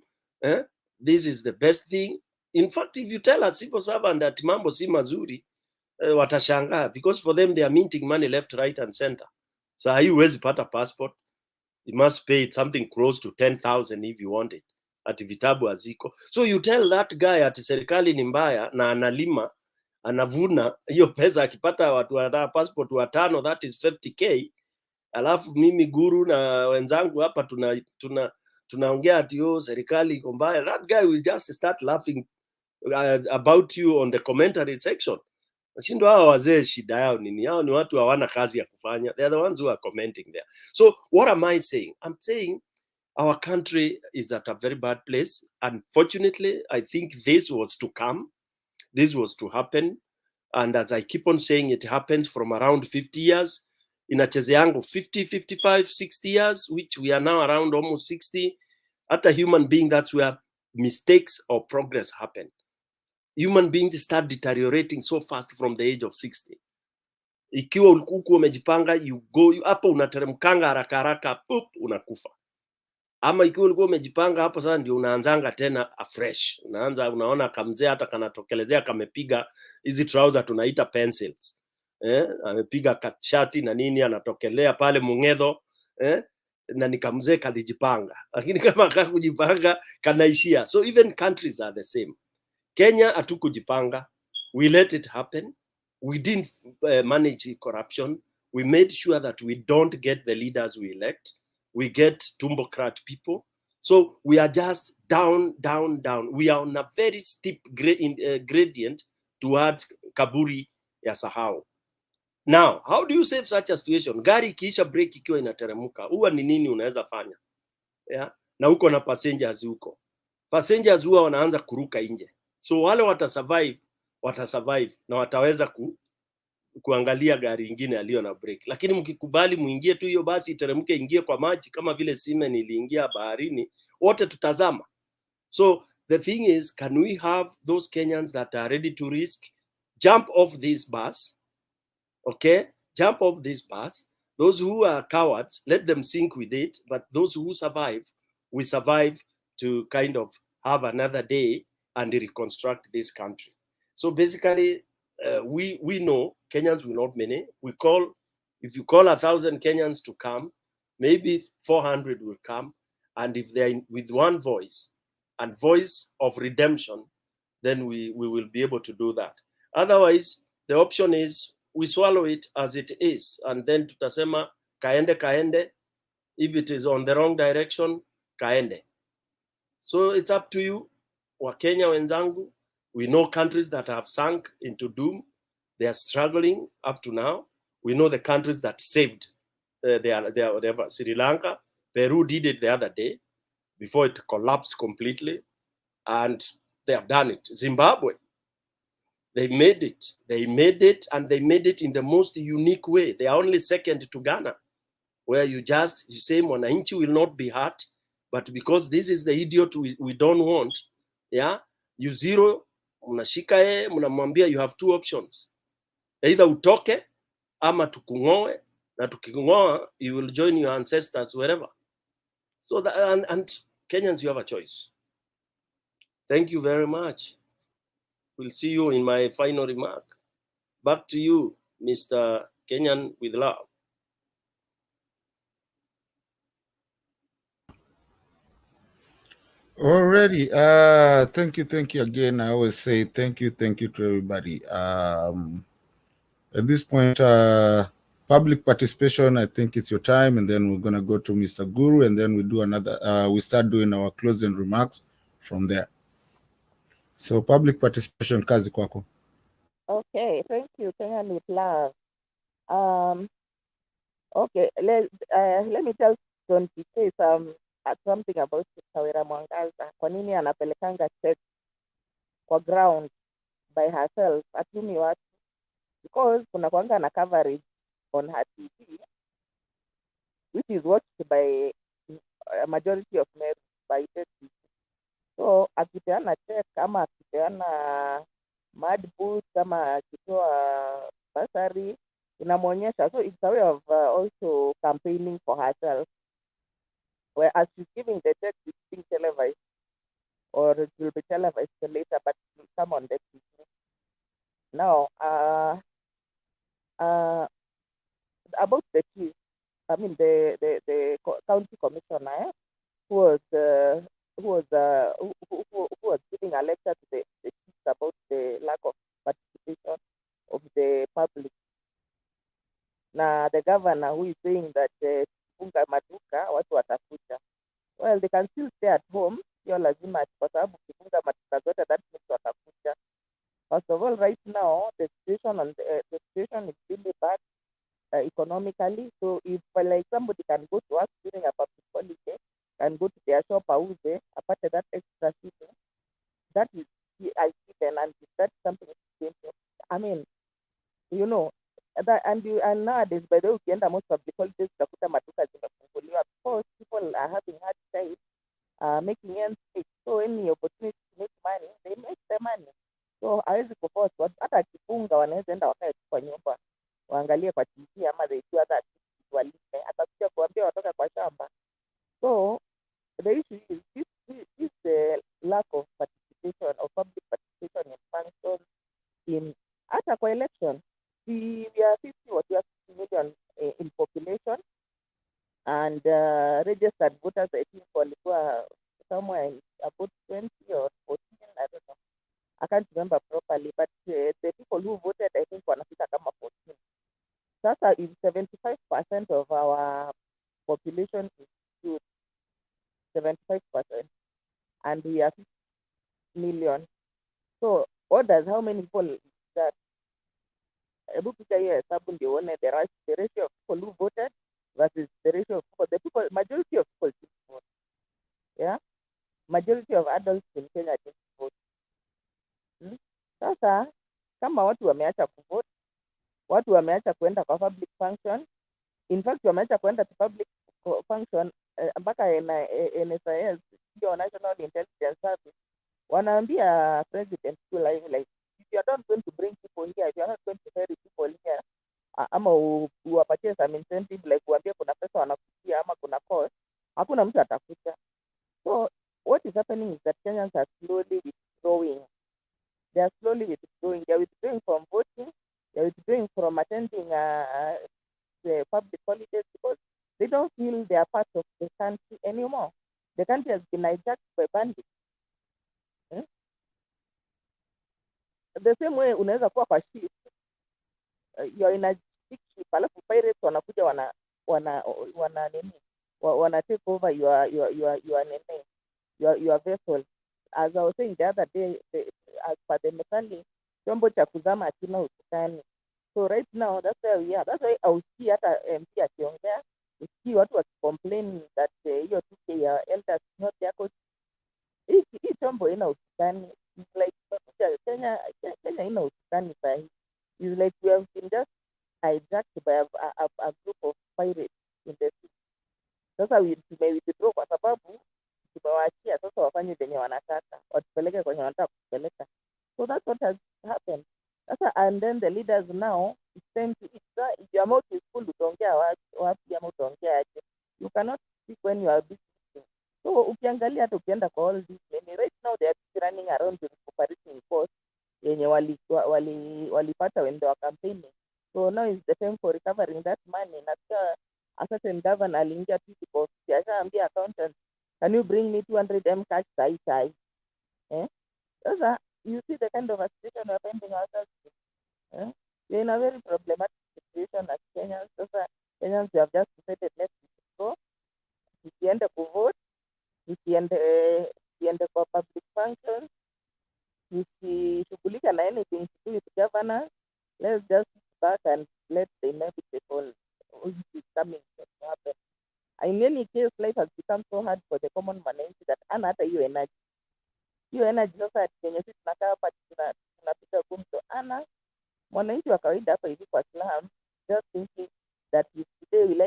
this is the best thing. In fact, if you tell a civil servant that mambo si mazuri, watashangaa, because for them they are minting money left, right and center. So huwezi pata passport, you must pay something close to 10,000 if you want it. Ati vitabu haziko. So you tell that guy ati serikali ni mbaya na analima, anavuna hiyo pesa, akipata watu wanataka passport 5, that is 50k. Alafu mimi guru na wenzangu hapa tunaongea ati serikali iko mbaya. That guy will just start laughing about you on the commentary section. Nashindwa hao wazee shida yao nini? Hao ni watu hawana kazi ya kufanya. They are the ones who are commenting there. So what am I saying? I'm saying our country is at a very bad place. Unfortunately, I think this was to come. This was to happen. And as I keep on saying, it happens from around 50 years. Inachezeango 50, 55, 60 years, which we are now around almost 60. At a human being, that's where mistakes or progress happen. Human beings start deteriorating so fast from the age of 60. Ikiwa ulikuwa umejipanga, you go hapo unateremkanga haraka haraka, poop, unakufa. Ama ikiwa ulikuwa umejipanga hapo sasa ndio unaanzanga tena afresh. Unaona kamzee hata kanatokelezea kamepiga hizi trouser tunaita pencils. Amepiga shati na nini, anatokelea pale Mung'etho, na ni kamzee kalijipanga. Lakini kama hakujipanga kanaishia. So even countries are the same. Kenya hatukujipanga. We let it happen. We didn't manage corruption. We made sure that we don't get the leaders we elect. We get tumbocrat people. So we are just down, down, down. We are on a very steep gradient towards kaburi ya sahau. Now, how do you save such a situation? Gari ikiisha break ikiwa inateremuka, huwa ni nini unaweza fanya? Yeah? Na uko na passengers huko. Passengers huwa wanaanza kuruka nje. So wale watasurvive na wataweza kuangalia gari ingine aliyo na break. Lakini mkikubali muingie tu hiyo basi iteremke ingie kwa maji kama vile Siemens iliingia baharini, wote tutazama. So the thing is, can we have those Kenyans that are ready to risk, jump off this bus, okay? Jump off this bus. Those who are cowards, let them sink with it. But those who survive, we survive to kind of have another day and reconstruct this country. So basically, we know Kenyans will not many. If you call 1,000 Kenyans to come, maybe 400 will come. And if they're with one voice and voice of redemption, then we will be able to do that. Otherwise, the option is we swallow it as it is, and then tutasema kaende. If it is on the wrong direction, kaende. So it's up to you, Wakenya wenzangu. We know countries that have sunk into doom. They are struggling up to now. We know the countries that saved whatever. Sri Lanka, Peru did it the other day before it collapsed completely, and they have done it. Zimbabwe, they made it, and they made it in the most unique way. They are only second to Ghana, where you say mwananchi will not be hurt, but because this is the idiot we don't want, yeah, you zero, mnashika yeye, mnamwambia you have two options. Either utoke ama tukung'oe, na tuking'oa you will join your ancestors wherever. So that, and Kenyans, you have a choice. Thank you very much. We'll see you in my final remark. Back to you, Mr. Kenyan with love. Already, thank you again. I always say thank you to everybody. At this point, public participation, I think it's your time, and then we're gonna go to Mr. Guru, and then we do another. We start doing our closing remarks from there. So, public participation, kazi kwako. Okay, thank you, Kenyan with love. Okay, let me tell John PK something about Kawira Mwangaza. Kwa nini anapelekanga check kwa ground by herself, atumi watu? Because kuna kwanga na coverage on her TV, which is watched by a majority of Meru by TV. So akipeana check ama akipeana mad boost kama akitoa basari inamwonyesha. So it's a way of also campaigning for herself, where as she's giving the check, it's being televised, or it will be televised later, but it will come on the TV. Now, about the chief, I mean the county commissioner who was giving a lecture to the chiefs about the lack of participation of the public. Now the governor who is saying that funga maduka watu watakuja. Well, they can still stay at home, sio lazima kwa sababu kifunga maduka zote that means watakuja. First of all, right now the situation is really bad economically. So if like somebody can go to work during a public holiday, can go to their shop auze, apart that extra season, that is I given, and that's something. I mean, you know, that and nowadays, by the way, ukienda most public holidays utakuta maduka zimefunguliwa because people are having hard time making ends meet. So any opportunity to make money, they make the money. So hawezi kuforce watu, hata akifunga wanaweza enda wakae kwa nyumba waangalie kwa TV ama they do other activities walime, atakuja kuambia watoka kwa shamba. So the issue is this lack of participation, of public participation in functions, in hata kwa election. We are 50 million in population, and registered voters, I think, walikuwa somewhere in about 20 or 14, I don't know. I can't remember properly, but the people who voted, I think, wanafika kama 14. Sasa if 75% of our population is youth, 75%, and we are 50 million. So how many people is that? Hebu piga hiyo hesabu ndio uone the ratio of people who voted versus the ratio of people, majority of people didn't vote. Yeah? Majority of adults in Kenya didn't vote. Sasa kama watu wameacha kuvote, watu wameacha kuenda kwa public function. In fact wameacha kuenda to public function mpaka NSIS, ndio National Intelligence Service, wanaambia president like if you are not going to bring people here, if you are not going to ferry people here, ama uwapatie some incentive like uambie kuna pesa wanakujia ama kuna cost, hakuna mtu atakuja. So what is happening is that Kenyans are slowly withdrawing. They are slowly withdrawing. They are withdrawing from voting. They are withdrawing from attending the public holidays because they don't feel they are part of the country anymore. The country has been hijacked by bandits. The same way unaweza kuwa kwa ship, you're in a big ship, alafu pirates wanakuja wana take over your vessel. As I was saying the other day, as per the methali, chombo cha kuzama hakina usukani. So right now that's where we are. That's why ausikii hata MP akiongea, usikii watu wakicomplain that hiyo 2K ya elders not yako. Hii chombo haina usukani. It's like Kenya haina usukani sahi. It's like we have been just hijacked by a group of pirates in the sea. Sasa tumewithdraw kwa sababu tumewaachia sasa wafanye venye wanataka, watupeleke kwenye wanataka kupeleka. So that's what has happened. Sasa and then the leaders now, it's time to eat. If your mouth is full, utaongea wapi ama utaongea aje? You cannot speak when you are busy. So ukiangalia hata ukienda kwa all this many, right now they are running around with recuperating costs yenye walipata when they were campaigning. So now is the time for recovering that money. Na a certain governor aliingia tu kwa ashaambia accountant, can you bring me 200 cash sai? Sasa you see the kind of a situation we're finding ourselves in. We're in a very problematic situation as Kenyans. Sasa Kenyans have just decided let's go. Tusiende kuvote, tusiende kwa public functions, tusishughulika na anything to do with governance. Let's just sit back and let the inevitable is coming to happen. In any case, life has become so hard for the common man that hana hata hiyo energy. Hiyo energy sasa yenye sisi tunakaa hapa tunapiga gumzo, ana mwananchi wa kawaida hapa hivi kwa slum just thinking that if today will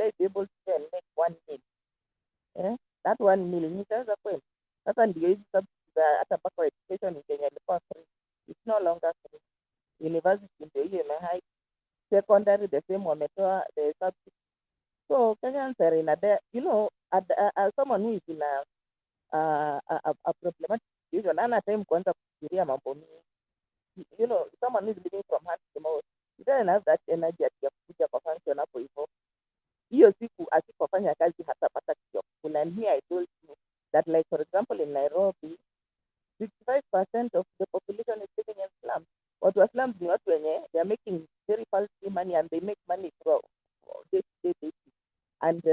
I be able to make one meal? That one meal nitaweza kweli? Sasa ndio hizi subsidies hata mpaka education Kenya ilikuwa free, it's no longer free. University ndio hiyo imehigh, secondary the same wametoa the subsidies. So Kenyans are in as someone who is in a problematic situation, ana time kuanza kufikiria mambo mingi. Someone who is living from hand to mouth, you don't have that energy ya kuja kwa function hapo hivyo. Hiyo siku asipofanya kazi hatapata kitu ya kukula. And here I told you that, like for example in Nairobi, 65% of the population is living in slums. Watu wa slums ni watu wenye they are making very false money and they make money through day-to-day basis and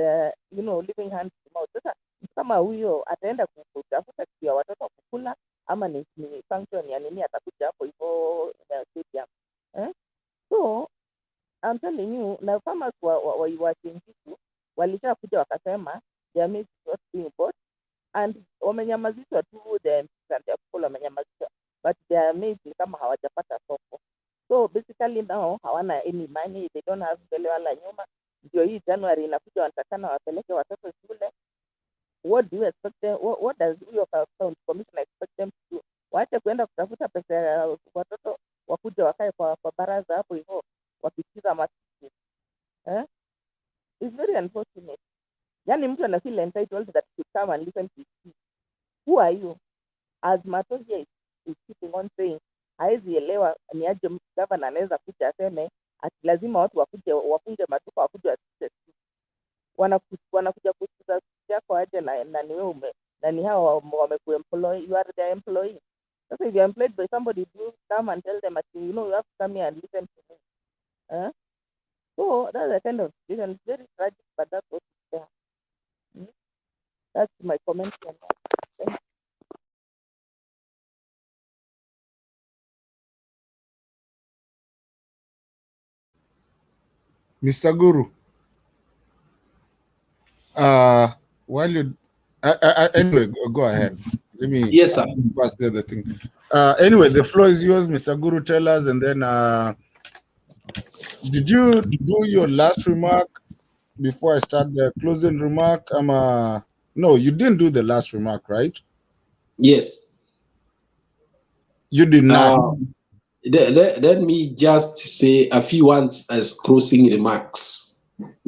living hand to mouth. Sasa kama huyo ataenda kutafuta kitu ya watoto kukula ama ni function ya nini atakuja hapo hivyo stadium. So I'm telling you, na farmers wa Kingitu walishakuja wakasema jamii is not being bought and wamenyamazishwa tu, the people wamenyamazishwa, but they are made kama hawajapata soko. So basically now hawana any money, they don't have mbele wala nyuma. Ndio hii January inakuja wanatakana wapeleke watoto shule. What do you expect them? What does your commission expect them to do? Waache kuenda kutafuta pesa ya watoto, wakuja wakae kwa baraza hapo hivyo wakikiza matiki. It's very unfortunate. Yani mtu ana feel entitled that you come and listen to you. Who are you? As Matosia is keeping on saying, haezi elewa ni aje governor anaweza kuja aseme ati lazima watu wafunge maduka wakuje wasije. Wanakuja kusikiza yako aje na ni wewe na ni hao wamekuemploy, you are the employee. Sasa if you are employed by somebody, you come and tell them that you have to come here and listen to me. So that's the kind of situation. It's very tragic, but that's what is there. That's my comment on that. Thank you. Mr. Guru, while you anyway, go ahead. Let me pass the other thing. Anyway, the floor is yours, Mr. Guru. Tell us, and then Did you do your last remark before I start the closing remark? No, you didn't do the last remark, right? Yes. You did not. Let me just say a few words as closing remarks.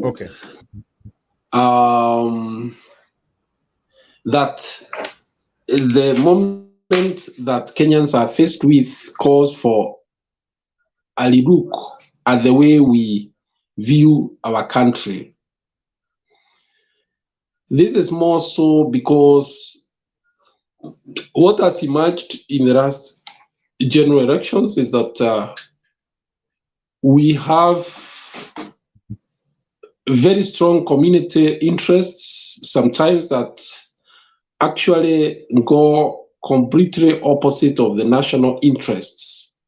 Okay. That the moment that Kenyans are faced with calls for a relook at the way we view our country. This is more so because what has emerged in the last general elections is that we have very strong community interests, sometimes that actually go completely opposite of the national interests.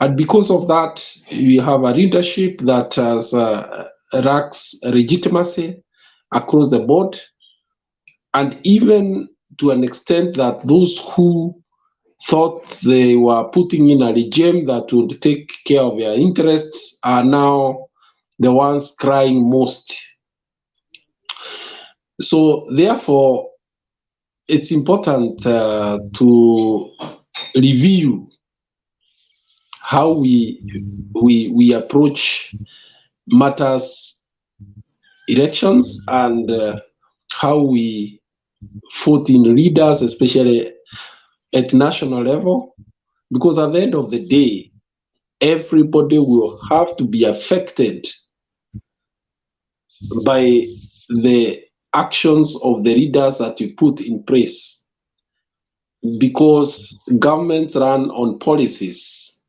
And because of that, we have a leadership that has lacks legitimacy across the board, and even to an extent that those who thought they were putting in a regime that would take care of their interests are now the ones crying most. So therefore, it's important to review how we approach matters elections and how we vote in leaders, especially at national level, because at the end of the day, everybody will have to be affected by the actions of the leaders that you put in place, because governments run on policies.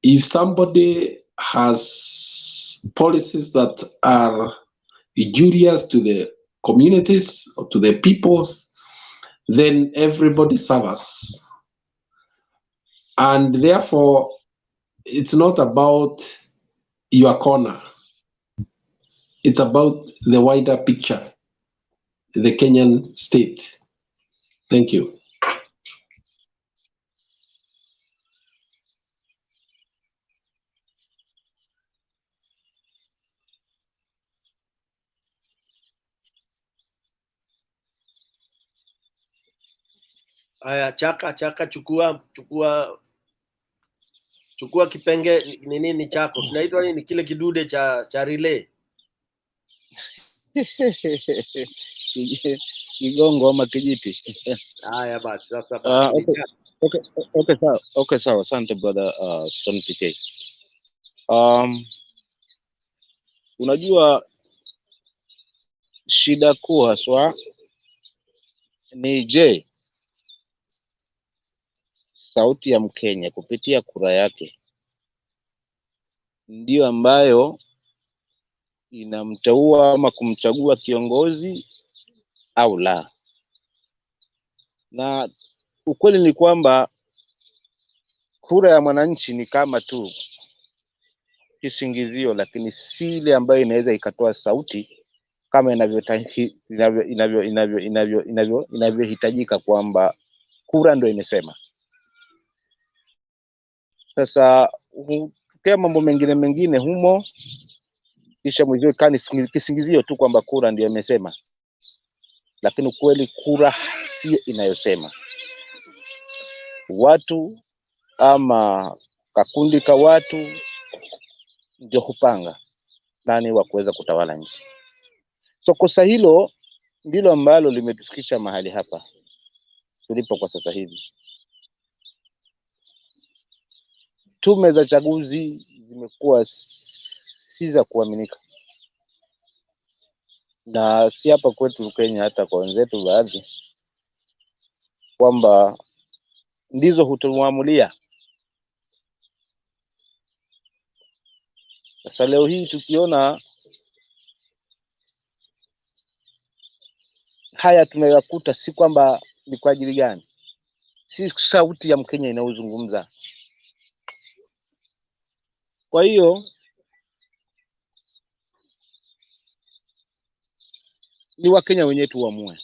If somebody has policies that are injurious to the communities or to the peoples, then everybody suffers. And therefore, it's not about your corner. It's about the wider picture, the Kenyan state. Thank you. Aya, Chaka, chukua kipenge nini chako. Kinaitwa nini kile kidude cha relay? Kigongo ama kijiti. Haya basi, sasa Okay, sawa. Asante brother Stone PK. Unajua shida kuu haswa ni je, sauti ya Mkenya kupitia kura yake ndio ambayo inamteua ama kumchagua kiongozi au la. Na ukweli ni kwamba kura ya mwananchi ni kama tu kisingizio, lakini si ile ambayo inaweza ikatoa sauti kama inavyohitajika kwamba kura ndio imesema. Sasa kwa mambo mengine humo, kisha mwisho kani kisingizio tu kwamba kura ndio imesema, lakini kweli kura si inayosema. Watu ama kakundi ka watu ndio hupanga nani wa kuweza kutawala nchi. So kosa hilo ndilo ambalo limetufikisha mahali hapa tulipo kwa sasa hivi. Tume za chaguzi zimekuwa si za kuaminika, na si hapa kwetu Kenya, hata kwa wenzetu baadhi, kwamba ndizo hutuamulia. Sasa leo hii tukiona haya tunayakuta, si kwamba ni kwa ajili gani, si sauti ya Mkenya inayozungumza. Kwa hiyo ni Wakenya wenyewe tuamue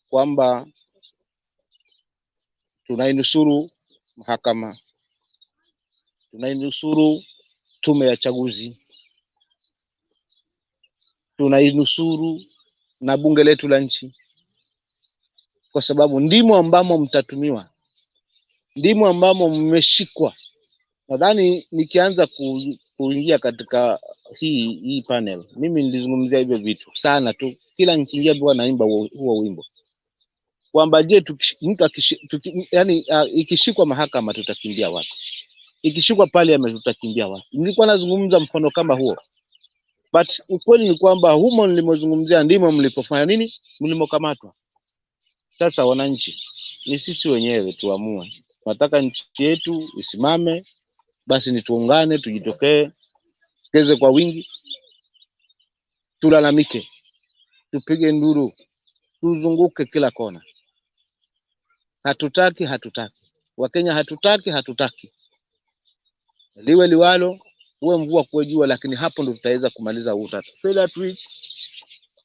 kwamba tunainusuru mahakama, tunainusuru tume ya chaguzi, tunainusuru na bunge letu la nchi, kwa sababu ndimo ambamo mtatumiwa, ndimo ambamo mmeshikwa. Nadhani nikianza kuingia katika hii panel, mimi nilizungumzia hivyo vitu sana tu. Kila nikiingia bwana naimba huo wimbo kwamba je, mtu ikishikwa mahakama tutakimbia wapi? Ikishikwa parliament tutakimbia wapi? Nilikuwa nazungumza mfano kama huo, but ukweli ni kwamba humo nilimozungumzia ndimo mlipofanya nini, mlimokamatwa. Sasa wananchi, ni sisi wenyewe tuamue, tunataka nchi yetu isimame, basi ni tuungane, tujitokee, tukeze kwa wingi, tulalamike, tupige nduru, tuzunguke kila kona. Hatutaki Wakenya, hatutaki liwe liwalo, uwe mvua kuwe jua, lakini hapo ndo tutaweza kumaliza huu tatu. Failure to it,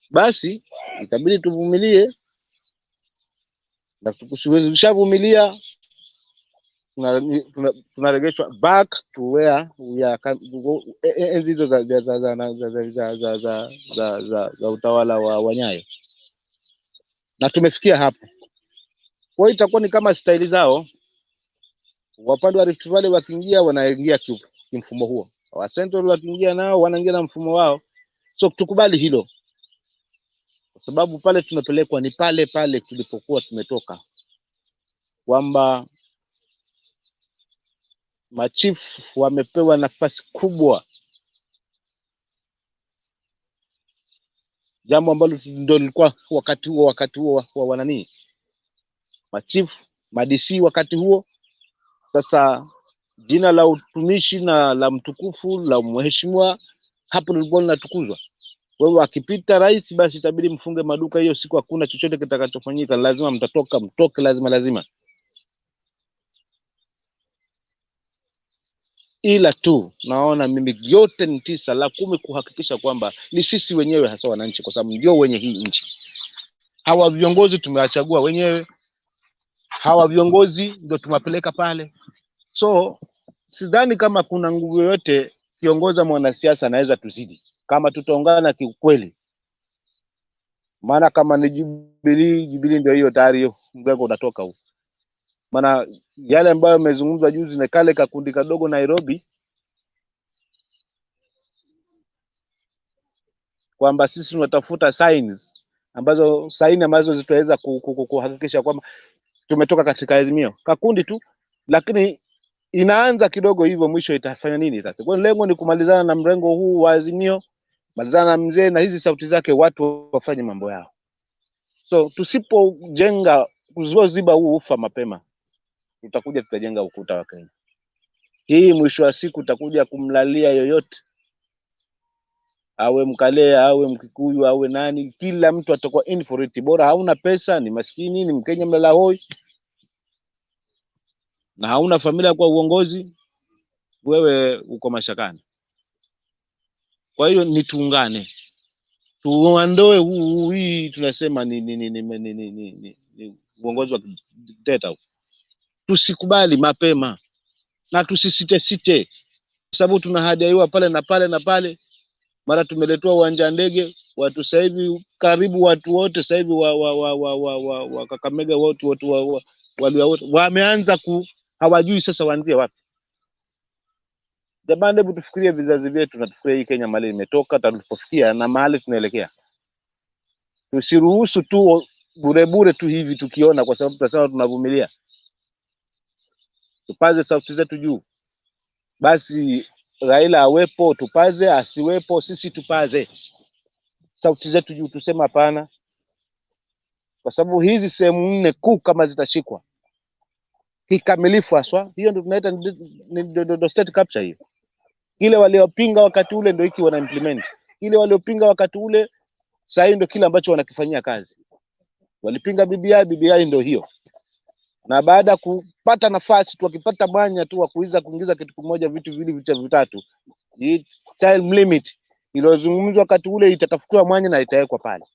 basi itabidi tuvumilie, na tukishavumilia tunaregeshwa back to where we are, enzi hizo za utawala wa Nyayo, na tumefikia hapo. Kwa hiyo itakuwa ni kama staili zao. Wapande wa Rift Valley wakiingia, wanaingia kimfumo huo, wa Central wakiingia nao wanaingia na mfumo wao. So tukubali hilo, kwa sababu pale tunapelekwa ni pale pale tulipokuwa tumetoka, kwamba machifu wamepewa nafasi kubwa, jambo ambalo ndio lilikuwa wakati huo wa wanani machifu madisi wakati huo. Sasa jina la utumishi na la mtukufu la mheshimiwa hapo lilikuwa linatukuzwa. Wewe akipita rais, basi itabidi mfunge maduka hiyo siku, hakuna chochote kitakachofanyika, lazima mtoke lazima. Ila tu naona mimi yote ni 9 la 10 kuhakikisha kwamba ni sisi wenyewe hasa wananchi, kwa sababu ndio wenye hii nchi. Hawa viongozi tumewachagua wenyewe, hawa viongozi ndio tumapeleka pale. So sidhani kama kuna nguvu yoyote kiongoza mwanasiasa anaweza tuzidi kama tutaungana kiukweli. Maana kama ni Jubilee ndio hiyo tayari, hiyo mrengo unatoka huko. Maana yale ambayo yamezungumzwa juzi na kale kakundi kadogo Nairobi, kwamba sisi tunatafuta saini ambazo zitaweza kuhakikisha kwamba tumetoka katika azimio, kakundi tu, lakini inaanza kidogo hivyo, mwisho itafanya nini sasa? Kwa lengo ni kumalizana na mrengo huu wa azimio, malizana na mzee na hizi sauti zake, watu wafanye mambo yao. So tusipojenga, kuziba huu ufa mapema, tutajenga ukuta wa Kenya. Hii mwisho wa siku utakuja kumlalia yoyote, awe Mkale, awe Mkikuyu, awe nani, kila mtu atakuwa in for it. Bora hauna pesa, ni maskini, ni Mkenya mlala hoi, na hauna familia kwa uongozi, wewe uko mashakani. Kwa hiyo ni tuungane, tuondoe hii tunasema ni uongozi wa dikteta. Tusikubali mapema na tusisite, sababu tunahadaiwa pale na pale. Mara tumeletwa uwanja ndege, watu sasa hivi karibu watu wote sasa hivi wa Kakamega wote wameanza hawajui sasa waanzie wapi. Jamani, hebu tufikirie vizazi vyetu na tufikirie hii Kenya mahali imetoka, tulipofikia na mahali tunaelekea. Tusiruhusu tu bure tu hivi tukiona, kwa sababu tunasema tunavumilia. Tupaze sauti zetu juu. Basi Raila awepo tupaze, asiwepo sisi tupaze sauti zetu juu, tuseme hapana. Kwa sababu hizi sehemu 4 kuu kama zitashikwa kikamilifu haswa, hiyo ndio tunaita ndio state capture hiyo. Ile waliopinga wakati ule ndio hiki wana implement. Ile waliopinga wakati ule sasa ndio kile ambacho wanakifanyia kazi. Walipinga BBI ndio hiyo. Na baada kupata nafasi tu, wakipata mwanya tu wa kuingiza kitu kimoja, vitu vitatu, time limit iliyozungumzwa wakati ule itatafutiwa mwanya na itawekwa pale.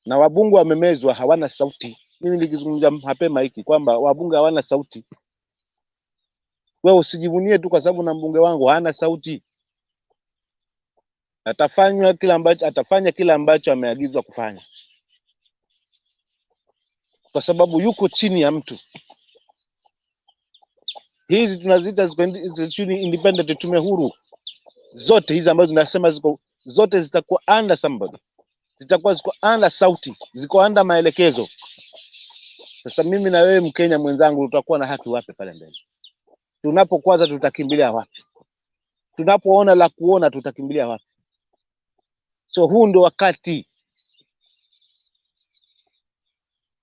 Na wabunge wamemezwa, hawana sauti. Mimi nilikizungumza mapema hiki kwamba wabunge hawana sauti. Wewe usijivunie tu kwa sababu na mbunge wangu hana sauti. Atafanya kila ambacho ameagizwa kufanya, kwa sababu yuko chini ya mtu. Hizi tunaziita independent, tume huru zote hizi ambazo tunasema ziko zote zitakuwa under somebody, zitakuwa ziko under sauti, ziko under maelekezo. Sasa mimi na wewe Mkenya mwenzangu tutakuwa na haki wapi pale mbele? Tunapokwaza tutakimbilia wapi? Tunapoona la kuona tutakimbilia wapi? So huu ndio wakati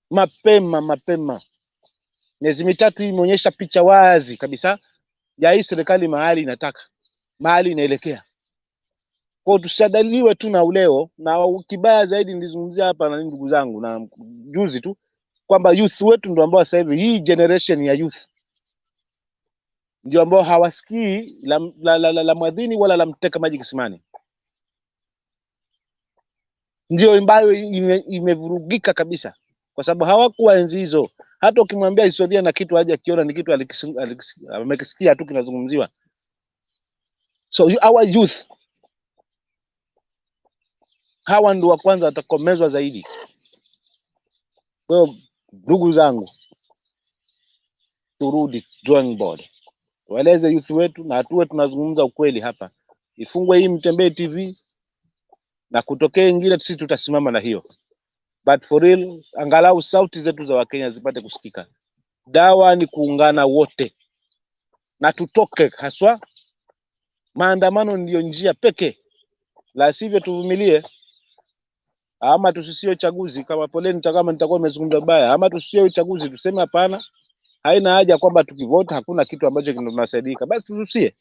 mapema. Miezi mitatu hii imeonyesha picha wazi kabisa ya hii serikali mahali inataka, mahali inaelekea. Kwa tusadaliwe tu na uleo, na kibaya zaidi nilizungumzia hapa na ndugu zangu na juzi tu kwamba youth wetu ndio ambao sasa hivi hii generation ya youth ndio ambao hawasikii la mwadhini wala la mteka maji kisimani. Ndio ambayo imevurugika kabisa, kwa sababu hawakuwa enzi hizo. Hata ukimwambia historia na kitu haja kiona ni kitu amekisikia tu kinazungumziwa. So our youth hawa ndio wa kwanza watakomezwa zaidi. Kwa hiyo ndugu zangu, turudi drawing board, tueleze youth wetu na tuwe tunazungumza ukweli hapa. Ifungwe hii Mtembee TV na kutokea ingine, sisi tutasimama na hiyo, but for real, angalau sauti zetu za Wakenya zipate kusikika. Dawa ni kuungana wote na tutoke, haswa maandamano ndiyo njia pekee, la sivyo tuvumilie ama tusisio uchaguzi. Kama poleni kama nitakuwa nimezungumza vibaya, ama tusisio uchaguzi, tuseme hapana, haina haja kwamba tukivote hakuna kitu ambacho kinasaidika, basi tususie.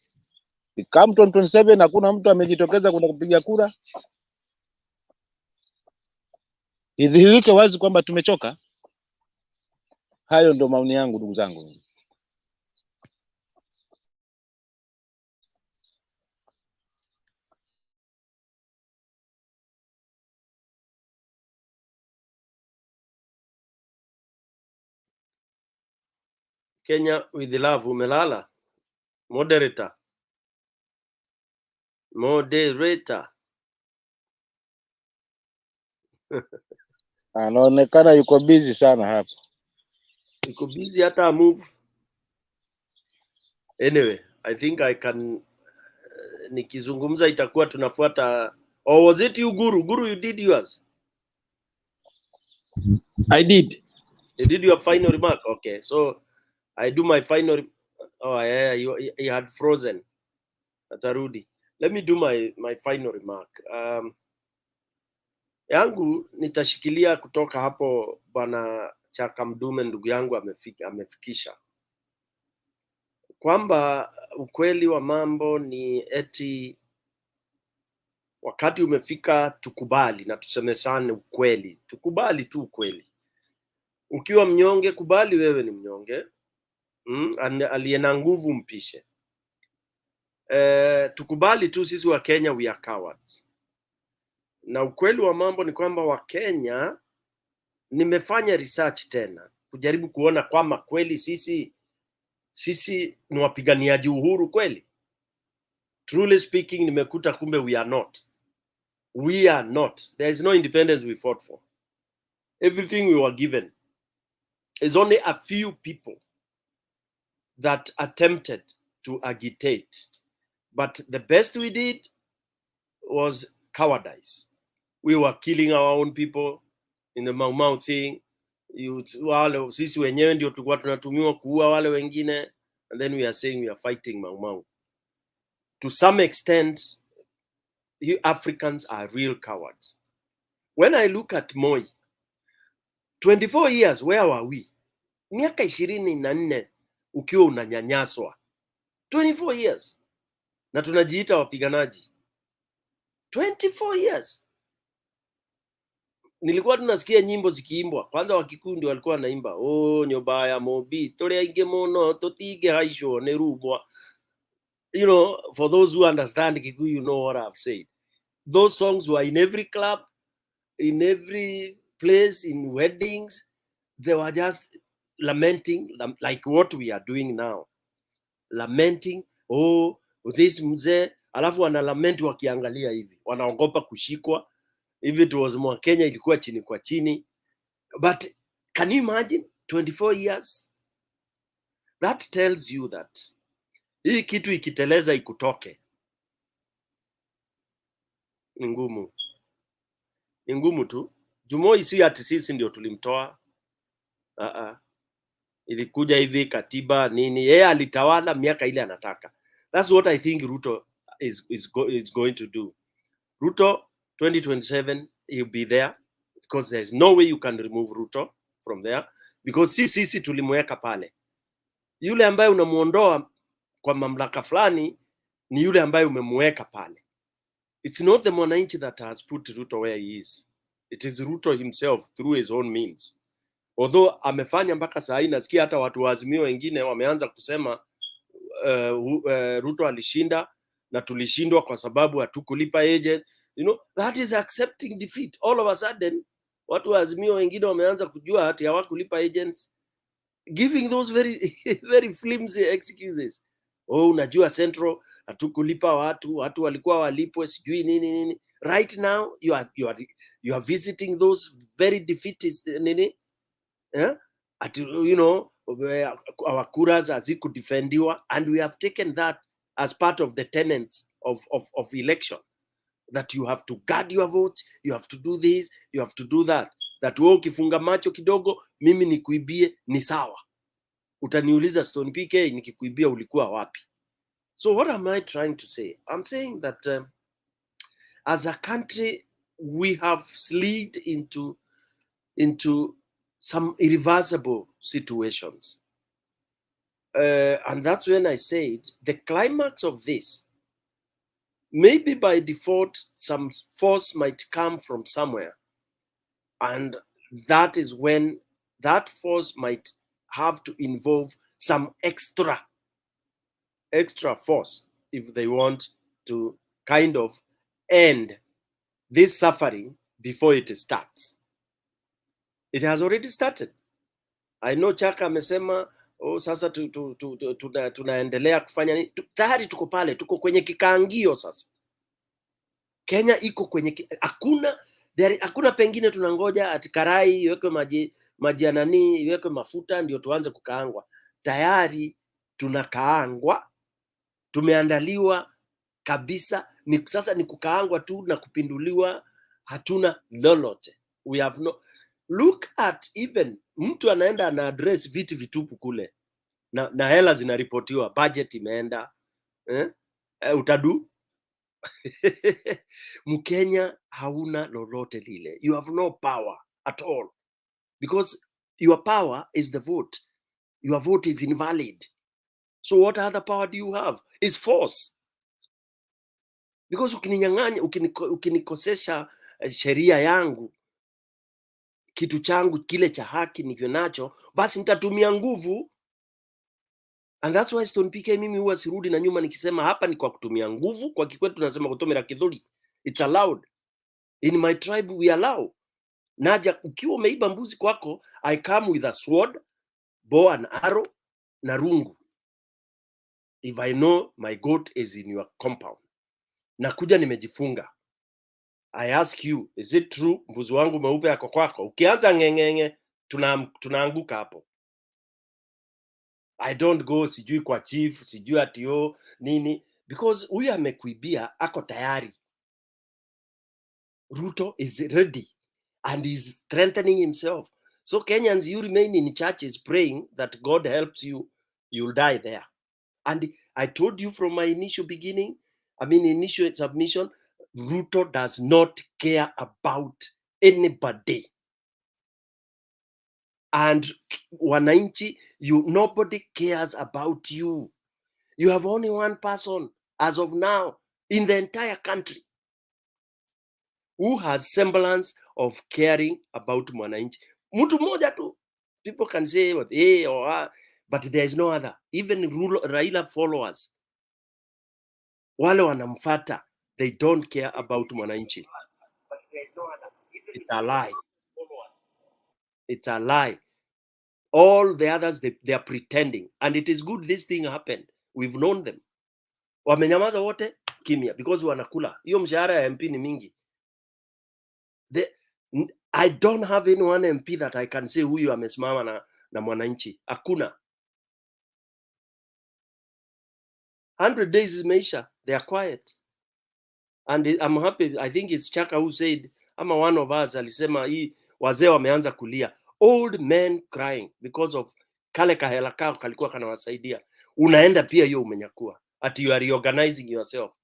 Come 2027 hakuna mtu amejitokeza kwenda kupiga kura, idhihirike wazi kwamba tumechoka. Hayo ndo maoni yangu ndugu zangu. Kenya with love, umelala? Moderator. Anaonekana yuko busy sana hapa. Yuko busy hata move. Anyway, I think I can nikizungumza itakuwa tunafuata. Or was it you Guru? Guru, you did yours? I did. You did your final remark? Okay, so I do my final. Oh yeah, you had frozen. Atarudi. Let me do my final remark. Yangu nitashikilia kutoka hapo bwana Chaka Mdume ndugu yangu amefikisha kwamba ukweli wa mambo ni eti wakati umefika tukubali na tusemesane ukweli. Tukubali tu ukweli. Ukiwa mnyonge kubali wewe ni mnyonge. Aliye na nguvu mpishe. Tukubali tu sisi wa Kenya we are cowards. Na ukweli wa mambo ni kwamba wa Kenya, nimefanya research tena kujaribu kuona kwamba kweli sisi ni wapiganiaji uhuru kweli. Truly speaking, nimekuta kumbe we are not. We are not. There is no independence we fought for. Everything we were given. It's only a few people that attempted to agitate. But the best we did was cowardice. We were killing our own people in the Mau Mau thing. Wale sisi wenyewe ndio tulikuwa tunatumiwa kuua wale wengine, and then we are saying we are fighting Mau Mau. To some extent, you Africans are real cowards. When I look at Moi, 24 years, where were we? Miaka 24 ukiwa unanyanyaswa. 24 years. Na tunajiita wapiganaji. 24 years. Nilikuwa tunasikia nyimbo zikiimbwa. Kwanza Wakikuyu ndio walikuwa wanaimba, oh nyobaya mobi tole ainge mono totige haisho nerubwa. You know, for those who understand Kikuyu, you know what I've said. Those songs were in every club, in every place, in weddings. They were just lamenting like what we are doing now. lamenting, oh this mzee, alafu wana lament wakiangalia hivi, wanaogopa kushikwa. If it was more Kenya ilikuwa chini kwa chini. But can you imagine 24 years? That tells you that hii kitu ikiteleza ikutoke ni ngumu. Ni ngumu tu. Jumoi si ati sisi ndio tulimtoa. Ilikuja hivi katiba nini, yeye alitawala miaka ile anataka. That's what I think Ruto is going to do. Ruto 2027 he'll be there because there's no way you can remove Ruto from there because sisi tulimweka pale. Yule ambaye unamuondoa kwa mamlaka fulani ni yule ambaye umemweka pale. It's not the mwananchi that has put Ruto where he is. It is Ruto himself through his own means. Although amefanya mpaka saa hii nasikia hata watu wa Azimio wengine wameanza kusema Ruto alishinda na tulishindwa kwa sababu hatukulipa agent. You know, that is accepting defeat. All of a sudden, watu wa Azimio wengine wameanza kujua hati hawakulipa agents, giving those very flimsy excuses. Oh, unajua Central hatukulipa watu walikuwa walipwe sijui nini. Right now you are visiting those very defeatist nini. You know, our kuras hazikudefendiwa, and we have taken that as part of the tenets of election, that you have to guard your vote, you have to do this, you have to do that. That wewe ukifunga macho kidogo mimi nikuibie ni sawa. Utaniuliza Stone PK nikikuibia ulikuwa wapi? So what am I trying to say? I'm saying that as a country we have slid into some irreversible situations. And that's when I said the climax of this, maybe by default, some force might come from somewhere. And that is when that force might have to involve some extra force if they want to kind of end this suffering before it starts. It has already started. I know Chaka amesema sasa tunaendelea kufanya nini? Tayari tuko pale, tuko kwenye kikaangio sasa. Kenya iko kwenye hakuna pengine tunangoja ati karai iwekwe maji ya nani, iwekwe mafuta ndio tuanze kukaangwa. Tayari tunakaangwa. Tumeandaliwa kabisa, sasa ni kukaangwa tu na kupinduliwa, hatuna lolote. We have no. Look at even mtu anaenda ana address vitu vitupu kule na hela zinaripotiwa, budget imeenda utadu Mkenya hauna lolote lile. You have no power at all because your power is the vote. Your vote is invalid. So what other power do you have? Is force. Because ukininyang'anya, ukinikosesha sheria yangu, kitu changu kile cha haki nikio nacho, basi nitatumia nguvu. And that's why Stone PK mimi huwa sirudi na nyuma nikisema hapa ni kwa kutumia nguvu. Kwa Kikwetu tunasema kutomera kidhuri. It's allowed. In my tribe we allow. Naja ukiwa umeiba mbuzi kwako, I come with a sword, bow and arrow na rungu. If I know my goat is in your compound. Nakuja nimejifunga. I ask you, is it true mbuzi wangu mweupe yako kwako? Ukianza ngengenge tunaanguka hapo. I don't go sijui kwa chief, sijui atio nini, because huyu amekuibia ako tayari. Ruto is ready and is strengthening himself. So Kenyans, you remain in churches praying that God helps you, you'll die there. And I told you from my initial submission, Ruto does not care about anybody. And wananchi, nobody cares about you. You have only one person as of now in the entire country who has semblance of caring about mwananchi. Mtu mmoja tu. People can say what but there is no other. Even Raila followers, wale wanamfata, they don't care about mwananchi. It's a lie. It's a lie. All the others, they are pretending. And it is good this thing happened. we've known them. Wamenyamaza wote kimya because wanakula. Hiyo mshahara ya MP ni mingi. I don't have any one MP that I can say huyu amesimama na mwananchi. Hakuna. 100 days imeisha. They are quiet. And I'm happy. I think it's Chaka who said, ama one of us alisema hii wazee wameanza kulia. Old men crying because of kale kahela kao kalikuwa kanawasaidia. Unaenda pia hiyo umenyakua. At you are reorganizing yourself.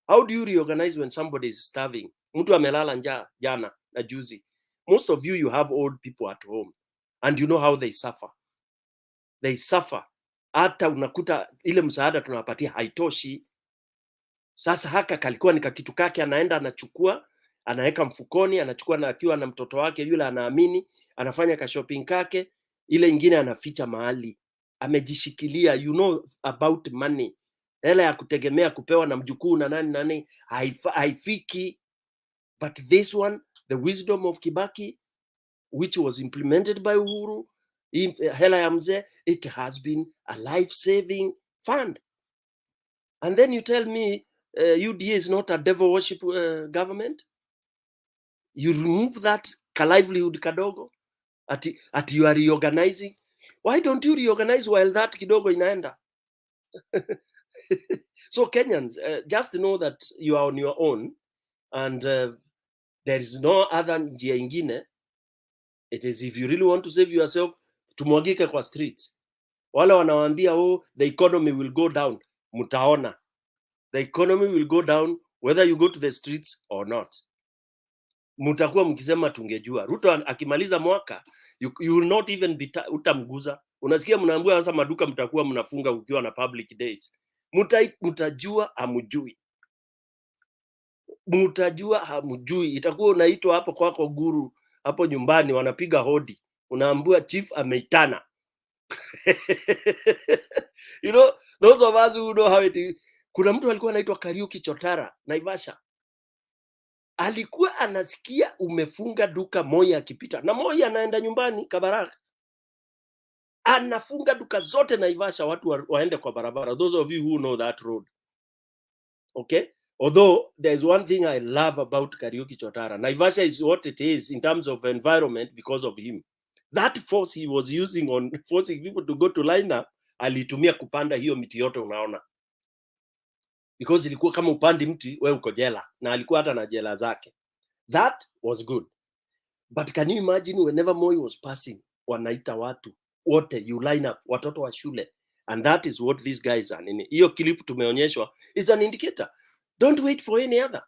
How do you reorganize when somebody is starving? Mtu amelala njaa jana na juzi. Most of you have old people at home. And you know how they suffer. They suffer. Hata unakuta ile msaada tunawapatia haitoshi. Sasa haka kalikuwa ni kakitu kake, anaenda anachukua, anaweka mfukoni, anachukua na akiwa na mtoto wake yule anaamini, anafanya ka shopping kake, ile ingine anaficha mahali. Amejishikilia, you know about money. Hela ya kutegemea kupewa na mjukuu na nani haifiki. But this one, the wisdom of Kibaki, which was implemented by Uhuru, hela ya mzee, it has been a life-saving fund. And then you tell me UDA is not a devil worship government? You remove that livelihood kadogo at you are reorganizing. Why don't you reorganize while that kidogo inaenda? So Kenyans, just know that you are on your own and there is no other njia ingine. It is if you really want to save yourself, tumwagike kwa streets. Wale wanawaambia the economy will go down, mutaona. The economy will go down whether you go to the streets or not. Mutakuwa mkisema tungejua. Ruto akimaliza mwaka, you will not even be utamguza. Unasikia mnaambiwa sasa maduka mtakuwa mnafunga ukiwa na public days. Mutajua hamujui. Mutajua hamujui. Itakuwa unaitwa hapo kwako guru, hapo nyumbani wanapiga hodi. Unaambiwa chief ameitana. You know, those of us who know how it is. Kuna mtu alikuwa anaitwa Kariuki Chotara, Naivasha. Alikuwa anasikia umefunga duka Moi akipita. Na Moi anaenda nyumbani Kabaraka. Anafunga duka zote Naivasha, watu waende kwa barabara. Those of you who know that road. Okay? Although there is one thing I love about Kariuki Chotara. Naivasha is what it is in terms of environment because of him. That force he was using on forcing people to go to line up, alitumia kupanda hiyo miti yote unaona. Because ilikuwa kama upandi mti, wewe uko jela. Na alikuwa hata na jela zake. That was good. But can you imagine whenever Moi was passing, wanaita watu wote, you line up, watoto wa shule. And that is what these guys are. Hiyo clip tumeonyeshwa is an indicator. Don't wait for any other.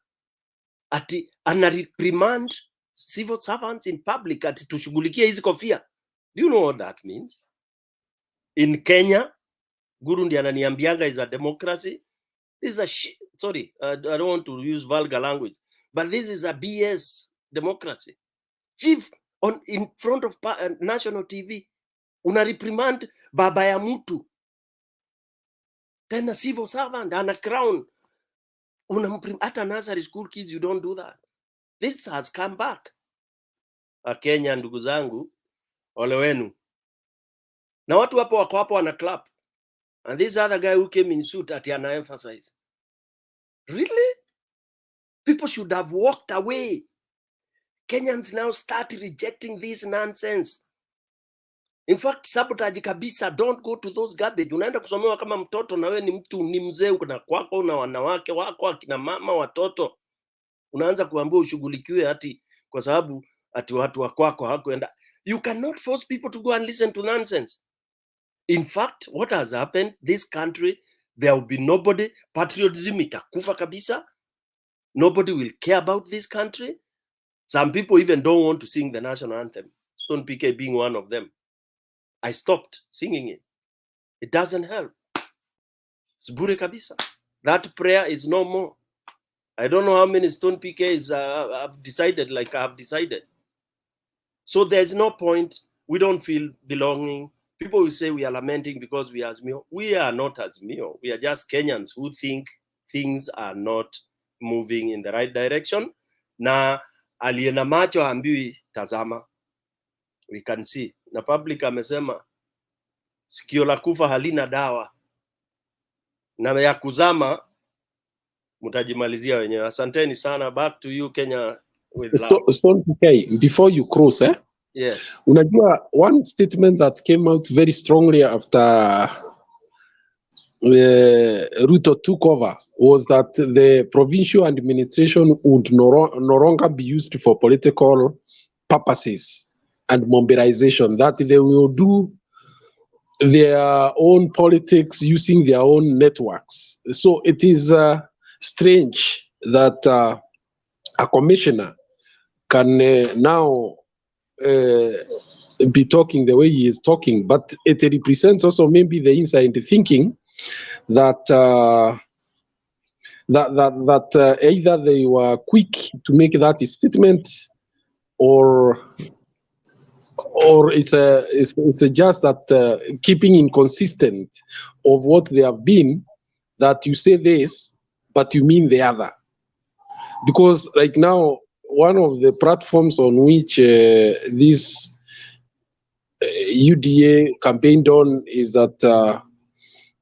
Ati anareprimand civil servants in public ati tushughulikie hizi kofia. Do you know what that means? In Kenya, Guru ndiye ananiambianga is a democracy. This is a sorry, I don't want to use vulgar language, but this is a BS democracy. Chief, in front of national TV, una reprimand baba ya mtu. Tena civil servant, ana crown. Hata nursery school kids, you don't do that. This has come back. Kenya, ndugu zangu, ole wenu. Na watu hapo wako hapo wana clap. And this other guy who came in suit ati ana emphasize. Really? People should have walked away. Kenyans now start rejecting this nonsense. In fact, sabotage kabisa, don't go to those garbage. Unaenda kusomewa kama mtoto na wewe ni mtu ni mzee una kwako na wanawake wako akina mama watoto. Unaanza kuambiwa ushughulikiwe ati kwa sababu ati watu wa kwako hakuenda. You cannot force people to go and listen to nonsense. In fact, what has happened, this country, there will be nobody, patriotism itakufa kabisa. Nobody will care about this country. Some people even don't want to sing the national anthem. Stone PK being one of them. I stopped singing it. It doesn't help. It's bure kabisa. That prayer is no more. I don't know how many Stone PKs have decided like I have decided. So there's no point. We don't feel belonging. People will say we are lamenting because we are Azimio. We are not Azimio. We are just Kenyans who think things are not moving in the right direction. Na aliena macho ambiwi tazama. We can see. Na public amesema sikio la kufa halina dawa. na ya kuzama mtajimalizia wenyewe. Asanteni sana. Back to you Kenya with love. Stone PK, before you cross, Yes. Unajua, one statement that came out very strongly after Ruto took over was that the provincial administration would no longer be used for political purposes and mobilization, that they will do their own politics using their own networks. So it is strange that a commissioner can now be talking the way he is talking, but it represents also maybe the inside thinking that either they were quick to make that statement, or it's just that keeping inconsistent of what they have been, that you say this but you mean the other. Because like now, one of the platforms on which this UDA campaigned on is that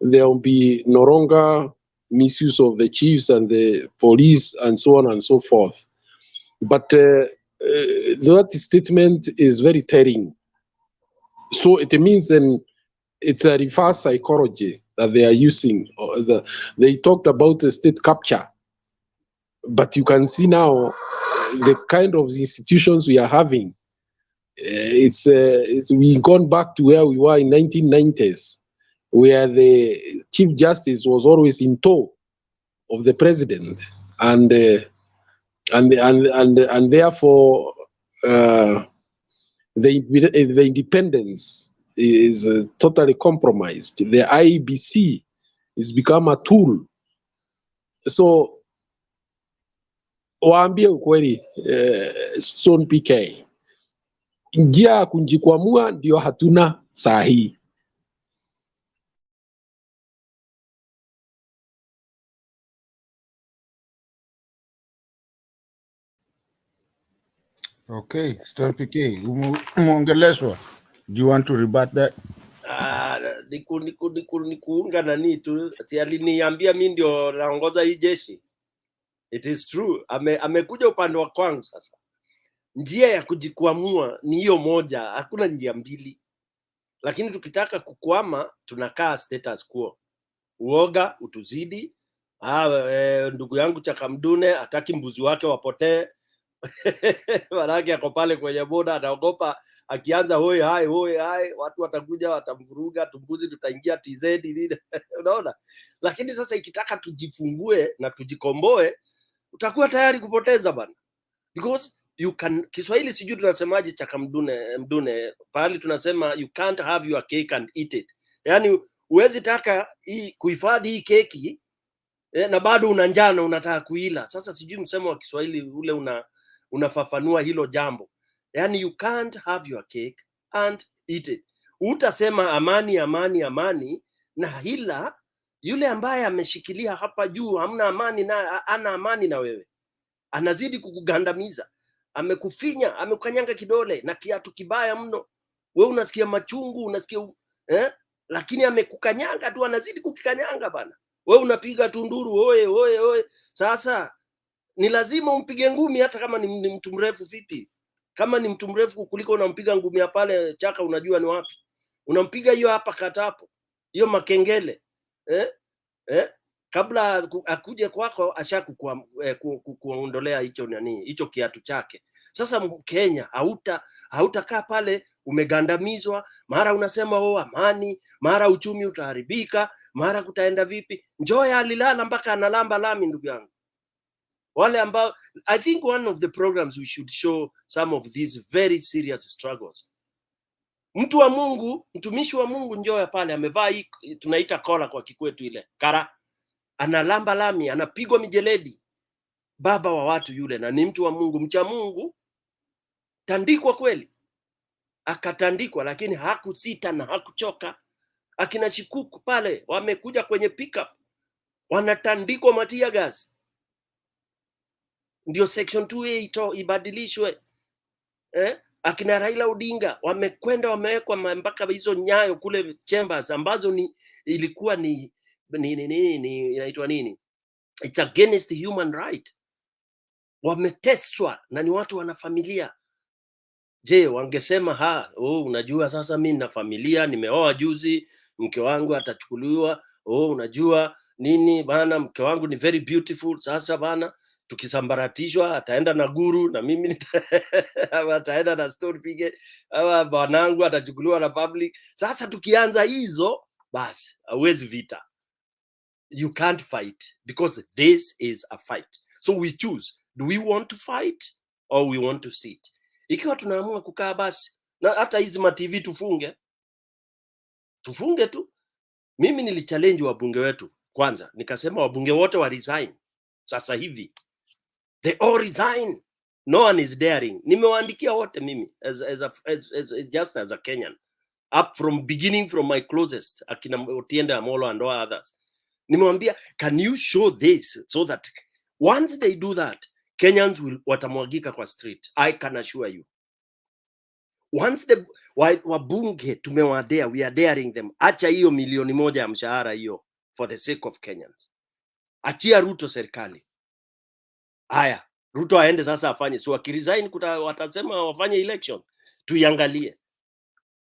there will be no longer misuse of the chiefs and the police and so on and so forth. But that statement is very telling. So it means then it's a reverse psychology that they are using. They talked about state capture, but you can see now the kind of institutions we are having. We've gone back to where we were in 1990s, where the Chief Justice was always in tow of the president, and therefore the independence is totally compromised. The IEBC has become a tool. So waambie ukweli, Stone PK, njia ya kujikwamua ndio hatuna saa hii. Okay, Stone PK, umeongeleshwa. Do you want to rebut that? Nikuunga nani tu, si aliniambia mimi ndio naongoza hii jeshi. It is true. Amekuja upande wa kwangu sasa. Njia ya kujikwamua ni hiyo moja, hakuna njia mbili. Lakini tukitaka kukwama tunakaa status quo. Uoga utuzidi. Ndugu yangu Chakamdune hataki mbuzi wake wapotee. Manake ako pale kwenye boda anaogopa akianza hoi hai watu watakuja watamvuruga, tumbuzi tutaingia TZ nini. Unaona? Lakini sasa ikitaka tujifungue na tujikomboe, utakuwa tayari kupoteza bana. Because you can, Kiswahili sijui tunasemaje Chakamdune, pale tunasema you can't have your cake and eat it. Yani huwezi taka kuhifadhi hii keki na bado una njaa na unataka kuila. Sasa sijui msemo wa Kiswahili ule unafafanua hilo jambo. Yani you can't have your cake and eat it. Utasema amani amani amani, na hila yule ambaye ameshikilia hapa juu hamna amani na ana amani na wewe, anazidi kukugandamiza. Amekufinya, amekanyanga kidole na kiatu kibaya mno. Wewe unasikia machungu, unasikia lakini amekukanyanga tu, anazidi kukikanyanga bana. Wewe unapiga tunduru oye. Sasa ni lazima umpige ngumi hata kama ni mtu mrefu vipi. Kama ni mtu mrefu kuliko unampiga ngumi ya pale Chaka, unajua ni wapi. Unampiga hiyo hapa kata hapo. Hiyo makengele. Kabla akuje kwako ashakuondolea hicho nani, hicho kiatu chake. Sasa Mkenya hautakaa pale umegandamizwa, mara unasema amani, mara uchumi utaharibika, mara kutaenda vipi. Njoya alilala mpaka analamba lami, ndugu yangu. Wale ambao, I think one of the programs we should show some of these very serious struggles. Mtu wa Mungu, mtumishi wa Mungu Njoya pale amevaa hii tunaita kola kwa Kikwetu ile kara, analamba lami, anapigwa mijeledi. Baba wa watu yule, na ni mtu wa Mungu, mcha Mungu, tandikwa kweli. Akatandikwa, lakini hakusita na hakuchoka. Akina Shikuku pale wamekuja kwenye pickup, wanatandikwa matia gas. Ndio section 2A ibadilishwe. Akina Raila Odinga wamekwenda wamewekwa mpaka hizo nyayo kule chambers ambazo ilikuwa ni ni inaitwa nini, it's against the human right. Wameteswa na ni watu wana familia. Je, wangesema unajua sasa mimi nina familia, nimeoa juzi, mke wangu atachukuliwa, unajua nini bana, mke wangu ni very beautiful, sasa bana tukisambaratishwa ataenda na guru na mimi ataenda na story pige, ama bwanangu atachukuliwa na public. Sasa tukianza hizo basi hauwezi vita. You can't fight because this is a fight. So we choose, do we want to fight or we want to sit? Ikiwa tunaamua kukaa basi, na hata hizi ma TV tufunge tu. Mimi nilichallenge wabunge wetu kwanza, nikasema wabunge wote wa resign sasa hivi. They all resign. No one is daring. Nimewaandikia wote mimi just as a Kenyan, up from beginning from my closest, akina Otiende Amolo and all others. Nimewambia, can you show this so that once they do that, Kenyans will watamwagika kwa street. I can assure you. Once the wabunge tumewadea, we are daring them. Acha hiyo milioni moja ya mshahara hiyo for the sake of Kenyans. Achia Ruto serikali. Haya, Ruto aende sasa afanye. So akiresign watasema wafanye election. Tuiangalie.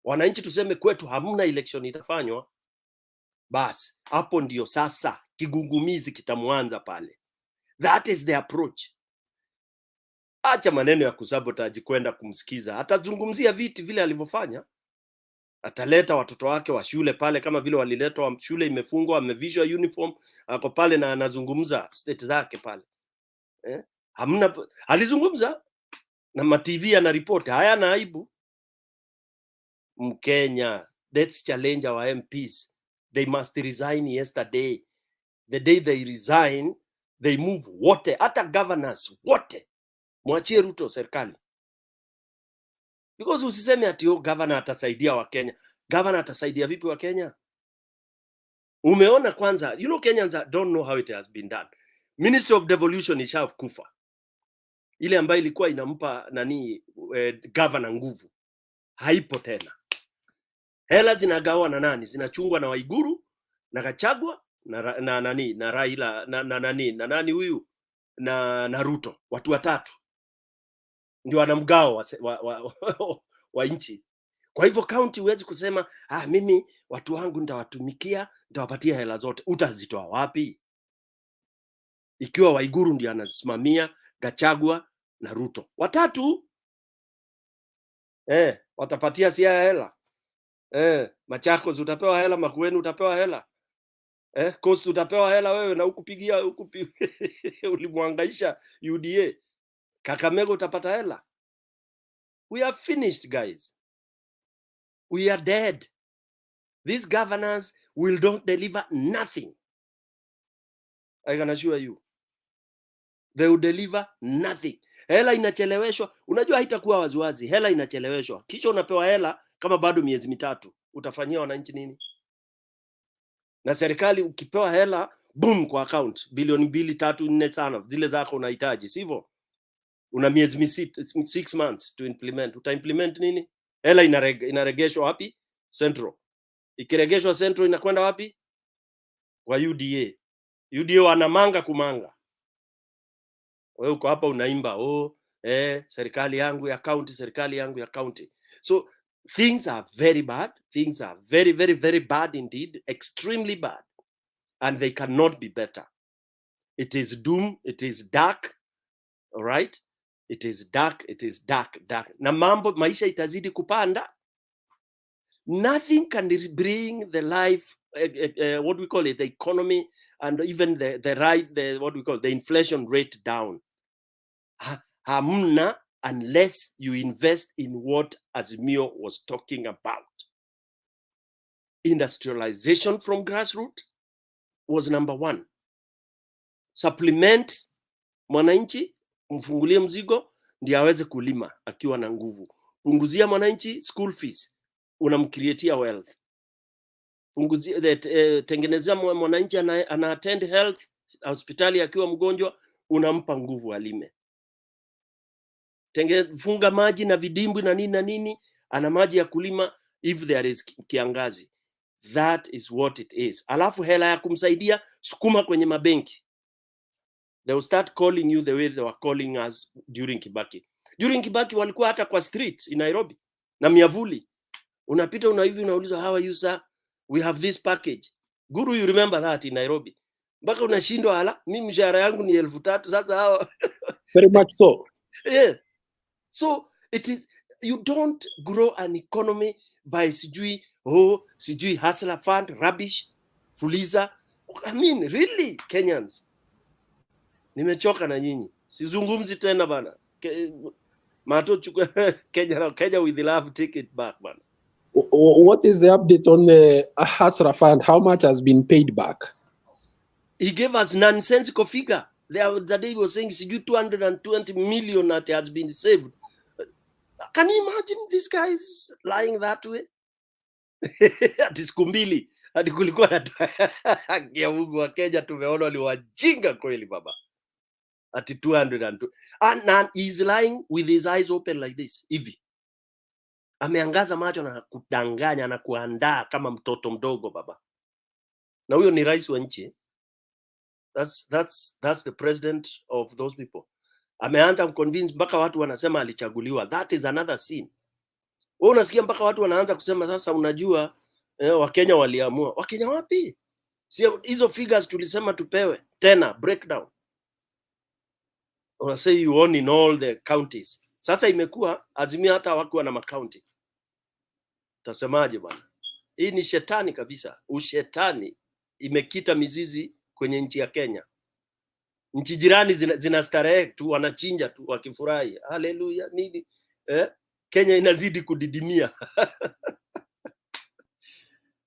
Wananchi tuseme kwetu hamna election itafanywa. Bas, hapo ndio sasa kigugumizi kitamwanza pale. That is the approach. Acha maneno ya kusabotage kwenda kumsikiza. Atazungumzia viti vile alivyofanya. Ataleta watoto wake wa shule pale kama vile waliletwa shule imefungwa, amevishwa uniform, ako pale na anazungumza state zake pale. Hamna, alizungumza na ma TV ana report, hayana aibu. Mkenya, let's challenge our MPs. They must resign yesterday. The day they resign, they move wote, hata governors wote. Mwachie Ruto serikali. Because usiseme ati governor atasaidia wa Kenya. Governor atasaidia vipi wa Kenya? Umeona kwanza, you know Kenyans don't know how it has been done. Ministry of Devolution ishakufa. Ile ambayo ilikuwa inampa governor nguvu. Haipo tena. Hela zinagawa na nani? Zinachungwa na Waiguru, na Gachagua, na Raila, na huyu, na Ruto. Watu watatu ndio wanamgao wa nchi. Kwa hivyo county huwezi kusema mimi watu wangu nitawatumikia, nitawapatia hela zote. Utazitoa wapi? Ikiwa Waiguru ndio anasimamia, Gachagua na Ruto. Watatu watapatia sia hela. Machakos utapewa hela, Makueni utapewa hela. Coast utapewa hela wewe na hukupigia ulimwangaisha UDA. Kakamega utapata hela. We are finished, guys. We are dead. These governors will not deliver nothing. I can assure you. They will deliver nothing. Hela inacheleweshwa. Unajua haitakuwa waziwazi. Hela inacheleweshwa. Kisha unapewa hela kama bado miezi mitatu. Utafanyia wananchi nini? Na serikali ukipewa hela, boom kwa account. Bilioni 2, 3, 4, 5. Zile zako unahitaji, sivyo? Una miezi 6 months to implement. Uta-implement nini? Hela inaregeshwa wapi? Central. Ikiregeshwa Central inakwenda wapi? Kwa UDA. UDA wanamanga kumanga. Wewe uko hapa unaimba, serikali yangu ya county, serikali yangu ya county. So things are very bad. Things are very, very, very bad indeed. Extremely bad. And they cannot be better. It is doom. It is dark. All right? It is dark. It is dark. Dark. Na mambo maisha itazidi kupanda. Nothing can bring the life, what we call it, the economy, and even the inflation rate down. Hamna, unless you invest in what Azimio was talking about. Industrialization from grassroots was number 1. Supplement mwananchi, mfungulie mzigo, ndiye aweze kulima akiwa na nguvu. Punguzia mwananchi school fees, unamcreatea wealth. Punguzia, tengenezea mwananchi ana attend health hospitali akiwa mgonjwa, unampa nguvu alime. Funga maji na vidimbwi na nini, ana maji ya kulima if there is kiangazi. That is what it is. Alafu hela ya kumsaidia sukuma kwenye mabenki. They will start calling you the way they were calling us during Kibaki. During Kibaki walikuwa hata kwa streets in Nairobi na miavuli. Unapita hivi unauliza, how are you sir? We have this package. Guru, you remember that in Nairobi. Mpaka unashindwa, hala, mimi mshahara yangu ni 3,000 sasa hao. Very much so. Yes. So it is, you don't grow an economy by sijui hustler fund, rubbish, fuliza. I mean, really, Kenyans. Nimechoka na nyinyi. Sizungumzi tena bana. Mato Kenya with the love, take it back, man. What is the update on the hustler fund? How much has been paid back? He gave us nonsensical figure. The day he was saying 220 million that has been saved. Can you imagine these guys lying that way? Ati siku mbili hadi kulikuwa na Mungu wa Kenya tumeona ni wajinga kweli baba. Ati 202. And he's lying with his eyes open like this hivi. Ameangaza macho na kudanganya na kuandaa kama mtoto mdogo baba. Na huyo ni rais wa nchi. That's the president of those people. Ameanza convince mpaka watu wanasema alichaguliwa. That is another sin. Wewe unasikia mpaka watu wanaanza kusema sasa unajua Wakenya waliamua. Wakenya wapi? Si hizo figures tulisema tupewe. Tena breakdown. Or say you own in all the counties. Sasa imekuwa Azimio hata wakiwa na makaunti. Tasemaje bwana? Hii ni shetani kabisa. Ushetani imekita mizizi kwenye nchi ya Kenya. Nchi jirani zinastarehe tu, wanachinja tu wakifurahi. Haleluya nini? Kenya inazidi kudidimia.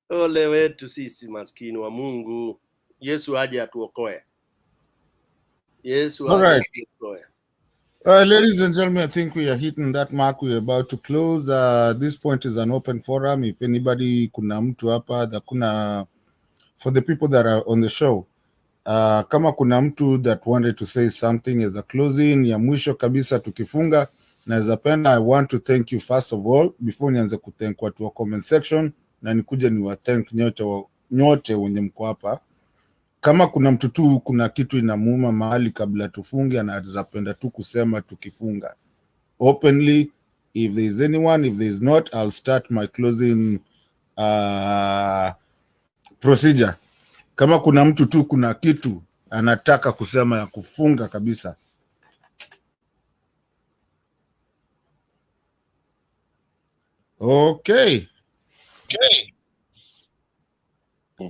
Ole wetu sisi maskini wa Mungu. Yesu aje atuokoe. Yesu aje atuokoe. Ladies and gentlemen, I think we are hitting that mark. We are about to close. This point is an open forum. If anybody, kuna mtu hapa, for the people that are on the show, kama kuna mtu that wanted to say something as a closing, ya mwisho kabisa tukifunga, naweza penda, I want to thank you first of all, before nianze kuthank watu wa comment section, na nikuje ni wa thank nyote wenye mko hapa. Kama kuna mtu tu kuna kitu inamuuma mahali kabla tufunge, anaweza penda tu kusema tukifunga openly. If there is anyone, if there is not, I'll start my closing procedure. Kama kuna mtu tu kuna kitu anataka kusema ya kufunga kabisa. Okay.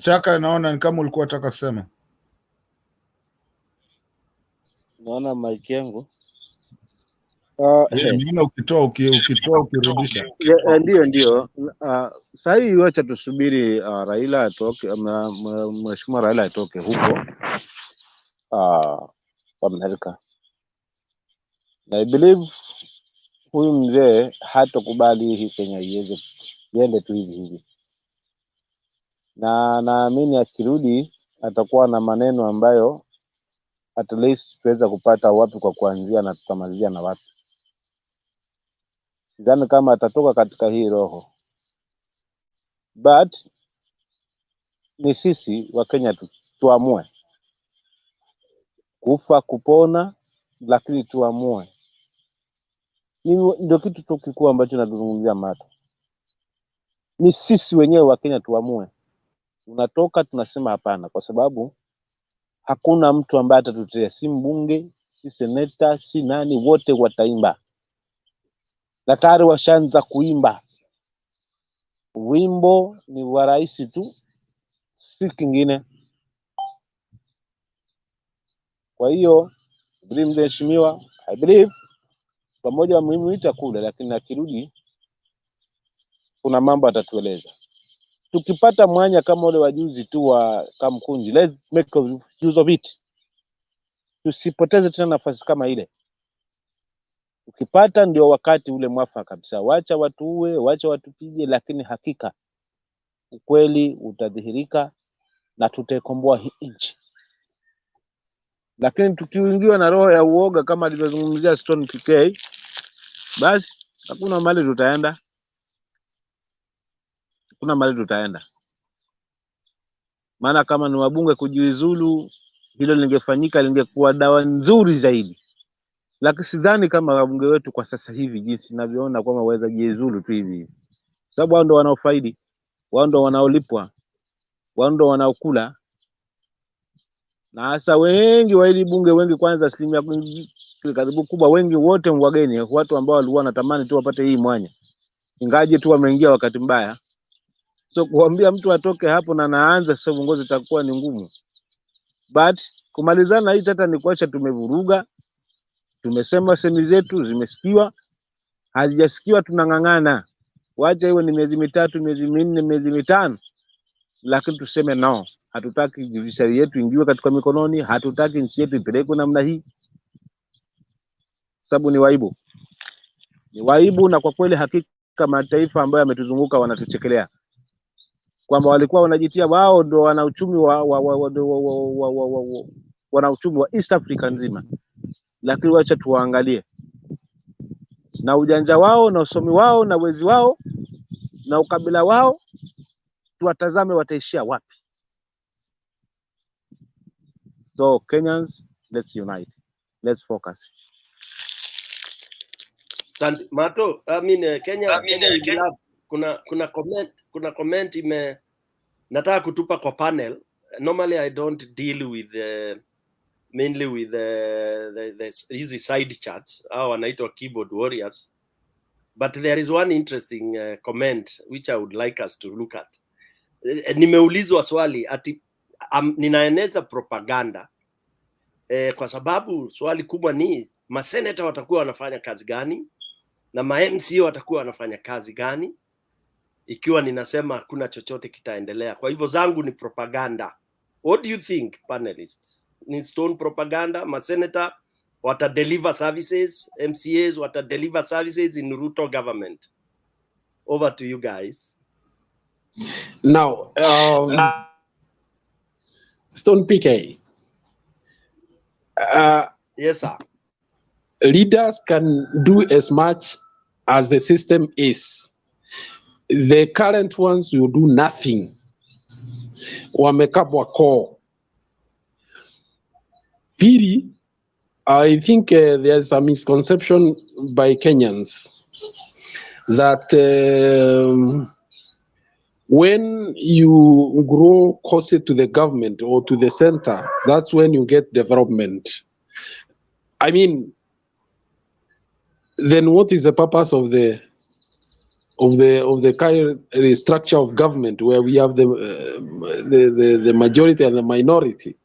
Chaka, naona ni kama ulikuwa unataka kusema. Naona mic yangu. Naona ukirudisha. Ndio. Sasa hii wacha tusubiri Raila atoke, mheshimiwa Raila atoke huko Amerika. Na I believe huyu mzee hatakubali hii Kenya iende tu hivi. Na naamini akirudi atakuwa na maneno ambayo at least tuweza kupata wapi kwa kuanzia na tutamalizia na wapi. Sidhani kama atatoka katika hii roho. But ni sisi wa Kenya tuamue. Kufa kupona, lakini tuamue. Ndio kitu tu kikubwa ambacho natuzungumzia Mato. Ni sisi wenyewe wa Kenya tuamue. Unatoka tunasema hapana, kwa sababu hakuna mtu ambaye atatutetea, si mbunge, si seneta, si nani, wote wataimba. Daktari washaanza kuimba. Wimbo ni wa rais tu, si kingine. Kwa hiyo, mheshimiwa, I believe pamoja na muhimu kule, lakini akirudi kuna mambo atatueleza. Tukipata mwanya kama ule wajuzi tu wa Kamkunji, let's make use of it. Tusipoteze tena nafasi kama ile. Ukipata ndio wakati ule mwafaka kabisa. Wacha watu uwe, wacha watu pige, lakini hakika ukweli utadhihirika na tutaikomboa hii nchi. Lakini tukiingiwa na roho ya uoga kama alivyozungumzia Stone PK, basi hakuna mahali tutaenda. Maana kama ni wabunge kujiuzulu, hilo lingefanyika, lingekuwa dawa nzuri zaidi. Lakini sidhani kama wabunge wetu kwa sasa hivi jinsi ninavyoona kwamba waweza jiuzulu tu hivi. Sababu wao ndio wanaofaidi, wao ndio wanaolipwa, wao ndio wanaokula. Na hasa wengi wa hili bunge, wengi kwanza, asilimia karibu kubwa, wengi wote wageni, watu ambao walikuwa wanatamani tu wapate hii mwanya, ingaje tu wameingia wakati mbaya. So kuambia mtu atoke hapo na naanza sasa uongozi itakuwa ni ngumu. But kumalizana hii tata ni kuacha tumevuruga, tumesema semi zetu zimesikiwa, hazijasikiwa tunang'ang'ana. Wacha iwe ni miezi mitatu, miezi minne, miezi mitano, lakini tuseme no, hatutaki judiciary yetu ingiwe katika mikononi, hatutaki nchi yetu ipelekwe namna hii. Sababu ni waibu. Ni waibu, na kwa kweli hakika mataifa ambayo yametuzunguka wanatuchekelea. Kwamba walikuwa wanajitia wao ndio wana uchumi wana uchumi wa East Africa nzima. Lakini wacha tuwaangalie. Na ujanja wao na usomi wao na wezi wao na ukabila wao, tuwatazame wataishia wapi. So Kenyans, let's unite. Let's focus. Mato, Kenya with love. Kuna comment nataka kutupa kwa panel. Normally I don't deal with mainly with easy side chats au wanaitwa keyboard warriors, but there is one interesting comment which I would like us to look at. Nimeulizwa swali ati ninaeneza propaganda kwa sababu swali kubwa ni maseneta watakuwa wanafanya kazi gani na ma-MC watakuwa wanafanya kazi gani ikiwa ninasema hakuna chochote kitaendelea. Kwa hivyo zangu ni propaganda. What do you think, panelists? Ni stone propaganda? Maseneta wata deliver services, MCAs wata deliver services in Ruto government. Over to you guys. Now, Stone PK. Yes, sir. Leaders can do as much as the system is. The current ones will do nothing. Wamekabwa core. Pili, I think there's a misconception by Kenyans that when you grow closer to the government or to the center, that's when you get development. I mean, then what is the purpose of the current structure of government where we have the majority and the minority?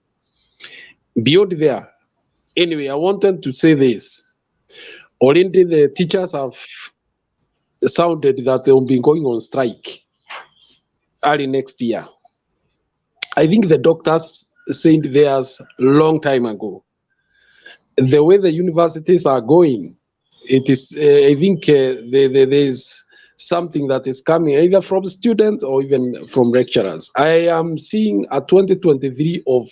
Beyond there, anyway, I wanted to say this. Already the teachers have sounded that they will be going on strike early next year. I think the doctors said theirs long time ago. The way the universities are going, it is, I think there is something that is coming either from students or even from lecturers. I am seeing a 2023 of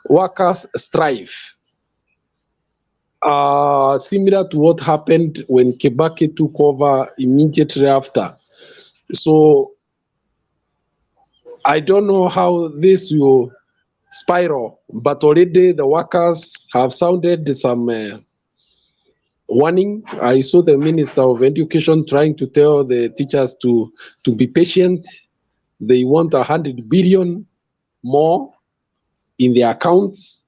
workers' strife, similar to what happened when Kibaki took over immediately after. So I don't know how this will spiral, but already the workers have sounded some warning. I saw the Minister of Education trying to tell the teachers to be patient. They want 100 billion more in their accounts.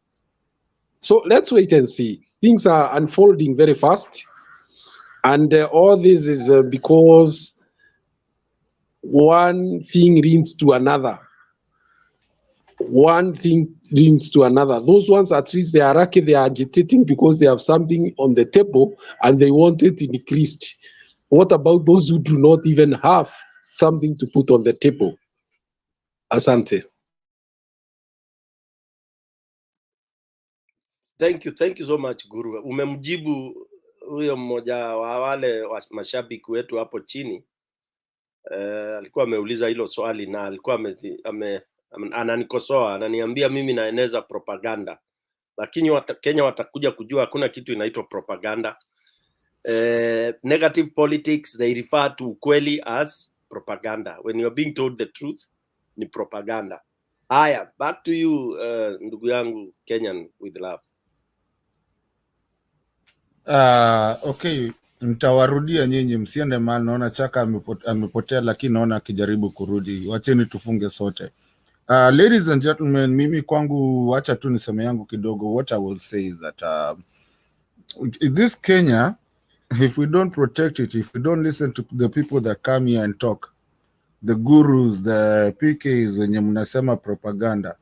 So let's wait and see. Things are unfolding very fast. And all this is because one thing leads to another. One thing leads to another. Those ones, at least they are lucky, they are agitating because they have something on the table and they want it increased. What about those who do not even have something to put on the table? Asante. Thank you so much, Guru. Umemjibu huyo mmoja wa wale wa mashabiki wetu hapo chini. Alikuwa ameuliza hilo swali na alikuwa ananikosoa, ananiambia mimi naeneza propaganda. Lakini Kenya watakuja kujua hakuna kitu inaitwa propaganda. Negative politics, they refer to ukweli as propaganda. When you're being told the truth, ni propaganda. Haya, back to you ndugu yangu Kenyan with love. Okay, nitawarudia nyinyi, msiende mahali. Naona Chaka amepotea, lakini naona akijaribu kurudi. Wacheni tufunge sote. Ladies and gentlemen, mimi kwangu, wacha tu niseme yangu kidogo. What I will say is that this Kenya, if we don't protect it, if we don't listen to the people that come here and talk, the gurus, the PKs, wenye mnasema propaganda,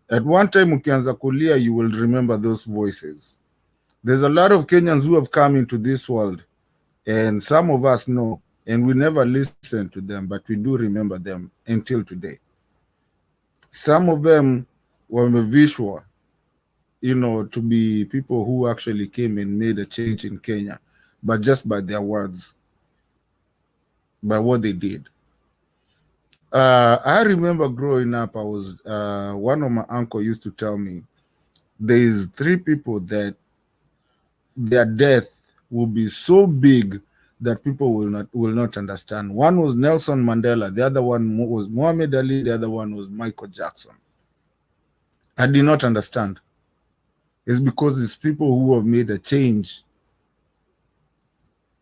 at one time ukianza kulia, you will remember those voices. There's a lot of Kenyans who have come into this world, and some of us know, and we never listen to them, but we do remember them until today. Some of them were visual, to be people who actually came and made a change in Kenya, but just by their words, by what they did. I remember growing up, one of my uncle used to tell me, there's 3 people that their death will be so big that people will not understand. One was Nelson Mandela, the other one was Muhammad Ali, the other one was Michael Jackson. I did not understand. It's because it's people who have made a change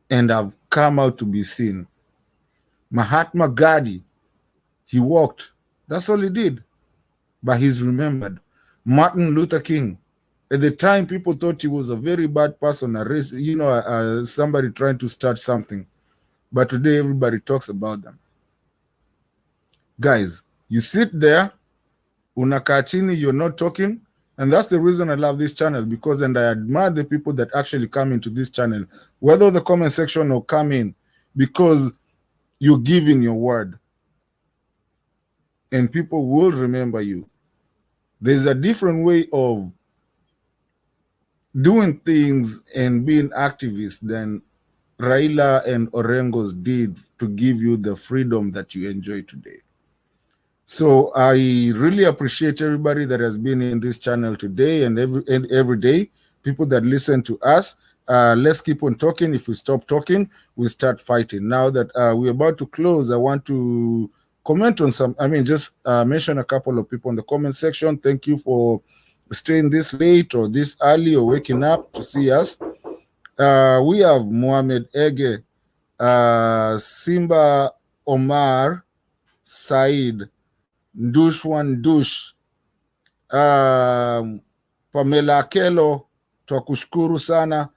and have come out to be seen. Mahatma Gandhi, he walked. That's all he did. But he's remembered. Martin Luther King, at the time, people thought he was a very bad person, somebody trying to start something. But today, everybody talks about them. Guys, you sit there, unakaa chini, you're not talking, and that's the reason I love this channel, and I admire the people that actually come into this channel, whether the comment section or come in, because you're giving your word, and people will remember you. There's a different way of doing things and being activists than Raila and Orengo's did to give you the freedom that you enjoy today. So I really appreciate everybody that has been in this channel today and every day, people that listen to us. Let's keep on talking. If we stop talking, we start fighting. Now that we're about to close, I want to comment on just mention a couple of people in the comment section. Thank you for staying this late or this early or waking up to see us. We have Mohamed Ege, Simba Omar, Said, Ndushwan Dush, Pamela Kelo, twakushukuru sana.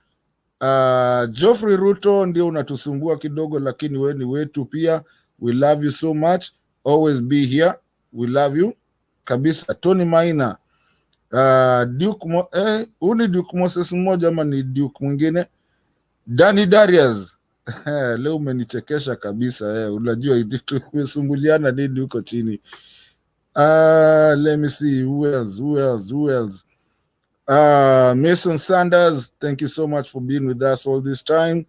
Geoffrey Ruto, ndio unatusumbua kidogo, lakini we ni wetu pia. We love you so much. Always be here. We love you. Kabisa. Tony Maina, Duke uni Duke Moses mmoja ama ni Duke mwingine? Danny Darius. Leo umenichekesha kabisa. Unajua tumesumbuliana nini huko chini. Let me see who else. Mason Sanders, thank you so much for being with us all this time.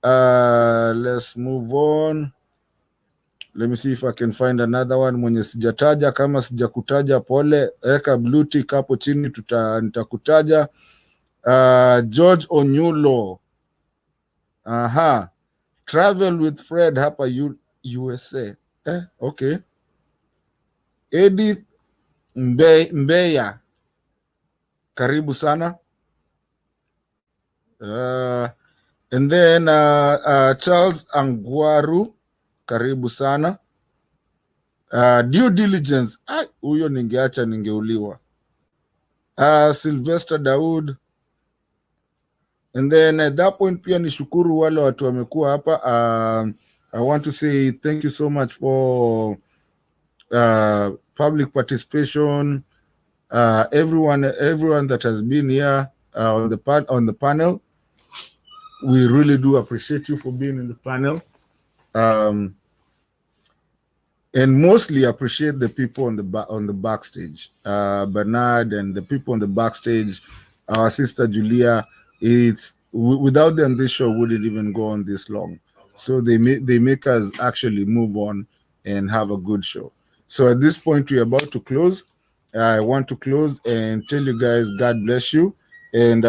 Let's move on. Let me see if I can find another one mwenye sijataja. Kama sijakutaja pole, eka blue tick hapo chini, nitakutaja. George Onyulo, travel with Fred hapa USA. Okay. Edith Mbeya, karibu sana. And then Charles Angwaru, karibu sana. Due diligence, huyo ningeacha ningeuliwa. Sylvester Daud. And then at that point pia nishukuru wale watu wamekuwa hapa. I want to say thank you so much for public participation. Everyone that has been here on the panel. We really do appreciate you for being in the panel. And mostly appreciate the people on the backstage. Bernard and the people on the backstage, our sister Julia. Without them, this show wouldn't even go on this long. So they make us actually move on and have a good show. So at this point, we're about to close. I want to close and tell you guys, God bless you. And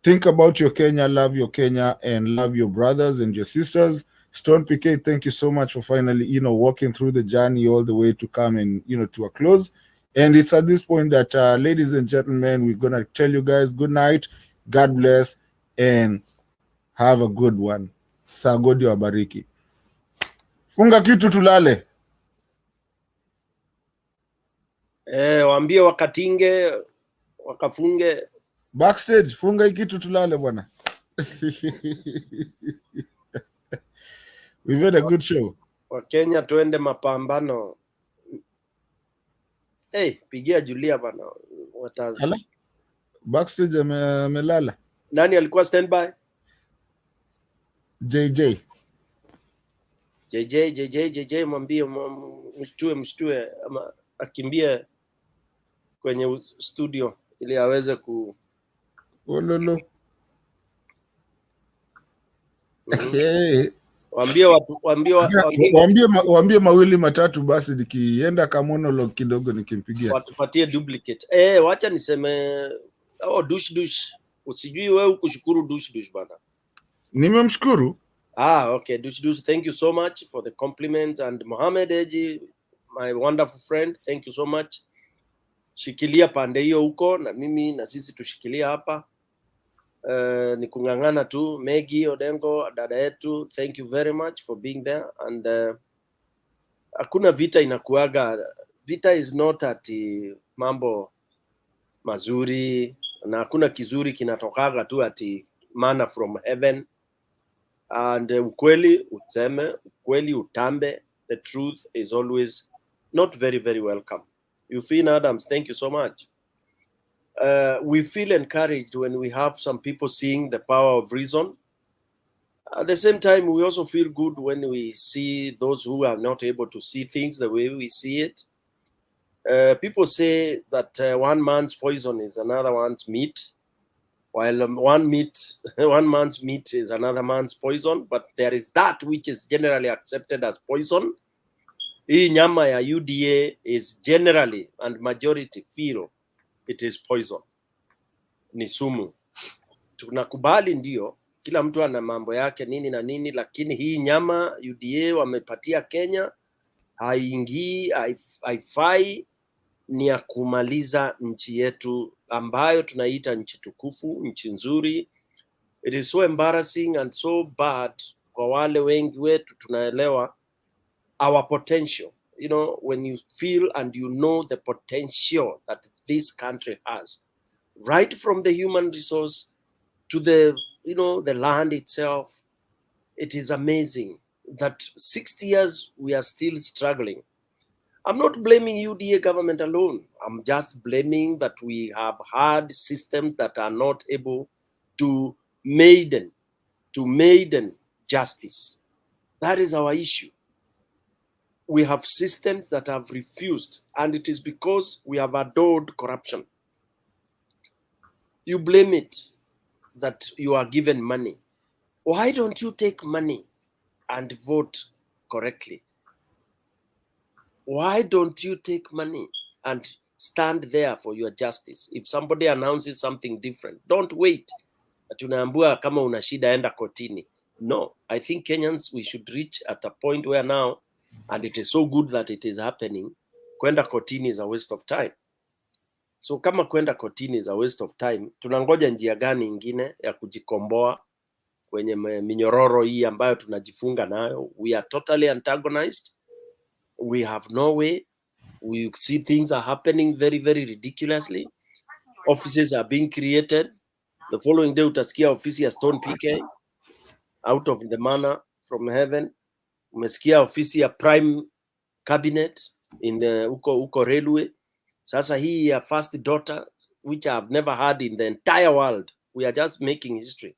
think about your Kenya, love your Kenya, and love your brothers and your sisters. Stone PK, thank you so much for finally, walking through the journey all the way to come and, to a close. And it's at this point that, ladies and gentlemen, we're going to tell you guys good night, God bless, and have a good one. Sagodi wabariki. Funga kitu tulale. Waambie wakatinge, wakafunge. Backstage, funga kitu tulale bwana. We've had a good show. Wakenya tuende mapambano. Pigia Julia bana. Hala? Backstage amelala. Nani alikuwa standby? JJ mwambie mshtue ama akimbie kwenye studio ili aweze ku ololo. Waambie mawili matatu basi, nikienda ka monologue kidogo nikimpigia. Watupatie duplicate. Wacha niseme dush. Usijui wewe ukushukuru dush bana. Nimemshukuru. Okay, dush, thank you so much for the compliment. And Mohamed Eji, my wonderful friend, thank you so much. Shikilia pande hiyo huko na mimi na sisi tushikilia hapa. Ni kungangana tu. Megi Odengo, dada yetu, thank you very much for being there. And hakuna vita inakuaga. Vita is not ati mambo mazuri, na hakuna kizuri kinatokaga tu ati manna from heaven. And ukweli useme, ukweli utambe. The truth is always not very, very welcome. Eugene Adams, thank you so much. We feel encouraged when we have some people seeing the power of reason. At the same time, we also feel good when we see those who are not able to see things the way we see it. People say that one man's poison is another one's meat, while one man's meat is another man's poison, but there is that which is generally accepted as poison. Hii nyama ya UDA is generally and majority feel it is poison. Ni sumu. Tunakubali ndio, kila mtu ana mambo yake nini na nini, lakini hii nyama UDA wamepatia Kenya haingii, haifai, ni ya kumaliza nchi yetu ambayo tunaita nchi tukufu, nchi nzuri. It is so embarrassing and so bad kwa wale wengi wetu tunaelewa our potential. When you feel and you know the potential that this country has, right from the human resource to the, the land itself, it is amazing that 60 years we are still struggling. I'm not blaming UDA government alone. I'm just blaming that we have had systems that are not able to maiden justice. That is our issue. We have systems that have refused, and it is because we have adored corruption. You blame it that you are given money. Why don't you take money and vote correctly? Why don't you take money and stand there for your justice? If somebody announces something different, don't wait. Tunaambua kama una shida enda kotini. No, I think Kenyans, we should reach at a point where now, and it is so good that it is happening, kwenda kotini is a waste of time. So kama kwenda kotini is a waste of time, tunangoja njia gani ingine ya kujikomboa kwenye minyororo hii ambayo tunajifunga nayo? We are totally antagonized. We have no way. We see things are happening very, very ridiculously. Offices are being created. The following day utasikia ofisi ya Stone PK out of the manna from heaven. Umesikia ofisi ya prime cabinet in the uko railway. Sasa hii ya first daughter, which I have never had in the entire world. We are just making history.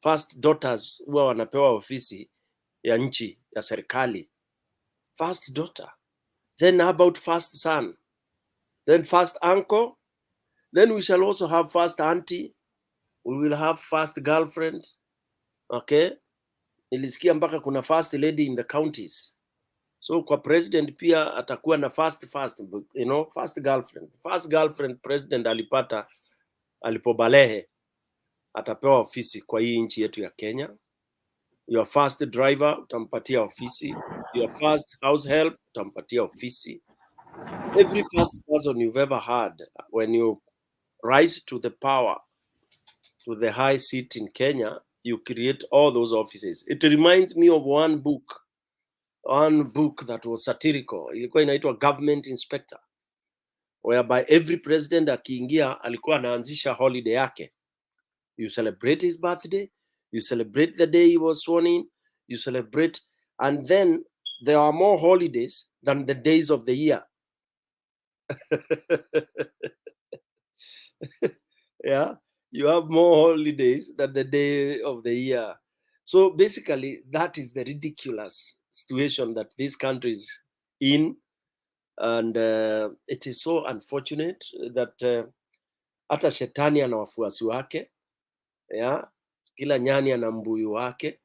First daughters huwa wanapewa ofisi ya nchi ya serikali. First daughter. Then how about first son? Then first uncle. Then we shall also have first auntie. We will have first girlfriend. Okay? Nilisikia mpaka kuna first lady in the counties. So kwa president pia atakuwa na first, first girlfriend. First girlfriend president alipata alipobalehe, atapewa ofisi kwa hii nchi yetu ya Kenya. Your first driver utampatia ofisi. Your first house help utampatia ofisi. Every first person you've ever had, when you rise to the power, to the high seat in Kenya, you create all those offices. It reminds me of one book that was satirical. Ilikuwa inaitwa Government Inspector, whereby every president akiingia alikuwa anaanzisha holiday yake. You celebrate his birthday, you celebrate the day he was sworn in, you celebrate, and then there are more holidays than the days of the year. Yeah, you have more holidays than the day of the year. So basically, that is the ridiculous situation that this country is in. And it is so unfortunate that hata shetani ana wafuasi wake, yeah? Kila nyani ana mbuyu wake.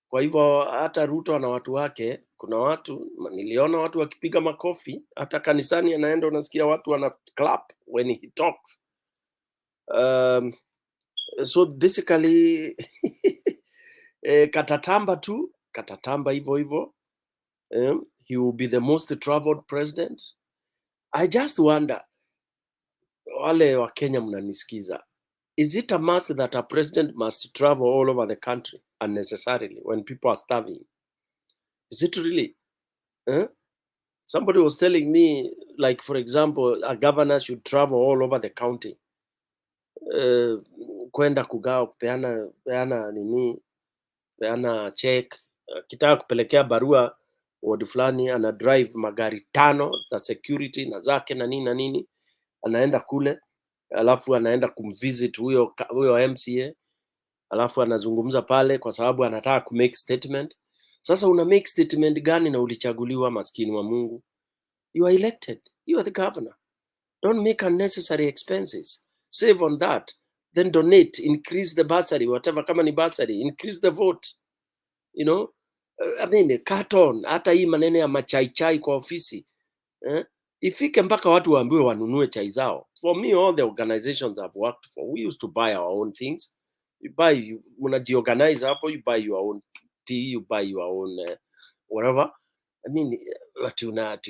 Kwa hivyo hata Ruto ana watu wake. Kuna watu, niliona watu wakipiga makofi, hata kanisani anaenda unasikia watu wana clap when he talks. So basically katatamba hivyo. He will be the most traveled president. I just wonder, wale wa Kenya mnanisikiza, is it a must that a president must travel all over the country unnecessarily when people are starving? Is it really? Somebody was telling me, like, for example, a governor should travel all over the county. Kwenda kugawa, peana check. Kitaka kupelekea barua ward fulani, ana drive magari 5 za security na zake na nini. Anaenda kule, alafu anaenda kumvisit huyo MCA, alafu anazungumza pale kwa sababu anataka ku make statement. Sasa una make statement gani na ulichaguliwa, maskini wa Mungu? You are elected. You are the governor. Don't make unnecessary expenses. Save on that. Then donate, increase the bursary, whatever, kama ni bursary, increase the vote. You know, I mean, cut on. Hata hii maneno ya machai kwa ofisi. Ifike mpaka watu waambiwe wanunue chai zao. For me, all the organizations I've worked for, we used to buy our own things. Unajiorganize hapo, you buy your own tea, you buy your own whatever. I mean,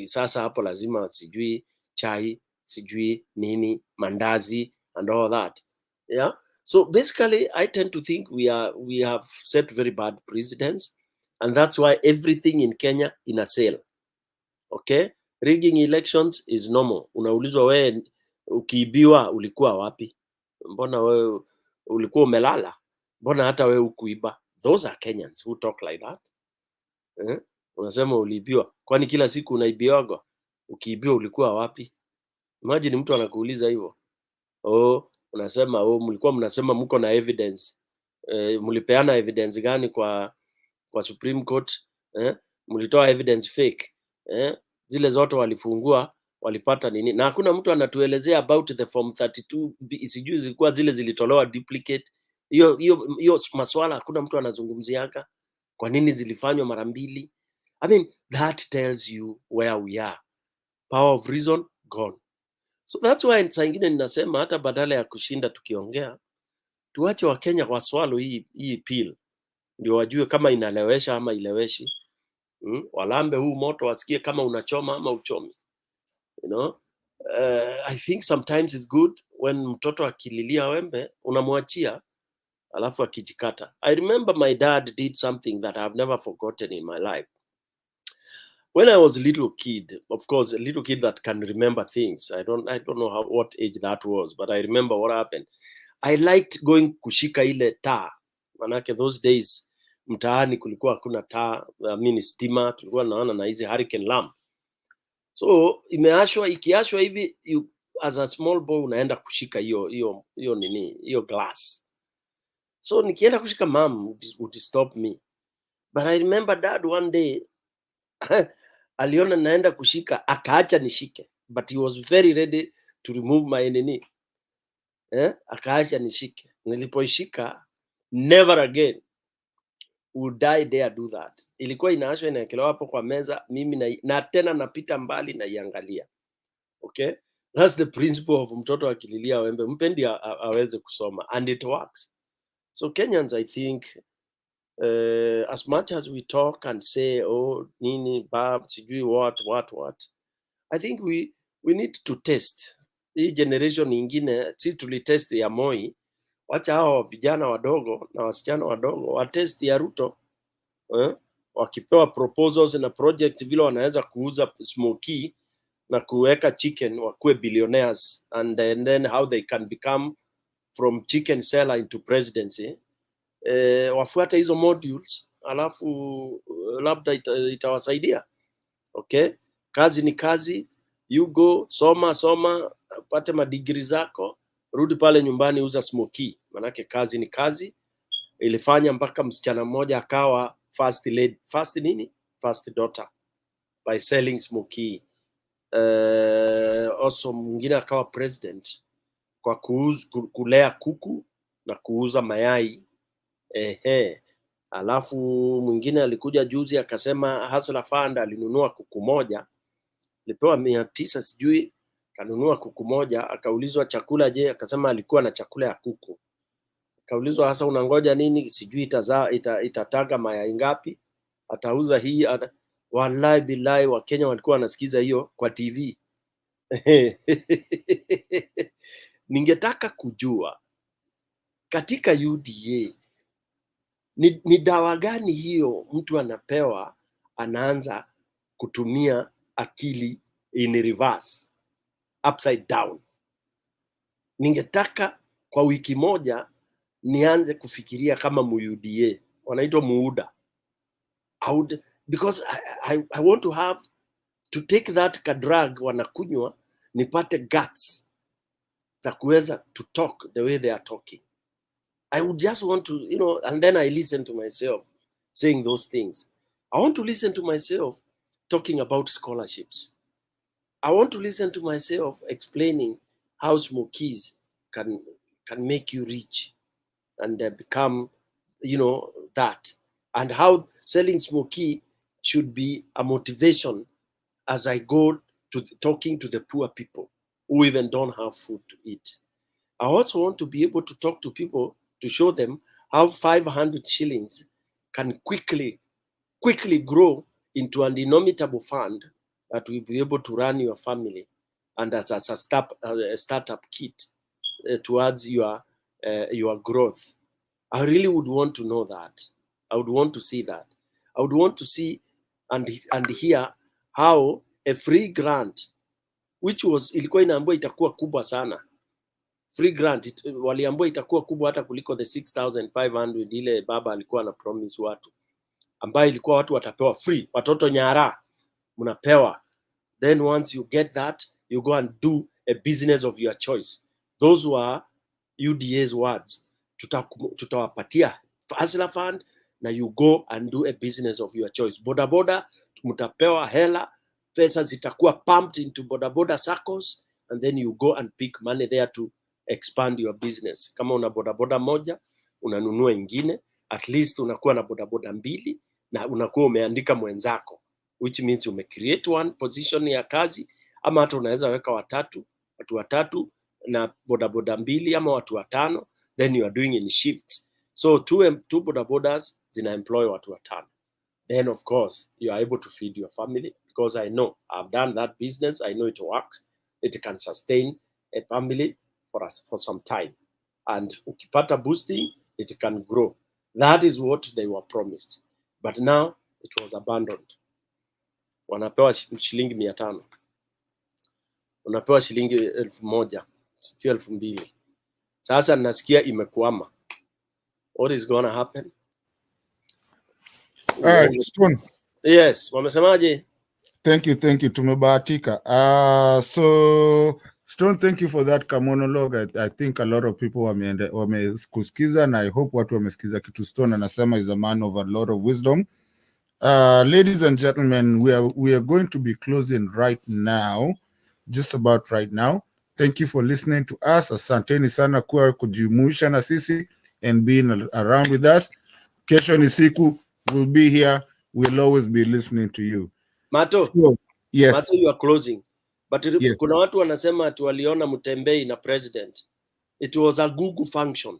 sasa hapo lazima sijui chai, sijui nini, mandazi and all that. Yeah. So basically, I tend to think we have set very bad precedents, and that's why everything in Kenya in a sale. Okay? Rigging elections is normal. Unaulizwa wewe ukiibiwa ulikuwa wapi? Mbona wewe ulikuwa umelala? Mbona hata wewe ukuiba? Those are Kenyans who talk like that. Unasema uliibiwa. Kwani kila siku unaibiwaga? Ukiibiwa ulikuwa wapi? Imagine mtu anakuuliza hivyo. Unasema mlikuwa mnasema mko na evidence. Mlipeana evidence gani kwa Supreme Court? Mlitoa evidence fake. Zile zote walifungua, walipata nini? Na hakuna mtu anatuelezea about the form 32 sijui zilikuwa zile zilitolewa duplicate. Hiyo maswala hakuna mtu anazungumziaka. Kwa nini zilifanywa mara mbili? I mean, that tells you where we are. Power of reason gone. So that's why saa ingine ninasema hata badala ya kushinda tukiongea, tuache Wakenya waswalo hii pill, ndio wajue kama inalewesha ama ileweshi. Walambe huu moto wasikie kama unachoma ama uchomi. You know, I think sometimes it's good when mtoto akililia wembe unamwachia alafu akijikata. I remember my dad did something that I've never forgotten in my life. When I was a little kid, of course, a little kid that can remember things. I don't know what age that was, but I remember what happened. I liked going kushika ile taa. Manake those days mtaani kulikuwa hakuna taa, stima, tulikuwa naona na hizi hurricane lamp. So ikiashwa hivi, as a small boy unaenda kushika hiyo glass. So nikienda kushika, mom would stop me. But I remember dad one day aliona naenda kushika, akaacha nishike. But he was very ready to remove my enemy. Akaacha nishike. Nilipoishika, never again would I dare do that. Ilikuwa inaashwa inaekelewa hapo kwa meza, mimi na tena napita mbali na iangalia. Okay? That's the principle of mtoto akililia wembe, mpendi aweze kusoma, and it works. So Kenyans, I think As much as we talk and say, oh, nini, bab, sijui what, I think we need to test. Hii generation ingine, si tulitest ya Moi, wacha hao vijana wadogo na wasichana wadogo watest ya Ruto. Wakipewa proposals na project vile wanaweza kuuza smoky na kuweka chicken wakuwe billionaires, and then how they can become from chicken seller into presidency. Wafuata hizo modules, alafu labda itawasaidia. Okay, kazi ni kazi, you go soma pate madigri zako, rudi pale nyumbani uza smoky. Manake kazi ni kazi. Ilifanya mpaka msichana mmoja akawa first daughter by selling smoky. Also mwingine akawa president kwa kulea kuku na kuuza mayai. Alafu mwingine alikuja juzi akasema Hustler Fund alinunua kuku moja, alipewa 900 sijui, kanunua kuku moja. Akaulizwa chakula je, akasema alikuwa na chakula ya kuku. Akaulizwa hasa unangoja nini, sijui itataga mayai ngapi, atauza hii wallahi billahi wa Kenya walikuwa wanasikiza hiyo kwa TV. Ningetaka kujua katika UDA ni dawa gani hiyo mtu anapewa anaanza kutumia akili in reverse, upside down. Ningetaka kwa wiki moja nianze kufikiria kama UDA wanaitwa muuda. Because I want to have to take that drug wanakunywa nipate guts za kuweza to talk the way they are talking. I would just want to, and then I listen to myself saying those things. I want to listen to myself talking about scholarships. I want to listen to myself explaining how smokies can make you rich and become, that. And how selling smoky should be a motivation as I go to talking to the poor people who even don't have food to eat. I also want to be able to talk to people to show them how 500 shillings can quickly grow into an inimitable fund that will be able to run your family and as a startup kit towards your growth. I really would want to know that. I would want to see that. I would want to see and hear how a free grant, which ilikuwa inaambiwa itakuwa kubwa sana. Free grant waliambiwa itakuwa kubwa hata kuliko the 6,500 ile baba alikuwa na promise watu, ambayo ilikuwa watu watapewa free, watoto nyara mnapewa. Then once you get that, you go and do a business of your choice. Those were UDA's words. Tutawapatia Hustler Fund na you go and do a business of your choice. Bodaboda mtapewa hela, pesa zitakuwa pumped into bodaboda circles, and then you go and pick money there to expand your business. Kama una bodaboda moja, unanunua ingine, at least unakuwa na bodaboda mbili na unakuwa umeandika mwenzako, which means create one position ya kazi, ama hata unaweza weka watu watatu na bodaboda mbili ama watu watano, then you are doing in shifts. So two bodabodas zina employ watu watano. Then of course you are able to feed your family, because I know I've done that business. I know it works. It can sustain a family for some time, and ukipata boosting it can grow. That is what they were promised, but now it was abandoned. Wanapewa shilingi 500, wanapewa shilingi 1,000, 2,000. Sasa nasikia imekwama. What is going to happen? Stone. Yes, wamesemaje? Thank you. Tumebahatika. So Stone, thank you for that monologue. I think a lot of people wamekusikiza, na I hope watu wamesikiza kitu Stone anasema is a man of a lot of wisdom. Ladies and gentlemen, we are going to be closing right now, just about right now. Thank you for listening to us. Asanteni sana kwa kujumuisha na sisi and being around with us. Kesho ni siku, we'll be here. We'll always be listening to you. Mato, so, yes. Mato, you are closing. But yes. Kuna watu wanasema ati waliona Mutembei na president. It was a Google function.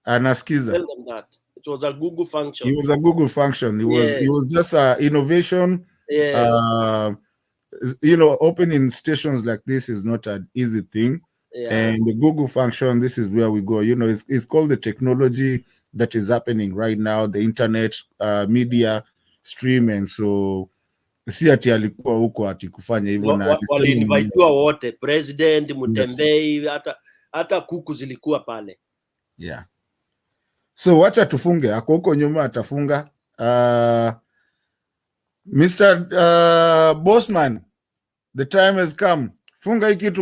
Anasikiza. Tell them that. It was a Google function. It was a Google function. It was just a innovation. Yes. You know, opening stations like this is not an easy thing. Yeah. And the Google function, this is where we go. You know, it's called the technology that is happening right now, the internet, media stream. And so si ati alikuwa huko ati kufanya hivyo na Wali-invitiwa wote, president, Mutembei, hata kuku zilikuwa pale. Yeah. So wacha tufunge, ako huko nyuma atafunga. Mr. Bossman, the time has come. Funga hii kitu.